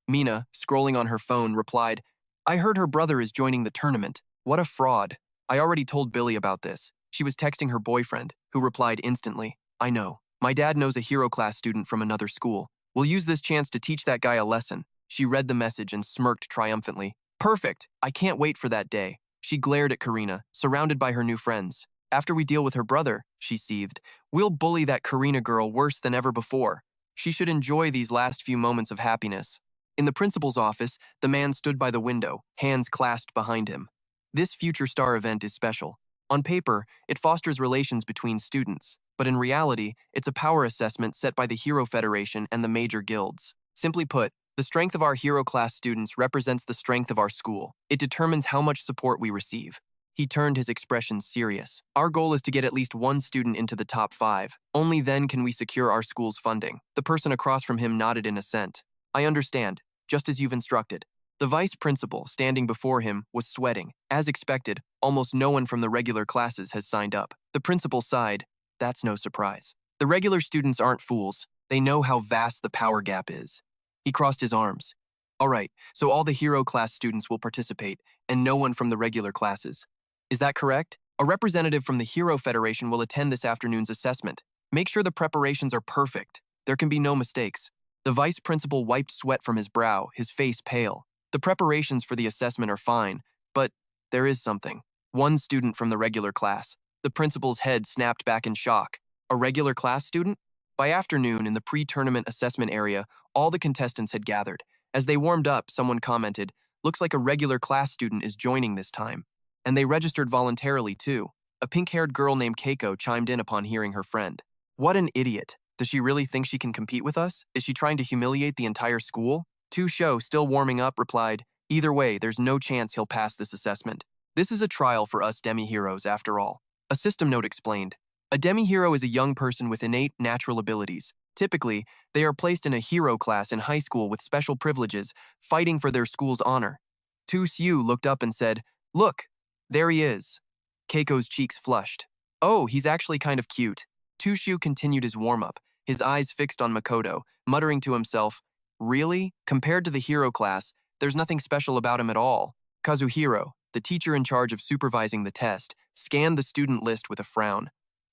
Speaker 1: Mina, scrolling on her phone, replied, I heard her brother is joining the tournament. What a fraud. I already told Billy about this. She was texting her boyfriend, who replied instantly, I know. My dad knows a hero class student from another school. We'll use this chance to teach that guy a lesson. She read the message and smirked triumphantly. Perfect. I can't wait for that day. She glared at Karina, surrounded by her new friends. After we deal with her brother, she seethed, we'll bully that Karina girl worse than ever before. She should enjoy these last few moments of happiness. In the principal's office, the man stood by the window, hands clasped behind him. This Future Star event is special. On paper, it fosters relations between students, but in reality, it's a power assessment set by the Hero Federation and the major guilds. Simply put, the strength of our hero class students represents the strength of our school. It determines how much support we receive. He turned his expression serious. Our goal is to get at least one student into the top 5. Only then can we secure our school's funding. The person across from him nodded in assent. I understand, just as you've instructed. The vice principal, standing before him, was sweating. As expected, almost no one from the regular classes has signed up. The principal sighed. That's no surprise. The regular students aren't fools. They know how vast the power gap is. He crossed his arms. All right, so all the hero class students will participate, and no one from the regular classes. Is that correct? A representative from the Hero Federation will attend this afternoon's assessment. Make sure the preparations are perfect. There can be no mistakes. The vice principal wiped sweat from his brow, his face pale. The preparations for the assessment are fine, but there is something. One student from the regular class. The principal's head snapped back in shock. A regular class student? By afternoon, in the pre-tournament assessment area, all the contestants had gathered. As they warmed up, someone commented, "Looks like a regular class student is joining this time." And they registered voluntarily, too. A pink-haired girl named Keiko chimed in upon hearing her friend. "What an idiot. Does she really think she can compete with us? Is she trying to humiliate the entire school?" Tu-Sho, still warming up, replied, "Either way, there's no chance he'll pass this assessment. This is a trial for us demi-heroes, after all." A system note explained. A demi-hero is a young person with innate natural abilities. Typically, they are placed in a hero class in high school with special privileges, fighting for their school's honor. Tu-Shu looked up and said, "Look, there he is." Keiko's cheeks flushed. "Oh, he's actually kind of cute." Tu-Shu continued his warm-up, his eyes fixed on Makoto, muttering to himself, "Really? Compared to the hero class, there's nothing special about him at all." Kazuhiro, the teacher in charge of supervising the test, scanned the student list with a frown.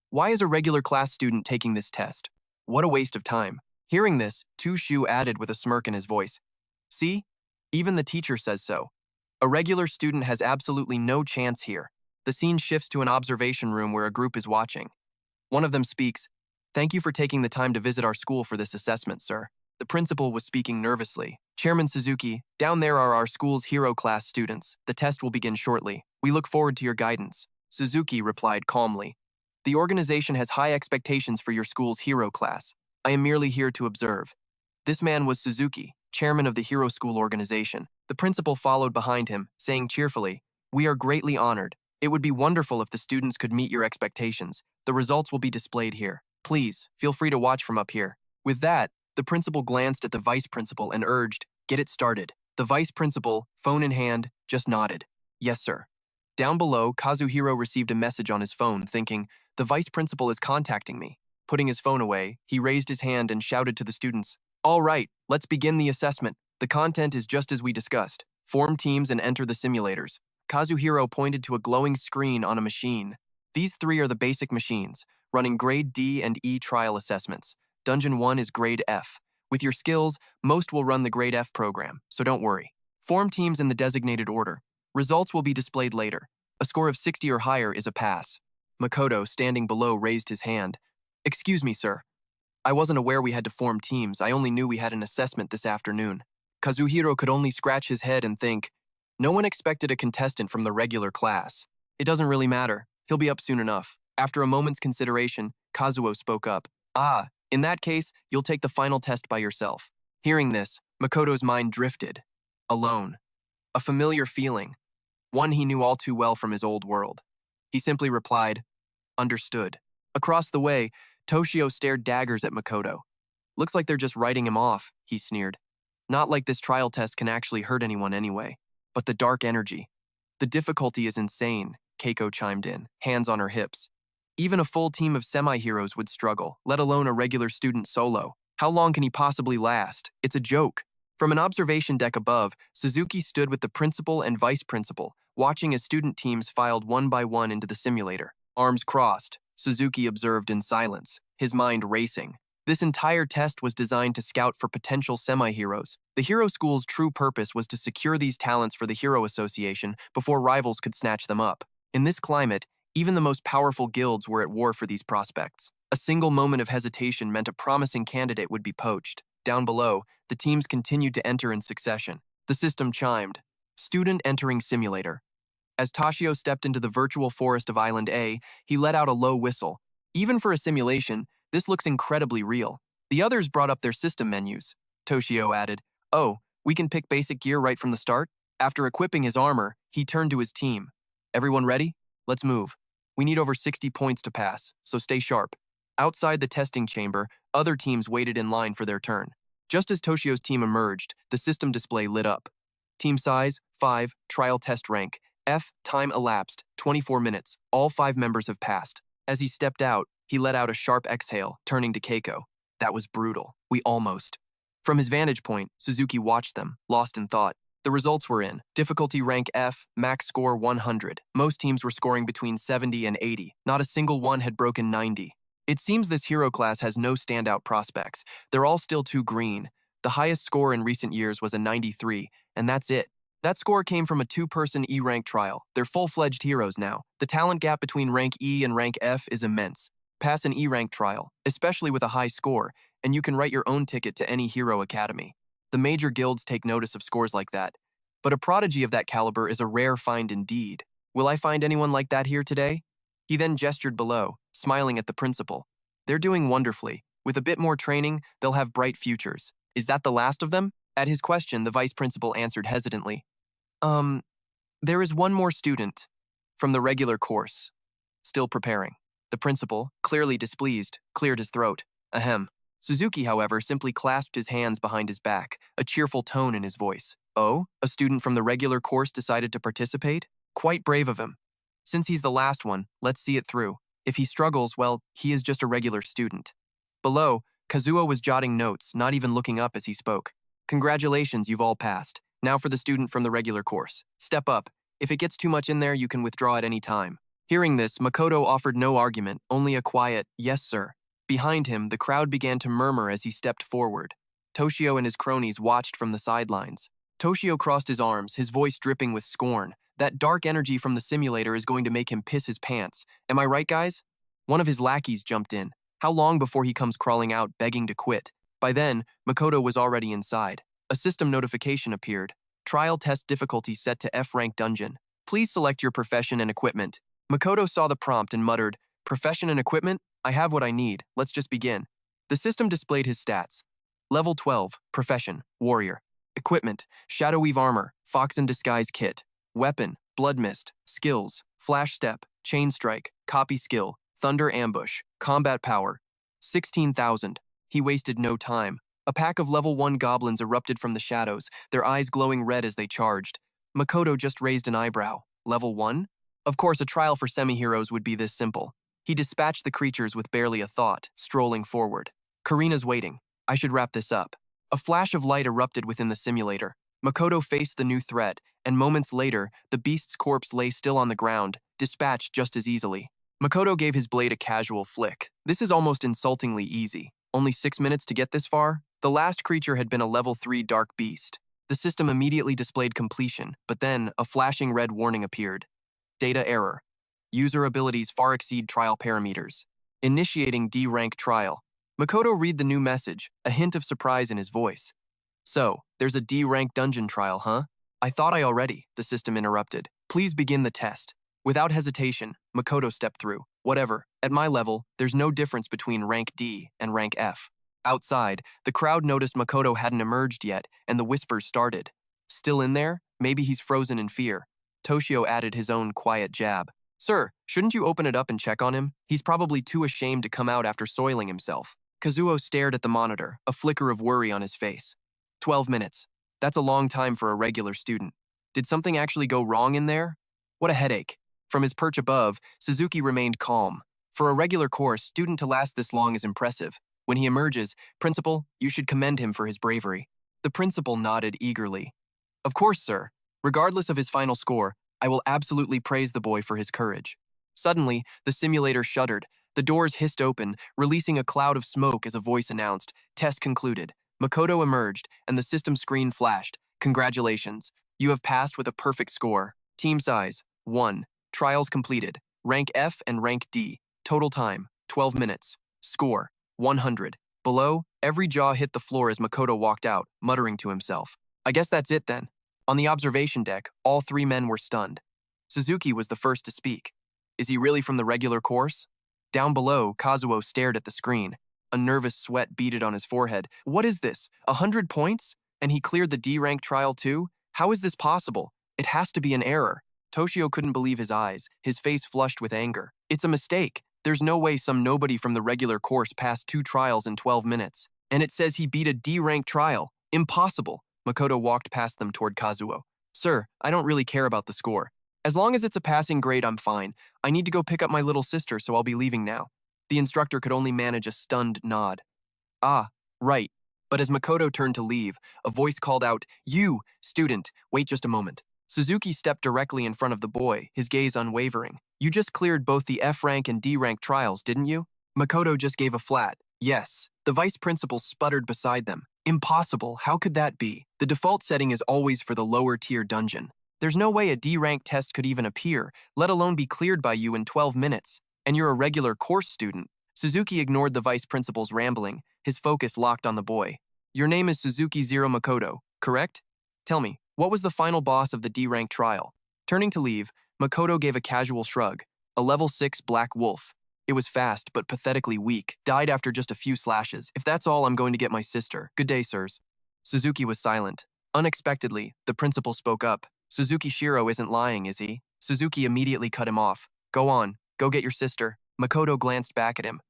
Speaker 1: Why is a regular class student taking this test? What a waste of time. Hearing this, Tu-Shu added with a smirk in his voice, "See? Even the teacher says so. A regular student has absolutely no chance here." The scene shifts to an observation room where a group is watching. One of them speaks, "Thank you for taking the time to visit our school for this assessment, sir." The principal was speaking nervously. "Chairman Suzuki, down there are our school's hero class students. The test will begin shortly. We look forward to your guidance." Suzuki replied calmly, "The organization has high expectations for your school's hero class. I am merely here to observe." This man was Suzuki, chairman of the Hero School organization. The principal followed behind him, saying cheerfully, "We are greatly honored. It would be wonderful if the students could meet your expectations. The results will be displayed here. Please, feel free to watch from up here." With that, the principal glanced at the vice principal and urged, "Get it started." The vice principal, phone in hand, just nodded. "Yes, sir." Down below, Kazuhiro received a message on his phone, thinking, "The vice principal is contacting me." Putting his phone away, he raised his hand and shouted to the students, "All right, let's begin the assessment. The content is just as we discussed. Form teams and enter the simulators." Kazuhiro pointed to a glowing screen on a machine. These three are the basic machines, running grade D and E trial assessments. Dungeon 1 is grade F. With your skills, most will run the grade F program, so don't worry. Form teams in the designated order. Results will be displayed later. A score of 60 or higher is a pass. Makoto, standing below, raised his hand. "Excuse me, sir. I wasn't aware we had to form teams. I only knew we had an assessment this afternoon." Kazuhiro could only scratch his head and think, no one expected a contestant from the regular class. It doesn't really matter. He'll be up soon enough. After a moment's consideration, Kazuo spoke up. "Ah, in that case, you'll take the final test by yourself." Hearing this, Makoto's mind drifted. Alone. A familiar feeling. One he knew all too well from his old world. He simply replied, "Understood." Across the way, Toshio stared daggers at Makoto. "Looks like they're just writing him off," he sneered. "Not like this trial test can actually hurt anyone anyway. But the dark energy. The difficulty is insane," Keiko chimed in, hands on her hips. "Even a full team of semi-heroes would struggle, let alone a regular student solo. How long can he possibly last? It's a joke." From an observation deck above, Suzuki stood with the principal and vice principal, watching as student teams filed one by one into the simulator. Arms crossed, Suzuki observed in silence, his mind racing. This entire test was designed to scout for potential semi-heroes. The Hero School's true purpose was to secure these talents for the Hero Association before rivals could snatch them up. In this climate, even the most powerful guilds were at war for these prospects. A single moment of hesitation meant a promising candidate would be poached. Down below, the teams continued to enter in succession. The system chimed. Student entering simulator. As Toshio stepped into the virtual forest of Island A, he let out a low whistle. Even for a simulation, this looks incredibly real. The others brought up their system menus. Toshio added, "Oh, we can pick basic gear right from the start?" After equipping his armor, he turned to his team. "Everyone ready? Let's move. We need over 60 points to pass, so stay sharp." Outside the testing chamber, other teams waited in line for their turn. Just as Toshio's team emerged, the system display lit up. Team size, 5, trial test rank, F, time elapsed, 24 minutes. All 5 members have passed. As he stepped out, He let out a sharp exhale, turning to Keiko. That was brutal. We almost. From his vantage point, Suzuki watched them, lost in thought. The results were in. Difficulty rank F, max score 100. Most teams were scoring between 70 and 80. Not a single one had broken 90. It seems this hero class has no standout prospects. They're all still too green. The highest score in recent years was a 93, and that's it. That score came from a two-person E-rank trial. They're full-fledged heroes now. The talent gap between rank E and rank F is immense. Pass an E-rank trial, especially with a high score, and you can write your own ticket to any hero academy. The major guilds take notice of scores like that. But a prodigy of that caliber is a rare find indeed. Will I find anyone like that here today? He then gestured below, smiling at the principal. They're doing wonderfully. With a bit more training, they'll have bright futures. Is that the last of them? At his question, the vice principal answered hesitantly. There is one more student from the regular course, still preparing. The principal, clearly displeased, cleared his throat. Ahem. Suzuki, however, simply clasped his hands behind his back, a cheerful tone in his voice. Oh, a student from the regular course decided to participate? Quite brave of him. Since he's the last one, let's see it through. If he struggles, well, he is just a regular student. Below, Kazuo was jotting notes, not even looking up as he spoke. Congratulations, you've all passed. Now for the student from the regular course. Step up. If it gets too much in there, you can withdraw at any time. Hearing this, Makoto offered no argument, only a quiet, yes, sir. Behind him, the crowd began to murmur as he stepped forward. Toshio and his cronies watched from the sidelines. Toshio crossed his arms, his voice dripping with scorn. That dark energy from the simulator is going to make him piss his pants. Am I right, guys? One of his lackeys jumped in. How long before he comes crawling out, begging to quit? By then, Makoto was already inside. A system notification appeared. Trial test difficulty set to F-rank dungeon. Please select your profession and equipment. Makoto saw the prompt and muttered, Profession and equipment? I have what I need. Let's just begin. The system displayed his stats. Level 12, Profession, Warrior. Equipment, Shadow Weave Armor, Fox in Disguise Kit. Weapon, Blood Mist. Skills, Flash Step, Chain Strike, Copy Skill, Thunder Ambush, Combat Power. 16,000. He wasted no time. A pack of level 1 goblins erupted from the shadows, their eyes glowing red as they charged. Makoto just raised an eyebrow. Level 1? Of course, a trial for semi-heroes would be this simple. He dispatched the creatures with barely a thought, strolling forward. Karina's waiting. I should wrap this up. A flash of light erupted within the simulator. Makoto faced the new threat, and moments later, the beast's corpse lay still on the ground, dispatched just as easily. Makoto gave his blade a casual flick. This is almost insultingly easy. Only 6 minutes to get this far? The last creature had been a level 3 dark beast. The system immediately displayed completion, but then a flashing red warning appeared. Data error. User abilities far exceed trial parameters. Initiating D-rank trial. Makoto read the new message, a hint of surprise in his voice. So, there's a D-rank dungeon trial, huh? I thought I already, the system interrupted. Please begin the test. Without hesitation, Makoto stepped through. Whatever, at my level, there's no difference between rank D and rank F. Outside, the crowd noticed Makoto hadn't emerged yet, and the whispers started. Still in there? Maybe he's frozen in fear. Toshio added his own quiet jab. Sir, shouldn't you open it up and check on him? He's probably too ashamed to come out after soiling himself. Kazuo stared at the monitor, a flicker of worry on his face. 12 minutes. That's a long time for a regular student. Did something actually go wrong in there? What a headache. From his perch above, Suzuki remained calm. For a regular course, student to last this long is impressive. When he emerges, Principal, you should commend him for his bravery. The principal nodded eagerly. Of course, sir. Regardless of his final score, I will absolutely praise the boy for his courage. Suddenly, the simulator shuddered. The doors hissed open, releasing a cloud of smoke as a voice announced, Test concluded. Makoto emerged, and the system screen flashed. Congratulations. You have passed with a perfect score. Team size, 1. Trials completed. Rank F and rank D. Total time, 12 minutes. Score, 100. Below, every jaw hit the floor as Makoto walked out, muttering to himself. I guess that's it then. On the observation deck, all 3 men were stunned. Suzuki was the first to speak. Is he really from the regular course? Down below, Kazuo stared at the screen. A nervous sweat beaded on his forehead. What is this? 100 points? And he cleared the D-rank trial too? How is this possible? It has to be an error. Toshio couldn't believe his eyes, his face flushed with anger. It's a mistake. There's no way some nobody from the regular course passed 2 trials in 12 minutes. And it says he beat a D-rank trial. Impossible. Makoto walked past them toward Kazuo. Sir, I don't really care about the score. As long as it's a passing grade, I'm fine. I need to go pick up my little sister, so I'll be leaving now. The instructor could only manage a stunned nod. Ah, right. But as Makoto turned to leave, a voice called out, "You, student, wait just a moment." Suzuki stepped directly in front of the boy, his gaze unwavering. "You just cleared both the F rank and D rank trials, didn't you?" Makoto just gave a flat, "Yes." The vice principal sputtered beside them. "Impossible, how could that be? The default setting is always for the lower tier dungeon. There's no way a D rank test could even appear, let alone be cleared by you in 12 minutes. And you're a regular course student." Suzuki ignored the vice principal's rambling, his focus locked on the boy. "Your name is Suzuki Zero Makoto, correct? Tell me, what was the final boss of the D-rank trial?" Turning to leave, Makoto gave a casual shrug. "A level 6 black wolf. It was fast, but pathetically weak. Died after just a few slashes. If that's all, I'm going to get my sister. Good day, sirs." Suzuki was silent. Unexpectedly, the principal spoke up. "Suzuki Shiro isn't lying, is he?" Suzuki immediately cut him off. "Go on, go get your sister." Makoto glanced back at him.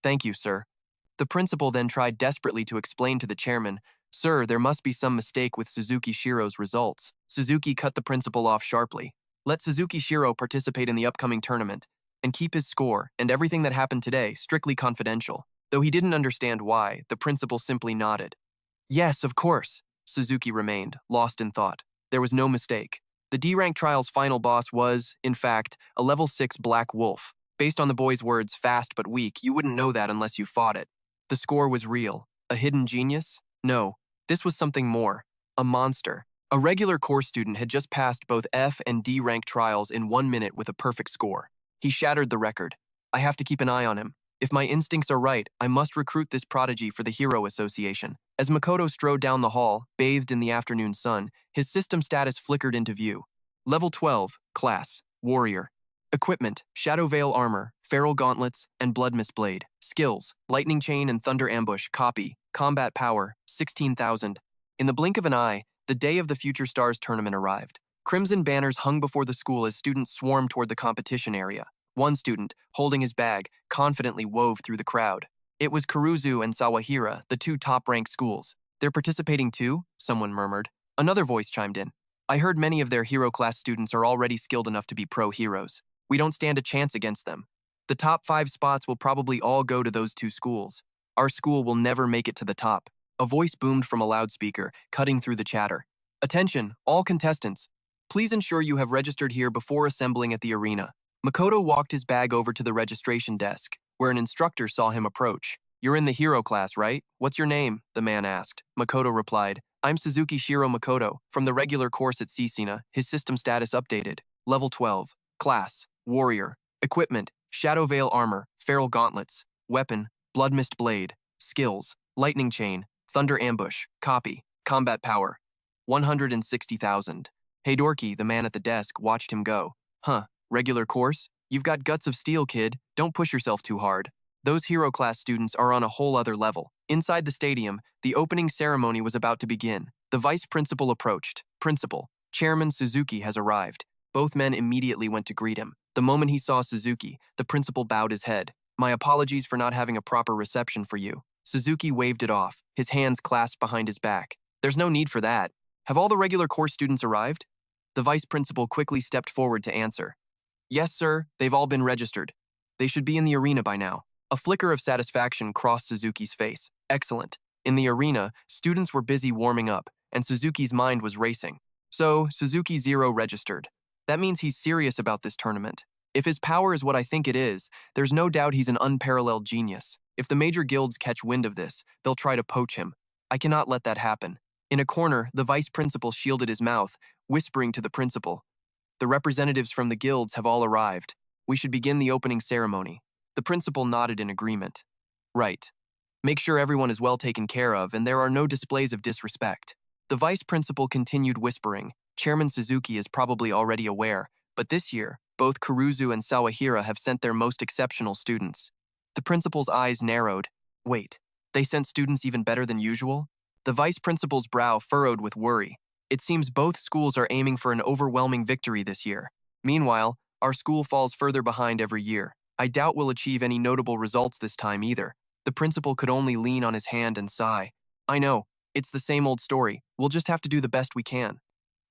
Speaker 1: "Thank you, sir." The principal then tried desperately to explain to the chairman, "Sir, there must be some mistake with Suzuki Shiro's results." Suzuki cut the principal off sharply. "Let Suzuki Shiro participate in the upcoming tournament, and keep his score and everything that happened today strictly confidential." Though he didn't understand why, the principal simply nodded. "Yes, of course." Suzuki remained, lost in thought. There was no mistake. The D-rank trial's final boss was, in fact, a level 6 black wolf. Based on the boy's words, fast but weak, you wouldn't know that unless you fought it. The score was real. A hidden genius? No, this was something more. A monster. A regular course student had just passed both F and D rank trials in 1 minute with a perfect score. He shattered the record. "I have to keep an eye on him. If my instincts are right, I must recruit this prodigy for the Hero Association." As Makoto strode down the hall, bathed in the afternoon sun, his system status flickered into view. Level 12, Class, Warrior. Equipment, Shadow Veil Armor, Feral Gauntlets, and Blood Mist Blade. Skills, Lightning Chain and Thunder Ambush, Copy. Combat Power, 16,000. In the blink of an eye, the day of the Future Stars tournament arrived. Crimson banners hung before the school as students swarmed toward the competition area. One student, holding his bag, confidently wove through the crowd. It was Kuruzu and Sawahira, the two top-ranked schools. "They're participating too?" someone murmured. Another voice chimed in. "I heard many of their hero class students are already skilled enough to be pro-heroes. We don't stand a chance against them. The top 5 spots will probably all go to those two schools. Our school will never make it to the top." A voice boomed from a loudspeaker, cutting through the chatter. "Attention, all contestants. Please ensure you have registered here before assembling at the arena." Makoto walked his bag over to the registration desk, where an instructor saw him approach. "You're in the hero class, right? What's your name?" the man asked. Makoto replied, "I'm Suzuki Shiro Makoto, from the regular course at Cicina." His system status updated. Level 12. Class, Warrior. Equipment, Shadow Veil Armor, Feral Gauntlets. Weapon, Blood Mist Blade. Skills, Lightning Chain, Thunder Ambush. Copy. Combat Power, 160,000. Heidorki, the man at the desk, watched him go. "Huh, regular course? You've got guts of steel, kid. Don't push yourself too hard. Those hero class students are on a whole other level." Inside the stadium, the opening ceremony was about to begin. The vice principal approached. "Principal, Chairman Suzuki has arrived." Both men immediately went to greet him. The moment he saw Suzuki, the principal bowed his head. "My apologies for not having a proper reception for you." Suzuki waved it off, his hands clasped behind his back. "There's no need for that. Have all the regular course students arrived?" The vice principal quickly stepped forward to answer. "Yes, sir, they've all been registered. They should be in the arena by now." A flicker of satisfaction crossed Suzuki's face. Excellent. In the arena, students were busy warming up, and Suzuki's mind was racing. So, Suzuki Zero registered. That means he's serious about this tournament. If his power is what I think it is, there's no doubt he's an unparalleled genius. If the major guilds catch wind of this, they'll try to poach him. I cannot let that happen. In a corner, the vice principal shielded his mouth, whispering to the principal, "The representatives from the guilds have all arrived. We should begin the opening ceremony." The principal nodded in agreement. "Right. Make sure everyone is well taken care of and there are no displays of disrespect." The vice principal continued whispering. Chairman Suzuki is probably already aware, but this year, both Kuruzu and Sawahira have sent their most exceptional students. The principal's eyes narrowed. Wait, they sent students even better than usual? The vice principal's brow furrowed with worry. It seems both schools are aiming for an overwhelming victory this year. Meanwhile, our school falls further behind every year. I doubt we'll achieve any notable results this time either. The principal could only lean on his hand and sigh. "I know, it's the same old story. We'll just have to do the best we can."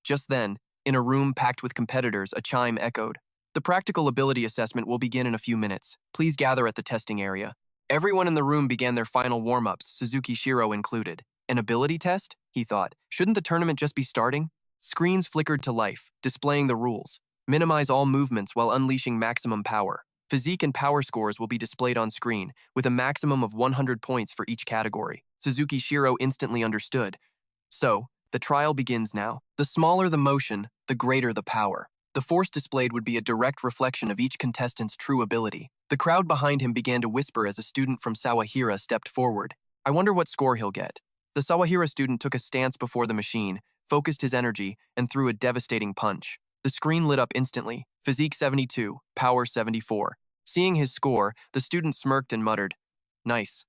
Speaker 1: Just then, in a room packed with competitors, a chime echoed. The The practical ability assessment will begin in a few minutes. Please gather at the testing area. Everyone in the room began their final warm-ups, Suzuki Shiro included. An ability test? He thought. Shouldn't the tournament just be starting? Screens flickered to life, displaying the rules. Minimize all movements while unleashing maximum power. Physique and power scores will be displayed on screen, with a maximum of 100 points for each category. Suzuki Shiro instantly understood. So, the trial begins now. The smaller the motion, the greater the power. The force displayed would be a direct reflection of each contestant's true ability. The crowd behind him began to whisper as a student from Sawahira stepped forward. I wonder what score he'll get. The Sawahira student took a stance before the machine, focused his energy, and threw a devastating punch. The screen lit up instantly. Physique 72, power 74. Seeing his score, the student smirked and muttered, "Nice."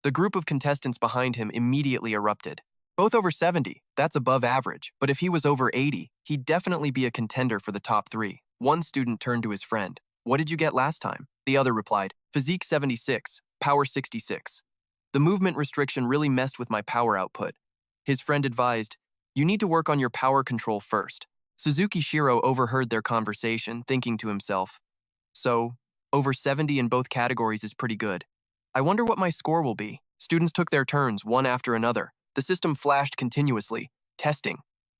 Speaker 1: The group of contestants behind him immediately erupted. Both over 70, that's above average, but if he was over 80, he'd definitely be a contender for the top 3. One student turned to his friend. What did you get last time? The other replied, Physique 76, power 66. The movement restriction really messed with my power output. His friend advised, you need to work on your power control first. Suzuki Shiro overheard their conversation, thinking to himself, so, over 70 in both categories is pretty good. I wonder what my score will be. Students took their turns, one after another. The system flashed continuously. Testing.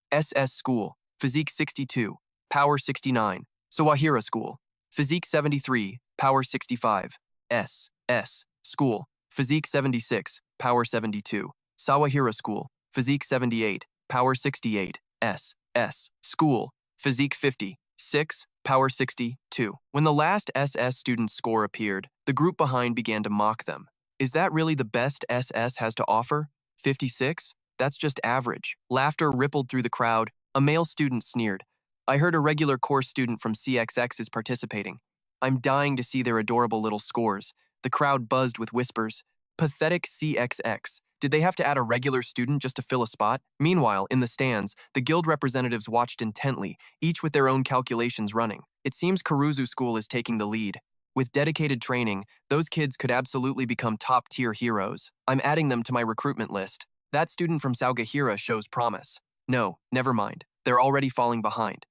Speaker 1: SS School, Physique 62, Power 69. Sawahira School, Physique 73, Power 65. SS School, Physique 76, Power 72. Sawahira School, Physique 78, Power 68. SS School, Physique 56, Power 62. When the last SS student's score appeared, the group behind began to mock them. Is that really the best SS has to offer? 56? That's just average. Laughter rippled through the crowd. A male student sneered. I heard a regular course student from CXX is participating. I'm dying to see their adorable little scores. The crowd buzzed with whispers. Pathetic CXX. Did they have to add a regular student just to fill a spot? Meanwhile, in the stands, the guild representatives watched intently, each with their own calculations running. It seems Kuruzu School is taking the lead. With dedicated training, those kids could absolutely become top-tier heroes. I'm adding them to my recruitment list. That student from Saugahira shows promise. No, never mind. They're already falling behind.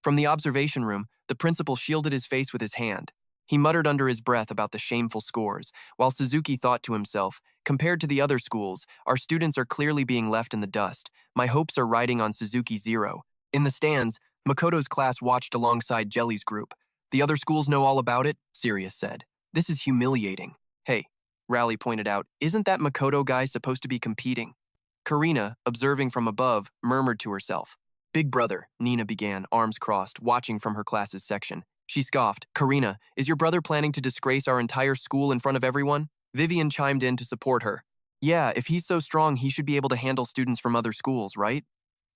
Speaker 1: From the observation room, the principal shielded his face with his hand. He muttered under his breath about the shameful scores, while Suzuki thought to himself, compared to the other schools, our students are clearly being left in the dust. My hopes are riding on Suzuki 0. In the stands, Makoto's class watched alongside Jelly's group. The other schools know all about it, Sirius said. This is humiliating. Hey, Rally pointed out, isn't that Makoto guy supposed to be competing? Karina, observing from above, murmured to herself. Big brother, Nina began, arms crossed, watching from her class's section. She scoffed, Karina, is your brother planning to disgrace our entire school in front of everyone? Vivian chimed in to support her. Yeah, if he's so strong, he should be able to handle students from other schools, right?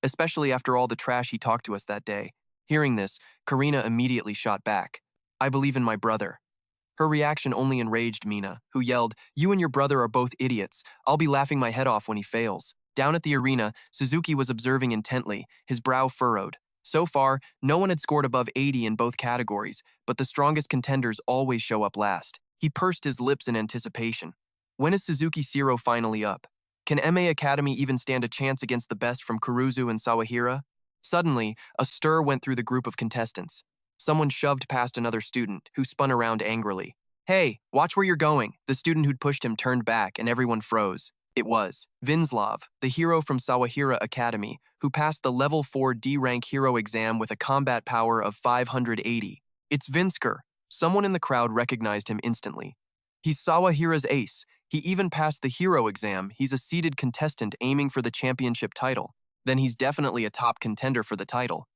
Speaker 1: Especially after all the trash he talked to us that day. Hearing this, Karina immediately shot back. I believe in my brother. Her reaction only enraged Mina, who yelled, you and your brother are both idiots. I'll be laughing my head off when he fails. Down at the arena, Suzuki was observing intently, his brow furrowed. So far, no one had scored above 80 in both categories, but the strongest contenders always show up last. He pursed his lips in anticipation. When is Suzuki 0 finally up? Can MA Academy even stand a chance against the best from Kuruzu and Sawahira? Suddenly, a stir went through the group of contestants. Someone shoved past another student, who spun around angrily. Hey, watch where you're going. The student who'd pushed him turned back, and everyone froze. It was Vinslav, the hero from Sawahira Academy, who passed the level 4 D-rank hero exam with a combat power of 580. It's Vinsker. Someone in the crowd recognized him instantly. He's Sawahira's ace. He even passed the hero exam. He's a seeded contestant aiming for the championship title. Then he's definitely a top contender for the title.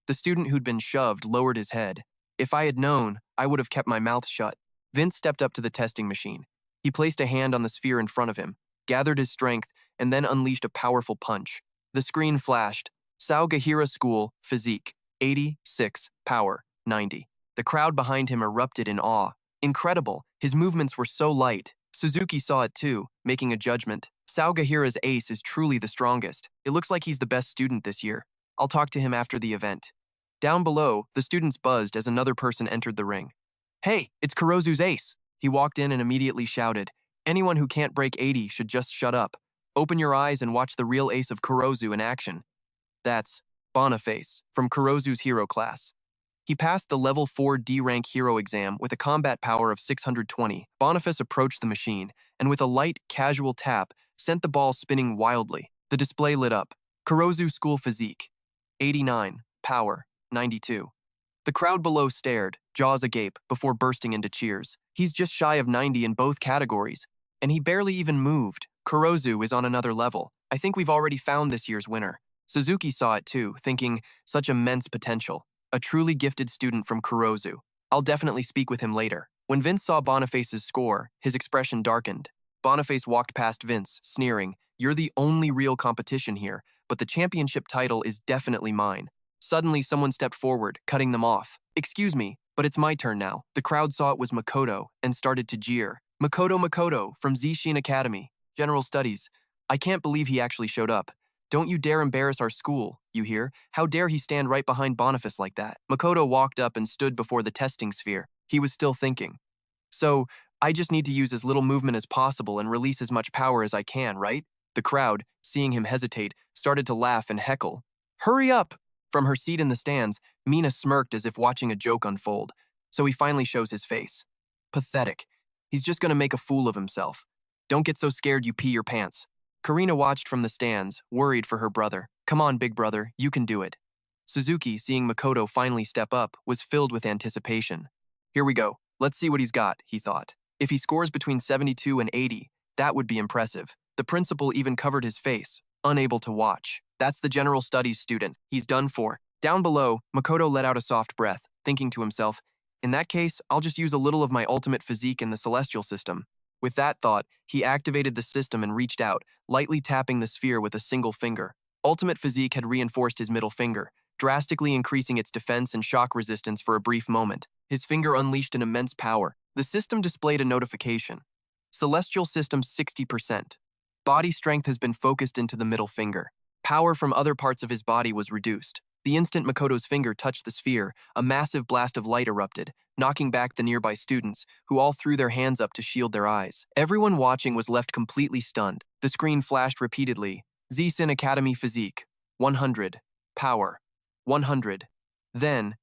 Speaker 1: The student who'd been shoved lowered his head. If I had known, I would have kept my mouth shut. Vince stepped up to the testing machine. He placed a hand on the sphere in front of him, gathered his strength, and then unleashed a powerful punch. The screen flashed. Saugahira School, Physique, 86, Power, 90. The crowd behind him erupted in awe. Incredible, his movements were so light. Suzuki saw it too, making a judgment. Saugahira's ace is truly the strongest. It looks like he's the best student this year. I'll talk to him after the event. Down below, the students buzzed as another person entered the ring. Hey, it's Kurozu's ace. He walked in and immediately shouted, anyone who can't break 80 should just shut up. Open your eyes and watch the real ace of Kurozu in action. That's Boniface from Kurozu's hero class. He passed the level 4 D rank hero exam with a combat power of 620. Boniface approached the machine, and with a light, casual tap, sent the ball spinning wildly. The display lit up. Kurozu School Physique, 89, Power, 92. The crowd below stared, jaws agape, before bursting into cheers. He's just shy of 90 in both categories, and he barely even moved. Kurozu is on another level. I think we've already found this year's winner. Suzuki saw it too, thinking, such immense potential. A truly gifted student from Kurozu. I'll definitely speak with him later. When Vince saw Boniface's score, his expression darkened. Boniface walked past Vince, sneering, "You're the only real competition here, but the championship title is definitely mine." Suddenly, someone stepped forward, cutting them off. "Excuse me, but it's my turn now." The crowd saw it was Makoto and started to jeer. Makoto from Zishin Academy, General Studies. I can't believe he actually showed up. Don't you dare embarrass our school, you hear? How dare he stand right behind Boniface like that? Makoto walked up and stood before the testing sphere. He was still thinking. So, I just need to use as little movement as possible and release as much power as I can, right? The crowd, seeing him hesitate, started to laugh and heckle. Hurry up! From her seat in the stands, Mina smirked as if watching a joke unfold. So he finally shows his face. Pathetic. He's just gonna make a fool of himself. Don't get so scared you pee your pants. Karina watched from the stands, worried for her brother. Come on, big brother, you can do it. Suzuki, seeing Makoto finally step up, was filled with anticipation. Here we go. Let's see what he's got, he thought. If he scores between 72 and 80, that would be impressive. The principal even covered his face, unable to watch. That's the general studies student. He's done for. Down below, Makoto let out a soft breath, thinking to himself, in that case, I'll just use a little of my ultimate physique in the celestial system. With that thought, he activated the system and reached out, lightly tapping the sphere with a single finger. Ultimate Physique had reinforced his middle finger, drastically increasing its defense and shock resistance for a brief moment. His finger unleashed an immense power. The system displayed a notification. Celestial System 60%. Body strength has been focused into the middle finger. Power from other parts of his body was reduced. The instant Makoto's finger touched the sphere, a massive blast of light erupted, knocking back the nearby students, who all threw their hands up to shield their eyes. Everyone watching was left completely stunned. The screen flashed repeatedly. Zishin Academy Physique, 100. Power, 100. Then,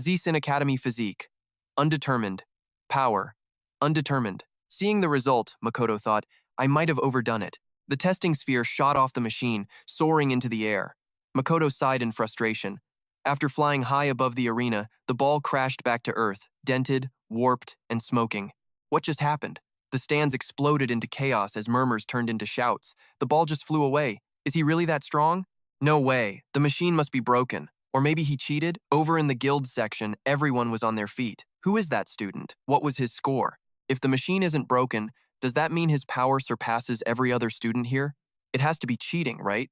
Speaker 1: Zishin Academy Physique, undetermined. Power, undetermined. Seeing the result, Makoto thought, I might have overdone it. The testing sphere shot off the machine, soaring into the air. Makoto sighed in frustration. After flying high above the arena, the ball crashed back to Earth, dented, warped, and smoking. What just happened? The stands exploded into chaos as murmurs turned into shouts. The ball just flew away. Is he really that strong? No way. The machine must be broken. Or maybe he cheated? Over in the guild section, everyone was on their feet. Who is that student? What was his score? If the machine isn't broken, does that mean his power surpasses every other student here? It has to be cheating, right?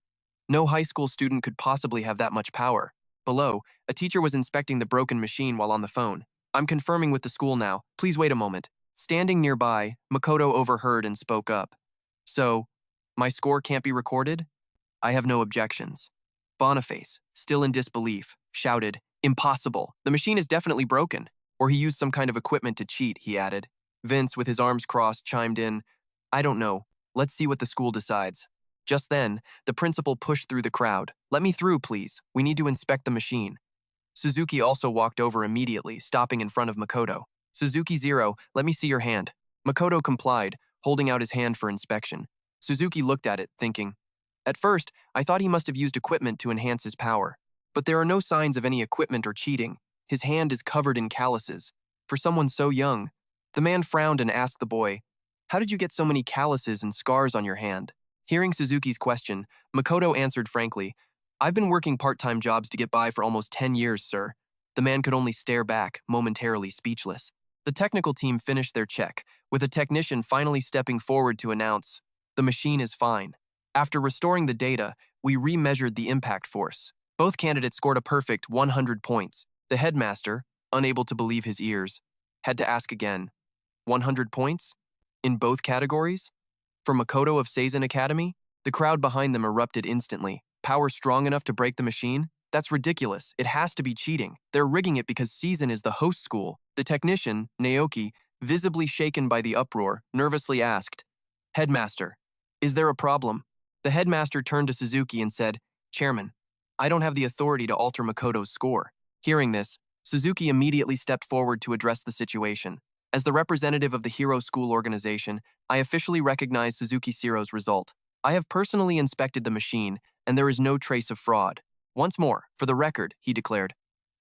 Speaker 1: No high school student could possibly have that much power. Below, a teacher was inspecting the broken machine while on the phone. I'm confirming with the school now. Please wait a moment. Standing nearby, Makoto overheard and spoke up. So, my score can't be recorded? I have no objections. Boniface, still in disbelief, shouted, Impossible. The machine is definitely broken. Or he used some kind of equipment to cheat, he added. Vince, with his arms crossed, chimed in, I don't know. Let's see what the school decides. Just then, the principal pushed through the crowd. Let me through, please. We need to inspect the machine. Suzuki also walked over immediately, stopping in front of Makoto. Suzuki 0, let me see your hand. Makoto complied, holding out his hand for inspection. Suzuki looked at it, thinking, At first, I thought he must have used equipment to enhance his power. But there are no signs of any equipment or cheating. His hand is covered in calluses. For someone so young. The man frowned and asked the boy, How did you get so many calluses and scars on your hand? Hearing Suzuki's question, Makoto answered frankly, I've been working part-time jobs to get by for almost 10 years, sir. The man could only stare back, momentarily speechless. The technical team finished their check, with a technician finally stepping forward to announce, The machine is fine. After restoring the data, we remeasured the impact force. Both candidates scored a perfect 100 points. The headmaster, unable to believe his ears, had to ask again, 100 points? In both categories? For Makoto of Seizen Academy? The crowd behind them erupted instantly. Power strong enough to break the machine? That's ridiculous. It has to be cheating. They're rigging it because Seizen is the host school. The technician, Naoki, visibly shaken by the uproar, nervously asked, Headmaster, is there a problem? The headmaster turned to Suzuki and said, Chairman, I don't have the authority to alter Makoto's score. Hearing this, Suzuki immediately stepped forward to address the situation. As the representative of the Hero School organization, I officially recognize Suzuki Siro's result. I have personally inspected the machine, and there is no trace of fraud. Once more, for the record, he declared,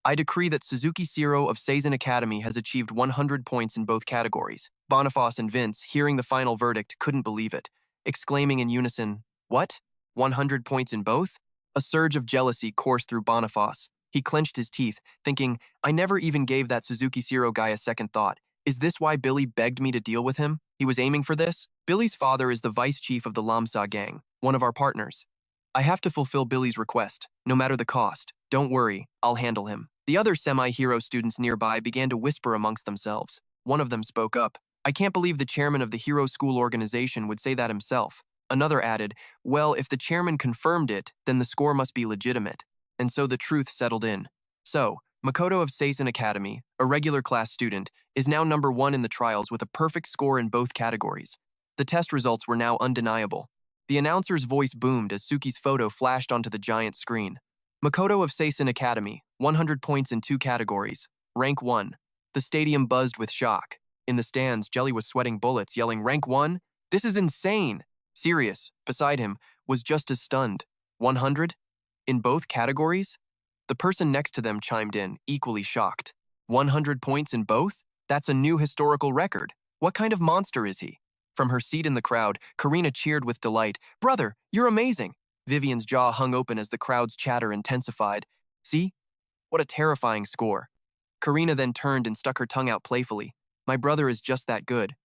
Speaker 1: I decree that Suzuki Siro of Seizen Academy has achieved 100 points in both categories. Boniface and Vince, hearing the final verdict, couldn't believe it, exclaiming in unison, What? 100 points in both? A surge of jealousy coursed through Boniface. He clenched his teeth, thinking, I never even gave that Suzuki Siro guy a second thought. Is this why Billy begged me to deal with him? He was aiming for this? Billy's father is the vice chief of the Lamsa gang, one of our partners. I have to fulfill Billy's request, no matter the cost. Don't worry, I'll handle him. The other semi-hero students nearby began to whisper amongst themselves. One of them spoke up. I can't believe the chairman of the Hero School organization would say that himself. Another added, well, if the chairman confirmed it, then the score must be legitimate. And so the truth settled in. So, Makoto of Seizen Academy, a regular class student, is now #1 in the trials with a perfect score in both categories. The test results were now undeniable. The announcer's voice boomed as Suki's photo flashed onto the giant screen. Makoto of Seizen Academy, 100 points in 2 categories. Rank 1. The stadium buzzed with shock. In the stands, Jelly was sweating bullets, yelling, Rank 1? This is insane! Sirius, beside him, was just as stunned. 100? In both categories? The person next to them chimed in, equally shocked. 100 points in both? That's a new historical record. What kind of monster is he? From her seat in the crowd, Karina cheered with delight. Brother, you're amazing! Vivian's jaw hung open as the crowd's chatter intensified. See? What a terrifying score. Karina then turned and stuck her tongue out playfully. My brother is just that good.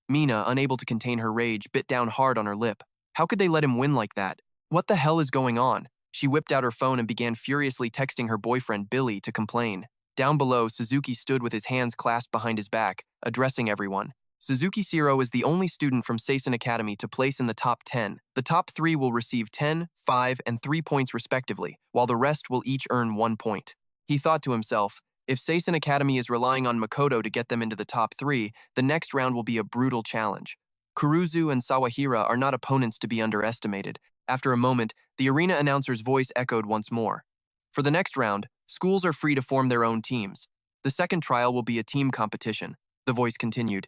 Speaker 1: Mina, unable to contain her rage, bit down hard on her lip. How could they let him win like that? What the hell is going on? She whipped out her phone and began furiously texting her boyfriend Billy to complain. Down below, Suzuki stood with his hands clasped behind his back, addressing everyone. Suzuki Siro is the only student from Seizen Academy to place in the top 10. The top 3 will receive 10, 5, and 3 points respectively, while the rest will each earn 1 point. He thought to himself, if Seizen Academy is relying on Makoto to get them into the top 3, the next round will be a brutal challenge. Kuruzu and Sawahira are not opponents to be underestimated. After a moment, the arena announcer's voice echoed once more. For the next round, schools are free to form their own teams. The second trial will be a team competition. The voice continued.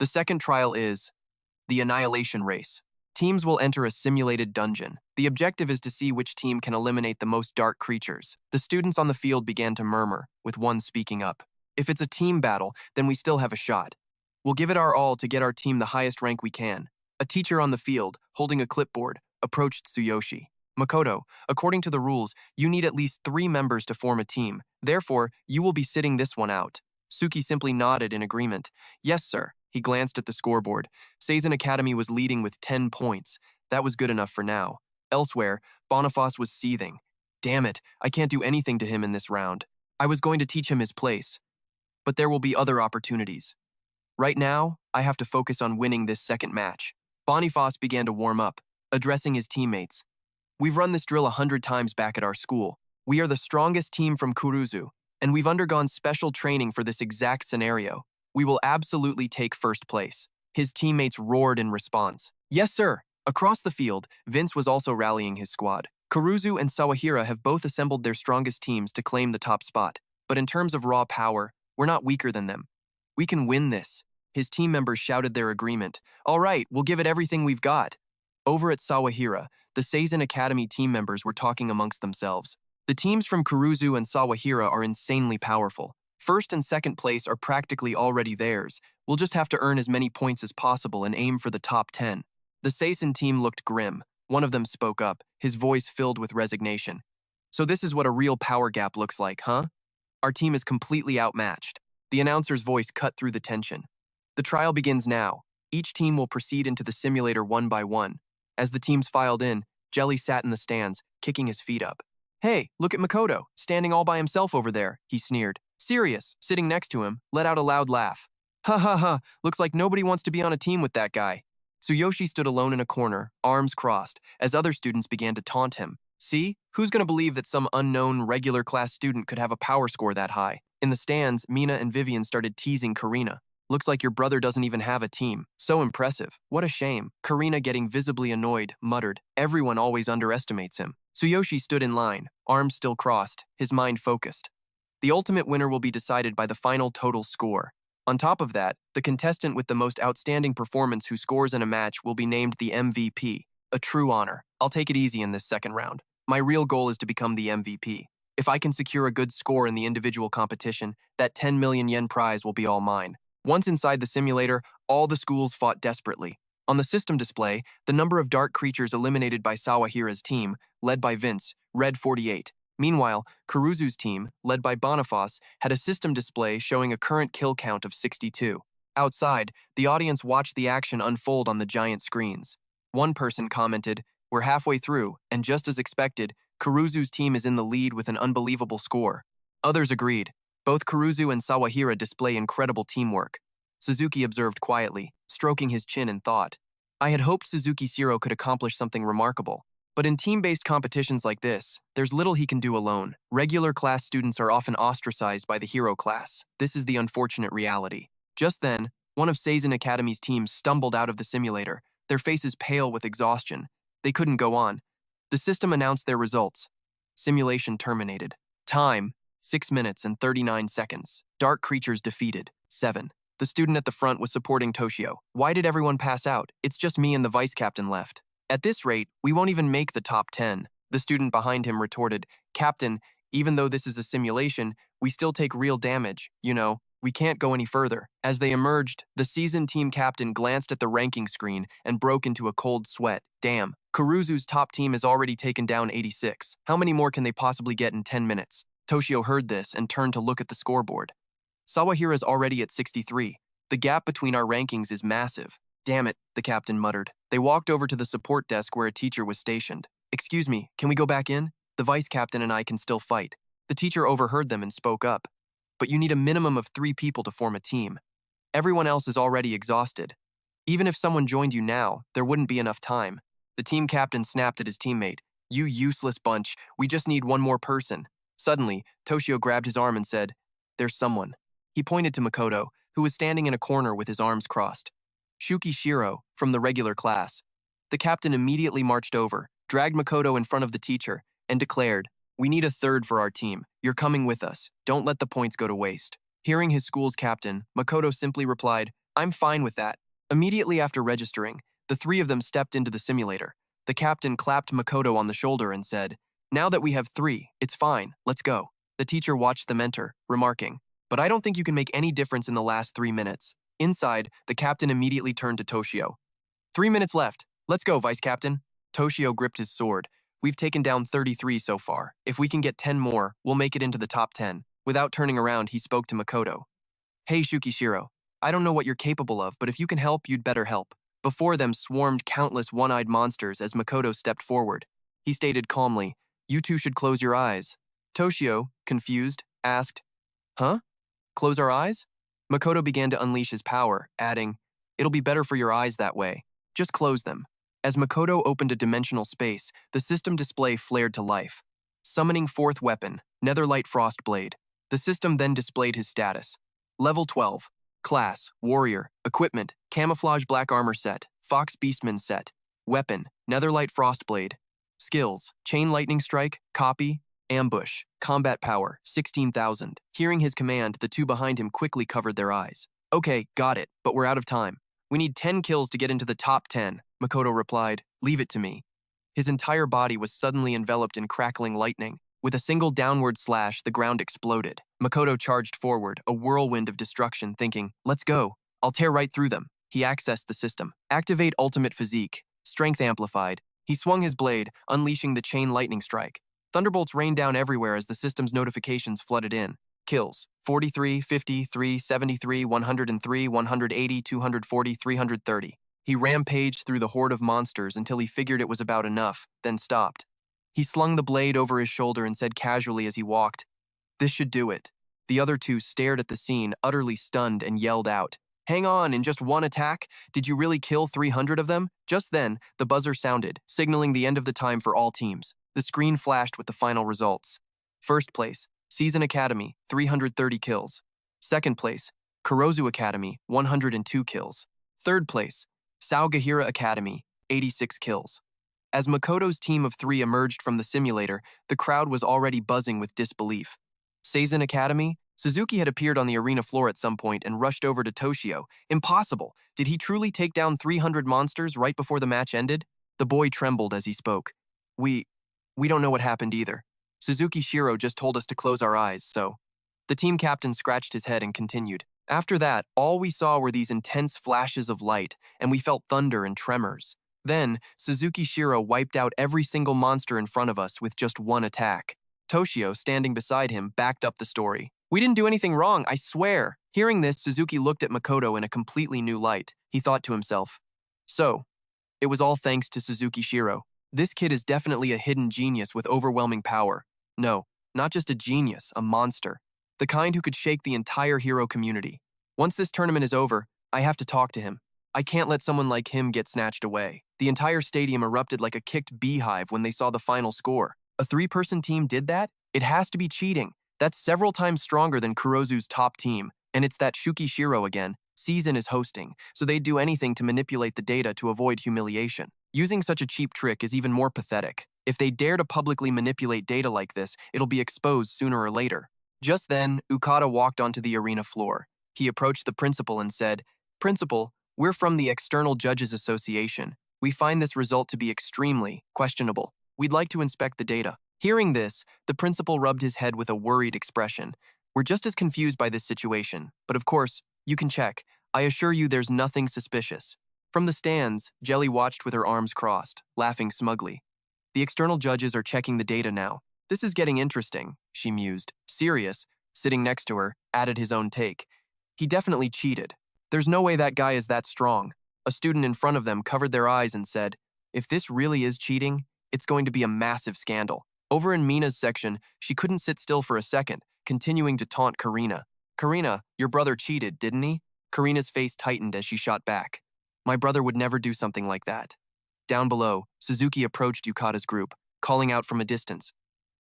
Speaker 1: The second trial is the Annihilation Race. Teams will enter a simulated dungeon. The objective is to see which team can eliminate the most dark creatures. The students on the field began to murmur, with one speaking up. If it's a team battle, then we still have a shot. We'll give it our all to get our team the highest rank we can. A teacher on the field, holding a clipboard, approached Tsuyoshi. Makoto, according to the rules, you need at least 3 members to form a team. Therefore, you will be sitting this one out. Suki simply nodded in agreement. Yes, sir. He glanced at the scoreboard. Seizen Academy was leading with 10 points. That was good enough for now. Elsewhere, Boniface was seething. Damn it, I can't do anything to him in this round. I was going to teach him his place. But there will be other opportunities. Right now, I have to focus on winning this second match. Boniface began to warm up, addressing his teammates. We've run this drill 100 times back at our school. We are the strongest team from Kuruzu, and we've undergone special training for this exact scenario. We will absolutely take first place. His teammates roared in response. Yes, sir. Across the field, Vince was also rallying his squad. Kuruzu and Sawahira have both assembled their strongest teams to claim the top spot. But in terms of raw power, we're not weaker than them. We can win this. His team members shouted their agreement. All right, we'll give it everything we've got. Over at Sawahira, the Seizen Academy team members were talking amongst themselves. The teams from Kuruzu and Sawahira are insanely powerful. First and second place are practically already theirs. We'll just have to earn as many points as possible and aim for the top 10. The Seizen team looked grim. One of them spoke up, his voice filled with resignation. So this is what a real power gap looks like, huh? Our team is completely outmatched. The announcer's voice cut through the tension. The trial begins now. Each team will proceed into the simulator one by one. As the teams filed in, Jelly sat in the stands, kicking his feet up. Hey, look at Makoto, standing all by himself over there, he sneered. Sirius, sitting next to him, let out a loud laugh. Ha ha ha, looks like nobody wants to be on a team with that guy. Tsuyoshi stood alone in a corner, arms crossed, as other students began to taunt him. See, who's gonna believe that some unknown regular class student could have a power score that high? In the stands, Mina and Vivian started teasing Karina. Looks like your brother doesn't even have a team. So impressive. What a shame. Karina, getting visibly annoyed, muttered. Everyone always underestimates him. Tsuyoshi stood in line, arms still crossed, his mind focused. The ultimate winner will be decided by the final total score. On top of that, the contestant with the most outstanding performance who scores in a match will be named the MVP. A true honor. I'll take it easy in this second round. My real goal is to become the MVP. If I can secure a good score in the individual competition, that 10 million yen prize will be all mine. Once inside the simulator, all the schools fought desperately. On the system display, the number of dark creatures eliminated by Sawahira's team, led by Vince, read 48. Meanwhile, Kuruzu's team, led by Boniface, had a system display showing a current kill count of 62. Outside, the audience watched the action unfold on the giant screens. One person commented, "We're halfway through, and just as expected, Kuruzu's team is in the lead with an unbelievable score." Others agreed. Both Kuruzu and Sawahira display incredible teamwork. Suzuki observed quietly, stroking his chin in thought. I had hoped Suzuki Shiro could accomplish something remarkable. But in team-based competitions like this, there's little he can do alone. Regular class students are often ostracized by the hero class. This is the unfortunate reality. Just then, one of Seisen Academy's teams stumbled out of the simulator, their faces pale with exhaustion. They couldn't go on. The system announced their results. Simulation terminated. Time, 6 minutes and 39 seconds. Dark creatures defeated, 7. The student at the front was supporting Toshio. Why did everyone pass out? It's just me and the vice captain left. At this rate, we won't even make the top 10. The student behind him retorted, Captain, even though this is a simulation, we still take real damage, we can't go any further. As they emerged, the seasoned team captain glanced at the ranking screen and broke into a cold sweat. Damn, Kuruzu's top team has already taken down 86. How many more can they possibly get in 10 minutes? Toshio heard this and turned to look at the scoreboard. Sawahira's already at 63. The gap between our rankings is massive. Damn it, the captain muttered. They walked over to the support desk where a teacher was stationed. Excuse me, can we go back in? The vice captain and I can still fight. The teacher overheard them and spoke up. But you need a minimum of 3 people to form a team. Everyone else is already exhausted. Even if someone joined you now, there wouldn't be enough time. The team captain snapped at his teammate. You useless bunch, we just need one more person. Suddenly, Toshio grabbed his arm and said, There's someone. He pointed to Makoto, who was standing in a corner with his arms crossed. Shuki Shiro, from the regular class. The captain immediately marched over, dragged Makoto in front of the teacher, and declared, We need a third for our team. You're coming with us. Don't let the points go to waste. Hearing his school's captain, Makoto simply replied, I'm fine with that. Immediately after registering, the 3 of them stepped into the simulator. The captain clapped Makoto on the shoulder and said, Now that we have 3, it's fine, let's go. The teacher watched them enter, remarking, But I don't think you can make any difference in the last 3 minutes. Inside, the captain immediately turned to Toshio. 3 minutes left. Let's go, Vice Captain. Toshio gripped his sword. We've taken down 33 so far. If we can get 10 more, we'll make it into the top 10. Without turning around, he spoke to Makoto. Hey, Shukishiro. I don't know what you're capable of, but if you can help, you'd better help. Before them swarmed countless one-eyed monsters as Makoto stepped forward. He stated calmly, You two should close your eyes. Toshio, confused, asked, Huh? Close our eyes? Makoto began to unleash his power, adding, It'll be better for your eyes that way. Just close them. As Makoto opened a dimensional space, the system display flared to life. Summoning 4th weapon, Netherlight Frost Blade. The system then displayed his status. Level 12. Class, Warrior. Equipment, Camouflage Black Armor Set, Fox Beastmen Set. Weapon, Netherlight Frost Blade. Skills, Chain Lightning Strike, Copy, Ambush. Combat Power, 16,000. Hearing his command, the 2 behind him quickly covered their eyes. Okay, got it, but we're out of time. We need 10 kills to get into the top 10, Makoto replied. Leave it to me. His entire body was suddenly enveloped in crackling lightning. With a single downward slash, the ground exploded. Makoto charged forward, a whirlwind of destruction, thinking, Let's go. I'll tear right through them. He accessed the system. Activate Ultimate Physique. Strength amplified. He swung his blade, unleashing the Chain Lightning Strike. Thunderbolts rained down everywhere as the system's notifications flooded in. Kills, 43, 53, 73, 103, 180, 240, 330. He rampaged through the horde of monsters until he figured it was about enough, then stopped. He slung the blade over his shoulder and said casually as he walked, This should do it. The other 2 stared at the scene, utterly stunned, and yelled out, Hang on, in just one attack? Did you really kill 300 of them? Just then, the buzzer sounded, signaling the end of the time for all teams. The screen flashed with the final results. First place, Season Academy, 330 kills. Second place, Kurozu Academy, 102 kills. Third place, Saogahira Academy, 86 kills. As Makoto's team of 3 emerged from the simulator, the crowd was already buzzing with disbelief. Seizen Academy? Suzuki had appeared on the arena floor at some point and rushed over to Toshio. Impossible! Did he truly take down 300 monsters right before the match ended? The boy trembled as he spoke. We don't know what happened either. Suzuki Shiro just told us to close our eyes, so. The team captain scratched his head and continued. After that, all we saw were these intense flashes of light, and we felt thunder and tremors. Then, Suzuki Shiro wiped out every single monster in front of us with just one attack. Toshio, standing beside him, backed up the story. We didn't do anything wrong, I swear. Hearing this, Suzuki looked at Makoto in a completely new light. He thought to himself, so, it was all thanks to Suzuki Shiro. This kid is definitely a hidden genius with overwhelming power. No, not just a genius, a monster. The kind who could shake the entire hero community. Once this tournament is over, I have to talk to him. I can't let someone like him get snatched away. The entire stadium erupted like a kicked beehive when they saw the final score. A 3-person team did that? It has to be cheating. That's several times stronger than Kurozu's top team. And it's that Shuki Shiro again. Season is hosting, so they'd do anything to manipulate the data to avoid humiliation. Using such a cheap trick is even more pathetic. If they dare to publicly manipulate data like this, it'll be exposed sooner or later. Just then, Okada walked onto the arena floor. He approached the principal and said, "Principal, we're from the External Judges Association. We find this result to be extremely questionable. We'd like to inspect the data." Hearing this, the principal rubbed his head with a worried expression. "We're just as confused by this situation, but of course, you can check. I assure you there's nothing suspicious." From the stands, Jelly watched with her arms crossed, laughing smugly. "The external judges are checking the data now. This is getting interesting," she mused. Sirius, sitting next to her, added his own take. "He definitely cheated. There's no way that guy is that strong." A student in front of them covered their eyes and said, "If this really is cheating, it's going to be a massive scandal." Over in Mina's section, she couldn't sit still for a second, continuing to taunt Karina. "Karina, your brother cheated, didn't he?" Karina's face tightened as she shot back. "My brother would never do something like that." Down below, Suzuki approached Yukata's group, calling out from a distance,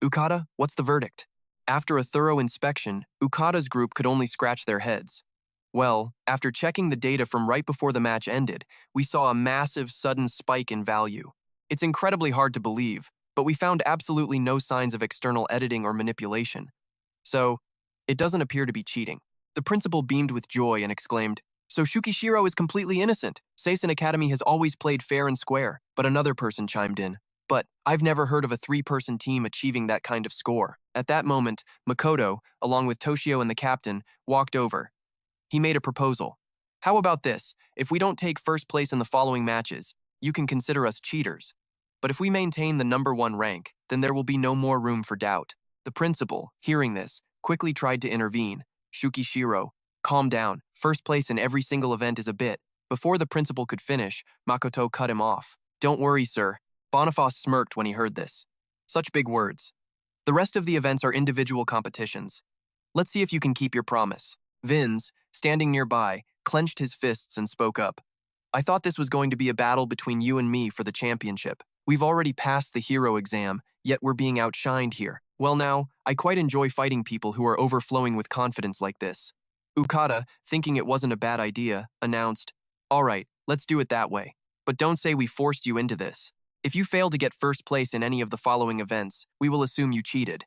Speaker 1: "Okada, what's the verdict?" After a thorough inspection, Okada's group could only scratch their heads. "Well, after checking the data from right before the match ended, we saw a massive, sudden spike in value. It's incredibly hard to believe, but we found absolutely no signs of external editing or manipulation. So, it doesn't appear to be cheating." The principal beamed with joy and exclaimed, "So Shukishiro is completely innocent. Seisen Academy has always played fair and square." But another person chimed in, "But I've never heard of a 3-person team achieving that kind of score." At that moment, Makoto, along with Toshio and the captain, walked over. He made a proposal. "How about this? If we don't take first place in the following matches, you can consider us cheaters. But if we maintain the #1 rank, then there will be no more room for doubt." The principal, hearing this, quickly tried to intervene. "Shukishiro, calm down. First place in every single event is a bit." Before the principal could finish, Makoto cut him off. "Don't worry, sir." Boniface smirked when he heard this. Such big words. "The rest of the events are individual competitions. Let's see if you can keep your promise." Vince, standing nearby, clenched his fists and spoke up. "I thought this was going to be a battle between you and me for the championship. We've already passed the hero exam, yet we're being outshined here. Well now, I quite enjoy fighting people who are overflowing with confidence like this." Okada, thinking it wasn't a bad idea, announced, "All right, let's do it that way. But don't say we forced you into this. If you fail to get first place in any of the following events, we will assume you cheated."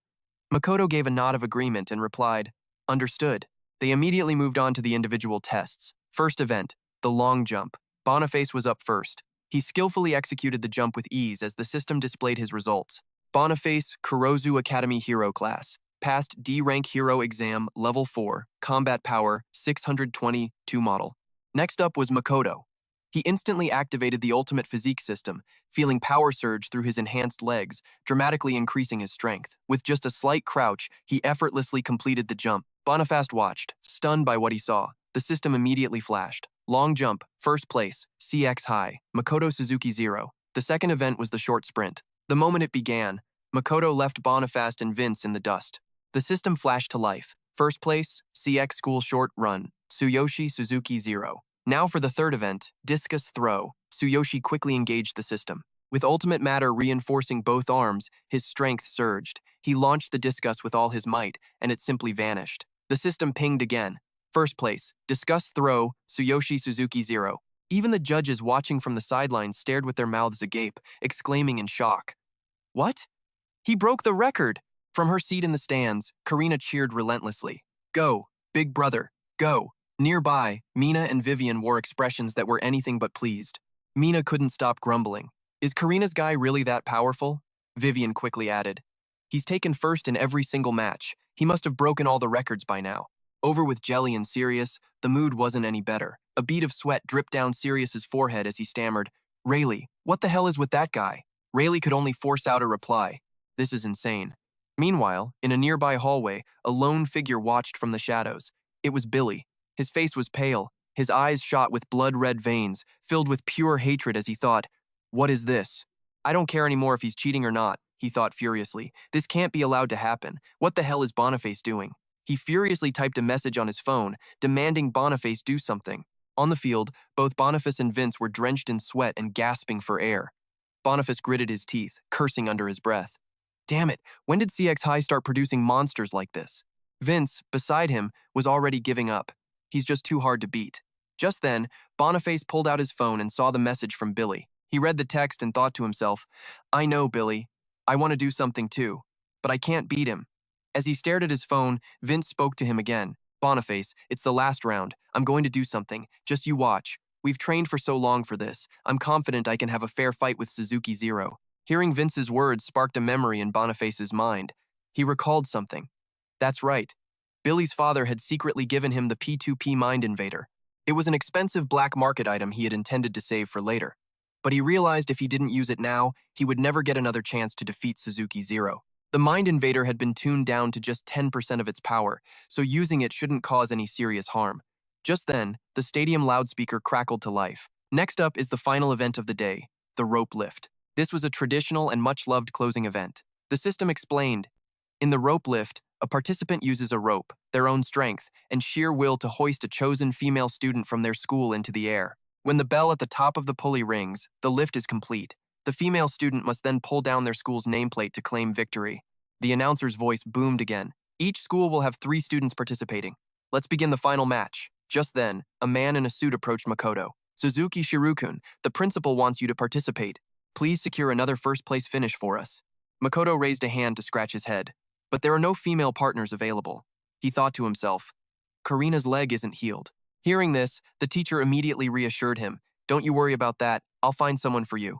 Speaker 1: Makoto gave a nod of agreement and replied, "Understood." They immediately moved on to the individual tests. First event, the long jump. Boniface was up first. He skillfully executed the jump with ease as the system displayed his results. Boniface, Kurozu Academy Hero Class. Passed D-Rank Hero Exam, Level 4, Combat Power, 622 model. Next up was Makoto. He instantly activated the ultimate physique system, feeling power surge through his enhanced legs, dramatically increasing his strength. With just a slight crouch, he effortlessly completed the jump. Boniface watched, stunned by what he saw. The system immediately flashed. Long jump, first place, CX high, Makoto Suzuki 0. The second event was the short sprint. The moment it began, Makoto left Boniface and Vince in the dust. The system flashed to life. First place, CX school short run, Tsuyoshi Suzuki 0. Now for the third event, discus throw. Tsuyoshi quickly engaged the system. With ultimate matter reinforcing both arms, his strength surged. He launched the discus with all his might, and it simply vanished. The system pinged again. First place, discus throw, Tsuyoshi Suzuki 0. Even the judges watching from the sidelines stared with their mouths agape, exclaiming in shock. "What? He broke the record!" From her seat in the stands, Karina cheered relentlessly. Go, big brother, go. Nearby, Mina and Vivian wore expressions that were anything but pleased. Mina couldn't stop grumbling. Is Karina's guy really that powerful? Vivian quickly added. He's taken first in every single match. He must have broken all the records by now. Over with Jelly and Sirius, the mood wasn't any better. A bead of sweat dripped down Sirius's forehead as he stammered, Rayleigh, what the hell is with that guy? Rayleigh could only force out a reply. This is insane. Meanwhile, in a nearby hallway, a lone figure watched from the shadows. It was Billy. His face was pale, his eyes shot with blood-red veins, filled with pure hatred as he thought, what is this? I don't care anymore if he's cheating or not, he thought furiously. This can't be allowed to happen. What the hell is Boniface doing? He furiously typed a message on his phone, demanding Boniface do something. On the field, both Boniface and Vince were drenched in sweat and gasping for air. Boniface gritted his teeth, cursing under his breath. Damn it, when did CX High start producing monsters like this? Vince, beside him, was already giving up. He's just too hard to beat. Just then, Boniface pulled out his phone and saw the message from Billy. He read the text and thought to himself, I know, Billy. I want to do something too, but I can't beat him. As he stared at his phone, Vince spoke to him again. Boniface, it's the last round. I'm going to do something. Just you watch. We've trained for so long for this. I'm confident I can have a fair fight with Suzuki Zero. Hearing Vince's words sparked a memory in Boniface's mind. He recalled something. That's right. Billy's father had secretly given him the P2P Mind Invader. It was an expensive black market item he had intended to save for later. But he realized if he didn't use it now, he would never get another chance to defeat Suzuki Zero. The Mind Invader had been tuned down to just 10% of its power, so using it shouldn't cause any serious harm. Just then, the stadium loudspeaker crackled to life. Next up is the final event of the day, the rope lift. This was a traditional and much-loved closing event. The system explained, in the rope lift, a participant uses a rope, their own strength, and sheer will to hoist a chosen female student from their school into the air. When the bell at the top of the pulley rings, the lift is complete. The female student must then pull down their school's nameplate to claim victory. The announcer's voice boomed again. Each school will have 3 students participating. Let's begin the final match. Just then, a man in a suit approached Makoto. Suzuki Shirokun, the principal wants you to participate. Please secure another first-place finish for us. Makoto raised a hand to scratch his head. But there are no female partners available. He thought to himself, Karina's leg isn't healed. Hearing this, the teacher immediately reassured him, don't you worry about that, I'll find someone for you.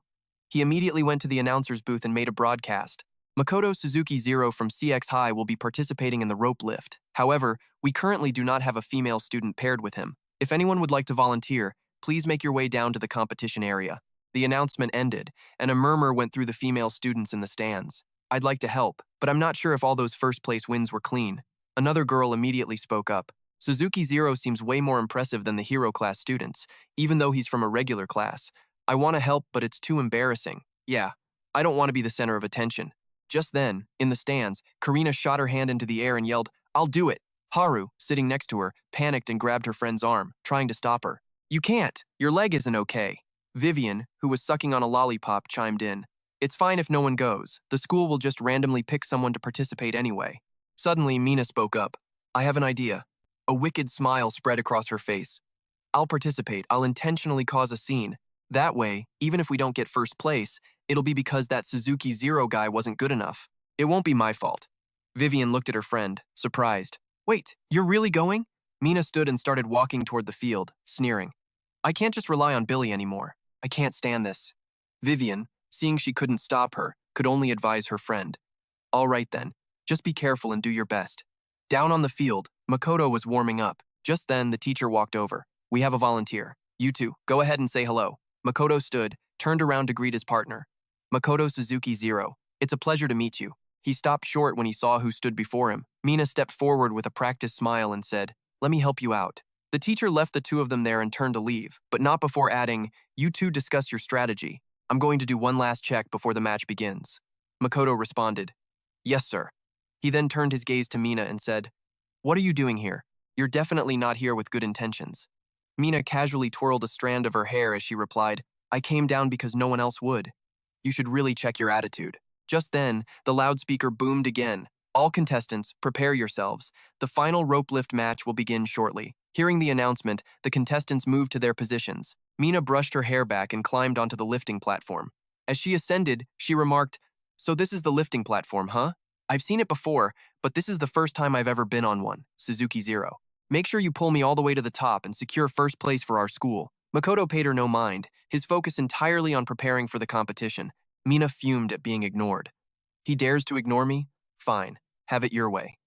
Speaker 1: He immediately went to the announcer's booth and made a broadcast. Makoto Suzuki Zero from CX High will be participating in the rope lift. However, we currently do not have a female student paired with him. If anyone would like to volunteer, please make your way down to the competition area. The announcement ended, and a murmur went through the female students in the stands. I'd like to help, but I'm not sure if all those first-place wins were clean. Another girl immediately spoke up. Suzuki Zero seems way more impressive than the hero class students, even though he's from a regular class. I want to help, but it's too embarrassing. Yeah, I don't want to be the center of attention. Just then, in the stands, Karina shot her hand into the air and yelled, I'll do it. Haru, sitting next to her, panicked and grabbed her friend's arm, trying to stop her. You can't. Your leg isn't okay. Vivian, who was sucking on a lollipop, chimed in. It's fine if no one goes. The school will just randomly pick someone to participate anyway. Suddenly, Mina spoke up. I have an idea. A wicked smile spread across her face. I'll participate. I'll intentionally cause a scene. That way, even if we don't get first place, it'll be because that Suzuki Zero guy wasn't good enough. It won't be my fault. Vivian looked at her friend, surprised. Wait, you're really going? Mina stood and started walking toward the field, sneering. I can't just rely on Billy anymore. I can't stand this. Vivian, seeing she couldn't stop her, could only advise her friend. All right then, just be careful and do your best. Down on the field, Makoto was warming up. Just then, the teacher walked over. We have a volunteer. You two, go ahead and say hello. Makoto stood, turned around to greet his partner. Makoto Suzuki Zero. It's a pleasure to meet you. He stopped short when he saw who stood before him. Mina stepped forward with a practiced smile and said, Let me help you out. The teacher left the two of them there and turned to leave, but not before adding, You two discuss your strategy. I'm going to do one last check before the match begins. Makoto responded, Yes, sir. He then turned his gaze to Mina and said, What are you doing here? You're definitely not here with good intentions. Mina casually twirled a strand of her hair as she replied, I came down because no one else would. You should really check your attitude. Just then, the loudspeaker boomed again. All contestants, prepare yourselves. The final rope lift match will begin shortly. Hearing the announcement, the contestants moved to their positions. Mina brushed her hair back and climbed onto the lifting platform. As she ascended, she remarked, So this is the lifting platform, huh? I've seen it before, but this is the first time I've ever been on one, Suzuki Zero. Make sure you pull me all the way to the top and secure first place for our school. Makoto paid her no mind, his focus entirely on preparing for the competition. Mina fumed at being ignored. He dares to ignore me? Fine, have it your way.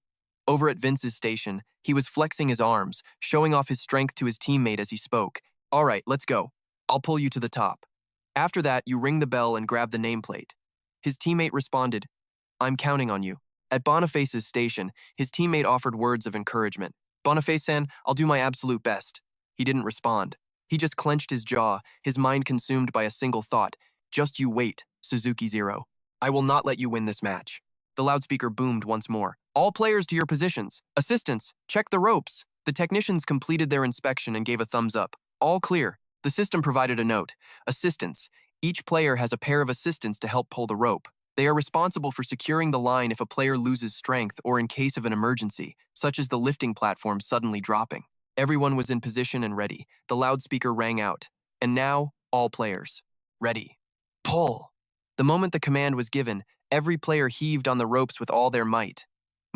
Speaker 1: Over at Vince's station, he was flexing his arms, showing off his strength to his teammate as he spoke. All right, let's go. I'll pull you to the top. After that, you ring the bell and grab the nameplate. His teammate responded, I'm counting on you. At Boniface's station, his teammate offered words of encouragement. Boniface-san, I'll do my absolute best. He didn't respond. He just clenched his jaw, his mind consumed by a single thought. Just you wait, Suzuki Zero. I will not let you win this match. The loudspeaker boomed once more. All players to your positions. Assistants, check the ropes. The technicians completed their inspection and gave a thumbs up. All clear. The system provided a note. Assistants. Each player has a pair of assistants to help pull the rope. They are responsible for securing the line if a player loses strength or in case of an emergency, such as the lifting platform suddenly dropping. Everyone was in position and ready. The loudspeaker rang out. And now, all players. Ready. Pull. The moment the command was given, every player heaved on the ropes with all their might.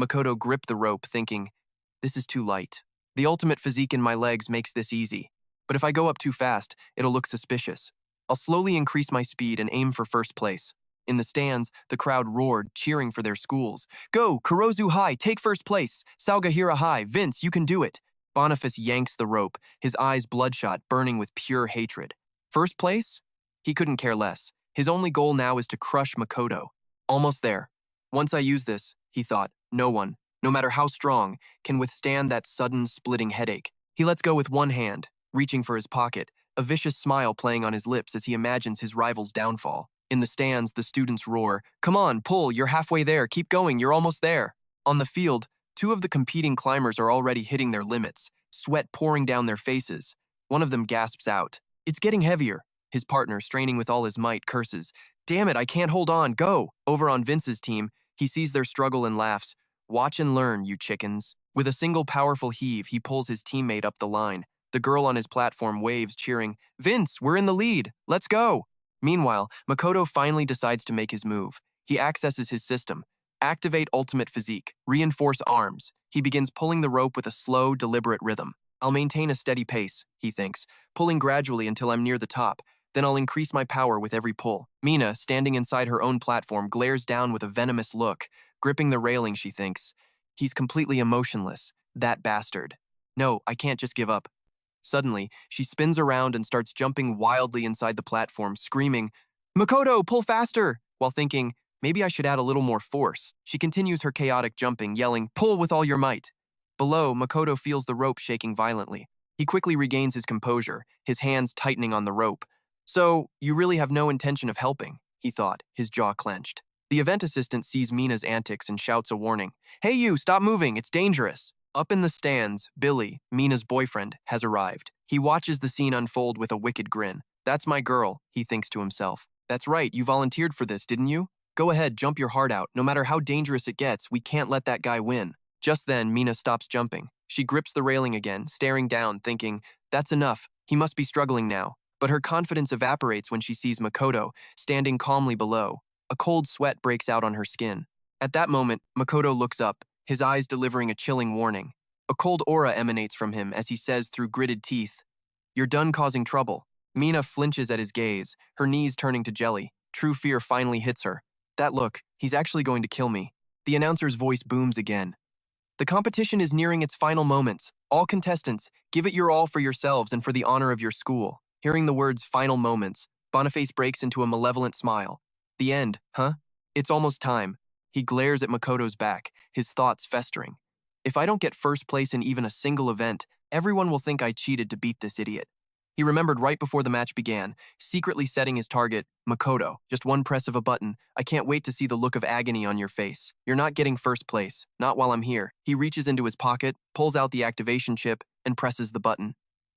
Speaker 1: Makoto gripped the rope, thinking, this is too light. The ultimate physique in my legs makes this easy. But if I go up too fast, it'll look suspicious. I'll slowly increase my speed and aim for first place. In the stands, the crowd roared, cheering for their schools. Go, Kurozu High, take first place. Salgahira High, Vince, you can do it. Boniface yanks the rope, his eyes bloodshot, burning with pure hatred. First place? He couldn't care less. His only goal now is to crush Makoto. Almost there. Once I use this, he thought, no one, no matter how strong, can withstand that sudden splitting headache. He lets go with one hand, reaching for his pocket, a vicious smile playing on his lips as he imagines his rival's downfall. In the stands, the students roar, come on, pull, you're halfway there, keep going, you're almost there. On the field, two of the competing climbers are already hitting their limits, sweat pouring down their faces. One of them gasps out, it's getting heavier. His partner, straining with all his might, curses, damn it, I can't hold on, go. Over on Vince's team, he sees their struggle and laughs, watch and learn, you chickens. With a single powerful heave, he pulls his teammate up the line. The girl on his platform waves, cheering, Vince, we're in the lead, let's go. Meanwhile, Makoto finally decides to make his move. He accesses his system. Activate ultimate physique. Reinforce arms. He begins pulling the rope with a slow, deliberate rhythm. I'll maintain a steady pace, he thinks, pulling gradually until I'm near the top. Then I'll increase my power with every pull. Mina, standing inside her own platform, glares down with a venomous look. Gripping the railing, she thinks, he's completely emotionless. That bastard. No, I can't just give up. Suddenly, she spins around and starts jumping wildly inside the platform, screaming, Makoto, pull faster! While thinking, maybe I should add a little more force. She continues her chaotic jumping, yelling, pull with all your might. Below, Makoto feels the rope shaking violently. He quickly regains his composure, his hands tightening on the rope. So, you really have no intention of helping, he thought, his jaw clenched. The event assistant sees Mina's antics and shouts a warning. Hey you, stop moving, it's dangerous. Up in the stands, Billy, Mina's boyfriend, has arrived. He watches the scene unfold with a wicked grin. That's my girl, he thinks to himself. That's right, you volunteered for this, didn't you? Go ahead, jump your heart out. No matter how dangerous it gets, we can't let that guy win. Just then, Mina stops jumping. She grips the railing again, staring down, thinking, that's enough, he must be struggling now. But her confidence evaporates when she sees Makoto, standing calmly below. A cold sweat breaks out on her skin. At that moment, Makoto looks up, his eyes delivering a chilling warning. A cold aura emanates from him as he says through gritted teeth, you're done causing trouble. Mina flinches at his gaze, her knees turning to jelly. True fear finally hits her. That look, he's actually going to kill me. The announcer's voice booms again. The competition is nearing its final moments. All contestants, give it your all for yourselves and for the honor of your school. Hearing the words final moments, Boniface breaks into a malevolent smile. The end, huh? It's almost time. He glares at Makoto's back, his thoughts festering. If I don't get first place in even a single event, everyone will think I cheated to beat this idiot. He remembered right before the match began, secretly setting his target, Makoto. Just one press of a button. I can't wait to see the look of agony on your face. You're not getting first place, not while I'm here. He reaches into his pocket, pulls out the activation chip, and presses the button.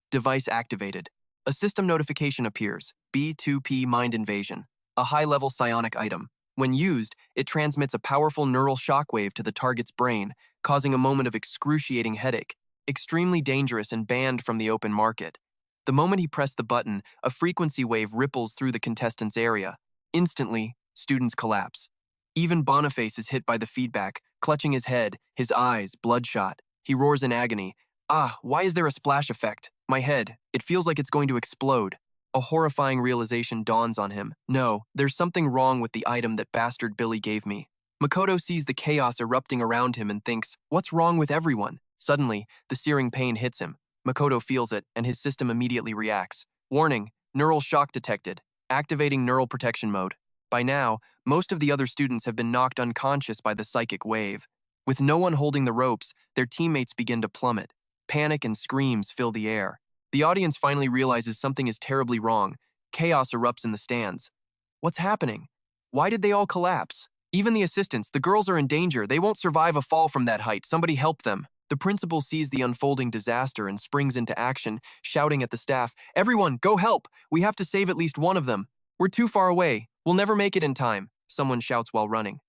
Speaker 1: Device activated. A system notification appears, B2P Mind Invasion, a high-level psionic item. When used, it transmits a powerful neural shockwave to the target's brain, causing a moment of excruciating headache, extremely dangerous and banned from the open market. The moment he pressed the button, a frequency wave ripples through the contestant's area. Instantly, students collapse. Even Boniface is hit by the feedback, clutching his head, his eyes bloodshot. He roars in agony. Ah, why is there a splash effect? My head, it feels like it's going to explode. A horrifying realization dawns on him. No, there's something wrong with the item that bastard Billy gave me. Makoto sees the chaos erupting around him and thinks, what's wrong with everyone? Suddenly, the searing pain hits him. Makoto feels it, and his system immediately reacts. Warning, neural shock detected. Activating neural protection mode. By now, most of the other students have been knocked unconscious by the psychic wave. With no one holding the ropes, their teammates begin to plummet. Panic and screams fill the air. The audience finally realizes something is terribly wrong. Chaos erupts in the stands. What's happening? Why did they all collapse? Even the assistants, the girls are in danger. They won't survive a fall from that height. Somebody help them. The principal sees the unfolding disaster and springs into action, shouting at the staff, everyone, go help! We have to save at least one of them. We're too far away. We'll never make it in time, someone shouts while running.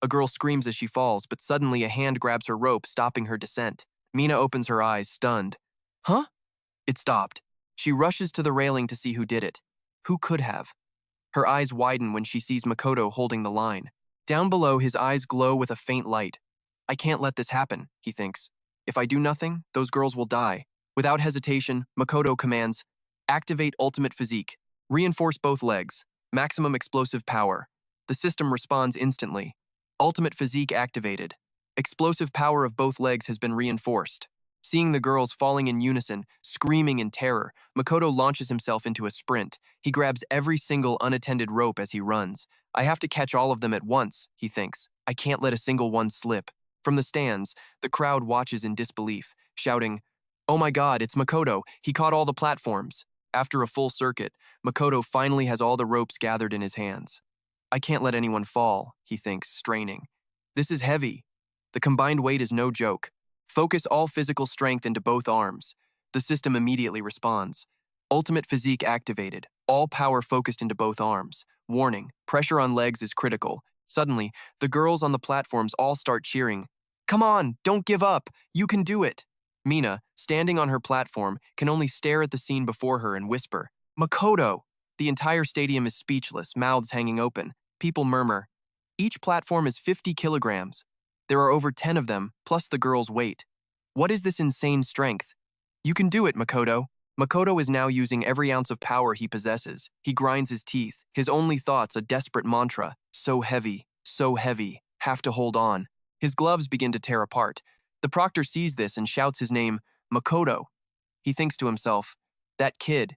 Speaker 1: A girl screams as she falls, but suddenly a hand grabs her rope, stopping her descent. Mina opens her eyes, stunned. Huh? It stopped. She rushes to the railing to see who did it. Who could have? Her eyes widen when she sees Makoto holding the line. Down below, his eyes glow with a faint light. I can't let this happen, he thinks. If I do nothing, those girls will die. Without hesitation, Makoto commands, activate ultimate physique. Reinforce both legs. Maximum explosive power. The system responds instantly. Ultimate physique activated. Explosive power of both legs has been reinforced. Seeing the girls falling in unison, screaming in terror, Makoto launches himself into a sprint. He grabs every single unattended rope as he runs. I have to catch all of them at once, he thinks. I can't let a single one slip. From the stands, the crowd watches in disbelief, shouting, oh my god, it's Makoto. He caught all the platforms. After a full circuit, Makoto finally has all the ropes gathered in his hands. I can't let anyone fall, he thinks, straining. This is heavy. The combined weight is no joke. Focus all physical strength into both arms. The system immediately responds. Ultimate physique activated. All power focused into both arms. Warning, pressure on legs is critical. Suddenly, the girls on the platforms all start cheering. Come on, don't give up. You can do it. Mina, standing on her platform, can only stare at the scene before her and whisper, Makoto! The entire stadium is speechless, mouths hanging open. People murmur. Each platform is 50 kilograms. There are over 10 of them, plus the girl's weight. What is this insane strength? You can do it, Makoto. Makoto is now using every ounce of power he possesses. He grinds his teeth, his only thoughts a desperate mantra. So heavy, have to hold on. His gloves begin to tear apart. The proctor sees this and shouts his name, Makoto. He thinks to himself, that kid,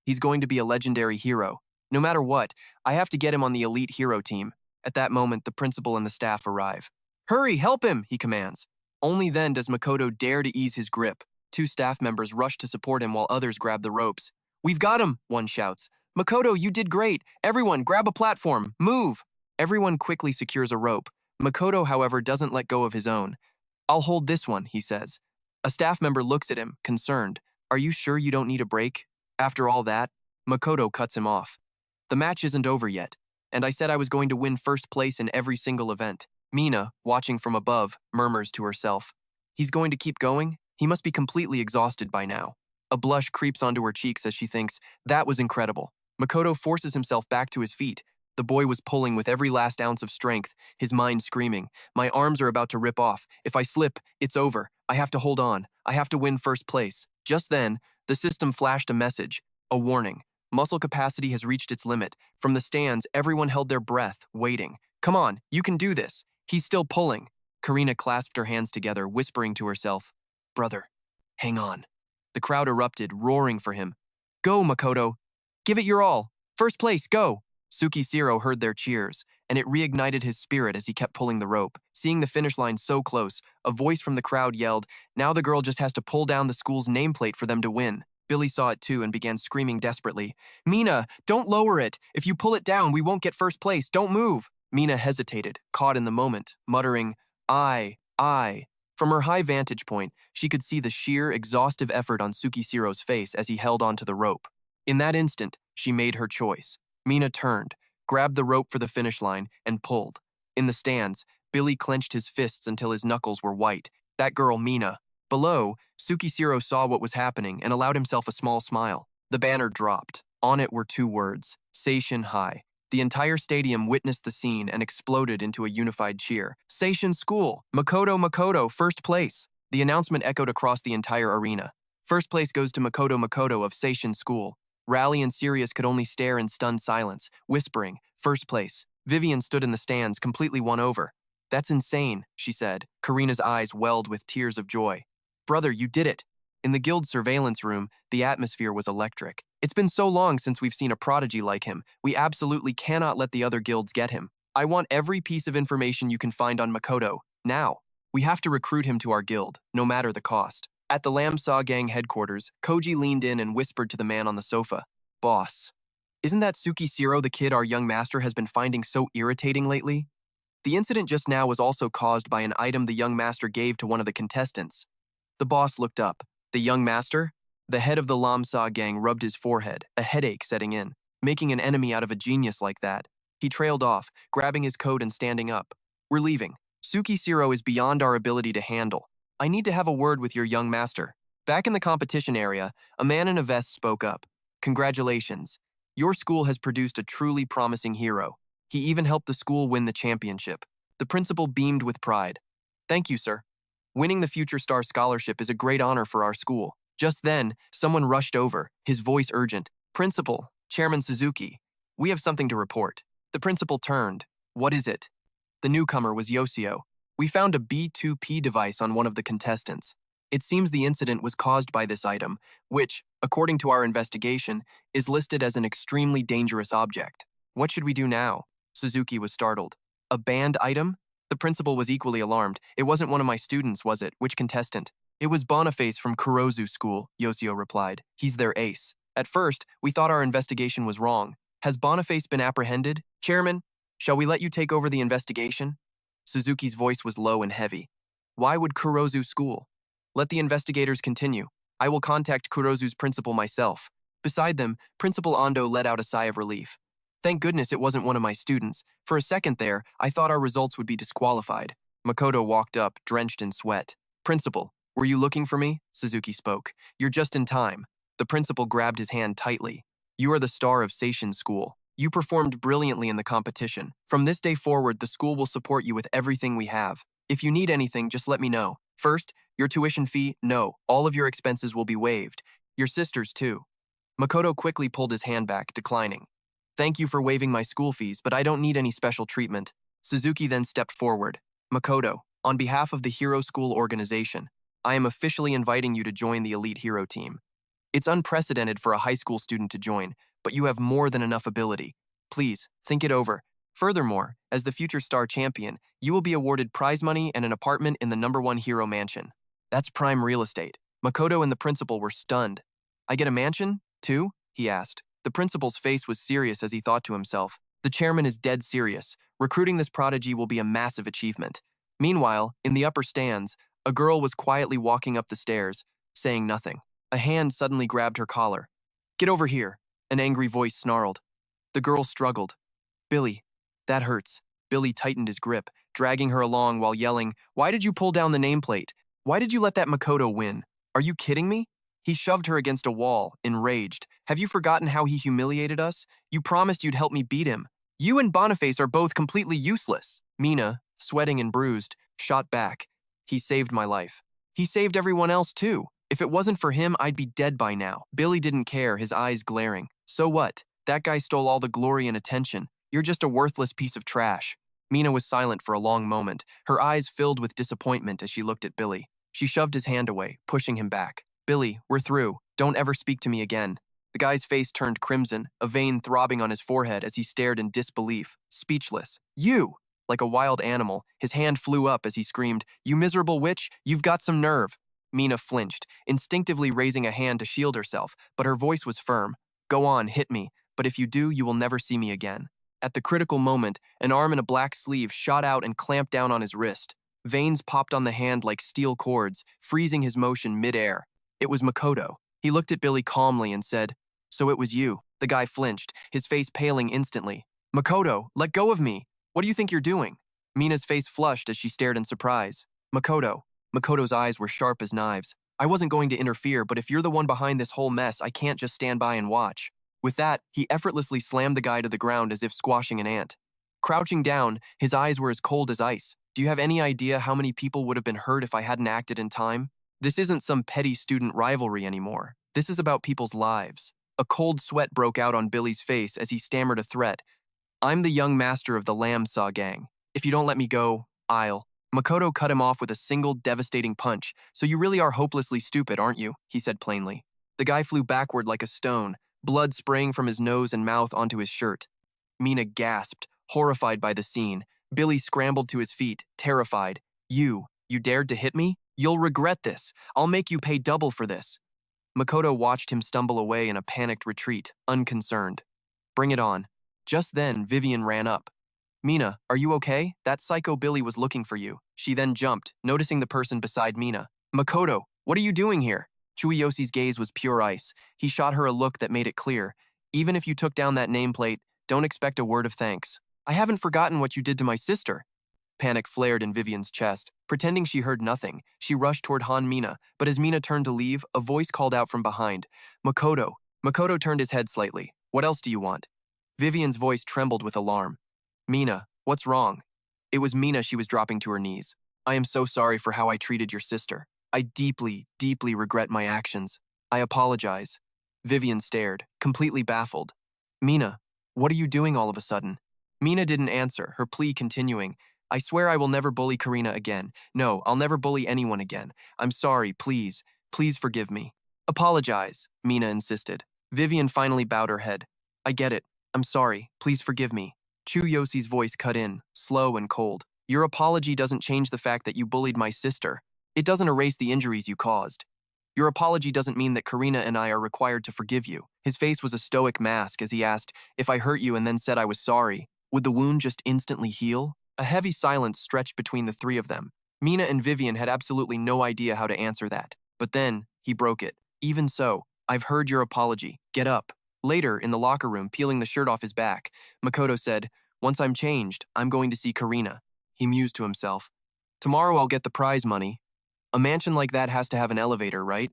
Speaker 1: he's going to be a legendary hero. No matter what, I have to get him on the elite hero team. At that moment, the principal and the staff arrive. Hurry, help him, he commands. Only then does Makoto dare to ease his grip. 2 staff members rush to support him while others grab the ropes. We've got him, one shouts. Makoto, you did great. Everyone, grab a platform. Move. Everyone quickly secures a rope. Makoto, however, doesn't let go of his own. I'll hold this one, he says. A staff member looks at him, concerned. Are you sure you don't need a break? After all that, Makoto cuts him off. The match isn't over yet, and I said I was going to win first place in every single event. Mina, watching from above, murmurs to herself. He's going to keep going? He must be completely exhausted by now. A blush creeps onto her cheeks as she thinks, that was incredible. Makoto forces himself back to his feet. The boy was pulling with every last ounce of strength, his mind screaming, my arms are about to rip off. If I slip, it's over. I have to hold on. I have to win first place. Just then, the system flashed a message, a warning. Muscle capacity has reached its limit. From the stands, everyone held their breath, waiting. Come on, you can do this. He's still pulling. Karina clasped her hands together, whispering to herself, brother, hang on. The crowd erupted, roaring for him. Go, Makoto. Give it your all. First place, go. Tsukishiro heard their cheers, and it reignited his spirit as he kept pulling the rope. Seeing the finish line so close, a voice from the crowd yelled, now the girl just has to pull down the school's nameplate for them to win. Billy saw it too and began screaming desperately, Mina, don't lower it. If you pull it down, we won't get first place. Don't move. Mina hesitated, caught in the moment, muttering, I. From her high vantage point, she could see the sheer, exhaustive effort on Tsukishiro's face as he held onto the rope. In that instant, she made her choice. Mina turned, grabbed the rope for the finish line, and pulled. In the stands, Billy clenched his fists until his knuckles were white. That girl, Mina. Below, Tsukishiro saw what was happening and allowed himself a small smile. The banner dropped. On it were 2 words, Seishin High. The entire stadium witnessed the scene and exploded into a unified cheer. Seishin School, Makoto, first place. The announcement echoed across the entire arena. First place goes to Makoto of Seishin School. Rally and Sirius could only stare in stunned silence, whispering, first place. Vivian stood in the stands, completely won over. That's insane, she said. Karina's eyes welled with tears of joy. Brother, you did it. In the guild surveillance room, the atmosphere was electric. It's been so long since we've seen a prodigy like him. We absolutely cannot let the other guilds get him. I want every piece of information you can find on Makoto, now. We have to recruit him to our guild, no matter the cost. At the Lamsaw gang headquarters, Koji leaned in and whispered to the man on the sofa. Boss, isn't that Tsukishiro the kid our young master has been finding so irritating lately? The incident just now was also caused by an item the young master gave to one of the contestants. The boss looked up. The young master? The head of the Lamsaw gang rubbed his forehead, a headache setting in. Making an enemy out of a genius like that. He trailed off, grabbing his coat and standing up. We're leaving. Tsukishiro is beyond our ability to handle. I need to have a word with your young master. Back in the competition area, a man in a vest spoke up. Congratulations. Your school has produced a truly promising hero. He even helped the school win the championship. The principal beamed with pride. Thank you, sir. Winning the Future Star Scholarship is a great honor for our school. Just then, someone rushed over, his voice urgent. Principal, Chairman Suzuki, we have something to report. The principal turned. What is it? The newcomer was Yoshio. We found a B2P device on one of the contestants. It seems the incident was caused by this item, which, according to our investigation, is listed as an extremely dangerous object. What should we do now? Suzuki was startled. A banned item? The principal was equally alarmed. It wasn't one of my students, was it? Which contestant? It was Boniface from Kurozu School, Yoshio replied. He's their ace. At first, we thought our investigation was wrong. Has Boniface been apprehended? Chairman, shall we let you take over the investigation? Suzuki's voice was low and heavy. Why would Kurozu School? Let the investigators continue. I will contact Kurozu's principal myself. Beside them, Principal Ando let out a sigh of relief. Thank goodness it wasn't one of my students. For a second there, I thought our results would be disqualified. Makoto walked up, drenched in sweat. Principal, were you looking for me? Suzuki spoke. You're just in time. The principal grabbed his hand tightly. You are the star of Seishin School. You performed brilliantly in the competition. From this day forward, the school will support you with everything we have. If you need anything, just let me know. First, your tuition fee, no. All of your expenses will be waived. Your sister's too. Makoto quickly pulled his hand back, declining. Thank you for waiving my school fees, but I don't need any special treatment. Suzuki then stepped forward. Makoto, on behalf of the Hero School organization, I am officially inviting you to join the elite hero team. It's unprecedented for a high school student to join, but you have more than enough ability. Please, think it over. Furthermore, as the future star champion, you will be awarded prize money and an apartment in the #1 hero mansion. That's prime real estate. Makoto and the principal were stunned. I get a mansion, too? He asked. The principal's face was serious as he thought to himself. The chairman is dead serious. Recruiting this prodigy will be a massive achievement. Meanwhile, in the upper stands, a girl was quietly walking up the stairs, saying nothing. A hand suddenly grabbed her collar. Get over here, an angry voice snarled. The girl struggled. Billy, that hurts. Billy tightened his grip, dragging her along while yelling, Why did you pull down the nameplate? Why did you let that Makoto win? Are you kidding me? He shoved her against a wall, enraged. Have you forgotten how he humiliated us? You promised you'd help me beat him. You and Boniface are both completely useless. Mina, sweating and bruised, shot back. He saved my life. He saved everyone else too. If it wasn't for him, I'd be dead by now. Billy didn't care, his eyes glaring. So what? That guy stole all the glory and attention. You're just a worthless piece of trash. Mina was silent for a long moment, her eyes filled with disappointment as she looked at Billy. She shoved his hand away, pushing him back. Billy, we're through. Don't ever speak to me again. The guy's face turned crimson, a vein throbbing on his forehead as he stared in disbelief, speechless. You! Like a wild animal, his hand flew up as he screamed, You miserable witch, you've got some nerve. Mina flinched, instinctively raising a hand to shield herself, but her voice was firm. Go on, hit me, but if you do, you will never see me again. At the critical moment, an arm in a black sleeve shot out and clamped down on his wrist. Veins popped on the hand like steel cords, freezing his motion mid-air. It was Makoto. He looked at Billy calmly and said, So it was you. The guy flinched, his face paling instantly. Makoto, let go of me. What do you think you're doing? Mina's face flushed as she stared in surprise. Makoto's eyes were sharp as knives. I wasn't going to interfere, but if you're the one behind this whole mess, I can't just stand by and watch. With that, he effortlessly slammed the guy to the ground as if squashing an ant. Crouching down, his eyes were as cold as ice. Do you have any idea how many people would have been hurt if I hadn't acted in time? This isn't some petty student rivalry anymore. This is about people's lives. A cold sweat broke out on Billy's face as he stammered a threat. I'm the young master of the Lamb Saw gang. If you don't let me go, I'll. Makoto cut him off with a single devastating punch. So you really are hopelessly stupid, aren't you? He said plainly. The guy flew backward like a stone, blood spraying from his nose and mouth onto his shirt. Mina gasped, horrified by the scene. Billy scrambled to his feet, terrified. You dared to hit me? You'll regret this. I'll make you pay double for this. Makoto watched him stumble away in a panicked retreat, unconcerned. Bring it on. Just then, Vivian ran up. Mina, are you okay? That psycho Billy was looking for you. She then jumped, noticing the person beside Mina. Makoto, what are you doing here? Chuiyoshi's gaze was pure ice. He shot her a look that made it clear. Even if you took down that nameplate, don't expect a word of thanks. I haven't forgotten what you did to my sister. Panic flared in Vivian's chest. Pretending she heard nothing, she rushed toward Mina, but as Mina turned to leave, a voice called out from behind. Makoto. Makoto turned his head slightly. What else do you want? Vivian's voice trembled with alarm. Mina, what's wrong? It was Mina. She was dropping to her knees. I am so sorry for how I treated your sister. I deeply, deeply regret my actions. I apologize. Vivian stared, completely baffled. Mina, what are you doing all of a sudden? Mina didn't answer, her plea continuing. I swear I will never bully Karina again. No, I'll never bully anyone again. I'm sorry, please. Please forgive me. Apologize, Mina insisted. Vivian finally bowed her head. I get it. I'm sorry. Please forgive me. Chuiyoshi's voice cut in, slow and cold. Your apology doesn't change the fact that you bullied my sister. It doesn't erase the injuries you caused. Your apology doesn't mean that Karina and I are required to forgive you. His face was a stoic mask as he asked, if I hurt you and then said I was sorry, would the wound just instantly heal? A heavy silence stretched between the three of them. Mina and Vivian had absolutely no idea how to answer that. But then, he broke it. Even so, I've heard your apology. Get up. Later, in the locker room, peeling the shirt off his back, Makoto said, once I'm changed, I'm going to see Karina. He mused to himself. Tomorrow I'll get the prize money. A mansion like that has to have an elevator, right?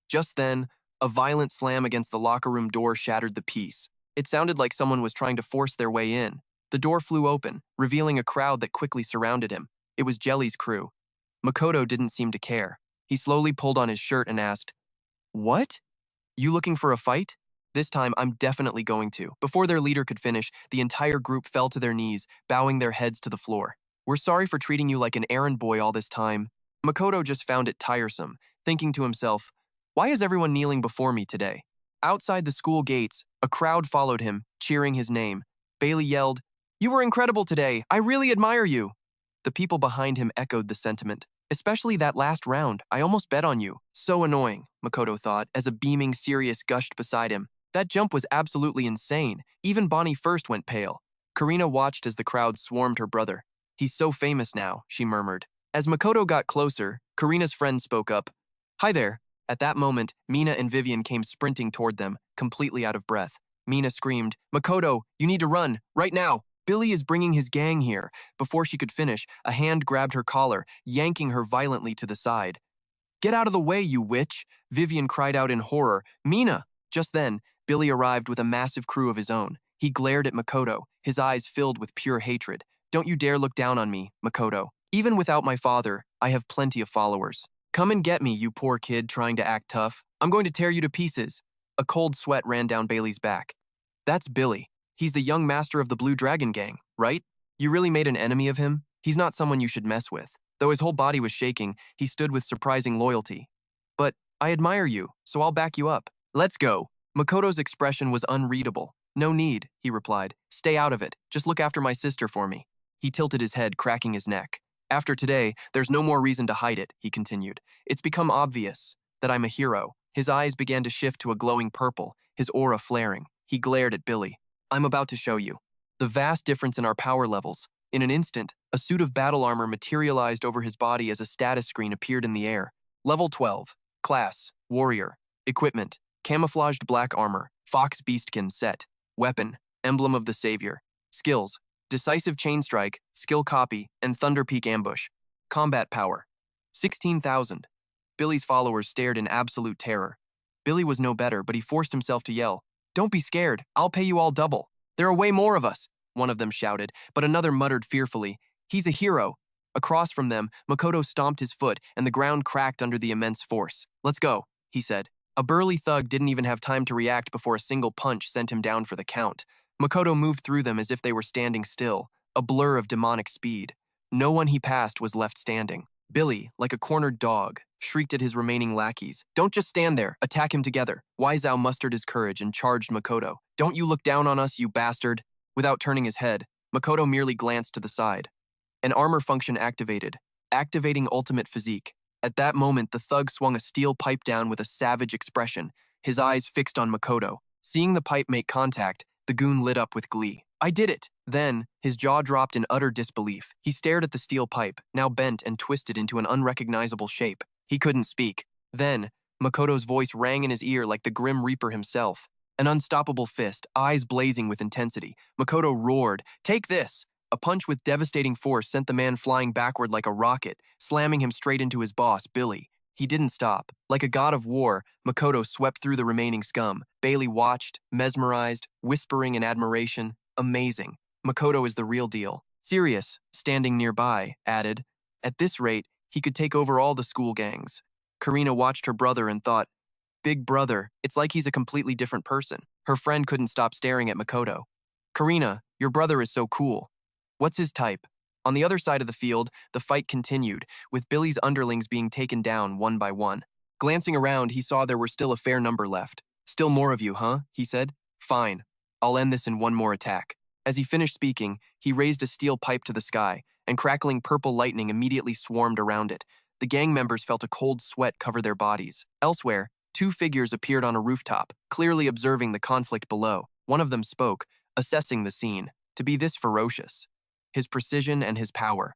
Speaker 1: Just then, a violent slam against the locker room door shattered the peace. It sounded like someone was trying to force their way in. The door flew open, revealing a crowd that quickly surrounded him. It was Jelly's crew. Makoto didn't seem to care. He slowly pulled on his shirt and asked, What? You looking for a fight? This time, I'm definitely going to. Before their leader could finish, the entire group fell to their knees, bowing their heads to the floor. We're sorry for treating you like an errand boy all this time. Makoto just found it tiresome, thinking to himself, why is everyone kneeling before me today? Outside the school gates, a crowd followed him, cheering his name. Bailey yelled, You were incredible today. I really admire you. The people behind him echoed the sentiment. Especially that last round. I almost bet on you. So annoying, Makoto thought, as a beaming Sirius gushed beside him. That jump was absolutely insane. Even Bonnie First went pale. Karina watched as the crowd swarmed her brother. He's so famous now, she murmured. As Makoto got closer, Karina's friend spoke up. Hi there. At that moment, Mina and Vivian came sprinting toward them, completely out of breath. Mina screamed, Makoto, you need to run, right now. Billy is bringing his gang here. Before she could finish, a hand grabbed her collar, yanking her violently to the side. Get out of the way, you witch! Vivian cried out in horror. Mina! Just then, Billy arrived with a massive crew of his own. He glared at Makoto, his eyes filled with pure hatred. Don't you dare look down on me, Makoto. Even without my father, I have plenty of followers. Come and get me, you poor kid trying to act tough. I'm going to tear you to pieces. A cold sweat ran down Bailey's back. That's Billy. He's the young master of the Blue Dragon Gang, right? You really made an enemy of him? He's not someone you should mess with. Though his whole body was shaking, he stood with surprising loyalty. But I admire you, so I'll back you up. Let's go. Makoto's expression was unreadable. No need, he replied. Stay out of it. Just look after my sister for me. He tilted his head, cracking his neck. After today, there's no more reason to hide it, he continued. It's become obvious that I'm a hero. His eyes began to shift to a glowing purple, his aura flaring. He glared at Billy. I'm about to show you. The vast difference in our power levels. In an instant, a suit of battle armor materialized over his body as a status screen appeared in the air. Level 12. Class, Warrior. Equipment, Camouflaged Black Armor, Fox Beastkin Set. Weapon, Emblem of the Savior. Skills, Decisive Chain Strike, Skill Copy, and Thunder Peak Ambush. Combat Power, 16,000. Billy's followers stared in absolute terror. Billy was no better, but he forced himself to yell, Don't be scared. I'll pay you all double. There are way more of us, one of them shouted, but another muttered fearfully, he's a hero. Across from them, Makoto stomped his foot and the ground cracked under the immense force. Let's go, he said. A burly thug didn't even have time to react before a single punch sent him down for the count. Makoto moved through them as if they were standing still, a blur of demonic speed. No one he passed was left standing. Billy, like a cornered dog, shrieked at his remaining lackeys. Don't just stand there, attack him together. Waizow mustered his courage and charged Makoto. Don't you look down on us, you bastard. Without turning his head, Makoto merely glanced to the side. An armor function activated, activating ultimate physique. At that moment, the thug swung a steel pipe down with a savage expression, his eyes fixed on Makoto. Seeing the pipe make contact, the goon lit up with glee. I did it! Then, his jaw dropped in utter disbelief. He stared at the steel pipe, now bent and twisted into an unrecognizable shape. He couldn't speak. Then, Makoto's voice rang in his ear like the Grim Reaper himself. An unstoppable fist, eyes blazing with intensity. Makoto roared, "Take this!" A punch with devastating force sent the man flying backward like a rocket, slamming him straight into his boss, Billy. He didn't stop. Like a god of war, Makoto swept through the remaining scum. Bailey watched, mesmerized, whispering in admiration. Amazing. Makoto is the real deal. Sirius, standing nearby, added, at this rate, he could take over all the school gangs. Karina watched her brother and thought, Big brother, it's like he's a completely different person. Her friend couldn't stop staring at Makoto. Karina, your brother is so cool. What's his type? On the other side of the field, the fight continued, with Billy's underlings being taken down one by one. Glancing around, he saw there were still a fair number left. Still more of you, huh? He said. Fine. I'll end this in one more attack. As he finished speaking, he raised a steel pipe to the sky, and crackling purple lightning immediately swarmed around it. The gang members felt a cold sweat cover their bodies. Elsewhere, two figures appeared on a rooftop, clearly observing the conflict below. One of them spoke, assessing the scene. To be this ferocious. His precision and his power.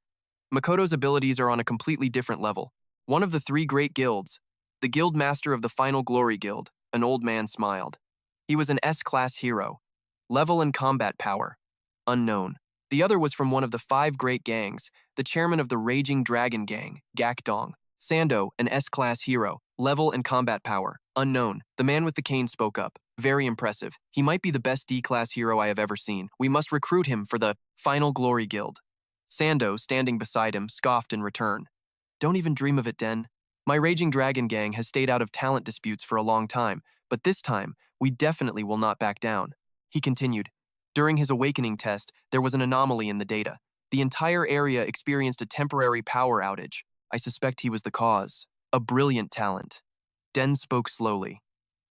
Speaker 1: Makoto's abilities are on a completely different level. One of the three great guilds, the guild master of the Final Glory Guild, an old man smiled. He was an S-class hero. Level and combat power. Unknown. The other was from one of the 5 great gangs, the chairman of the Raging Dragon Gang, Gakdong. Sando, an S-class hero. Level and combat power. Unknown. The man with the cane spoke up. Very impressive. He might be the best D-class hero I have ever seen. We must recruit him for the Final Glory Guild. Sando, standing beside him, scoffed in return. Don't even dream of it, Den. My Raging Dragon Gang has stayed out of talent disputes for a long time, but this time, we definitely will not back down. He continued. During his awakening test, there was an anomaly in the data. The entire area experienced a temporary power outage. I suspect he was the cause. A brilliant talent. Den spoke slowly.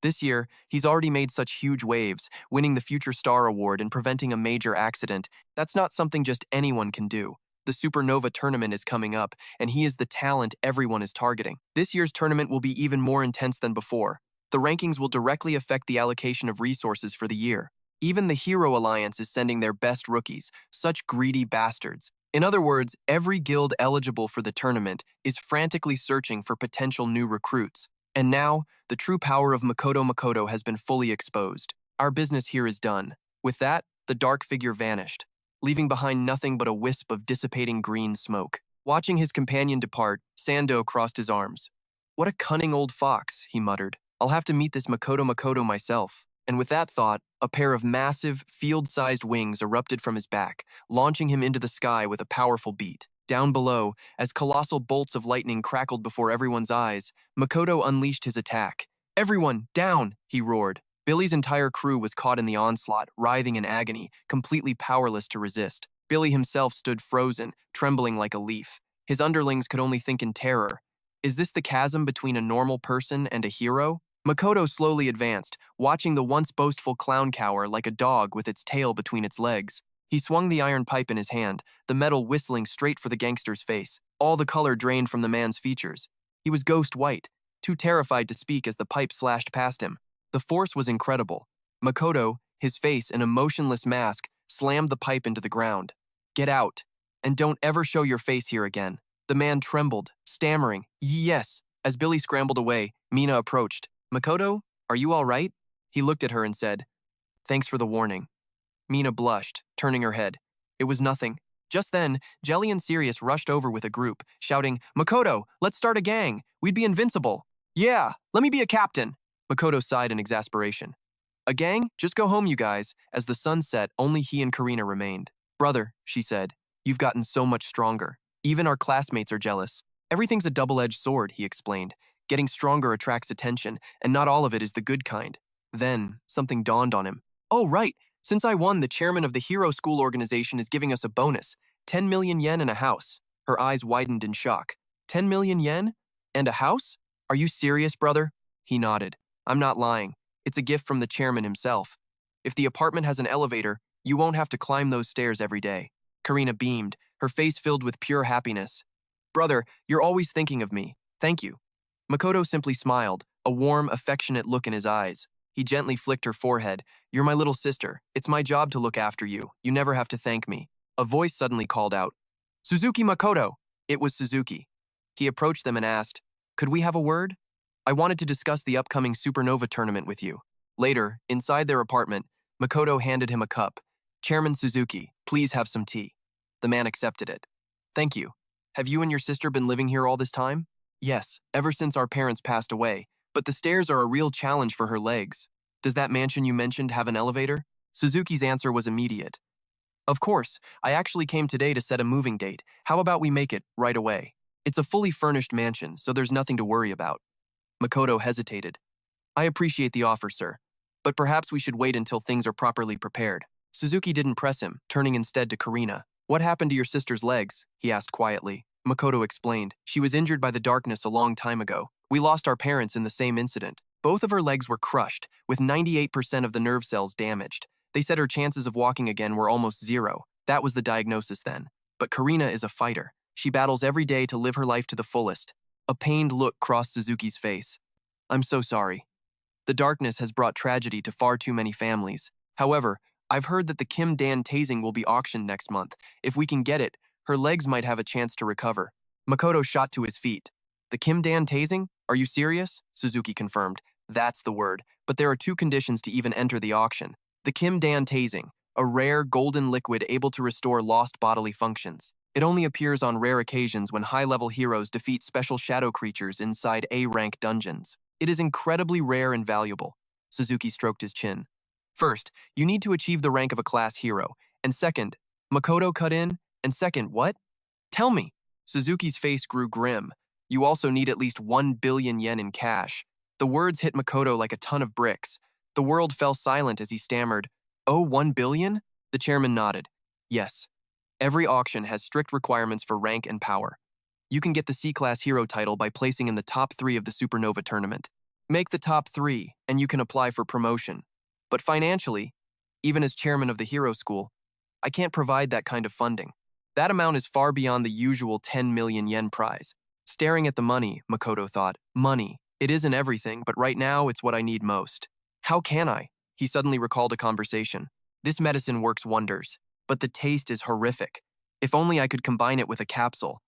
Speaker 1: This year, he's already made such huge waves, winning the Future Star Award and preventing a major accident. That's not something just anyone can do. The Supernova tournament is coming up, and he is the talent everyone is targeting. This year's tournament will be even more intense than before. The rankings will directly affect the allocation of resources for the year. Even the Hero Alliance is sending their best rookies, such greedy bastards. In other words, every guild eligible for the tournament is frantically searching for potential new recruits. And now, the true power of Makoto has been fully exposed. Our business here is done. With that, the dark figure vanished, leaving behind nothing but a wisp of dissipating green smoke. Watching his companion depart, Sando crossed his arms. What a cunning old fox, he muttered. I'll have to meet this Makoto myself. And with that thought, a pair of massive, field-sized wings erupted from his back, launching him into the sky with a powerful beat. Down below, as colossal bolts of lightning crackled before everyone's eyes, Makoto unleashed his attack. Everyone, down, he roared. Billy's entire crew was caught in the onslaught, writhing in agony, completely powerless to resist. Billy himself stood frozen, trembling like a leaf. His underlings could only think in terror. Is this the chasm between a normal person and a hero? Makoto slowly advanced, watching the once boastful clown cower like a dog with its tail between its legs. He swung the iron pipe in his hand, the metal whistling straight for the gangster's face. All the color drained from the man's features. He was ghost white, too terrified to speak as the pipe slashed past him. The force was incredible. Makoto, his face in a motionless mask, slammed the pipe into the ground. Get out, and don't ever show your face here again. The man trembled, stammering, yes. As Billy scrambled away, Mina approached. Makoto, are you all right? He looked at her and said, thanks for the warning. Mina blushed, turning her head. It was nothing. Just then, Jelly and Sirius rushed over with a group, shouting, Makoto, let's start a gang. We'd be invincible. Yeah, let me be a captain. Makoto sighed in exasperation. A gang? Just go home, you guys. As the sun set, only he and Karina remained. Brother, she said, you've gotten so much stronger. Even our classmates are jealous. Everything's a double-edged sword, he explained. Getting stronger attracts attention, and not all of it is the good kind. Then, something dawned on him. Oh, right. Since I won, the chairman of the Hero School organization is giving us a bonus. 10 million yen and a house. Her eyes widened in shock. 10 million yen? And a house? Are you serious, brother? He nodded. I'm not lying. It's a gift from the chairman himself. If the apartment has an elevator, you won't have to climb those stairs every day. Karina beamed, her face filled with pure happiness. Brother, you're always thinking of me. Thank you. Makoto simply smiled, a warm, affectionate look in his eyes. He gently flicked her forehead. You're my little sister. It's my job to look after you. You never have to thank me. A voice suddenly called out, Suzuki Makoto! It was Suzuki. He approached them and asked, Could we have a word? I wanted to discuss the upcoming Supernova tournament with you. Later, inside their apartment, Makoto handed him a cup. Chairman Suzuki, please have some tea. The man accepted it. Thank you. Have you and your sister been living here all this time? Yes, ever since our parents passed away, but the stairs are a real challenge for her legs. Does that mansion you mentioned have an elevator? Suzuki's answer was immediate. Of course, I actually came today to set a moving date. How about we make it right away? It's a fully furnished mansion, so there's nothing to worry about. Makoto hesitated. I appreciate the offer, sir, but perhaps we should wait until things are properly prepared. Suzuki didn't press him, turning instead to Karina. What happened to your sister's legs? He asked quietly. Makoto explained. She was injured by the darkness a long time ago. We lost our parents in the same incident. Both of her legs were crushed, with 98% of the nerve cells damaged. They said her chances of walking again were almost zero. That was the diagnosis then. But Karina is a fighter. She battles every day to live her life to the fullest. A pained look crossed Suzuki's face. I'm so sorry. The darkness has brought tragedy to far too many families. However, I've heard that the Kim Dan tasing will be auctioned next month. If we can get it, her legs might have a chance to recover. Makoto shot to his feet. The Kim Dan tasing? Are you serious? Suzuki confirmed. That's the word. But there are two conditions to even enter the auction. The Kim Dan tasing, a rare golden liquid able to restore lost bodily functions. It only appears on rare occasions when high-level heroes defeat special shadow creatures inside A-rank dungeons. It is incredibly rare and valuable. Suzuki stroked his chin. First, you need to achieve the rank of a class hero. And second, Makoto cut in. And second, what? Tell me. Suzuki's face grew grim. You also need at least 1 billion yen in cash. The words hit Makoto like a ton of bricks. The world fell silent as he stammered, Oh, 1 billion? The chairman nodded. Yes. Every auction has strict requirements for rank and power. You can get the C-Class Hero title by placing in the top 3 of the Supernova tournament. Make the top 3, and you can apply for promotion. But financially, even as chairman of the Hero School, I can't provide that kind of funding. That amount is far beyond the usual 10 million yen prize. Staring at the money, Makoto thought, money. It isn't everything, but right now it's what I need most. How can I? He suddenly recalled a conversation. This medicine works wonders, but the taste is horrific. If only I could combine it with a capsule.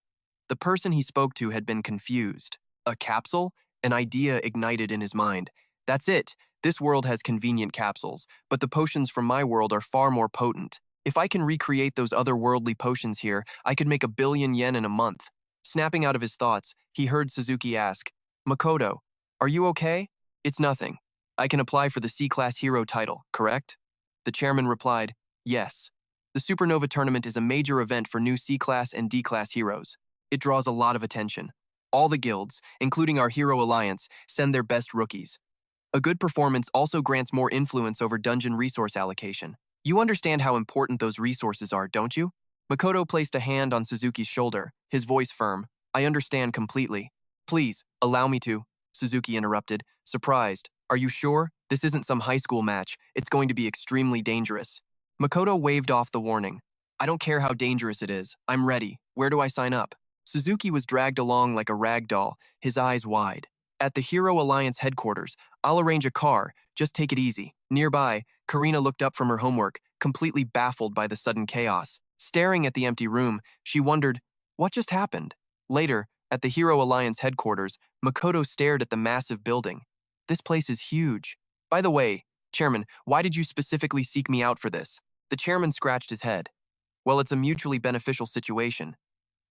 Speaker 1: The person he spoke to had been confused. A capsule? An idea ignited in his mind. That's it. This world has convenient capsules, but the potions from my world are far more potent. If I can recreate those otherworldly potions here, I could make 1 billion yen in a month. Snapping out of his thoughts, he heard Suzuki ask, Makoto, are you okay? It's nothing. I can apply for the C-Class Hero title, correct? The chairman replied, yes. The Supernova tournament is a major event for new C-Class and D-Class heroes. It draws a lot of attention. All the guilds, including our Hero Alliance, send their best rookies. A good performance also grants more influence over dungeon resource allocation. You understand how important those resources are, don't you? Makoto placed a hand on Suzuki's shoulder, his voice firm. I understand completely. Please, allow me to. Suzuki interrupted, surprised. Are you sure? This isn't some high school match. It's going to be extremely dangerous. Makoto waved off the warning. I don't care how dangerous it is. I'm ready. Where do I sign up? Suzuki was dragged along like a rag doll, his eyes wide. At the Hero Alliance headquarters, I'll arrange a car. Just take it easy. Nearby, Karina looked up from her homework, completely baffled by the sudden chaos. Staring at the empty room, she wondered, what just happened? Later, at the Hero Alliance headquarters, Makoto stared at the massive building. This place is huge. By the way, Chairman, why did you specifically seek me out for this? The chairman scratched his head. Well, it's a mutually beneficial situation.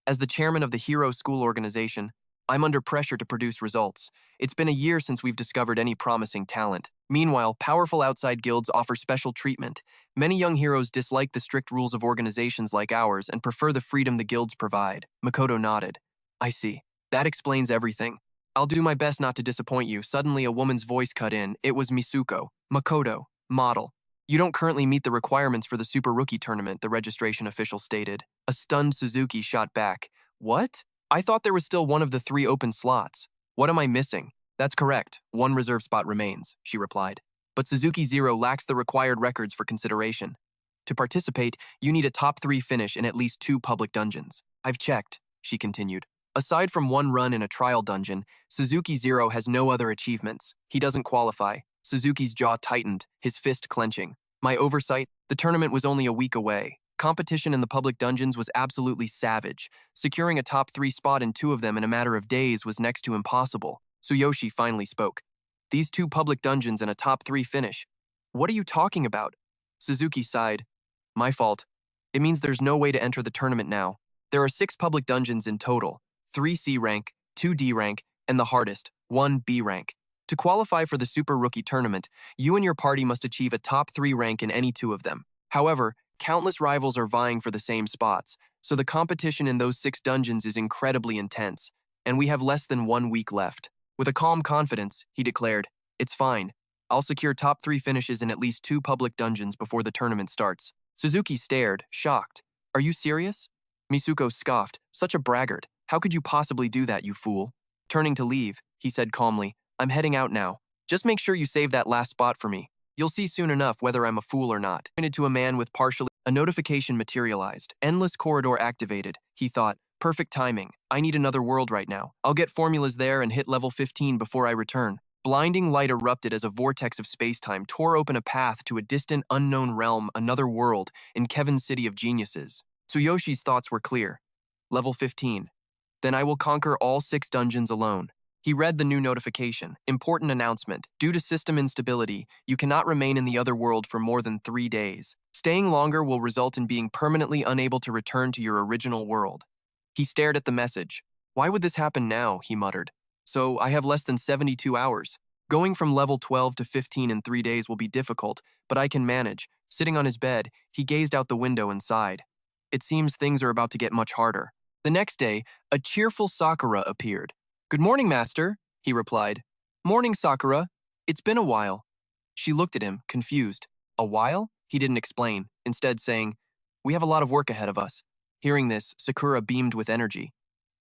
Speaker 1: As the chairman of the Hero School organization, I'm under pressure to produce results. It's been a year since we've discovered any promising talent. Meanwhile, powerful outside guilds offer special treatment. Many young heroes dislike the strict rules of organizations like ours and prefer the freedom the guilds provide. Makoto nodded. I see. That explains everything. I'll do my best not to disappoint you. Suddenly, a woman's voice cut in. It was Misuko. Makoto, model. You don't currently meet the requirements for the Super Rookie Tournament, the registration official stated. A stunned Suzuki shot back. What? I thought there was still one of the 3 open slots. What am I missing? That's correct. 1 reserve spot remains, she replied. But Suzuki Zero lacks the required records for consideration. To participate, you need a top 3 finish in at least 2 public dungeons. I've checked, she continued. Aside from 1 run in a trial dungeon, Suzuki Zero has no other achievements. He doesn't qualify. Suzuki's jaw tightened, his fist clenching. My oversight, the tournament was only a week away. Competition in the public dungeons was absolutely savage. Securing a top 3 spot in 2 of them in a matter of days was next to impossible. Tsuyoshi finally spoke. These 2 public dungeons and a top 3 finish. What are you talking about? Suzuki sighed. My fault. It means there's no way to enter the tournament now. There are 6 public dungeons in total. 3 C rank, 2 D rank, and the hardest, 1 B rank. To qualify for the Super Rookie Tournament, you and your party must achieve a top 3 rank in any 2 of them. However, countless rivals are vying for the same spots, so the competition in those 6 dungeons is incredibly intense, and we have less than 1 week left. With a calm confidence, he declared, It's fine. I'll secure top 3 finishes in at least 2 public dungeons before the tournament starts. Suzuki stared, shocked. Are you serious? Misuko scoffed, such a braggart. How could you possibly do that, you fool? Turning to leave, he said calmly, I'm heading out now. Just make sure you save that last spot for me. You'll see soon enough whether I'm a fool or not. Pointed to a man with partially. A notification materialized. Endless corridor activated. He thought, perfect timing. I need another world right now. I'll get formulas there and hit level 15 before I return. Blinding light erupted as a vortex of space-time tore open a path to a distant, unknown realm, another world, in Kevin's city of geniuses. Tsuyoshi's thoughts were clear. Level 15. Then I will conquer all 6 dungeons alone. He read the new notification. Important announcement. Due to system instability, you cannot remain in the other world for more than 3 days. Staying longer will result in being permanently unable to return to your original world. He stared at the message. Why would this happen now, he muttered. So, I have less than 72 hours. Going from level 12 to 15 in 3 days will be difficult, but I can manage. Sitting on his bed, he gazed out the window and sighed. It seems things are about to get much harder. The next day, a cheerful Sakura appeared. Good morning, Master, he replied. Morning, Sakura. It's been a while. She looked at him, confused. A while? He didn't explain, instead saying, We have a lot of work ahead of us. Hearing this, Sakura beamed with energy.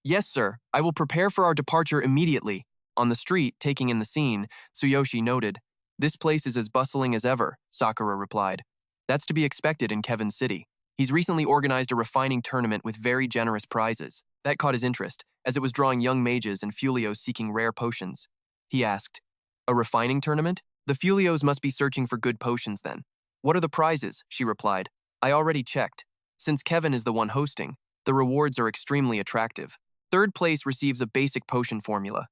Speaker 1: Yes, sir. I will prepare for our departure immediately. On the street, taking in the scene, Tsuyoshi noted, This place is as bustling as ever, Sakura replied. That's to be expected in Kevin's city. He's recently organized a refining tournament with very generous prizes. That caught his interest, as it was drawing young mages and Fulios seeking rare potions. He asked, A refining tournament? The Fulios must be searching for good potions then. What are the prizes? She replied. I already checked. Since Kevin is the one hosting, the rewards are extremely attractive. 3rd place receives a basic potion formula.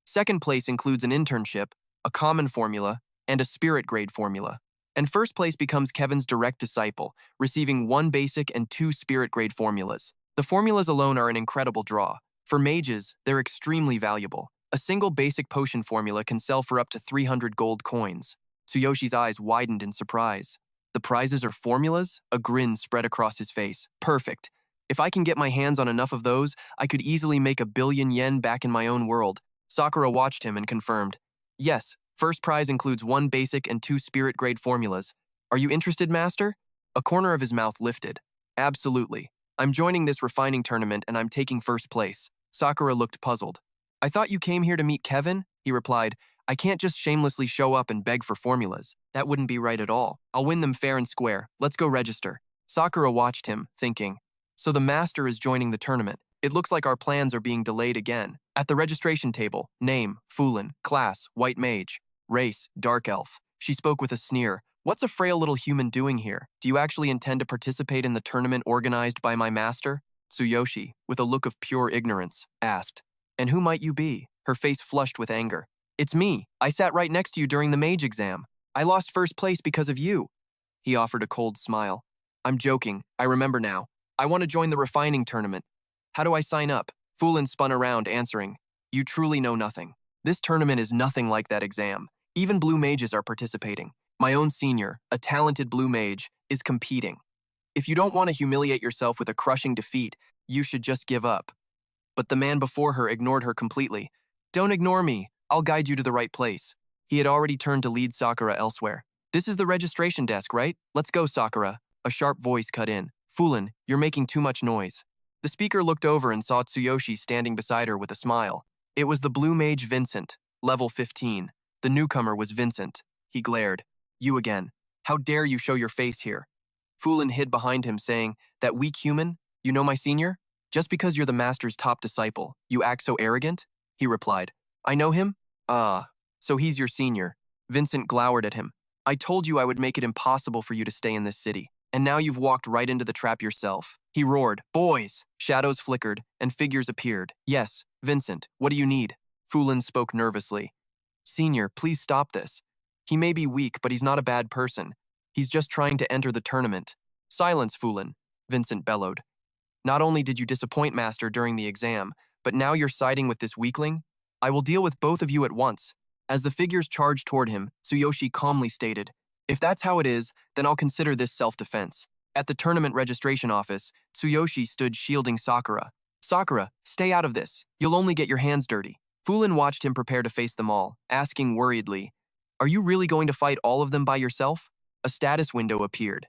Speaker 1: 2nd place includes an internship, a common formula, and a spirit grade formula. And 1st place becomes Kevin's direct disciple, receiving 1 basic and 2 spirit grade formulas. The formulas alone are an incredible draw. For mages, they're extremely valuable. A single basic potion formula can sell for up to 300 gold coins. Tsuyoshi's eyes widened in surprise. The prizes are formulas? A grin spread across his face. Perfect. If I can get my hands on enough of those, I could easily make 1 billion yen back in my own world. Sakura watched him and confirmed. Yes, 1st prize includes 1 basic and 2 spirit grade formulas. Are you interested, Master? A corner of his mouth lifted. Absolutely. I'm joining this refining tournament and I'm taking 1st place. Sakura looked puzzled. I thought you came here to meet Kevin? He replied. I can't just shamelessly show up and beg for formulas. That wouldn't be right at all. I'll win them fair and square. Let's go register. Sakura watched him, thinking. So the Master is joining the tournament. It looks like our plans are being delayed again. At the registration table, name, Fulin, class, white mage, race, dark elf. She spoke with a sneer. What's a frail little human doing here? Do you actually intend to participate in the tournament organized by my master? Tsuyoshi, with a look of pure ignorance, asked. And who might you be? Her face flushed with anger. It's me. I sat right next to you during the mage exam. I lost 1st place because of you. He offered a cold smile. I'm joking. I remember now. I want to join the refining tournament. How do I sign up? Fulin spun around, answering. You truly know nothing. This tournament is nothing like that exam. Even blue mages are participating. My own senior, a talented blue mage, is competing. If you don't want to humiliate yourself with a crushing defeat, you should just give up. But the man before her ignored her completely. Don't ignore me. I'll guide you to the right place. He had already turned to lead Sakura elsewhere. This is the registration desk, right? Let's go, Sakura. A sharp voice cut in. Fulin, you're making too much noise. The speaker looked over and saw Tsuyoshi standing beside her with a smile. It was the blue mage Vincent, level 15. The newcomer was Vincent. He glared. You again. How dare you show your face here? Fulin hid behind him, saying, That weak human? You know my senior? Just because you're the master's top disciple, you act so arrogant? He replied. I know him? Ah, so he's your senior. Vincent glowered at him. I told you I would make it impossible for you to stay in this city, and now you've walked right into the trap yourself. He roared, Boys! Shadows flickered, and figures appeared. Yes, Vincent, what do you need? Fulin spoke nervously. Senior, please stop this. He may be weak, but he's not a bad person. He's just trying to enter the tournament. Silence, Fulin, Vincent bellowed. Not only did you disappoint Master during the exam, but now you're siding with this weakling? I will deal with both of you at once. As the figures charged toward him, Tsuyoshi calmly stated, If that's how it is, then I'll consider this self-defense. At the tournament registration office, Tsuyoshi stood shielding Sakura. Sakura, stay out of this. You'll only get your hands dirty. Fulin watched him prepare to face them all, asking worriedly, Are you really going to fight all of them by yourself? A status window appeared.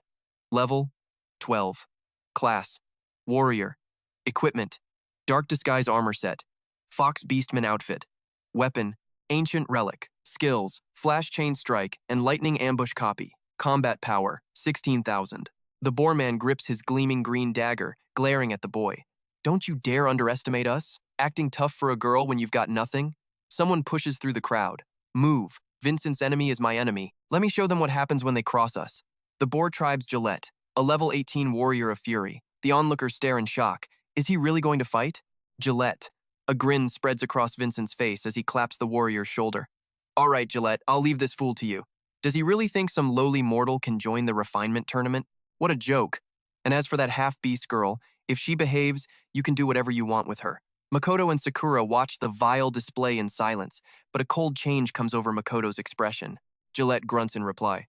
Speaker 1: Level 12. Class Warrior. Equipment. Dark Disguise Armor Set. Fox Beastmen Outfit. Weapon. Ancient Relic. Skills. Flash Chain Strike and Lightning Ambush Copy. Combat Power. 16,000. The Boarman grips his gleaming green dagger, glaring at the boy. Don't you dare underestimate us? Acting tough for a girl when you've got nothing? Someone pushes through the crowd. Move. Vincent's enemy is my enemy. Let me show them what happens when they cross us. The Boar Tribe's Gillette, a level 18 warrior of fury. The onlookers stare in shock. Is he really going to fight? Gillette. A grin spreads across Vincent's face as he claps the warrior's shoulder. All right, Gillette, I'll leave this fool to you. Does he really think some lowly mortal can join the refinement tournament? What a joke. And as for that half-beast girl, if she behaves, you can do whatever you want with her. Makoto and Sakura watch the vile display in silence, but a cold change comes over Makoto's expression. Gillette grunts in reply.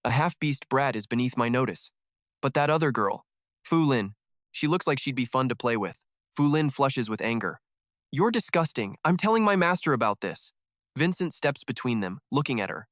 Speaker 1: A half-beast brat is beneath my notice. But that other girl, Fulin, she looks like she'd be fun to play with. Fulin flushes with anger. You're disgusting. I'm telling my master about this. Vincent steps between them, looking at her.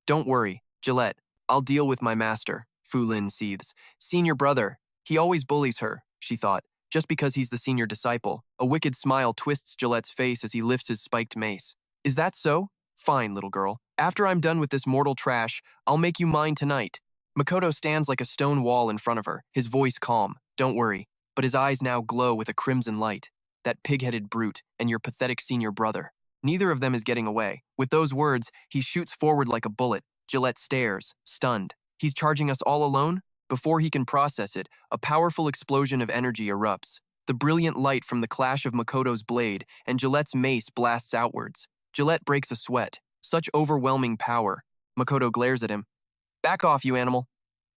Speaker 1: Don't worry, Gillette. I'll deal with my master, Fulin seethes. Senior brother. He always bullies her, she thought, just because he's the senior disciple. A wicked smile twists Gillette's face as he lifts his spiked mace. Is that so? Fine, little girl. After I'm done with this mortal trash, I'll make you mine tonight. Makoto stands like a stone wall in front of her, his voice calm. Don't worry. But his eyes now glow with a crimson light. That pig-headed brute and your pathetic senior brother. Neither of them is getting away. With those words, he shoots forward like a bullet. Gillette stares, stunned. He's charging us all alone? Before he can process it, a powerful explosion of energy erupts. The brilliant light from the clash of Makoto's blade and Gillette's mace blasts outwards. Gillette breaks a sweat. Such overwhelming power. Makoto glares at him. Back off, you animal.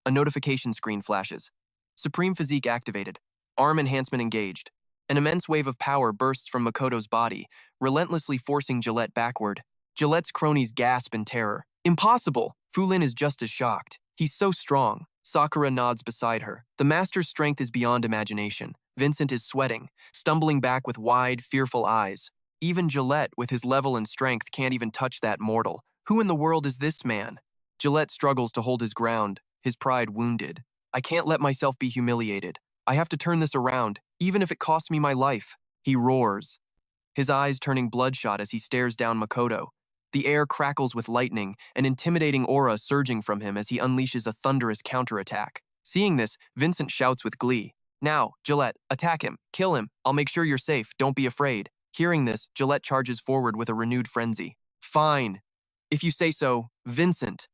Speaker 1: A notification screen flashes. Supreme Physique activated. Arm enhancement engaged. An immense wave of power bursts from Makoto's body, relentlessly forcing Gillette backward. Gillette's cronies gasp in terror. Impossible! Fulin is just as shocked. He's so strong. Sakura nods beside her. The master's strength is beyond imagination. Vincent is sweating, stumbling back with wide, fearful eyes. Even Gillette, with his level and strength, can't even touch that mortal. Who in the world is this man? Gillette struggles to hold his ground, his pride wounded. I can't let myself be humiliated. I have to turn this around, even if it costs me my life. He roars, his eyes turning bloodshot as he stares down Makoto. The air crackles with lightning, an intimidating aura surging from him as he unleashes a thunderous counterattack. Seeing this, Vincent shouts with glee. Now, Gillette, attack him, kill him, I'll make sure you're safe, don't be afraid. Hearing this, Gillette charges forward with a renewed frenzy. Fine. If you say so, Vincent.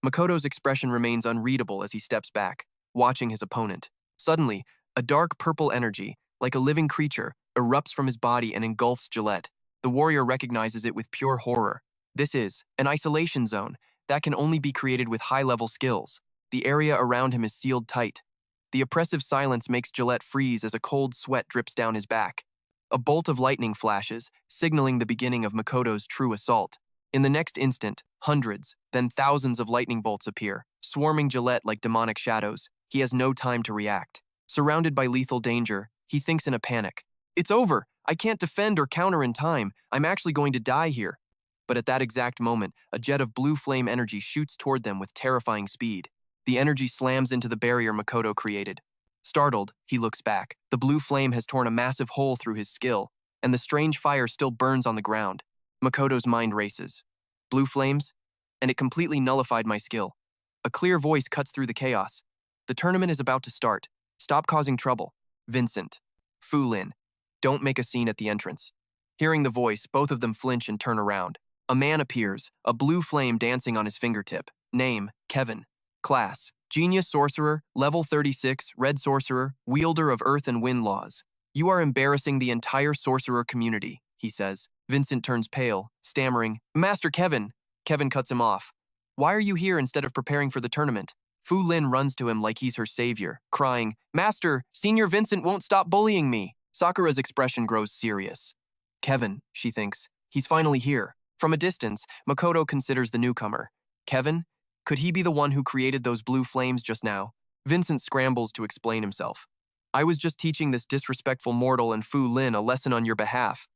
Speaker 1: Makoto's expression remains unreadable as he steps back, watching his opponent. Suddenly, a dark purple energy, like a living creature, erupts from his body and engulfs Gillette. The warrior recognizes it with pure horror. This is an isolation zone that can only be created with high-level skills. The area around him is sealed tight. The oppressive silence makes Gillette freeze as a cold sweat drips down his back. A bolt of lightning flashes, signaling the beginning of Makoto's true assault. In the next instant, hundreds, then thousands of lightning bolts appear, swarming Gillette like demonic shadows. He has no time to react. Surrounded by lethal danger, he thinks in a panic. It's over! I can't defend or counter in time. I'm actually going to die here. But at that exact moment, a jet of blue flame energy shoots toward them with terrifying speed. The energy slams into the barrier Makoto created. Startled, he looks back. The blue flame has torn a massive hole through his skill, and the strange fire still burns on the ground. Makoto's mind races. Blue flames? And it completely nullified my skill. A clear voice cuts through the chaos. The tournament is about to start. Stop causing trouble. Vincent. Fu Lin. Don't make a scene at the entrance. Hearing the voice, both of them flinch and turn around. A man appears, a blue flame dancing on his fingertip. Name, Kevin. Class, Genius Sorcerer, Level 36, Red Sorcerer, Wielder of Earth and Wind Laws. You are embarrassing the entire sorcerer community, he says. Vincent turns pale, stammering, Master Kevin! Kevin cuts him off. Why are you here instead of preparing for the tournament? Fu Lin runs to him like he's her savior, crying, Master, Senior Vincent won't stop bullying me. Sakura's expression grows serious. Kevin, she thinks, he's finally here. From a distance, Makoto considers the newcomer. Kevin? Could he be the one who created those blue flames just now? Vincent scrambles to explain himself. I was just teaching this disrespectful mortal and Fu Lin a lesson on your behalf.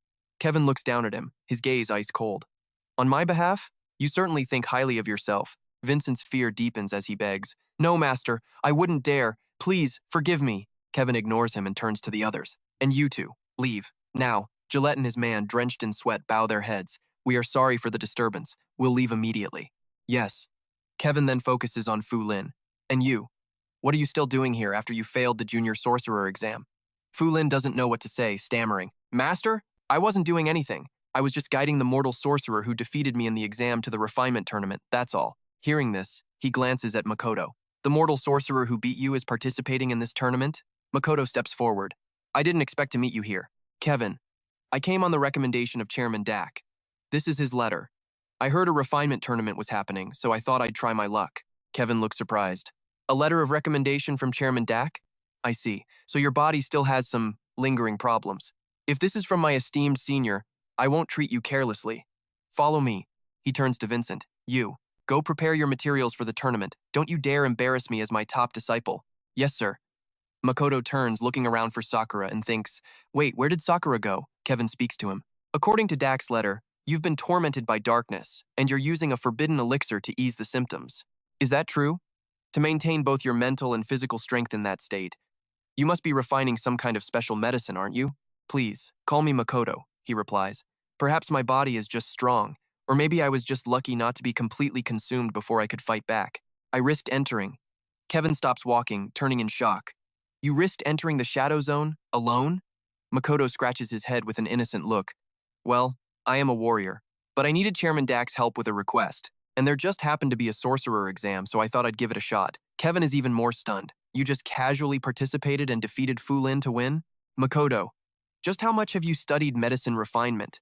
Speaker 1: Kevin looks down at him, his gaze ice cold. On my behalf? You certainly think highly of yourself. Vincent's fear deepens as he begs. No, Master, I wouldn't dare. Please, forgive me. Kevin ignores him and turns to the others. And you two, leave. Now, Gillette and his man, drenched in sweat, bow their heads. We are sorry for the disturbance. We'll leave immediately. Yes. Kevin then focuses on Fu Lin. And you? What are you still doing here after you failed the junior sorcerer exam? Fu Lin doesn't know what to say, stammering. Master? I wasn't doing anything. I was just guiding the mortal sorcerer who defeated me in the exam to the refinement tournament, that's all. Hearing this, he glances at Makoto. The mortal sorcerer who beat you is participating in this tournament? Makoto steps forward. I didn't expect to meet you here. Kevin. I came on the recommendation of Chairman Dak. This is his letter. I heard a refinement tournament was happening, so I thought I'd try my luck. Kevin looks surprised. A letter of recommendation from Chairman Dak? I see. So your body still has some lingering problems. If this is from my esteemed senior, I won't treat you carelessly. Follow me. He turns to Vincent. You. Go prepare your materials for the tournament. Don't you dare embarrass me as my top disciple. Yes, sir. Makoto turns, looking around for Sakura, and thinks, wait, where did Sakura go? Kevin speaks to him. According to Dak's letter, you've been tormented by darkness, and you're using a forbidden elixir to ease the symptoms. Is that true? To maintain both your mental and physical strength in that state, you must be refining some kind of special medicine, aren't you? Please, call me Makoto, he replies. Perhaps my body is just strong, or maybe I was just lucky not to be completely consumed before I could fight back. I risked entering. Kevin stops walking, turning in shock. You risked entering the shadow zone, alone? Makoto scratches his head with an innocent look. Well, I am a warrior, but I needed Chairman Dak's help with a request, and there just happened to be a sorcerer exam, so I thought I'd give it a shot. Kevin is even more stunned. You just casually participated and defeated Fu Lin to win? Makoto, just how much have you studied medicine refinement?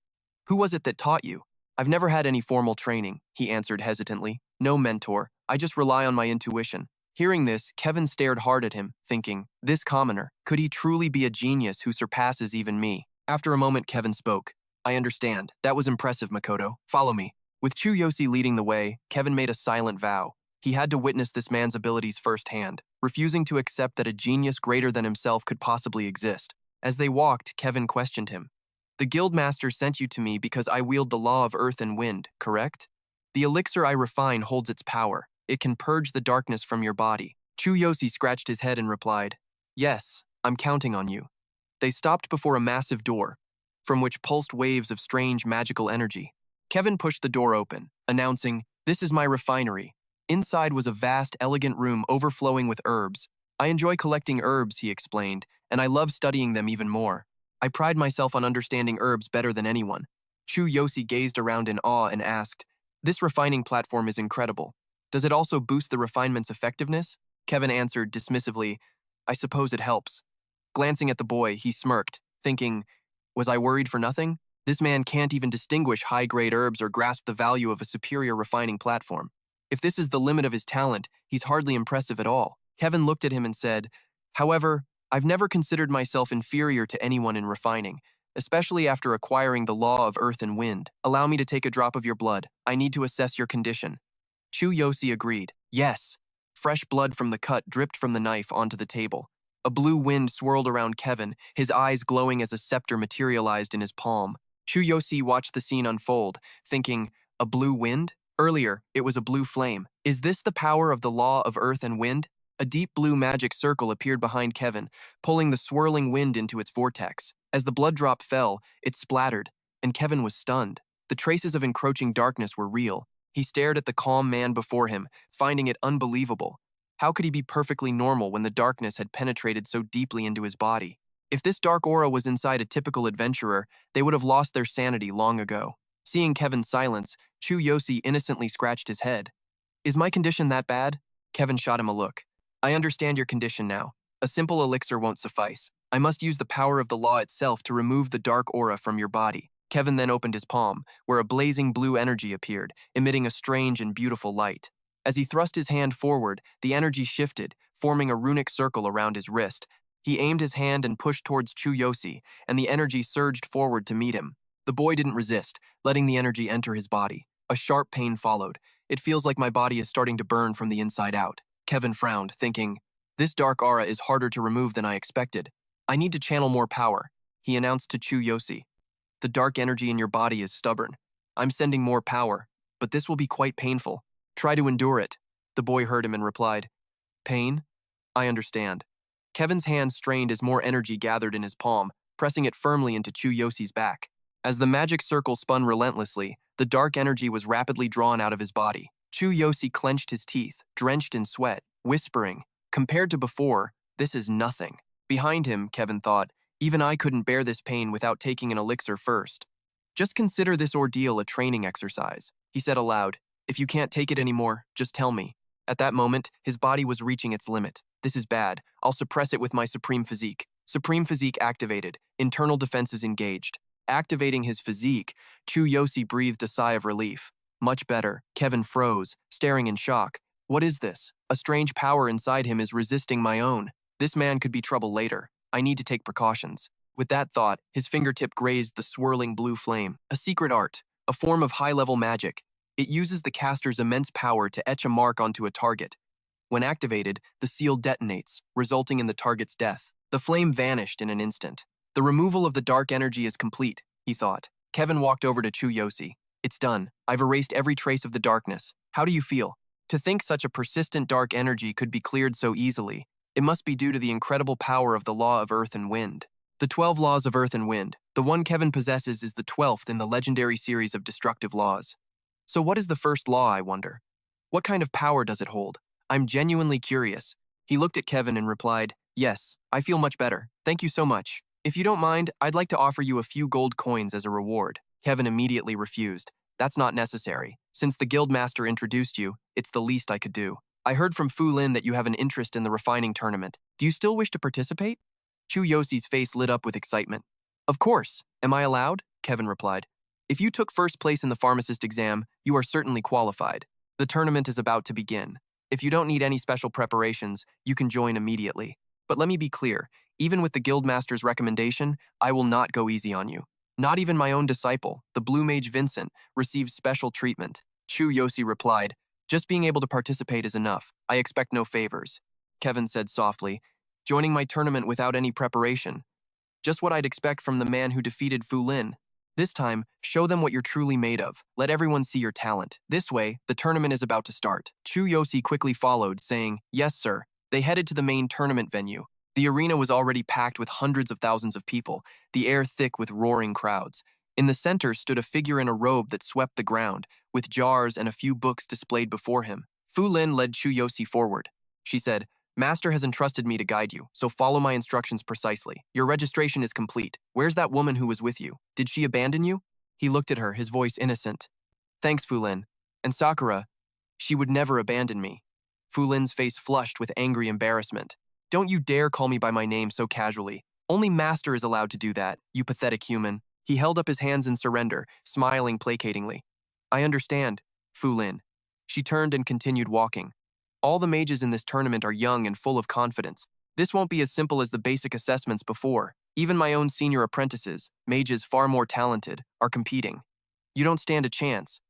Speaker 1: Who was it that taught you? I've never had any formal training, he answered hesitantly. No mentor, I just rely on my intuition. Hearing this, Kevin stared hard at him, thinking, this commoner, could he truly be a genius who surpasses even me? After a moment, Kevin spoke. I understand. That was impressive, Makoto. Follow me. With Chuyoshi leading the way, Kevin made a silent vow. He had to witness this man's abilities firsthand, refusing to accept that a genius greater than himself could possibly exist. As they walked, Kevin questioned him. The Guildmaster sent you to me because I wield the law of earth and wind, correct? The elixir I refine holds its power. It can purge the darkness from your body. Chuyoshi scratched his head and replied, Yes, I'm counting on you. They stopped before a massive door, from which pulsed waves of strange magical energy. Kevin pushed the door open, announcing, This is my refinery. Inside was a vast, elegant room overflowing with herbs. I enjoy collecting herbs, he explained, and I love studying them even more. I pride myself on understanding herbs better than anyone. Chuyoshi gazed around in awe and asked, This refining platform is incredible. Does it also boost the refinement's effectiveness? Kevin answered dismissively, I suppose it helps. Glancing at the boy, he smirked, thinking, was I worried for nothing? This man can't even distinguish high-grade herbs or grasp the value of a superior refining platform. If this is the limit of his talent, he's hardly impressive at all. Kevin looked at him and said, However, I've never considered myself inferior to anyone in refining, especially after acquiring the law of earth and wind. Allow me to take a drop of your blood. I need to assess your condition. Chuyoshi agreed. Yes. Fresh blood from the cut dripped from the knife onto the table. A blue wind swirled around Kevin, his eyes glowing as a scepter materialized in his palm. Chuyoshi watched the scene unfold, thinking, a blue wind? Earlier, it was a blue flame. Is this the power of the law of earth and wind? A deep blue magic circle appeared behind Kevin, pulling the swirling wind into its vortex. As the blood drop fell, it splattered, and Kevin was stunned. The traces of encroaching darkness were real. He stared at the calm man before him, finding it unbelievable. How could he be perfectly normal when the darkness had penetrated so deeply into his body? If this dark aura was inside a typical adventurer, they would have lost their sanity long ago. Seeing Kevin's silence, Chuyoshi innocently scratched his head. Is my condition that bad? Kevin shot him a look. I understand your condition now. A simple elixir won't suffice. I must use the power of the law itself to remove the dark aura from your body. Kevin then opened his palm, where a blazing blue energy appeared, emitting a strange and beautiful light. As he thrust his hand forward, the energy shifted, forming a runic circle around his wrist. He aimed his hand and pushed towards Chuyoshi, and the energy surged forward to meet him. The boy didn't resist, letting the energy enter his body. A sharp pain followed. It feels like my body is starting to burn from the inside out. Kevin frowned, thinking, this dark aura is harder to remove than I expected. I need to channel more power, he announced to Chuyoshi. The dark energy in your body is stubborn. I'm sending more power, but this will be quite painful. Try to endure it. The boy heard him and replied, pain? I understand. Kevin's hand strained as more energy gathered in his palm, pressing it firmly into Chuyoshi's back. As the magic circle spun relentlessly, the dark energy was rapidly drawn out of his body. Chuyoshi clenched his teeth, drenched in sweat, whispering, compared to before, this is nothing. Behind him, Kevin thought, even I couldn't bear this pain without taking an elixir first. Just consider this ordeal a training exercise, he said aloud. If you can't take it anymore, just tell me. At that moment, his body was reaching its limit. This is bad. I'll suppress it with my supreme physique. Supreme physique activated. Internal defenses engaged. Activating his physique, Chuyoshi breathed a sigh of relief. Much better. Kevin froze, staring in shock. What is this? A strange power inside him is resisting my own. This man could be trouble later. I need to take precautions. With that thought, his fingertip grazed the swirling blue flame. A secret art, a form of high-level magic. It uses the caster's immense power to etch a mark onto a target. When activated, the seal detonates, resulting in the target's death. The flame vanished in an instant. The removal of the dark energy is complete, he thought. Kevin walked over to Chuyoshi. It's done. I've erased every trace of the darkness. How do you feel? To think such a persistent dark energy could be cleared so easily, it must be due to the incredible power of the law of earth and wind. The 12 laws of earth and wind. The one Kevin possesses is the 12th in the legendary series of destructive laws. So what is the first law, I wonder? What kind of power does it hold? I'm genuinely curious. He looked at Kevin and replied, yes, I feel much better. Thank you so much. If you don't mind, I'd like to offer you a few gold coins as a reward. Kevin immediately refused. That's not necessary. Since the guildmaster introduced you, it's the least I could do. I heard from Fu Lin that you have an interest in the refining tournament. Do you still wish to participate? Chuyoshi's face lit up with excitement. Of course. Am I allowed? Kevin replied. If you took first place in the pharmacist exam, you are certainly qualified. The tournament is about to begin. If you don't need any special preparations, you can join immediately. But let me be clear, even with the guildmaster's recommendation, I will not go easy on you. Not even my own disciple, the blue mage Vincent, receives special treatment. Chuyoshi replied, just being able to participate is enough. I expect no favors. Kevin said softly, joining my tournament without any preparation. Just what I'd expect from the man who defeated Fu Lin. This time, show them what you're truly made of. Let everyone see your talent. This way, the tournament is about to start. Chuyoshi quickly followed, saying, yes, sir. They headed to the main tournament venue. The arena was already packed with hundreds of thousands of people, the air thick with roaring crowds. In the center stood a figure in a robe that swept the ground, with jars and a few books displayed before him. Fu Lin led Chuyoshi forward. She said, Master has entrusted me to guide you, so follow my instructions precisely. Your registration is complete. Where's that woman who was with you? Did she abandon you? He looked at her, his voice innocent. Thanks, Fu Lin. And Sakura, she would never abandon me. Fu Lin's face flushed with angry embarrassment. Don't you dare call me by my name so casually. Only Master is allowed to do that, you pathetic human. He held up his hands in surrender, smiling placatingly. I understand, Fu Lin. She turned and continued walking. All the mages in this tournament are young and full of confidence. This won't be as simple as the basic assessments before. Even my own senior apprentices, mages far more talented, are competing. You don't stand a chance,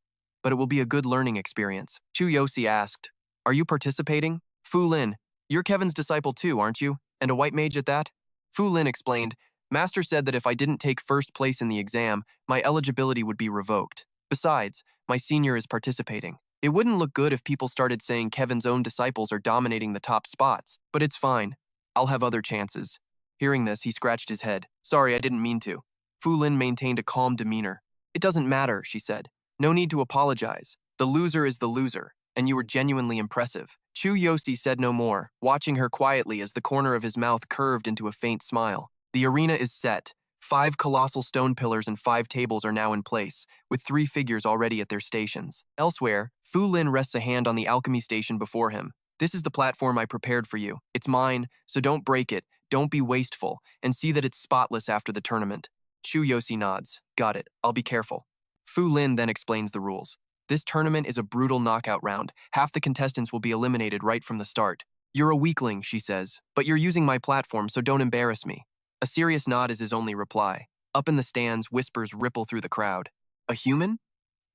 Speaker 1: but it will be a good learning experience. Chu Yosi asked, "Are you participating?" Fu Lin, "You're Kevin's disciple too, aren't you? And a white mage at that?" Fu Lin explained, "Master said that if I didn't take first place in the exam, my eligibility would be revoked. Besides, my senior is participating. It wouldn't look good if people started saying Kevin's own disciples are dominating the top spots, but it's fine. I'll have other chances." Hearing this, he scratched his head. "Sorry, I didn't mean to." Fu Lin maintained a calm demeanor. "It doesn't matter," she said. "No need to apologize. The loser is the loser, and you were genuinely impressive." Chu Yosi said no more, watching her quietly as the corner of his mouth curved into a faint smile. The arena is set. 5 colossal stone pillars and 5 tables are now in place, with 3 figures already at their stations. Elsewhere, Fu Lin rests a hand on the alchemy station before him. "This is the platform I prepared for you. It's mine, so don't break it, don't be wasteful, and see that it's spotless after the tournament." Chu Yosi nods. "Got it, I'll be careful." Fu Lin then explains the rules. "This tournament is a brutal knockout round. Half the contestants will be eliminated right from the start. You're a weakling," she says, "but you're using my platform, so don't embarrass me." A serious nod is his only reply. Up in the stands, whispers ripple through the crowd. A human?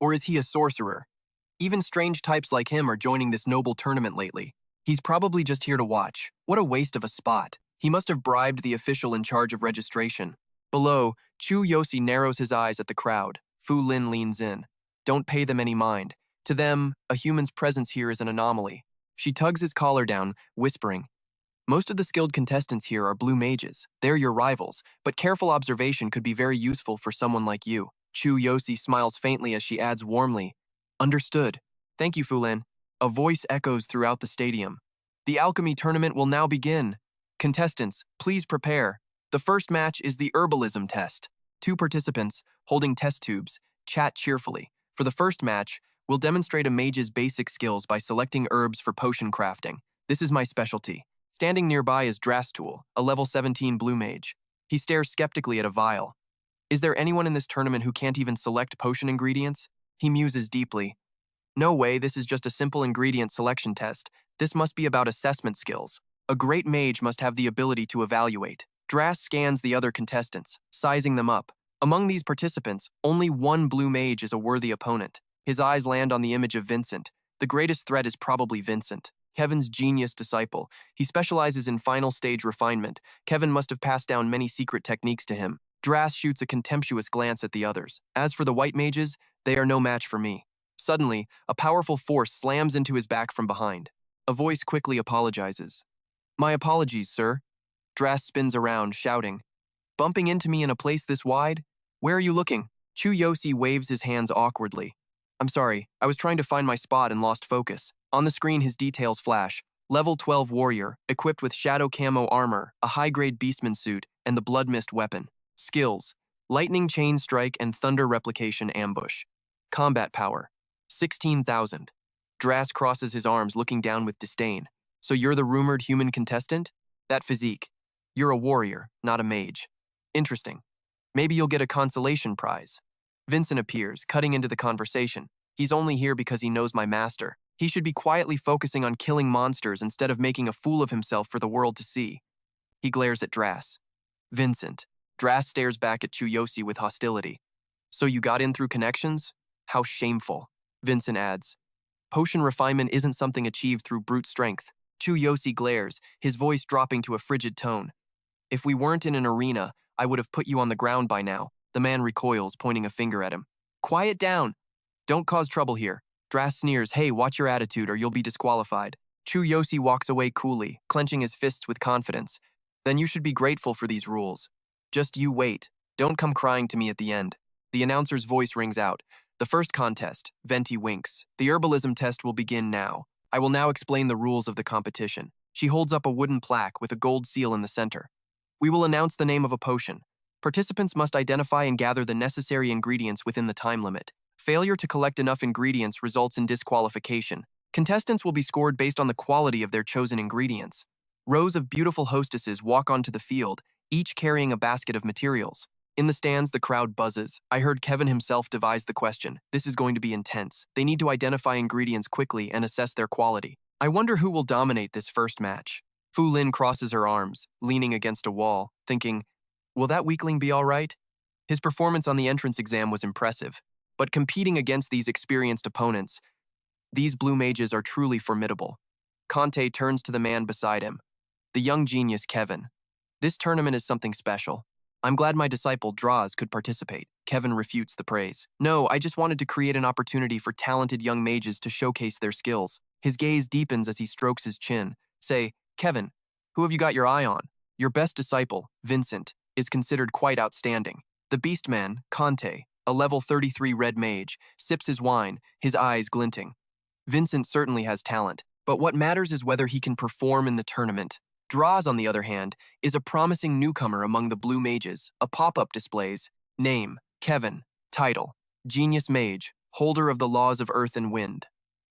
Speaker 1: Or is he a sorcerer? Even strange types like him are joining this noble tournament lately. He's probably just here to watch. What a waste of a spot. He must have bribed the official in charge of registration. Below, Chu Yosi narrows his eyes at the crowd. Fu Lin leans in. "Don't pay them any mind. To them, a human's presence here is an anomaly." She tugs his collar down, whispering, "Most of the skilled contestants here are blue mages. They're your rivals, but careful observation could be very useful for someone like you." Chu Yosi smiles faintly as she adds warmly, "Understood. Thank you, Fu Lin." A voice echoes throughout the stadium. "The alchemy tournament will now begin. Contestants, please prepare. The first match is the herbalism test. 2 participants, holding test tubes, chat cheerfully. For the first match, we'll demonstrate a mage's basic skills by selecting herbs for potion crafting. This is my specialty." Standing nearby is Drastool, a level 17 blue mage. He stares skeptically at a vial. "Is there anyone in this tournament who can't even select potion ingredients?" He muses deeply. "No way, this is just a simple ingredient selection test. This must be about assessment skills. A great mage must have the ability to evaluate." Drast scans the other contestants, sizing them up. Among these participants, only one blue mage is a worthy opponent. His eyes land on the image of Vincent. The greatest threat is probably Vincent, Kevin's genius disciple. He specializes in final stage refinement. Kevin must have passed down many secret techniques to him. Drast shoots a contemptuous glance at the others. As for the white mages, they are no match for me. Suddenly, a powerful force slams into his back from behind. A voice quickly apologizes. "My apologies, sir." Drast spins around, shouting, "Bumping into me in a place this wide? Where are you looking?" Chu Yosi waves his hands awkwardly. "I'm sorry, I was trying to find my spot and lost focus." On the screen, his details flash. Level 12 warrior, equipped with shadow camo armor, a high-grade Beastman suit, and the blood mist weapon. Skills: lightning chain strike and thunder replication ambush. Combat power: 16,000. Drast crosses his arms, looking down with disdain. "So you're the rumored human contestant? That physique. You're a warrior, not a mage. Interesting. Maybe you'll get a consolation prize." Vincent appears, cutting into the conversation. "He's only here because he knows my master. He should be quietly focusing on killing monsters instead of making a fool of himself for the world to see." He glares at Drast. "Vincent." Drast stares back at Chu Yosi with hostility. "So you got in through connections? How shameful." Vincent adds, "Potion refinement isn't something achieved through brute strength." Chu Yosi glares, his voice dropping to a frigid tone. "If we weren't in an arena, I would have put you on the ground by now." The man recoils, pointing a finger at him. "Quiet down. Don't cause trouble here." Drast sneers, "Hey, watch your attitude or you'll be disqualified." Chu Yosi walks away coolly, clenching his fists with confidence. "Then you should be grateful for these rules. Just you wait. Don't come crying to me at the end." The announcer's voice rings out. "The first contest," Venti winks. "The herbalism test will begin now. I will now explain the rules of the competition." She holds up a wooden plaque with a gold seal in the center. "We will announce the name of a potion. Participants must identify and gather the necessary ingredients within the time limit. Failure to collect enough ingredients results in disqualification. Contestants will be scored based on the quality of their chosen ingredients. Rows of beautiful hostesses walk onto the field, each carrying a basket of materials. In the stands, the crowd buzzes. I heard Kevin himself devise the question. This is going to be intense. They need to identify ingredients quickly and assess their quality. I wonder who will dominate this first match. Fu Lin crosses her arms, leaning against a wall, thinking, Will that weakling be all right? His performance on the entrance exam was impressive, but competing against these experienced opponents, these blue mages are truly formidable. Conte turns to the man beside him, the young genius Kevin. This tournament is something special. I'm glad my disciple Draws could participate. Kevin refutes the praise. No, I just wanted to create an opportunity for talented young mages to showcase their skills. His gaze deepens as he strokes his chin. Say, Kevin, who have you got your eye on? Your best disciple, Vincent, is considered quite outstanding. The Beastman, Conte, a level 33 red mage, sips his wine, his eyes glinting. Vincent certainly has talent, but what matters is whether he can perform in the tournament. Draws, on the other hand, is a promising newcomer among the blue mages. A pop-up displays name, Kevin, title, genius mage, holder of the laws of earth and wind.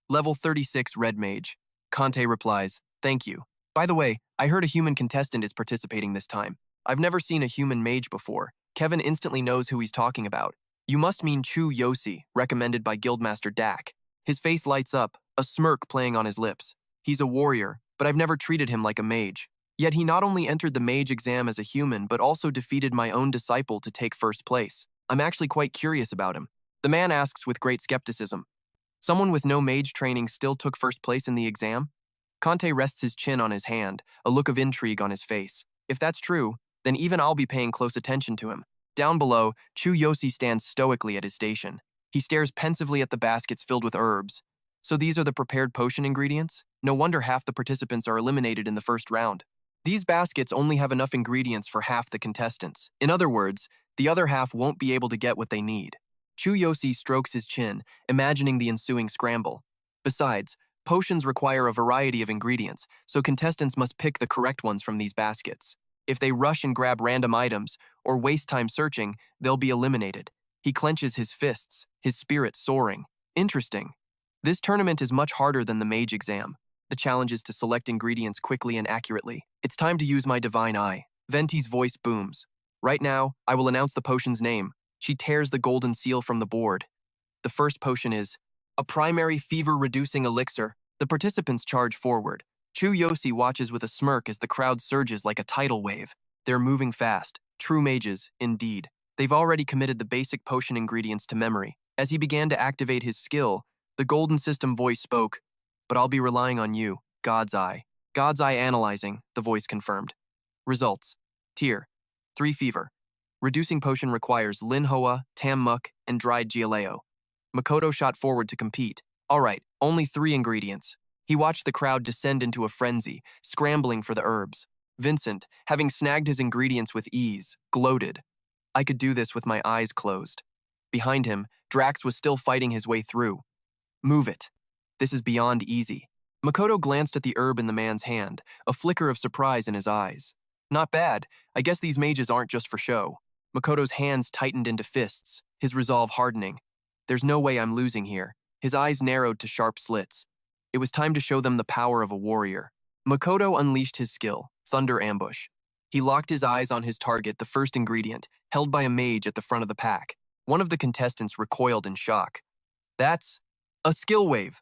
Speaker 1: Level 36 red mage. Conte replies, thank you. By the way, I heard a human contestant is participating this time. I've never seen a human mage before. Kevin instantly knows who he's talking about. You must mean Chu Yosi, recommended by Guildmaster Dak. His face lights up, a smirk playing on his lips. He's a warrior, but I've never treated him like a mage. Yet he not only entered the mage exam as a human, but also defeated my own disciple to take first place. I'm actually quite curious about him. The man asks with great skepticism. Someone with no mage training still took first place in the exam? Conte rests his chin on his hand, a look of intrigue on his face. If that's true, then even I'll be paying close attention to him. Down below, Chu Yosi stands stoically at his station. He stares pensively at the baskets filled with herbs. So these are the prepared potion ingredients? No wonder half the participants are eliminated in the first round. These baskets only have enough ingredients for half the contestants. In other words, the other half won't be able to get what they need. Chu Yosi strokes his chin, imagining the ensuing scramble. Besides, potions require a variety of ingredients, so contestants must pick the correct ones from these baskets. If they rush and grab random items, or waste time searching, they'll be eliminated. He clenches his fists, his spirit soaring. Interesting. This tournament is much harder than the mage exam. The challenge is to select ingredients quickly and accurately. It's time to use my divine eye. Venti's voice booms. Right now, I will announce the potion's name. She tears the golden seal from the board. The first potion is a primary fever-reducing elixir. The participants charge forward. Chu Yosi watches with a smirk as the crowd surges like a tidal wave. They're moving fast. True mages, indeed. They've already committed the basic potion ingredients to memory. As he began to activate his skill, the golden system voice spoke. But I'll be relying on you, God's Eye. God's Eye analyzing, the voice confirmed. Results. Tier. 3 fever. Reducing potion requires Linhoa, Tammuk, and dried Gialeo. Makoto shot forward to compete. All right, only 3 ingredients. He watched the crowd descend into a frenzy, scrambling for the herbs. Vincent, having snagged his ingredients with ease, gloated. I could do this with my eyes closed. Behind him, Drax was still fighting his way through. Move it. This is beyond easy. Makoto glanced at the herb in the man's hand, a flicker of surprise in his eyes. Not bad. I guess these mages aren't just for show. Makoto's hands tightened into fists, his resolve hardening. There's no way I'm losing here. His eyes narrowed to sharp slits. It was time to show them the power of a warrior. Makoto unleashed his skill, Thunder Ambush. He locked his eyes on his target, the first ingredient, held by a mage at the front of the pack. One of the contestants recoiled in shock. That's a skill wave.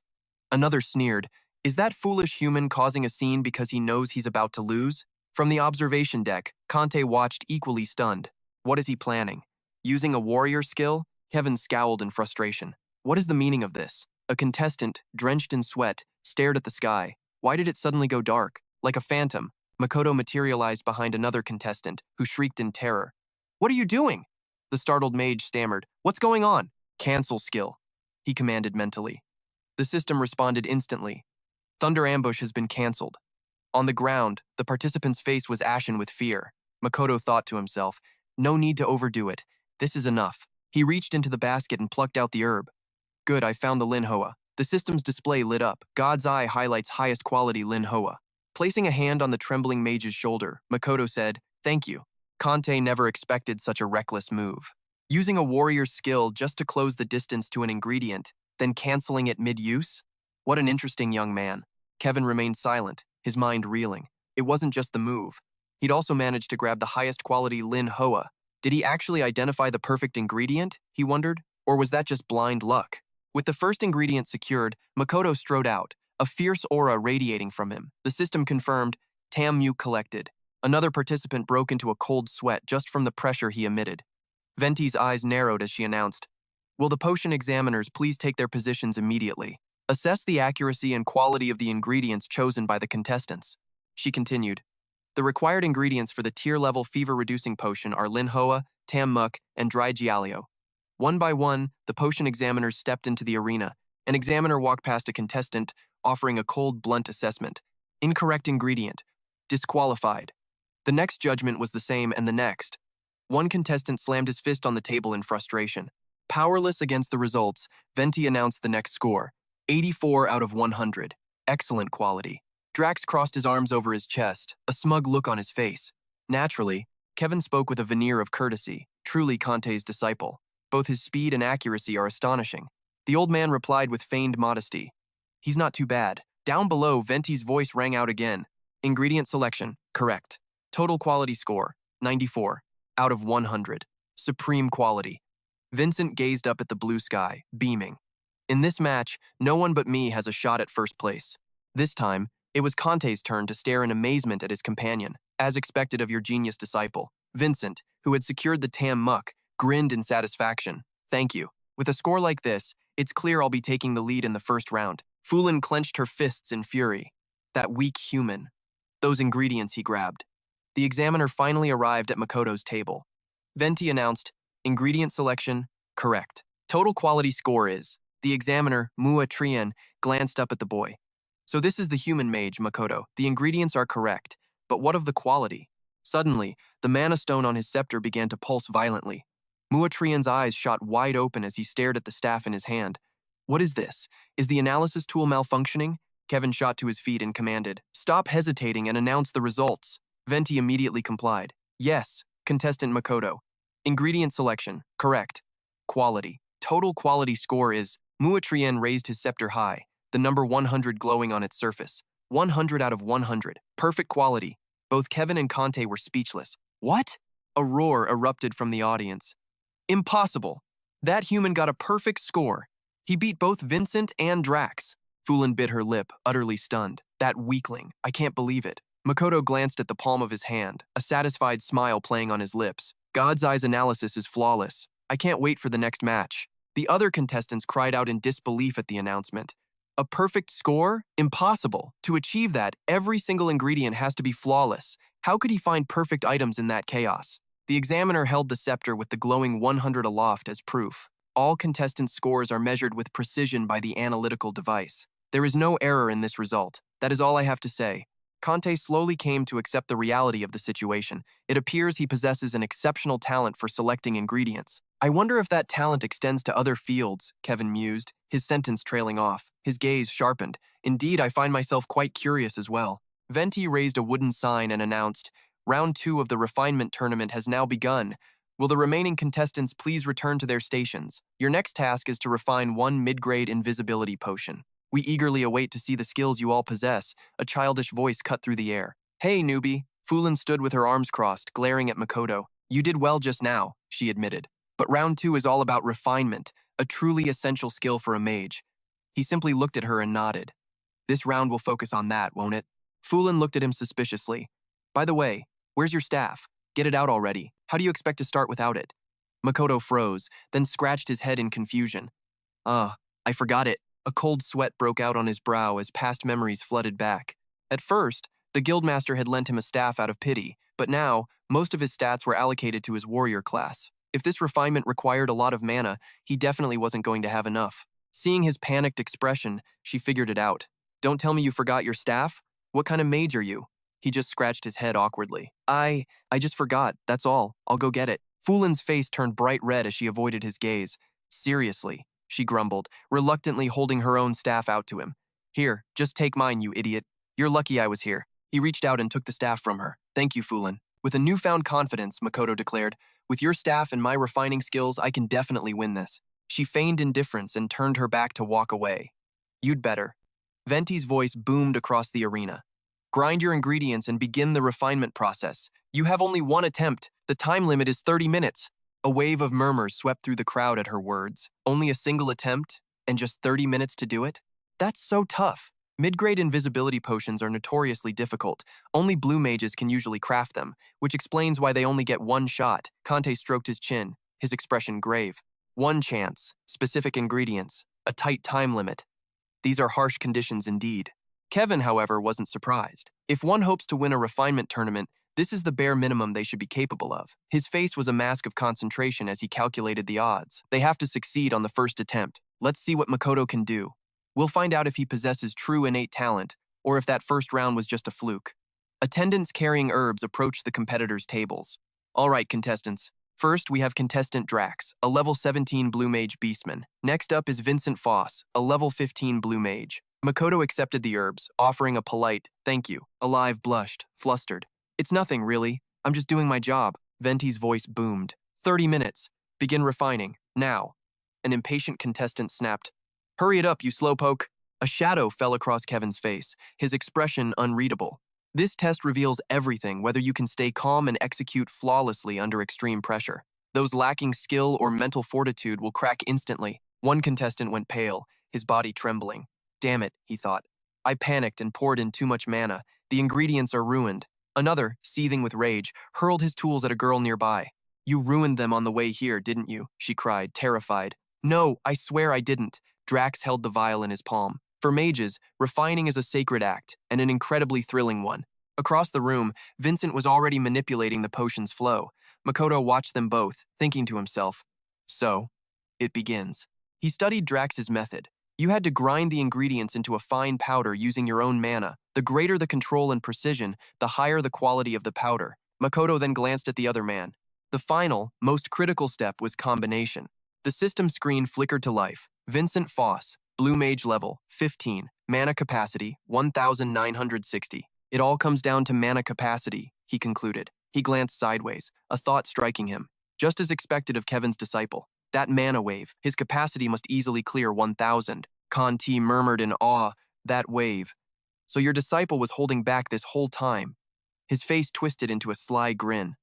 Speaker 1: Another sneered. Is that foolish human causing a scene because he knows he's about to lose? From the observation deck, Conte watched equally stunned. What is he planning? Using a warrior skill? Kevin scowled in frustration. What is the meaning of this? A contestant, drenched in sweat, stared at the sky. Why did it suddenly go dark? Like a phantom, Makoto materialized behind another contestant, who shrieked in terror. What are you doing? The startled mage stammered. What's going on? Cancel skill, he commanded mentally. The system responded instantly. Thunder Ambush has been cancelled. On the ground, the participant's face was ashen with fear. Makoto thought to himself, no need to overdo it. This is enough. He reached into the basket and plucked out the herb. Good, I found the Linhoa. The system's display lit up. God's Eye highlights highest quality Linhoa. Placing a hand on the trembling mage's shoulder, Makoto said, thank you. Conte never expected such a reckless move. Using a warrior's skill just to close the distance to an ingredient, then canceling it mid-use? What an interesting young man. Kevin remained silent, his mind reeling. It wasn't just the move. He'd also managed to grab the highest quality Linhoa. Did he actually identify the perfect ingredient, he wondered? Or was that just blind luck? With the first ingredient secured, Makoto strode out, a fierce aura radiating from him. The system confirmed, Tammuk collected. Another participant broke into a cold sweat just from the pressure he emitted. Venti's eyes narrowed as she announced, "Will the potion examiners please take their positions immediately? Assess the accuracy and quality of the ingredients chosen by the contestants." She continued, "The required ingredients for the tier-level fever-reducing potion are Linhoa, Tam Muck, and Dry Giallo." One by one, the potion examiners stepped into the arena. An examiner walked past a contestant, offering a cold, blunt assessment. Incorrect ingredient. Disqualified. The next judgment was the same, and the next. One contestant slammed his fist on the table in frustration. Powerless against the results, Venti announced the next score, 84 out of 100. Excellent quality. Drax crossed his arms over his chest, a smug look on his face. Naturally, Kevin spoke with a veneer of courtesy, truly Conte's disciple. Both his speed and accuracy are astonishing. The old man replied with feigned modesty, "He's not too bad." Down below, Venti's voice rang out again. Ingredient selection, correct. Total quality score, 94 out of 100. Supreme quality. Vincent gazed up at the blue sky, beaming. In this match, no one but me has a shot at first place. This time, it was Conte's turn to stare in amazement at his companion, as expected of your genius disciple. Vincent, who had secured the Tam Muck, grinned in satisfaction. "Thank you. With a score like this, it's clear I'll be taking the lead in the first round." Fulin clenched her fists in fury. That weak human. Those ingredients he grabbed. The examiner finally arrived at Makoto's table. Venti announced, "Ingredient selection, correct. Total quality score is." The examiner, Mua Trien, glanced up at the boy. "So this is the human mage, Makoto. The ingredients are correct. But what of the quality?" Suddenly, the mana stone on his scepter began to pulse violently. Mua Trien's eyes shot wide open as he stared at the staff in his hand. "What is this? Is the analysis tool malfunctioning?" Kevin shot to his feet and commanded, "Stop hesitating and announce the results." Venti immediately complied. "Yes, contestant Makoto. Ingredient selection, correct. Quality. Total quality score is." Mua Trien raised his scepter high, the number 100 glowing on its surface. 100 out of 100. Perfect quality. Both Kevin and Conte were speechless. "What?" A roar erupted from the audience. "Impossible. That human got a perfect score. He beat both Vincent and Drax." Fulin bit her lip, utterly stunned. "That weakling. I can't believe it." Makoto glanced at the palm of his hand, a satisfied smile playing on his lips. "God's Eye's analysis is flawless. I can't wait for the next match." The other contestants cried out in disbelief at the announcement. "A perfect score? Impossible. To achieve that, every single ingredient has to be flawless. How could he find perfect items in that chaos?" The examiner held the scepter with the glowing 100 aloft as proof. All contestants' scores are measured with precision by the analytical device. There is no error in this result. That is all I have to say. Conte slowly came to accept the reality of the situation. It appears he possesses an exceptional talent for selecting ingredients. "I wonder if that talent extends to other fields," Kevin mused, his sentence trailing off. His gaze sharpened. "Indeed, I find myself quite curious as well." Venti raised a wooden sign and announced, "Round 2 of the refinement tournament has now begun. Will the remaining contestants please return to their stations? Your next task is to refine one mid-grade invisibility potion. We eagerly await to see the skills you all possess." A childish voice cut through the air. "Hey, newbie." Fulin stood with her arms crossed, glaring at Makoto. "You did well just now," she admitted. "But round 2 is all about refinement, a truly essential skill for a mage." He simply looked at her and nodded. "This round will focus on that, won't it?" Fulin looked at him suspiciously. "By the way, where's your staff? Get it out already. How do you expect to start without it?" Makoto froze, then scratched his head in confusion. I forgot it." A cold sweat broke out on his brow as past memories flooded back. At first, the guildmaster had lent him a staff out of pity, but now, most of his stats were allocated to his warrior class. If this refinement required a lot of mana, he definitely wasn't going to have enough. Seeing his panicked expression, she figured it out. "Don't tell me you forgot your staff? What kind of mage are you?" He just scratched his head awkwardly. I just forgot, that's all. I'll go get it." Fulin's face turned bright red as she avoided his gaze. "Seriously," she grumbled, reluctantly holding her own staff out to him. "Here, just take mine, you idiot. You're lucky I was here." He reached out and took the staff from her. "Thank you, Fulin." With a newfound confidence, Makoto declared, "With your staff and my refining skills, I can definitely win this." She feigned indifference and turned her back to walk away. "You'd better." Venti's voice boomed across the arena. "Grind your ingredients and begin the refinement process. You have only one attempt. The time limit is 30 minutes. A wave of murmurs swept through the crowd at her words. Only a single attempt, and just 30 minutes to do it? That's so tough. Mid-grade invisibility potions are notoriously difficult. Only blue mages can usually craft them, which explains why they only get one shot. Kante stroked his chin, his expression grave. One chance, specific ingredients, a tight time limit. These are harsh conditions indeed. Kevin, however, wasn't surprised. If one hopes to win a refinement tournament, this is the bare minimum they should be capable of. His face was a mask of concentration as he calculated the odds. They have to succeed on the first attempt. Let's see what Makoto can do. We'll find out if he possesses true innate talent, or if that first round was just a fluke. Attendants carrying herbs approached the competitors' tables. All right, contestants. First, we have contestant Drax, a level 17 Blue Mage Beastman. Next up is Vincent Foss, a level 15 Blue Mage. Makoto accepted the herbs, offering a polite, "Thank you." Alive blushed, flustered. "It's nothing, really. I'm just doing my job." Venti's voice boomed. 30 minutes. Begin refining. Now." An impatient contestant snapped, "Hurry it up, you slowpoke." A shadow fell across Kevin's face, his expression unreadable. This test reveals everything, whether you can stay calm and execute flawlessly under extreme pressure. Those lacking skill or mental fortitude will crack instantly. One contestant went pale, his body trembling. "Damn it," he thought. "I panicked and poured in too much mana. The ingredients are ruined." Another, seething with rage, hurled his tools at a girl nearby. "You ruined them on the way here, didn't you?" she cried, terrified. "No, I swear I didn't." Drax held the vial in his palm. For mages, refining is a sacred act, and an incredibly thrilling one. Across the room, Vincent was already manipulating the potion's flow. Makoto watched them both, thinking to himself, "So, it begins." He studied Drax's method. You had to grind the ingredients into a fine powder using your own mana. The greater the control and precision, the higher the quality of the powder. Makoto then glanced at the other man. The final, most critical step was combination. The system screen flickered to life. Vincent Foss, Blue Mage level, 15, mana capacity, 1,960. It all comes down to mana capacity, he concluded. He glanced sideways, a thought striking him. Just as expected of Kevin's disciple. That mana wave, his capacity must easily clear 1,000. Conti murmured in awe, "That wave. So your disciple was holding back this whole time." His face twisted into a sly grin.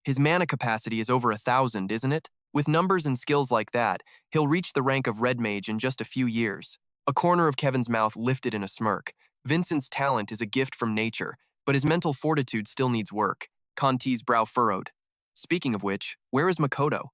Speaker 1: "His mana capacity is over 1,000, isn't it? With numbers and skills like that, he'll reach the rank of Red Mage in just a few years." A corner of Kevin's mouth lifted in a smirk. Vincent's talent is a gift from nature, but his mental fortitude still needs work. Conti's brow furrowed. "Speaking of which, where is Makoto?"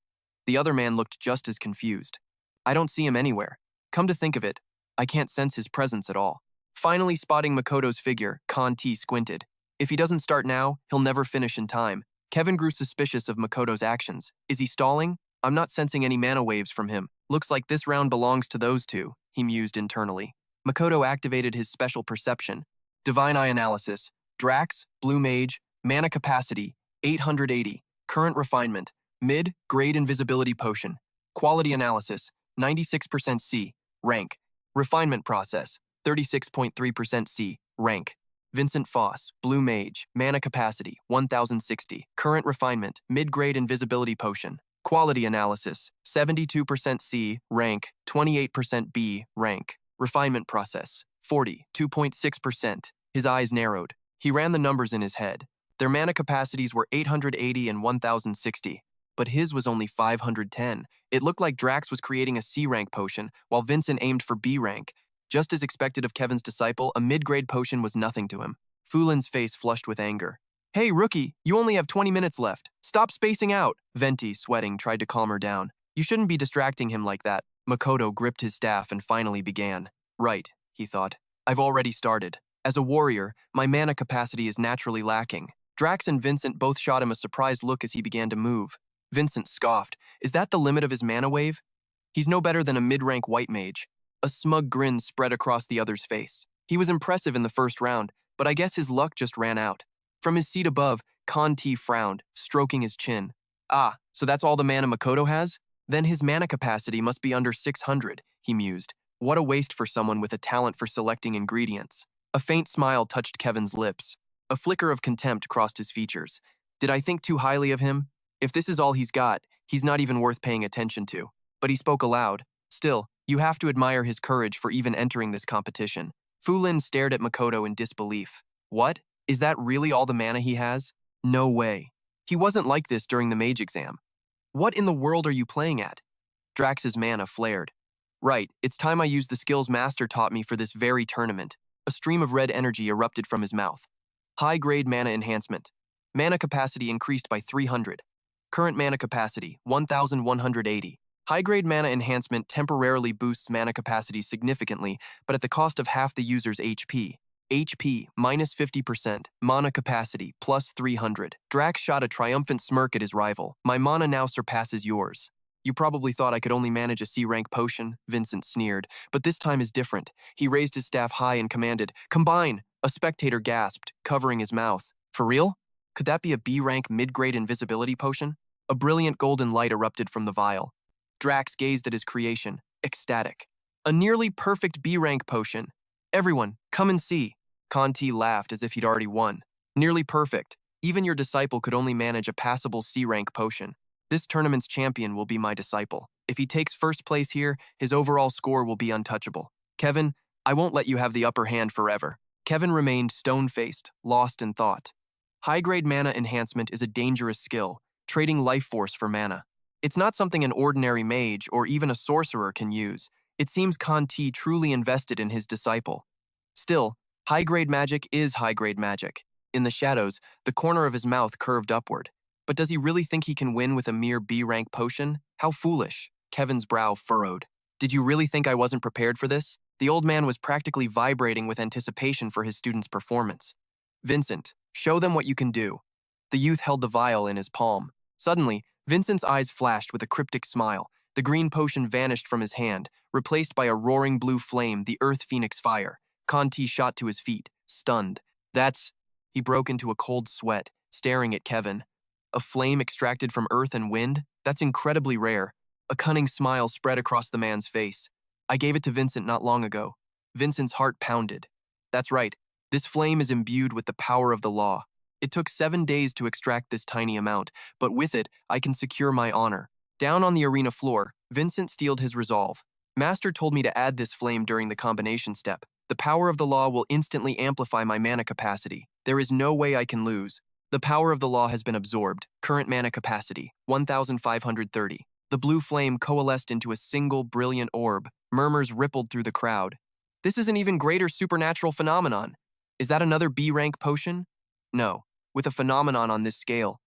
Speaker 1: The other man looked just as confused. "I don't see him anywhere. Come to think of it, I can't sense his presence at all." Finally spotting Makoto's figure, Conti squinted. If he doesn't start now, he'll never finish in time. Kevin grew suspicious of Makoto's actions. Is he stalling? I'm not sensing any mana waves from him. Looks like this round belongs to those two, he mused internally. Makoto activated his special perception. Divine Eye Analysis. Drax, Blue Mage, mana capacity, 880. Current refinement. Mid-grade invisibility potion. Quality analysis, 96% C. Rank. Refinement process, 36.3% C. Rank. Vincent Foss, Blue Mage, mana capacity, 1,060. Current refinement, mid-grade invisibility potion. Quality analysis, 72% C. Rank, 28% B. Rank. Refinement process, 42.6%. His eyes narrowed. He ran the numbers in his head. Their mana capacities were 880 and 1,060. But his was only 510. It looked like Drax was creating a C-rank potion, while Vincent aimed for B rank. Just as expected of Kevin's disciple, a mid-grade potion was nothing to him. Fulin's face flushed with anger. "Hey, rookie, you only have 20 minutes left. Stop spacing out." Venti, sweating, tried to calm her down. "You shouldn't be distracting him like that." Makoto gripped his staff and finally began. "Right," he thought. "I've already started. As a warrior, my mana capacity is naturally lacking." Drax and Vincent both shot him a surprised look as he began to move. Vincent scoffed. Is that the limit of his mana wave? He's no better than a mid-rank white mage. A smug grin spread across the other's face. He was impressive in the first round, but I guess his luck just ran out. From his seat above, Conti frowned, stroking his chin. "Ah, so that's all the mana Makoto has? Then his mana capacity must be under 600, he mused. What a waste for someone with a talent for selecting ingredients. A faint smile touched Kevin's lips. A flicker of contempt crossed his features. Did I think too highly of him? If this is all he's got, he's not even worth paying attention to. But he spoke aloud. Still, you have to admire his courage for even entering this competition. Fulin stared at Makoto in disbelief. What? Is that really all the mana he has? No way. He wasn't like this during the mage exam. What in the world are you playing at? Drax's mana flared. Right, it's time I used the skills Master taught me for this very tournament. A A stream of red energy erupted from his mouth. High-grade mana enhancement. Mana capacity increased by 300. Current mana capacity, 1,180. High-grade mana enhancement temporarily boosts mana capacity significantly, but at the cost of half the user's HP. HP, minus 50%. Mana capacity, plus 300. Drax shot a triumphant smirk at his rival. My mana now surpasses yours. You probably thought I could only manage a C-rank potion, Vincent sneered, but this time is different. He raised his staff high and commanded, "Combine!" A spectator gasped, covering his mouth. For real? Could that be a B-rank mid-grade invisibility potion? A brilliant golden light erupted from the vial. Drax gazed at his creation, ecstatic. A nearly perfect B-rank potion. Everyone, come and see. Conti laughed as if he'd already won. Nearly perfect. Even your disciple could only manage a passable C-rank potion. This tournament's champion will be my disciple. If he takes first place here, his overall score will be untouchable. Kevin, I won't let you have the upper hand forever. Kevin remained stone-faced, lost in thought. High-grade mana enhancement is a dangerous skill, trading life force for mana. It's not something an ordinary mage or even a sorcerer can use. It seems Conti truly invested in his disciple. Still, high-grade magic is high-grade magic. In the shadows, the corner of his mouth curved upward. But does he really think he can win with a mere B-rank potion? How foolish. Kevin's brow furrowed. Did you really think I wasn't prepared for this? The old man was practically vibrating with anticipation for his student's performance. Vincent, show them what you can do. The youth held the vial in his palm. Suddenly, Vincent's eyes flashed with a cryptic smile. The green potion vanished from his hand, replaced by a roaring blue flame, the Earth Phoenix fire. Conti shot to his feet, stunned. That's... He broke into a cold sweat, staring at Kevin. A flame extracted from earth and wind? That's incredibly rare. A cunning smile spread across the man's face. I gave it to Vincent not long ago. Vincent's heart pounded. That's right. This flame is imbued with the power of the law. It took 7 days to extract this tiny amount, but with it, I can secure my honor. Down on the arena floor, Vincent steeled his resolve. Master told me to add this flame during the combination step. The power of the law will instantly amplify my mana capacity. There is no way I can lose. The power of the law has been absorbed. Current mana capacity, 1,530. The blue flame coalesced into a single brilliant orb. Murmurs rippled through the crowd. This is an even greater supernatural phenomenon. Is that another B-rank potion? No, with a phenomenon on this scale.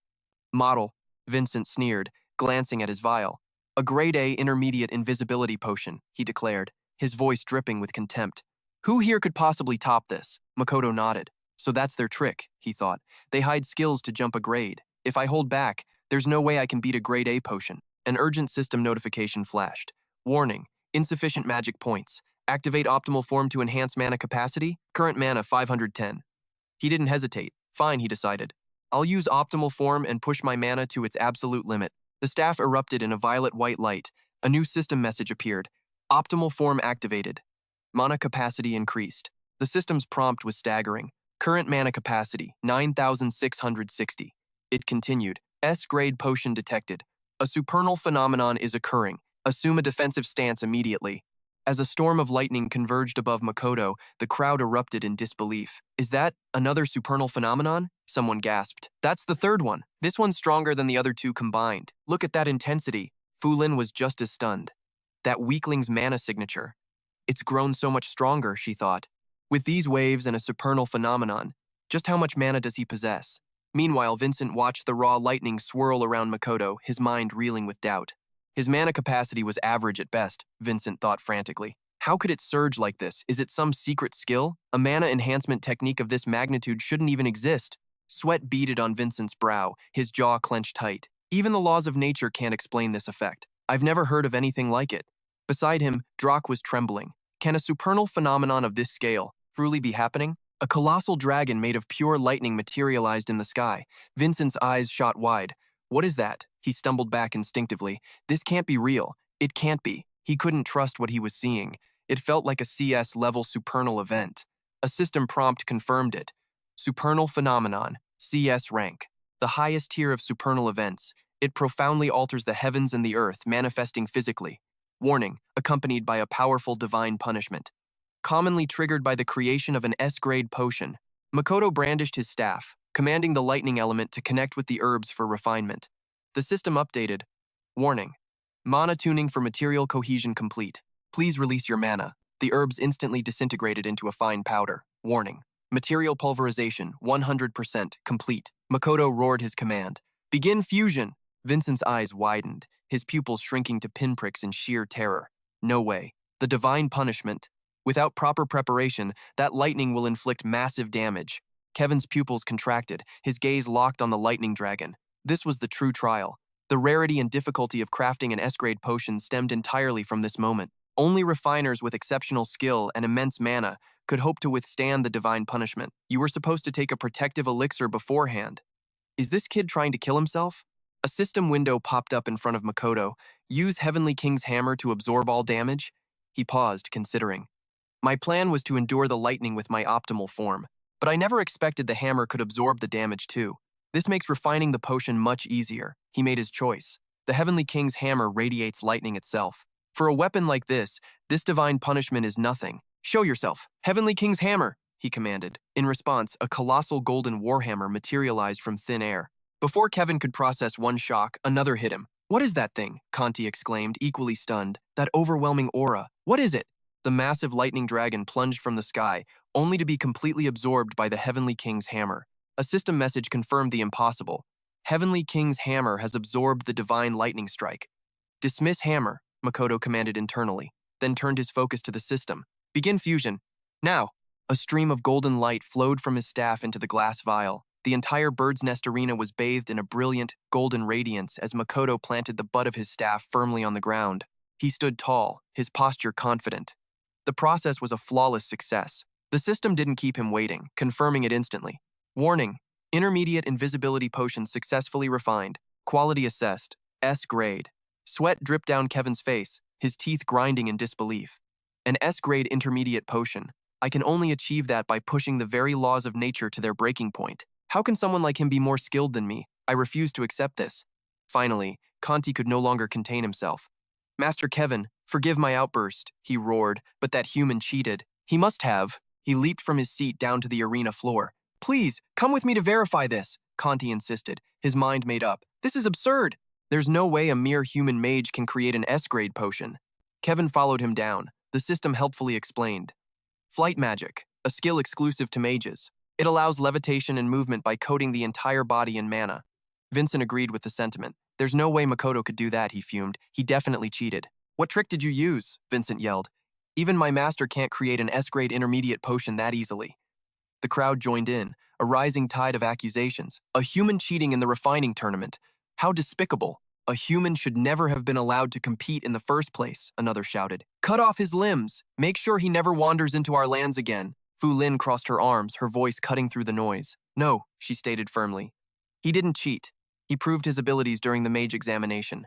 Speaker 1: Model, Vincent sneered, glancing at his vial. A grade A intermediate invisibility potion, he declared, his voice dripping with contempt. Who here could possibly top this? Makoto nodded. So that's their trick, he thought. They hide skills to jump a grade. If I hold back, there's no way I can beat a grade A potion. An urgent system notification flashed. Warning, insufficient magic points. Activate optimal form to enhance mana capacity. Current mana 510. He didn't hesitate. Fine, he decided. I'll use optimal form and push my mana to its absolute limit. The staff erupted in a violet-white light. A new system message appeared. Optimal form activated. Mana capacity increased. The system's prompt was staggering. Current mana capacity, 9,660. It continued. S-grade potion detected. A supernal phenomenon is occurring. Assume a defensive stance immediately. As a storm of lightning converged above Makoto, the crowd erupted in disbelief. Is that another supernal phenomenon? Someone gasped. That's the third one. This one's stronger than the other two combined. Look at that intensity. Fulin was just as stunned. That weakling's mana signature. It's grown so much stronger, she thought. With these waves and a supernal phenomenon, just how much mana does he possess? Meanwhile, Vincent watched the raw lightning swirl around Makoto, his mind reeling with doubt. His mana capacity was average at best, Vincent thought frantically. How could it surge like this? Is it some secret skill? A mana enhancement technique of this magnitude shouldn't even exist. Sweat beaded on Vincent's brow, his jaw clenched tight. Even the laws of nature can't explain this effect. I've never heard of anything like it. Beside him, Drak was trembling. Can a supernal phenomenon of this scale truly be happening? A colossal dragon made of pure lightning materialized in the sky. Vincent's eyes shot wide. What is that? He stumbled back instinctively. This can't be real. It can't be. He couldn't trust what he was seeing. It felt like a CS-level supernal event. A system prompt confirmed it. Supernal phenomenon, CS rank. The highest tier of supernal events. It profoundly alters the heavens and the earth, manifesting physically. Warning, accompanied by a powerful divine punishment. Commonly triggered by the creation of an S-grade potion. Makoto brandished his staff, commanding the lightning element to connect with the herbs for refinement. The system updated. Warning. Mana tuning for material cohesion complete. Please release your mana. The herbs instantly disintegrated into a fine powder. Warning. Material pulverization, 100% complete. Makoto roared his command. Begin fusion! Vincent's eyes widened, his pupils shrinking to pinpricks in sheer terror. No way. The divine punishment. Without proper preparation, that lightning will inflict massive damage. Kevin's pupils contracted, his gaze locked on the lightning dragon. This was the true trial. The rarity and difficulty of crafting an S-grade potion stemmed entirely from this moment. Only refiners with exceptional skill and immense mana could hope to withstand the divine punishment. You were supposed to take a protective elixir beforehand. Is this kid trying to kill himself? A system window popped up in front of Makoto. Use Heavenly King's hammer to absorb all damage? He paused, considering. My plan was to endure the lightning with my optimal form, but I never expected the hammer could absorb the damage too. This makes refining the potion much easier. He made his choice. The Heavenly King's hammer radiates lightning itself. For a weapon like this divine punishment is nothing. Show yourself. Heavenly King's hammer, he commanded. In response, a colossal golden warhammer materialized from thin air. Before Kevin could process one shock, another hit him. What is that thing? Conti exclaimed, equally stunned. That overwhelming aura. What is it? The massive lightning dragon plunged from the sky, only to be completely absorbed by the Heavenly King's hammer. A system message confirmed the impossible. Heavenly King's hammer has absorbed the divine lightning strike. Dismiss hammer, Makoto commanded internally, then turned his focus to the system. Begin fusion. Now! A stream of golden light flowed from his staff into the glass vial. The entire bird's nest arena was bathed in a brilliant, golden radiance as Makoto planted the butt of his staff firmly on the ground. He stood tall, his posture confident. The process was a flawless success. The system didn't keep him waiting, confirming it instantly. Warning. Intermediate invisibility potion successfully refined. Quality assessed. S-grade. Sweat dripped down Kevin's face, his teeth grinding in disbelief. An S-grade intermediate potion. I can only achieve that by pushing the very laws of nature to their breaking point. How can someone like him be more skilled than me? I refuse to accept this. Finally, Conti could no longer contain himself. Master Kevin, forgive my outburst, he roared, but that human cheated. He must have. He leaped from his seat down to the arena floor. Please, come with me to verify this, Conti insisted, his mind made up. This is absurd. There's no way a mere human mage can create an S-grade potion. Kevin followed him down. The system helpfully explained. Flight magic, a skill exclusive to mages. It allows levitation and movement by coating the entire body in mana. Vincent agreed with the sentiment. There's no way Makoto could do that, he fumed. He definitely cheated. What trick did you use? Vincent yelled. Even my master can't create an S-grade intermediate potion that easily. The crowd joined in, a rising tide of accusations. A human cheating in the refining tournament. How despicable. A human should never have been allowed to compete in the first place, another shouted. Cut off his limbs. Make sure he never wanders into our lands again. Fu Lin crossed her arms, her voice cutting through the noise. No, she stated firmly. He didn't cheat. He proved his abilities during the mage examination.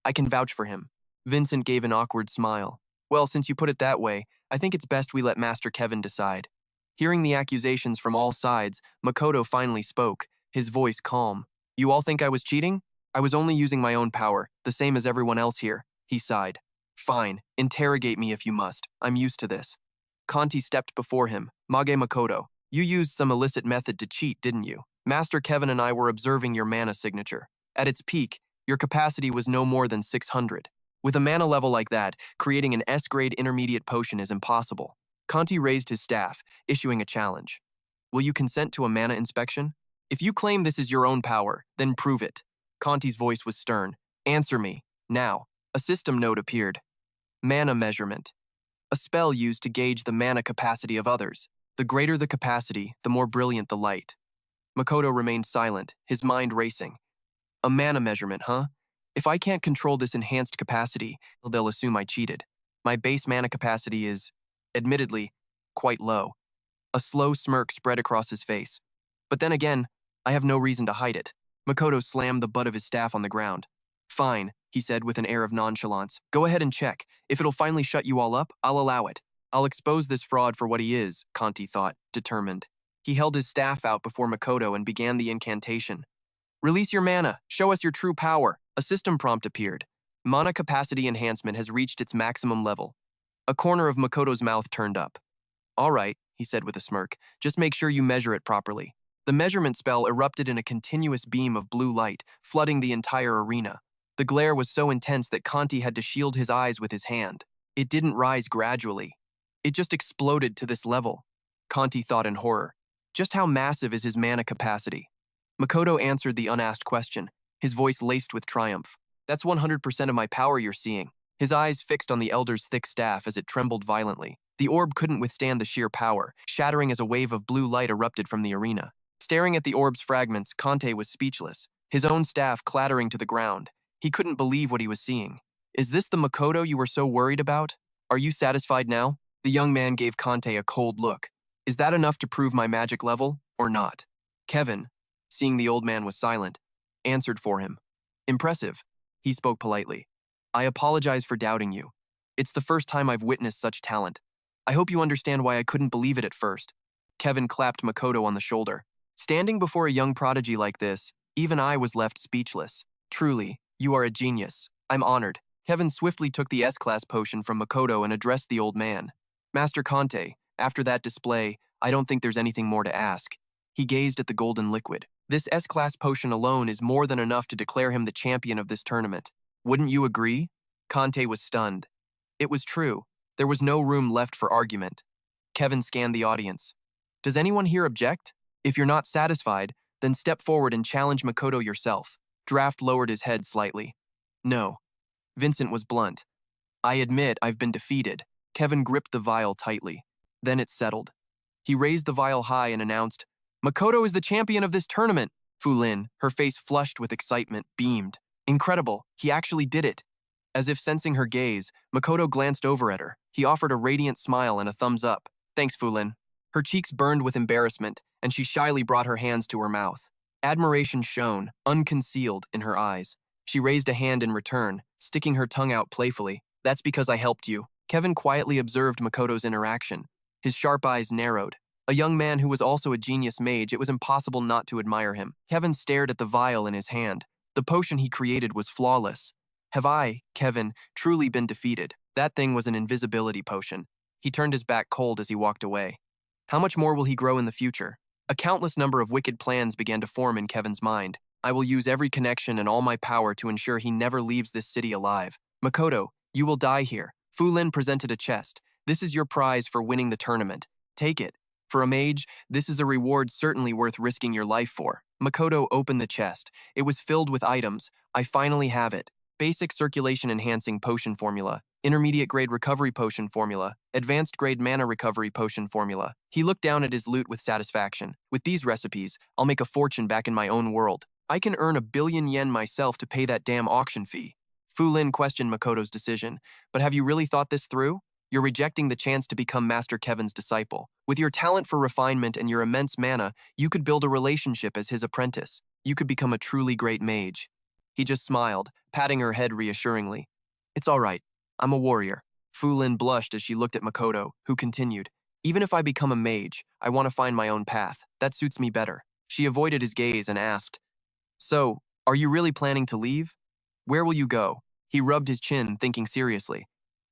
Speaker 1: I can vouch for him. Vincent gave an awkward smile. Well, since you put it that way, I think it's best we let Master Kevin decide. Hearing the accusations from all sides, Makoto finally spoke, his voice calm. You all think I was cheating? I was only using my own power, the same as everyone else here, he sighed. Fine, interrogate me if you must. I'm used to this. Conti stepped before him. Mage Makoto, you used some illicit method to cheat, didn't you? Master Kevin and I were observing your mana signature. At its peak, your capacity was no more than 600. With a mana level like that, creating an S-grade intermediate potion is impossible. Conti raised his staff, issuing a challenge. Will you consent to a mana inspection? If you claim this is your own power, then prove it. Conti's voice was stern. Answer me, now. A system note appeared. Mana measurement. A spell used to gauge the mana capacity of others. The greater the capacity, the more brilliant the light. Makoto remained silent, his mind racing. A mana measurement, huh? If I can't control this enhanced capacity, they'll assume I cheated. My base mana capacity is, admittedly, quite low. A slow smirk spread across his face. But then again, I have no reason to hide it. Makoto slammed the butt of his staff on the ground. Fine, he said with an air of nonchalance. Go ahead and check. If it'll finally shut you all up, I'll allow it. I'll expose this fraud for what he is, Conti thought, determined. He held his staff out before Makoto and began the incantation. Release your mana. Show us your true power. A system prompt appeared. Mana capacity enhancement has reached its maximum level. A corner of Makoto's mouth turned up. All right, he said with a smirk. Just make sure you measure it properly. The measurement spell erupted in a continuous beam of blue light, flooding the entire arena. The glare was so intense that Conti had to shield his eyes with his hand. It didn't rise gradually. It just exploded to this level. Conti thought in horror. Just how massive is his mana capacity? Makoto answered the unasked question, his voice laced with triumph. That's 100% of my power you're seeing. His eyes fixed on the elder's thick staff as it trembled violently. The orb couldn't withstand the sheer power, shattering as a wave of blue light erupted from the arena. Staring at the orb's fragments, Conte was speechless, his own staff clattering to the ground. He couldn't believe what he was seeing. Is this the Makoto you were so worried about? Are you satisfied now? The young man gave Conte a cold look. Is that enough to prove my magic level, or not? Kevin, seeing the old man was silent, answered for him. Impressive. He spoke politely. I apologize for doubting you. It's the first time I've witnessed such talent. I hope you understand why I couldn't believe it at first. Kevin clapped Makoto on the shoulder. Standing before a young prodigy like this, even I was left speechless. Truly, you are a genius. I'm honored. Kevin swiftly took the S-Class potion from Makoto and addressed the old man. Master Conte, after that display, I don't think there's anything more to ask. He gazed at the golden liquid. This S-Class potion alone is more than enough to declare him the champion of this tournament. Wouldn't you agree? Conte was stunned. It was true. There was no room left for argument. Kevin scanned the audience. Does anyone here object? If you're not satisfied, then step forward and challenge Makoto yourself. Draft lowered his head slightly. No. Vincent was blunt. I admit I've been defeated. Kevin gripped the vial tightly. Then it settled. He raised the vial high and announced, Makoto is the champion of this tournament. Fu Lin, her face flushed with excitement, beamed. Incredible, he actually did it. As if sensing her gaze, Makoto glanced over at her. He offered a radiant smile and a thumbs up. Thanks, Fu Lin. Her cheeks burned with embarrassment, and she shyly brought her hands to her mouth. Admiration shone, unconcealed, in her eyes. She raised a hand in return, sticking her tongue out playfully. That's because I helped you. Kevin quietly observed Makoto's interaction. His sharp eyes narrowed. A young man who was also a genius mage, it was impossible not to admire him. Kevin stared at the vial in his hand. The potion he created was flawless. Have I, Kevin, truly been defeated? That thing was an invisibility potion. He turned his back cold as he walked away. How much more will he grow in the future? A countless number of wicked plans began to form in Kevin's mind. I will use every connection and all my power to ensure he never leaves this city alive. Makoto, you will die here. Fu Lin presented a chest. This is your prize for winning the tournament. Take it. For a mage, this is a reward certainly worth risking your life for. Makoto opened the chest. It was filled with items. I finally have it. Basic circulation enhancing potion formula, intermediate grade recovery potion formula, advanced grade mana recovery potion formula. He looked down at his loot with satisfaction. With these recipes, I'll make a fortune back in my own world. I can earn 1,000,000,000 yen myself to pay that damn auction fee. Fu Lin questioned Makoto's decision. But have you really thought this through? You're rejecting the chance to become Master Kevin's disciple. With your talent for refinement and your immense mana, you could build a relationship as his apprentice. You could become a truly great mage. He just smiled, patting her head reassuringly. It's all right. I'm a warrior. Fu Lin blushed as she looked at Makoto, who continued, Even if I become a mage, I want to find my own path. That suits me better. She avoided his gaze and asked, So, are you really planning to leave? Where will you go? He rubbed his chin, thinking seriously.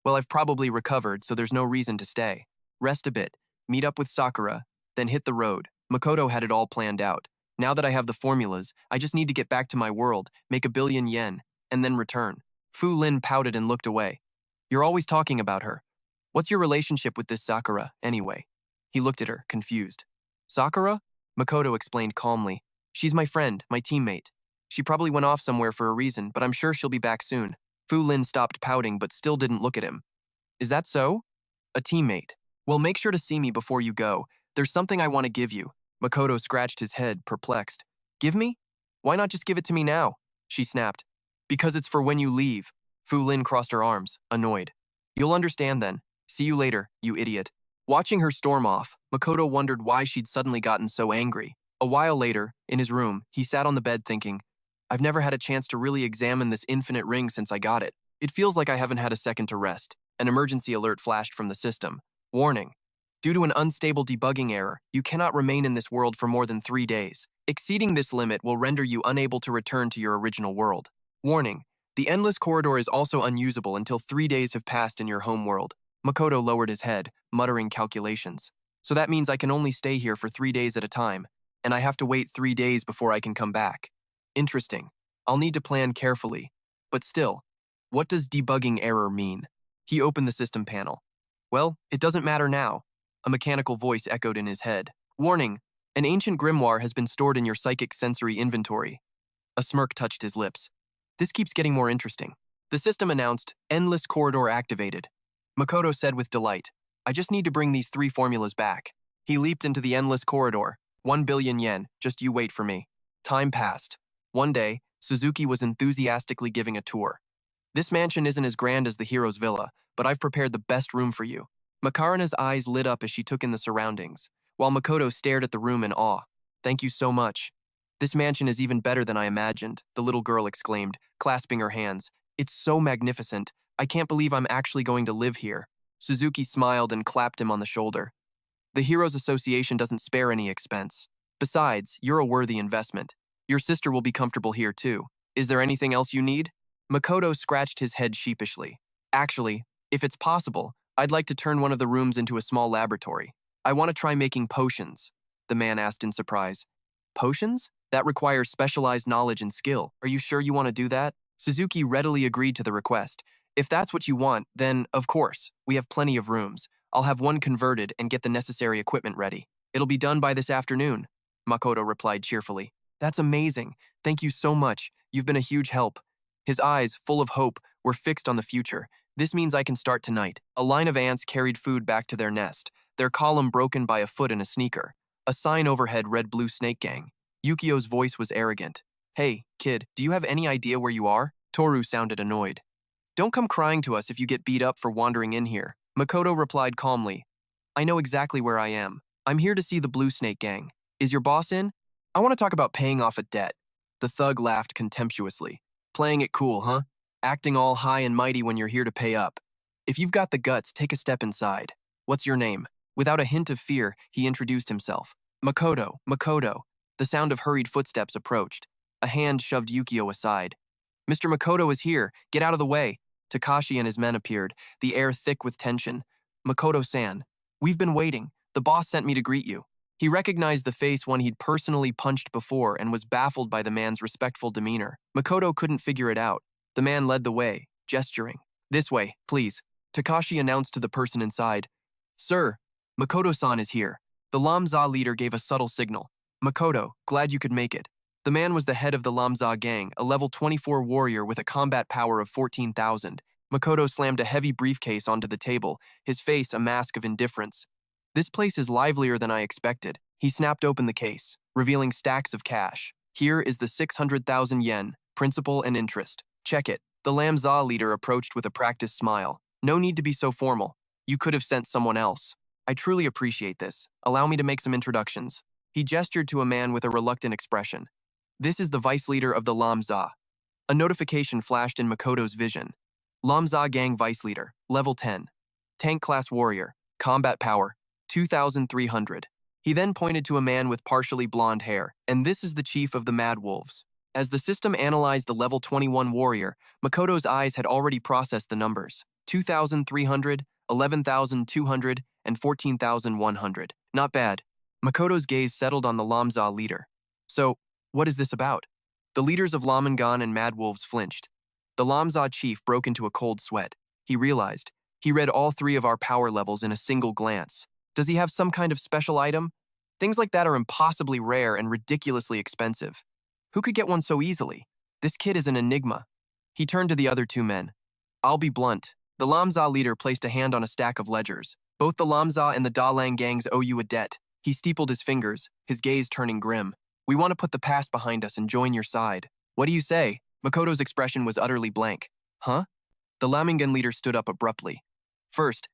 Speaker 1: Well, I've probably recovered, so there's no reason to stay. Rest a bit, meet up with Sakura, then hit the road. Makoto had it all planned out. Now that I have the formulas, I just need to get back to my world, make 1,000,000,000 yen, and then return. Fu Lin pouted and looked away. You're always talking about her. What's your relationship with this Sakura, anyway? He looked at her, confused. Sakura? Makoto explained calmly. She's my friend, my teammate. She probably went off somewhere for a reason, but I'm sure she'll be back soon. Fu Lin stopped pouting but still didn't look at him. Is that so? A teammate. Well, make sure to see me before you go. There's something I want to give you. Makoto scratched his head, perplexed. Give me? Why not just give it to me now? She snapped. Because it's for when you leave. Fu Lin crossed her arms, annoyed. You'll understand then. See you later, you idiot. Watching her storm off, Makoto wondered why she'd suddenly gotten so angry. A while later, in his room, he sat on the bed thinking, I've never had a chance to really examine this infinite ring since I got it. It feels like I haven't had a second to rest. An emergency alert flashed from the system. Warning. Due to an unstable debugging error, you cannot remain in this world for more than 3 days. Exceeding this limit will render you unable to return to your original world. Warning. The endless corridor is also unusable until 3 days have passed in your home world. Makoto lowered his head, muttering calculations. So that means I can only stay here for 3 days at a time, and I have to wait 3 days before I can come back. Interesting. I'll need to plan carefully. But still, what does debugging error mean? He opened the system panel. Well, it doesn't matter now. A mechanical voice echoed in his head. Warning, an ancient grimoire has been stored in your psychic sensory inventory. A smirk touched his lips. This keeps getting more interesting. The system announced, endless corridor activated. Makoto said with delight, I just need to bring these 3 formulas back. He leaped into the endless corridor. 1 billion yen, just you wait for me. Time passed. One day, Suzuki was enthusiastically giving a tour. This mansion isn't as grand as the hero's villa, but I've prepared the best room for you. Makarina's eyes lit up as she took in the surroundings, while Makoto stared at the room in awe. Thank you so much. This mansion is even better than I imagined, the little girl exclaimed, clasping her hands. It's so magnificent. I can't believe I'm actually going to live here. Suzuki smiled and clapped him on the shoulder. The Heroes Association doesn't spare any expense. Besides, you're a worthy investment. Your sister will be comfortable here too. Is there anything else you need? Makoto scratched his head sheepishly. Actually, if it's possible, I'd like to turn one of the rooms into a small laboratory. I want to try making potions, the man asked in surprise. Potions? That requires specialized knowledge and skill. Are you sure you want to do that? Suzuki readily agreed to the request. If that's what you want, then, of course, we have plenty of rooms. I'll have one converted and get the necessary equipment ready. It'll be done by this afternoon, Makoto replied cheerfully. That's amazing. Thank you so much. You've been a huge help. His eyes, full of hope, were fixed on the future. This means I can start tonight. A line of ants carried food back to their nest, their column broken by a foot and a sneaker. A sign overhead read Blue Snake Gang. Yukio's voice was arrogant. Hey, kid, do you have any idea where you are? Toru sounded annoyed. Don't come crying to us if you get beat up for wandering in here. Makoto replied calmly. I know exactly where I am. I'm here to see the Blue Snake Gang. Is your boss in? I want to talk about paying off a debt. The thug laughed contemptuously. Playing it cool, huh? Acting all high and mighty when you're here to pay up. If you've got the guts, take a step inside. What's your name? Without a hint of fear, he introduced himself. Makoto, Makoto. The sound of hurried footsteps approached. A hand shoved Yukio aside. Mr. Makoto is here. Get out of the way. Takashi and his men appeared, the air thick with tension. Makoto-san, we've been waiting. The boss sent me to greet you. He recognized the face one he'd personally punched before and was baffled by the man's respectful demeanor. Makoto couldn't figure it out. The man led the way, gesturing. This way, please. Takashi announced to the person inside. Sir, Makoto-san is here. The Lamza leader gave a subtle signal. Makoto, glad you could make it. The man was the head of the Lamza gang, a level 24 warrior with a combat power of 14,000. Makoto slammed a heavy briefcase onto the table, his face a mask of indifference. This place is livelier than I expected. He snapped open the case, revealing stacks of cash. Here is the 600,000 yen, principal and interest. Check it. The Lamza leader approached with a practiced smile. No need to be so formal. You could have sent someone else. I truly appreciate this. Allow me to make some introductions. He gestured to a man with a reluctant expression. This is the vice leader of the Lamza. A notification flashed in Makoto's vision. Lamza gang vice leader, level 10. Tank class warrior, combat power, 2,300. He then pointed to a man with partially blonde hair, and this is the chief of the Mad Wolves. As the system analyzed the level 21 warrior, Makoto's eyes had already processed the numbers. 2,300, 11,200, and 14,100. Not bad. Makoto's gaze settled on the Lamza leader. So, what is this about? The leaders of Lamangan and Mad Wolves flinched. The Lamza chief broke into a cold sweat. He realized. He read all 3 of our power levels in a single glance. Does he have some kind of special item? Things like that are impossibly rare and ridiculously expensive. Who could get one so easily? This kid is an enigma. He turned to the other 2 men. I'll be blunt. The Lamza leader placed a hand on a stack of ledgers. Both the Lamza and the Dalang gangs owe you a debt. He steepled his fingers, his gaze turning grim. We want to put the past behind us and join your side. What do you say? Makoto's expression was utterly blank. Huh? The Lamangan leader stood up abruptly. First,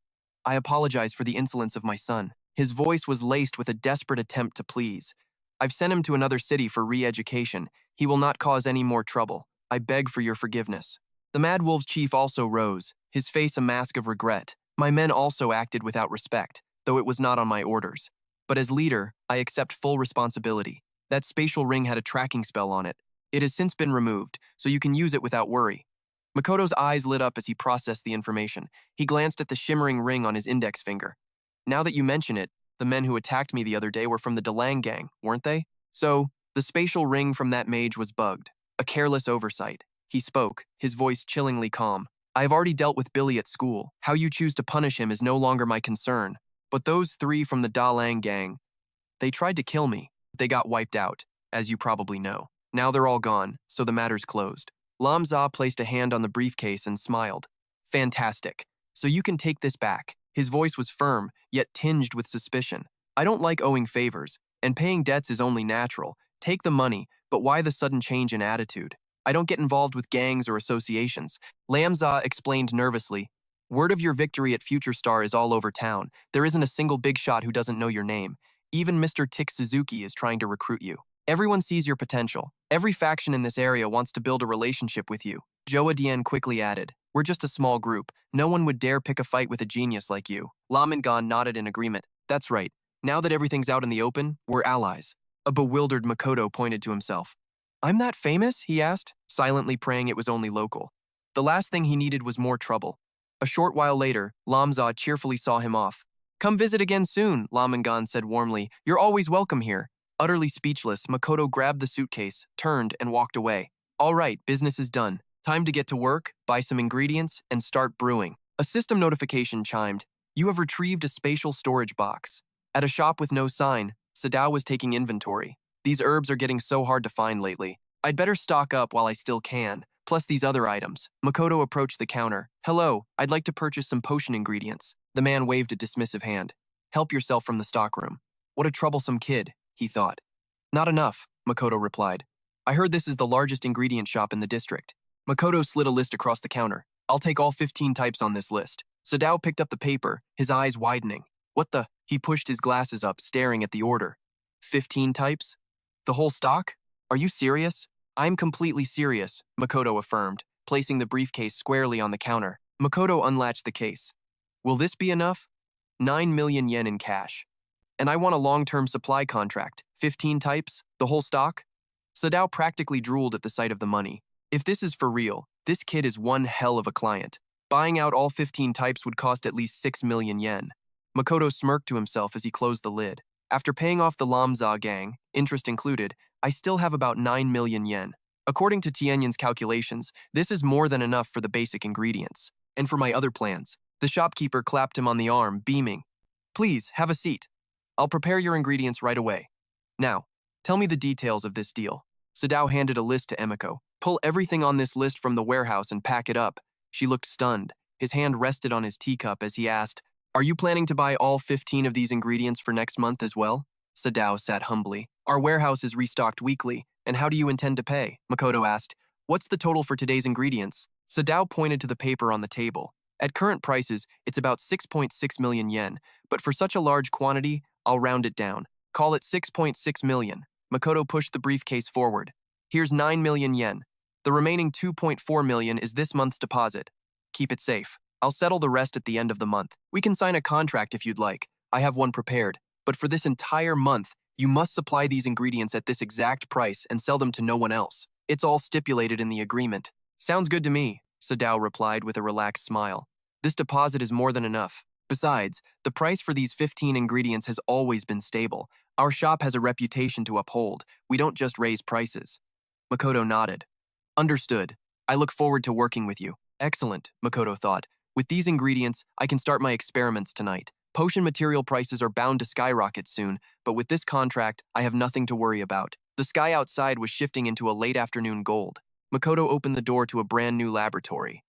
Speaker 1: I apologize for the insolence of my son. His voice was laced with a desperate attempt to please. I've sent him to another city for re-education. He will not cause any more trouble. I beg for your forgiveness. The Mad Wolves chief also rose, his face a mask of regret. My men also acted without respect, though it was not on my orders. But as leader, I accept full responsibility. That spatial ring had a tracking spell on it. It has since been removed, so you can use it without worry. Makoto's eyes lit up as he processed the information. He glanced at the shimmering ring on his index finger. Now that you mention it, the men who attacked me the other day were from the Dalang gang, weren't they? So, the spatial ring from that mage was bugged. A careless oversight. He spoke, his voice chillingly calm. I've already dealt with Billy at school. How you choose to punish him is no longer my concern. But those three from the Da Lang gang, they tried to kill me. They got wiped out, as you probably know. Now they're all gone, so the matter's closed. Lam Za placed a hand on the briefcase and smiled. Fantastic. So you can take this back. His voice was firm, yet tinged with suspicion. I don't like owing favors, and paying debts is only natural. Take the money, but why the sudden change in attitude? I don't get involved with gangs or associations. Lam Za explained nervously. Word of your victory at Future Star is all over town. There isn't a single big shot who doesn't know your name. Even Mr. Tick Suzuki is trying to recruit you. Everyone sees your potential. Every faction in this area wants to build a relationship with you. Joa Dien quickly added, we're just a small group. No one would dare pick a fight with a genius like you. Lam and Gon nodded in agreement. That's right. Now that everything's out in the open, we're allies. A bewildered Makoto pointed to himself. I'm that famous? He asked, silently praying it was only local. The last thing he needed was more trouble. A short while later, Lam Za cheerfully saw him off. Come visit again soon, Lam and Gon said warmly. You're always welcome here. Utterly speechless, Makoto grabbed the suitcase, turned, and walked away. All right, business is done. Time to get to work, buy some ingredients, and start brewing. A system notification chimed. You have retrieved a spatial storage box. At a shop with no sign, Sadao was taking inventory. These herbs are getting so hard to find lately. I'd better stock up while I still can, plus these other items. Makoto approached the counter. Hello, I'd like to purchase some potion ingredients. The man waved a dismissive hand. Help yourself from the stockroom. What a troublesome kid, he thought. Not enough, Makoto replied. I heard this is the largest ingredient shop in the district. Makoto slid a list across the counter. I'll take all 15 types on this list. Sadao picked up the paper, his eyes widening. What the? He pushed his glasses up, staring at the order. 15 types? The whole stock? Are you serious? I'm completely serious, Makoto affirmed, placing the briefcase squarely on the counter. Makoto unlatched the case. Will this be enough? 9 million yen in cash. And I want a long-term supply contract. 15 types? The whole stock? Sadao practically drooled at the sight of the money. If this is for real, this kid is one hell of a client. Buying out all 15 types would cost at least 6 million yen. Makoto smirked to himself as he closed the lid. After paying off the Lam Za gang, interest included, I still have about 9 million yen. According to Tianyan's calculations, this is more than enough for the basic ingredients. And for my other plans. The shopkeeper clapped him on the arm, beaming. Please, have a seat. I'll prepare your ingredients right away. Now, tell me the details of this deal. Sadao handed a list to Emiko. Pull everything on this list from the warehouse and pack it up. She looked stunned. His hand rested on his teacup as he asked, Are you planning to buy all 15 of these ingredients for next month as well? Sadao sat humbly. Our warehouse is restocked weekly, and how do you intend to pay? Makoto asked. What's the total for today's ingredients? Sadao pointed to the paper on the table. At current prices, it's about 6.6 million yen, but for such a large quantity, I'll round it down. Call it 6.6 million. Makoto pushed the briefcase forward. Here's 9 million yen. The remaining 2.4 million is this month's deposit. Keep it safe. I'll settle the rest at the end of the month. We can sign a contract if you'd like. I have one prepared. But for this entire month, you must supply these ingredients at this exact price and sell them to no one else. It's all stipulated in the agreement. Sounds good to me, Sadao replied with a relaxed smile. This deposit is more than enough. Besides, the price for these 15 ingredients has always been stable. Our shop has a reputation to uphold. We don't just raise prices. Makoto nodded. Understood. I look forward to working with you. Excellent, Makoto thought. With these ingredients, I can start my experiments tonight. Potion material prices are bound to skyrocket soon, but with this contract, I have nothing to worry about. The sky outside was shifting into a late afternoon gold. Makoto opened the door to a brand new laboratory.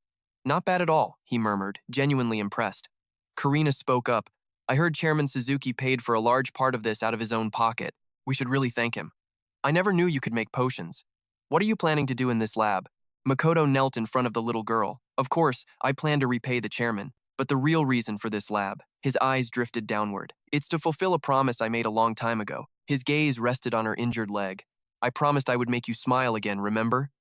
Speaker 1: Not bad at all, he murmured, genuinely impressed. Karina spoke up. I heard Chairman Suzuki paid for a large part of this out of his own pocket. We should really thank him. I never knew you could make potions. What are you planning to do in this lab? Makoto knelt in front of the little girl. Of course, I plan to repay the chairman, but the real reason for this lab, his eyes drifted downward. It's to fulfill a promise I made a long time ago. His gaze rested on her injured leg. I promised I would make you smile again, remember?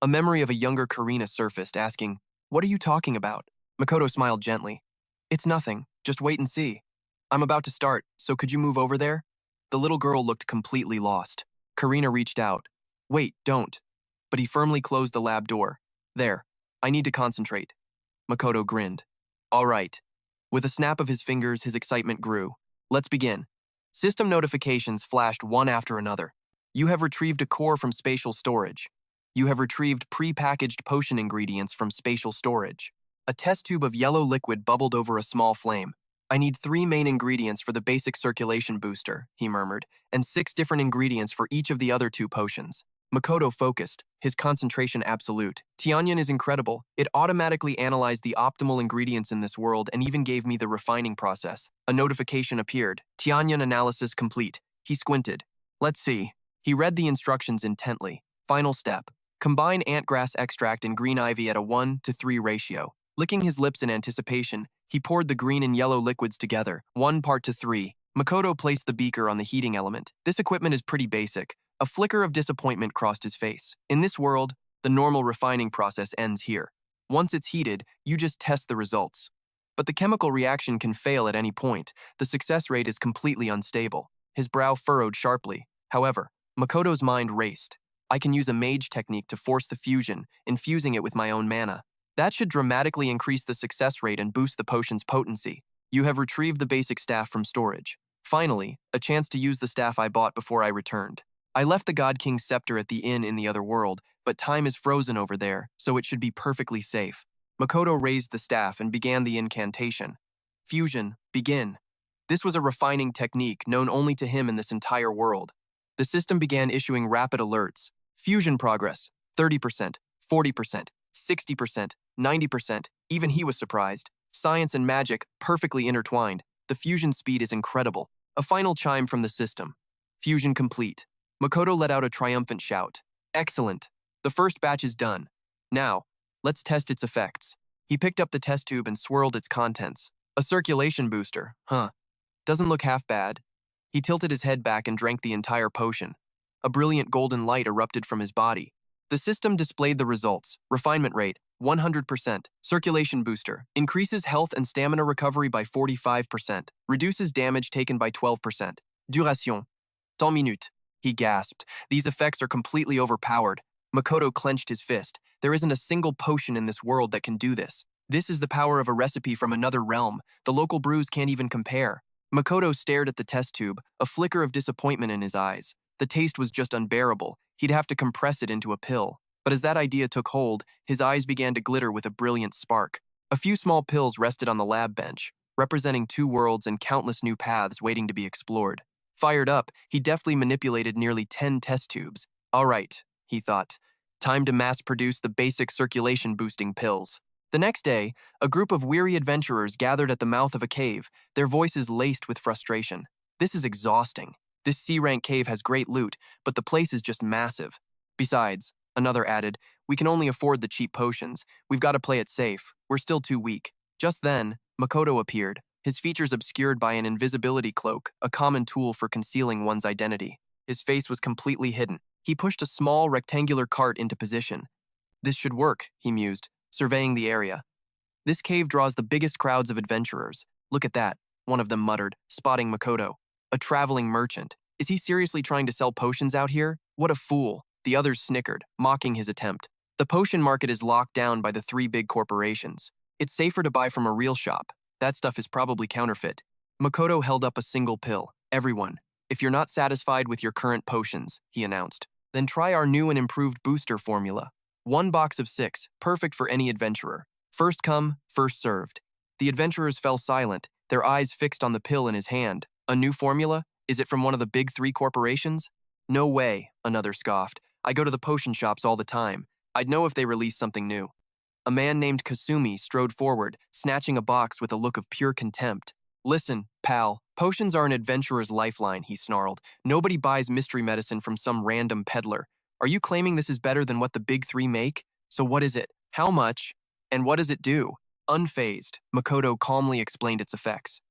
Speaker 1: A memory of a younger Karina surfaced, asking, What are you talking about? Makoto smiled gently. It's nothing, just wait and see. I'm about to start, so could you move over there? The little girl looked completely lost. Karina reached out. Wait, don't. But he firmly closed the lab door. There, I need to concentrate. Makoto grinned. All right. With a snap of his fingers, his excitement grew. Let's begin. System notifications flashed one after another. You have retrieved a core from spatial storage. You have retrieved pre-packaged potion ingredients from spatial storage. A test tube of yellow liquid bubbled over a small flame. I need 3 main ingredients for the basic circulation booster, he murmured, and 6 different ingredients for each of the other 2 potions. Makoto focused, his concentration absolute. Tianyan is incredible. It automatically analyzed the optimal ingredients in this world and even gave me the refining process. A notification appeared. Tianyan analysis complete. He squinted. Let's see. He read the instructions intently. Final step. Combine antgrass extract and green ivy at a 1:3 ratio. Licking his lips in anticipation, he poured the green and yellow liquids together, 1:3. Makoto placed the beaker on the heating element. This equipment is pretty basic. A flicker of disappointment crossed his face. In this world, the normal refining process ends here. Once it's heated, you just test the results. But the chemical reaction can fail at any point. The success rate is completely unstable. His brow furrowed sharply. However, Makoto's mind raced. I can use a mage technique to force the fusion, infusing it with my own mana. That should dramatically increase the success rate and boost the potion's potency. You have retrieved the basic staff from storage. Finally, a chance to use the staff I bought before I returned. I left the God King's scepter at the inn in the other world, but time is frozen over there, so it should be perfectly safe. Makoto raised the staff and began the incantation. Fusion, begin. This was a refining technique known only to him in this entire world. The system began issuing rapid alerts. Fusion progress, 30%, 40%, 60%, 90%, even he was surprised. Science and magic, perfectly intertwined. The fusion speed is incredible. A final chime from the system. Fusion complete. Makoto let out a triumphant shout. Excellent. The first batch is done. Now, let's test its effects. He picked up the test tube and swirled its contents. A circulation booster, huh? Doesn't look half bad. He tilted his head back and drank the entire potion. A brilliant golden light erupted from his body. The system displayed the results. Refinement rate, 100%. Circulation booster. Increases health and stamina recovery by 45%. Reduces damage taken by 12%. Duration. 10 minutes. He gasped. These effects are completely overpowered. Makoto clenched his fist. There isn't a single potion in this world that can do this. This is the power of a recipe from another realm. The local brews can't even compare. Makoto stared at the test tube, a flicker of disappointment in his eyes. The taste was just unbearable. He'd have to compress it into a pill. But as that idea took hold, his eyes began to glitter with a brilliant spark. A few small pills rested on the lab bench, representing 2 worlds and countless new paths waiting to be explored. Fired up, he deftly manipulated nearly 10 test tubes. All right, he thought. Time to mass-produce the basic circulation-boosting pills. The next day, a group of weary adventurers gathered at the mouth of a cave, their voices laced with frustration. This is exhausting. This C-rank cave has great loot, but the place is just massive. Besides, another added, we can only afford the cheap potions. We've got to play it safe. We're still too weak. Just then, Makoto appeared, his features obscured by an invisibility cloak, a common tool for concealing one's identity. His face was completely hidden. He pushed a small rectangular cart into position. This should work, he mused, surveying the area. This cave draws the biggest crowds of adventurers. Look at that, one of them muttered, spotting Makoto. A traveling merchant. Is he seriously trying to sell potions out here? What a fool. The others snickered, mocking his attempt. The potion market is locked down by the 3 big corporations. It's safer to buy from a real shop. That stuff is probably counterfeit. Makoto held up a single pill. Everyone, if you're not satisfied with your current potions, he announced, then try our new and improved booster formula. 1 box of 6, perfect for any adventurer. First come, first served. The adventurers fell silent, their eyes fixed on the pill in his hand. A new formula? Is it from one of the big 3 corporations? No way, another scoffed. I go to the potion shops all the time. I'd know if they release something new. A man named Kasumi strode forward, snatching a box with a look of pure contempt. Listen, pal, potions are an adventurer's lifeline, he snarled. Nobody buys mystery medicine from some random peddler. Are you claiming this is better than what the big 3 make? So what is it? How much? And what does it do? Unfazed, Makoto calmly explained its effects.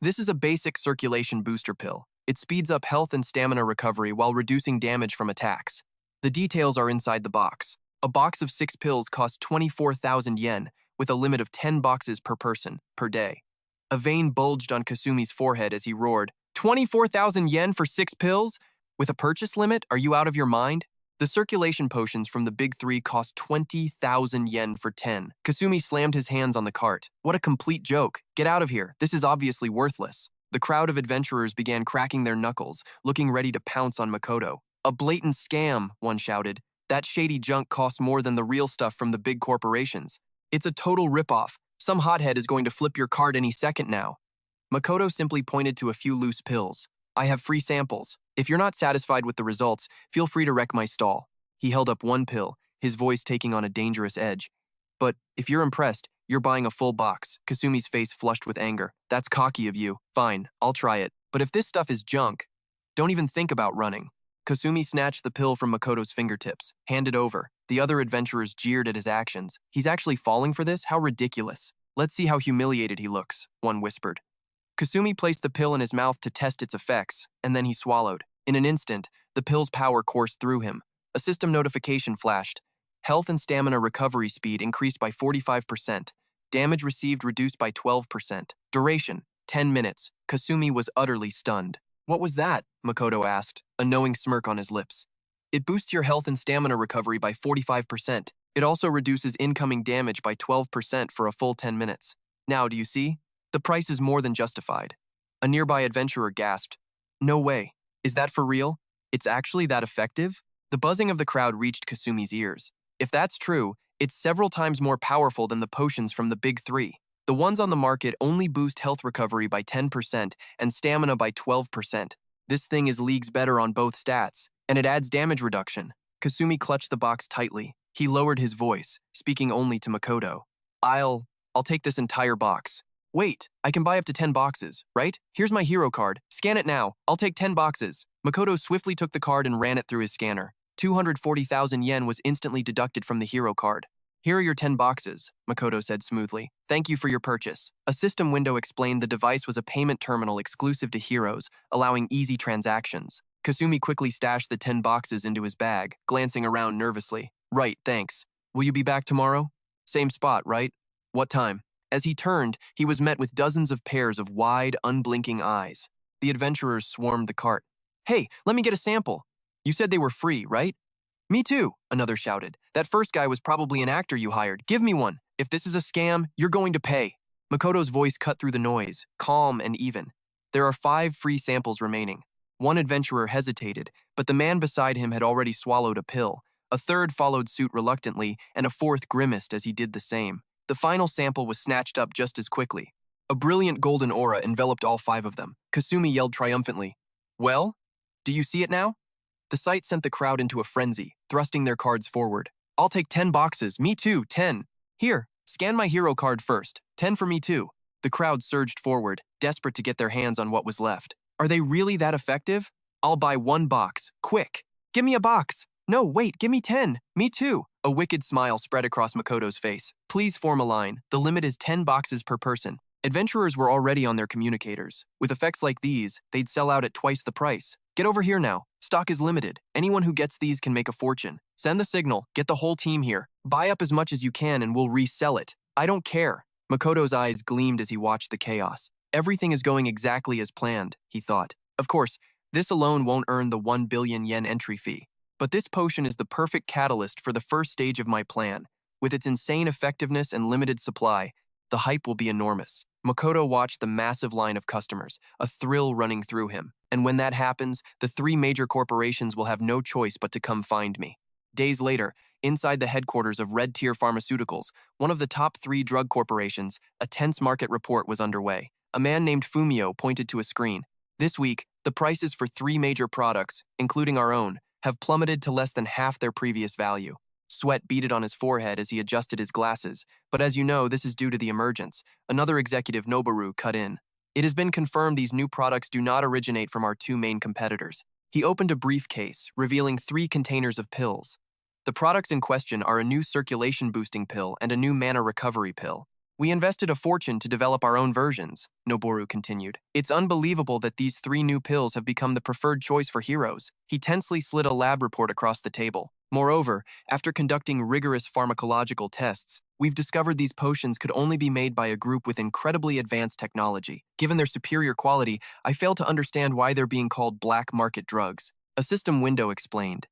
Speaker 1: This is a basic circulation booster pill. It speeds up health and stamina recovery while reducing damage from attacks. The details are inside the box. A box of 6 pills costs 24,000 yen, with a limit of 10 boxes per person, per day. A vein bulged on Kasumi's forehead as he roared, 24,000 yen for 6 pills? With a purchase limit, are you out of your mind? The circulation potions from the big 3 cost 20,000 yen for 10. Kasumi slammed his hands on the cart. What a complete joke. Get out of here. This is obviously worthless. The crowd of adventurers began cracking their knuckles, looking ready to pounce on Makoto. A blatant scam, one shouted. That shady junk costs more than the real stuff from the big corporations. It's a total ripoff. Some hothead is going to flip your card any second now. Makoto simply pointed to a few loose pills. I have free samples. If you're not satisfied with the results, feel free to wreck my stall. He held up one pill, his voice taking on a dangerous edge. But if you're impressed, you're buying a full box. Kasumi's face flushed with anger. That's cocky of you. Fine, I'll try it. But if this stuff is junk, don't even think about running. Kasumi snatched the pill from Makoto's fingertips, handed over. The other adventurers jeered at his actions. He's actually falling for this? How ridiculous. Let's see how humiliated he looks, one whispered. Kasumi placed the pill in his mouth to test its effects, and then he swallowed. In an instant, the pill's power coursed through him. A system notification flashed. Health and stamina recovery speed increased by 45%. Damage received reduced by 12%. Duration, 10 minutes. Kasumi was utterly stunned. What was that? Makoto asked, a knowing smirk on his lips. It boosts your health and stamina recovery by 45%. It also reduces incoming damage by 12% for a full 10 minutes. Now, do you see? The price is more than justified. A nearby adventurer gasped. No way. Is that for real? It's actually that effective? The buzzing of the crowd reached Kasumi's ears. If that's true, it's several times more powerful than the potions from the big three. The ones on the market only boost health recovery by 10% and stamina by 12%. This thing is leagues better on both stats, and it adds damage reduction. Kasumi clutched the box tightly. He lowered his voice, speaking only to Makoto. I'll take this entire box. Wait, I can buy up to 10 boxes, right? Here's my hero card. Scan it now. I'll take 10 boxes. Makoto swiftly took the card and ran it through his scanner. 240,000 yen was instantly deducted from the hero card. Here are your 10 boxes, Makoto said smoothly. Thank you for your purchase. A system window explained the device was a payment terminal exclusive to heroes, allowing easy transactions. Kasumi quickly stashed the 10 boxes into his bag, glancing around nervously. Right, thanks. Will you be back tomorrow? Same spot, right? What time? As he turned, he was met with dozens of pairs of wide, unblinking eyes. The adventurers swarmed the cart. Hey, let me get a sample. You said they were free, right? Me too, another shouted. That first guy was probably an actor you hired. Give me one. If this is a scam, you're going to pay. Makoto's voice cut through the noise, calm and even. There are 5 free samples remaining. One adventurer hesitated, but the man beside him had already swallowed a pill. A third followed suit reluctantly, and a fourth grimaced as he did the same. The final sample was snatched up just as quickly. A brilliant golden aura enveloped all 5 of them. Kasumi yelled triumphantly. Well? Do you see it now? The sight sent the crowd into a frenzy, thrusting their cards forward. I'll take 10 boxes. Me too, 10. Here, scan my hero card first. 10 for me too. The crowd surged forward, desperate to get their hands on what was left. Are they really that effective? I'll buy 1 box. Quick! Give me a box! No, wait, give me 10. Me too. A wicked smile spread across Makoto's face. Please form a line. The limit is 10 boxes per person. Adventurers were already on their communicators. With effects like these, they'd sell out at twice the price. Get over here now. Stock is limited. Anyone who gets these can make a fortune. Send the signal. Get the whole team here. Buy up as much as you can and we'll resell it. I don't care. Makoto's eyes gleamed as he watched the chaos. Everything is going exactly as planned, he thought. Of course, this alone won't earn the 1 billion yen entry fee. But this potion is the perfect catalyst for the first stage of my plan. With its insane effectiveness and limited supply, the hype will be enormous. Makoto watched the massive line of customers, a thrill running through him. And when that happens, the 3 major corporations will have no choice but to come find me. Days later, inside the headquarters of Red Tier Pharmaceuticals, one of the top 3 drug corporations, a tense market report was underway. A man named Fumio pointed to a screen. This week, the prices for 3 major products, including our own, have plummeted to less than half their previous value. Sweat beaded on his forehead as he adjusted his glasses, but as you know, this is due to the emergence. Another executive, Noboru, cut in. It has been confirmed these new products do not originate from our 2 main competitors. He opened a briefcase, revealing 3 containers of pills. The products in question are a new circulation-boosting pill and a new mana recovery pill. We invested a fortune to develop our own versions, Noboru continued. It's unbelievable that these 3 new pills have become the preferred choice for heroes. He tensely slid a lab report across the table. Moreover, after conducting rigorous pharmacological tests, we've discovered these potions could only be made by a group with incredibly advanced technology. Given their superior quality, I fail to understand why they're being called black market drugs. A system window explained.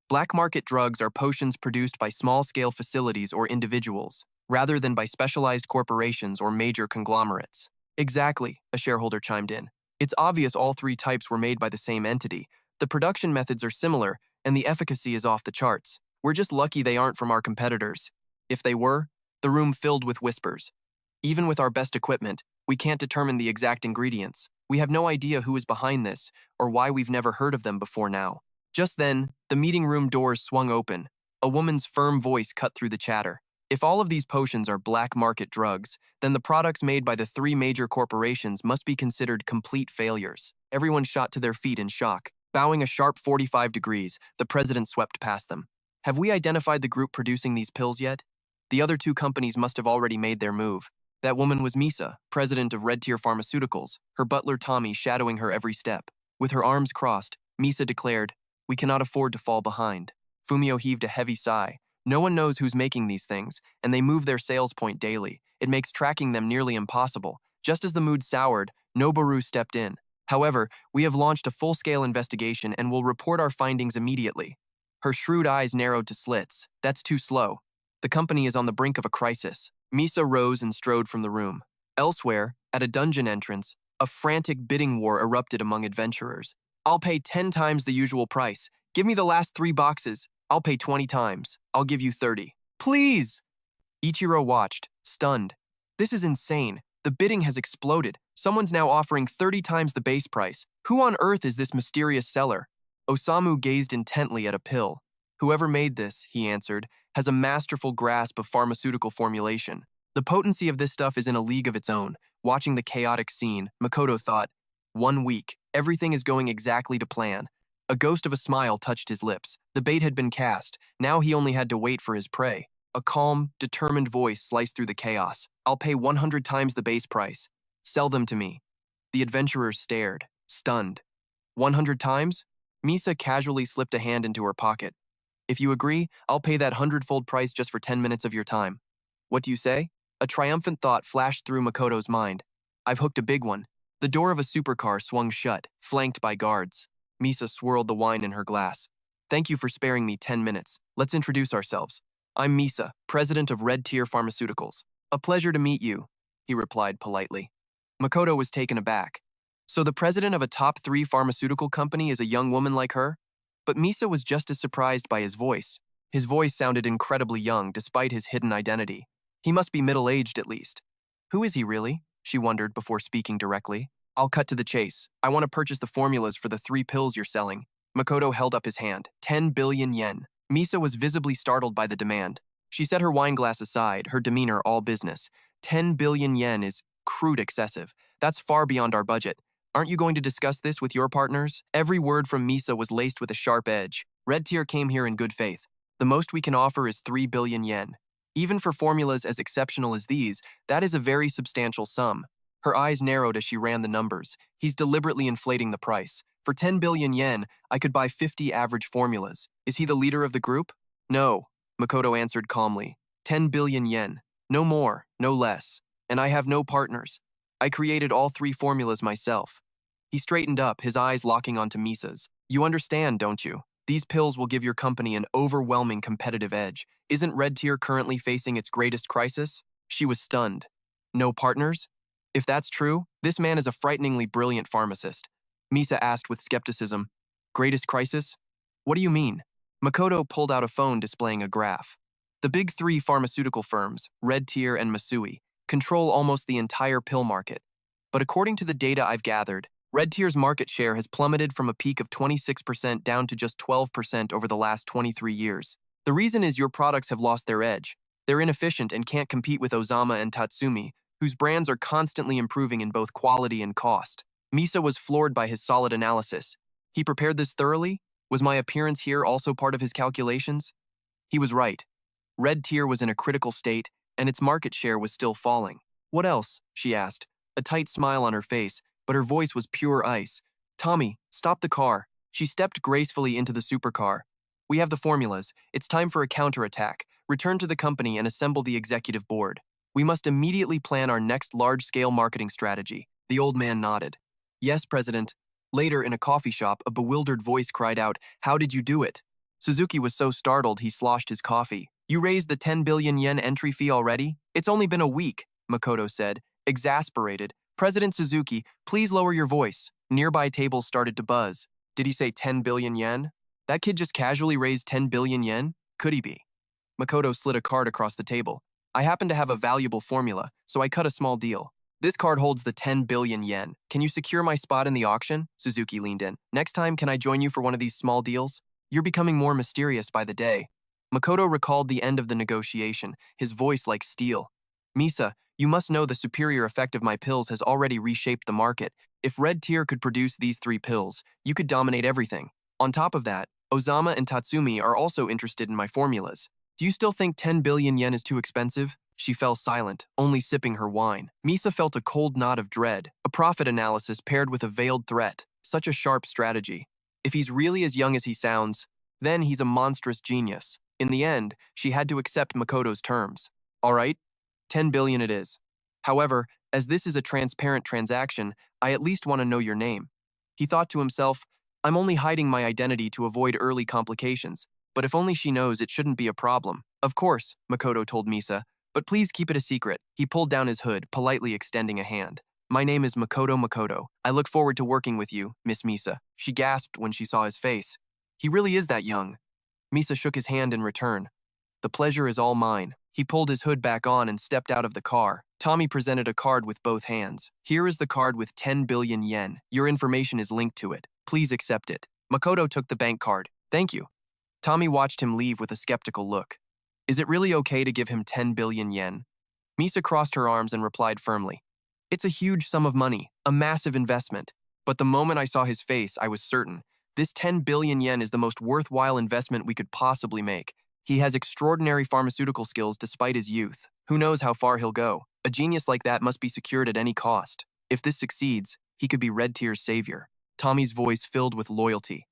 Speaker 1: Black market drugs are potions produced by small-scale facilities or individuals, rather than by specialized corporations or major conglomerates. Exactly, a shareholder chimed in. It's obvious all 3 types were made by the same entity. The production methods are similar, and the efficacy is off the charts. We're just lucky they aren't from our competitors. If they were, the room filled with whispers. Even with our best equipment, we can't determine the exact ingredients. We have no idea who is behind this or why we've never heard of them before now. Just then, the meeting room doors swung open. A woman's firm voice cut through the chatter. If all of these potions are black market drugs, then the products made by the three major corporations must be considered complete failures. Everyone shot to their feet in shock. Bowing a sharp 45 degrees, the president swept past them. Have we identified the group producing these pills yet? The other two companies must have already made their move. That woman was Misa, president of Red Tier Pharmaceuticals, her butler Tommy shadowing her every step. With her arms crossed, Misa declared, "We cannot afford to fall behind." Fumio heaved a heavy sigh. No one knows who's making these things, and they move their sales point daily. It makes tracking them nearly impossible. Just as the mood soured, Noboru stepped in. "However, we have launched a full-scale investigation and will report our findings immediately." Her shrewd eyes narrowed to slits. "That's too slow. The company is on the brink of a crisis." Misa rose and strode from the room. Elsewhere, at a dungeon entrance, a frantic bidding war erupted among adventurers. "I'll pay 10 times the usual price. Give me the last 3 boxes. I'll pay 20 times. I'll give you 30. Please!" Ichiro watched, stunned. This is insane. The bidding has exploded. Someone's now offering 30 times the base price. Who on earth is this mysterious seller? Osamu gazed intently at a pill. "Whoever made this," he answered, "has a masterful grasp of pharmaceutical formulation. The potency of this stuff is in a league of its own." Watching the chaotic scene, Makoto thought, 1 week, everything is going exactly to plan. A ghost of a smile touched his lips. The bait had been cast. Now he only had to wait for his prey. A calm, determined voice sliced through the chaos. "I'll pay 100 times the base price. Sell them to me." The adventurers stared, stunned. 100 times? Misa casually slipped a hand into her pocket. "If you agree, I'll pay that 100-fold price just for 10 minutes of your time." "What do you say?" A triumphant thought flashed through Makoto's mind. "I've hooked a big one." The door of a supercar swung shut, flanked by guards. Misa swirled the wine in her glass. "Thank you for sparing me 10 minutes. Let's introduce ourselves. I'm Misa, president of Red Tier Pharmaceuticals." "A pleasure to meet you," he replied politely. Makoto was taken aback. So the president of a top 3 pharmaceutical company is a young woman like her? But Misa was just as surprised by his voice. His voice sounded incredibly young despite his hidden identity. He must be middle-aged at least. Who is he really? She wondered before speaking directly. "I'll cut to the chase. I want to purchase the formulas for the 3 pills you're selling." Makoto held up his hand. 10 billion yen. Misa was visibly startled by the demand. She set her wineglass aside, her demeanor all business. 10 billion yen is crude excessive. That's far beyond our budget. Aren't you going to discuss this with your partners? Every word from Misa was laced with a sharp edge. Red Tier came here in good faith. The most we can offer is 3 billion yen. Even for formulas as exceptional as these, that is a very substantial sum. Her eyes narrowed as she ran the numbers. He's deliberately inflating the price. For 10 billion yen, I could buy 50 average formulas. Is he the leader of the group? No, Makoto answered calmly. 10 billion yen. No more, no less. And I have no partners. I created all 3 formulas myself. He straightened up, his eyes locking onto Misa's. "You understand, don't you? These pills will give your company an overwhelming competitive edge. Isn't Red Tier currently facing its greatest crisis?" She was stunned. "No partners? If that's true, this man is a frighteningly brilliant pharmacist." Misa asked with skepticism. "Greatest crisis? What do you mean?" Makoto pulled out a phone displaying a graph. The big 3 pharmaceutical firms, Red Tier and Masui, control almost the entire pill market. But according to the data I've gathered, Red Tier's market share has plummeted from a peak of 26% down to just 12% over the last 23 years. The reason is your products have lost their edge. They're inefficient and can't compete with Ozama and Tatsumi, whose brands are constantly improving in both quality and cost. Misa was floored by his solid analysis. He prepared this thoroughly? Was my appearance here also part of his calculations? He was right. Red Tier was in a critical state, and its market share was still falling. "What else?" she asked, a tight smile on her face, but her voice was pure ice. "Tommy, stop the car." She stepped gracefully into the supercar. "We have the formulas. It's time for a counterattack. Return to the company and assemble the executive board. We must immediately plan our next large-scale marketing strategy." The old man nodded. "Yes, President." Later, in a coffee shop, a bewildered voice cried out, "How did you do it?" Suzuki was so startled he sloshed his coffee. "You raised the 10 billion yen entry fee already? It's only been a week," Makoto said, exasperated. "President Suzuki, please lower your voice." Nearby tables started to buzz. Did he say 10 billion yen? That kid just casually raised 10 billion yen? Could he be? Makoto slid a card across the table. I happen to have a valuable formula, so I cut a small deal. This card holds the 10 billion yen. Can you secure my spot in the auction? Suzuki leaned in. Next time, can I join you for one of these small deals? You're becoming more mysterious by the day. Makoto recalled the end of the negotiation, his voice like steel. Misa, you must know the superior effect of my pills has already reshaped the market. If Red Tier could produce these 3 pills, you could dominate everything. On top of that, Ozama and Tatsumi are also interested in my formulas. Do you still think 10 billion yen is too expensive? She fell silent, only sipping her wine. Misa felt a cold knot of dread, a profit analysis paired with a veiled threat. Such a sharp strategy. If he's really as young as he sounds, then he's a monstrous genius. In the end, she had to accept Makoto's terms. All right, 10 billion it is. However, as this is a transparent transaction, I at least want to know your name. He thought to himself, I'm only hiding my identity to avoid early complications, but if only she knows, it shouldn't be a problem. Of course, Makoto told Misa, but please keep it a secret. He pulled down his hood, politely extending a hand. My name is Makoto. I look forward to working with you, Miss Misa. She gasped when she saw his face. He really is that young. Misa shook his hand in return. The pleasure is all mine. He pulled his hood back on and stepped out of the car. Tommy presented a card with both hands. Here is the card with 10 billion yen. Your information is linked to it. Please accept it. Makoto took the bank card. Thank you. Tommy watched him leave with a skeptical look. Is it really okay to give him 10 billion yen? Misa crossed her arms and replied firmly. It's a huge sum of money, a massive investment. But the moment I saw his face, I was certain. This 10 billion yen is the most worthwhile investment we could possibly make. He has extraordinary pharmaceutical skills despite his youth. Who knows how far he'll go? A genius like that must be secured at any cost. If this succeeds, he could be Red Tier's savior. Tommy's voice filled with loyalty.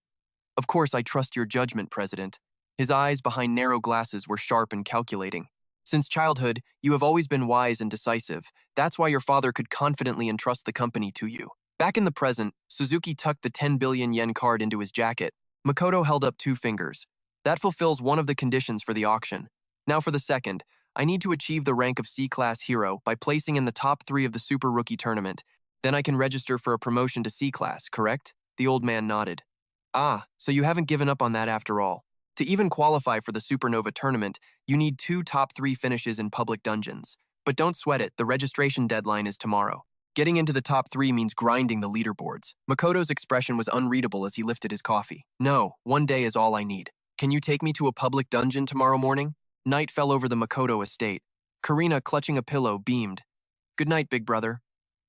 Speaker 1: Of course, I trust your judgment, President. His eyes behind narrow glasses were sharp and calculating. Since childhood, you have always been wise and decisive. That's why your father could confidently entrust the company to you. Back in the present, Suzuki tucked the 10 billion yen card into his jacket. Makoto held up 2 fingers. That fulfills one of the conditions for the auction. Now for the second, I need to achieve the rank of C-Class Hero by placing in the top 3 of the Super Rookie Tournament. Then I can register for a promotion to C-Class, correct? The old man nodded. Ah, so you haven't given up on that after all. To even qualify for the Supernova Tournament, you need 2 top 3 finishes in public dungeons. But don't sweat it, the registration deadline is tomorrow. Getting into the top 3 means grinding the leaderboards. Makoto's expression was unreadable as he lifted his coffee. No, 1 day is all I need. Can you take me to a public dungeon tomorrow morning? Night fell over the Makoto estate. Karina, clutching a pillow, beamed. Good night, big brother.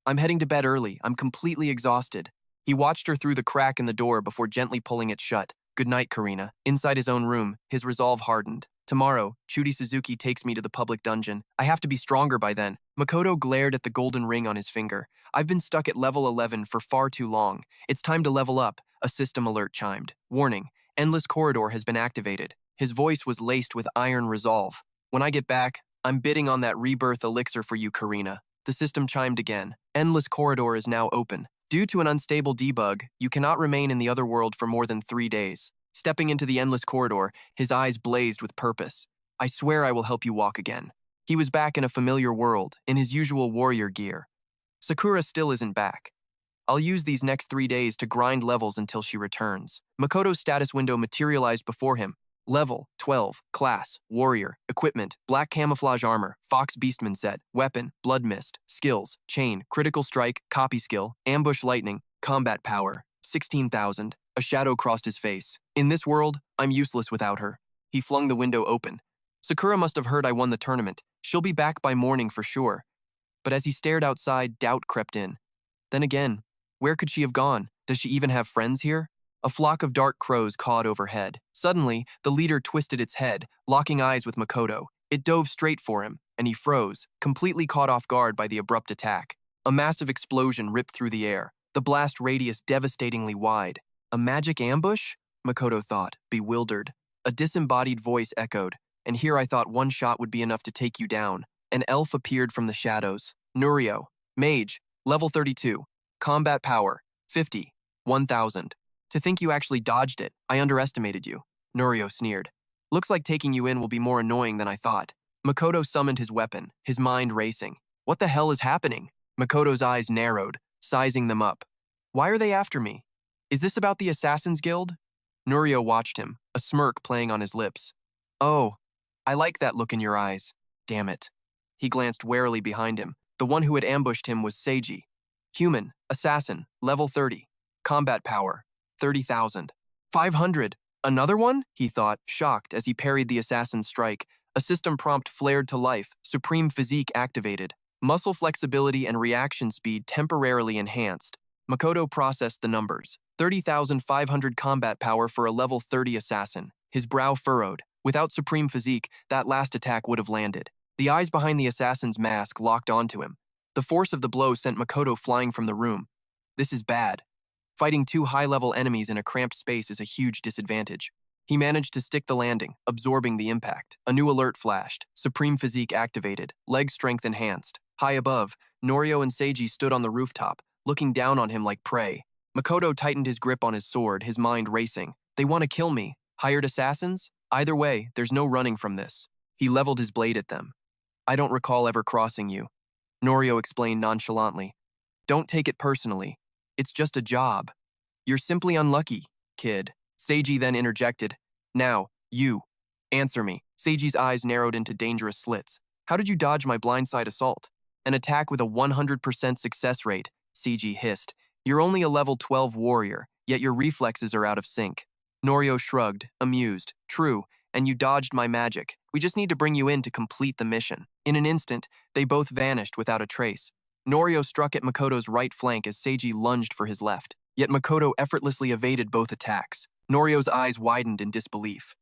Speaker 1: I'm heading to bed early. I'm completely exhausted. He watched her through the crack in the door before gently pulling it shut. Good night, Karina. Inside his own room, his resolve hardened. Tomorrow, Chudy Suzuki takes me to the public dungeon. I have to be stronger by then. Makoto glared at the golden ring on his finger. I've been stuck at level 11 for far too long. It's time to level up. A system alert chimed. Warning. Endless corridor has been activated. His voice was laced with iron resolve. When I get back, I'm bidding on that rebirth elixir for you, Karina. The system chimed again. Endless corridor is now open. Due to an unstable debug, you cannot remain in the other world for more than 3 days. Stepping into the endless corridor, his eyes blazed with purpose. I swear I will help you walk again. He was back in a familiar world, in his usual warrior gear. Sakura still isn't back. I'll use these next 3 days to grind levels until she returns. Makoto's status window materialized before him. Level, 12, class, warrior, equipment, black camouflage armor, fox beastman set, weapon, blood mist, skills, chain, critical strike, copy skill, ambush lightning, combat power, 16,000. A shadow crossed his face. In this world, I'm useless without her. He flung the window open. Sakura must have heard I won the tournament. She'll be back by morning for sure. But as he stared outside, doubt crept in. Then again, where could she have gone? Does she even have friends here? A flock of dark crows cawed overhead. Suddenly, the leader twisted its head, locking eyes with Makoto. It dove straight for him, and he froze, completely caught off guard by the abrupt attack. A massive explosion ripped through the air, the blast radius devastatingly wide. A magic ambush? Makoto thought, bewildered. A disembodied voice echoed, and here I thought one shot would be enough to take you down. An elf appeared from the shadows. Nurio, mage, level 32. Combat power, 50, 1,000. To think you actually dodged it, I underestimated you. Nurio sneered. Looks like taking you in will be more annoying than I thought. Makoto summoned his weapon, his mind racing. What the hell is happening? Makoto's eyes narrowed, sizing them up. Why are they after me? Is this about the Assassin's Guild? Nurio watched him, a smirk playing on his lips. Oh, I like that look in your eyes. Damn it. He glanced warily behind him. The one who had ambushed him was Seiji. Human, assassin, level 30. Combat power, 30,000. 500. Another one? He thought, shocked as he parried the assassin's strike. A system prompt flared to life, supreme physique activated. Muscle flexibility and reaction speed temporarily enhanced. Makoto processed the numbers. 30,500 combat power for a level 30 assassin. His brow furrowed. Without supreme physique, that last attack would have landed. The eyes behind the assassin's mask locked onto him. The force of the blow sent Makoto flying from the room. This is bad. Fighting two high-level enemies in a cramped space is a huge disadvantage. He managed to stick the landing, absorbing the impact. A new alert flashed. Supreme physique activated. Leg strength enhanced. High above, Norio and Seiji stood on the rooftop, looking down on him like prey. Makoto tightened his grip on his sword, his mind racing. They want to kill me. Hired assassins? Either way, there's no running from this. He leveled his blade at them. I don't recall ever crossing you. Norio explained nonchalantly. Don't take it personally. It's just a job. You're simply unlucky, kid. Seiji then interjected. Now, you. Answer me. Seiji's eyes narrowed into dangerous slits. How did you dodge my blindside assault? An attack with a 100% success rate, Seiji hissed. You're only a level 12 warrior, yet your reflexes are out of sync. Norio shrugged, amused. True, and you dodged my magic. We just need to bring you in to complete the mission. In an instant, they both vanished without a trace. Norio struck at Makoto's right flank as Seiji lunged for his left. Yet Makoto effortlessly evaded both attacks. Norio's eyes widened in disbelief.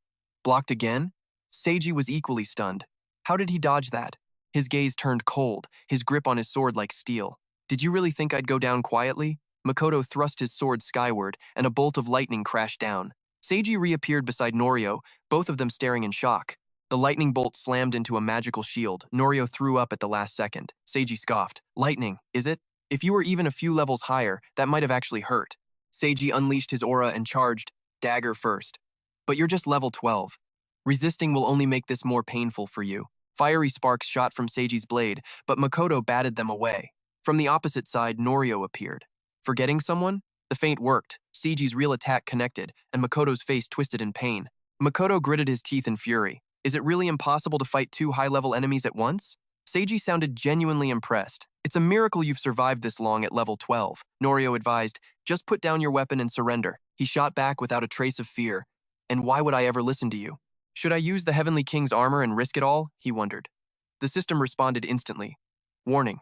Speaker 1: Blocked again? Seiji was equally stunned. How did he dodge that? His gaze turned cold, his grip on his sword like steel. Did you really think I'd go down quietly? Makoto thrust his sword skyward, and a bolt of lightning crashed down. Seiji reappeared beside Norio, both of them staring in shock. The lightning bolt slammed into a magical shield. Norio threw up at the last second. Seiji scoffed. Lightning, is it? If you were even a few levels higher, that might have actually hurt. Seiji unleashed his aura and charged, dagger first. But you're just level 12. Resisting will only make this more painful for you. Fiery sparks shot from Seiji's blade, but Makoto batted them away. From the opposite side, Norio appeared. Forgetting someone? The feint worked. Seiji's real attack connected, and Makoto's face twisted in pain. Makoto gritted his teeth in fury. Is it really impossible to fight two high-level enemies at once? Seiji sounded genuinely impressed. It's a miracle you've survived this long at level 12. Norio advised, just put down your weapon and surrender. He shot back without a trace of fear. And why would I ever listen to you? Should I use the Heavenly King's armor and risk it all? He wondered. The system responded instantly. Warning.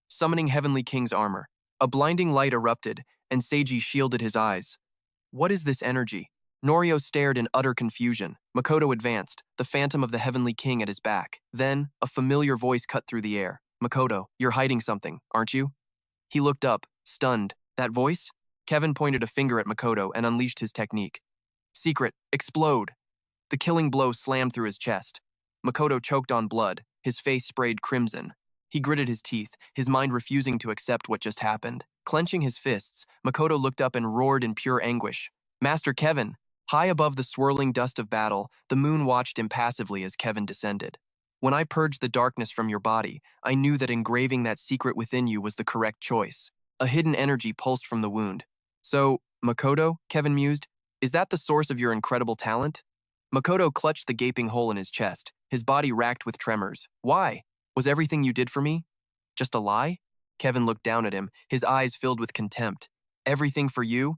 Speaker 1: Summoning Heavenly King's armor. A blinding light erupted, and Seiji shielded his eyes. What is this energy? Norio stared in utter confusion. Makoto advanced, the phantom of the Heavenly King at his back. Then, a familiar voice cut through the air. Makoto, you're hiding something, aren't you? He looked up, stunned. That voice? Kevin pointed a finger at Makoto and unleashed his technique. Secret, explode! The killing blow slammed through his chest. Makoto choked on blood, his face sprayed crimson. He gritted his teeth, his mind refusing to accept what just happened. Clenching his fists, Makoto looked up and roared in pure anguish. Master Kevin! High above the swirling dust of battle, the moon watched impassively as Kevin descended. When I purged the darkness from your body, I knew that engraving that secret within you was the correct choice. A hidden energy pulsed from the wound. So, Makoto, Kevin mused, is that the source of your incredible talent? Makoto clutched the gaping hole in his chest, his body racked with tremors. Why? Was everything you did for me just a lie? Kevin looked down at him, his eyes filled with contempt. Everything for you?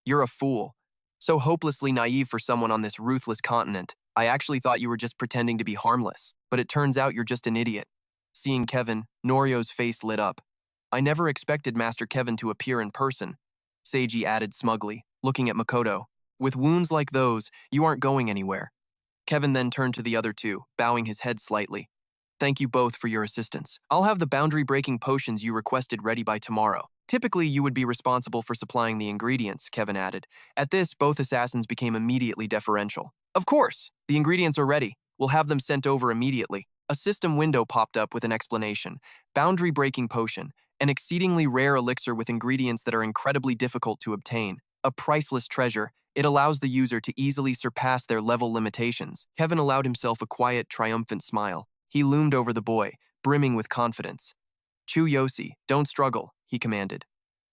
Speaker 1: You're a fool. So hopelessly naive for someone on this ruthless continent. I actually thought you were just pretending to be harmless, but it turns out you're just an idiot. Seeing Kevin, Norio's face lit up. I never expected Master Kevin to appear in person, Seiji added smugly, looking at Makoto. With wounds like those, you aren't going anywhere. Kevin then turned to the other two, bowing his head slightly. Thank you both for your assistance. I'll have the boundary-breaking potions you requested ready by tomorrow. Typically, you would be responsible for supplying the ingredients, Kevin added. At this, both assassins became immediately deferential. Of course, the ingredients are ready. We'll have them sent over immediately. A system window popped up with an explanation. Boundary-breaking potion, an exceedingly rare elixir with ingredients that are incredibly difficult to obtain. A priceless treasure, it allows the user to easily surpass their level limitations. Kevin allowed himself a quiet, triumphant smile. He loomed over the boy, brimming with confidence. Chuyoshi, don't struggle, he commanded.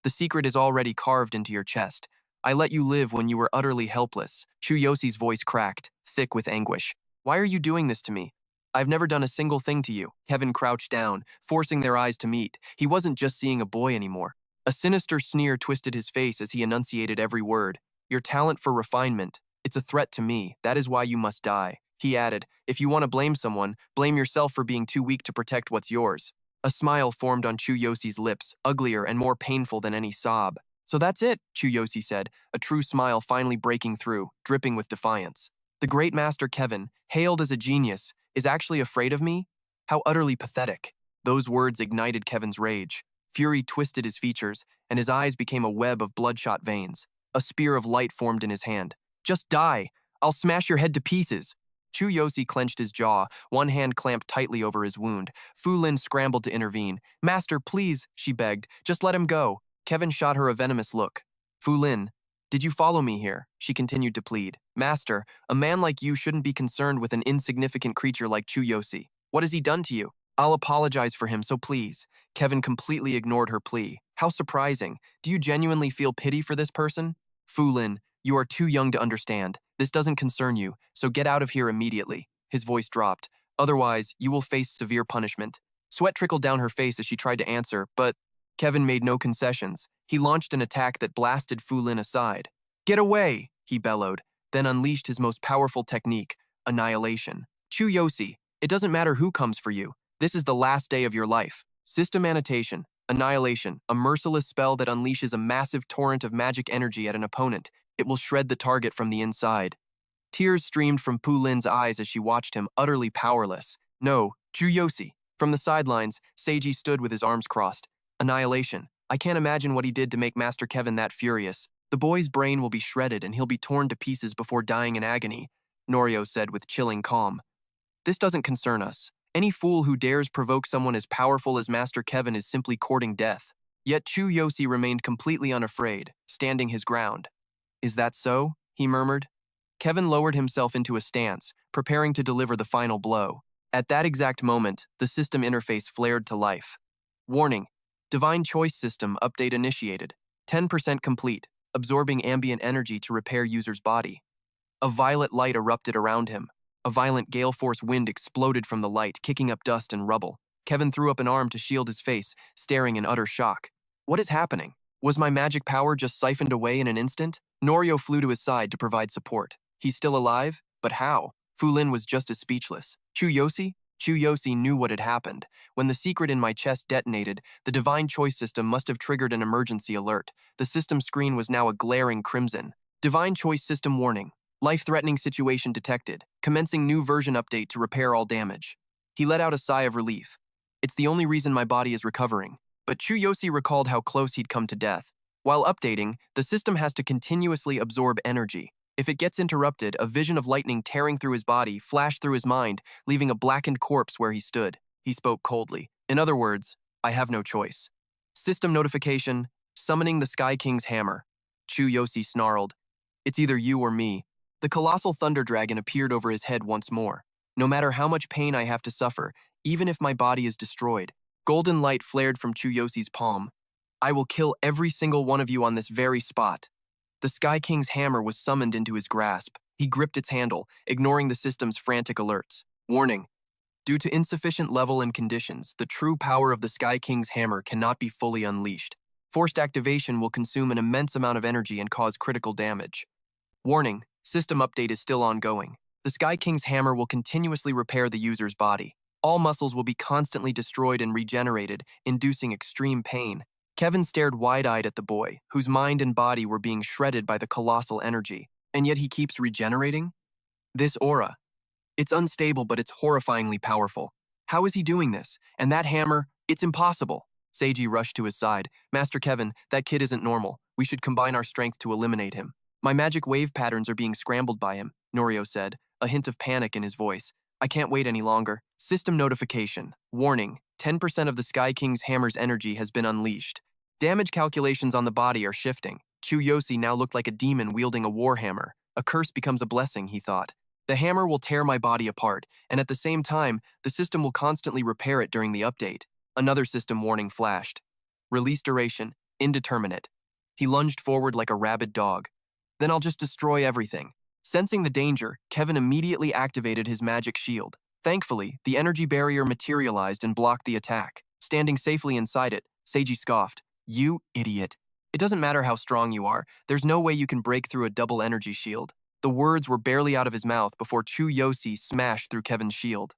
Speaker 1: The secret is already carved into your chest. I let you live when you were utterly helpless. Chuyoshi's voice cracked, thick with anguish. Why are you doing this to me? I've never done a single thing to you. Kevin crouched down, forcing their eyes to meet. He wasn't just seeing a boy anymore. A sinister sneer twisted his face as he enunciated every word. Your talent for refinement. It's a threat to me. That is why you must die. He added, if you want to blame someone, blame yourself for being too weak to protect what's yours. A smile formed on Chuyosi's lips, uglier and more painful than any sob. So that's it, Chuyosi said, a true smile finally breaking through, dripping with defiance. The great master Kevin, hailed as a genius, is actually afraid of me? How utterly pathetic. Those words ignited Kevin's rage. Fury twisted his features, and his eyes became a web of bloodshot veins. A spear of light formed in his hand. Just die! I'll smash your head to pieces! Chuyosi clenched his jaw, one hand clamped tightly over his wound. Fu Lin scrambled to intervene. Master, please, she begged. Just let him go. Kevin shot her a venomous look. Fu Lin, did you follow me here? She continued to plead. Master, a man like you shouldn't be concerned with an insignificant creature like Chuyosi. What has he done to you? I'll apologize for him, so please. Kevin completely ignored her plea. How surprising. Do you genuinely feel pity for this person? Fu Lin, you are too young to understand. This doesn't concern you, so get out of here immediately. His voice dropped. Otherwise, you will face severe punishment. Sweat trickled down her face as she tried to answer, but Kevin made no concessions. He launched an attack that blasted Fu Lin aside. Get away, he bellowed, then unleashed his most powerful technique, annihilation. Chuyosi, it doesn't matter who comes for you. This is the last day of your life. System annotation, annihilation, a merciless spell that unleashes a massive torrent of magic energy at an opponent. It will shred the target from the inside. Tears streamed from Fu Lin's eyes as she watched him, utterly powerless. No, Chuyosi. From the sidelines, Seiji stood with his arms crossed. Annihilation. I can't imagine what he did to make Master Kevin that furious. The boy's brain will be shredded and he'll be torn to pieces before dying in agony, Norio said with chilling calm. This doesn't concern us. Any fool who dares provoke someone as powerful as Master Kevin is simply courting death. Yet Chuyosi remained completely unafraid, standing his ground. Is that so? He murmured. Kevin lowered himself into a stance, preparing to deliver the final blow. At that exact moment, the system interface flared to life. Warning. Divine Choice System update initiated. 10% complete, absorbing ambient energy to repair user's body. A violet light erupted around him. A violent gale force wind exploded from the light, kicking up dust and rubble. Kevin threw up an arm to shield his face, staring in utter shock. What is happening? Was my magic power just siphoned away in an instant? Norio flew to his side to provide support. He's still alive? But how? Fu Lin was just as speechless. Chuyosi? Chuyosi knew what had happened. When the secret in my chest detonated, the Divine Choice System must have triggered an emergency alert. The system screen was now a glaring crimson. Divine Choice System warning. Life-threatening situation detected. Commencing new version update to repair all damage. He let out a sigh of relief. It's the only reason my body is recovering. But Chuyosi recalled how close he'd come to death. While updating, the system has to continuously absorb energy. If it gets interrupted, a vision of lightning tearing through his body flashed through his mind, leaving a blackened corpse where he stood. He spoke coldly. In other words, I have no choice. System notification, summoning the Sky King's hammer. Chuyosi snarled. It's either you or me. The colossal thunder dragon appeared over his head once more. No matter how much pain I have to suffer, even if my body is destroyed. Golden light flared from Chuyosi's palm. I will kill every single one of you on this very spot. The Sky King's hammer was summoned into his grasp. He gripped its handle, ignoring the system's frantic alerts. Warning. Due to insufficient level and conditions, the true power of the Sky King's hammer cannot be fully unleashed. Forced activation will consume an immense amount of energy and cause critical damage. Warning. System update is still ongoing. The Sky King's hammer will continuously repair the user's body. All muscles will be constantly destroyed and regenerated, inducing extreme pain. Kevin stared wide-eyed at the boy, whose mind and body were being shredded by the colossal energy. And yet he keeps regenerating? This aura. It's unstable, but it's horrifyingly powerful. How is he doing this? And that hammer? It's impossible. Seiji rushed to his side. Master Kevin, that kid isn't normal. We should combine our strength to eliminate him. My magic wave patterns are being scrambled by him, Norio said, a hint of panic in his voice. I can't wait any longer. System notification. Warning. 10% of the Sky King's hammer's energy has been unleashed. Damage calculations on the body are shifting. Chuyosi now looked like a demon wielding a warhammer. A curse becomes a blessing, he thought. The hammer will tear my body apart, and at the same time, the system will constantly repair it during the update. Another system warning flashed. Release duration, indeterminate. He lunged forward like a rabid dog. Then I'll just destroy everything. Sensing the danger, Kevin immediately activated his magic shield. Thankfully, the energy barrier materialized and blocked the attack. Standing safely inside it, Seiji scoffed. You idiot. It doesn't matter how strong you are, there's no way you can break through a double energy shield. The words were barely out of his mouth before Chuyoshi smashed through Kevin's shield.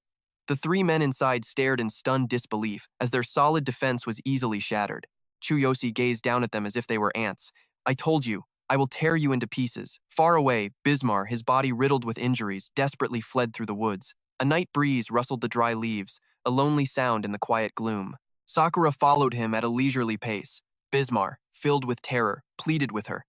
Speaker 1: The three men inside stared in stunned disbelief as their solid defense was easily shattered. Chuyoshi gazed down at them as if they were ants. I told you, I will tear you into pieces. Far away, Bismar, his body riddled with injuries, desperately fled through the woods. A night breeze rustled the dry leaves, a lonely sound in the quiet gloom. Sakura followed him at a leisurely pace. Bismar, filled with terror, pleaded with her.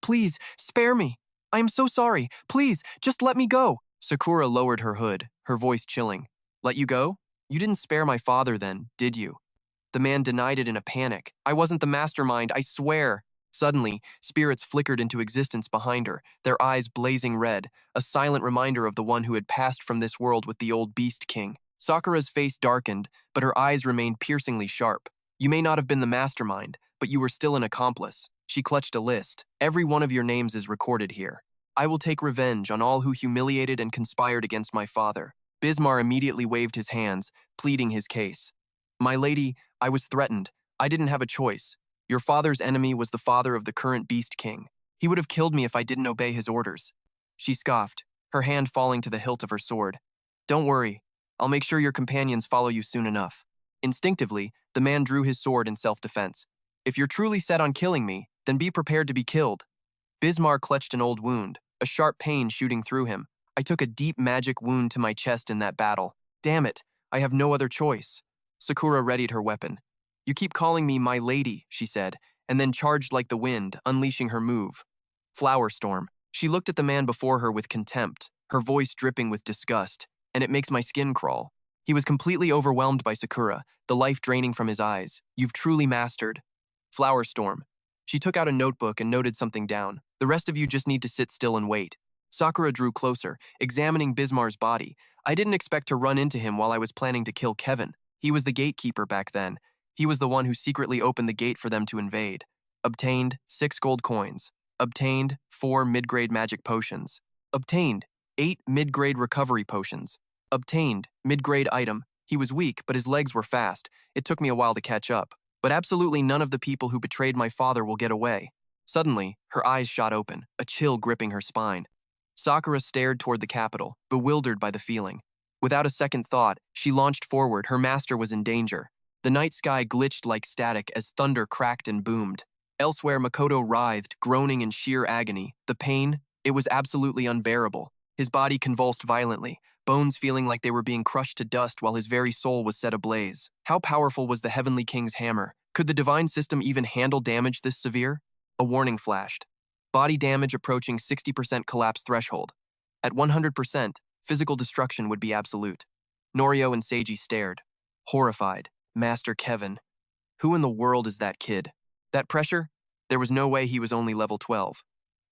Speaker 1: Please, spare me. I am so sorry. Please, just let me go. Sakura lowered her hood, her voice chilling. Let you go? You didn't spare my father then, did you? The man denied it in a panic. I wasn't the mastermind, I swear. Suddenly, spirits flickered into existence behind her, their eyes blazing red, a silent reminder of the one who had passed from this world with the old Beast King. Sakura's face darkened, but her eyes remained piercingly sharp. You may not have been the mastermind, but you were still an accomplice. She clutched a list. Every one of your names is recorded here. I will take revenge on all who humiliated and conspired against my father. Bismar immediately waved his hands, pleading his case. My lady, I was threatened. I didn't have a choice. Your father's enemy was the father of the current Beast King. He would have killed me if I didn't obey his orders. She scoffed, her hand falling to the hilt of her sword. Don't worry. I'll make sure your companions follow you soon enough. Instinctively, the man drew his sword in self-defense. If you're truly set on killing me, then be prepared to be killed. Bismar clutched an old wound, a sharp pain shooting through him. I took a deep magic wound to my chest in that battle. Damn it, I have no other choice. Sakura readied her weapon. You keep calling me my lady, she said, and then charged like the wind, unleashing her move. Flower Storm. She looked at the man before her with contempt, her voice dripping with disgust, and it makes my skin crawl. He was completely overwhelmed by Sakura, the life draining from his eyes. You've truly mastered. Flower Storm. She took out a notebook and noted something down. The rest of you just need to sit still and wait. Sakura drew closer, examining Bismar's body. I didn't expect to run into him while I was planning to kill Kevin. He was the gatekeeper back then. He was the one who secretly opened the gate for them to invade. Obtained 6 gold coins. Obtained 4 mid-grade magic potions. Obtained 8 mid-grade recovery potions. Obtained mid-grade item. He was weak, but his legs were fast. It took me a while to catch up. But absolutely none of the people who betrayed my father will get away. Suddenly, her eyes shot open, a chill gripping her spine. Sakura stared toward the capital, bewildered by the feeling. Without a second thought, she launched forward. Her master was in danger. The night sky glitched like static as thunder cracked and boomed. Elsewhere, Makoto writhed, groaning in sheer agony. The pain, it was absolutely unbearable. His body convulsed violently, bones feeling like they were being crushed to dust while his very soul was set ablaze. How powerful was the Heavenly King's hammer? Could the divine system even handle damage this severe? A warning flashed. Body damage approaching 60% collapse threshold. At 100%, physical destruction would be absolute. Norio and Seiji stared, horrified. Master Kevin. Who in the world is that kid? That pressure? There was no way he was only level 12.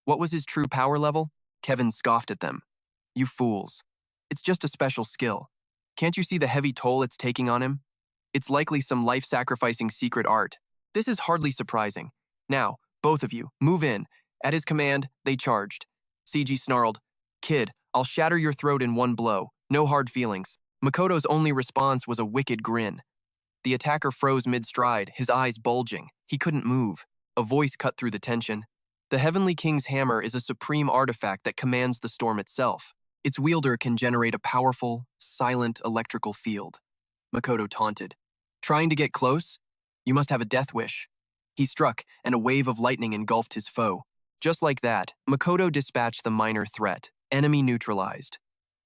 Speaker 1: What was his true power level? Kevin scoffed at them. You fools. It's just a special skill. Can't you see the heavy toll it's taking on him? It's likely some life-sacrificing secret art. This is hardly surprising. Now, both of you, move in. At his command, they charged. Seiji snarled, Kid, I'll shatter your throat in one blow. No hard feelings. Makoto's only response was a wicked grin. The attacker froze mid-stride, his eyes bulging. He couldn't move. A voice cut through the tension. The Heavenly King's hammer is a supreme artifact that commands the storm itself. Its wielder can generate a powerful, silent electrical field. Makoto taunted. Trying to get close? You must have a death wish. He struck, and a wave of lightning engulfed his foe. Just like that, Makoto dispatched the minor threat. Enemy neutralized.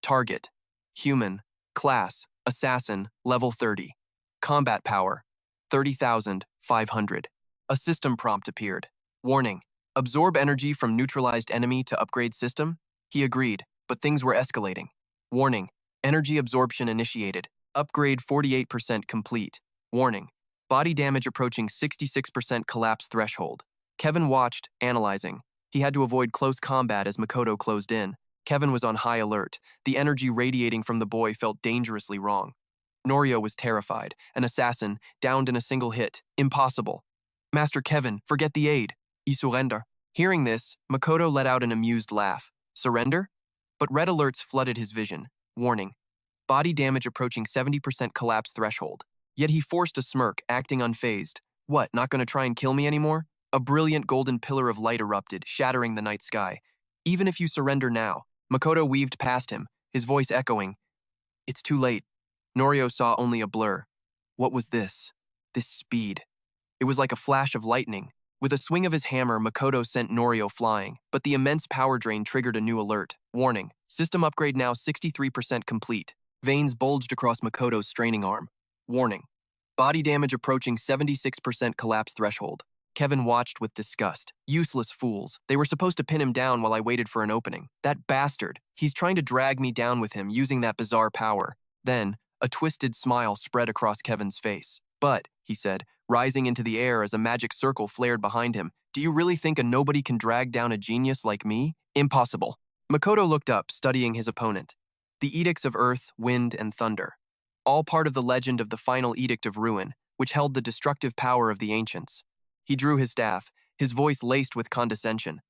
Speaker 1: Target. Human. Class. Assassin. Level 30. Combat power, 30,500. A system prompt appeared. Warning, absorb energy from neutralized enemy to upgrade system? He agreed, but things were escalating. Warning, energy absorption initiated. Upgrade 48% complete. Warning, body damage approaching 66% collapse threshold. Kevin watched, analyzing. He had to avoid close combat as Makoto closed in. Kevin was on high alert. The energy radiating from the boy felt dangerously wrong. Norio was terrified. An assassin, downed in a single hit. Impossible. Master Kevin, forget the aid. I surrender. Hearing this, Makoto let out an amused laugh. Surrender? But red alerts flooded his vision. Warning. body damage approaching 70% collapse threshold. Yet he forced a smirk, acting unfazed. What, not gonna try and kill me anymore? A brilliant golden pillar of light erupted, shattering the night sky. Even if you surrender now, Makoto weaved past him, his voice echoing. It's too late. Norio saw only a blur. What was this? This speed. It was like a flash of lightning. With a swing of his hammer, Makoto sent Norio flying, but the immense power drain triggered a new alert. Warning, system upgrade now 63% complete. Veins bulged across Makoto's straining arm. Warning, body damage approaching 76% collapse threshold. Kevin watched with disgust. Useless fools. They were supposed to pin him down while I waited for an opening. That bastard. He's trying to drag me down with him using that bizarre power. Then, a twisted smile spread across Kevin's face. But, he said, rising into the air as a magic circle flared behind him, do you really think a nobody can drag down a genius like me? Impossible. Makoto looked up, studying his opponent. The edicts of earth, wind, and thunder. All part of the legend of the final edict of ruin, which held the destructive power of the ancients. He drew his staff, his voice laced with condescension.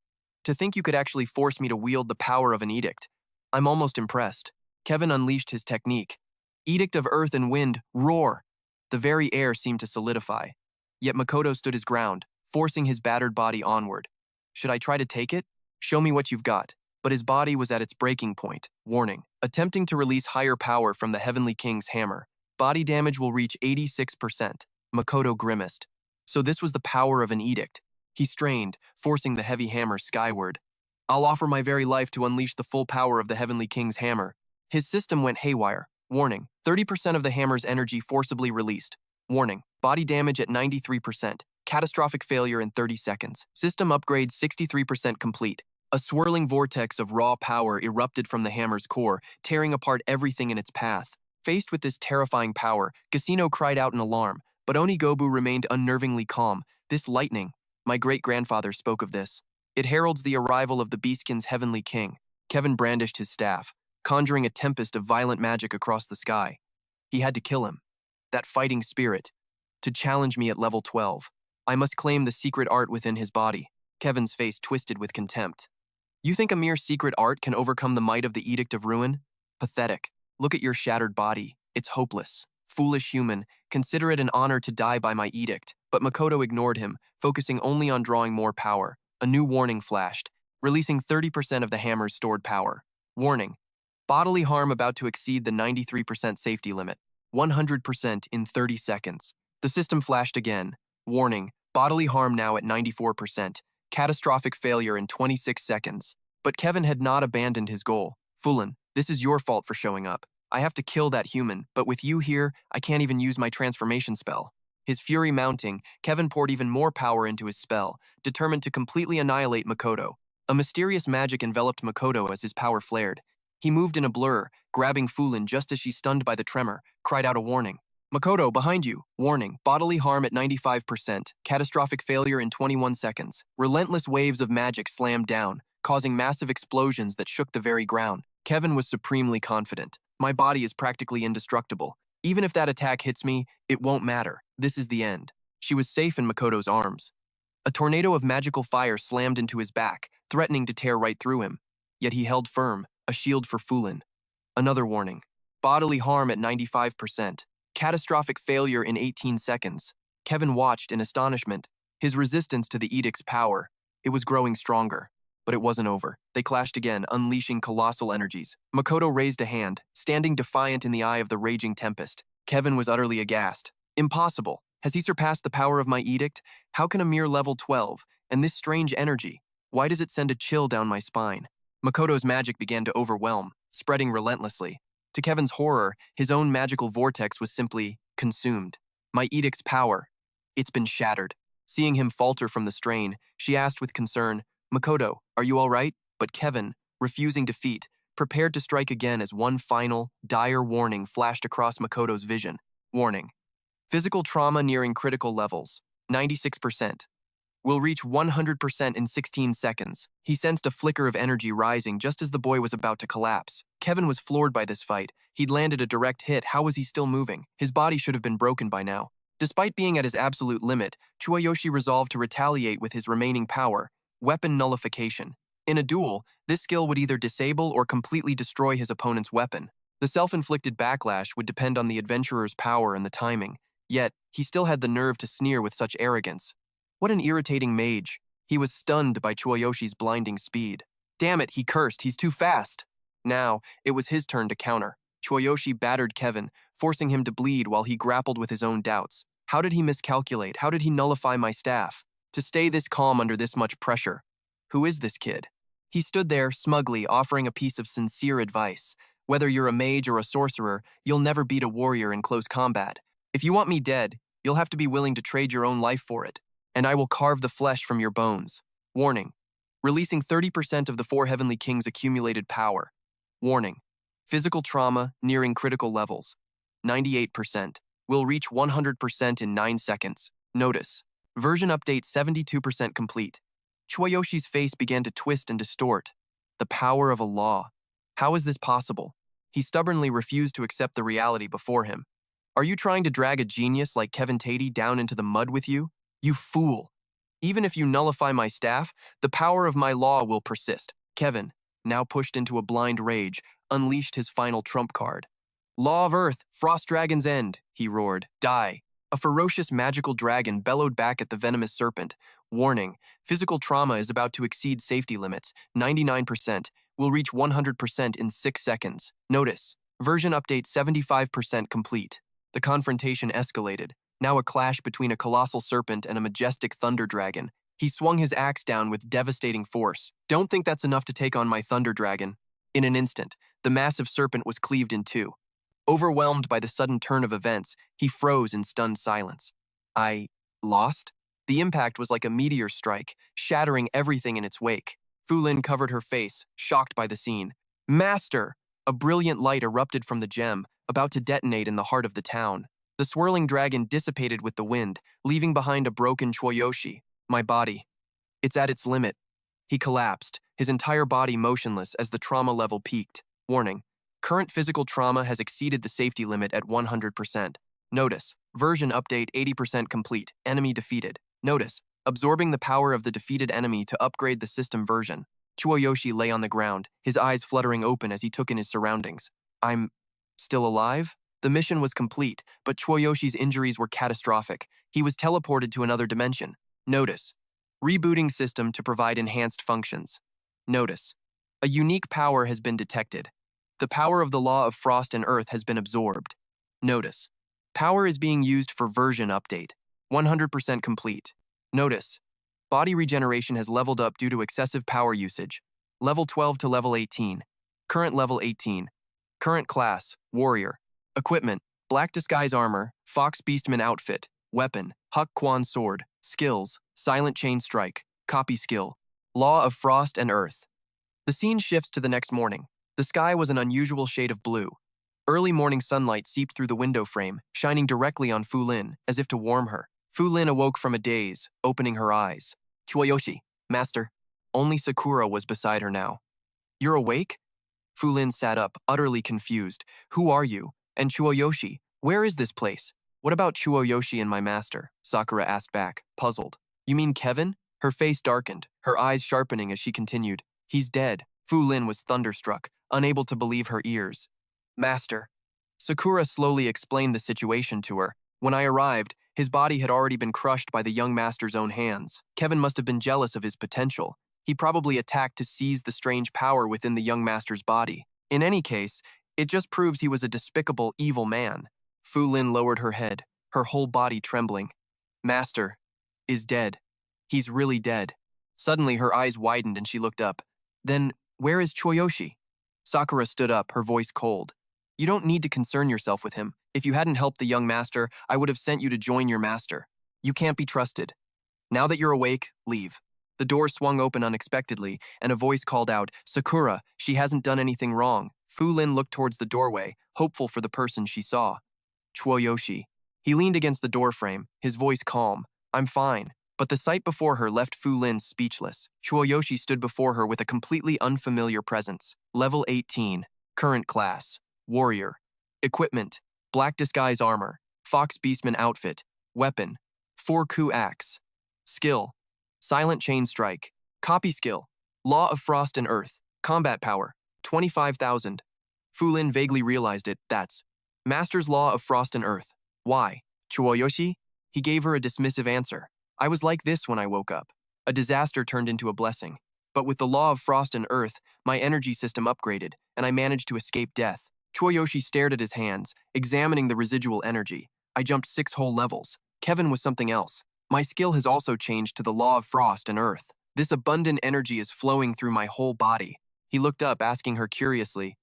Speaker 1: To think you could actually force me to wield the power of an edict. I'm almost impressed. Kevin unleashed his technique. Edict of earth and wind, roar! The very air seemed to solidify. Yet Makoto stood his ground, forcing his battered body onward. Should I try to take it? Show me what you've got. But his body was at its breaking point. Warning, attempting to release higher power from the Heavenly King's hammer. Body damage will reach 86%. Makoto grimaced. So this was the power of an edict. He strained, forcing the heavy hammer skyward. I'll offer my very life to unleash the full power of the Heavenly King's hammer. His system went haywire. Warning, 30% of the hammer's energy forcibly released. Warning, body damage at 93%. Catastrophic failure in 30 seconds. System upgrade 63% complete. A swirling vortex of raw power erupted from the hammer's core, tearing apart everything in its path. Faced with this terrifying power, Casino cried out in alarm, but Onigobu remained unnervingly calm. This lightning, my great-grandfather spoke of this. It heralds the arrival of the Beastmen's heavenly king. Kevin brandished his staff, conjuring a tempest of violent magic across the sky. He had to kill him. That fighting spirit. To challenge me at level 12. I must claim the secret art within his body. Kevin's face twisted with contempt. You think a mere secret art can overcome the might of the Edict of Ruin? Pathetic. Look at your shattered body. It's hopeless. Foolish human, consider it an honor to die by my edict. But Makoto ignored him, focusing only on drawing more power. A new warning flashed, releasing 30% of the hammer's stored power. Warning. Bodily harm about to exceed the 93% safety limit. 100% in 30 seconds. The system flashed again. Warning. Bodily harm now at 94%. Catastrophic failure in 26 seconds. But Kevin had not abandoned his goal. Fulin, this is your fault for showing up. I have to kill that human, but with you here, I can't even use my transformation spell. His fury mounting, Kevin poured even more power into his spell, determined to completely annihilate Makoto. A mysterious magic enveloped Makoto as his power flared. He moved in a blur, grabbing Fulin just as she, stunned by the tremor, cried out a warning. Makoto, behind you. Warning, bodily harm at 95%, catastrophic failure in 21 seconds. Relentless waves of magic slammed down, causing massive explosions that shook the very ground. Kevin was supremely confident. My body is practically indestructible. Even if that attack hits me, it won't matter. This is the end. She was safe in Makoto's arms. A tornado of magical fire slammed into his back, threatening to tear right through him. Yet he held firm, a shield for Fulin. Another warning. Bodily harm at 95%. Catastrophic failure in 18 seconds. Kevin watched in astonishment. His resistance to the edict's power. It was growing stronger. But it wasn't over. They clashed again, unleashing colossal energies. Makoto raised a hand, standing defiant in the eye of the raging tempest. Kevin was utterly aghast. Impossible. Has he surpassed the power of my edict? How can a mere level 12, and this strange energy, why does it send a chill down my spine? Makoto's magic began to overwhelm, spreading relentlessly. To Kevin's horror, his own magical vortex was simply consumed. My edict's power. It's been shattered. Seeing him falter from the strain, she asked with concern, Makoto, are you all right? But Kevin, refusing defeat, prepared to strike again as one final, dire warning flashed across Makoto's vision. Warning. Physical trauma nearing critical levels. 96%. Will reach 100% in 16 seconds. He sensed a flicker of energy rising just as the boy was about to collapse. Kevin was floored by this fight. He'd landed a direct hit. How was he still moving? His body should have been broken by now. Despite being at his absolute limit, Chuayoshi resolved to retaliate with his remaining power. Weapon nullification. In a duel, this skill would either disable or completely destroy his opponent's weapon. The self-inflicted backlash would depend on the adventurer's power and the timing, yet he still had the nerve to sneer with such arrogance. What an irritating mage. He was stunned by Chuoyoshi's blinding speed. Damn it, he cursed, he's too fast. Now, it was his turn to counter. Chuoyoshi battered Kevin, forcing him to bleed while he grappled with his own doubts. How did he miscalculate? How did he nullify my staff? To stay this calm under this much pressure. Who is this kid? He stood there, smugly, offering a piece of sincere advice. Whether you're a mage or a sorcerer, you'll never beat a warrior in close combat. If you want me dead, you'll have to be willing to trade your own life for it, and I will carve the flesh from your bones. Warning. Releasing 30% of the 4 Heavenly Kings' accumulated power. Warning. Physical trauma nearing critical levels. 98%. Will reach 100% in 9 seconds. Notice. Version update 72% complete. Chuoyoshi's face began to twist and distort. The power of a law. How is this possible? He stubbornly refused to accept the reality before him. Are you trying to drag a genius like Kevin Tatey down into the mud with you? You fool! Even if you nullify my staff, the power of my law will persist. Kevin, now pushed into a blind rage, unleashed his final trump card. Law of Earth, Frost Dragon's End, he roared. Die. A ferocious magical dragon bellowed back at the venomous serpent. Warning, physical trauma is about to exceed safety limits, 99%, will reach 100% in 6 seconds. Notice, version update 75% complete. The confrontation escalated. Now a clash between a colossal serpent and a majestic thunder dragon. He swung his axe down with devastating force. Don't think that's enough to take on my thunder dragon. In an instant, the massive serpent was cleaved in two. Overwhelmed by the sudden turn of events, he froze in stunned silence. I lost? The impact was like a meteor strike, shattering everything in its wake. Fu Lin covered her face, shocked by the scene. Master! A brilliant light erupted from the gem, about to detonate in the heart of the town. The swirling dragon dissipated with the wind, leaving behind a broken Chuoyoshi. My body. It's at its limit. He collapsed, his entire body motionless as the trauma level peaked. Warning. Current physical trauma has exceeded the safety limit at 100%. Notice. Version update 80% complete. Enemy defeated. Notice. Absorbing the power of the defeated enemy to upgrade the system version. Chuoyoshi lay on the ground, his eyes fluttering open as he took in his surroundings. I'm still alive? The mission was complete, but Chuoyoshi's injuries were catastrophic. He was teleported to another dimension. Notice. Rebooting system to provide enhanced functions. Notice. A unique power has been detected. The power of the law of frost and earth has been absorbed. Notice. Power is being used for version update. 100% complete. Notice. Body regeneration has leveled up due to excessive power usage. Level 12 to level 18. Current level 18. Current class, warrior. Equipment, black disguise armor, fox beastman outfit. Weapon, Huck Quan sword. Skills, silent chain strike. Copy skill. Law of frost and earth. The scene shifts to the next morning. The sky was an unusual shade of blue. Early morning sunlight seeped through the window frame, shining directly on Fu Lin, as if to warm her. Fu Lin awoke from a daze, opening her eyes. Chuoyoshi, master. Only Sakura was beside her now. You're awake? Fu Lin sat up, utterly confused. Who are you? And Chuoyoshi, where is this place? What about Chuoyoshi and my master? Sakura asked back, puzzled. You mean Kevin? Her face darkened, her eyes sharpening as she continued. He's dead. Fu Lin was thunderstruck, unable to believe her ears. Master. Sakura slowly explained the situation to her. When I arrived, his body had already been crushed by the young master's own hands. Kevin must have been jealous of his potential. He probably attacked to seize the strange power within the young master's body. In any case, it just proves he was a despicable, evil man. Fu Lin lowered her head, her whole body trembling. Master is dead. He's really dead. Suddenly, her eyes widened and she looked up. Then, where is Chuoyoshi? Sakura stood up, her voice cold. You don't need to concern yourself with him. If you hadn't helped the young master, I would have sent you to join your master. You can't be trusted. Now that you're awake, leave. The door swung open unexpectedly, and a voice called out, Sakura, she hasn't done anything wrong. Fu Lin looked towards the doorway, hopeful for the person she saw. Chuoyoshi. He leaned against the doorframe, his voice calm. I'm fine. But the sight before her left Fu Lin speechless. Chuoyoshi stood before her with a completely unfamiliar presence. Level 18. Current class. Warrior. Equipment. Black disguise armor. Fox beastman outfit. Weapon. 4-ku axe. Skill. Silent chain strike. Copy skill. Law of frost and earth. Combat power. 25,000. Fu Lin vaguely realized it. That's Master's Law of Frost and Earth. Why? Chuoyoshi? He gave her a dismissive answer. I was like this when I woke up. A disaster turned into a blessing. But with the law of frost and earth, my energy system upgraded, and I managed to escape death. Chuoyoshi stared at his hands, examining the residual energy. I jumped 6 whole levels. Kevin was something else. My skill has also changed to the law of frost and earth. This abundant energy is flowing through my whole body. He looked up, asking her curiously,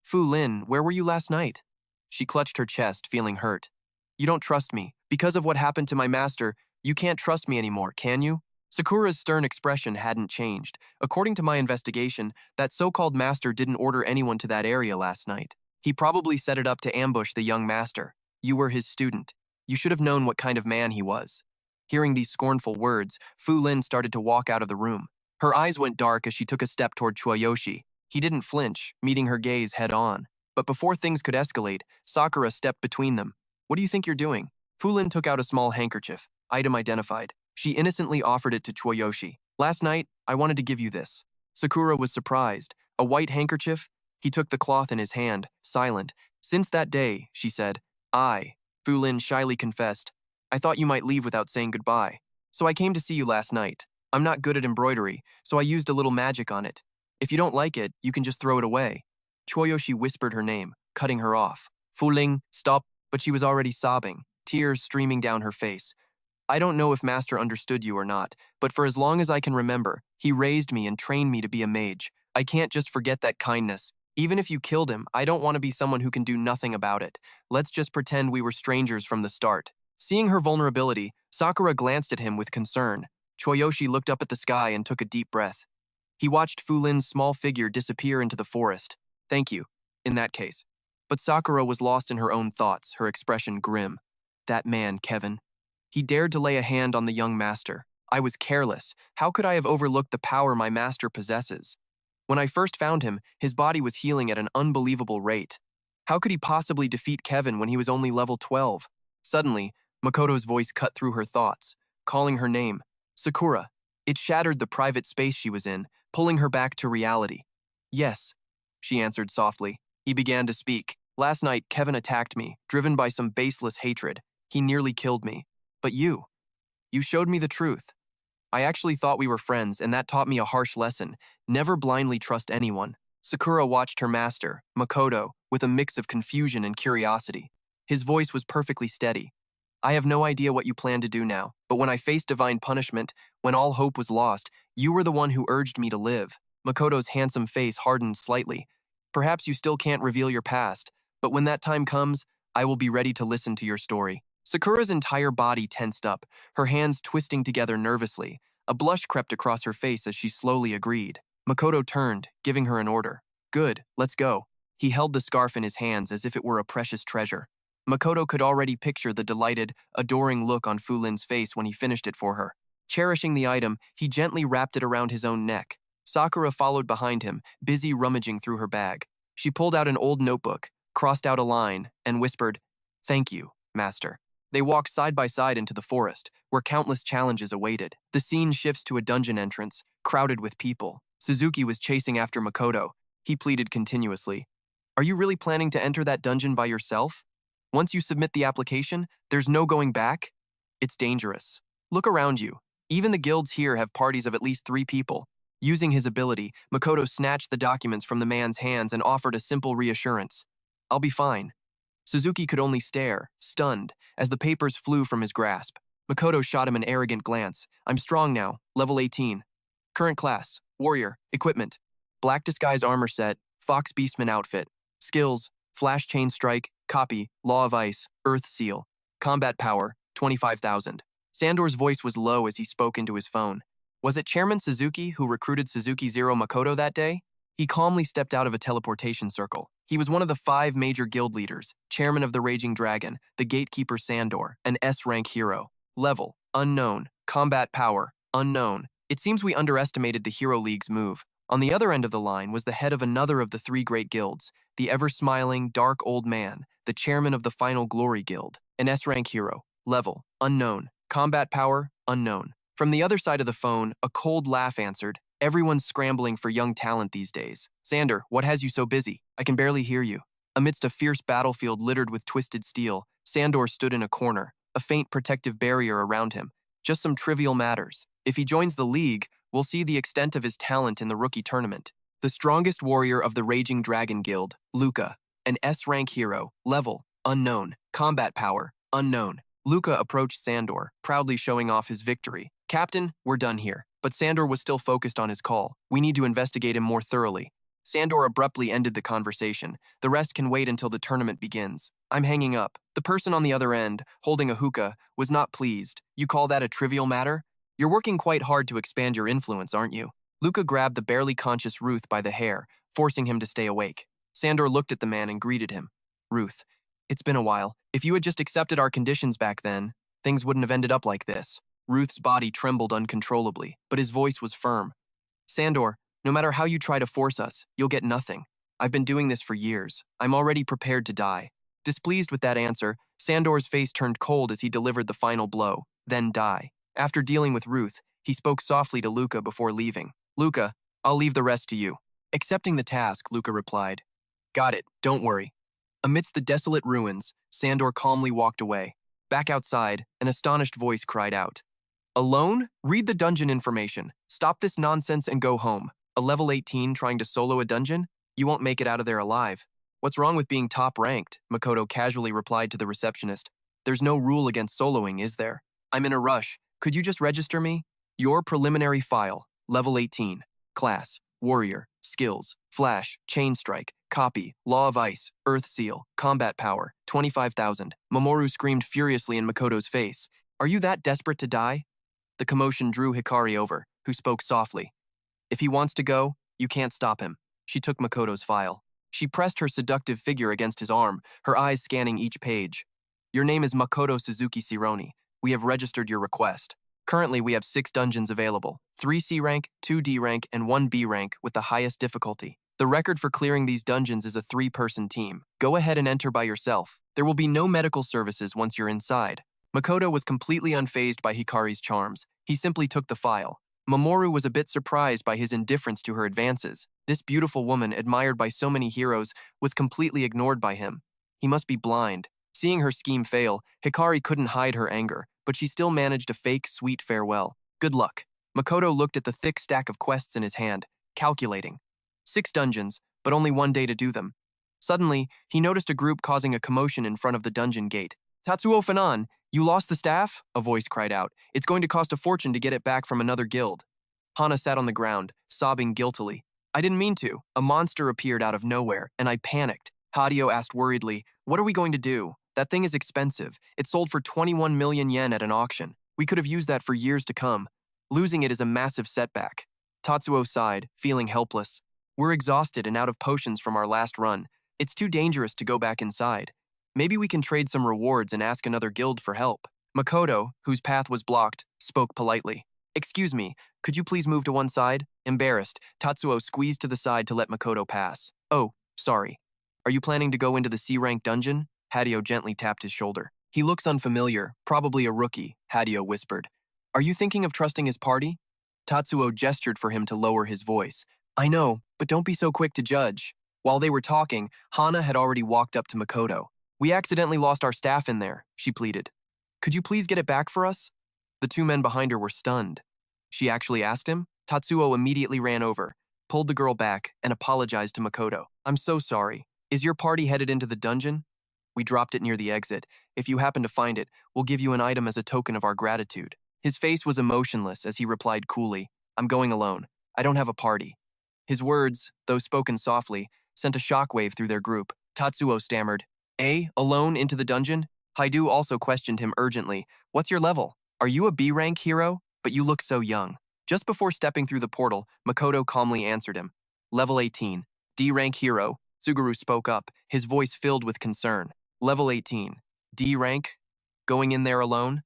Speaker 1: Fu Lin, where were you last night? She clutched her chest, feeling hurt. You don't trust me. Because of what happened to my master, you can't trust me anymore, can you? Sakura's stern expression hadn't changed. According to my investigation, that so-called master didn't order anyone to that area last night. He probably set it up to ambush the young master. You were his student. You should have known what kind of man he was. Hearing these scornful words, Fu Lin started to walk out of the room. Her eyes went dark as she took a step toward Chuoyoshi. He didn't flinch, meeting her gaze head-on. But before things could escalate, Sakura stepped between them. What do you think you're doing? Fu Lin took out a small handkerchief, item identified. She innocently offered it to Chuoyoshi. Last night, I wanted to give you this. Sakura was surprised. A white handkerchief? He took the cloth in his hand, silent. Since that day, she said, Fu Lin shyly confessed, I thought you might leave without saying goodbye. So I came to see you last night. I'm not good at embroidery, so I used a little magic on it. If you don't like it, you can just throw it away. Chuoyoshi whispered her name, cutting her off. Fu Lin, stop, but she was already sobbing, tears streaming down her face. I don't know if Master understood you or not, but for as long as I can remember, he raised me and trained me to be a mage. I can't just forget that kindness. Even if you killed him, I don't want to be someone who can do nothing about it. Let's just pretend we were strangers from the start. Seeing her vulnerability, Sakura glanced at him with concern. Chuoyoshi looked up at the sky and took a deep breath. He watched Fu Lin's small figure disappear into the forest. Thank you, in that case. But Sakura was lost in her own thoughts, her expression grim. That man, Kevin. He dared to lay a hand on the young master. I was careless. How could I have overlooked the power my master possesses? When I first found him, his body was healing at an unbelievable rate. How could he possibly defeat Kevin when he was only level 12? Suddenly, Makoto's voice cut through her thoughts, calling her name. Sakura. It shattered the private space she was in, pulling her back to reality. Yes, she answered softly. He began to speak. Last night, Kevin attacked me, driven by some baseless hatred. He nearly killed me. But you showed me the truth. I actually thought we were friends, and that taught me a harsh lesson. Never blindly trust anyone. Sakura watched her master, Makoto, with a mix of confusion and curiosity. His voice was perfectly steady. I have no idea what you plan to do now, but when I faced divine punishment, when all hope was lost, you were the one who urged me to live. Makoto's handsome face hardened slightly. Perhaps you still can't reveal your past, but when that time comes, I will be ready to listen to your story. Sakura's entire body tensed up, her hands twisting together nervously. A blush crept across her face as she slowly agreed. Makoto turned, giving her an order. Good, let's go. He held the scarf in his hands as if it were a precious treasure. Makoto could already picture the delighted, adoring look on Fu Lin's face when he finished it for her. Cherishing the item, he gently wrapped it around his own neck. Sakura followed behind him, busy rummaging through her bag. She pulled out an old notebook, crossed out a line, and whispered, Thank you, Master. They walked side by side into the forest, where countless challenges awaited. The scene shifts to a dungeon entrance, crowded with people. Suzuki was chasing after Makoto. He pleaded continuously. Are you really planning to enter that dungeon by yourself? Once you submit the application, there's no going back? It's dangerous. Look around you. Even the guilds here have parties of at least 3 people. Using his ability, Makoto snatched the documents from the man's hands and offered a simple reassurance. I'll be fine. Suzuki could only stare, stunned, as the papers flew from his grasp. Makoto shot him an arrogant glance. I'm strong now, level 18. Current class, warrior, equipment. Black disguise armor set, Fox Beastman outfit. Skills, flash chain strike, copy, law of ice, earth seal. Combat power, 25,000. Sandor's voice was low as he spoke into his phone. Was it Chairman Suzuki who recruited Suzuki Zero Makoto that day? He calmly stepped out of a teleportation circle. He was one of the 5 major guild leaders, chairman of the Raging Dragon, the gatekeeper Sandor, an S-rank hero. Level, unknown. Combat power, unknown. It seems we underestimated the Hero League's move. On the other end of the line was the head of another of the 3 great guilds, the ever-smiling, dark old man, the chairman of the Final Glory Guild, an S-rank hero. Level, unknown. Combat power, unknown. From the other side of the phone, a cold laugh answered. Everyone's scrambling for young talent these days. Sander, what has you so busy? I can barely hear you. Amidst a fierce battlefield littered with twisted steel, Sandor stood in a corner, a faint protective barrier around him. Just some trivial matters. If he joins the league, we'll see the extent of his talent in the rookie tournament. The strongest warrior of the Raging Dragon Guild, Luca, an S-rank hero, level, unknown, combat power, unknown. Luca approached Sandor, proudly showing off his victory. Captain, we're done here. But Sandor was still focused on his call. We need to investigate him more thoroughly. Sandor abruptly ended the conversation. The rest can wait until the tournament begins. I'm hanging up. The person on the other end, holding a hookah, was not pleased. You call that a trivial matter? You're working quite hard to expand your influence, aren't you? Luca grabbed the barely conscious Ruth by the hair, forcing him to stay awake. Sandor looked at the man and greeted him. Ruth, it's been a while. If you had just accepted our conditions back then, things wouldn't have ended up like this. Ruth's body trembled uncontrollably, but his voice was firm. Sandor, no matter how you try to force us, you'll get nothing. I've been doing this for years. I'm already prepared to die. Displeased with that answer, Sandor's face turned cold as he delivered the final blow, then die. After dealing with Ruth, he spoke softly to Luca before leaving. Luca, I'll leave the rest to you. Accepting the task, Luca replied. Got it, don't worry. Amidst the desolate ruins, Sandor calmly walked away. Back outside, an astonished voice cried out. Alone? Read the dungeon information. Stop this nonsense and go home. A level 18 trying to solo a dungeon? You won't make it out of there alive. What's wrong with being top-ranked? Makoto casually replied to the receptionist. There's no rule against soloing, is there? I'm in a rush. Could you just register me? Your preliminary file. Level 18. Class. Warrior. Skills. Flash. Chain strike. Copy. Law of Ice. Earth Seal. Combat power. 25,000. Mamoru screamed furiously in Makoto's face. Are you that desperate to die? The commotion drew Hikari over, who spoke softly. If he wants to go, you can't stop him. She took Makoto's file. She pressed her seductive figure against his arm, her eyes scanning each page. Your name is Makoto Suzuki Shironi. We have registered your request. Currently, we have 6 dungeons available, 3 C rank, 2 D rank, and 1 B rank with the highest difficulty. The record for clearing these dungeons is a 3-person team. Go ahead and enter by yourself. There will be no medical services once you're inside. Makoto was completely unfazed by Hikari's charms. He simply took the file. Mamoru was a bit surprised by his indifference to her advances. This beautiful woman, admired by so many heroes, was completely ignored by him. He must be blind. Seeing her scheme fail, Hikari couldn't hide her anger, but she still managed a fake, sweet farewell. Good luck. Makoto looked at the thick stack of quests in his hand, calculating. 6 dungeons, but only 1 day to do them. Suddenly, he noticed a group causing a commotion in front of the dungeon gate. Tatsuo Fanan, you lost the staff? A voice cried out. It's going to cost a fortune to get it back from another guild. Hana sat on the ground, sobbing guiltily. I didn't mean to. A monster appeared out of nowhere, and I panicked. Hadio asked worriedly, what are we going to do? That thing is expensive. It sold for 21 million yen at an auction. We could have used that for years to come. Losing it is a massive setback. Tatsuo sighed, feeling helpless. We're exhausted and out of potions from our last run. It's too dangerous to go back inside. Maybe we can trade some rewards and ask another guild for help. Makoto, whose path was blocked, spoke politely. Excuse me, could you please move to one side? Embarrassed, Tatsuo squeezed to the side to let Makoto pass. Oh, sorry. Are you planning to go into the C-rank dungeon? Hadio gently tapped his shoulder. He looks unfamiliar, probably a rookie, Hadio whispered. Are you thinking of trusting his party? Tatsuo gestured for him to lower his voice. I know, but don't be so quick to judge. While they were talking, Hana had already walked up to Makoto. We accidentally lost our staff in there, she pleaded. Could you please get it back for us? The 2 men behind her were stunned. She actually asked him? Tatsuo immediately ran over, pulled the girl back, and apologized to Makoto. I'm so sorry. Is your party headed into the dungeon? We dropped it near the exit. If you happen to find it, we'll give you an item as a token of our gratitude. His face was emotionless as he replied coolly, I'm going alone. I don't have a party. His words, though spoken softly, sent a shockwave through their group. Tatsuo stammered, alone into the dungeon? Haidu also questioned him urgently. What's your level? Are you a B-rank hero? But you look so young. Just before stepping through the portal, Makoto calmly answered him. Level 18. D-rank hero. Suguru spoke up, his voice filled with concern. Level 18. D-rank? Going in there alone?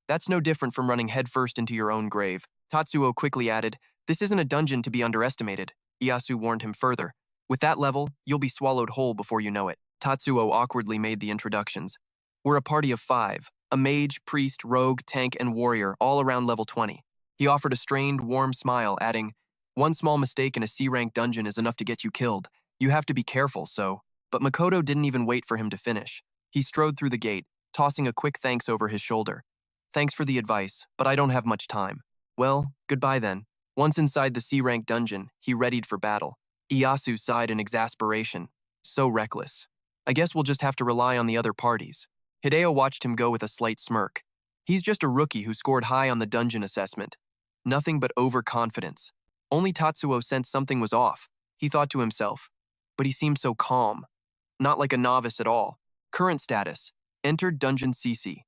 Speaker 1: That's no different from running headfirst into your own grave. Tatsuo quickly added, this isn't a dungeon to be underestimated. Iyasu warned him further. With that level, you'll be swallowed whole before you know it. Tatsuo awkwardly made the introductions. We're a party of 5. A mage, priest, rogue, tank, and warrior, all around level 20. He offered a strained, warm smile, adding, one small mistake in a C-rank dungeon is enough to get you killed. You have to be careful, so. But Makoto didn't even wait for him to finish. He strode through the gate, tossing a quick thanks over his shoulder. Thanks for the advice, but I don't have much time. Well, goodbye then. Once inside the C-rank dungeon, he readied for battle. Iyasu sighed in exasperation. So reckless. I guess we'll just have to rely on the other parties. Hideo watched him go with a slight smirk. He's just a rookie who scored high on the dungeon assessment. Nothing but overconfidence. Only Tatsuo sensed something was off, he thought to himself. But he seemed so calm. Not like a novice at all. Current status. Entered Dungeon CC.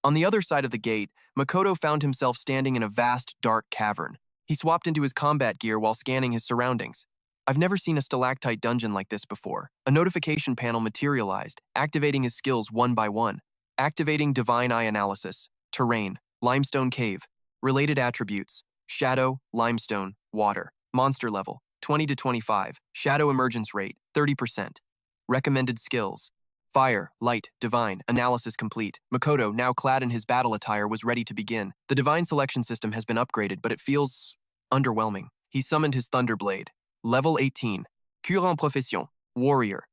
Speaker 1: On the other side of the gate, Makoto found himself standing in a vast, dark cavern. He swapped into his combat gear while scanning his surroundings. I've never seen a stalactite dungeon like this before. A notification panel materialized, activating his skills one by one. Activating Divine Eye Analysis. Terrain. Limestone Cave. Related attributes. Shadow, Limestone, Water. Monster level. 20 to 25. Shadow emergence rate. 30%. Recommended skills. Fire, Light, Divine, Analysis complete. Makoto, now clad in his battle attire, was ready to begin. The Divine selection system has been upgraded, but it feels underwhelming. He summoned his Thunderblade. Level 18. Curant Profession. Warrior.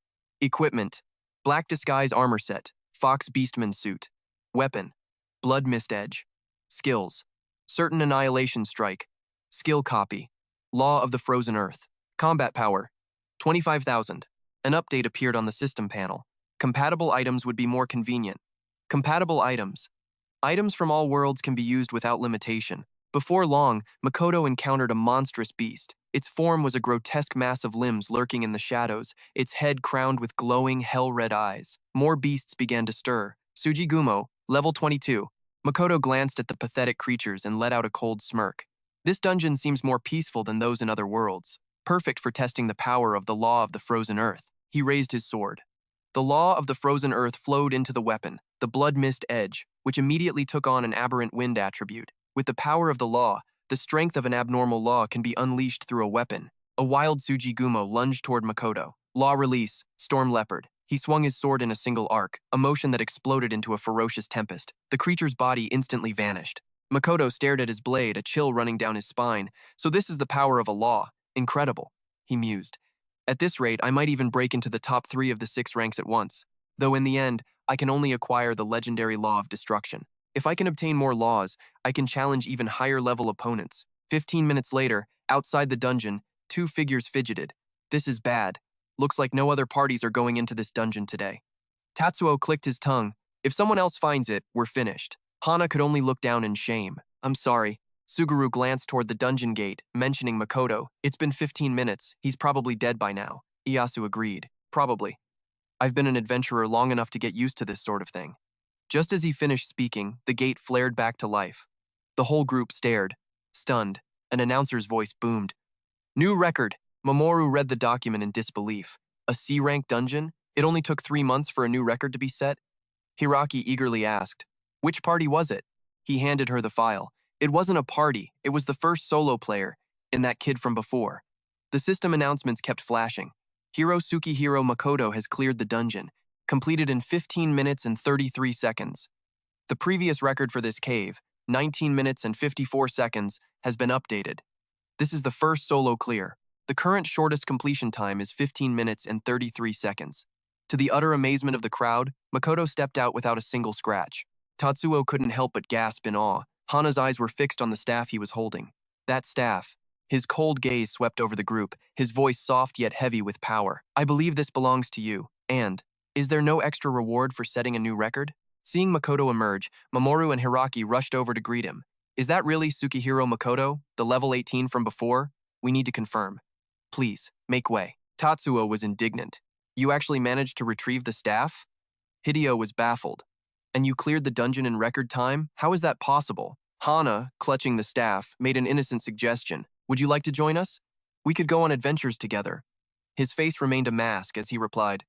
Speaker 1: Equipment. Black Disguise Armor Set. Fox Beastman Suit. Weapon. Blood Mist Edge. Skills. Certain Annihilation Strike. Skill Copy. Law of the Frozen Earth. Combat Power. 25,000. An update appeared on the system panel. Compatible items would be more convenient. Compatible items. Items from all worlds can be used without limitation. Before long, Makoto encountered a monstrous beast. Its form was a grotesque mass of limbs lurking in the shadows, its head crowned with glowing, hell-red eyes. More beasts began to stir. Tsuchigumo, level 22. Makoto glanced at the pathetic creatures and let out a cold smirk. This dungeon seems more peaceful than those in other worlds. Perfect for testing the power of the Law of the Frozen Earth. He raised his sword. The Law of the Frozen Earth flowed into the weapon, the Blood Mist Edge, which immediately took on an aberrant wind attribute. With the power of the law, the strength of an abnormal law can be unleashed through a weapon. A wild Tsuchigumo lunged toward Makoto. Law release, Storm Leopard. He swung his sword in a single arc, a motion that exploded into a ferocious tempest. The creature's body instantly vanished. Makoto stared at his blade, a chill running down his spine. So this is the power of a law. Incredible, he mused. At this rate, I might even break into the top 3 of the 6 ranks at once. Though in the end, I can only acquire the legendary Law of Destruction. If I can obtain more laws, I can challenge even higher-level opponents. 15 minutes later, outside the dungeon, 2 figures fidgeted. This is bad. Looks like no other parties are going into this dungeon today. Tatsuo clicked his tongue. If someone else finds it, we're finished. Hana could only look down in shame. I'm sorry. Suguru glanced toward the dungeon gate, mentioning Makoto. It's been 15 minutes. He's probably dead by now. Iyasu agreed. Probably. I've been an adventurer long enough to get used to this sort of thing. Just as he finished speaking, the gate flared back to life. The whole group stared. Stunned, an announcer's voice boomed. New record! Mamoru read the document in disbelief. A C-rank dungeon? It only took 3 months for a new record to be set? Hiraki eagerly asked, which party was it? He handed her the file. It wasn't a party, it was the first solo player, and that kid from before. The system announcements kept flashing. Hiro Sukihiro Makoto has cleared the dungeon, completed in 15 minutes and 33 seconds. The previous record for this cave, 19 minutes and 54 seconds, has been updated. This is the first solo clear. The current shortest completion time is 15 minutes and 33 seconds. To the utter amazement of the crowd, Makoto stepped out without a single scratch. Tatsuo couldn't help but gasp in awe. Hana's eyes were fixed on the staff he was holding. That staff. His cold gaze swept over the group, his voice soft yet heavy with power. I believe this belongs to you. And, is there no extra reward for setting a new record? Seeing Makoto emerge, Mamoru and Hiraki rushed over to greet him. Is that really Sukihiro Makoto, the level 18 from before? We need to confirm. Please, make way. Tatsuo was indignant. You actually managed to retrieve the staff? Hideo was baffled. And you cleared the dungeon in record time? How is that possible? Hana, clutching the staff, made an innocent suggestion. Would you like to join us? We could go on adventures together. His face remained a mask as he replied,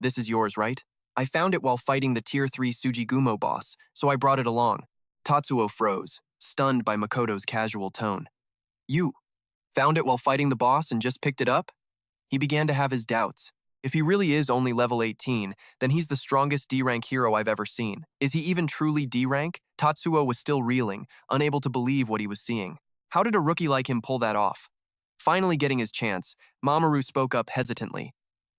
Speaker 1: This is yours, right? I found it while fighting the Tier 3 Tsuchigumo boss, so I brought it along. Tatsuo froze, stunned by Makoto's casual tone. You found it while fighting the boss and just picked it up? He began to have his doubts. If he really is only level 18, then he's the strongest D-rank hero I've ever seen. Is he even truly D-rank? Tatsuo was still reeling, unable to believe what he was seeing. How did a rookie like him pull that off? Finally getting his chance, Mamoru spoke up hesitantly.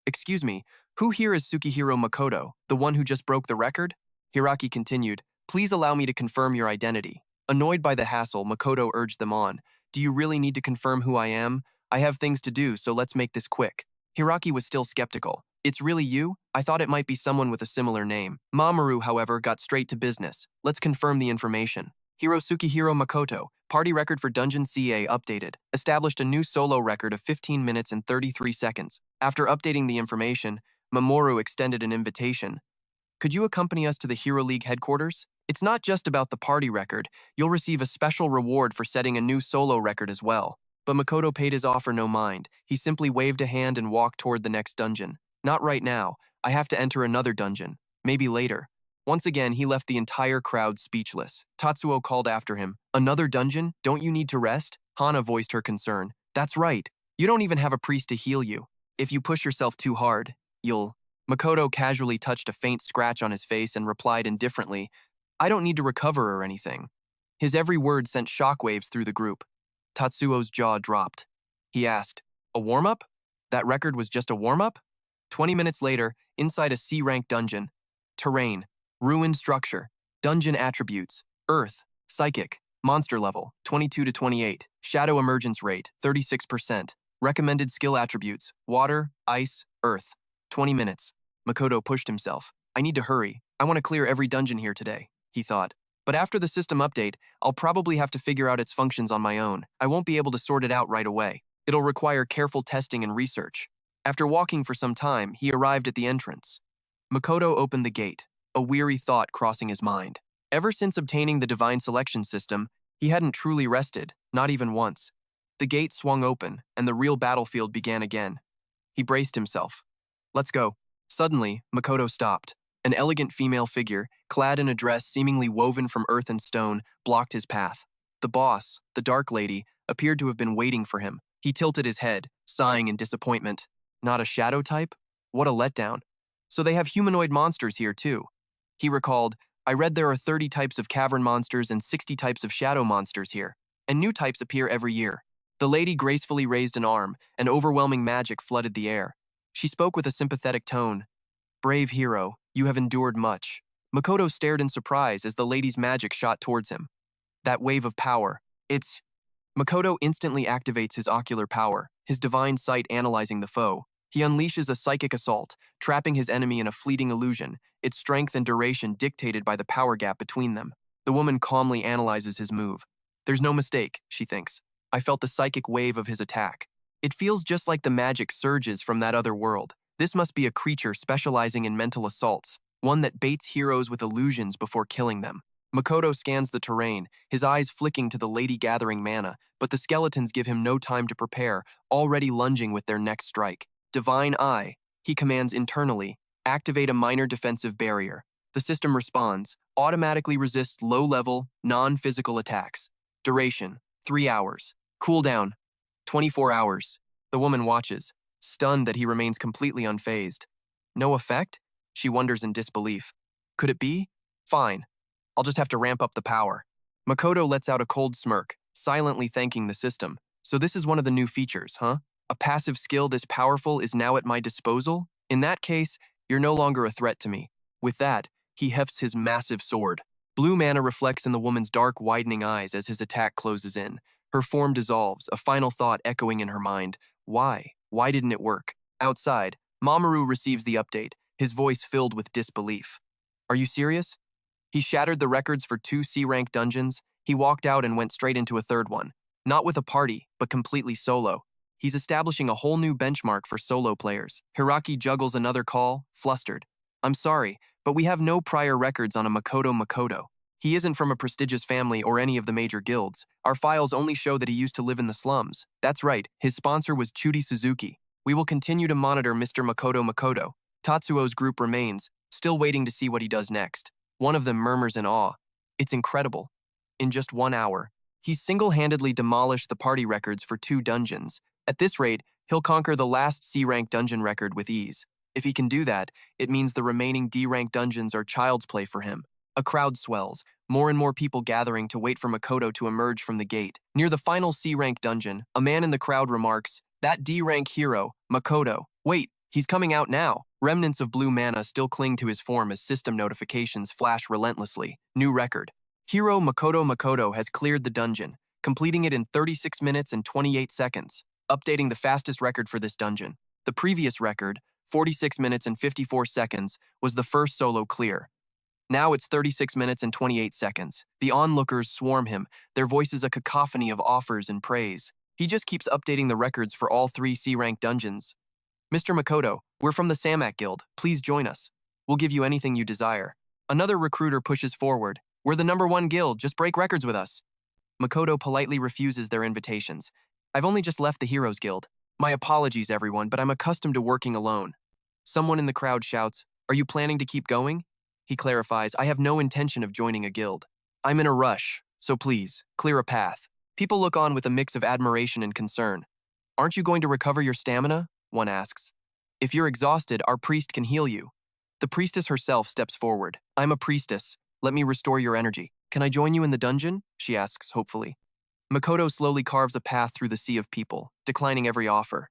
Speaker 1: Excuse me, who here is Tsukihiro Makoto, the one who just broke the record? Hiraki continued, please allow me to confirm your identity. Annoyed by the hassle, Makoto urged them on. Do you really need to confirm who I am? I have things to do, so let's make this quick. Hiraki was still skeptical. It's really you? I thought it might be someone with a similar name. Mamoru, however, got straight to business. Let's confirm the information. Tsukihiro Makoto, party record for Dungeon CA updated, established a new solo record of 15 minutes and 33 seconds. After updating the information, Mamoru extended an invitation. Could you accompany us to the Hero League headquarters? It's not just about the party record. You'll receive a special reward for setting a new solo record as well. But Makoto paid his offer no mind. He simply waved a hand and walked toward the next dungeon. Not right now. I have to enter another dungeon. Maybe later. Once again, he left the entire crowd speechless. Tatsuo called after him. Another dungeon? Don't you need to rest? Hana voiced her concern. That's right. You don't even have a priest to heal you. If you push yourself too hard, you'll... Makoto casually touched a faint scratch on his face and replied indifferently, I don't need to recover or anything. His every word sent shockwaves through the group. Tatsuo's jaw dropped. He asked, a warm-up? That record was just a warm-up? 20 minutes later, inside a C-rank dungeon. Terrain. Ruined structure. Dungeon attributes. Earth. Psychic. Monster level. 22 to 28. Shadow emergence rate. 36%. Recommended skill attributes. Water. Ice. Earth. 20 minutes. Makoto pushed himself. I need to hurry. I want to clear every dungeon here today, he thought. But after the system update, I'll probably have to figure out its functions on my own. I won't be able to sort it out right away. It'll require careful testing and research. After walking for some time, he arrived at the entrance. Makoto opened the gate, a weary thought crossing his mind. Ever since obtaining the divine selection system, he hadn't truly rested, not even once. The gate swung open, and the real battlefield began again. He braced himself. Let's go. Suddenly, Makoto stopped. An elegant female figure, clad in a dress seemingly woven from earth and stone, blocked his path. The boss, the Dark Lady, appeared to have been waiting for him. He tilted his head, sighing in disappointment. Not a shadow type? What a letdown. So they have humanoid monsters here too. He recalled, I read there are 30 types of cavern monsters and 60 types of shadow monsters here, and new types appear every year. The lady gracefully raised an arm, and overwhelming magic flooded the air. She spoke with a sympathetic tone. Brave hero, you have endured much. Makoto stared in surprise as the lady's magic shot towards him. That wave of power, it's... Makoto instantly activates his ocular power, his divine sight analyzing the foe. He unleashes a psychic assault, trapping his enemy in a fleeting illusion, its strength and duration dictated by the power gap between them. The woman calmly analyzes his move. There's no mistake, she thinks. I felt the psychic wave of his attack. It feels just like the magic surges from that other world. This must be a creature specializing in mental assaults, one that baits heroes with illusions before killing them. Makoto scans the terrain, his eyes flicking to the lady gathering mana, but the skeletons give him no time to prepare, already lunging with their next strike. Divine Eye, he commands internally, activate a minor defensive barrier. The system responds, automatically resists low-level, non-physical attacks. Duration, 3 hours. Cooldown, 24 hours. The woman watches, stunned that he remains completely unfazed. No effect? She wonders in disbelief. Could it be? Fine. I'll just have to ramp up the power. Makoto lets out a cold smirk, silently thanking the system. So this is one of the new features, huh? A passive skill this powerful is now at my disposal? In that case, you're no longer a threat to me. With that, he hefts his massive sword. Blue mana reflects in the woman's dark, widening eyes as his attack closes in. Her form dissolves, a final thought echoing in her mind. Why? Why didn't it work? Outside, Mamoru receives the update, his voice filled with disbelief. Are you serious? He shattered the records for 2 C-rank dungeons. He walked out and went straight into a third one. Not with a party, but completely solo. He's establishing a whole new benchmark for solo players. Hiraki juggles another call, flustered. I'm sorry, but we have no prior records on a Makoto. He isn't from a prestigious family or any of the major guilds. Our files only show that he used to live in the slums. That's right, his sponsor was Chudi Suzuki. We will continue to monitor Mr. Makoto. Tatsuo's group remains, still waiting to see what he does next. One of them murmurs in awe. It's incredible. In just 1 hour, he's single-handedly demolished the party records for 2 dungeons. At this rate, he'll conquer the last C-rank dungeon record with ease. If he can do that, it means the remaining D-rank dungeons are child's play for him. A crowd swells, more and more people gathering to wait for Makoto to emerge from the gate. Near the final C-rank dungeon, a man in the crowd remarks, that D-rank hero, Makoto. Wait, He's coming out now. Remnants of blue mana still cling to his form as system notifications flash relentlessly. New record. Hero Makoto has cleared the dungeon, completing it in 36 minutes and 28 seconds, updating the fastest record for this dungeon. The previous record, 46 minutes and 54 seconds, was the first solo clear. Now it's 36 minutes and 28 seconds. The onlookers swarm him, their voices a cacophony of offers and praise. He just keeps updating the records for all 3 C-rank dungeons. Mr. Makoto, we're from the Samak Guild. Please join us. We'll give you anything you desire. Another recruiter pushes forward. We're the #1 guild, just break records with us. Makoto politely refuses their invitations. I've only just left the Heroes Guild. My apologies, everyone, but I'm accustomed to working alone. Someone in the crowd shouts, Are you planning to keep going? He clarifies, I have no intention of joining a guild. I'm in a rush, so please, clear a path. People look on with a mix of admiration and concern. Aren't you going to recover your stamina? One asks. If you're exhausted, our priest can heal you. The priestess herself steps forward. I'm a priestess. Let me restore your energy. Can I join you in the dungeon? She asks hopefully. Makoto slowly carves a path through the sea of people, declining every offer.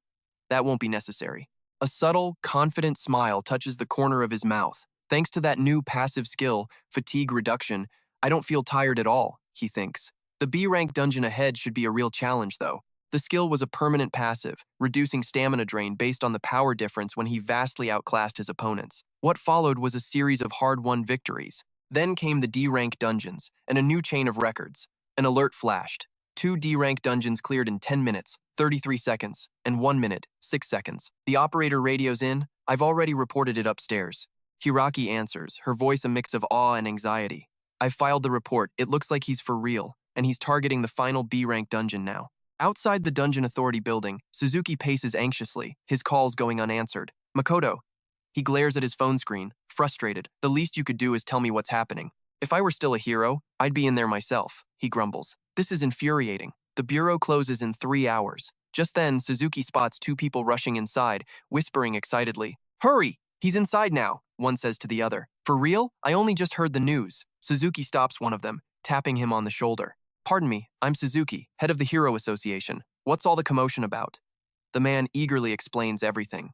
Speaker 1: That won't be necessary. A subtle, confident smile touches the corner of his mouth. Thanks to that new passive skill, fatigue reduction, I don't feel tired at all, he thinks. The B-rank dungeon ahead should be a real challenge, though. The skill was a permanent passive, reducing stamina drain based on the power difference when he vastly outclassed his opponents. What followed was a series of hard-won victories. Then came the D-rank dungeons, and a new chain of records. An alert flashed. 2 D-rank dungeons cleared in 10 minutes, 33 seconds, and 1 minute, 6 seconds. The operator radios in, I've already reported it upstairs. Hiraki answers, her voice a mix of awe and anxiety. I've filed the report, it looks like he's for real, and he's targeting the final B-rank dungeon now. Outside the Dungeon Authority building, Suzuki paces anxiously, his calls going unanswered. Makoto. He glares at his phone screen, frustrated. The least you could do is tell me what's happening. If I were still a hero, I'd be in there myself, he grumbles. This is infuriating. The bureau closes in 3 hours. Just then, Suzuki spots 2 people rushing inside, whispering excitedly. Hurry! He's inside now, one says to the other. For real? I only just heard the news. Suzuki stops one of them, tapping him on the shoulder. Pardon me, I'm Suzuki, head of the Hero Association. What's all the commotion about? The man eagerly explains everything.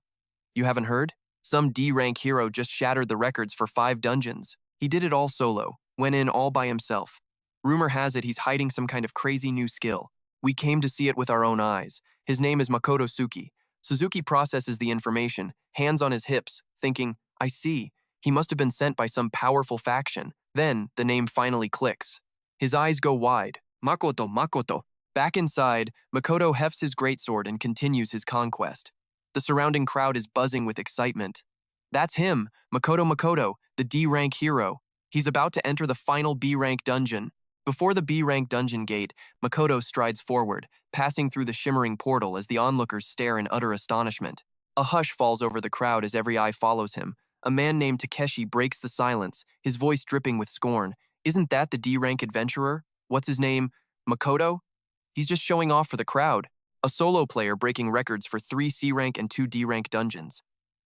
Speaker 1: You haven't heard? Some D-rank hero just shattered the records for 5 dungeons. He did it all solo, went in all by himself. Rumor has it he's hiding some kind of crazy new skill. We came to see it with our own eyes. His name is Makoto Suki. Suzuki processes the information, hands on his hips, thinking, I see. He must have been sent by some powerful faction. Then, the name finally clicks. His eyes go wide. Makoto, Makoto. Back inside, Makoto hefts his greatsword and continues his conquest. The surrounding crowd is buzzing with excitement. That's him, Makoto, the D-rank hero. He's about to enter the final B-rank dungeon. Before the B-rank dungeon gate, Makoto strides forward, passing through the shimmering portal as the onlookers stare in utter astonishment. A hush falls over the crowd as every eye follows him. A man named Takeshi breaks the silence, his voice dripping with scorn. Isn't that the D-rank adventurer? What's his name? Makoto? He's just showing off for the crowd. A solo player breaking records for 3 C-rank and 2 D-rank dungeons.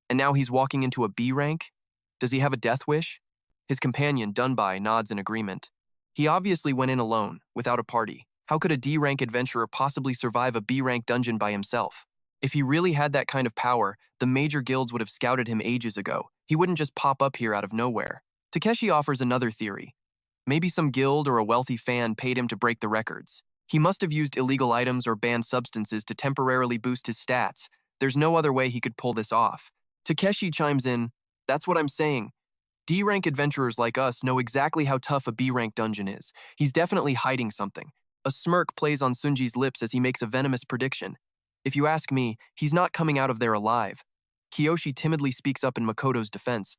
Speaker 1: And now he's walking into a B-rank? Does he have a death wish? His companion, Dunbai, nods in agreement. He obviously went in alone, without a party. How could a D-rank adventurer possibly survive a B-rank dungeon by himself? If he really had that kind of power, the major guilds would have scouted him ages ago. He wouldn't just pop up here out of nowhere. Takeshi offers another theory. Maybe some guild or a wealthy fan paid him to break the records. He must have used illegal items or banned substances to temporarily boost his stats. There's no other way he could pull this off. Takeshi chimes in, that's what I'm saying. D-rank adventurers like us know exactly how tough a B-rank dungeon is. He's definitely hiding something. A smirk plays on Sunji's lips as he makes a venomous prediction. If you ask me, he's not coming out of there alive. Kiyoshi timidly speaks up in Makoto's defense.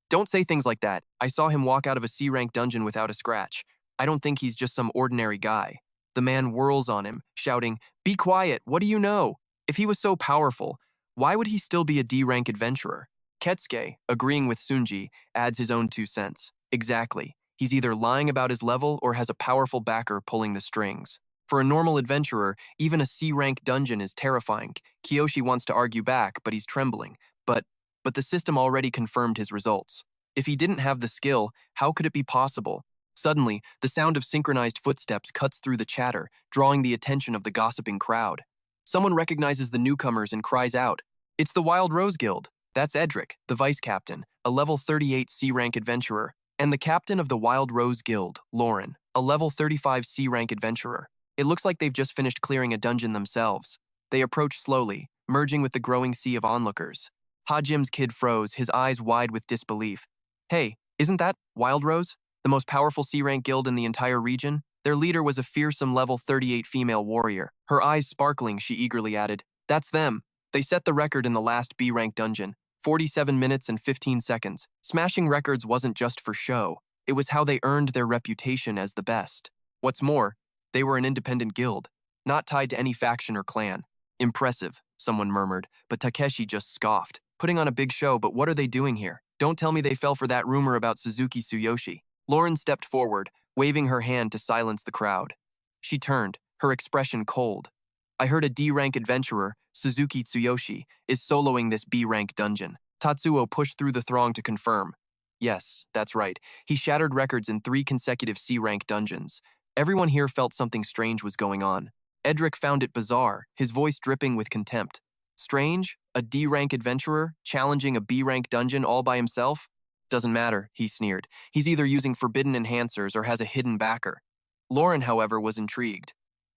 Speaker 1: Don't say things like that. I saw him walk out of a C-rank dungeon without a scratch. I don't think he's just some ordinary guy. The man whirls on him, shouting, Be quiet, what do you know? If he was so powerful, why would he still be a D-rank adventurer? Ketsuke, agreeing with Sunji, adds his own 2 cents. Exactly. He's either lying about his level or has a powerful backer pulling the strings. For a normal adventurer, even a C-rank dungeon is terrifying. Kiyoshi wants to argue back, but he's trembling. But the system already confirmed his results. If he didn't have the skill, how could it be possible? Suddenly, the sound of synchronized footsteps cuts through the chatter, drawing the attention of the gossiping crowd. Someone recognizes the newcomers and cries out, It's the Wild Rose Guild. That's Edric, the vice captain, a level 38 C-rank adventurer, and the captain of the Wild Rose Guild, Lauren, a level 35 C-rank adventurer. It looks like they've just finished clearing a dungeon themselves. They approach slowly, merging with the growing sea of onlookers. Hajim's kid froze, his eyes wide with disbelief. Hey, isn't that Wild Rose? The most powerful C-rank guild in the entire region? Their leader was a fearsome level 38 female warrior. Her eyes sparkling, she eagerly added, "That's them. They set the record in the last B-rank dungeon. 47 minutes and 15 seconds. Smashing records wasn't just for show. It was how they earned their reputation as the best. What's more, they were an independent guild, not tied to any faction or clan. Impressive, someone murmured, but Takeshi just scoffed. Putting on a big show, but what are they doing here? Don't tell me they fell for that rumor about Suzuki Tsuyoshi." Lauren stepped forward, waving her hand to silence the crowd. She turned, her expression cold. "I heard a D-rank adventurer, Suzuki Tsuyoshi, is soloing this B-rank dungeon." Tatsuo pushed through the throng to confirm. "Yes, that's right. He shattered records in 3 consecutive C-rank dungeons." Everyone here felt something strange was going on. Edric found it bizarre, his voice dripping with contempt. Strange? A D-rank adventurer, challenging a B-rank dungeon all by himself? "Doesn't matter," he sneered. "He's either using forbidden enhancers or has a hidden backer." Lauren, however, was intrigued.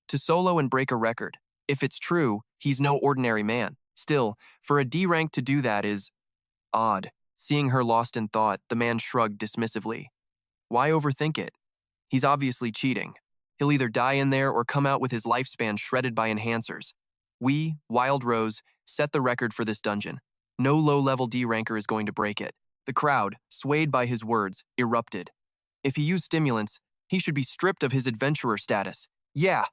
Speaker 1: To solo and break a record. If it's true, he's no ordinary man. Still, for a D-rank to do that is odd. Seeing her lost in thought, the man shrugged dismissively. Why overthink it? He's obviously cheating. He'll either die in there or come out with his lifespan shredded by enhancers. We, Wild Rose, set the record for this dungeon. No low-level D-ranker is going to break it. The crowd, swayed by his words, erupted. If he used stimulants, he should be stripped of his adventurer status. Yeah,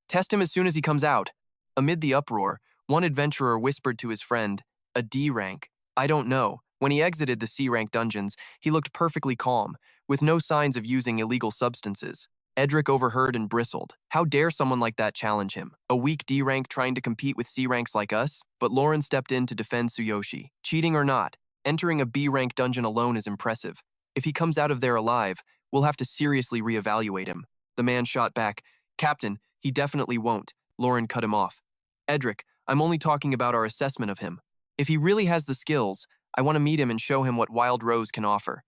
Speaker 1: test him as soon as he comes out. Amid the uproar, one adventurer whispered to his friend, "A D-rank. I don't know." When he exited the C-rank dungeons, he looked perfectly calm, with no signs of using illegal substances. Edric overheard and bristled. How dare someone like that challenge him? A weak D-rank trying to compete with C-ranks like us? But Lauren stepped in to defend Tsuyoshi. Cheating or not, entering a B-rank dungeon alone is impressive. If he comes out of there alive, we'll have to seriously reevaluate him. The man shot back. "Captain, he definitely won't." Lauren cut him off. "Edric, I'm only talking about our assessment of him. If he really has the skills, I want to meet him and show him what Wild Rose can offer."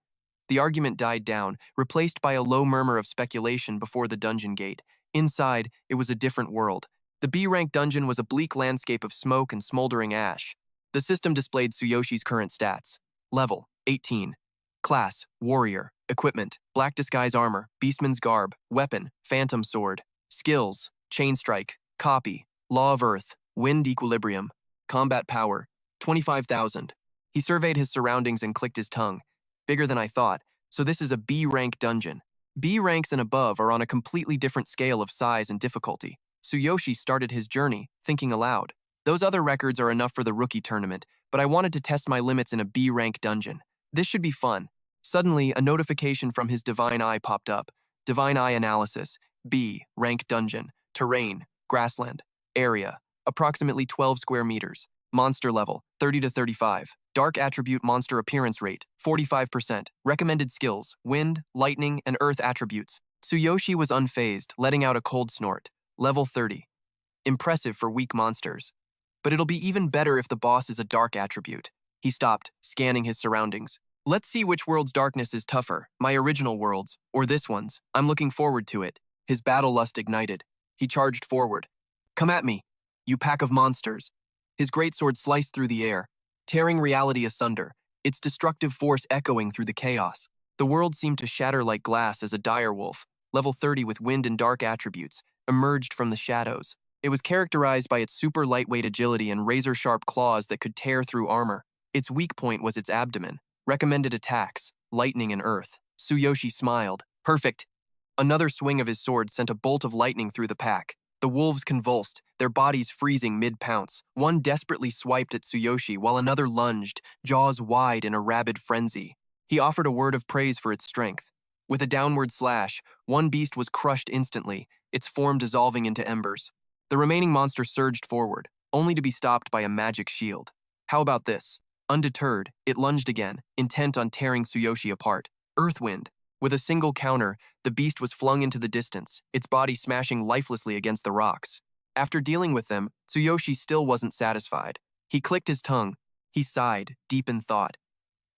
Speaker 1: The argument died down, replaced by a low murmur of speculation before the dungeon gate. Inside, it was a different world. The B-rank dungeon was a bleak landscape of smoke and smoldering ash. The system displayed Tsuyoshi's current stats. Level, 18. Class, Warrior. Equipment, Black Disguise Armor, Beastman's Garb, Weapon, Phantom Sword. Skills, Chain Strike, Copy, Law of Earth, Wind Equilibrium. Combat Power, 25,000. He surveyed his surroundings and clicked his tongue. Bigger than I thought, so this is a B-rank dungeon. B ranks and above are on a completely different scale of size and difficulty. Tsuyoshi started his journey, thinking aloud. Those other records are enough for the rookie tournament, but I wanted to test my limits in a B-rank dungeon. This should be fun. Suddenly, a notification from his Divine Eye popped up. Divine Eye Analysis, B-rank dungeon, terrain, grassland, area, approximately 12 square meters. Monster level, 30 to 35. Dark attribute monster appearance rate, 45%. Recommended skills, wind, lightning, and earth attributes. Tsuyoshi was unfazed, letting out a cold snort. Level 30. Impressive for weak monsters. But it'll be even better if the boss is a dark attribute. He stopped, scanning his surroundings. Let's see which world's darkness is tougher, my original world's, or this one's. I'm looking forward to it. His battle lust ignited. He charged forward. Come at me, you pack of monsters. His greatsword sliced through the air, tearing reality asunder, its destructive force echoing through the chaos. The world seemed to shatter like glass as a direwolf, level 30 with wind and dark attributes, emerged from the shadows. It was characterized by its super lightweight agility and razor-sharp claws that could tear through armor. Its weak point was its abdomen. Recommended attacks, lightning and earth. Tsuyoshi smiled. Perfect. Another swing of his sword sent a bolt of lightning through the pack. The wolves convulsed, their bodies freezing mid-pounce. One desperately swiped at Tsuyoshi while another lunged, jaws wide in a rabid frenzy. He offered a word of praise for its strength. With a downward slash, one beast was crushed instantly, its form dissolving into embers. The remaining monster surged forward, only to be stopped by a magic shield. How about this? Undeterred, it lunged again, intent on tearing Tsuyoshi apart. Earthwind. With a single counter, the beast was flung into the distance, its body smashing lifelessly against the rocks. After dealing with them, Tsuyoshi still wasn't satisfied. He clicked his tongue. He sighed, deep in thought.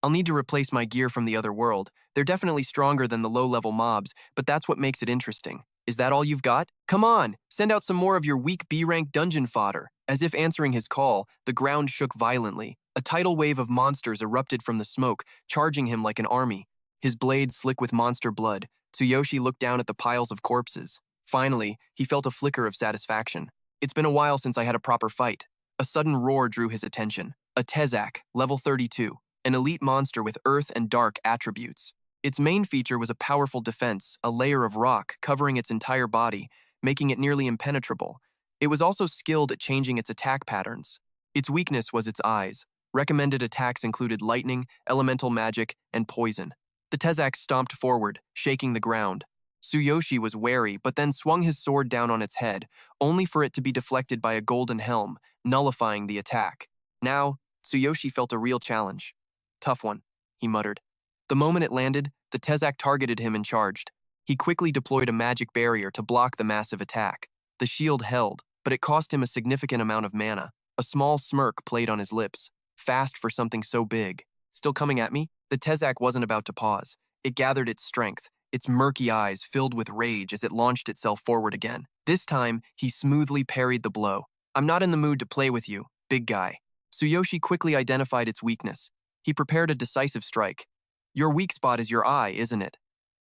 Speaker 1: I'll need to replace my gear from the other world. They're definitely stronger than the low-level mobs, but that's what makes it interesting. Is that all you've got? Come on, send out some more of your weak B-rank dungeon fodder. As if answering his call, the ground shook violently. A tidal wave of monsters erupted from the smoke, charging him like an army. His blade slick with monster blood, Tsuyoshi looked down at the piles of corpses. Finally, he felt a flicker of satisfaction. It's been a while since I had a proper fight. A sudden roar drew his attention. A Tezak, level 32. An elite monster with earth and dark attributes. Its main feature was a powerful defense, a layer of rock covering its entire body, making it nearly impenetrable. It was also skilled at changing its attack patterns. Its weakness was its eyes. Recommended attacks included lightning, elemental magic, and poison. The Tezak stomped forward, shaking the ground. Tsuyoshi was wary, but then swung his sword down on its head, only for it to be deflected by a golden helm, nullifying the attack. Now, Tsuyoshi felt a real challenge. Tough one, he muttered. The moment it landed, the Tezak targeted him and charged. He quickly deployed a magic barrier to block the massive attack. The shield held, but it cost him a significant amount of mana. A small smirk played on his lips. Fast for something so big. Still coming at me? The Tezak wasn't about to pause. It gathered its strength, its murky eyes filled with rage as it launched itself forward again. This time, he smoothly parried the blow. I'm not in the mood to play with you, big guy. Tsuyoshi quickly identified its weakness. He prepared a decisive strike. Your weak spot is your eye, isn't it?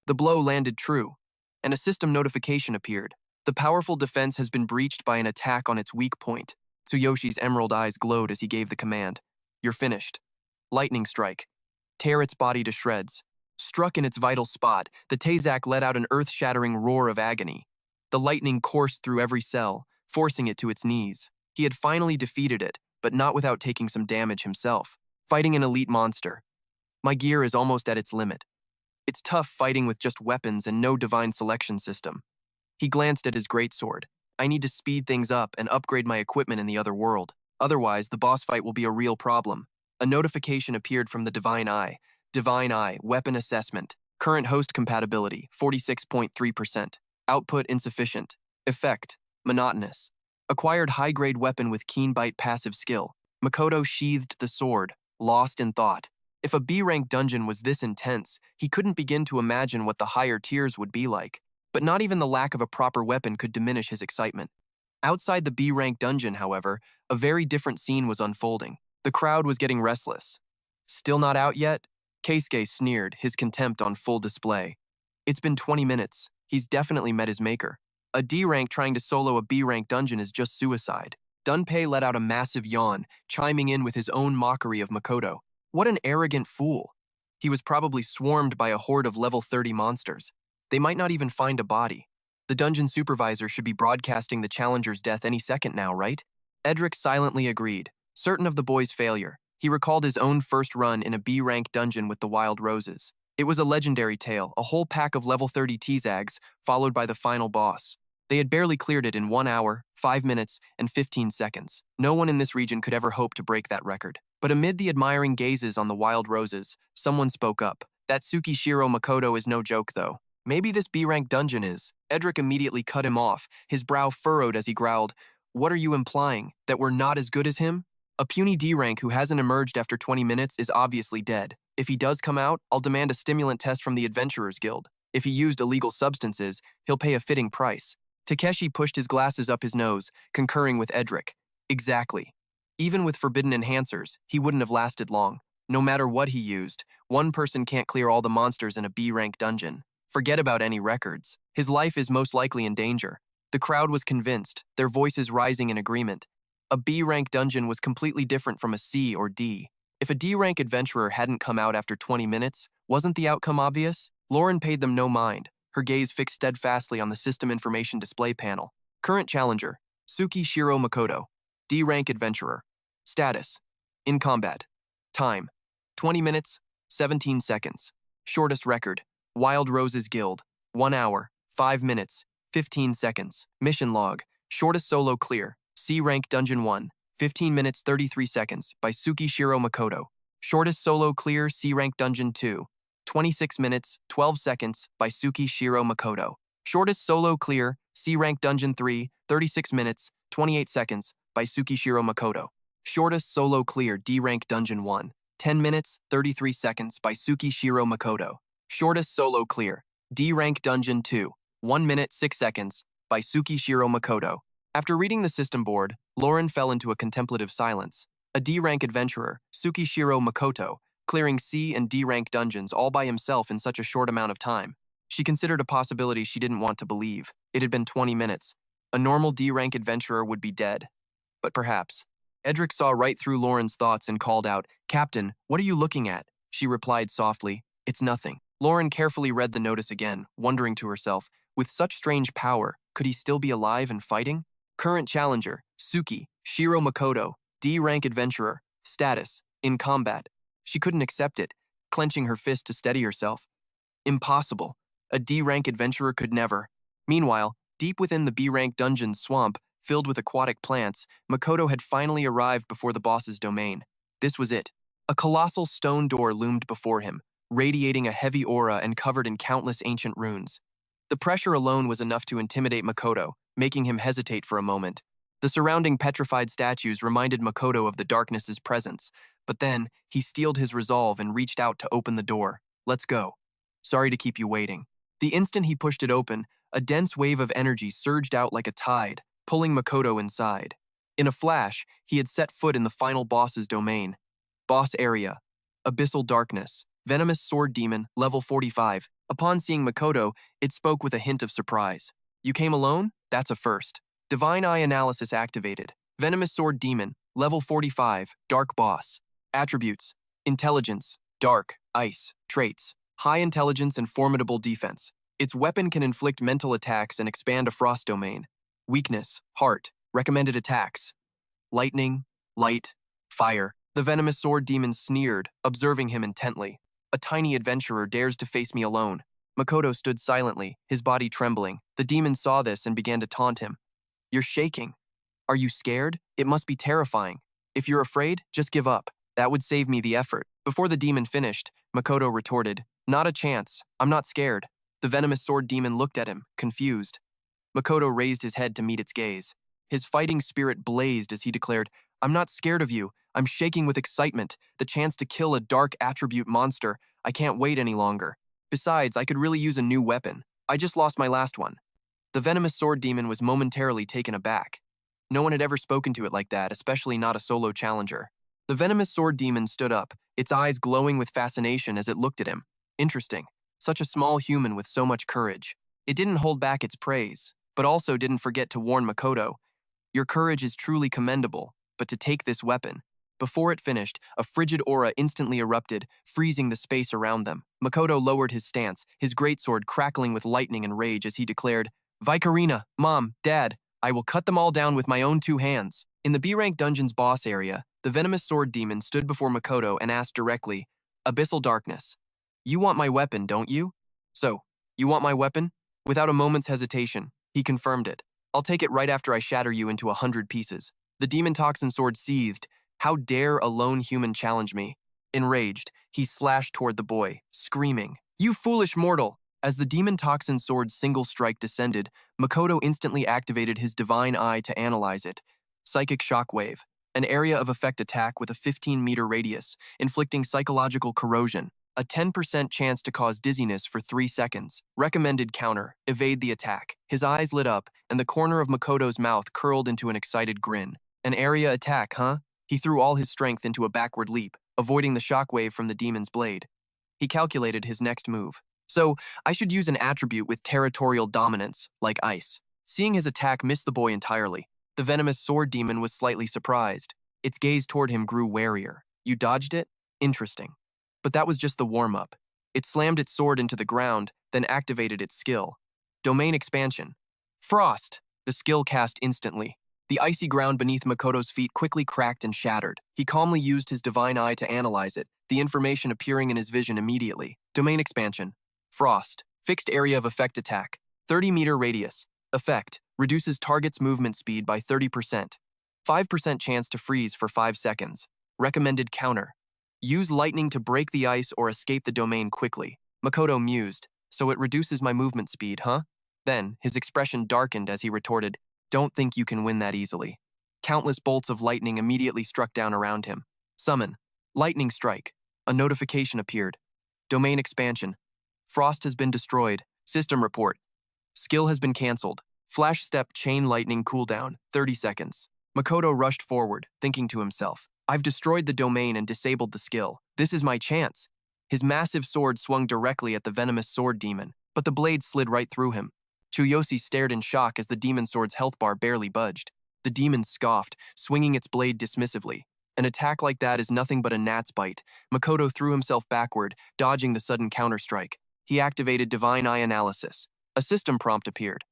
Speaker 1: The blow landed true, and a system notification appeared. The powerful defense has been breached by an attack on its weak point. Tsuyoshi's emerald eyes glowed as he gave the command. You're finished. Lightning strike. Tear its body to shreds. Struck in its vital spot, the Tezak let out an earth-shattering roar of agony. The lightning coursed through every cell, forcing it to its knees. He had finally defeated it, but not without taking some damage himself. Fighting an elite monster. My gear is almost at its limit. It's tough fighting with just weapons and no divine selection system. He glanced at his greatsword. I need to speed things up and upgrade my equipment in the other world. Otherwise, the boss fight will be a real problem. A notification appeared from the Divine Eye. Divine Eye, weapon assessment. Current host compatibility, 46.3%. Output insufficient. Effect, monotonous. Acquired high-grade weapon with keen bite passive skill. Makoto sheathed the sword, lost in thought. If a B-rank dungeon was this intense, he couldn't begin to imagine what the higher tiers would be like. But not even the lack of a proper weapon could diminish his excitement. Outside the B-rank dungeon, however, a very different scene was unfolding. The crowd was getting restless. Still not out yet? Keisuke sneered, his contempt on full display. It's been 20 minutes. He's definitely met his maker. A D-rank trying to solo a B-rank dungeon is just suicide. Dunpei let out a massive yawn, chiming in with his own mockery of Makoto. What an arrogant fool. He was probably swarmed by a horde of level 30 monsters. They might not even find a body. The dungeon supervisor should be broadcasting the challenger's death any second now, right? Edric silently agreed, certain of the boy's failure. He recalled his own first run in a B-rank dungeon with the Wild Roses. It was a legendary tale, a whole pack of level 30 Tzags, followed by the final boss. They had barely cleared it in 1 hour, 5 minutes, and 15 seconds. No one in this region could ever hope to break that record. But amid the admiring gazes on the Wild Roses, someone spoke up. That Tsukishiro Makoto is no joke, though. Maybe this B-rank dungeon is. Edric immediately cut him off, his brow furrowed as he growled, What are you implying? That we're not as good as him? A puny D-rank who hasn't emerged after 20 minutes is obviously dead. If he does come out, I'll demand a stimulant test from the Adventurers Guild. If he used illegal substances, he'll pay a fitting price. Takeshi pushed his glasses up his nose, concurring with Edric. Exactly. Even with forbidden enhancers, he wouldn't have lasted long. No matter what he used, one person can't clear all the monsters in a B-rank dungeon. Forget about any records. His life is most likely in danger. The crowd was convinced, their voices rising in agreement. A B-rank dungeon was completely different from a C or D. If a D-rank adventurer hadn't come out after 20 minutes, wasn't the outcome obvious? Lauren paid them no mind, her gaze fixed steadfastly on the system information display panel. Current challenger, Tsukishiro Makoto. D-rank adventurer. Status, in combat. Time, 20 minutes, 17 seconds. Shortest record, Wild Roses Guild, 1 hour, 5 minutes, 15 seconds. Mission log, shortest solo clear, C-rank Dungeon 1, 15 minutes 33 seconds by Tsukishiro Makoto. Shortest solo clear C-rank Dungeon 2, 26 minutes 12 seconds by Tsukishiro Makoto. Shortest solo clear C-rank Dungeon 3, 36 minutes 28 seconds by Tsukishiro Makoto. Shortest solo clear D-rank dungeon 1. 10 minutes, 33 seconds by Shiro Makoto. Shortest solo clear D-rank dungeon 2. 1 minute, 6 seconds by Shiro Makoto. After reading the system board, Lauren fell into a contemplative silence. A D-rank adventurer, Shiro Makoto, clearing C and D-rank dungeons all by himself in such a short amount of time. She considered a possibility she didn't want to believe. It had been 20 minutes. A normal D-rank adventurer would be dead. But perhaps. Edric saw right through Lauren's thoughts and called out, "Captain, what are you looking at?" She replied softly, "It's nothing." Lauren carefully read the notice again, wondering to herself, with such strange power, could he still be alive and fighting? Current challenger, Shiro Makoto, D-rank adventurer, status, in combat. She couldn't accept it, clenching her fist to steady herself. Impossible. A D-rank adventurer could never. Meanwhile, deep within the B-rank dungeon's swamp, filled with aquatic plants, Makoto had finally arrived before the boss's domain. This was it. A colossal stone door loomed before him, radiating a heavy aura and covered in countless ancient runes. The pressure alone was enough to intimidate Makoto, making him hesitate for a moment. The surrounding petrified statues reminded Makoto of the darkness's presence, but then he steeled his resolve and reached out to open the door. "Let's go. Sorry to keep you waiting." The instant he pushed it open, a dense wave of energy surged out like a tide, pulling Makoto inside. In a flash, he had set foot in the final boss's domain. Boss area. Abyssal darkness. Venomous sword demon, level 45. Upon seeing Makoto, it spoke with a hint of surprise. "You came alone? That's a first." Divine Eye analysis activated. Venomous sword demon, level 45, dark boss. Attributes: intelligence, dark, ice. Traits: high intelligence and formidable defense. Its weapon can inflict mental attacks and expand a frost domain. Weakness, heart. Recommended attacks: lightning, light, fire. The venomous sword demon sneered, observing him intently. "A tiny adventurer dares to face me alone." Makoto stood silently, his body trembling. The demon saw this and began to taunt him. "You're shaking. Are you scared? It must be terrifying. If you're afraid, just give up. That would save me the effort." Before the demon finished, Makoto retorted, "Not a chance. I'm not scared." The venomous sword demon looked at him, confused. Makoto raised his head to meet its gaze. His fighting spirit blazed as he declared, "I'm not scared of you. I'm shaking with excitement. The chance to kill a dark attribute monster. I can't wait any longer. Besides, I could really use a new weapon. I just lost my last one." The venomous sword demon was momentarily taken aback. No one had ever spoken to it like that, especially not a solo challenger. The venomous sword demon stood up, its eyes glowing with fascination as it looked at him. Interesting. Such a small human with so much courage. It didn't hold back its praise, but also didn't forget to warn Makoto, "Your courage is truly commendable, but to take this weapon." Before it finished, a frigid aura instantly erupted, freezing the space around them. Makoto lowered his stance, his greatsword crackling with lightning and rage as he declared, "Vikarina, Mom, Dad, I will cut them all down with my own 2 hands." In the B-rank dungeon's boss area, the venomous sword demon stood before Makoto and asked directly, "Abyssal darkness. You want my weapon, don't you?" "So, you want my weapon?" Without a moment's hesitation, he confirmed it. "I'll take it right after I shatter you into 100 pieces." The demon toxin sword seethed. How dare a lone human challenge me? Enraged, he slashed toward the boy, screaming, "You foolish mortal!" As the demon toxin sword's single strike descended, Makoto instantly activated his divine eye to analyze it. Psychic shockwave, an area of effect attack with a 15-meter radius, inflicting psychological corrosion. A 10% chance to cause dizziness for 3 seconds. Recommended counter, evade the attack. His eyes lit up, and the corner of Makoto's mouth curled into an excited grin. An area attack, huh? He threw all his strength into a backward leap, avoiding the shockwave from the demon's blade. He calculated his next move. "So, I should use an attribute with territorial dominance, like ice." Seeing his attack miss the boy entirely, the venomous sword demon was slightly surprised. Its gaze toward him grew warier. "You dodged it? Interesting." But that was just the warm-up. It slammed its sword into the ground, then activated its skill. Domain expansion. Frost! The skill cast instantly. The icy ground beneath Makoto's feet quickly cracked and shattered. He calmly used his divine eye to analyze it, the information appearing in his vision immediately. Domain expansion. Frost. Fixed area of effect attack. 30-meter radius. Effect. Reduces target's movement speed by 30%. 5% chance to freeze for 5 seconds. Recommended counter. Use lightning to break the ice or escape the domain quickly. Makoto mused. "So it reduces my movement speed, huh?" Then, his expression darkened as he retorted, "Don't think you can win that easily." Countless bolts of lightning immediately struck down around him. Summon. Lightning strike. A notification appeared. Domain expansion. Frost has been destroyed. System report. Skill has been cancelled. Flash step chain lightning cooldown, 30 seconds. Makoto rushed forward, thinking to himself, I've destroyed the domain and disabled the skill. This is my chance. His massive sword swung directly at the venomous sword demon, but the blade slid right through him. Tsuyoshi stared in shock as the demon sword's health bar barely budged. The demon scoffed, swinging its blade dismissively. An attack like that is nothing but a gnat's bite. Makoto threw himself backward, dodging the sudden counterstrike. He activated Divine Eye Analysis. A system prompt appeared.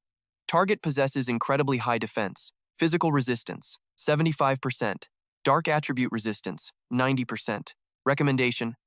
Speaker 1: Target possesses incredibly high defense, physical resistance, 75%, dark attribute resistance, 90%. Recommendation: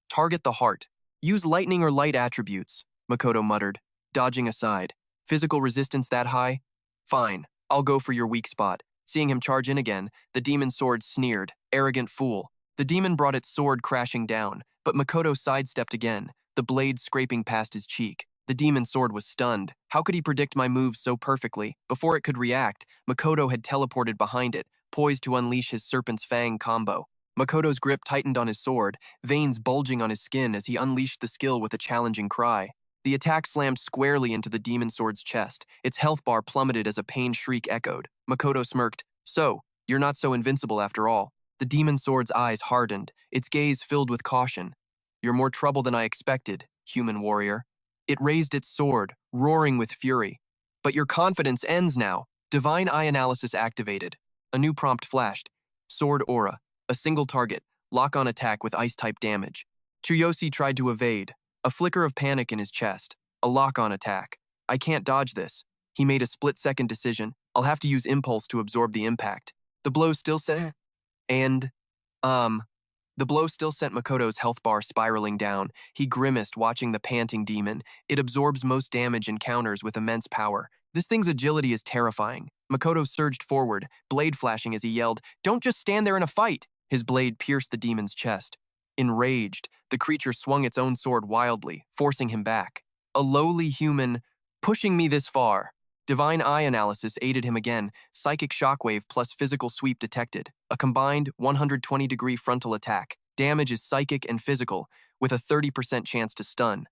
Speaker 1: target the heart. Use lightning or light attributes, Makoto muttered, dodging aside. Physical resistance that high? Fine, I'll go for your weak spot. Seeing him charge in again, the demon's sword sneered, arrogant fool. The demon brought its sword crashing down, but Makoto sidestepped again, the blade scraping past his cheek. The demon's sword was stunned. How could he predict my moves so perfectly? Before it could react, Makoto had teleported behind it, poised to unleash his Serpent's Fang combo. Makoto's grip tightened on his sword, veins bulging on his skin as he unleashed the skill with a challenging cry. The attack slammed squarely into the demon sword's chest. Its health bar plummeted as a pain shriek echoed. Makoto smirked. So, you're not so invincible after all. The demon sword's eyes hardened, its gaze filled with caution. You're more trouble than I expected, human warrior. It raised its sword, roaring with fury. But your confidence ends now. Divine Eye Analysis activated. A new prompt flashed. Sword Aura. A single target. Lock-on attack with ice-type damage. Tsuyoshi tried to evade. A flicker of panic in his chest. A lock-on attack. I can't dodge this. He made a split-second decision. I'll have to use impulse to absorb the impact. The blow still sent... The blow still sent Makoto's health bar spiraling down. He grimaced, watching the panting demon. It absorbs most damage in counters with immense power. This thing's agility is terrifying. Makoto surged forward, blade flashing as he yelled, "Don't just stand there in a fight!" His blade pierced the demon's chest. Enraged, the creature swung its own sword wildly, forcing him back. A lowly human, pushing me this far. Divine Eye Analysis aided him again, psychic shockwave plus physical sweep detected. A combined 120-degree frontal attack. Damage is psychic and physical, with a 30% chance to stun.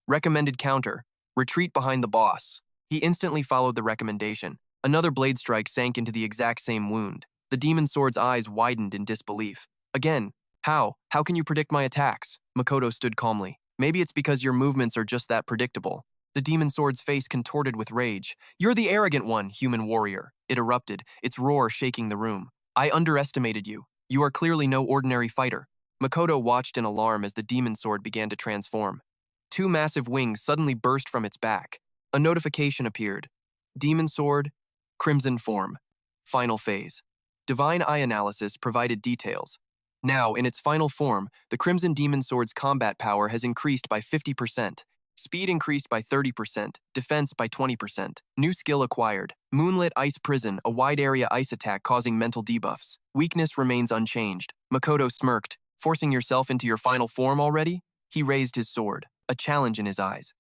Speaker 1: Recommended counter: retreat behind the boss. He instantly followed the recommendation. Another blade strike sank into the exact same wound. The demon sword's eyes widened in disbelief. Again, how? How can you predict my attacks? Makoto stood calmly. Maybe it's because your movements are just that predictable. The demon sword's face contorted with rage. You're the arrogant one, human warrior. It erupted, its roar shaking the room. I underestimated you. You are clearly no ordinary fighter. Makoto watched in alarm as the demon sword began to transform. Two massive wings suddenly burst from its back. A notification appeared. Demon sword, crimson form. Final phase. Divine Eye Analysis provided details. Now, in its final form, the Crimson Demon Sword's combat power has increased by 50%. Speed increased by 30%, defense by 20%. New skill acquired. Moonlit Ice Prison, a wide-area ice attack causing mental debuffs. Weakness remains unchanged. Makoto smirked. Forcing yourself into your final form already? He raised his sword, a challenge in his eyes.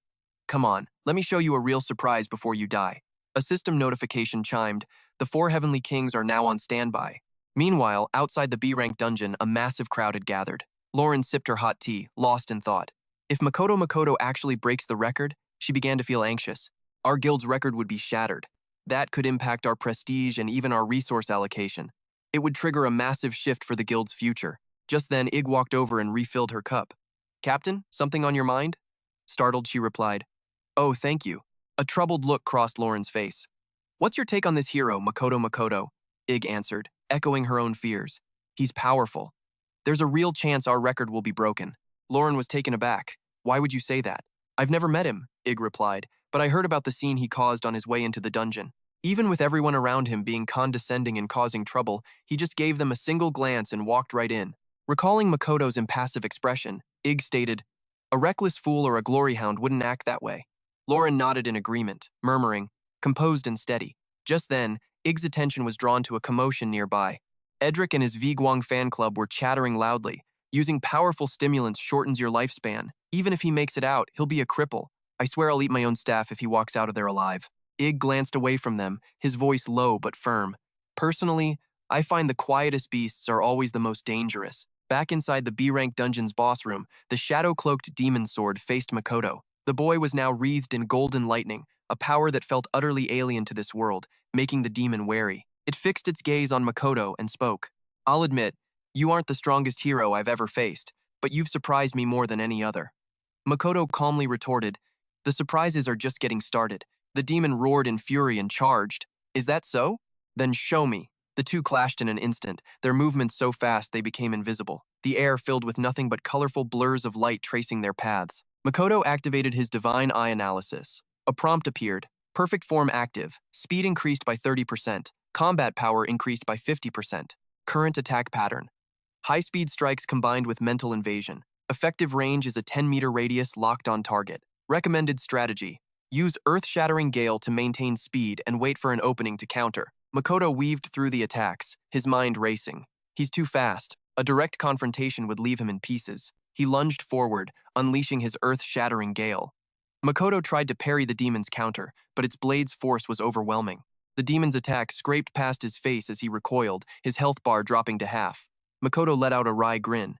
Speaker 1: Come on, let me show you a real surprise before you die. A system notification chimed. The 4 Heavenly Kings are now on standby. Meanwhile, outside the B-rank dungeon, a massive crowd had gathered. Lauren sipped her hot tea, lost in thought. If Makoto actually breaks the record, she began to feel anxious. Our guild's record would be shattered. That could impact our prestige and even our resource allocation. It would trigger a massive shift for the guild's future. Just then, Ig walked over and refilled her cup. Captain, something on your mind? Startled, she replied. Oh, thank you. A troubled look crossed Lauren's face. What's your take on this hero, Makoto? Ig answered, echoing her own fears. He's powerful. There's a real chance our record will be broken. Lauren was taken aback. Why would you say that? I've never met him, Ig replied, but I heard about the scene he caused on his way into the dungeon. Even with everyone around him being condescending and causing trouble, he just gave them a single glance and walked right in. Recalling Makoto's impassive expression, Ig stated, a reckless fool or a glory hound wouldn't act that way. Lauren nodded in agreement, murmuring, composed and steady. Just then, Ig's attention was drawn to a commotion nearby. Edric and his Viguang fan club were chattering loudly. Using powerful stimulants shortens your lifespan. Even if he makes it out, he'll be a cripple. I swear I'll eat my own staff if he walks out of there alive. Ig glanced away from them, his voice low but firm. Personally, I find the quietest beasts are always the most dangerous. Back inside the B-rank dungeon's boss room, the shadow-cloaked demon sword faced Makoto. The boy was now wreathed in golden lightning, a power that felt utterly alien to this world, making the demon wary. It fixed its gaze on Makoto and spoke. I'll admit, you aren't the strongest hero I've ever faced, but you've surprised me more than any other. Makoto calmly retorted, the surprises are just getting started. The demon roared in fury and charged. Is that so? Then show me. The two clashed in an instant, their movements so fast they became invisible, the air filled with nothing but colorful blurs of light tracing their paths. Makoto activated his divine eye analysis. A prompt appeared. Perfect form active. Speed increased by 30%. Combat power increased by 50%. Current attack pattern. High-speed strikes combined with mental invasion. Effective range is a 10-meter radius locked on target. Recommended strategy. Use earth-shattering gale to maintain speed and wait for an opening to counter. Makoto weaved through the attacks, his mind racing. He's too fast. A direct confrontation would leave him in pieces. He lunged forward, unleashing his earth-shattering gale. Makoto tried to parry the demon's counter, but its blade's force was overwhelming. The demon's attack scraped past his face as he recoiled, his health bar dropping to half. Makoto let out a wry grin.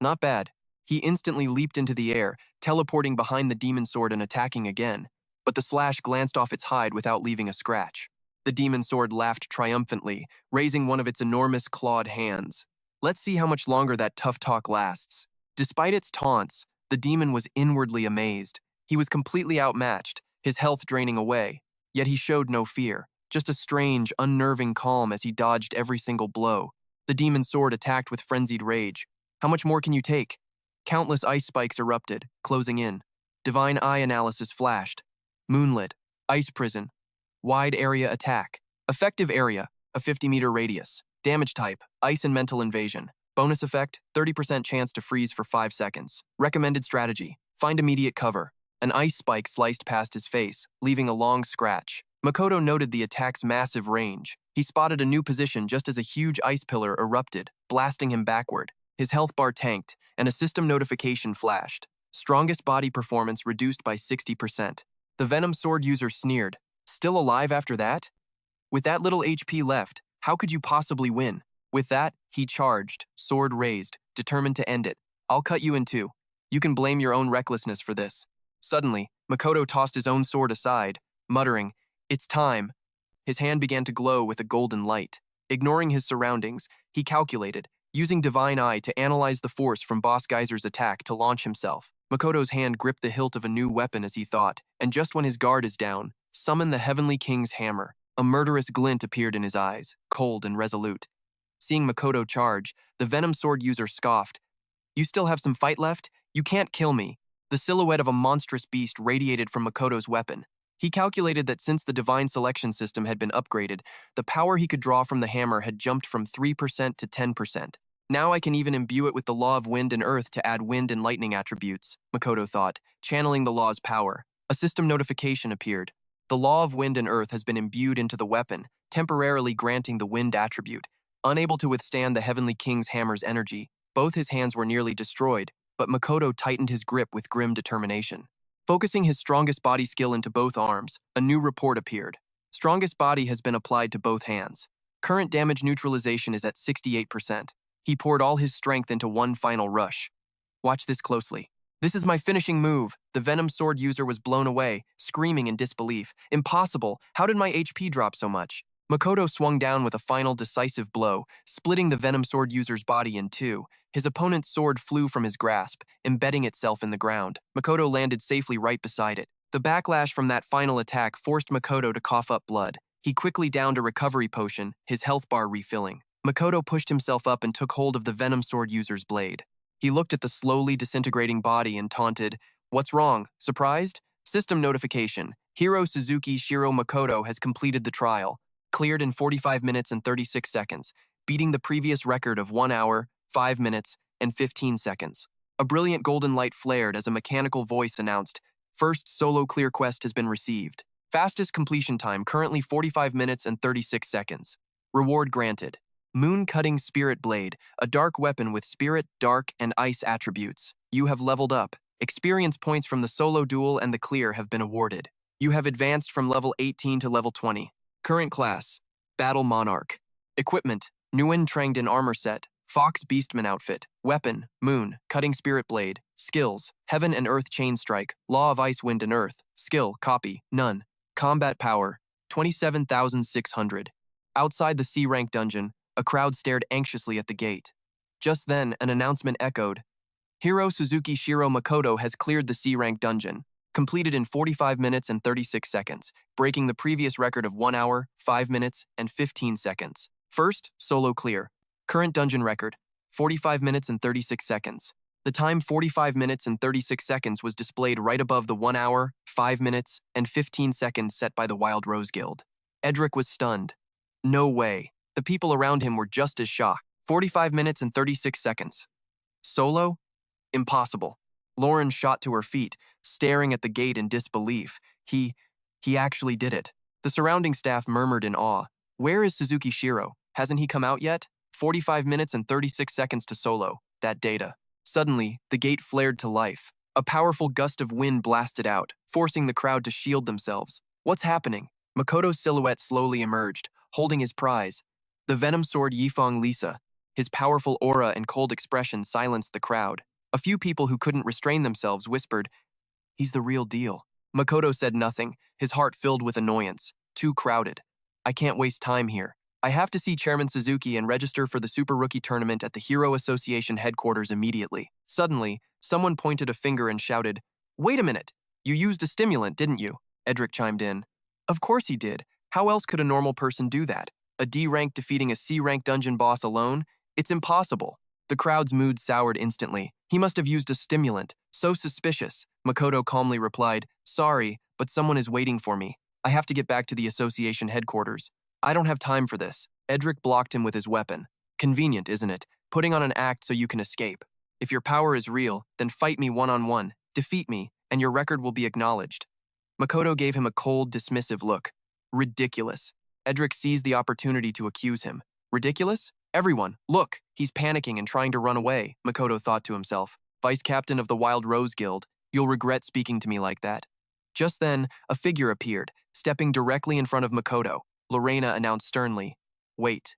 Speaker 1: Not bad. He instantly leaped into the air, teleporting behind the demon sword and attacking again. But the slash glanced off its hide without leaving a scratch. The demon sword laughed triumphantly, raising one of its enormous clawed hands. Let's see how much longer that tough talk lasts. Despite its taunts, the demon was inwardly amazed. He was completely outmatched, his health draining away. Yet he showed no fear, just a strange, unnerving calm as he dodged every single blow. The demon's sword attacked with frenzied rage. How much more can you take? Countless ice spikes erupted, closing in. Divine eye analysis flashed. Moonlit, ice prison, wide area attack. Effective area, a 50-meter radius. Damage type, ice and mental invasion. Bonus effect, 30% chance to freeze for 5 seconds. Recommended strategy, find immediate cover. An ice spike sliced past his face, leaving a long scratch. Makoto noted the attack's massive range. He spotted a new position just as a huge ice pillar erupted, blasting him backward. His health bar tanked, and a system notification flashed. Strongest body performance reduced by 60%. The Venom Sword user sneered. Still alive after that? With that little HP left, how could you possibly win? With that, he charged, sword raised, determined to end it. I'll cut you in two. You can blame your own recklessness for this. Suddenly, Makoto tossed his own sword aside, muttering, It's time. His hand began to glow with a golden light. Ignoring his surroundings, he calculated, using Divine Eye to analyze the force from Boss Geyser's attack to launch himself. Makoto's hand gripped the hilt of a new weapon as he thought, and just when his guard is down, summon the Heavenly King's hammer. A murderous glint appeared in his eyes, cold and resolute. Seeing Makoto charge, the Venom Sword user scoffed. You still have some fight left? You can't kill me. The silhouette of a monstrous beast radiated from Makoto's weapon. He calculated that since the divine selection system had been upgraded, the power he could draw from the hammer had jumped from 3% to 10%. Now I can even imbue it with the law of wind and earth to add wind and lightning attributes, Makoto thought, channeling the law's power. A system notification appeared. The law of wind and earth has been imbued into the weapon, temporarily granting the wind attribute. Unable to withstand the Heavenly King's hammer's energy, both his hands were nearly destroyed, but Makoto tightened his grip with grim determination. Focusing his strongest body skill into both arms, a new report appeared. Strongest body has been applied to both hands. Current damage neutralization is at 68%. He poured all his strength into one final rush. Watch this closely. This is my finishing move. The Venom Sword user was blown away, screaming in disbelief. Impossible! How did my HP drop so much? Makoto swung down with a final decisive blow, splitting the Venom Sword user's body in two. His opponent's sword flew from his grasp, embedding itself in the ground. Makoto landed safely right beside it. The backlash from that final attack forced Makoto to cough up blood. He quickly downed a recovery potion, his health bar refilling. Makoto pushed himself up and took hold of the Venom Sword user's blade. He looked at the slowly disintegrating body and taunted, What's wrong? Surprised? System notification. Hero Suzuki Shiro Makoto has completed the trial. Cleared in 45 minutes and 36 seconds, beating the previous record of 1 hour, 5 minutes, and 15 seconds. A brilliant golden light flared as a mechanical voice announced, First solo clear quest has been received. Fastest completion time currently 45 minutes and 36 seconds. Reward granted. Moon-cutting Spirit Blade, a dark weapon with spirit, dark, and ice attributes. You have leveled up. Experience points from the solo duel and the clear have been awarded. You have advanced from level 18 to level 20. Current class, Battle Monarch. Equipment, Nguyen Tranged in armor set, Fox Beastman outfit, weapon, moon, cutting spirit blade, skills, heaven and earth chain strike, law of ice, wind and earth, skill, copy, none, combat power, 27,600. Outside the C-rank dungeon, a crowd stared anxiously at the gate. Just then, an announcement echoed. Hero Suzuki Shiro Makoto has cleared the C-rank dungeon, completed in 45 minutes and 36 seconds, breaking the previous record of 1 hour, 5 minutes, and 15 seconds. First, solo clear. Current dungeon record, 45 minutes and 36 seconds. The time 45 minutes and 36 seconds was displayed right above the 1 hour, 5 minutes, and 15 seconds set by the Wild Rose Guild. Edric was stunned. No way. The people around him were just as shocked. 45 minutes and 36 seconds. Solo? Impossible. Lauren shot to her feet, staring at the gate in disbelief. He actually did it. The surrounding staff murmured in awe. Where is Suzuki Shiro? Hasn't he come out yet? 45 minutes and 36 seconds to solo. That data. Suddenly, the gate flared to life. A powerful gust of wind blasted out, forcing the crowd to shield themselves. What's happening? Makoto's silhouette slowly emerged, holding his prize, the venom sword Yifeng Lisa. His powerful aura and cold expression silenced the crowd. A few people who couldn't restrain themselves whispered, "He's the real deal." Makoto said nothing, his heart filled with annoyance. Too crowded. I can't waste time here. I have to see Chairman Suzuki and register for the Super Rookie Tournament at the Hero Association headquarters immediately. Suddenly, someone pointed a finger and shouted, "Wait a minute! You used a stimulant, didn't you?" Edric chimed in. Of course he did. How else could a normal person do that? A D-rank defeating a C-rank dungeon boss alone? It's impossible. The crowd's mood soured instantly. He must have used a stimulant. So suspicious. Makoto calmly replied, "Sorry, but someone is waiting for me. I have to get back to the association headquarters. I don't have time for this." Edric blocked him with his weapon. Convenient, isn't it? Putting on an act so you can escape. If your power is real, then fight me one-on-one, defeat me, and your record will be acknowledged. Makoto gave him a cold, dismissive look. Ridiculous. Edric seized the opportunity to accuse him. Ridiculous? Everyone, look, he's panicking and trying to run away, Makoto thought to himself. Vice captain of the Wild Rose Guild, you'll regret speaking to me like that. Just then, a figure appeared, stepping directly in front of Makoto. Lorena announced sternly, "Wait.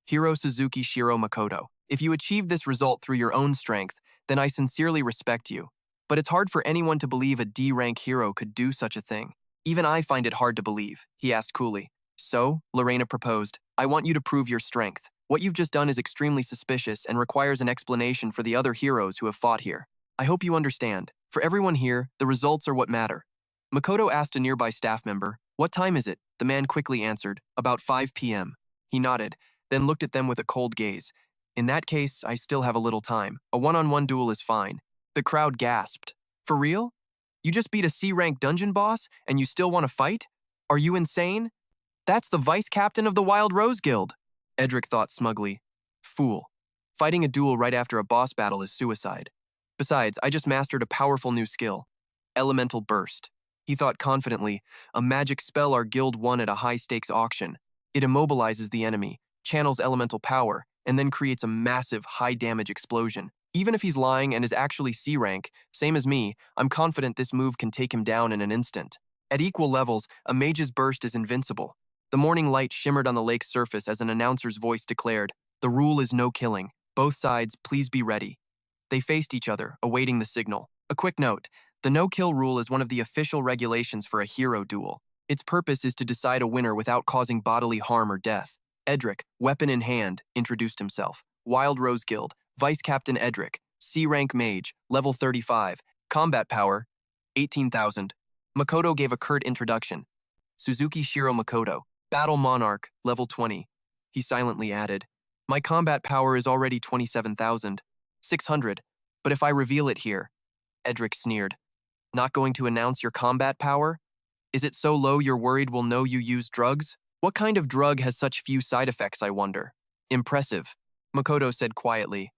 Speaker 1: Hero Suzuki Shiro Makoto, if you achieved this result through your own strength, then I sincerely respect you. But it's hard for anyone to believe a D-rank hero could do such a thing. Even I find it hard to believe," he asked coolly. "So," Lorena proposed, "I want you to prove your strength. What you've just done is extremely suspicious and requires an explanation for the other heroes who have fought here. I hope you understand. For everyone here, the results are what matter." Makoto asked a nearby staff member, "What time is it?" The man quickly answered, "About 5 p.m. He nodded, then looked at them with a cold gaze. "In that case, I still have a little time. A one-on-one duel is fine." The crowd gasped. "For real? You just beat a C-rank dungeon boss, and you still want to fight? Are you insane? That's the vice captain of the Wild Rose Guild." Edric thought smugly. Fool. Fighting a duel right after a boss battle is suicide. Besides, I just mastered a powerful new skill. Elemental Burst. He thought confidently, a magic spell our guild won at a high-stakes auction. It immobilizes the enemy, channels elemental power, and then creates a massive, high-damage explosion. Even if he's lying and is actually C-rank, same as me, I'm confident this move can take him down in an instant. At equal levels, a mage's burst is invincible. The morning light shimmered on the lake's surface as an announcer's voice declared, "The rule is no killing. Both sides, please be ready." They faced each other, awaiting the signal. A quick note, the no-kill rule is one of the official regulations for a hero duel. Its purpose is to decide a winner without causing bodily harm or death. Edric, weapon in hand, introduced himself. Wild Rose Guild, Vice Captain Edric, C-rank mage, level 35, combat power, 18,000. Makoto gave a curt introduction. Suzuki Shiro Makoto, Battle Monarch, level 20. He silently added, "My combat power is already 27,600, but if I reveal it here..." Edric sneered. "Not going to announce your combat power? Is it so low you're worried we'll know you use drugs? What kind of drug has such few side effects, I wonder?" "Impressive," Makoto said quietly.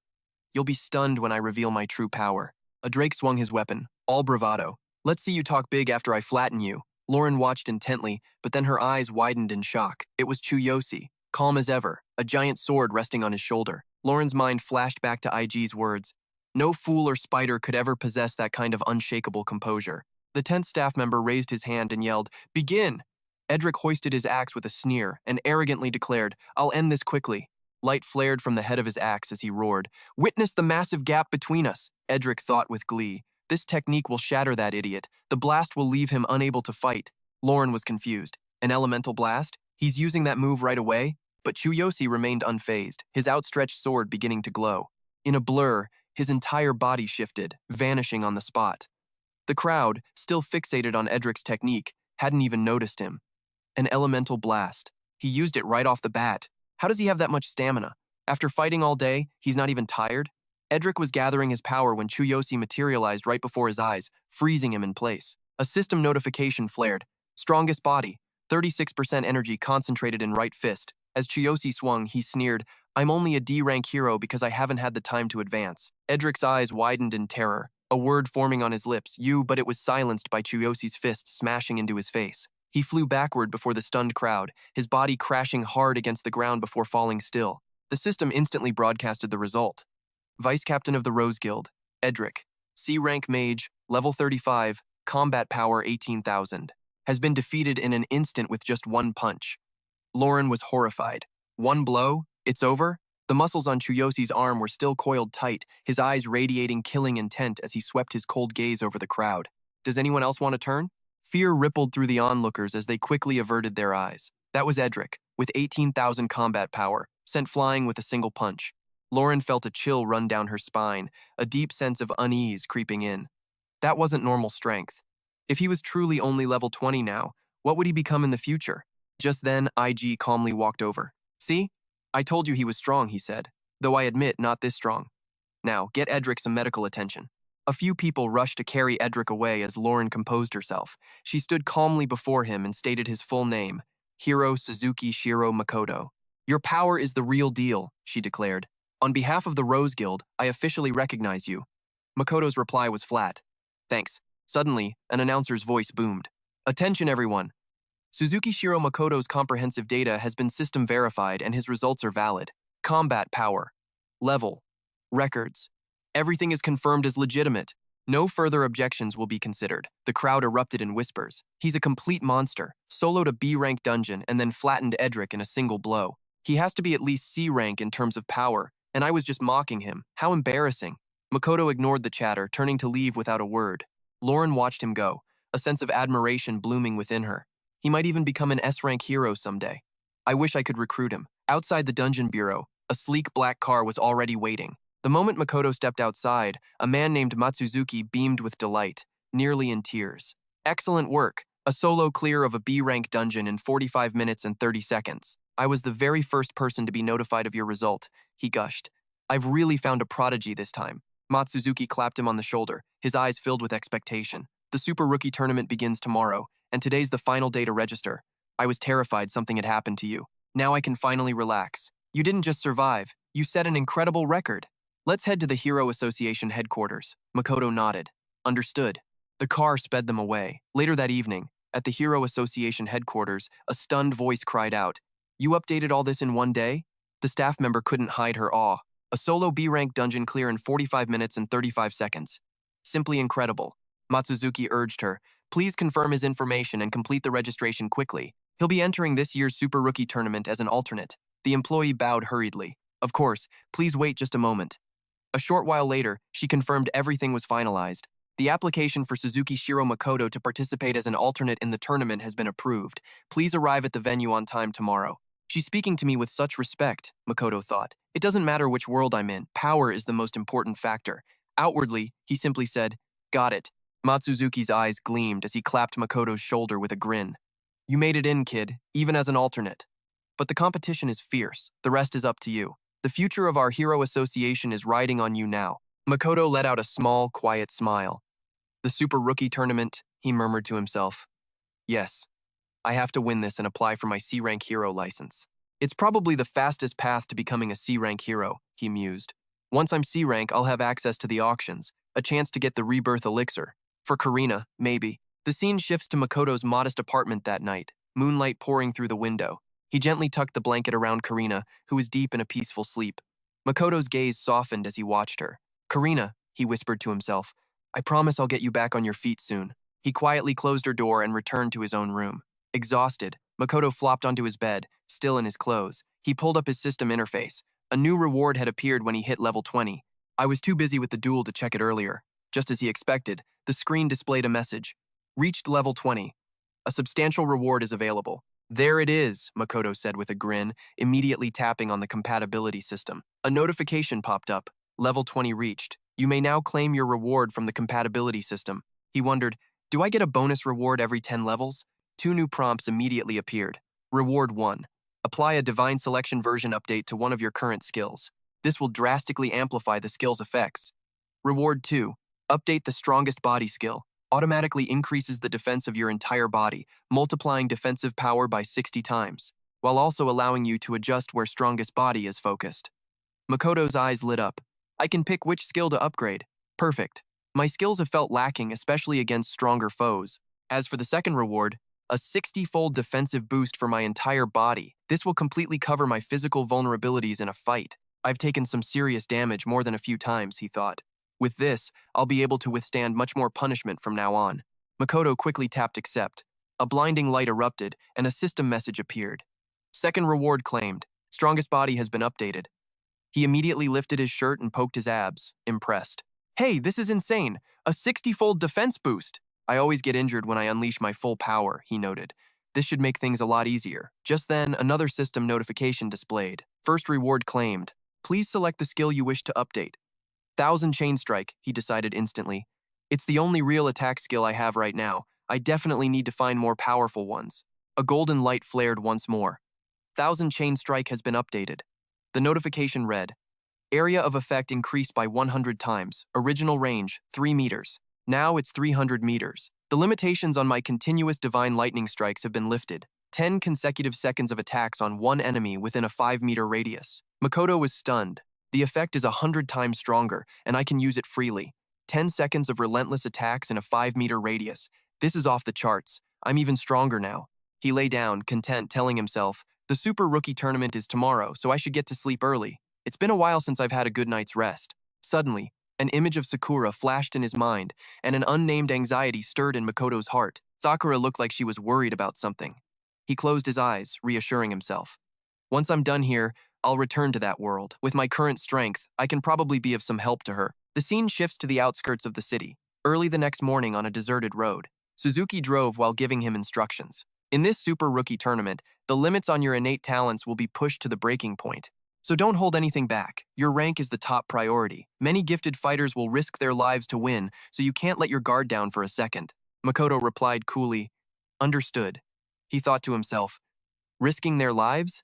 Speaker 1: "You'll be stunned when I reveal my true power." A Drake swung his weapon, all bravado. "Let's see you talk big after I flatten you." Lauren watched intently, but then her eyes widened in shock. It was Chuyoshi, calm as ever, a giant sword resting on his shoulder. Lauren's mind flashed back to IG's words. No fool or spider could ever possess that kind of unshakable composure. The 10th staff member raised his hand and yelled, "Begin!" Edric hoisted his axe with a sneer and arrogantly declared, "I'll end this quickly." Light flared from the head of his axe as he roared. Witness the massive gap between us, Edric thought with glee. This technique will shatter that idiot. The blast will leave him unable to fight. Lauren was confused. An elemental blast? He's using that move right away? But Chuyoshi remained unfazed, his outstretched sword beginning to glow. In a blur, his entire body shifted, vanishing on the spot. The crowd, still fixated on Edric's technique, hadn't even noticed him. An elemental blast. He used it right off the bat. How does he have that much stamina? After fighting all day, he's not even tired? Edric was gathering his power when Chuyoshi materialized right before his eyes, freezing him in place. A system notification flared. Strongest body, 36% energy concentrated in right fist. As Chuyoshi swung, he sneered, I'm only a D-rank hero because I haven't had the time to advance. Edric's eyes widened in terror, a word forming on his lips, but it was silenced by Chuyoshi's fist smashing into his face. He flew backward before the stunned crowd, his body crashing hard against the ground before falling still. The system instantly broadcasted the result. Vice Captain of the Rose Guild, Edric, C-rank mage, level 35, combat power 18,000, has been defeated in an instant with just one punch. Lauren was horrified. One blow? It's over? The muscles on Chuyoshi's arm were still coiled tight, his eyes radiating killing intent as he swept his cold gaze over the crowd. Does anyone else want to turn? Fear rippled through the onlookers as they quickly averted their eyes. That was Edric, with 18,000 combat power, sent flying with a single punch. Lauren felt a chill run down her spine, a deep sense of unease creeping in. That wasn't normal strength. If he was truly only level 20 now, what would he become in the future? Just then, IG calmly walked over. See? I told you he was strong, he said, though I admit not this strong. Now, get Edric some medical attention. A few people rushed to carry Edric away as Lauren composed herself. She stood calmly before him and stated his full name, Hiro Suzuki Shiro Makoto. Your power is the real deal, she declared. On behalf of the Rose Guild, I officially recognize you. Makoto's reply was flat. Thanks. Suddenly, an announcer's voice boomed. Attention, everyone. Suzuki Shiro Makoto's comprehensive data has been system verified and his results are valid. Combat power. Level. Records. Everything is confirmed as legitimate. No further objections will be considered. The crowd erupted in whispers. He's a complete monster, soloed a B-rank dungeon and then flattened Edric in a single blow. He has to be at least C-rank in terms of power, and I was just mocking him. How embarrassing. Makoto ignored the chatter, turning to leave without a word. Lauren watched him go, a sense of admiration blooming within her. He might even become an S-rank hero someday. I wish I could recruit him. Outside the dungeon bureau, a sleek black car was already waiting. The moment Makoto stepped outside, a man named Matsuzuki beamed with delight, nearly in tears. Excellent work. A solo clear of a B-rank dungeon in 45 minutes and 30 seconds. I was the very first person to be notified of your result, he gushed. I've really found a prodigy this time. Matsuzuki clapped him on the shoulder, his eyes filled with expectation. The Super Rookie Tournament begins tomorrow, and today's the final day to register. I was terrified something had happened to you. Now I can finally relax. You didn't just survive, you set an incredible record. Let's head to the Hero Association headquarters. Makoto nodded. Understood. The car sped them away. Later that evening, at the Hero Association headquarters, a stunned voice cried out, You updated all this in one day? The staff member couldn't hide her awe. A solo B-rank dungeon clear in 45 minutes and 35 seconds. Simply incredible. Matsuzuki urged her, Please confirm his information and complete the registration quickly. He'll be entering this year's Super Rookie Tournament as an alternate. The employee bowed hurriedly. Of course, please wait just a moment. A short while later, she confirmed everything was finalized. The application for Suzuki Shiro Makoto to participate as an alternate in the tournament has been approved. Please arrive at the venue on time tomorrow. She's speaking to me with such respect, Makoto thought. It doesn't matter which world I'm in, power is the most important factor. Outwardly, he simply said, Got it. Matsuzuki's eyes gleamed as he clapped Makoto's shoulder with a grin. You made it in, kid, even as an alternate. But the competition is fierce. The rest is up to you. The future of our Hero Association is riding on you now. Makoto let out a small, quiet smile. The Super Rookie Tournament, he murmured to himself. Yes, I have to win this and apply for my C-rank hero license. It's probably the fastest path to becoming a C-rank hero, he mused. Once I'm C-rank, I'll have access to the auctions, a chance to get the rebirth elixir. For Karina, maybe. The scene shifts to Makoto's modest apartment that night, moonlight pouring through the window. He gently tucked the blanket around Karina, who was deep in a peaceful sleep. Makoto's gaze softened as he watched her. Karina, he whispered to himself, I promise I'll get you back on your feet soon. He quietly closed her door and returned to his own room. Exhausted, Makoto flopped onto his bed, still in his clothes. He pulled up his system interface. A new reward had appeared when he hit level 20. I was too busy with the duel to check it earlier. Just as he expected, the screen displayed a message. Reached level 20. A substantial reward is available. There it is, Makoto said with a grin, immediately tapping on the compatibility system. A notification popped up. Level 20 reached. You may now claim your reward from the compatibility system. He wondered, do I get a bonus reward every 10 levels? 2 new prompts immediately appeared. Reward 1. Apply a Divine Selection version update to one of your current skills. This will drastically amplify the skill's effects. Reward 2. Update the strongest body skill. Automatically increases the defense of your entire body, multiplying defensive power by 60 times, while also allowing you to adjust where strongest body is focused. Makoto's eyes lit up. I can pick which skill to upgrade. Perfect. My skills have felt lacking, especially against stronger foes. As for the second reward, a 60-fold defensive boost for my entire body. This will completely cover my physical vulnerabilities in a fight. I've taken some serious damage more than a few times, he thought. With this, I'll be able to withstand much more punishment from now on. Makoto quickly tapped accept. A blinding light erupted, and a system message appeared. Second reward claimed. Strongest body has been updated. He immediately lifted his shirt and poked his abs, impressed. Hey, this is insane! A 60-fold defense boost! I always get injured when I unleash my full power, he noted. This should make things a lot easier. Just then, another system notification displayed. First reward claimed. Please select the skill you wish to update. 1000 Chain Strike, he decided instantly. It's the only real attack skill I have right now. I definitely need to find more powerful ones. A golden light flared once more. 1000 Chain Strike has been updated. The notification read, area of effect increased by 100 times. Original range, 3 meters. Now it's 300 meters. The limitations on my continuous divine lightning strikes have been lifted. 10 consecutive seconds of attacks on one enemy within a 5-meter radius. Makoto was stunned. The effect is 100 times stronger, and I can use it freely. 10 seconds of relentless attacks in a 5-meter radius. This is off the charts. I'm even stronger now. He lay down, content, telling himself, the Super Rookie Tournament is tomorrow, so I should get to sleep early. It's been a while since I've had a good night's rest. Suddenly, an image of Sakura flashed in his mind, and an unnamed anxiety stirred in Makoto's heart. Sakura looked like she was worried about something. He closed his eyes, reassuring himself. Once I'm done here, I'll return to that world. With my current strength, I can probably be of some help to her. The scene shifts to the outskirts of the city. Early the next morning on a deserted road, Suzuki drove while giving him instructions. In this Super Rookie Tournament, the limits on your innate talents will be pushed to the breaking point. So don't hold anything back. Your rank is the top priority. Many gifted fighters will risk their lives to win, so you can't let your guard down for a second. Makoto replied coolly, understood. He thought to himself, risking their lives?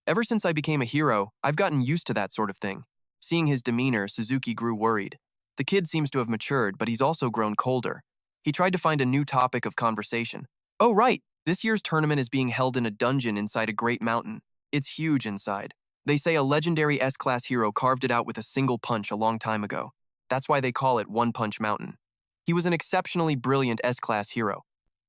Speaker 1: Ever since I became a hero, I've gotten used to that sort of thing. Seeing his demeanor, Suzuki grew worried. The kid seems to have matured, but he's also grown colder. He tried to find a new topic of conversation. Oh, right. This year's tournament is being held in a dungeon inside a great mountain. It's huge inside. They say a legendary S-class hero carved it out with a single punch a long time ago. That's why they call it One Punch Mountain. He was an exceptionally brilliant S-class hero.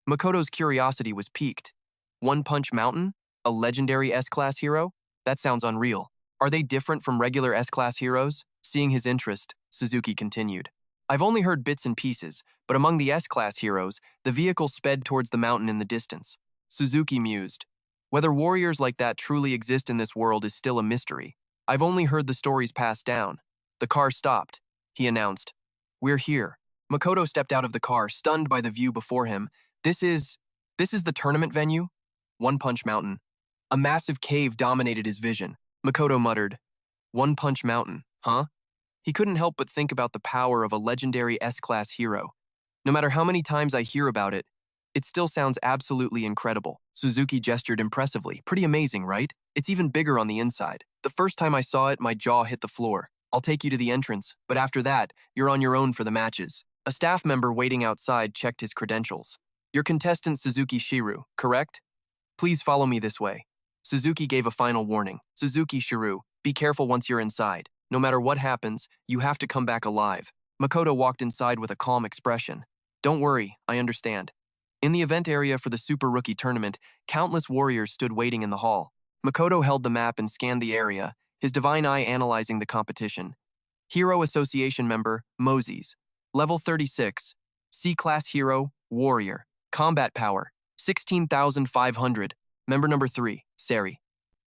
Speaker 1: Makoto's curiosity was piqued. One Punch Mountain? A legendary S-class hero? That sounds unreal. Are they different from regular S-class heroes? Seeing his interest, Suzuki continued. I've only heard bits and pieces, but among the S-class heroes, the vehicle sped towards the mountain in the distance. Suzuki mused. Whether warriors like that truly exist in this world is still a mystery. I've only heard the stories passed down. The car stopped. He announced, we're here. Makoto stepped out of the car, stunned by the view before him. This is the tournament venue? One Punch Mountain. A massive cave dominated his vision. Makoto muttered, One Punch Mountain, huh? He couldn't help but think about the power of a legendary S-class hero. No matter how many times I hear about it, it still sounds absolutely incredible. Suzuki gestured impressively. Pretty amazing, right? It's even bigger on the inside. The first time I saw it, my jaw hit the floor. I'll take you to the entrance, but after that, you're on your own for the matches. A staff member waiting outside checked his credentials. You're contestant Suzuki Shiru, correct? Please follow me this way. Suzuki gave a final warning. Suzuki Shiru, be careful once you're inside. No matter what happens, you have to come back alive. Makoto walked inside with a calm expression. Don't worry, I understand. In the event area for the Super Rookie Tournament, countless warriors stood waiting in the hall. Makoto held the map and scanned the area, his divine eye analyzing the competition. Hero Association member, Moses. Level 36. C-Class Hero, Warrior. Combat Power, 16,500. Member number 3, Sari.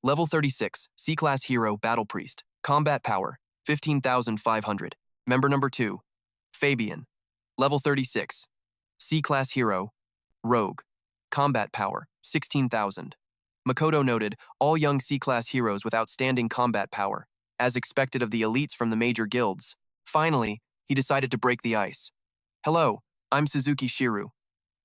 Speaker 1: Level 36, C-Class Hero, Battle Priest. Combat Power, 15,500. Member number 2, Fabian. Level 36, C-Class Hero, Rogue. Combat Power, 16,000. Makoto noted all young C-Class heroes with outstanding combat power, as expected of the elites from the major guilds. Finally, he decided to break the ice. Hello, I'm Suzuki Shiru,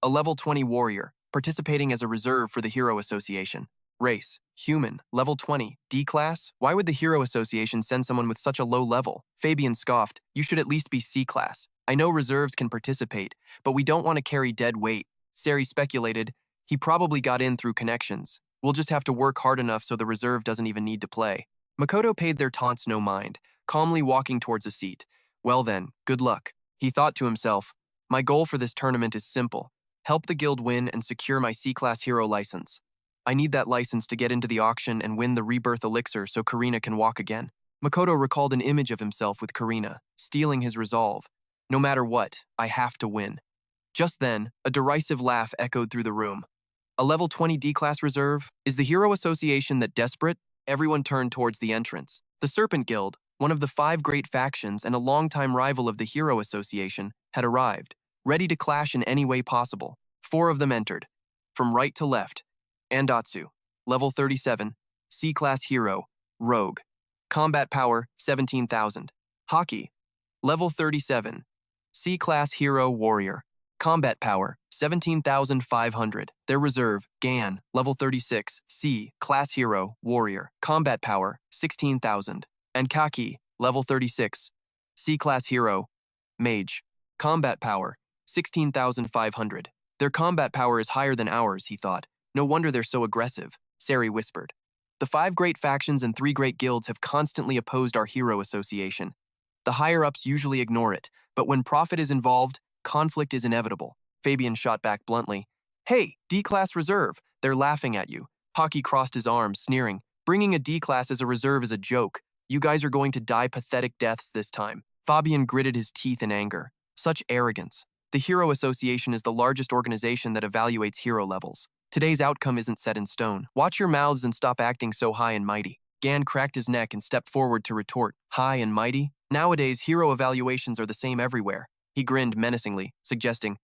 Speaker 1: a level 20 warrior, participating as a reserve for the Hero Association. Race, human, level 20, D-Class? Why would the Hero Association send someone with such a low level? Fabian scoffed, you should at least be C-Class. I know reserves can participate, but we don't want to carry dead weight. Sari speculated, he probably got in through connections. We'll just have to work hard enough so the reserve doesn't even need to play. Makoto paid their taunts no mind, calmly walking towards a seat. Well then, good luck. He thought to himself, my goal for this tournament is simple. Help the guild win and secure my C-Class hero license. I need that license to get into the auction and win the rebirth elixir so Karina can walk again. Makoto recalled an image of himself with Karina, stealing his resolve. No matter what, I have to win. Just then, a derisive laugh echoed through the room. A level 20 D-Class reserve? Is the Hero Association that desperate? Everyone turned towards the entrance. The Serpent Guild, one of the 5 great factions and a longtime rival of the Hero Association, had arrived, ready to clash in any way possible. 4 of them entered. From right to left, Andatsu, level 37, C-Class Hero, Rogue. Combat Power, 17,000. Haki, level 37, C-Class Hero, Warrior. Combat Power, 17,500. Their reserve, Gan, level 36, C, Class Hero, Warrior. Combat Power, 16,000. And Kaki, level 36, C-Class Hero, Mage. Combat Power, 16,500. Their combat power is higher than ours, he thought. No wonder they're so aggressive, Sari whispered. The 5 great factions and 3 great guilds have constantly opposed our Hero Association. The higher-ups usually ignore it, but when profit is involved, conflict is inevitable. Fabian shot back bluntly. Hey, D-Class reserve, they're laughing at you. Haki crossed his arms, sneering. Bringing a D-Class as a reserve is a joke. You guys are going to die pathetic deaths this time. Fabian gritted his teeth in anger. Such arrogance. The Hero Association is the largest organization that evaluates hero levels. Today's outcome isn't set in stone. Watch your mouths and stop acting so high and mighty. Gan cracked his neck and stepped forward to retort. High and mighty? Nowadays, hero evaluations are the same everywhere. He grinned menacingly, suggesting,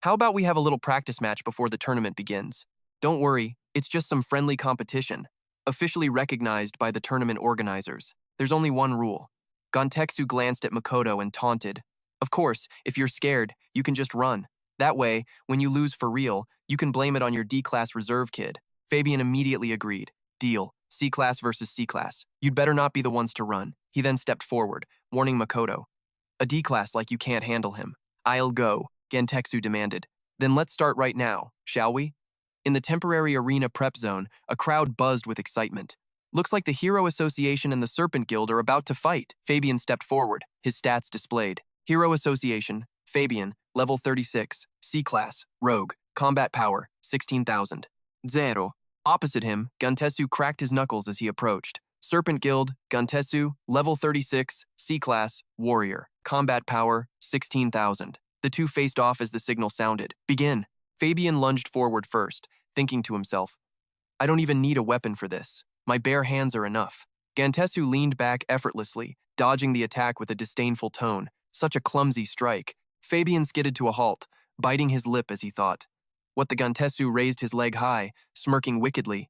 Speaker 1: how about we have a little practice match before the tournament begins? Don't worry, it's just some friendly competition, officially recognized by the tournament organizers. There's only one rule. Gontetsu glanced at Makoto and taunted. Of course, if you're scared, you can just run. That way, when you lose for real, you can blame it on your D-Class reserve kid. Fabian immediately agreed. Deal. C-Class versus C-Class. You'd better not be the ones to run. He then stepped forward, warning Makoto. A D-Class like you can't handle him. I'll go, Gentetsu demanded. Then let's start right now, shall we? In the temporary arena prep zone, a crowd buzzed with excitement. Looks like the Hero Association and the Serpent Guild are about to fight. Fabian stepped forward, his stats displayed. Hero Association, Fabian, level 36, C-Class, Rogue, Combat Power, 16,000. Zero. Opposite him, Gontetsu cracked his knuckles as he approached. Serpent Guild, Gontetsu, level 36, C-Class, Warrior, Combat Power, 16,000. The two faced off as the signal sounded. Begin. Fabian lunged forward first, thinking to himself, I don't even need a weapon for this. My bare hands are enough. Gontetsu leaned back effortlessly, dodging the attack with a disdainful tone. Such a clumsy strike. Fabian skidded to a halt, biting his lip as he thought. What the Gontetsu raised his leg high, smirking wickedly.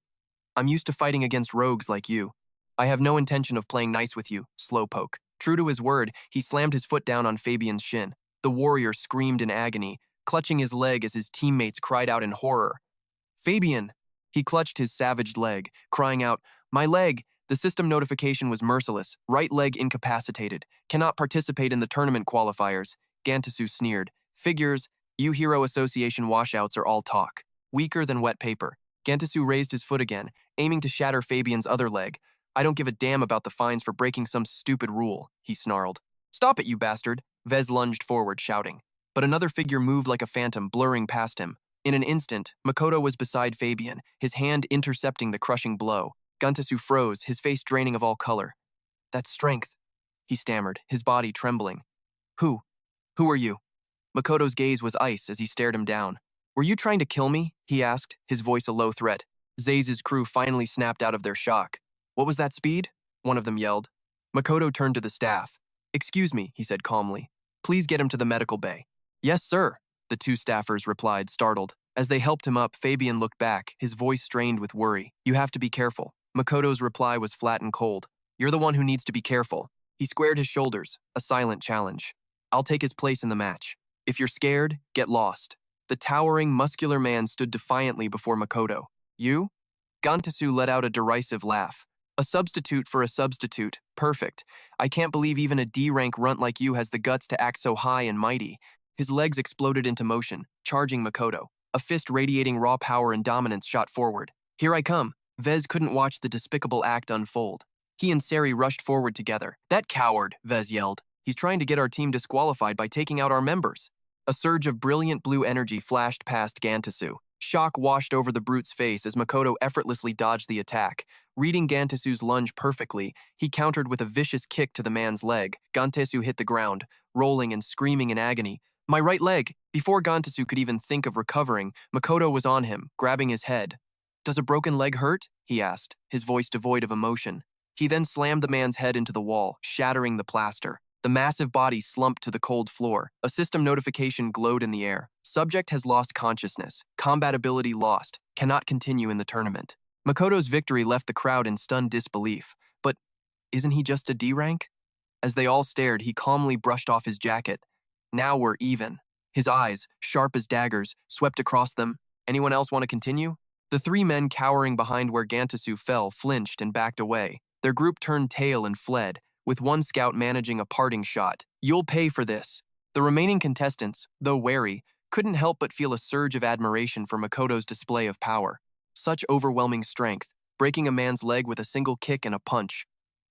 Speaker 1: I'm used to fighting against rogues like you. I have no intention of playing nice with you, slowpoke. True to his word, he slammed his foot down on Fabian's shin. The warrior screamed in agony, clutching his leg as his teammates cried out in horror. Fabian! He clutched his savaged leg, crying out, My leg! The system notification was merciless. Right leg incapacitated. Cannot participate in the tournament qualifiers. Gontetsu sneered. Figures, you Hero Association washouts are all talk. Weaker than wet paper. Gontetsu raised his foot again, aiming to shatter Fabian's other leg. I don't give a damn about the fines for breaking some stupid rule, he snarled. Stop it, you bastard! Vez lunged forward, shouting. But another figure moved like a phantom, blurring past him. In an instant, Makoto was beside Fabian, his hand intercepting the crushing blow. Gontetsu froze, his face draining of all color. That's strength, he stammered, his body trembling. Who are you? Makoto's gaze was ice as he stared him down. Were you trying to kill me? He asked, his voice a low threat. Zaze's crew finally snapped out of their shock. What was that speed? One of them yelled. Makoto turned to the staff. Excuse me, he said calmly. Please get him to the medical bay. Yes, sir, the two staffers replied, startled. As they helped him up, Fabian looked back, his voice strained with worry. You have to be careful. Makoto's reply was flat and cold. You're the one who needs to be careful. He squared his shoulders, a silent challenge. I'll take his place in the match. If you're scared, get lost. The towering, muscular man stood defiantly before Makoto. You? Gantasu let out a derisive laugh. A substitute for a substitute. Perfect. I can't believe even a D-rank runt like you has the guts to act so high and mighty. His legs exploded into motion, charging Makoto. A fist radiating raw power and dominance shot forward. Here I come. Vez couldn't watch the despicable act unfold. He and Sari rushed forward together. That coward, Vez yelled. He's trying to get our team disqualified by taking out our members. A surge of brilliant blue energy flashed past Gantasu. Shock washed over the brute's face as Makoto effortlessly dodged the attack. Reading Gantasu's lunge perfectly, he countered with a vicious kick to the man's leg. Gantasu hit the ground, rolling and screaming in agony. My right leg! Before Gantasu could even think of recovering, Makoto was on him, grabbing his head. Does a broken leg hurt? He asked, his voice devoid of emotion. He then slammed the man's head into the wall, shattering the plaster. The massive body slumped to the cold floor. A system notification glowed in the air. Subject has lost consciousness. Combat ability lost. Cannot continue in the tournament. Makoto's victory left the crowd in stunned disbelief. But isn't he just a D rank? As they all stared, he calmly brushed off his jacket. Now we're even. His eyes, sharp as daggers, swept across them. Anyone else want to continue? The three men cowering behind where Gantasu fell flinched and backed away. Their group turned tail and fled, with one scout managing a parting shot. You'll pay for this. The remaining contestants, though wary, couldn't help but feel a surge of admiration for Makoto's display of power. Such overwhelming strength, breaking a man's leg with a single kick and a punch.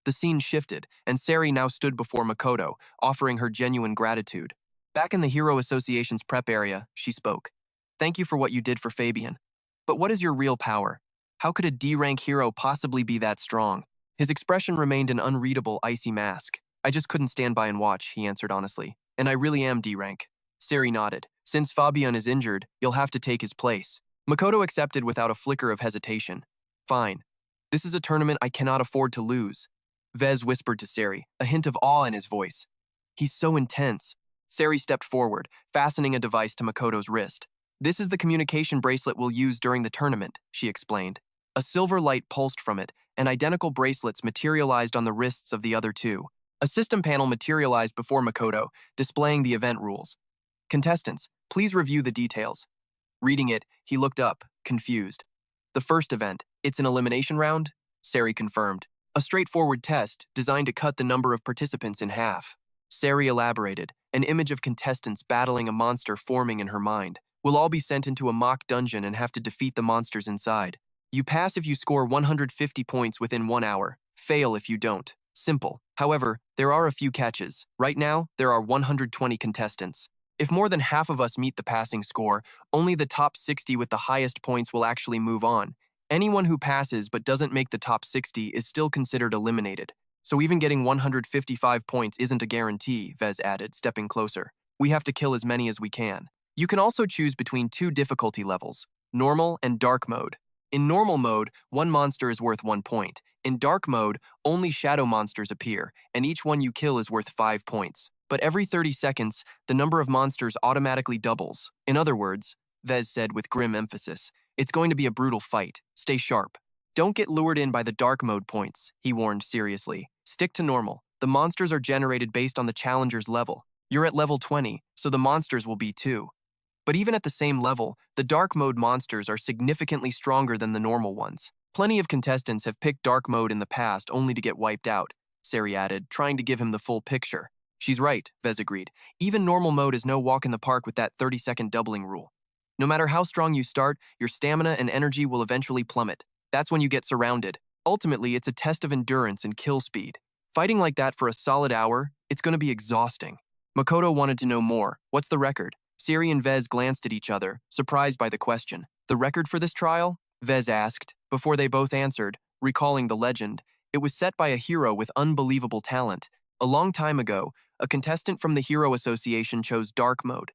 Speaker 1: The scene shifted, and Sari now stood before Makoto, offering her genuine gratitude. Back in the Hero Association's prep area, she spoke. Thank you for what you did for Fabian. But what is your real power? How could a D-rank hero possibly be that strong? His expression remained an unreadable, icy mask. I just couldn't stand by and watch, he answered honestly. And I really am D-rank. Sari nodded. Since Fabian is injured, you'll have to take his place. Makoto accepted without a flicker of hesitation. Fine. This is a tournament I cannot afford to lose. Vez whispered to Sari, a hint of awe in his voice. He's so intense. Sari stepped forward, fastening a device to Makoto's wrist. This is the communication bracelet we'll use during the tournament, she explained. A silver light pulsed from it, and identical bracelets materialized on the wrists of the other two. A system panel materialized before Makoto, displaying the event rules. Contestants, please review the details. Reading it, he looked up, confused. The first event, it's an elimination round? Sari confirmed. A straightforward test designed to cut the number of participants in half. Sari elaborated, an image of contestants battling a monster forming in her mind. We'll all be sent into a mock dungeon and have to defeat the monsters inside. You pass if you score 150 points within 1 hour. Fail if you don't. Simple. However, there are a few catches. Right now, there are 120 contestants. If more than half of us meet the passing score, only the top 60 with the highest points will actually move on. Anyone who passes but doesn't make the top 60 is still considered eliminated. So even getting 155 points isn't a guarantee, Vez added, stepping closer. We have to kill as many as we can. You can also choose between 2 difficulty levels, normal and dark mode. In normal mode, 1 monster is worth 1 point. In dark mode, only shadow monsters appear, and each one you kill is worth 5 points. But every 30 seconds, the number of monsters automatically doubles. In other words, Vez said with grim emphasis, it's going to be a brutal fight. Stay sharp. Don't get lured in by the dark mode points, he warned seriously. Stick to normal. The monsters are generated based on the challenger's level. You're at level 20, so the monsters will be too. But even at the same level, the dark mode monsters are significantly stronger than the normal ones. Plenty of contestants have picked dark mode in the past only to get wiped out, Sari added, trying to give him the full picture. She's right, Vez agreed. Even normal mode is no walk in the park with that 30-second doubling rule. No matter how strong you start, your stamina and energy will eventually plummet. That's when you get surrounded. Ultimately, it's a test of endurance and kill speed. Fighting like that for a solid hour, it's going to be exhausting. Makoto wanted to know more. What's the record? Sari and Vez glanced at each other, surprised by the question. The record for this trial? Vez asked, before they both answered, recalling the legend. It was set by a hero with unbelievable talent. A long time ago, a contestant from the Hero Association chose dark mode.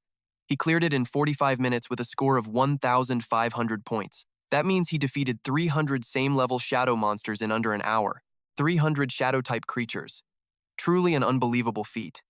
Speaker 1: He cleared it in 45 minutes with a score of 1,500 points. That means he defeated 300 same-level shadow monsters in under an hour, 300 shadow-type creatures. Truly an unbelievable feat.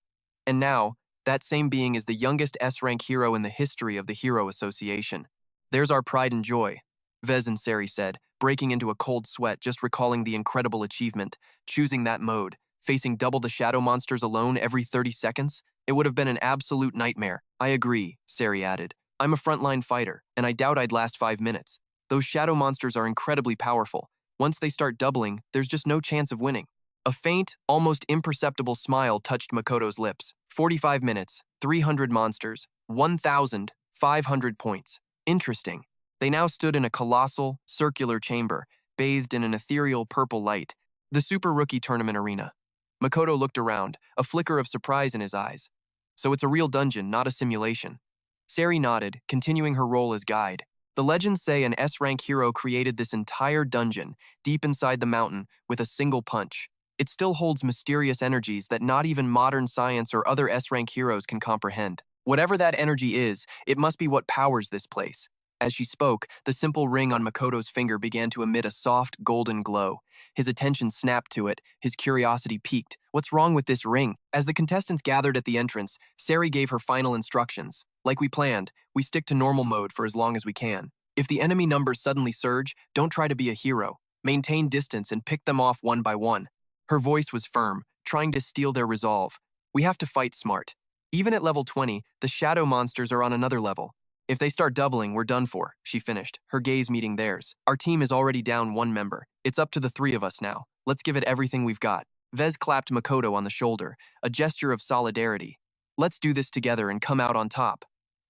Speaker 1: And now, that same being is the youngest S-rank hero in the history of the Hero Association. There's our pride and joy, Vez and Sari said, breaking into a cold sweat just recalling the incredible achievement, choosing that mode, facing double the shadow monsters alone every 30 seconds. It would have been an absolute nightmare. I agree, Sari added. I'm a frontline fighter, and I doubt I'd last 5 minutes. Those shadow monsters are incredibly powerful. Once they start doubling, there's just no chance of winning. A faint, almost imperceptible smile touched Makoto's lips. 45 minutes, 300 monsters, 1,500 points. Interesting. They now stood in a colossal, circular chamber, bathed in an ethereal purple light, the Super Rookie Tournament arena. Makoto looked around, a flicker of surprise in his eyes. So it's a real dungeon, not a simulation. Sari nodded, continuing her role as guide. The legends say an S-rank hero created this entire dungeon, deep inside the mountain, with a single punch. It still holds mysterious energies that not even modern science or other S-rank heroes can comprehend. Whatever that energy is, it must be what powers this place. As she spoke, the simple ring on Makoto's finger began to emit a soft, golden glow. His attention snapped to it, his curiosity piqued. What's wrong with this ring? As the contestants gathered at the entrance, Sari gave her final instructions. Like we planned, we stick to normal mode for as long as we can. If the enemy numbers suddenly surge, don't try to be a hero. Maintain distance and pick them off one by one. Her voice was firm, trying to steal their resolve. We have to fight smart. Even at level 20, the shadow monsters are on another level. If they start doubling, we're done for, she finished, her gaze meeting theirs. Our team is already down one member. It's up to the 3 of us now. Let's give it everything we've got. Vez clapped Makoto on the shoulder, a gesture of solidarity. Let's do this together and come out on top.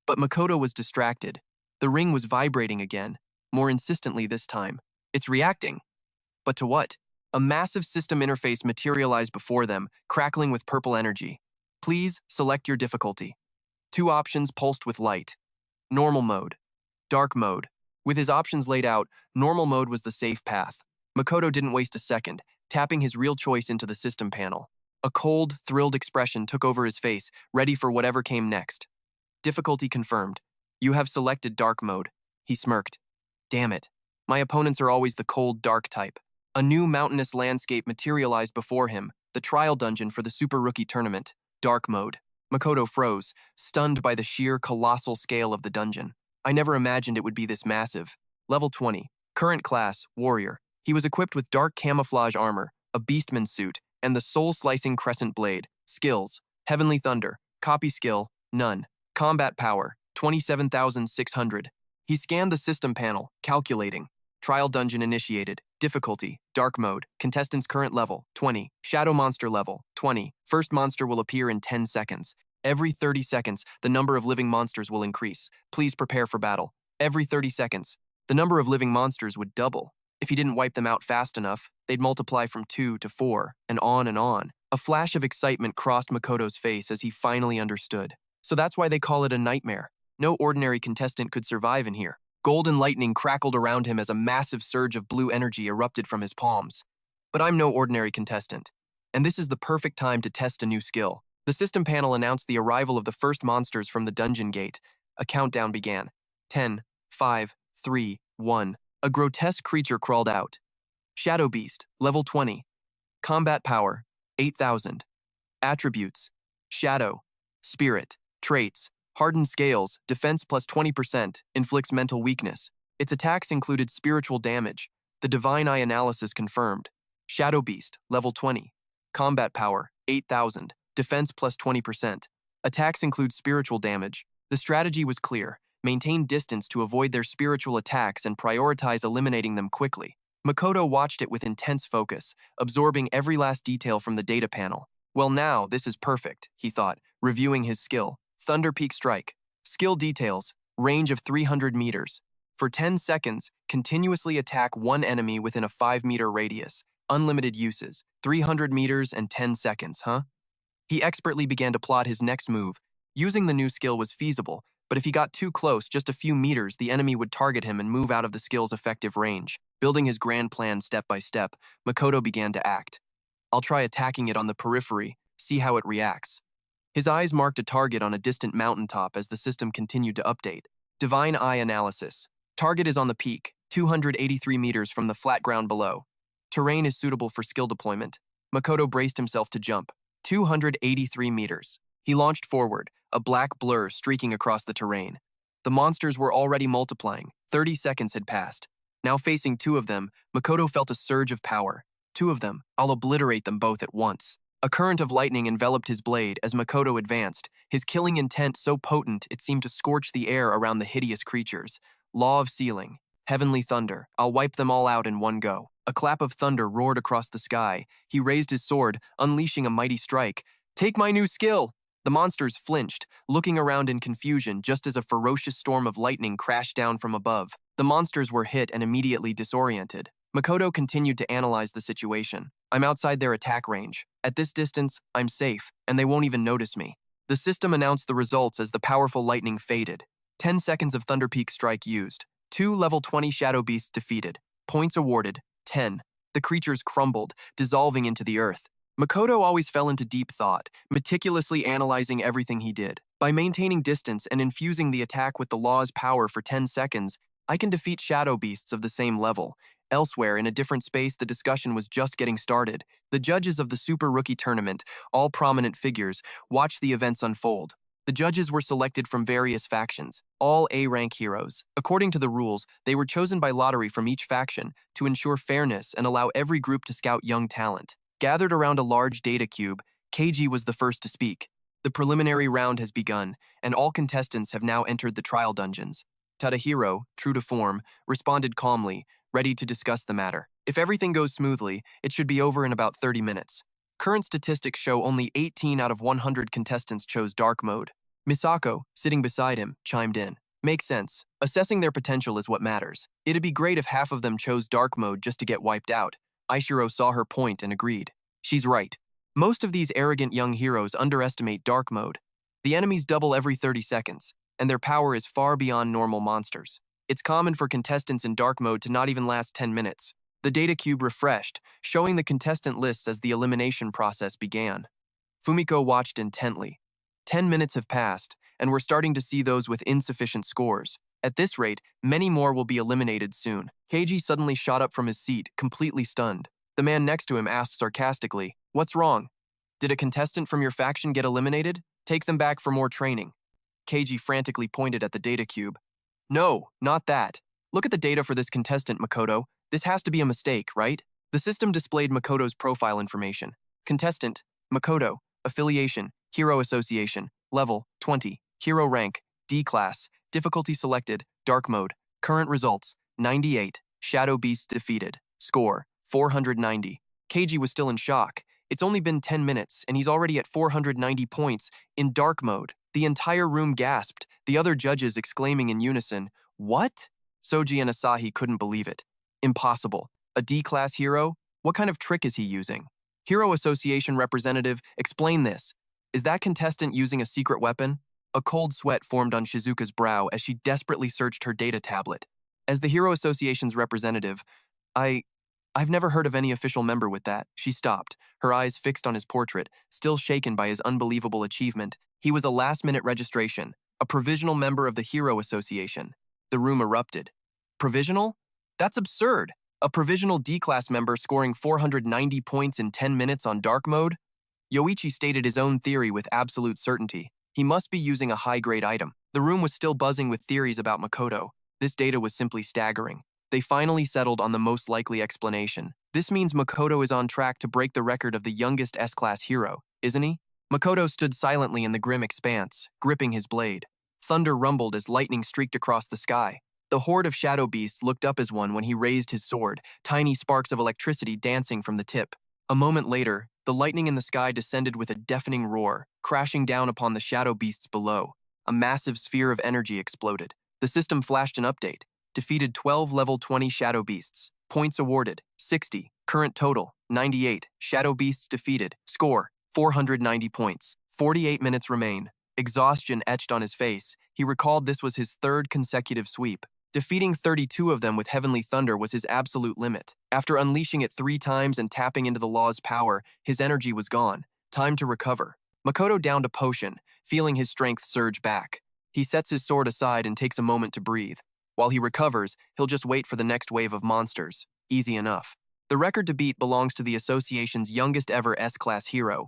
Speaker 1: But Makoto was distracted. The ring was vibrating again, more insistently this time. It's reacting. But to what? A massive system interface materialized before them, crackling with purple energy. Please select your difficulty. 2 options pulsed with light. Normal mode. Dark mode. With his options laid out, normal mode was the safe path. Makoto didn't waste a second, tapping his real choice into the system panel. A cold, thrilled expression took over his face, ready for whatever came next. Difficulty confirmed. You have selected dark mode. He smirked. Damn it. My opponents are always the cold, dark type. A new mountainous landscape materialized before him, the trial dungeon for the Super Rookie Tournament. Dark mode. Makoto froze, stunned by the sheer, colossal scale of the dungeon. I never imagined it would be this massive. Level 20. Current class, Warrior. He was equipped with dark camouflage armor, a Beastman suit, and the soul-slicing crescent blade. Skills. Heavenly Thunder. Copy skill. None. Combat power. 27,600. He scanned the system panel, calculating. Trial dungeon initiated. Difficulty. Dark mode. Contestant's current level. 20. Shadow monster level. 20. First monster will appear in 10 seconds. Every 30 seconds, the number of living monsters will increase. Please prepare for battle. Every 30 seconds, the number of living monsters would double. If he didn't wipe them out fast enough, they'd multiply from 2 to 4, and on and on. A flash of excitement crossed Makoto's face as he finally understood. So that's why they call it a nightmare. No ordinary contestant could survive in here. Golden lightning crackled around him as a massive surge of blue energy erupted from his palms. But I'm no ordinary contestant. And this is the perfect time to test a new skill. The system panel announced the arrival of the first monsters from the dungeon gate. A countdown began. 10, 5, 3, 1. A grotesque creature crawled out. Shadow Beast, level 20. Combat power, 8,000. Attributes, Shadow, Spirit, Traits, Hardened Scales, defense plus 20%, inflicts mental weakness. Its attacks included spiritual damage. The Divine Eye analysis confirmed. Shadow Beast, level 20. Combat power, 8,000. Defense plus 20%. Attacks include spiritual damage. The strategy was clear. Maintain distance to avoid their spiritual attacks and prioritize eliminating them quickly. Makoto watched it with intense focus, absorbing every last detail from the data panel. Well now, this is perfect, he thought, reviewing his skill. Thunder Peak Strike. Skill details. Range of 300 meters. For 10 seconds, continuously attack one enemy within a 5-meter radius. Unlimited uses. 300 meters and 10 seconds, huh? He expertly began to plot his next move. Using the new skill was feasible, but if he got too close, just a few meters, the enemy would target him and move out of the skill's effective range. Building his grand plan step by step, Makoto began to act. I'll try attacking it on the periphery, see how it reacts. His eyes marked a target on a distant mountaintop as the system continued to update. Divine Eye analysis. Target is on the peak. 283 meters from the flat ground below. Terrain is suitable for skill deployment. Makoto braced himself to jump. 283 meters. He launched forward, a black blur streaking across the terrain. The monsters were already multiplying. 30 seconds had passed. Now facing two of them, Makoto felt a surge of power. Two of them, I'll obliterate them both at once. A current of lightning enveloped his blade as Makoto advanced, his killing intent so potent it seemed to scorch the air around the hideous creatures. Law of sealing. Heavenly thunder. I'll wipe them all out in one go. A clap of thunder roared across the sky. He raised his sword, unleashing a mighty strike. Take my new skill! The monsters flinched, looking around in confusion just as a ferocious storm of lightning crashed down from above. The monsters were hit and immediately disoriented. Makoto continued to analyze the situation. I'm outside their attack range. At this distance, I'm safe, and they won't even notice me. The system announced the results as the powerful lightning faded. 10 seconds of Thunder Peak strike used. 2 level 20 shadow beasts defeated. Points awarded, 10. The creatures crumbled, dissolving into the earth. Makoto always fell into deep thought, meticulously analyzing everything he did. By maintaining distance and infusing the attack with the law's power for 10 seconds, I can defeat shadow beasts of the same level. Elsewhere, in a different space, the discussion was just getting started. The judges of the Super Rookie Tournament, all prominent figures, watched the events unfold. The judges were selected from various factions, all A-rank heroes. According to the rules, they were chosen by lottery from each faction to ensure fairness and allow every group to scout young talent. Gathered around a large data cube, Keiji was the first to speak. The preliminary round has begun, and all contestants have now entered the trial dungeons. Tadahiro, true to form, responded calmly, ready to discuss the matter. If everything goes smoothly, it should be over in about 30 minutes. Current statistics show only 18 out of 100 contestants chose dark mode. Misako, sitting beside him, chimed in. Makes sense. Assessing their potential is what matters. It'd be great if half of them chose dark mode just to get wiped out. Aishiro saw her point and agreed. She's right. Most of these arrogant young heroes underestimate dark mode. The enemies double every 30 seconds, and their power is far beyond normal monsters. It's common for contestants in dark mode to not even last 10 minutes. The data cube refreshed, showing the contestant lists as the elimination process began. Fumiko watched intently. 10 minutes have passed, and we're starting to see those with insufficient scores. At this rate, many more will be eliminated soon. Keiji suddenly shot up from his seat, completely stunned. The man next to him asked sarcastically, "What's wrong? Did a contestant from your faction get eliminated? Take them back for more training." Keiji frantically pointed at the data cube. "No, not that. Look at the data for this contestant, Makoto. This has to be a mistake, right?" The system displayed Makoto's profile information. Contestant, Makoto, affiliation, Hero Association, level, 20, hero rank, D class, difficulty selected, dark mode, current results, 98, shadow beasts defeated, score, 490. Keiji was still in shock. It's only been 10 minutes, and he's already at 490 points, in dark mode. The entire room gasped, the other judges exclaiming in unison, "What?" Soji and Asahi couldn't believe it. Impossible. A D-class hero? What kind of trick is he using? Hero Association representative, explain this. Is that contestant using a secret weapon? A cold sweat formed on Shizuka's brow as she desperately searched her data tablet. As the Hero Association's representative, I've never heard of any official member with that. She stopped, her eyes fixed on his portrait, still shaken by his unbelievable achievement. He was a last-minute registration, a provisional member of the Hero Association. The room erupted. Provisional? That's absurd. A provisional D-class member scoring 490 points in 10 minutes on dark mode? Yoichi stated his own theory with absolute certainty. He must be using a high-grade item. The room was still buzzing with theories about Makoto. This data was simply staggering. They finally settled on the most likely explanation. This means Makoto is on track to break the record of the youngest S-class hero, isn't he? Makoto stood silently in the grim expanse, gripping his blade. Thunder rumbled as lightning streaked across the sky. The horde of shadow beasts looked up as one when he raised his sword, tiny sparks of electricity dancing from the tip. A moment later, the lightning in the sky descended with a deafening roar, crashing down upon the shadow beasts below. A massive sphere of energy exploded. The system flashed an update. Defeated 12 level 20 shadow beasts. Points awarded, 60. Current total, 98. Shadow beasts defeated. Score, 490 points. 48 minutes remain. Exhaustion etched on his face. He recalled this was his third consecutive sweep. Defeating 32 of them with Heavenly Thunder was his absolute limit. After unleashing it 3 times and tapping into the law's power, his energy was gone. Time to recover. Makoto downed a potion, feeling his strength surge back. He sets his sword aside and takes a moment to breathe. While he recovers, he'll just wait for the next wave of monsters. Easy enough. The record to beat belongs to the association's youngest ever S-class hero,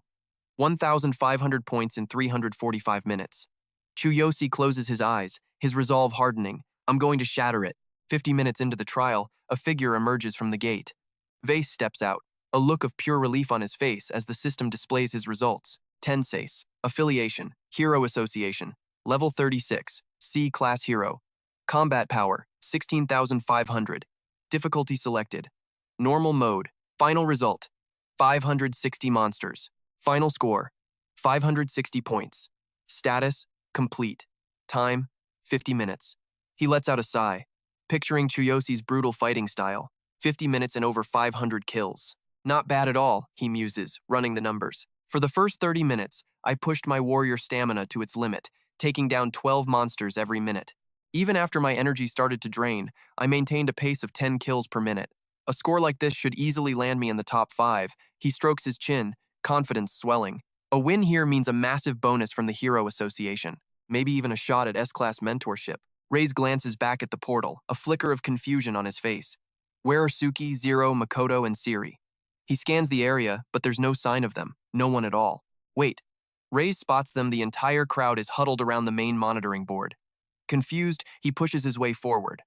Speaker 1: 1,500 points in 345 minutes. Chuyoshi closes his eyes, his resolve hardening. I'm going to shatter it. 50 minutes into the trial, a figure emerges from the gate. Vase steps out, a look of pure relief on his face as the system displays his results. Tenseis, Affiliation, Hero Association, Level 36, C-Class Hero. Combat Power, 16,500. Difficulty selected. Normal Mode. Final Result, 560 monsters. Final Score, 560 points. Status, Complete. Time, 50 minutes. He lets out a sigh, picturing Chuyoshi's brutal fighting style. 50 minutes and over 500 kills. Not bad at all, he muses, running the numbers. For the first 30 minutes, I pushed my warrior stamina to its limit, taking down 12 monsters every minute. Even after my energy started to drain, I maintained a pace of 10 kills per minute. A score like this should easily land me in the top 5. He strokes his chin, confidence swelling. A win here means a massive bonus from the Hero Association, maybe even a shot at S-Class mentorship. Ray's glances back at the portal, a flicker of confusion on his face. Where are Suki, Zero, Makoto, and Siri? He scans the area, but there's no sign of them. No one at all. Wait. Ray spots them. The entire crowd is huddled around the main monitoring board. Confused, he pushes his way forward.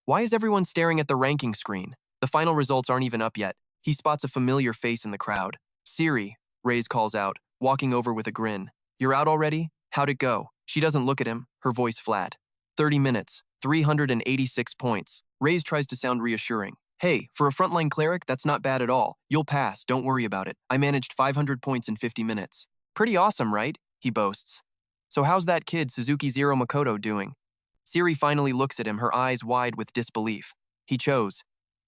Speaker 1: Why is everyone staring at the ranking screen? The final results aren't even up yet. He spots a familiar face in the crowd. Siri, Ray calls out, walking over with a grin. You're out already? How'd it go? She doesn't look at him, her voice flat. 30 minutes, 386 points. Ray tries to sound reassuring. Hey, for a frontline cleric, that's not bad at all. You'll pass, don't worry about it. I managed 500 points in 50 minutes. Pretty awesome, right? He boasts. So how's that kid, Suzuki Zero Makoto, doing? Siri finally looks at him, her eyes wide with disbelief. He chose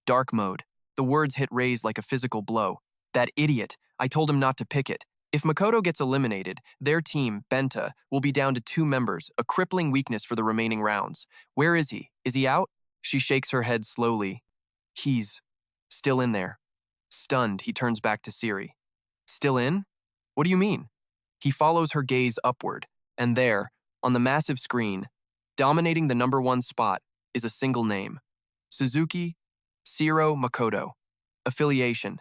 Speaker 1: dark mode. The words hit Ray's like a physical blow. That idiot. I told him not to pick it. If Makoto gets eliminated, their team, Benta, will be down to 2 members, a crippling weakness for the remaining rounds. Where is he? Is he out? She shakes her head slowly. He's still in there. Stunned, he turns back to Siri. Still in? What do you mean? He follows her gaze upward, and there, on the massive screen, dominating the #1 spot, is a single name. Suzuki Zero Makoto. Affiliation,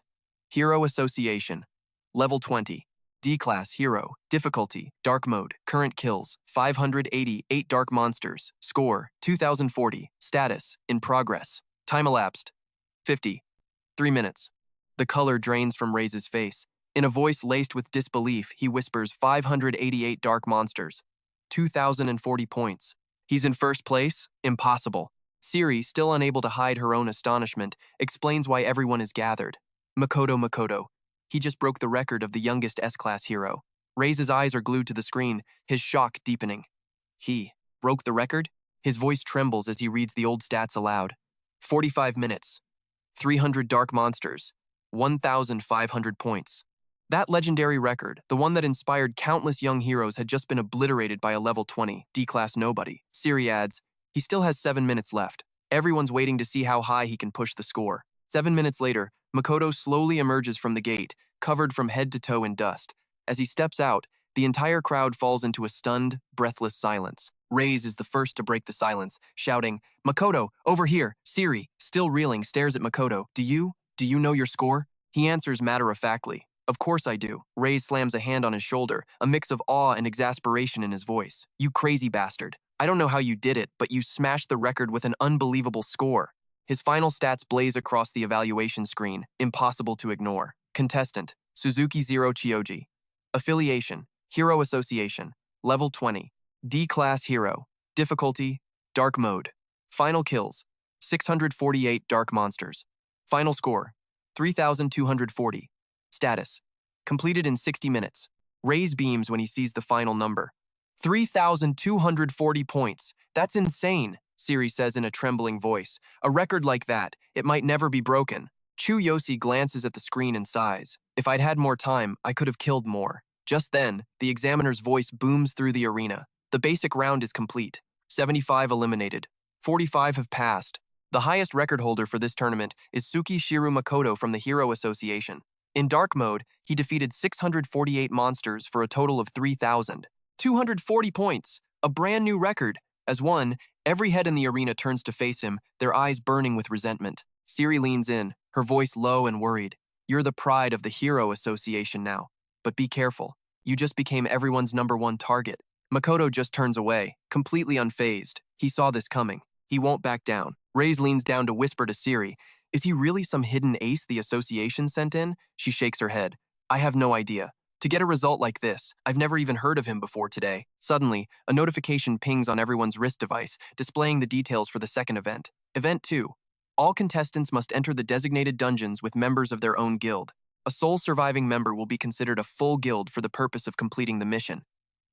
Speaker 1: Hero Association. Level 20. D-Class Hero. Difficulty, Dark Mode. Current kills, 588 dark monsters. Score, 2040. Status, in progress. Time elapsed, 50. 3 minutes. The color drains from Ray's face. In a voice laced with disbelief, he whispers 588 dark monsters. 2,040 points. He's in first place? Impossible. Siri, still unable to hide her own astonishment, explains why everyone is gathered. Makoto. He just broke the record of the youngest S-Class hero. Ray's eyes are glued to the screen, his shock deepening. He broke the record? His voice trembles as he reads the old stats aloud. 45 minutes. 300 dark monsters. 1,500 points. That legendary record, the one that inspired countless young heroes, had just been obliterated by a level 20, D-Class nobody. Siri adds, he still has 7 minutes left. Everyone's waiting to see how high he can push the score. 7 minutes later, Makoto slowly emerges from the gate, covered from head to toe in dust. As he steps out, the entire crowd falls into a stunned, breathless silence. Ray's is the first to break the silence, shouting, Makoto, over here! Siri, still reeling, stares at Makoto. Do you know your score? He answers matter-of-factly. Of course I do. Ray slams a hand on his shoulder, a mix of awe and exasperation in his voice. You crazy bastard. I don't know how you did it, but you smashed the record with an unbelievable score. His final stats blaze across the evaluation screen, impossible to ignore. Contestant, Suzuki Zero Chiyoji. Affiliation, Hero Association. Level 20. D-Class Hero. Difficulty, Dark Mode. Final kills, 648 dark monsters. Final score, 3,240. Status, completed in 60 minutes. Ray's beams when he sees the final number. 3,240 points. That's insane, Siri says in a trembling voice. A record like that, it might never be broken. Chuyoshi glances at the screen and sighs. If I'd had more time, I could have killed more. Just then, the examiner's voice booms through the arena. The basic round is complete. 75 eliminated. 45 have passed. The highest record holder for this tournament is Suki Shiru Makoto from the Hero Association. In Dark Mode, he defeated 648 monsters for a total of 3,240 points, a brand new record. As one, every head in the arena turns to face him, their eyes burning with resentment. Siri leans in, her voice low and worried. You're the pride of the Hero Association now. But be careful. You just became everyone's #1 target. Makoto just turns away, completely unfazed. He saw this coming. He won't back down. Reyes leans down to whisper to Siri, is he really some hidden ace the association sent in? She shakes her head. I have no idea. To get a result like this, I've never even heard of him before today. Suddenly, a notification pings on everyone's wrist device, displaying the details for the second event. Event 2. All contestants must enter the designated dungeons with members of their own guild. A sole surviving member will be considered a full guild for the purpose of completing the mission.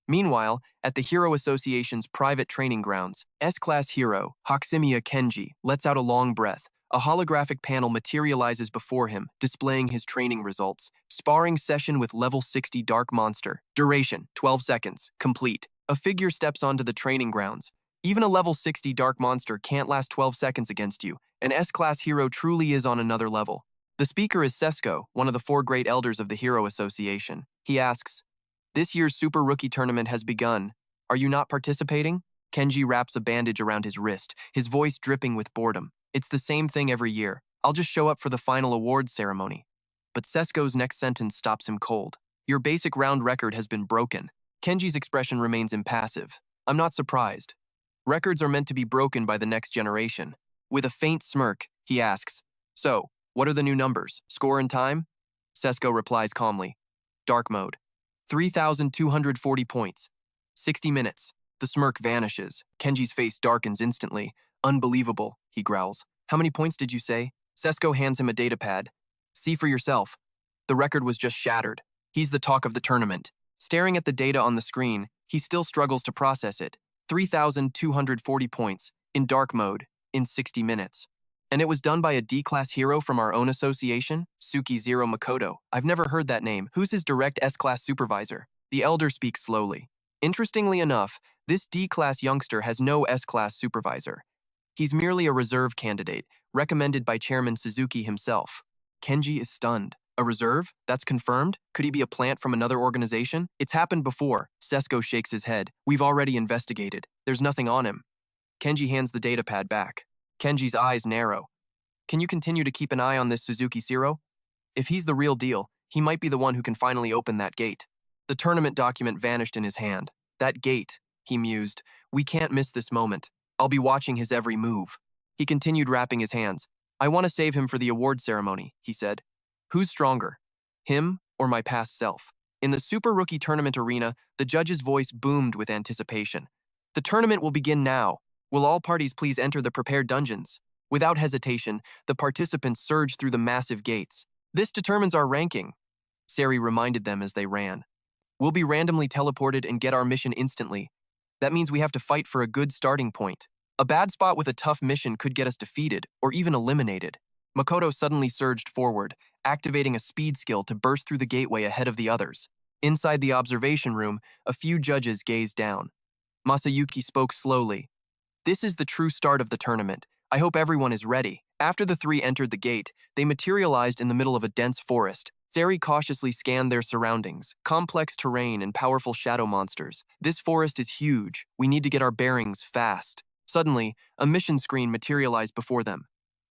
Speaker 1: Meanwhile, at the Hero Association's private training grounds, S-Class hero, Hakumiya Kenji, lets out a long breath. A holographic panel materializes before him, displaying his training results. Sparring session with level 60 Dark Monster. Duration, 12 seconds. Complete. A figure steps onto the training grounds. Even a level 60 Dark Monster can't last 12 seconds against you. An S-Class hero truly is on another level. The speaker is Sesko, one of the 4 great elders of the Hero Association. He asks, this year's Super Rookie Tournament has begun. Are you not participating? Kenji wraps a bandage around his wrist, his voice dripping with boredom. It's the same thing every year. I'll just show up for the final awards ceremony. But Sesko's next sentence stops him cold. Your basic round record has been broken. Kenji's expression remains impassive. I'm not surprised. Records are meant to be broken by the next generation. With a faint smirk, he asks, so, what are the new numbers? Score and time? Sesko replies calmly. Dark mode. 3,240 points. 60 minutes. The smirk vanishes. Kenji's face darkens instantly. Unbelievable, he growls. How many points did you say? Sesko hands him a datapad. See for yourself. The record was just shattered. He's the talk of the tournament. Staring at the data on the screen, he still struggles to process it. 3,240 points, in dark mode, in 60 minutes. And it was done by a D-class hero from our own association, Suki Zero Makoto. I've never heard that name. Who's his direct S-class supervisor? The elder speaks slowly. Interestingly enough, this D-class youngster has no S-class supervisor. He's merely a reserve candidate, recommended by Chairman Suzuki himself. Kenji is stunned. A reserve? That's confirmed? Could he be a plant from another organization? It's happened before. Sesko shakes his head. We've already investigated. There's nothing on him. Kenji hands the datapad back. Kenji's eyes narrow. Can you continue to keep an eye on this Suzuki Zero? If he's the real deal, he might be the one who can finally open that gate. The tournament document vanished in his hand. That gate, he mused. We can't miss this moment. I'll be watching his every move. He continued wrapping his hands. I want to save him for the award ceremony, he said. Who's stronger? Him or my past self? In the Super Rookie Tournament arena, the judge's voice boomed with anticipation. The tournament will begin now. Will all parties please enter the prepared dungeons? Without hesitation, the participants surged through the massive gates. This determines our ranking, Sari reminded them as they ran. We'll be randomly teleported and get our mission instantly. That means we have to fight for a good starting point. A bad spot with a tough mission could get us defeated or even eliminated. Makoto suddenly surged forward, activating a speed skill to burst through the gateway ahead of the others. Inside the observation room, a few judges gazed down. Masayuki spoke slowly. This is the true start of the tournament. I hope everyone is ready. After the 3 entered the gate, they materialized in the middle of a dense forest. Sari cautiously scanned their surroundings, complex terrain and powerful shadow monsters. This forest is huge. We need to get our bearings fast. Suddenly, a mission screen materialized before them.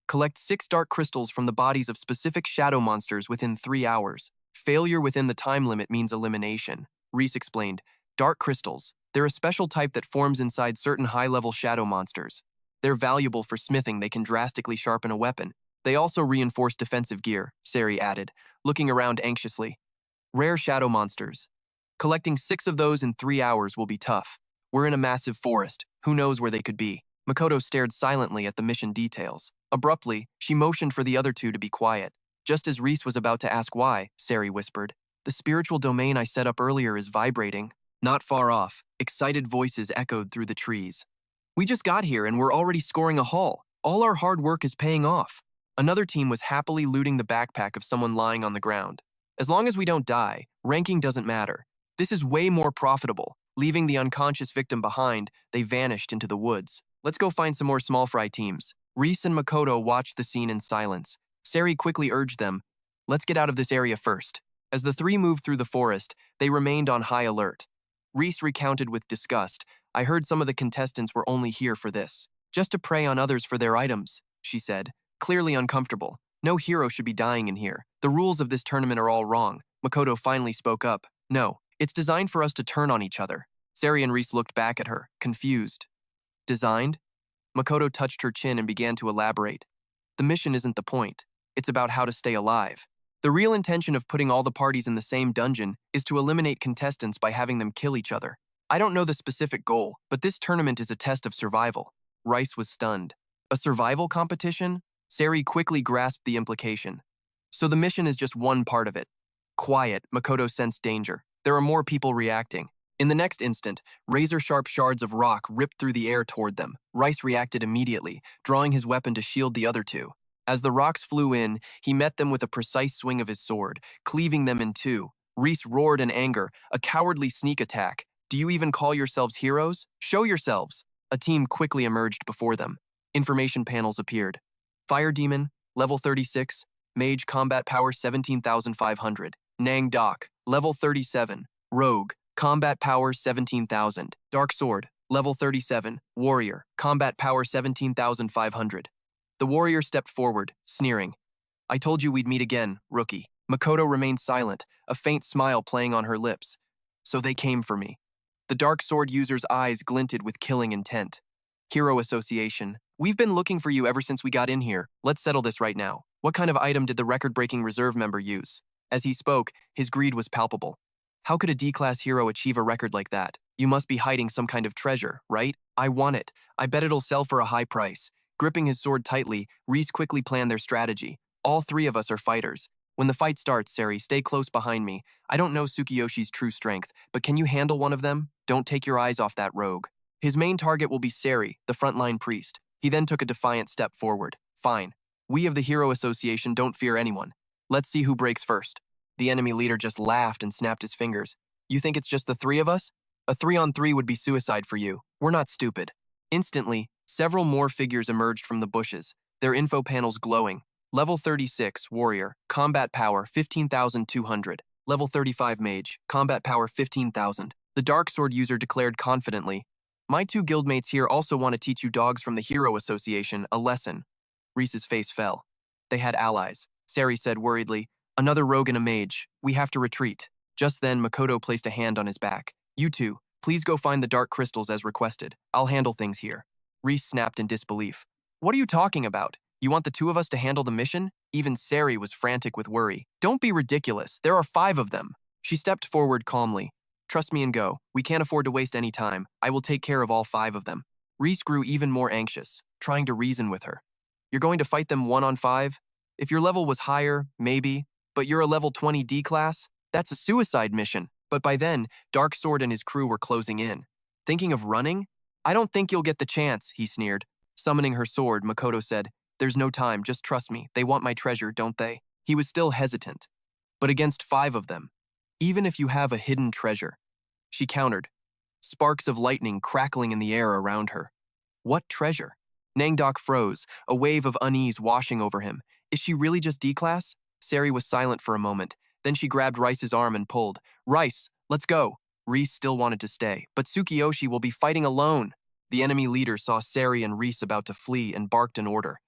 Speaker 1: Collect 6 dark crystals from the bodies of specific shadow monsters within 3 hours. Failure within the time limit means elimination. Reese explained. Dark crystals. They're a special type that forms inside certain high-level shadow monsters. They're valuable for smithing. They can drastically sharpen a weapon. They also reinforce defensive gear, Sari added, looking around anxiously. Rare shadow monsters. Collecting 6 of those in 3 hours will be tough. We're in a massive forest. Who knows where they could be? Makoto stared silently at the mission details. Abruptly, she motioned for the other 2 to be quiet. Just as Reese was about to ask why, Sari whispered, the spiritual domain I set up earlier is vibrating. Not far off, excited voices echoed through the trees. We just got here and we're already scoring a haul. All our hard work is paying off. Another team was happily looting the backpack of someone lying on the ground. As long as we don't die, ranking doesn't matter. This is way more profitable. Leaving the unconscious victim behind, they vanished into the woods. Let's go find some more small fry teams. Reese and Makoto watched the scene in silence. Sari quickly urged them, let's get out of this area first. As the 3 moved through the forest, they remained on high alert. Reese recounted with disgust, I heard some of the contestants were only here for this. Just to prey on others for their items, she said, clearly uncomfortable. No hero should be dying in here. The rules of this tournament are all wrong. Makoto finally spoke up. No, it's designed for us to turn on each other. Sari and Reese looked back at her, confused. Designed? Makoto touched her chin and began to elaborate. The mission isn't the point. It's about how to stay alive. The real intention of putting all the parties in the same dungeon is to eliminate contestants by having them kill each other. I don't know the specific goal, but this tournament is a test of survival. Rice was stunned. A survival competition? Sari quickly grasped the implication. So the mission is just one part of it. Quiet, Makoto sensed danger. There are more people reacting. In the next instant, razor-sharp shards of rock ripped through the air toward them. Rice reacted immediately, drawing his weapon to shield the other two. As the rocks flew in, he met them with a precise swing of his sword, cleaving them in two. Reese roared in anger, a cowardly sneak attack. Do you even call yourselves heroes? Show yourselves! A team quickly emerged before them. Information panels appeared. Fire Demon, level 36, Mage Combat Power 17,500. Nang Dok, level 37, Rogue, Combat Power 17,000. Dark Sword, level 37, Warrior, Combat Power 17,500. The warrior stepped forward, sneering. I told you we'd meet again, rookie. Makoto remained silent, a faint smile playing on her lips. So they came for me. The dark sword user's eyes glinted with killing intent. Hero Association, we've been looking for you ever since we got in here. Let's settle this right now. What kind of item did the record-breaking reserve member use? As he spoke, his greed was palpable. How could a D-class hero achieve a record like that? You must be hiding some kind of treasure, right? I want it. I bet it'll sell for a high price. Gripping his sword tightly, Reese quickly planned their strategy. All three of us are fighters. When the fight starts, Sari, stay close behind me. I don't know Tsukiyoshi's true strength, but can you handle one of them? Don't take your eyes off that rogue. His main target will be Sari, the frontline priest. He then took a defiant step forward. Fine. We of the Hero Association don't fear anyone. Let's see who breaks first. The enemy leader just laughed and snapped his fingers. You think it's just the three of us? A 3-on-3 would be suicide for you. We're not stupid. Instantly, several more figures emerged from the bushes, their info panels glowing. Level 36, Warrior, Combat Power 15,200. Level 35, Mage, Combat Power 15,000. The Dark Sword user declared confidently, My two guildmates here also want to teach you dogs from the Hero Association a lesson. Reese's face fell. They had allies. Sari said worriedly, Another rogue and a mage. We have to retreat. Just then, Makoto placed a hand on his back. You two, please go find the dark crystals as requested. I'll handle things here. Reese snapped in disbelief. What are you talking about? You want the two of us to handle the mission? Even Sari was frantic with worry. Don't be ridiculous. There are 5 of them. She stepped forward calmly. Trust me and go. We can't afford to waste any time. I will take care of all 5 of them. Reese grew even more anxious, trying to reason with her. You're going to fight them 1-on-5? If your level was higher, maybe, but you're a level 20 D-class? That's a suicide mission. But by then, Dark Sword and his crew were closing in. Thinking of running? I don't think you'll get the chance, he sneered. Summoning her sword, Makoto said, There's no time, just trust me. They want my treasure, don't they? He was still hesitant. But against 5 of them, even if you have a hidden treasure, she countered, sparks of lightning crackling in the air around her. What treasure? Nangdok froze, a wave of unease washing over him. Is she really just D-class? Sari was silent for a moment. Then she grabbed Rice's arm and pulled. Rice, let's go. Reese still wanted to stay, but Tsukiyoshi will be fighting alone. The enemy leader saw Sari and Reese about to flee and barked an order.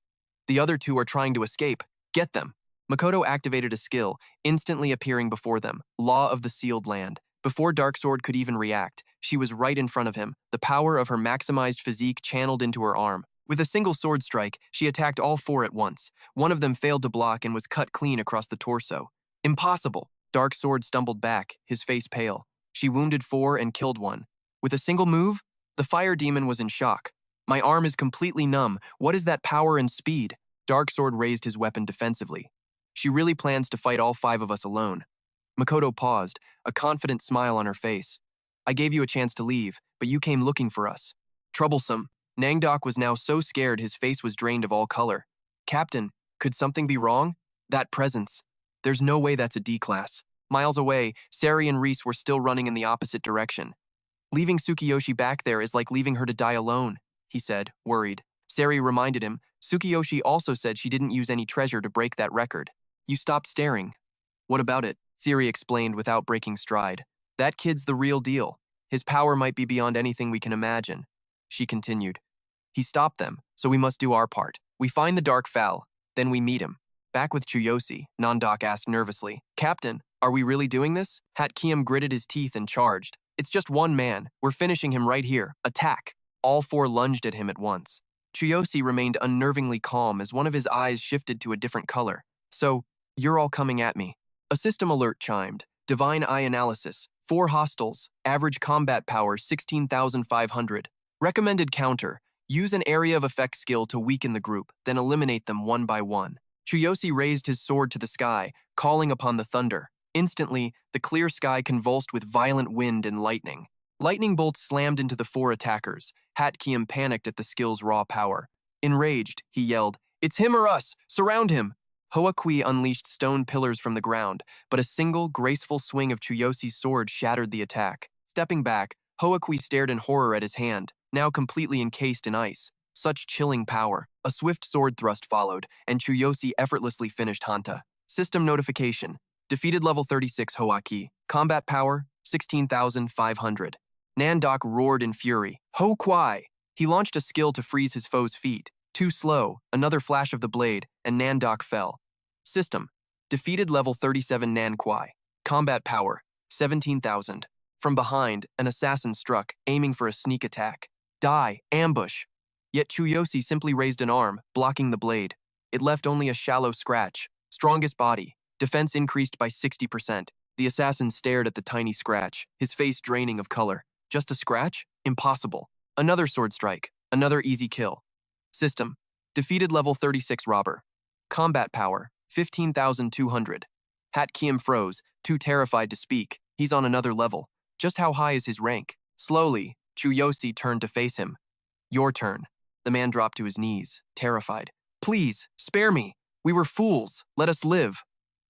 Speaker 1: The other two are trying to escape. Get them. Makoto activated a skill, instantly appearing before them, Law of the Sealed Land. Before Darksword could even react, she was right in front of him, the power of her maximized physique channeled into her arm. With a single sword strike, she attacked all 4 at once. One of them failed to block and was cut clean across the torso. Impossible! Darksword stumbled back, his face pale. She wounded 4 and killed 1. With a single move, the fire demon was in shock. My arm is completely numb. What is that power and speed? Darksword raised his weapon defensively. She really plans to fight all 5 of us alone. Makoto paused, a confident smile on her face. I gave you a chance to leave, but you came looking for us. Troublesome. Nangdok was now so scared his face was drained of all color. Captain, could something be wrong? That presence. There's no way that's a D-class. Miles away, Sari and Reese were still running in the opposite direction. Leaving Tsukiyoshi back there is like leaving her to die alone, he said, worried. Sari reminded him, Tsukiyoshi also said she didn't use any treasure to break that record. You stopped staring. What about it? Sari explained without breaking stride. That kid's the real deal. His power might be beyond anything we can imagine. She continued. He stopped them, so we must do our part. We find the Dark Fowl, then we meet him. Back with Chuyoshi, Nandok asked nervously. Captain, are we really doing this? Hatkiem gritted his teeth and charged. It's just one man. We're finishing him right here. Attack. All four lunged at him at once. Chuyoshi remained unnervingly calm as one of his eyes shifted to a different color. So, you're all coming at me. A system alert chimed. Divine Eye Analysis. 4 hostiles. Average combat power 16,500. Recommended counter. Use an area of effect skill to weaken the group, then eliminate them one by one. Chuyoshi raised his sword to the sky, calling upon the thunder. Instantly, the clear sky convulsed with violent wind and lightning. Lightning bolts slammed into the 4 attackers. Hatkiem panicked at the skill's raw power. Enraged, he yelled, "It's him or us! Surround him!" Hoakui unleashed stone pillars from the ground, but a single, graceful swing of Chuyoshi's sword shattered the attack. Stepping back, Hoakui stared in horror at his hand, now completely encased in ice. Such chilling power. A swift sword thrust followed, and Chuyoshi effortlessly finished Hanta. System notification. Defeated level 36 Hoaki. Combat power, 16,500. Nandok roared in fury. Ho Kwai! He launched a skill to freeze his foe's feet. Too slow, another flash of the blade, and Nandok fell. System. Defeated level 37 Nan Kwai. Combat power, 17,000. From behind, an assassin struck, aiming for a sneak attack. Die! Ambush! Yet Chuyoshi simply raised an arm, blocking the blade. It left only a shallow scratch. Strongest body. Defense increased by 60%. The assassin stared at the tiny scratch, his face draining of color. Just a scratch? Impossible. Another sword strike. Another easy kill. System. Defeated level 36 robber. Combat power, 15,200. Hatkiem froze, too terrified to speak. He's on another level. Just how high is his rank? Slowly, Chuyoshi turned to face him. Your turn. The man dropped to his knees, terrified. Please, spare me. We were fools. Let us live.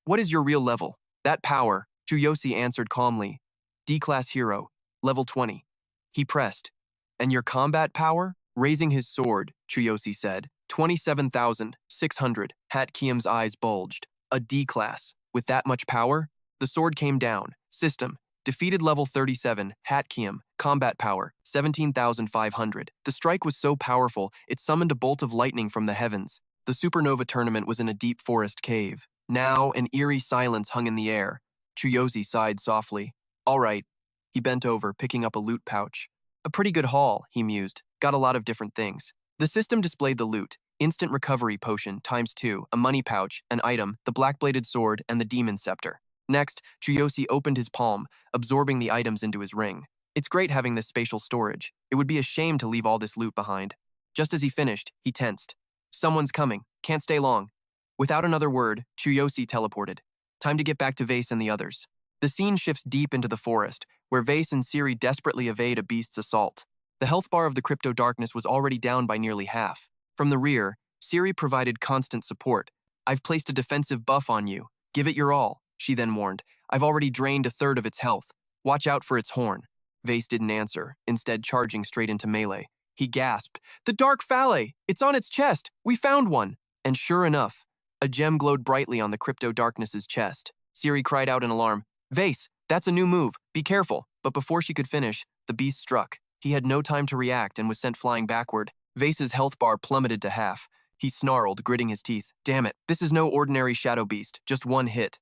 Speaker 1: What is your real level? That power, Chuyoshi answered calmly. D-class hero, level 20. He pressed. And your combat power? Raising his sword, Chuyoshi said. 27,600. Hatkiem's eyes bulged. A D-class. With that much power? The sword came down. System. Defeated level 37, Hatkiem. Combat power, 17,500. The strike was so powerful, it summoned a bolt of lightning from the heavens. The supernova tournament was in a deep forest cave. Now, an eerie silence hung in the air. Chuyoshi sighed softly. All right. He bent over, picking up a loot pouch. A pretty good haul, he mused. Got a lot of different things. The system displayed the loot. Instant recovery potion, ×2, a money pouch, an item, the black-bladed sword, and the demon scepter. Next, Chuyoshi opened his palm, absorbing the items into his ring. It's great having this spatial storage. It would be a shame to leave all this loot behind. Just as he finished, he tensed. Someone's coming. Can't stay long. Without another word, Chuyoshi teleported. Time to get back to Vase and the others. The scene shifts deep into the forest, where Vase and Siri desperately evade a beast's assault. The health bar of the crypto darkness was already down by nearly half. From the rear, Siri provided constant support. I've placed a defensive buff on you. Give it your all. She then warned. I've already drained a third of its health. Watch out for its horn. Vase didn't answer, instead charging straight into melee. He gasped, The Dark Phallet! It's on its chest! We found one! And sure enough, a gem glowed brightly on the crypto darkness's chest. Siri cried out in alarm, Vase, that's a new move. Be careful. But before she could finish, the beast struck. He had no time to react and was sent flying backward. Vase's health bar plummeted to half. He snarled, gritting his teeth. Damn it, this is no ordinary shadow beast, just one hit.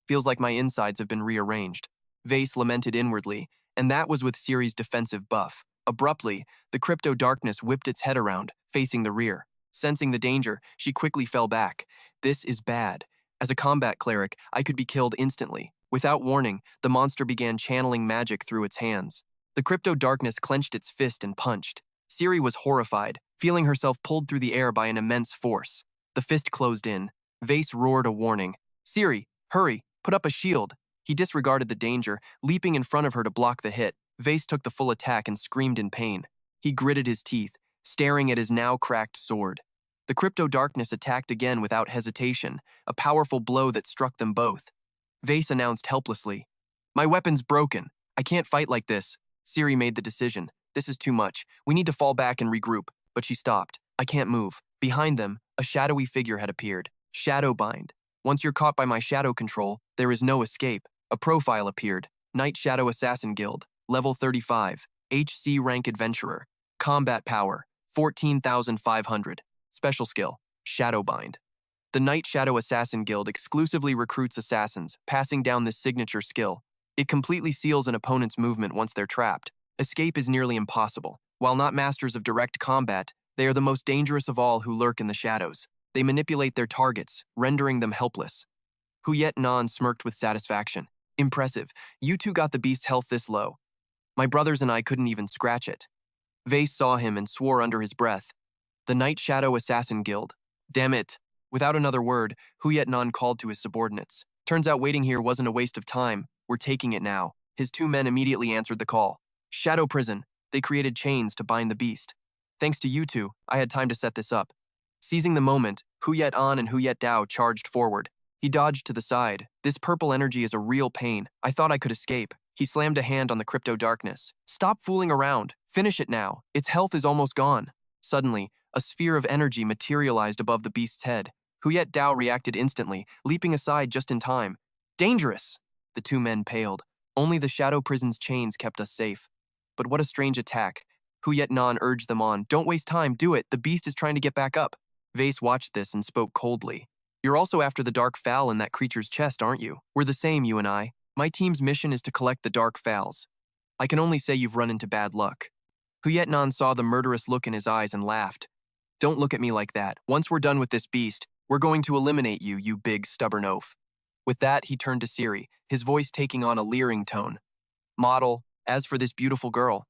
Speaker 1: Feels like my insides have been rearranged. Vase lamented inwardly, and that was with Siri's defensive buff. Abruptly, the crypto darkness whipped its head around, facing the rear. Sensing the danger, she quickly fell back. This is bad. As a combat cleric, I could be killed instantly. Without warning, the monster began channeling magic through its hands. The crypto darkness clenched its fist and punched. Siri was horrified, feeling herself pulled through the air by an immense force. The fist closed in. Vase roared a warning. Siri, hurry! Put up a shield. He disregarded the danger, leaping in front of her to block the hit. Vase took the full attack and screamed in pain. He gritted his teeth, staring at his now cracked sword. The crypto darkness attacked again without hesitation, a powerful blow that struck them both. Vase announced helplessly, My weapon's broken. I can't fight like this. Siri made the decision. This is too much. We need to fall back and regroup. But she stopped. I can't move. Behind them, a shadowy figure had appeared. Shadowbind. Once you're caught by my shadow control, there is no escape. A profile appeared. Night Shadow Assassin Guild. level 35, HC rank adventurer. Combat power, 14,500. Special skill, Shadowbind. The Night Shadow Assassin Guild exclusively recruits assassins, passing down this signature skill. It completely seals an opponent's movement once they're trapped. Escape is nearly impossible. While not masters of direct combat, they are the most dangerous of all who lurk in the shadows. They manipulate their targets, rendering them helpless. Huyet Nan smirked with satisfaction. Impressive. You two got the beast's health this low. My brothers and I couldn't even scratch it. Vase saw him and swore under his breath. The Night Shadow Assassin Guild. Damn it. Without another word, Huyet Nan called to his subordinates. Turns out waiting here wasn't a waste of time. We're taking it now. His two men immediately answered the call. Shadow prison. They created chains to bind the beast. Thanks to you two, I had time to set this up. Seizing the moment, Huyet An and Huyet Dao charged forward. He dodged to the side. This purple energy is a real pain. I thought I could escape. He slammed a hand on the crypto darkness. Stop fooling around. Finish it now. Its health is almost gone. Suddenly, a sphere of energy materialized above the beast's head. Huyet Dao reacted instantly, leaping aside just in time. Dangerous! The two men paled. Only the shadow prison's chains kept us safe. But what a strange attack. Huyet Nan urged them on. Don't waste time, do it. The beast is trying to get back up. Vase watched this and spoke coldly. You're also after the dark fowl in that creature's chest, aren't you? We're the same, you and I. My team's mission is to collect the dark fowls. I can only say you've run into bad luck. Huyet Nan saw the murderous look in his eyes and laughed. Don't look at me like that. Once we're done with this beast, we're going to eliminate you, you big stubborn oaf. With that, he turned to Siri, his voice taking on a leering tone. Model, as for this beautiful girl,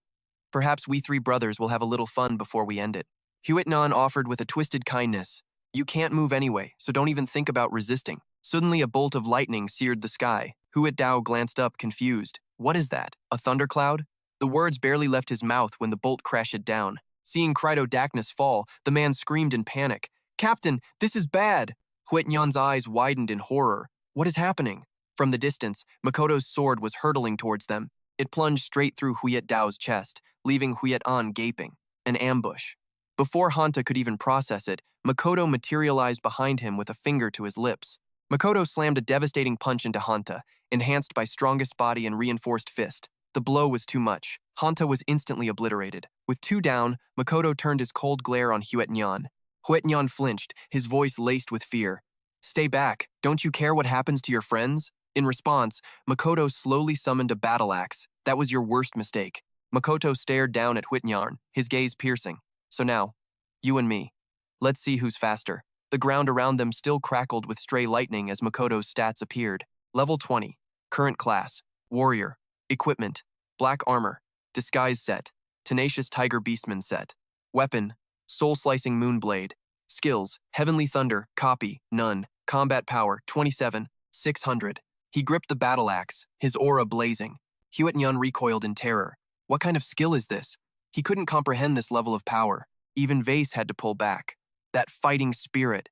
Speaker 1: perhaps we three brothers will have a little fun before we end it. Huyet Nan offered with a twisted kindness. You can't move anyway, so don't even think about resisting. Suddenly a bolt of lightning seared the sky. Huyet Dao glanced up, confused. What is that? A thundercloud? The words barely left his mouth when the bolt crashed down. Seeing Crydodacnus fall, the man screamed in panic. Captain, this is bad! Huyet Nan's eyes widened in horror. What is happening? From the distance, Makoto's sword was hurtling towards them. It plunged straight through Huyet Dao's chest, leaving Huyet An gaping. An ambush. Before Hanta could even process it, Makoto materialized behind him with a finger to his lips. Makoto slammed a devastating punch into Hanta, enhanced by strongest body and reinforced fist. The blow was too much. Hanta was instantly obliterated. With two down, Makoto turned his cold glare on Huyet Nan. Huyet Nan flinched, his voice laced with fear. Stay back. Don't you care what happens to your friends? In response, Makoto slowly summoned a battle axe. That was your worst mistake. Makoto stared down at Huyet Nan, his gaze piercing. So now, you and me. Let's see who's faster. The ground around them still crackled with stray lightning as Makoto's stats appeared. Level 20. Current class. Warrior. Equipment. Black armor. Disguise set. Tenacious Tiger Beastman set. Weapon. Soul-slicing Moonblade. Skills. Heavenly Thunder. Copy. None. Combat power. 27. 600. He gripped the battle axe, his aura blazing. Huyet Nan recoiled in terror. What kind of skill is this? He couldn't comprehend this level of power. Even Vase had to pull back. That fighting spirit.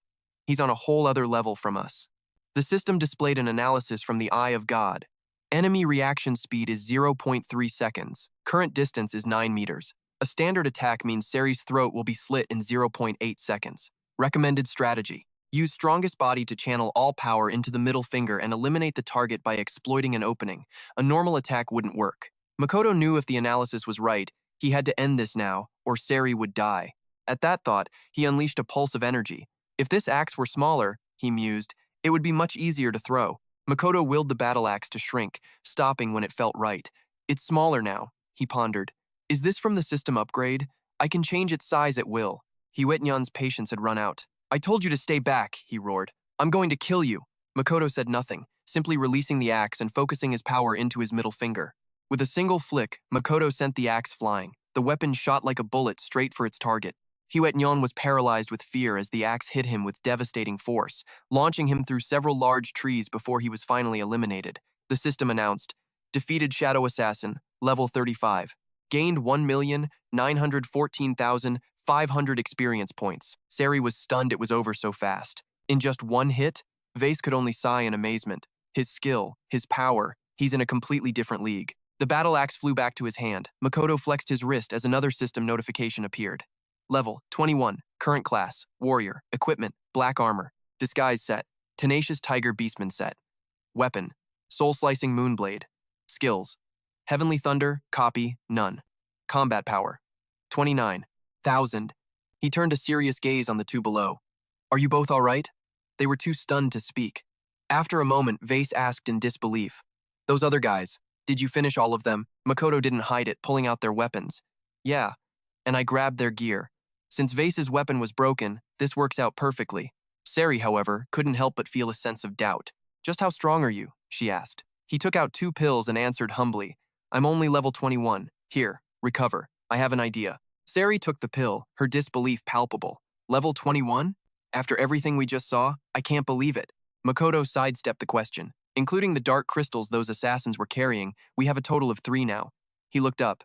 Speaker 1: He's on a whole other level from us. The system displayed an analysis from the Eye of God. Enemy reaction speed is 0.3 seconds. Current distance is 9 meters. A standard attack means Seri's throat will be slit in 0.8 seconds. Recommended strategy. Use strongest body to channel all power into the middle finger and eliminate the target by exploiting an opening. A normal attack wouldn't work. Makoto knew if the analysis was right, he had to end this now, or Seri would die. At that thought, he unleashed a pulse of energy. If this axe were smaller, he mused, it would be much easier to throw. Makoto willed the battle axe to shrink, stopping when it felt right. It's smaller now, he pondered. Is this from the system upgrade? I can change its size at will. Huyet Nan's patience had run out. I told you to stay back, he roared. I'm going to kill you. Makoto said nothing, simply releasing the axe and focusing his power into his middle finger. With a single flick, Makoto sent the axe flying. The weapon shot like a bullet straight for its target. Huyet Nan was paralyzed with fear as the axe hit him with devastating force, launching him through several large trees before he was finally eliminated. The system announced, defeated Shadow Assassin, level 35. Gained 1,914,500 experience points. Seri was stunned it was over so fast. In just one hit, Vase could only sigh in amazement. His skill, his power, he's in a completely different league. The battle axe flew back to his hand. Makoto flexed his wrist as another system notification appeared. Level 21. Current class. Warrior. Equipment. Black armor. Disguise set. Tenacious Tiger Beastman set. Weapon. Soul-slicing Moonblade. Skills. Heavenly Thunder, copy, none. Combat power, 29,000. He turned a serious gaze on the two below. Are you both all right? They were too stunned to speak. After a moment, Vase asked in disbelief. Those other guys, did you finish all of them? Makoto didn't hide it, pulling out their weapons. Yeah, and I grabbed their gear. Since Vase's weapon was broken, this works out perfectly. Sari, however, couldn't help but feel a sense of doubt. Just how strong are you? She asked. He took out 2 pills and answered humbly. I'm only level 21. Here, recover. I have an idea. Sari took the pill, her disbelief palpable. Level 21? After everything we just saw, I can't believe it. Makoto sidestepped the question. Including the dark crystals those assassins were carrying, we have a total of 3 now. He looked up.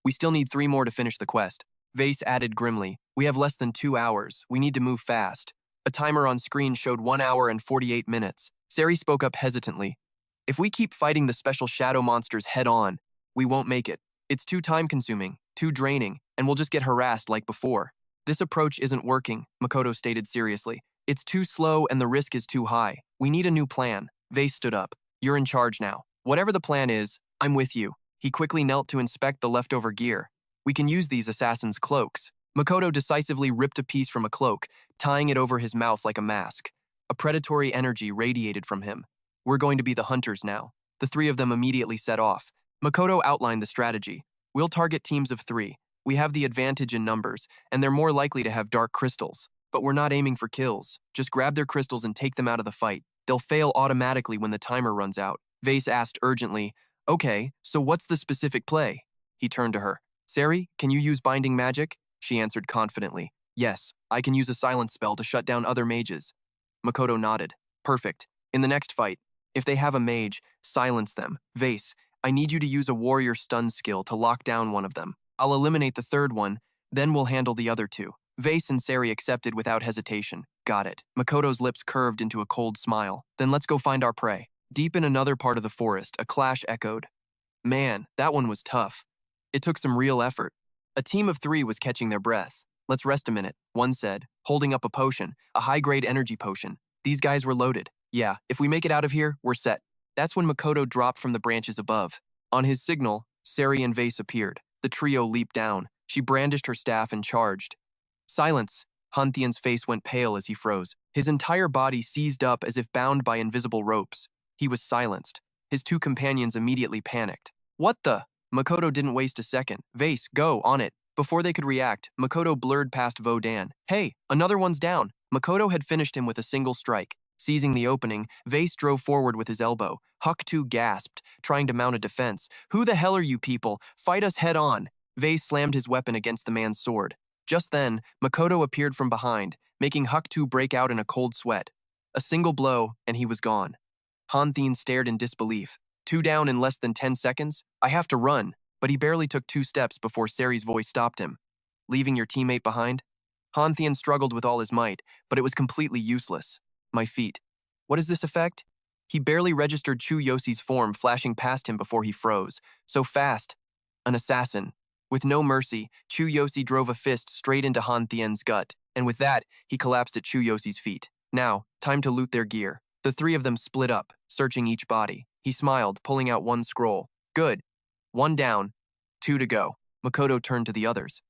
Speaker 1: We still need 3 more to finish the quest. Vase added grimly. We have less than 2 hours. We need to move fast. A timer on screen showed 1 hour and 48 minutes. Sari spoke up hesitantly. If we keep fighting the special shadow monsters head-on, we won't make it. It's too time-consuming, too draining, and we'll just get harassed like before. This approach isn't working, Makoto stated seriously. It's too slow and the risk is too high. We need a new plan. Vase stood up. You're in charge now. Whatever the plan is, I'm with you. He quickly knelt to inspect the leftover gear. We can use these assassins' cloaks. Makoto decisively ripped a piece from a cloak, tying it over his mouth like a mask. A predatory energy radiated from him. We're going to be the hunters now. The 3 of them immediately set off. Makoto outlined the strategy. We'll target teams of 3. We have the advantage in numbers, and they're more likely to have dark crystals. But we're not aiming for kills. Just grab their crystals and take them out of the fight. They'll fail automatically when the timer runs out. Vase asked urgently, Okay, so what's the specific play? He turned to her. Sari, can you use binding magic? She answered confidently. Yes, I can use a silence spell to shut down other mages. Makoto nodded. Perfect. In the next fight, if they have a mage, silence them. Vase, I need you to use a warrior stun skill to lock down one of them. I'll eliminate the 3rd one, then we'll handle the other 2. Vase and Sari accepted without hesitation. Got it. Makoto's lips curved into a cold smile. Then let's go find our prey. Deep in another part of the forest, a clash echoed. Man, that one was tough. It took some real effort. A team of 3 was catching their breath. Let's rest a minute, one said, holding up a potion, a high-grade energy potion. These guys were loaded. Yeah, if we make it out of here, we're set. That's when Makoto dropped from the branches above. On his signal, Sari and Vase appeared. The trio leaped down. She brandished her staff and charged. Silence! Hantian's face went pale as he froze. His entire body seized up as if bound by invisible ropes. He was silenced. His 2 companions immediately panicked. What the? Makoto didn't waste a second. Vase, go, on it. Before they could react, Makoto blurred past Vodan. Hey, another one's down. Makoto had finished him with a single strike. Seizing the opening, Vase drove forward with his elbow. Huck-2 gasped, trying to mount a defense. Who the hell are you people? Fight us head on. Vase slammed his weapon against the man's sword. Just then, Makoto appeared from behind, making Huck-2 break out in a cold sweat. A single blow, and he was gone. Hantian stared in disbelief. 2 down in less than 10 seconds? I have to run. But he barely took 2 steps before Sari's voice stopped him. Leaving your teammate behind? Hantian struggled with all his might, but it was completely useless. My feet. What is this effect? He barely registered Chu Yoshi's form flashing past him before he froze. So fast. An assassin. With no mercy, Chu Yoshi drove a fist straight into Hantian's gut, and with that, he collapsed at Chu Yoshi's feet. Now, time to loot their gear. The 3 of them split up, searching each body. He smiled, pulling out 1 scroll. Good. 1 down, 2 to go. Makoto turned to the others.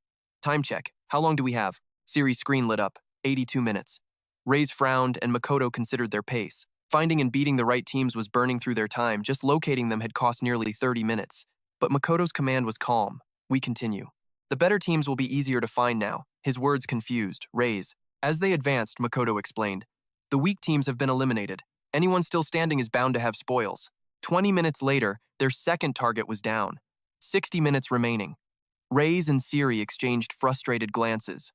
Speaker 1: Time check. How long do we have? Siri's screen lit up. 82 minutes. Ray's frowned, and Makoto considered their pace. Finding and beating the right teams was burning through their time. Just locating them had cost nearly 30 minutes. But Makoto's command was calm. We continue. The better teams will be easier to find now. His words confused. Ray's. As they advanced, Makoto explained. The weak teams have been eliminated. Anyone still standing is bound to have spoils. 20 minutes later, their second target was down. 60 minutes remaining. Ray's and Siri exchanged frustrated glances.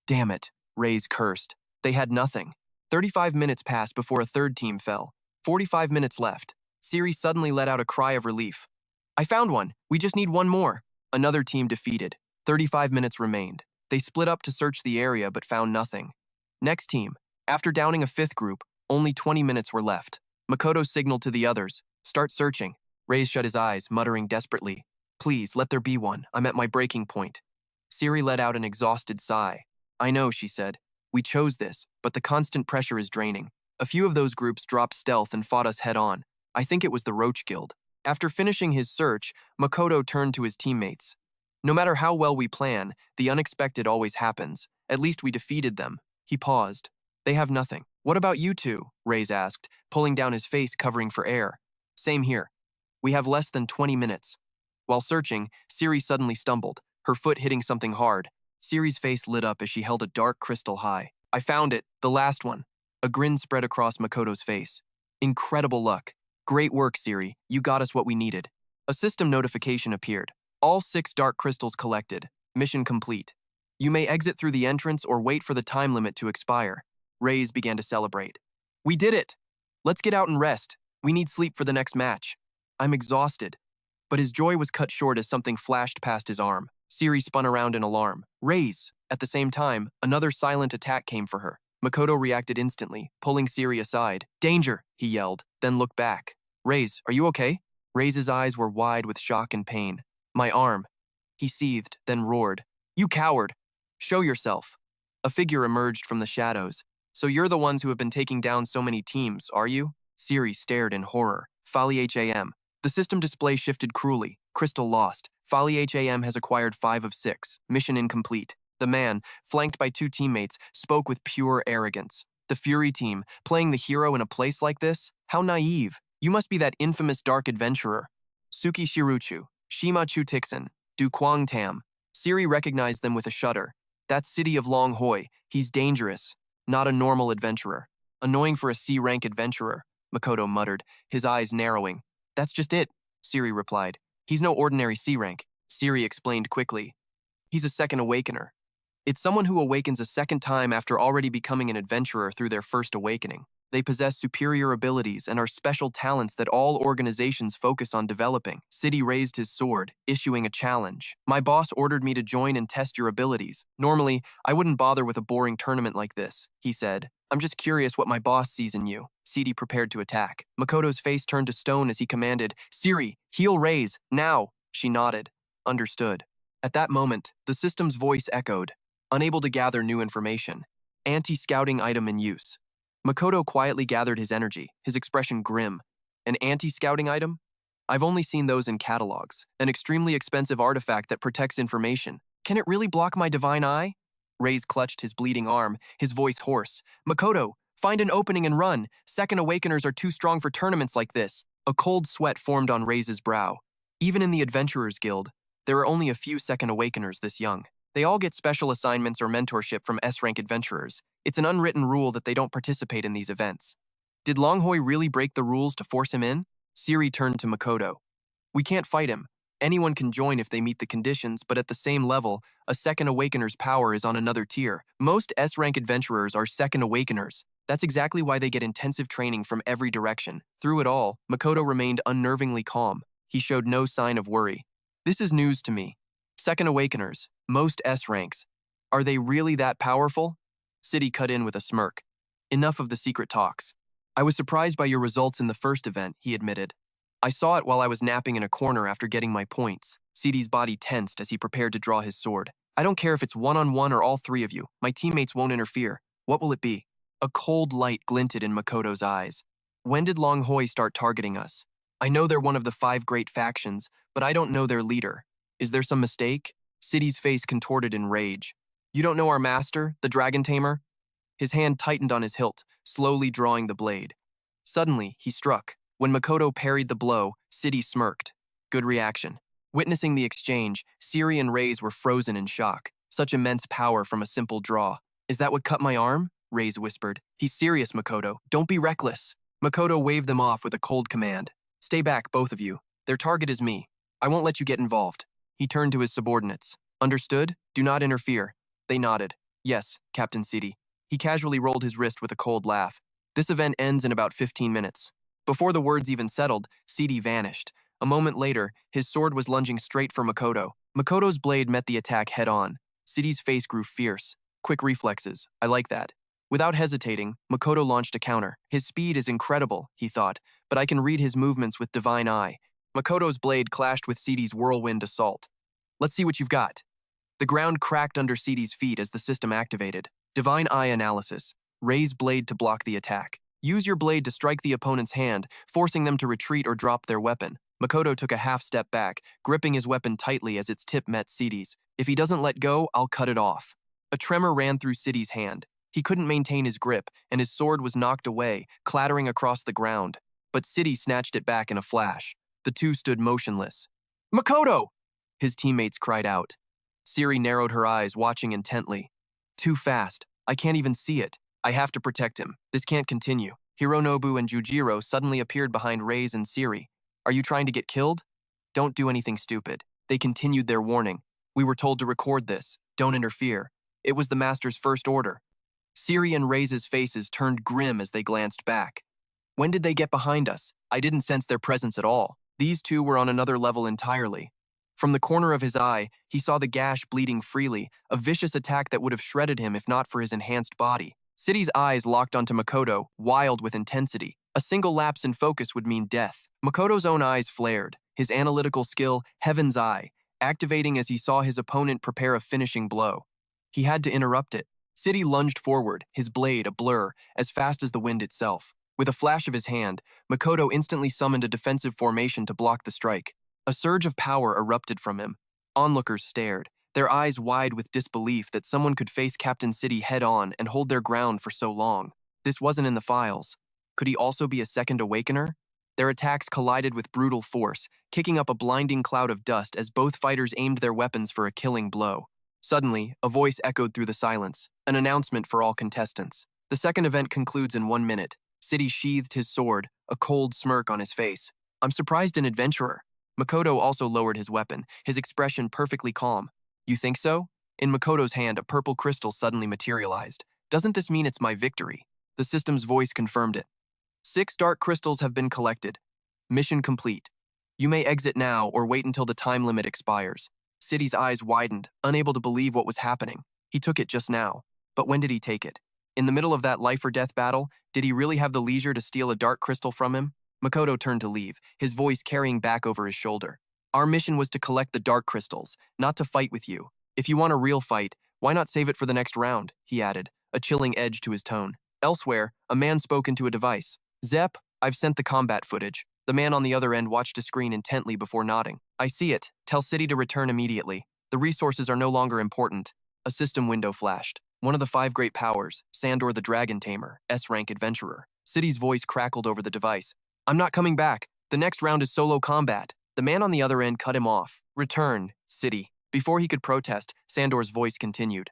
Speaker 1: Damn it, Ray's cursed. They had nothing. 35 minutes passed before a 3rd team fell. 45 minutes left. Siri suddenly let out a cry of relief. I found one. We just need 1 more. Another team defeated. 35 minutes remained. They split up to search the area but found nothing. Next team. After downing a 5th group, only 20 minutes were left. Makoto signaled to the others. Start searching. Ray shut his eyes, muttering desperately. Please, let there be one. I'm at my breaking point. Siri let out an exhausted sigh. I know, she said. We chose this, but the constant pressure is draining. A few of those groups dropped stealth and fought us head on. I think it was the Roach Guild. After finishing his search, Makoto turned to his teammates. No matter how well we plan, the unexpected always happens. At least we defeated them. He paused. They have nothing. What about you two? Reyes asked, pulling down his face covering for air. Same here. We have less than 20 minutes. While searching, Siri suddenly stumbled, her foot hitting something hard. Siri's face lit up as she held a dark crystal high. I found it, the last one. A grin spread across Makoto's face. Incredible luck. Great work, Siri. You got us what we needed. A system notification appeared. All 6 dark crystals collected. Mission complete. You may exit through the entrance or wait for the time limit to expire. Reyes began to celebrate. We did it! Let's get out and rest. We need sleep for the next match. I'm exhausted. But his joy was cut short as something flashed past his arm. Siri spun around in alarm. Reyes! At the same time, another silent attack came for her. Makoto reacted instantly, pulling Siri aside. Danger! He yelled, then looked back. Reyes, are you okay? Reyes' eyes were wide with shock and pain. My arm. He seethed, then roared. You coward! Show yourself. A figure emerged from the shadows. So you're the ones who have been taking down so many teams, are you? Siri stared in horror. Fali HAM. The system display shifted cruelly. Crystal lost. Fali HAM has acquired 5 of 6. Mission incomplete. The man, flanked by 2 teammates, spoke with pure arrogance. The Fury team, playing the hero in a place like this? How naive. You must be that infamous dark adventurer. Suki Shiruchu, Shima Chu-Tixin, Du Kwang Tam. Siri recognized them with a shudder. That's City of Long Hoi. He's dangerous. Not a normal adventurer. Annoying for a C-rank adventurer, Makoto muttered, his eyes narrowing. That's just it, Siri replied. He's no ordinary C-rank. Siri explained quickly. He's a second awakener. It's someone who awakens a second time after already becoming an adventurer through their first awakening. They possess superior abilities and are special talents that all organizations focus on developing. City raised his sword, issuing a challenge. My boss ordered me to join and test your abilities. Normally, I wouldn't bother with a boring tournament like this, he said. I'm just curious what my boss sees in you. City prepared to attack. Makoto's face turned to stone as he commanded, Siri, heal Reyes, now. She nodded. Understood. At that moment, the system's voice echoed, unable to gather new information. Anti-scouting item in use. Makoto quietly gathered his energy, his expression grim. An anti-scouting item? I've only seen those in catalogs. An extremely expensive artifact that protects information. Can it really block my divine eye? Reyes clutched his bleeding arm, his voice hoarse. Makoto, find an opening and run. Second awakeners are too strong for tournaments like this. A cold sweat formed on Reyes' brow. Even in the Adventurers Guild, there are only a few second awakeners this young. They all get special assignments or mentorship from S-rank adventurers. It's an unwritten rule that they don't participate in these events. Did Longhoi really break the rules to force him in? Siri turned to Makoto. We can't fight him. Anyone can join if they meet the conditions, but at the same level, a second awakener's power is on another tier. Most S-rank adventurers are second awakeners. That's exactly why they get intensive training from every direction. Through it all, Makoto remained unnervingly calm. He showed no sign of worry. This is news to me. Second awakeners, most S-ranks. Are they really that powerful? City cut in with a smirk. Enough of the secret talks. I was surprised by your results in the first event, he admitted. I saw it while I was napping in a corner after getting my points. City's body tensed as he prepared to draw his sword. I don't care if it's one-on-one or all 3 of you. My teammates won't interfere. What will it be? A cold light glinted in Makoto's eyes. When did Longhoi start targeting us? I know they're one of the 5 great factions, but I don't know their leader. Is there some mistake? City's face contorted in rage. You don't know our master, the dragon tamer? His hand tightened on his hilt, slowly drawing the blade. Suddenly, he struck. When Makoto parried the blow, City smirked. Good reaction. Witnessing the exchange, Siri and Reyes were frozen in shock. Such immense power from a simple draw. Is that what cut my arm? Reyes whispered. He's serious, Makoto. Don't be reckless. Makoto waved them off with a cold command. Stay back, both of you. Their target is me. I won't let you get involved. He turned to his subordinates. Understood? Do not interfere. They nodded. Yes, Captain City. He casually rolled his wrist with a cold laugh. This event ends in about 15 minutes. Before the words even settled, City vanished. A moment later, his sword was lunging straight for Makoto. Makoto's blade met the attack head-on. City's face grew fierce. Quick reflexes. I like that. Without hesitating, Makoto launched a counter. His speed is incredible, he thought, but I can read his movements with divine eye. Makoto's blade clashed with City's whirlwind assault. Let's see what you've got. The ground cracked under City's feet as the system activated. Divine eye analysis. Raise blade to block the attack. Use your blade to strike the opponent's hand, forcing them to retreat or drop their weapon. Makoto took a half step back, gripping his weapon tightly as its tip met Sidi's. If he doesn't let go, I'll cut it off. A tremor ran through Sidi's hand. He couldn't maintain his grip, and his sword was knocked away, clattering across the ground. But Sidi snatched it back in a flash. The two stood motionless. Makoto! His teammates cried out. Siri narrowed her eyes, watching intently. Too fast. I can't even see it. I have to protect him. This can't continue. Hironobu and Jujiro suddenly appeared behind Rei's and Siri. Are you trying to get killed? Don't do anything stupid. They continued their warning. We were told to record this. Don't interfere. It was the master's first order. Siri and Rei's faces turned grim as they glanced back. When did they get behind us? I didn't sense their presence at all. These two were on another level entirely. From the corner of his eye, he saw the gash bleeding freely, a vicious attack that would have shredded him if not for his enhanced body. Sidi's eyes locked onto Makoto, wild with intensity. A single lapse in focus would mean death. Makoto's own eyes flared, his analytical skill, Heaven's Eye, activating as he saw his opponent prepare a finishing blow. He had to interrupt it. Sidi lunged forward, his blade a blur, as fast as the wind itself. With a flash of his hand, Makoto instantly summoned a defensive formation to block the strike. A surge of power erupted from him. Onlookers stared, their eyes wide with disbelief that someone could face Captain Sidi head-on and hold their ground for so long. This wasn't in the files. Could he also be a second awakener? Their attacks collided with brutal force, kicking up a blinding cloud of dust as both fighters aimed their weapons for a killing blow. Suddenly, a voice echoed through the silence, an announcement for all contestants. The second event concludes in 1 minute. Sidi sheathed his sword, a cold smirk on his face. I'm surprised an adventurer. Makoto also lowered his weapon, his expression perfectly calm. You think so? In Makoto's hand, a purple crystal suddenly materialized. Doesn't this mean it's my victory? The system's voice confirmed it. 6 dark crystals have been collected. Mission complete. You may exit now or wait until the time limit expires. Sidi's eyes widened, unable to believe what was happening. He took it just now. But when did he take it? In the middle of that life-or-death battle, did he really have the leisure to steal a dark crystal from him? Makoto turned to leave, his voice carrying back over his shoulder. Our mission was to collect the dark crystals, not to fight with you. If you want a real fight, why not save it for the next round, he added, a chilling edge to his tone. Elsewhere, a man spoke into a device. Zep, I've sent the combat footage. The man on the other end watched a screen intently before nodding. I see it. Tell Sidi to return immediately. The resources are no longer important. A system window flashed. One of the 5 great powers, Sandor the Dragon Tamer, S-rank adventurer. Sidi's voice crackled over the device. I'm not coming back. The next round is solo combat. The man on the other end cut him off. Return, Sidi. Before he could protest, Sandor's voice continued.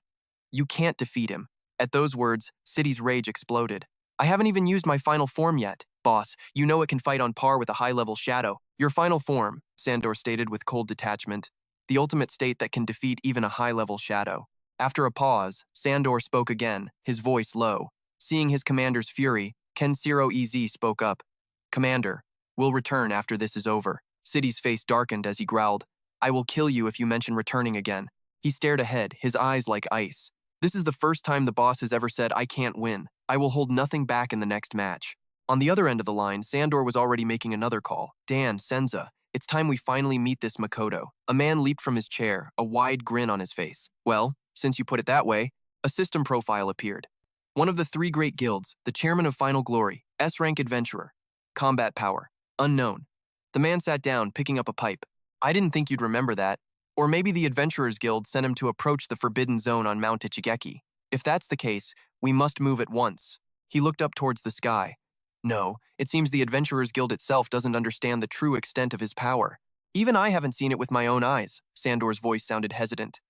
Speaker 1: You can't defeat him. At those words, Sidi's rage exploded. I haven't even used my final form yet. Boss, you know it can fight on par with a high-level shadow. Your final form, Sandor stated with cold detachment. The ultimate state that can defeat even a high-level shadow. After a pause, Sandor spoke again, his voice low. Seeing his commander's fury, Kenshiro EZ spoke up. Commander, we'll return after this is over. Sidi's face darkened as he growled. I will kill you if you mention returning again. He stared ahead, his eyes like ice. This is the first time the boss has ever said I can't win. I will hold nothing back in the next match. On the other end of the line, Sandor was already making another call. Dan, Senza, it's time we finally meet this Makoto. A man leaped from his chair, a wide grin on his face. Well, since you put it that way, a system profile appeared. One of the 3 great guilds, the chairman of Final Glory, S-rank adventurer. Combat power, unknown. The man sat down, picking up a pipe. I didn't think you'd remember that. Or maybe the Adventurers Guild sent him to approach the Forbidden Zone on Mount Ichigeki. If that's the case, we must move at once. He looked up towards the sky. No, it seems the Adventurers Guild itself doesn't understand the true extent of his power. Even I haven't seen it with my own eyes. Sandor's voice sounded hesitant.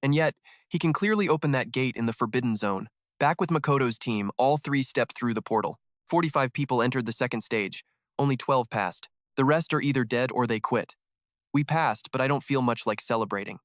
Speaker 1: And yet, he can clearly open that gate in the Forbidden Zone. Back with Makoto's team, all 3 stepped through the portal. 45 people entered the second stage. Only 12 passed. The rest are either dead or they quit. We passed, but I don't feel much like celebrating.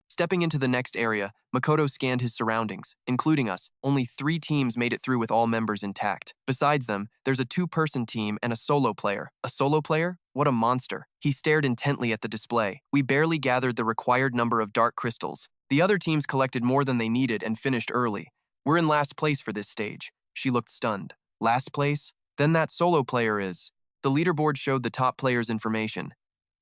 Speaker 1: Stepping into the next area, Makoto scanned his surroundings, including us. Only 3 teams made it through with all members intact. Besides them, there's a 2-person team and a solo player. A solo player? What a monster. He stared intently at the display. We barely gathered the required number of dark crystals. The other teams collected more than they needed and finished early. We're in last place for this stage. She looked stunned. Last place? Then that solo player is. The leaderboard showed the top player's information.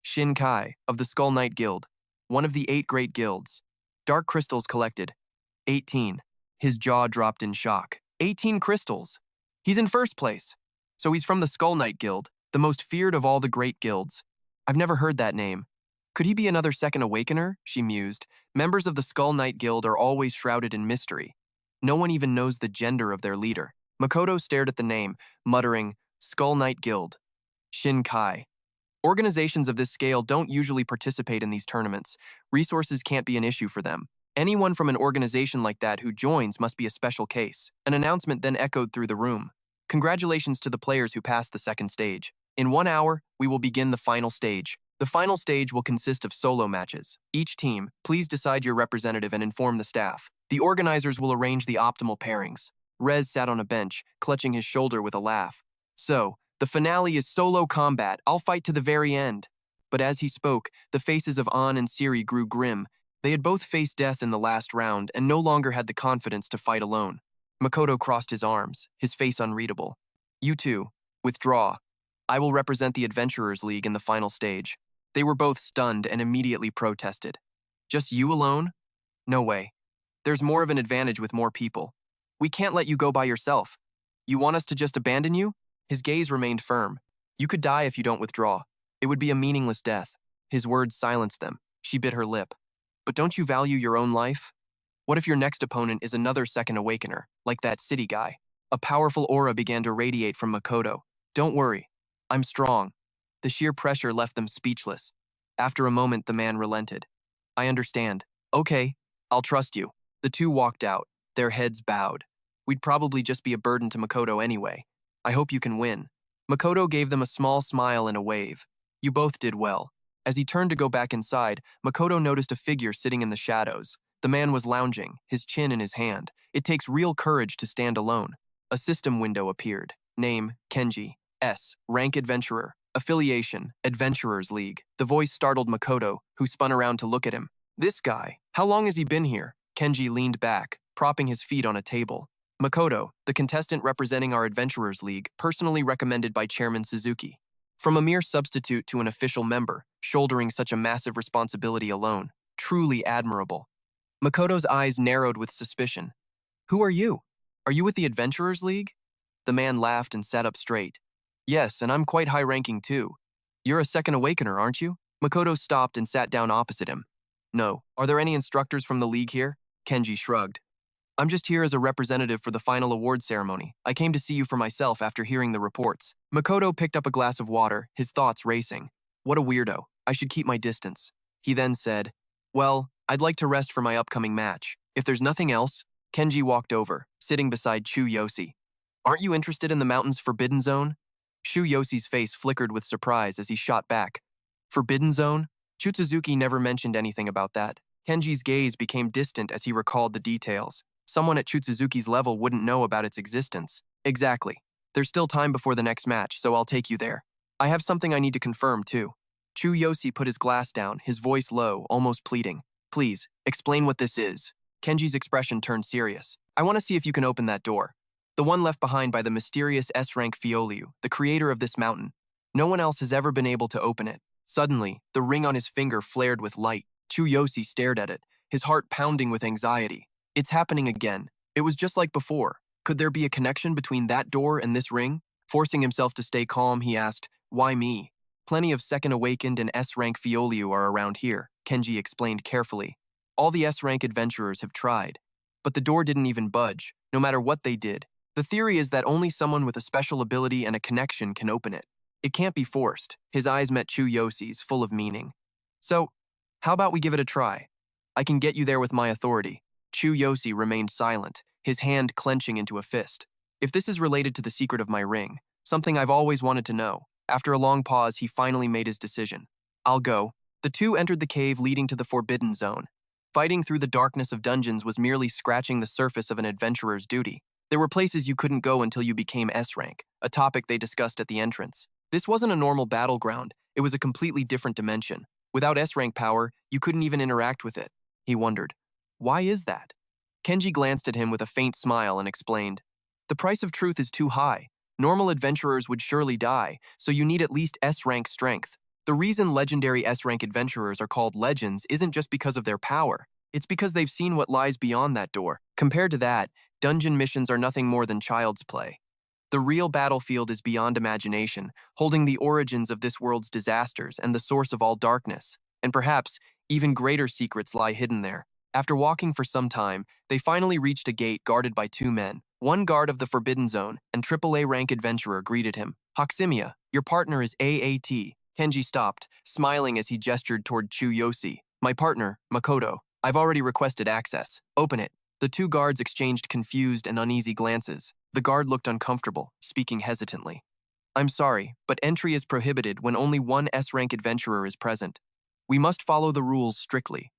Speaker 1: Shin Kai, of the Skull Knight Guild. One of the 8 great guilds. Dark crystals collected. 18. His jaw dropped in shock. 18 crystals. He's in first place. So he's from the Skull Knight Guild, the most feared of all the great guilds. I've never heard that name. Could he be another second awakener? She mused. Members of the Skull Knight Guild are always shrouded in mystery. No one even knows the gender of their leader. Makoto stared at the name, muttering, Skull Knight Guild. Shinkai. Organizations of this scale don't usually participate in these tournaments. Resources can't be an issue for them. Anyone from an organization like that who joins must be a special case. An announcement then echoed through the room. Congratulations to the players who passed the second stage. In 1 hour, we will begin the final stage. The final stage will consist of solo matches. Each team, please decide your representative and inform the staff. The organizers will arrange the optimal pairings. Rez sat on a bench, clutching his shoulder with a laugh. So, the finale is solo combat. I'll fight to the very end. But as he spoke, the faces of An and Siri grew grim. They had both faced death in the last round and no longer had the confidence to fight alone. Makoto crossed his arms, his face unreadable. You two, withdraw. I will represent the Adventurers League in the final stage. They were both stunned and immediately protested. Just you alone? No way. There's more of an advantage with more people. We can't let you go by yourself. You want us to just abandon you? His gaze remained firm. You could die if you don't withdraw. It would be a meaningless death. His words silenced them. She bit her lip. But don't you value your own life? What if your next opponent is another second awakener, like that city guy? A powerful aura began to radiate from Makoto. Don't worry. I'm strong. The sheer pressure left them speechless. After a moment, the man relented. I understand. Okay, I'll trust you. The two walked out, their heads bowed. We'd probably just be a burden to Makoto anyway. I hope you can win. Makoto gave them a small smile and a wave. You both did well. As he turned to go back inside, Makoto noticed a figure sitting in the shadows. The man was lounging, his chin in his hand. It takes real courage to stand alone. A system window appeared. Name, Kenji. S. Rank Adventurer. Affiliation, Adventurers League. The voice startled Makoto, who spun around to look at him. This guy, how long has he been here? Kenji leaned back, propping his feet on a table. Makoto, the contestant representing our Adventurers League, personally recommended by Chairman Suzuki. From a mere substitute to an official member, shouldering such a massive responsibility alone. Truly admirable. Makoto's eyes narrowed with suspicion. Who are you? Are you with the Adventurers League? The man laughed and sat up straight. Yes, and I'm quite high-ranking too. You're a second awakener, aren't you? Makoto stopped and sat down opposite him. No. Are there any instructors from the league here? Kenji shrugged. I'm just here as a representative for the final award ceremony. I came to see you for myself after hearing the reports. Makoto picked up a glass of water, his thoughts racing. What a weirdo. I should keep my distance. He then said, well, I'd like to rest for my upcoming match. If there's nothing else, Kenji walked over, sitting beside Chu Yoshi. Aren't you interested in the mountain's Forbidden Zone? Shu Yoshi's face flickered with surprise as he shot back. Forbidden Zone? Chutsuzuki never mentioned anything about that. Kenji's gaze became distant as he recalled the details. Someone at Chutsuzuki's level wouldn't know about its existence. Exactly. There's still time before the next match, so I'll take you there. I have something I need to confirm, too. Chu Yoshi put his glass down, his voice low, almost pleading. Please, explain what this is. Kenji's expression turned serious. I want to see if you can open that door. The one left behind by the mysterious S-rank Fioliu, the creator of this mountain. No one else has ever been able to open it. Suddenly, the ring on his finger flared with light. Chu Yoshi stared at it, his heart pounding with anxiety. It's happening again. It was just like before. Could there be a connection between that door and this ring? Forcing himself to stay calm, he asked, why me? Plenty of second awakened and S-rank Fioliu are around here, Kenji explained carefully. All the S-rank adventurers have tried. But the door didn't even budge, no matter what they did. The theory is that only someone with a special ability and a connection can open it. It can't be forced. His eyes met Chu Yoshi's, full of meaning. So, how about we give it a try? I can get you there with my authority. Chu Yoshi remained silent, his hand clenching into a fist. If this is related to the secret of my ring, something I've always wanted to know. After a long pause, he finally made his decision. I'll go. The two entered the cave leading to the Forbidden Zone. Fighting through the darkness of dungeons was merely scratching the surface of an adventurer's duty. There were places you couldn't go until you became S-rank, a topic they discussed at the entrance. This wasn't a normal battleground, it was a completely different dimension. Without S-rank power, you couldn't even interact with it. He wondered, why is that? Kenji glanced at him with a faint smile and explained, the price of truth is too high. Normal adventurers would surely die, so you need at least S-rank strength. The reason legendary S-rank adventurers are called legends isn't just because of their power. It's because they've seen what lies beyond that door. Compared to that, dungeon missions are nothing more than child's play. The real battlefield is beyond imagination, holding the origins of this world's disasters and the source of all darkness. And perhaps, even greater secrets lie hidden there. After walking for some time, they finally reached a gate guarded by two men. One guard of the Forbidden Zone and AAA rank adventurer greeted him. Hoximia, your partner is AAT. Kenji stopped, smiling as he gestured toward Chuyoshi. My partner, Makoto. I've already requested access. Open it. The two guards exchanged confused and uneasy glances. The guard looked uncomfortable, speaking hesitantly. I'm sorry, but entry is prohibited when only one S-rank adventurer is present. We must follow the rules strictly.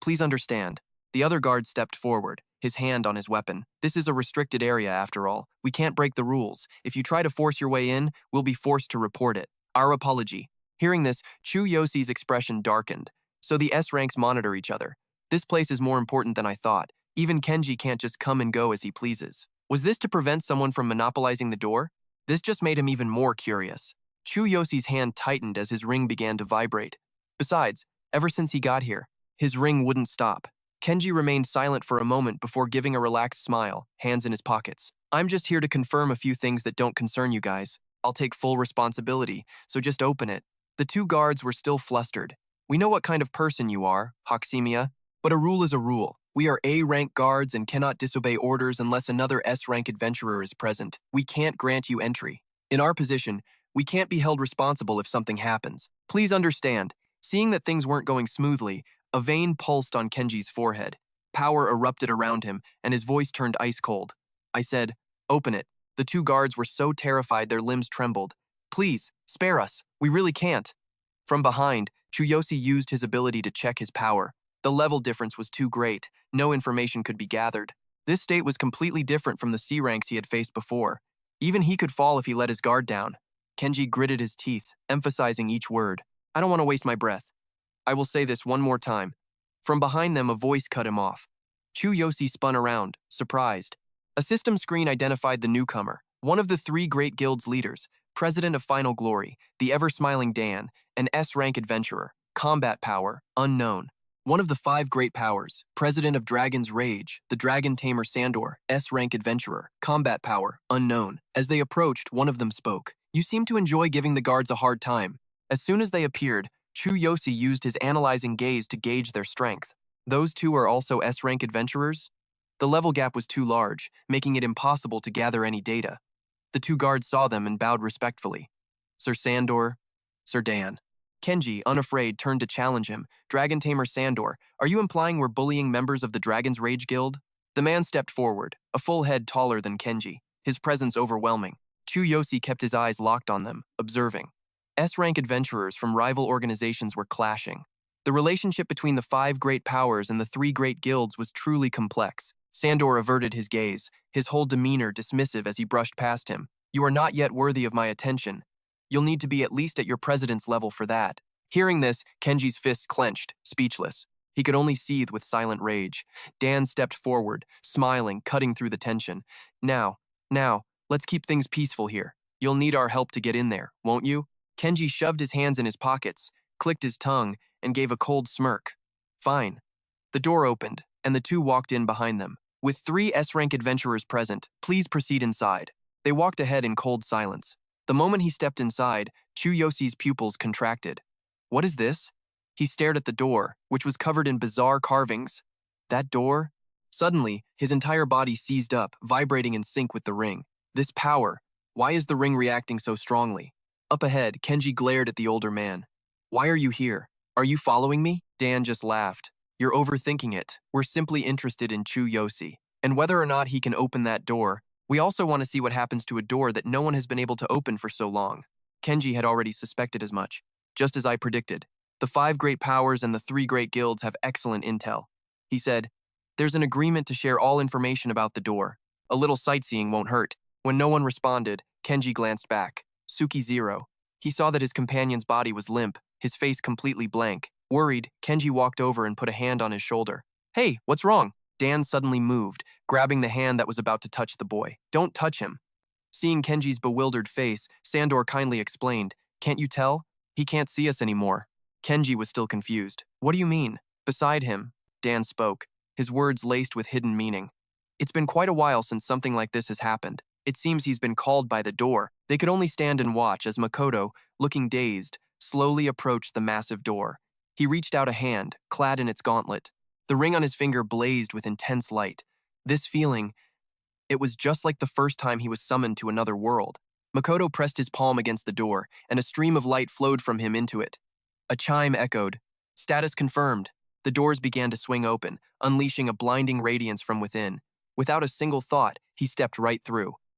Speaker 1: Please understand. The other guard stepped forward, his hand on his weapon. This is a restricted area after all. We can't break the rules. If you try to force your way in, we'll be forced to report it. Our apology. Hearing this, Chuyoshi's expression darkened. So the S-ranks monitor each other. This place is more important than I thought. Even Kenji can't just come and go as he pleases. Was this to prevent someone from monopolizing the door? This just made him even more curious. Chuyoshi's hand tightened as his ring began to vibrate. Besides, ever since he got here, his ring wouldn't stop. Kenji remained silent for a moment before giving a relaxed smile, hands in his pockets. I'm just here to confirm a few things that don't concern you guys. I'll take full responsibility, so just open it. The two guards were still flustered. We know what kind of person you are, Hoximia, but a rule is a rule. We are A-rank guards and cannot disobey orders unless another S-rank adventurer is present. We can't grant you entry. In our position, we can't be held responsible if something happens. Please understand, seeing that things weren't going smoothly, a vein pulsed on Kenji's forehead. Power erupted around him, and his voice turned ice cold. I said, open it. The two guards were so terrified their limbs trembled. Please, spare us. We really can't. From behind, Chuyoshi used his ability to check his power. The level difference was too great. No information could be gathered. This state was completely different from the C ranks he had faced before. Even he could fall if he let his guard down. Kenji gritted his teeth, emphasizing each word. I don't want to waste my breath. I will say this one more time. From behind them, a voice cut him off. Chuyoshi spun around, surprised. A system screen identified the newcomer, one of the three great guild's leaders, president of Final Glory, the ever-smiling Dan, an S-rank adventurer, combat power, unknown. One of the five great powers, president of Dragon's Rage, the dragon tamer Sandor, S-rank adventurer, combat power, unknown. As they approached, one of them spoke. You seem to enjoy giving the guards a hard time. As soon as they appeared, Chuyoshi used his analyzing gaze to gauge their strength. Those two are also S-rank adventurers? The level gap was too large, making it impossible to gather any data. The two guards saw them and bowed respectfully. Sir Sandor, Sir Dan. Kenji, unafraid, turned to challenge him. Dragon Tamer Sandor, are you implying we're bullying members of the Dragon's Rage Guild? The man stepped forward, a full head taller than Kenji, his presence overwhelming. Chuyoshi kept his eyes locked on them, observing. S-rank adventurers from rival organizations were clashing. The relationship between the five great powers and the three great guilds was truly complex. Sandor averted his gaze, his whole demeanor dismissive as he brushed past him. You are not yet worthy of my attention. You'll need to be at least at your president's level for that. Hearing this, Kenji's fists clenched, speechless. He could only seethe with silent rage. Dan stepped forward, smiling, cutting through the tension. Now, let's keep things peaceful here. You'll need our help to get in there, won't you? Kenji shoved his hands in his pockets, clicked his tongue, and gave a cold smirk. Fine. The door opened, and the two walked in behind them. With three S-rank adventurers present, please proceed inside. They walked ahead in cold silence. The moment he stepped inside, Chuyoshi's pupils contracted. What is this? He stared at the door, which was covered in bizarre carvings. That door? Suddenly, his entire body seized up, vibrating in sync with the ring. This power. Why is the ring reacting so strongly? Up ahead, Kenji glared at the older man. Why are you here? Are you following me? Dan just laughed. You're overthinking it. We're simply interested in Chuyoshi. And whether or not he can open that door, we also want to see what happens to a door that no one has been able to open for so long. Kenji had already suspected as much. Just as I predicted. The five great powers and the three great guilds have excellent intel. He said, there's an agreement to share all information about the door. A little sightseeing won't hurt. When no one responded, Kenji glanced back. Suki 0. He saw that his companion's body was limp, his face completely blank. Worried, Kenji walked over and put a hand on his shoulder. Hey, what's wrong? Dan suddenly moved, grabbing the hand that was about to touch the boy. Don't touch him. Seeing Kenji's bewildered face, Sandor kindly explained, can't you tell? He can't see us anymore. Kenji was still confused. What do you mean? Beside him, Dan spoke, his words laced with hidden meaning. It's been quite a while since something like this has happened. It seems he's been called by the door. They could only stand and watch as Makoto, looking dazed, slowly approached the massive door. He reached out a hand, clad in its gauntlet. The ring on his finger blazed with intense light. This feeling, it was just like the first time he was summoned to another world. Makoto pressed his palm against the door, and a stream of light flowed from him into it. A chime echoed. Status confirmed. The doors began to swing open, unleashing a blinding radiance from within. Without a single thought, he stepped right through.